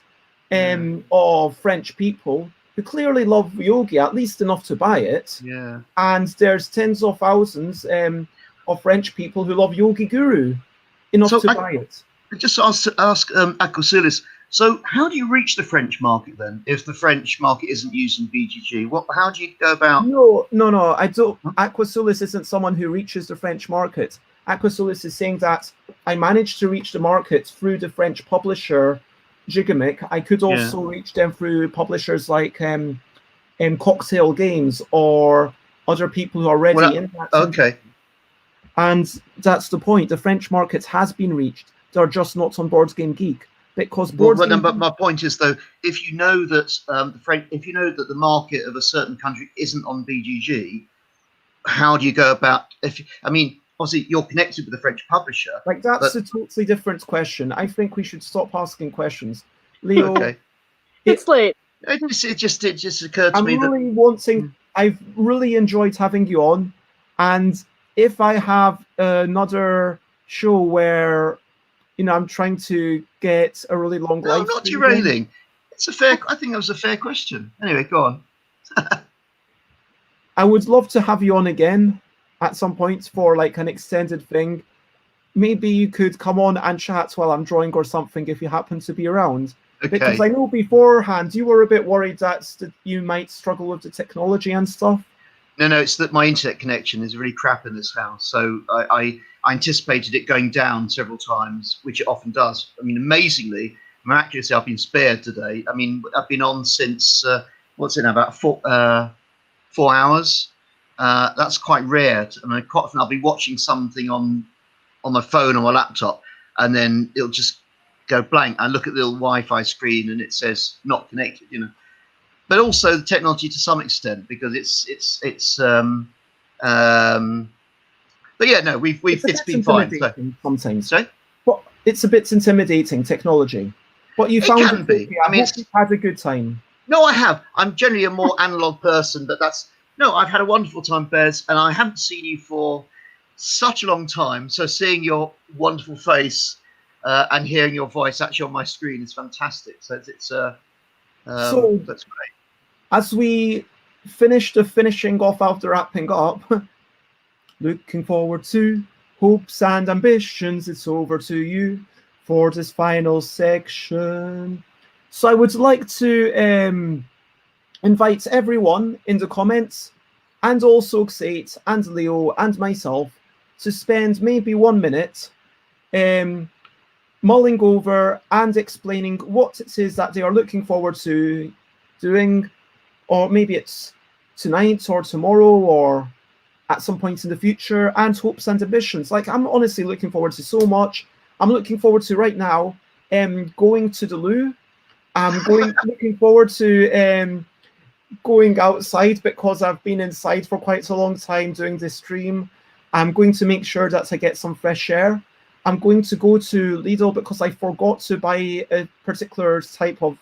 [SPEAKER 1] of French people who clearly love Yogi, at least enough to buy it.
[SPEAKER 9] Yeah.
[SPEAKER 1] And there's tens of thousands of French people who love Yogi Guru enough
[SPEAKER 9] So
[SPEAKER 1] to buy it.
[SPEAKER 9] Just ask Aquasilis. So, how do you reach the French market then? If the French market isn't using BGG, how do you go about?
[SPEAKER 1] No. I don't. Aquasulis isn't someone who reaches the French market. Aquasulis is saying that I managed to reach the market through the French publisher Gigamic. I could also reach them through publishers like Cocktail Games or other people who are already in that.
[SPEAKER 9] Okay.
[SPEAKER 1] And that's the point. The French market has been reached. They're just not on Board Game Geek because
[SPEAKER 9] But my point is though, if you know that if you know that the market of a certain country isn't on BGG, how do you go about? Obviously you're connected with the French publisher.
[SPEAKER 1] Like that's a totally different question. I think we should stop asking questions. Leo,
[SPEAKER 9] Okay.
[SPEAKER 3] It's late.
[SPEAKER 9] It just occurred to me that
[SPEAKER 1] I've really enjoyed having you on, and if I have another show where I'm trying to get a really long life.
[SPEAKER 9] I'm not derailing. I think that was a fair question. Anyway, go on.
[SPEAKER 1] I would love to have you on again at some point for like an extended thing. Maybe you could come on and chat while I'm drawing or something if you happen to be around.
[SPEAKER 9] Okay.
[SPEAKER 1] Because I know beforehand you were a bit worried that you might struggle with the technology and stuff.
[SPEAKER 9] No, it's that my internet connection is really crap in this house. So I anticipated it going down several times, which it often does. I mean, amazingly, miraculously, I've been spared today. I mean, I've been on since, what's it now, about 4 hours. That's quite rare. I mean, quite often I'll be watching something on my phone or my laptop, and then it'll just go blank. I look at the little Wi-Fi screen and it says not connected, But also the technology to some extent, because it's but yeah, no, it's been fine. So.
[SPEAKER 1] Sometimes,
[SPEAKER 9] sorry?
[SPEAKER 1] But it's a bit intimidating technology. But you found
[SPEAKER 9] can be.
[SPEAKER 1] I mean, you've had a good time.
[SPEAKER 9] No, I have. I'm generally a more analog person, but I've had a wonderful time, Bez, and I haven't seen you for such a long time. So seeing your wonderful face and hearing your voice actually on my screen is fantastic. So so that's great.
[SPEAKER 1] As we finish the finishing off after wrapping up, looking forward to hopes and ambitions, it's over to you for this final section. So I would like to invite everyone in the comments, and also Xate and Leo and myself, to spend maybe 1 minute mulling over and explaining what it is that they are looking forward to doing, or maybe it's tonight or tomorrow or at some point in the future, and hopes and ambitions. Like, I'm honestly looking forward to so much. I'm looking forward to right now going to the loo. I'm looking forward to going outside because I've been inside for quite a long time doing this stream. I'm going to make sure that I get some fresh air. I'm going to go to Lidl because I forgot to buy a particular type of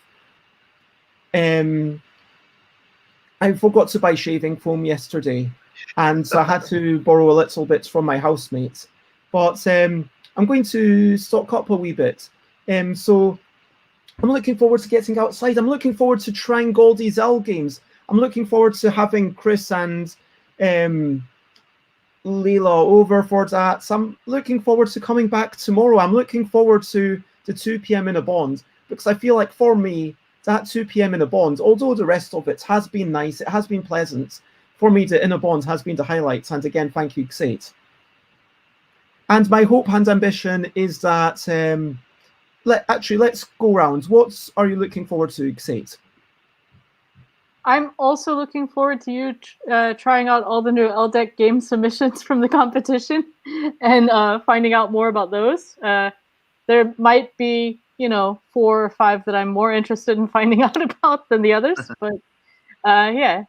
[SPEAKER 1] I forgot to buy shaving foam yesterday, and so I had to borrow a little bit from my housemate. But I'm going to stock up a wee bit. So I'm looking forward to getting outside. I'm looking forward to trying Goldie's L games. I'm looking forward to having Chris and Leela over for that. So I'm looking forward to coming back tomorrow. I'm looking forward to the 2 p.m. in a bond, because I feel like for me, that 2 p.m. in a bond, although the rest of it has been nice, it has been pleasant, for me, the inner bond has been the highlights. And again, thank you, Xate. And my hope and ambition is that, let's go round. What are you looking forward to, Xate?
[SPEAKER 3] I'm also looking forward to you trying out all the new LDEC game submissions from the competition and finding out more about those. There might be, 4 or 5 that I'm more interested in finding out about than the others, but yeah,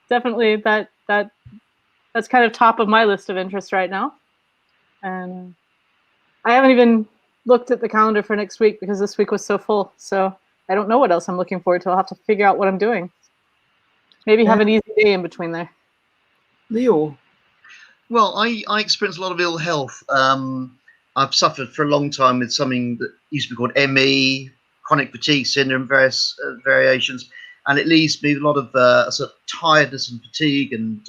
[SPEAKER 3] definitely that's kind of top of my list of interest right now. And I haven't even looked at the calendar for next week because this week was so full. So I don't know what else I'm looking forward to. I'll have to figure out what I'm doing. Maybe have an easy day in between there.
[SPEAKER 1] Leo?
[SPEAKER 9] Well, I experienced a lot of ill health. I've suffered for a long time with something that used to be called ME, chronic fatigue syndrome, various variations, and it leaves me with a lot of sort of tiredness and fatigue, and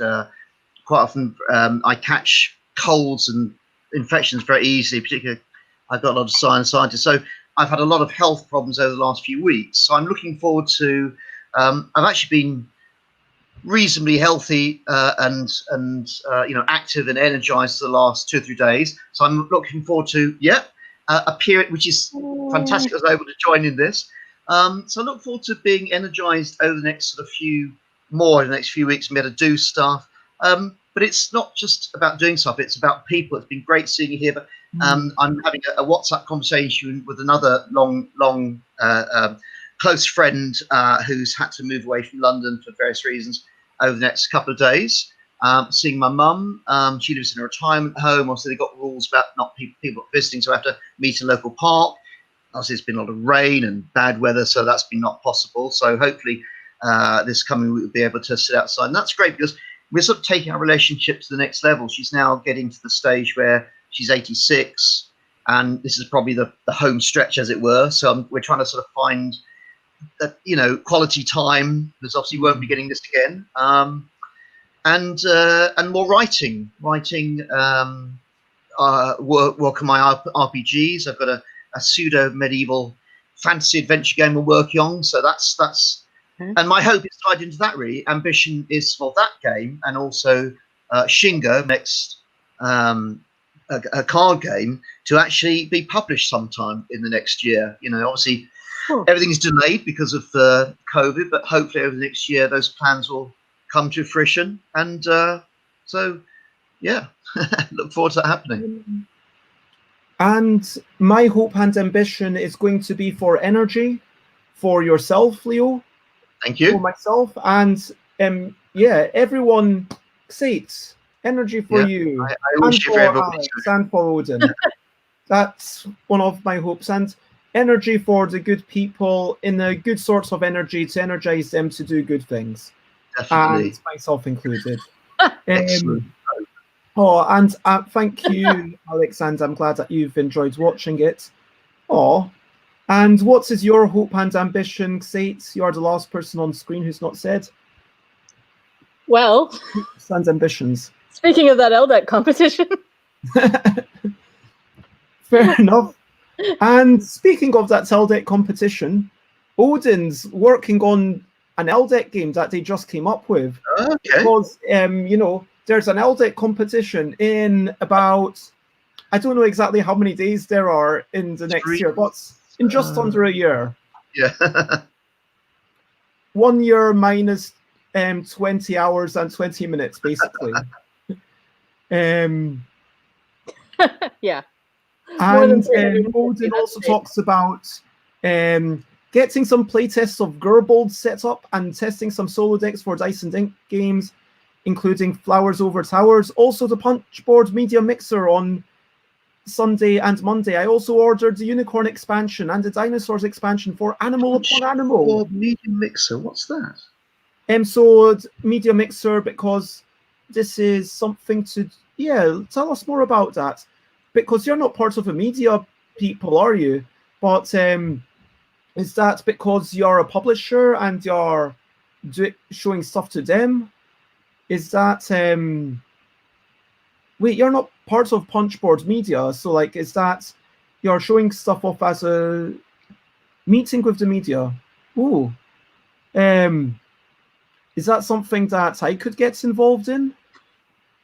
[SPEAKER 9] quite often I catch colds and infections very easily. Particularly, I've got a lot of sinusitis, so I've had a lot of health problems over the last few weeks. So I'm looking forward to. I've actually been reasonably healthy and active and energized for the last 2 or 3 days. So I'm looking forward to a period which is fantastic. I was able to join in this. So I look forward to being energized over the next the next few weeks and be able to do stuff. But it's not just about doing stuff, it's about people. It's been great seeing you here, but I'm having a WhatsApp conversation with another long close friend who's had to move away from London for various reasons over the next couple of days. Seeing my mum, she lives in a retirement home. Obviously, they've got rules about not people visiting, so I have to meet in a local park. Obviously, it's been a lot of rain and bad weather, so that's been not possible. So hopefully this coming week we'll be able to sit outside. And that's great because we're sort of taking our relationship to the next level. She's now getting to the stage where she's 86, and this is probably the home stretch, as it were. So we're trying to sort of find that, quality time, because obviously we won't be getting this again. And more writing, work on my RPGs. I've got a pseudo medieval fantasy adventure game we're working on. So that's and my hope is tied into that. Really, ambition is for that game, and also Shingo, next a card game, to actually be published sometime in the next year. Obviously everything is delayed because of COVID, but hopefully over the next year those plans will come to fruition. And so yeah, look forward to that happening.
[SPEAKER 1] And my hope and ambition is going to be for energy, for yourself, Leo.
[SPEAKER 9] Thank you.
[SPEAKER 1] For myself, and everyone. Xate, energy for you.
[SPEAKER 9] I wish you for everybody.
[SPEAKER 1] Alex, and for Odin. That's one of my hopes. And energy for the good people, in a good sort of energy to energize them to do good things.
[SPEAKER 9] Definitely.
[SPEAKER 1] And myself included.
[SPEAKER 9] Excellent.
[SPEAKER 1] And thank you, Alex, and I'm glad that you've enjoyed watching it. And what is your hope and ambition, Xate? You are the last person on screen who's not said.
[SPEAKER 3] Well,
[SPEAKER 1] hopes and ambitions.
[SPEAKER 3] Speaking of that LDEC competition.
[SPEAKER 1] Fair enough. And speaking of that LDEC competition, Odin's working on an LDEC game that they just came up with.
[SPEAKER 9] Okay.
[SPEAKER 1] Because, there's an LDEC competition in about, I don't know exactly how many days there are in the next year, but in just under a year.
[SPEAKER 9] Yeah.
[SPEAKER 1] 1 year minus 20 hours and 20 minutes, basically.
[SPEAKER 3] Yeah.
[SPEAKER 1] And Odin also talks about getting some playtests of Gerbold set up and testing some solo decks for Dice and Ink games, including Flowers Over Towers. Also the Punchboard Media Mixer on Sunday and Monday. I also ordered the Unicorn expansion and the Dinosaurs expansion for Animal Upon Animal.
[SPEAKER 9] Or Medium Mixer, what's that?
[SPEAKER 1] So Media Mixer, because this is something to, tell us more about that. Because you're not part of a media people, are you? But is that because you're a publisher and you're showing stuff to them? Is that, wait, you're not part of Punchboard Media, so like, is that you're showing stuff off as a meeting with the media? Ooh. Is that something that I could get involved in?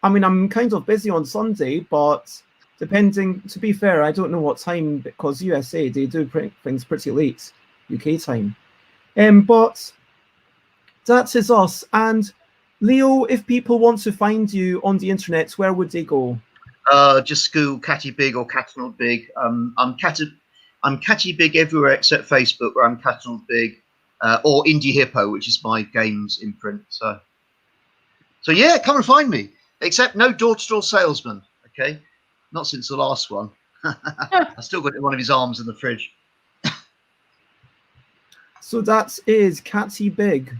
[SPEAKER 1] I mean, I'm kind of busy on Sunday, but depending, to be fair, I don't know what time, because USA, they do things pretty late, UK time. But that is us. And Leo, if people want to find you on the internet, where would they go?
[SPEAKER 9] Just Google Catty Big or Catnod Big. I'm Catty Big everywhere except Facebook, where I'm Catnod Big, or Indie Hippo, which is my games imprint. So yeah, come and find me. Except no door-to-door salesman. Okay, not since the last one. I still got one of his arms in the fridge.
[SPEAKER 1] So that is Catty Big.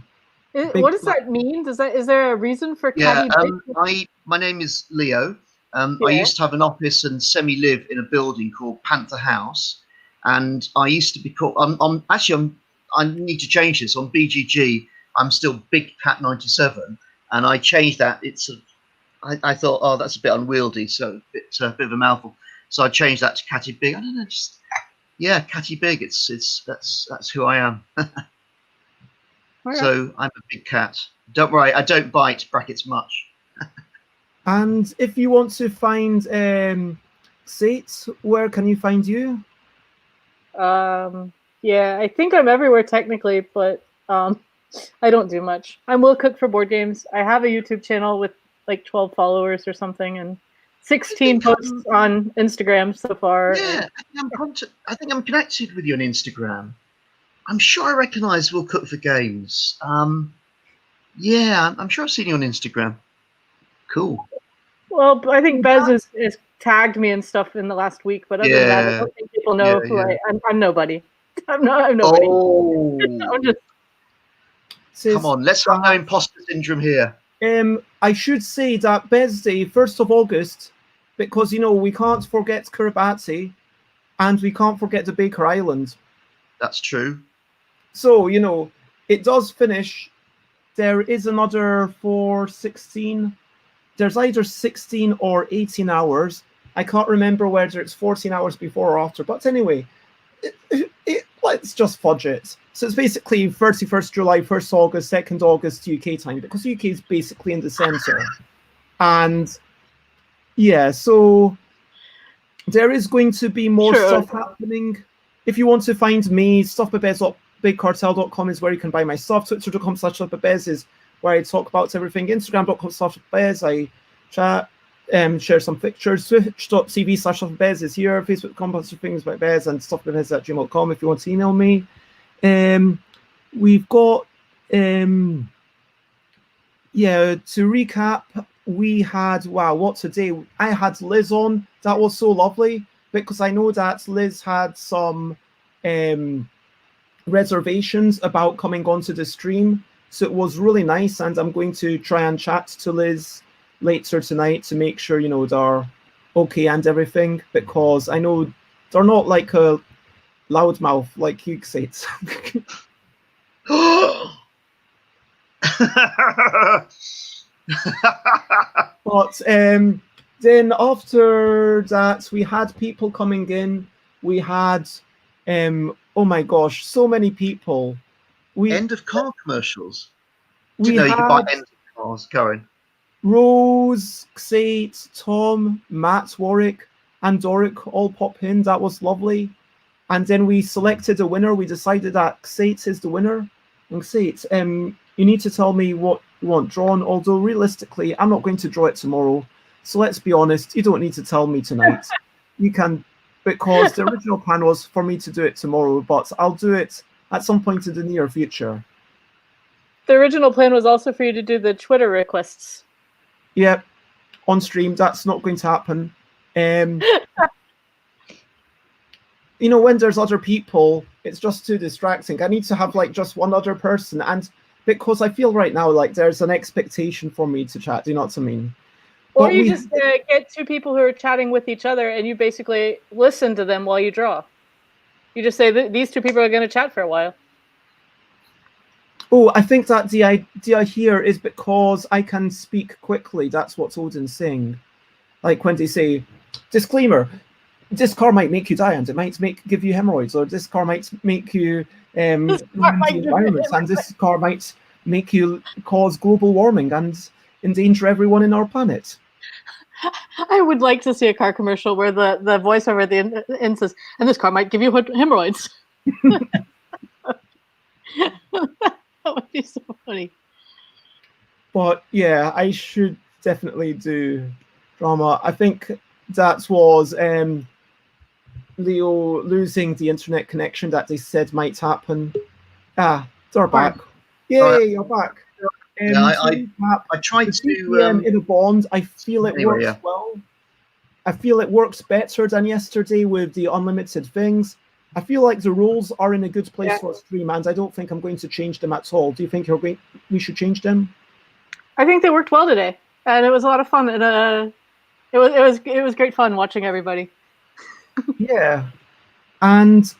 [SPEAKER 3] What does that mean? Is there a reason for Catty Big?
[SPEAKER 9] My name is Leo. I used to have an office and semi-live in a building called Panther House, and I used to be called. I need to change this on BGG. I'm still Big Cat 97, and I changed that. I thought, oh, that's a bit unwieldy, so it's a bit of a mouthful. So I changed that to Catty Big. I don't know, Catty Big. That's who I am.
[SPEAKER 3] Right.
[SPEAKER 9] So I'm a big cat. Don't worry, I don't bite (brackets much).
[SPEAKER 1] And if you want to find Sate, where can you find you?
[SPEAKER 3] Yeah, I think I'm everywhere technically, but I don't do much. I'm Will Cook for board games. I have a YouTube channel with like 12 followers or something, and 16 posts on Instagram so far.
[SPEAKER 9] Yeah, I think I'm connected with you on Instagram. I'm sure I recognise Will Cook for Games. Yeah, I'm sure I've seen you on Instagram. Cool.
[SPEAKER 3] Well, I think Bez has tagged me and stuff in the last week, but other than that, I don't think people know who I'm nobody. I'm nobody.
[SPEAKER 9] Oh.
[SPEAKER 3] I'm just.
[SPEAKER 9] Come on, let's have no imposter syndrome here.
[SPEAKER 1] I should say that Bez Day, 1st of August, because, we can't forget Kiribati, and we can't forget the Baker Island.
[SPEAKER 9] That's true.
[SPEAKER 1] So, it does finish. There is another 16. There's either 16 or 18 hours. I can't remember whether it's 14 hours before or after. But anyway, let's just fudge it. So it's basically 31st July, 1st August, 2nd August UK time, because UK is basically in the center. And yeah, so there is going to be more stuff happening. If you want to find me, stuffbybez.bigcartel.com is where you can buy my stuff. Twitter.com/stuffbybez is where I talk about everything. Instagram.com/stuffbybez, I chat, share some pictures. Twitch.tv/stuffbybez is here. Facebook.com/things-by-bez and stuffbybez@gmail.com if you want to email me. We've got, to recap, we had, what a day. I had Liz on. That was so lovely, because I know that Liz had some reservations about coming onto the stream. So it was really nice, and I'm going to try and chat to Liz later tonight to make sure, they're okay and everything, because I know they're not like a loudmouth like you said. But then after that, we had people coming in. We had, oh my gosh, so many people.
[SPEAKER 9] End of car commercials. You could buy end of cars. Going.
[SPEAKER 1] Rose, Sate, Tom, Matt, Warwick, and Doric all pop in. That was lovely. And then we selected a winner. We decided that Sate is the winner. And Sate, you need to tell me what you want drawn. Although realistically, I'm not going to draw it tomorrow. So let's be honest, you don't need to tell me tonight. You can, because the original plan was for me to do it tomorrow, but I'll do it at some point in the near future.
[SPEAKER 3] The original plan was also for you to do the Twitter requests.
[SPEAKER 1] Yeah, on stream. That's not going to happen. you know, when there's other people, it's just too distracting. I need to have like just one other person, and because I feel right now like there's an expectation for me to chat. Do you know what I mean?
[SPEAKER 3] Or
[SPEAKER 1] But
[SPEAKER 3] you
[SPEAKER 1] we-
[SPEAKER 3] just get two people who are chatting with each other, and you basically listen to them while you draw. You just say these two people are going to chat for a while.
[SPEAKER 1] Oh, I think that the idea here is because I can speak quickly. That's what Odin's saying. Like when they say, disclaimer, this car might make you die and it might give you hemorrhoids, or this car might make you ruin the environment, and this car might make you cause global warming and endanger everyone in our planet.
[SPEAKER 3] I would like to see a car commercial where the voiceover at the end says, and this car might give you hemorrhoids. That would be so funny.
[SPEAKER 1] But yeah, I should definitely do drama. I think that was Leo losing the internet connection that they said might happen. Ah, they're back. Yay, you're back.
[SPEAKER 9] Yeah, I tried to
[SPEAKER 1] in a bond. I feel it
[SPEAKER 9] anyway,
[SPEAKER 1] works
[SPEAKER 9] yeah.
[SPEAKER 1] well. I feel it works better than yesterday with the unlimited things. I feel like the rules are in a good place for a stream, and I don't think I'm going to change them at all. Do you think we should change them?
[SPEAKER 3] I think they worked well today, and it was a lot of fun. And it was great fun watching everybody.
[SPEAKER 1] Yeah, and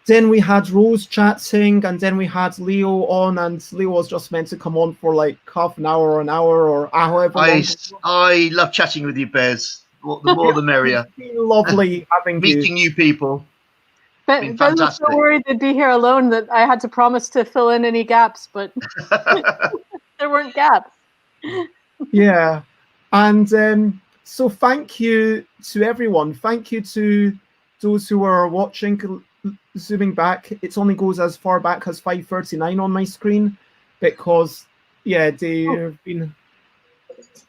[SPEAKER 1] then we had Rose chatting, and then we had Leo on, and Leo was just meant to come on for like half an hour or an hour or however long.
[SPEAKER 9] I love chatting with you, Bez. The more the merrier.
[SPEAKER 1] It's been lovely having
[SPEAKER 9] meeting new people.
[SPEAKER 3] Ben was so worried they'd be here alone that I had to promise to fill in any gaps, but there weren't gaps.
[SPEAKER 1] Yeah, and so thank you to everyone. Thank you to those who are watching. Zooming back, it only goes as far back as 5:39 on my screen, because there have been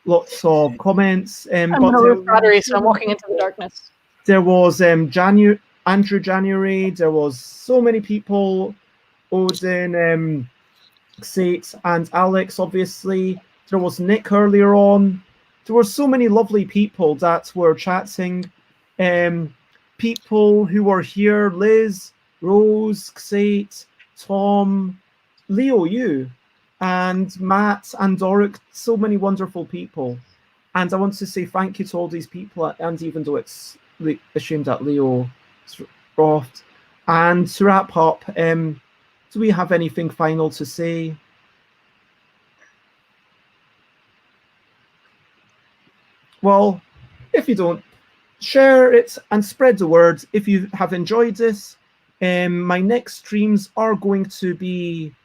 [SPEAKER 1] lots of comments.
[SPEAKER 3] I'm going to lose battery, so I'm walking into the darkness.
[SPEAKER 1] There was Andrew January. There was so many people. Odin, Sate, and Alex. Obviously, there was Nick earlier on. There were so many lovely people that were chatting. People who were here: Liz, Rose, Sate, Tom, Leo, you, and Matt and Doric. So many wonderful people. And I want to say thank you to all these people, and even though it's assumed that Leo Roth. And to wrap up, do we have anything final to say? Well, if you don't, share it and spread the word. If you have enjoyed this, my next streams are going to be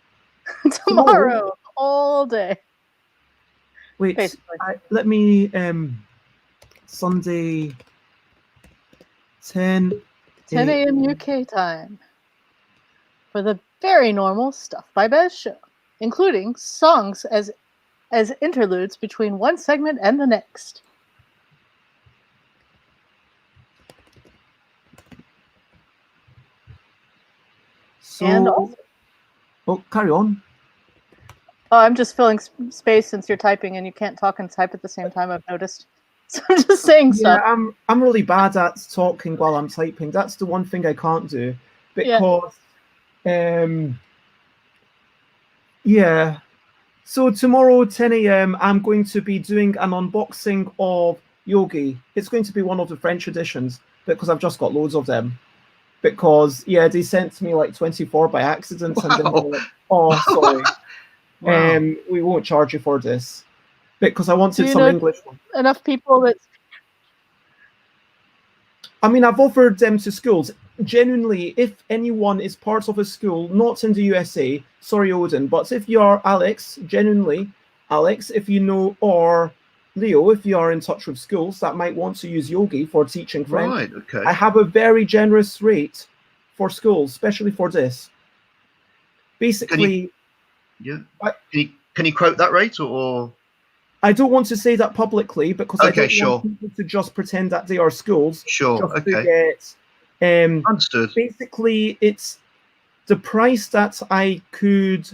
[SPEAKER 3] tomorrow all day.
[SPEAKER 1] Wait, let me Sunday 10
[SPEAKER 3] a.m. UK time for the very normal Stuff by Bez show, including songs as interludes between one segment and the next.
[SPEAKER 1] So, and also, oh, carry on.
[SPEAKER 3] Oh, I'm just filling space since you're typing and you can't talk and type at the same time, I've noticed. So I'm just saying stuff.
[SPEAKER 1] I'm really bad at talking while I'm typing. That's the one thing I can't do. Because, So tomorrow, 10 a.m., I'm going to be doing an unboxing of Yogi. It's going to be one of the French editions, because I've just got loads of them. Because, they sent me like 24 by accident. Wow. And then they were like, oh, sorry. Wow. We won't charge you for this. Because I wanted some English ones.
[SPEAKER 3] Enough people that...
[SPEAKER 1] I mean, I've offered them to schools. Genuinely, if anyone is part of a school, not in the USA, sorry, Odin, but if you are Alex, genuinely, Alex, if you know, or Leo, if you are in touch with schools that might want to use Yogi for teaching French,
[SPEAKER 9] right, okay.
[SPEAKER 1] I have a very generous rate for schools, especially for this. Basically...
[SPEAKER 9] Can you quote that rate, or...?
[SPEAKER 1] I don't want to say that publicly, because I don't want people to just pretend that they are schools.
[SPEAKER 9] Sure,
[SPEAKER 1] just to get,
[SPEAKER 9] understood.
[SPEAKER 1] Basically, it's the price that I could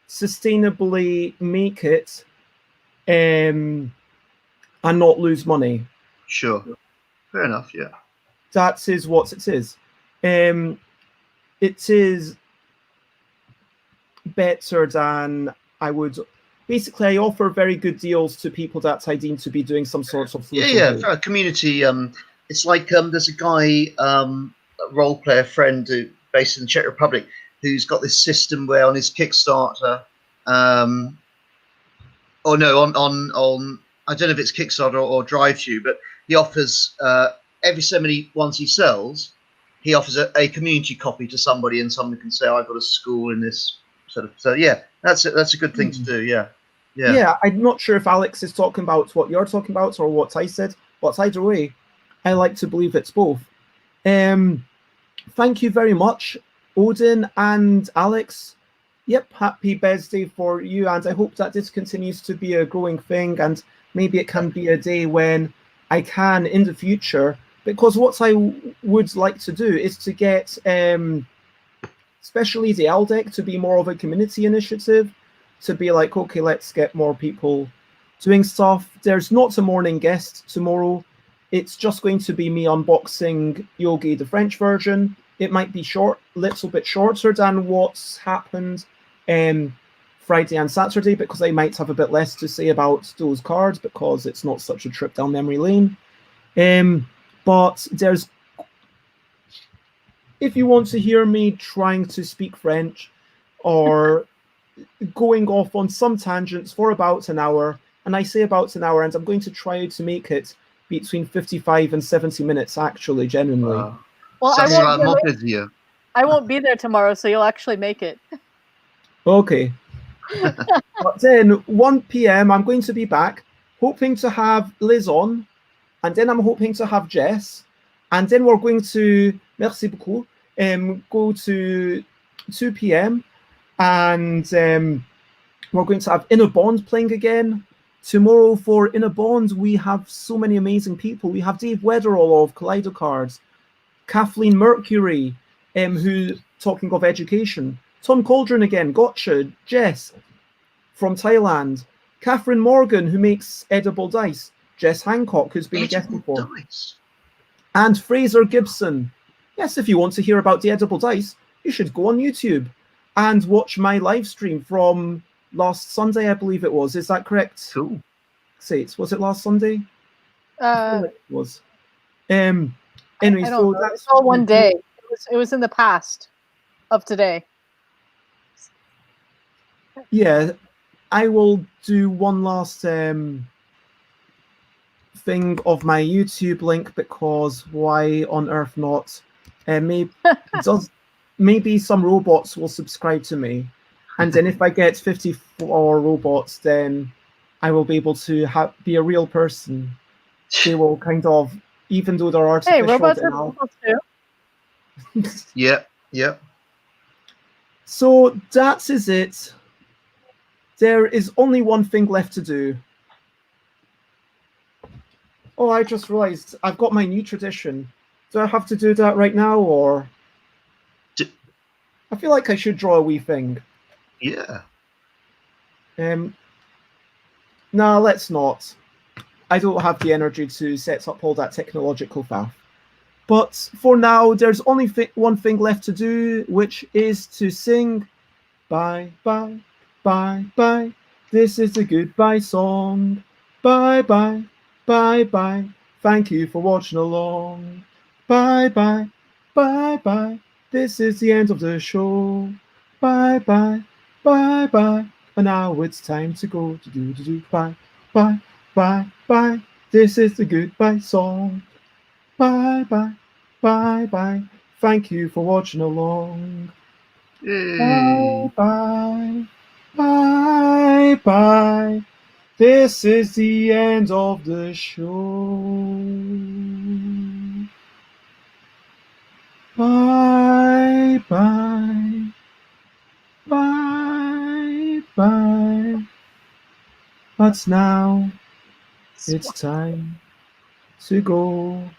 [SPEAKER 1] sustainably make it and not lose money.
[SPEAKER 9] Sure. Fair enough, yeah.
[SPEAKER 1] that is what it is. It is better than I would. Basically, I offer very good deals to people that I deem to be doing some sorts of social
[SPEAKER 9] Yeah,
[SPEAKER 1] good.
[SPEAKER 9] for a community. It's like there's a guy, a role player friend based in the Czech Republic, who's got this system where on his Kickstarter, or no, on I don't know if it's Kickstarter or DriveThru, but he offers every so many ones he sells, he offers a community copy to somebody, and someone can say, "I've got a school in this sort of." So yeah, that's a good thing to do. Yeah.
[SPEAKER 1] Yeah, I'm not sure if Alex is talking about what you're talking about or what I said, but either way, I like to believe it's both. Thank you very much, Odin and Alex. Yep, happy birthday for you, and I hope that this continues to be a growing thing, and maybe it can be a day when I can, in the future, because what I would like to do is to get, especially the LDEC, to be more of a community initiative, to be like, okay, let's get more people doing stuff. There's not a morning guest tomorrow. It's just going to be me unboxing Yogi, the French version. It might be little bit shorter than what's happened Friday and Saturday, because I might have a bit less to say about those cards, because it's not such a trip down memory lane. But there's, if you want to hear me trying to speak French or going off on some tangents for about an hour, and I say about an hour, and I'm going to try to make it between 55 and 70 minutes, actually, genuinely.
[SPEAKER 3] Well, I won't be there tomorrow, so you'll actually make it.
[SPEAKER 1] Okay. But then 1 p.m. I'm going to be back, hoping to have Liz on, and then I'm hoping to have Jess, and then we're going to, merci beaucoup, go to 2 p.m. and we're going to have Inner Bond playing again. Tomorrow for Inner Bond, we have so many amazing people. We have Dave Weatherall of Kaleido Cards, Kathleen Mercury, who, talking of education, Tom Cauldron again, Gotcha, Jess from Thailand, Catherine Morgan, who makes edible dice, Jess Hancock, who's been a guest before, and Fraser Gibson. Yes, if you want to hear about the edible dice, you should go on YouTube and watch my live stream from last Sunday, I believe it was. Is that correct?
[SPEAKER 9] Cool.
[SPEAKER 1] Was it last Sunday? It was. Anyway,
[SPEAKER 3] so that's all one day. It was in the past of today.
[SPEAKER 1] Yeah, I will do one last thing of my YouTube link, because why on earth not? Maybe some robots will subscribe to me, and then if I get 54 robots, then I will be able to be a real person. They will kind of, even though they're artificial.
[SPEAKER 3] Hey, robots are people too.
[SPEAKER 9] Yeah.
[SPEAKER 1] So that is it. There is only one thing left to do. Oh, I just realized I've got my new tradition. Do I have to do that right now, or? I feel like I should draw a wee thing.
[SPEAKER 9] Yeah.
[SPEAKER 1] No, let's not. I don't have the energy to set up all that technological faff. But for now, there's only one thing left to do, which is to sing bye, bye, bye, bye. This is the goodbye song. Bye, bye, bye, bye. Thank you for watching along. Bye, bye, bye, bye. This is the end of the show. Bye, bye, bye, bye. And now it's time to go. Bye, bye, bye, bye. This is the goodbye song. Bye, bye, bye, bye. Thank you for watching along. Bye, bye, bye, bye. This is the end of the show. Bye, bye, bye, bye. But now it's time to go.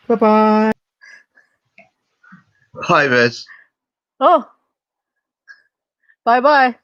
[SPEAKER 1] Bye-bye.
[SPEAKER 9] Hi, Rez.
[SPEAKER 3] Oh. Bye-bye.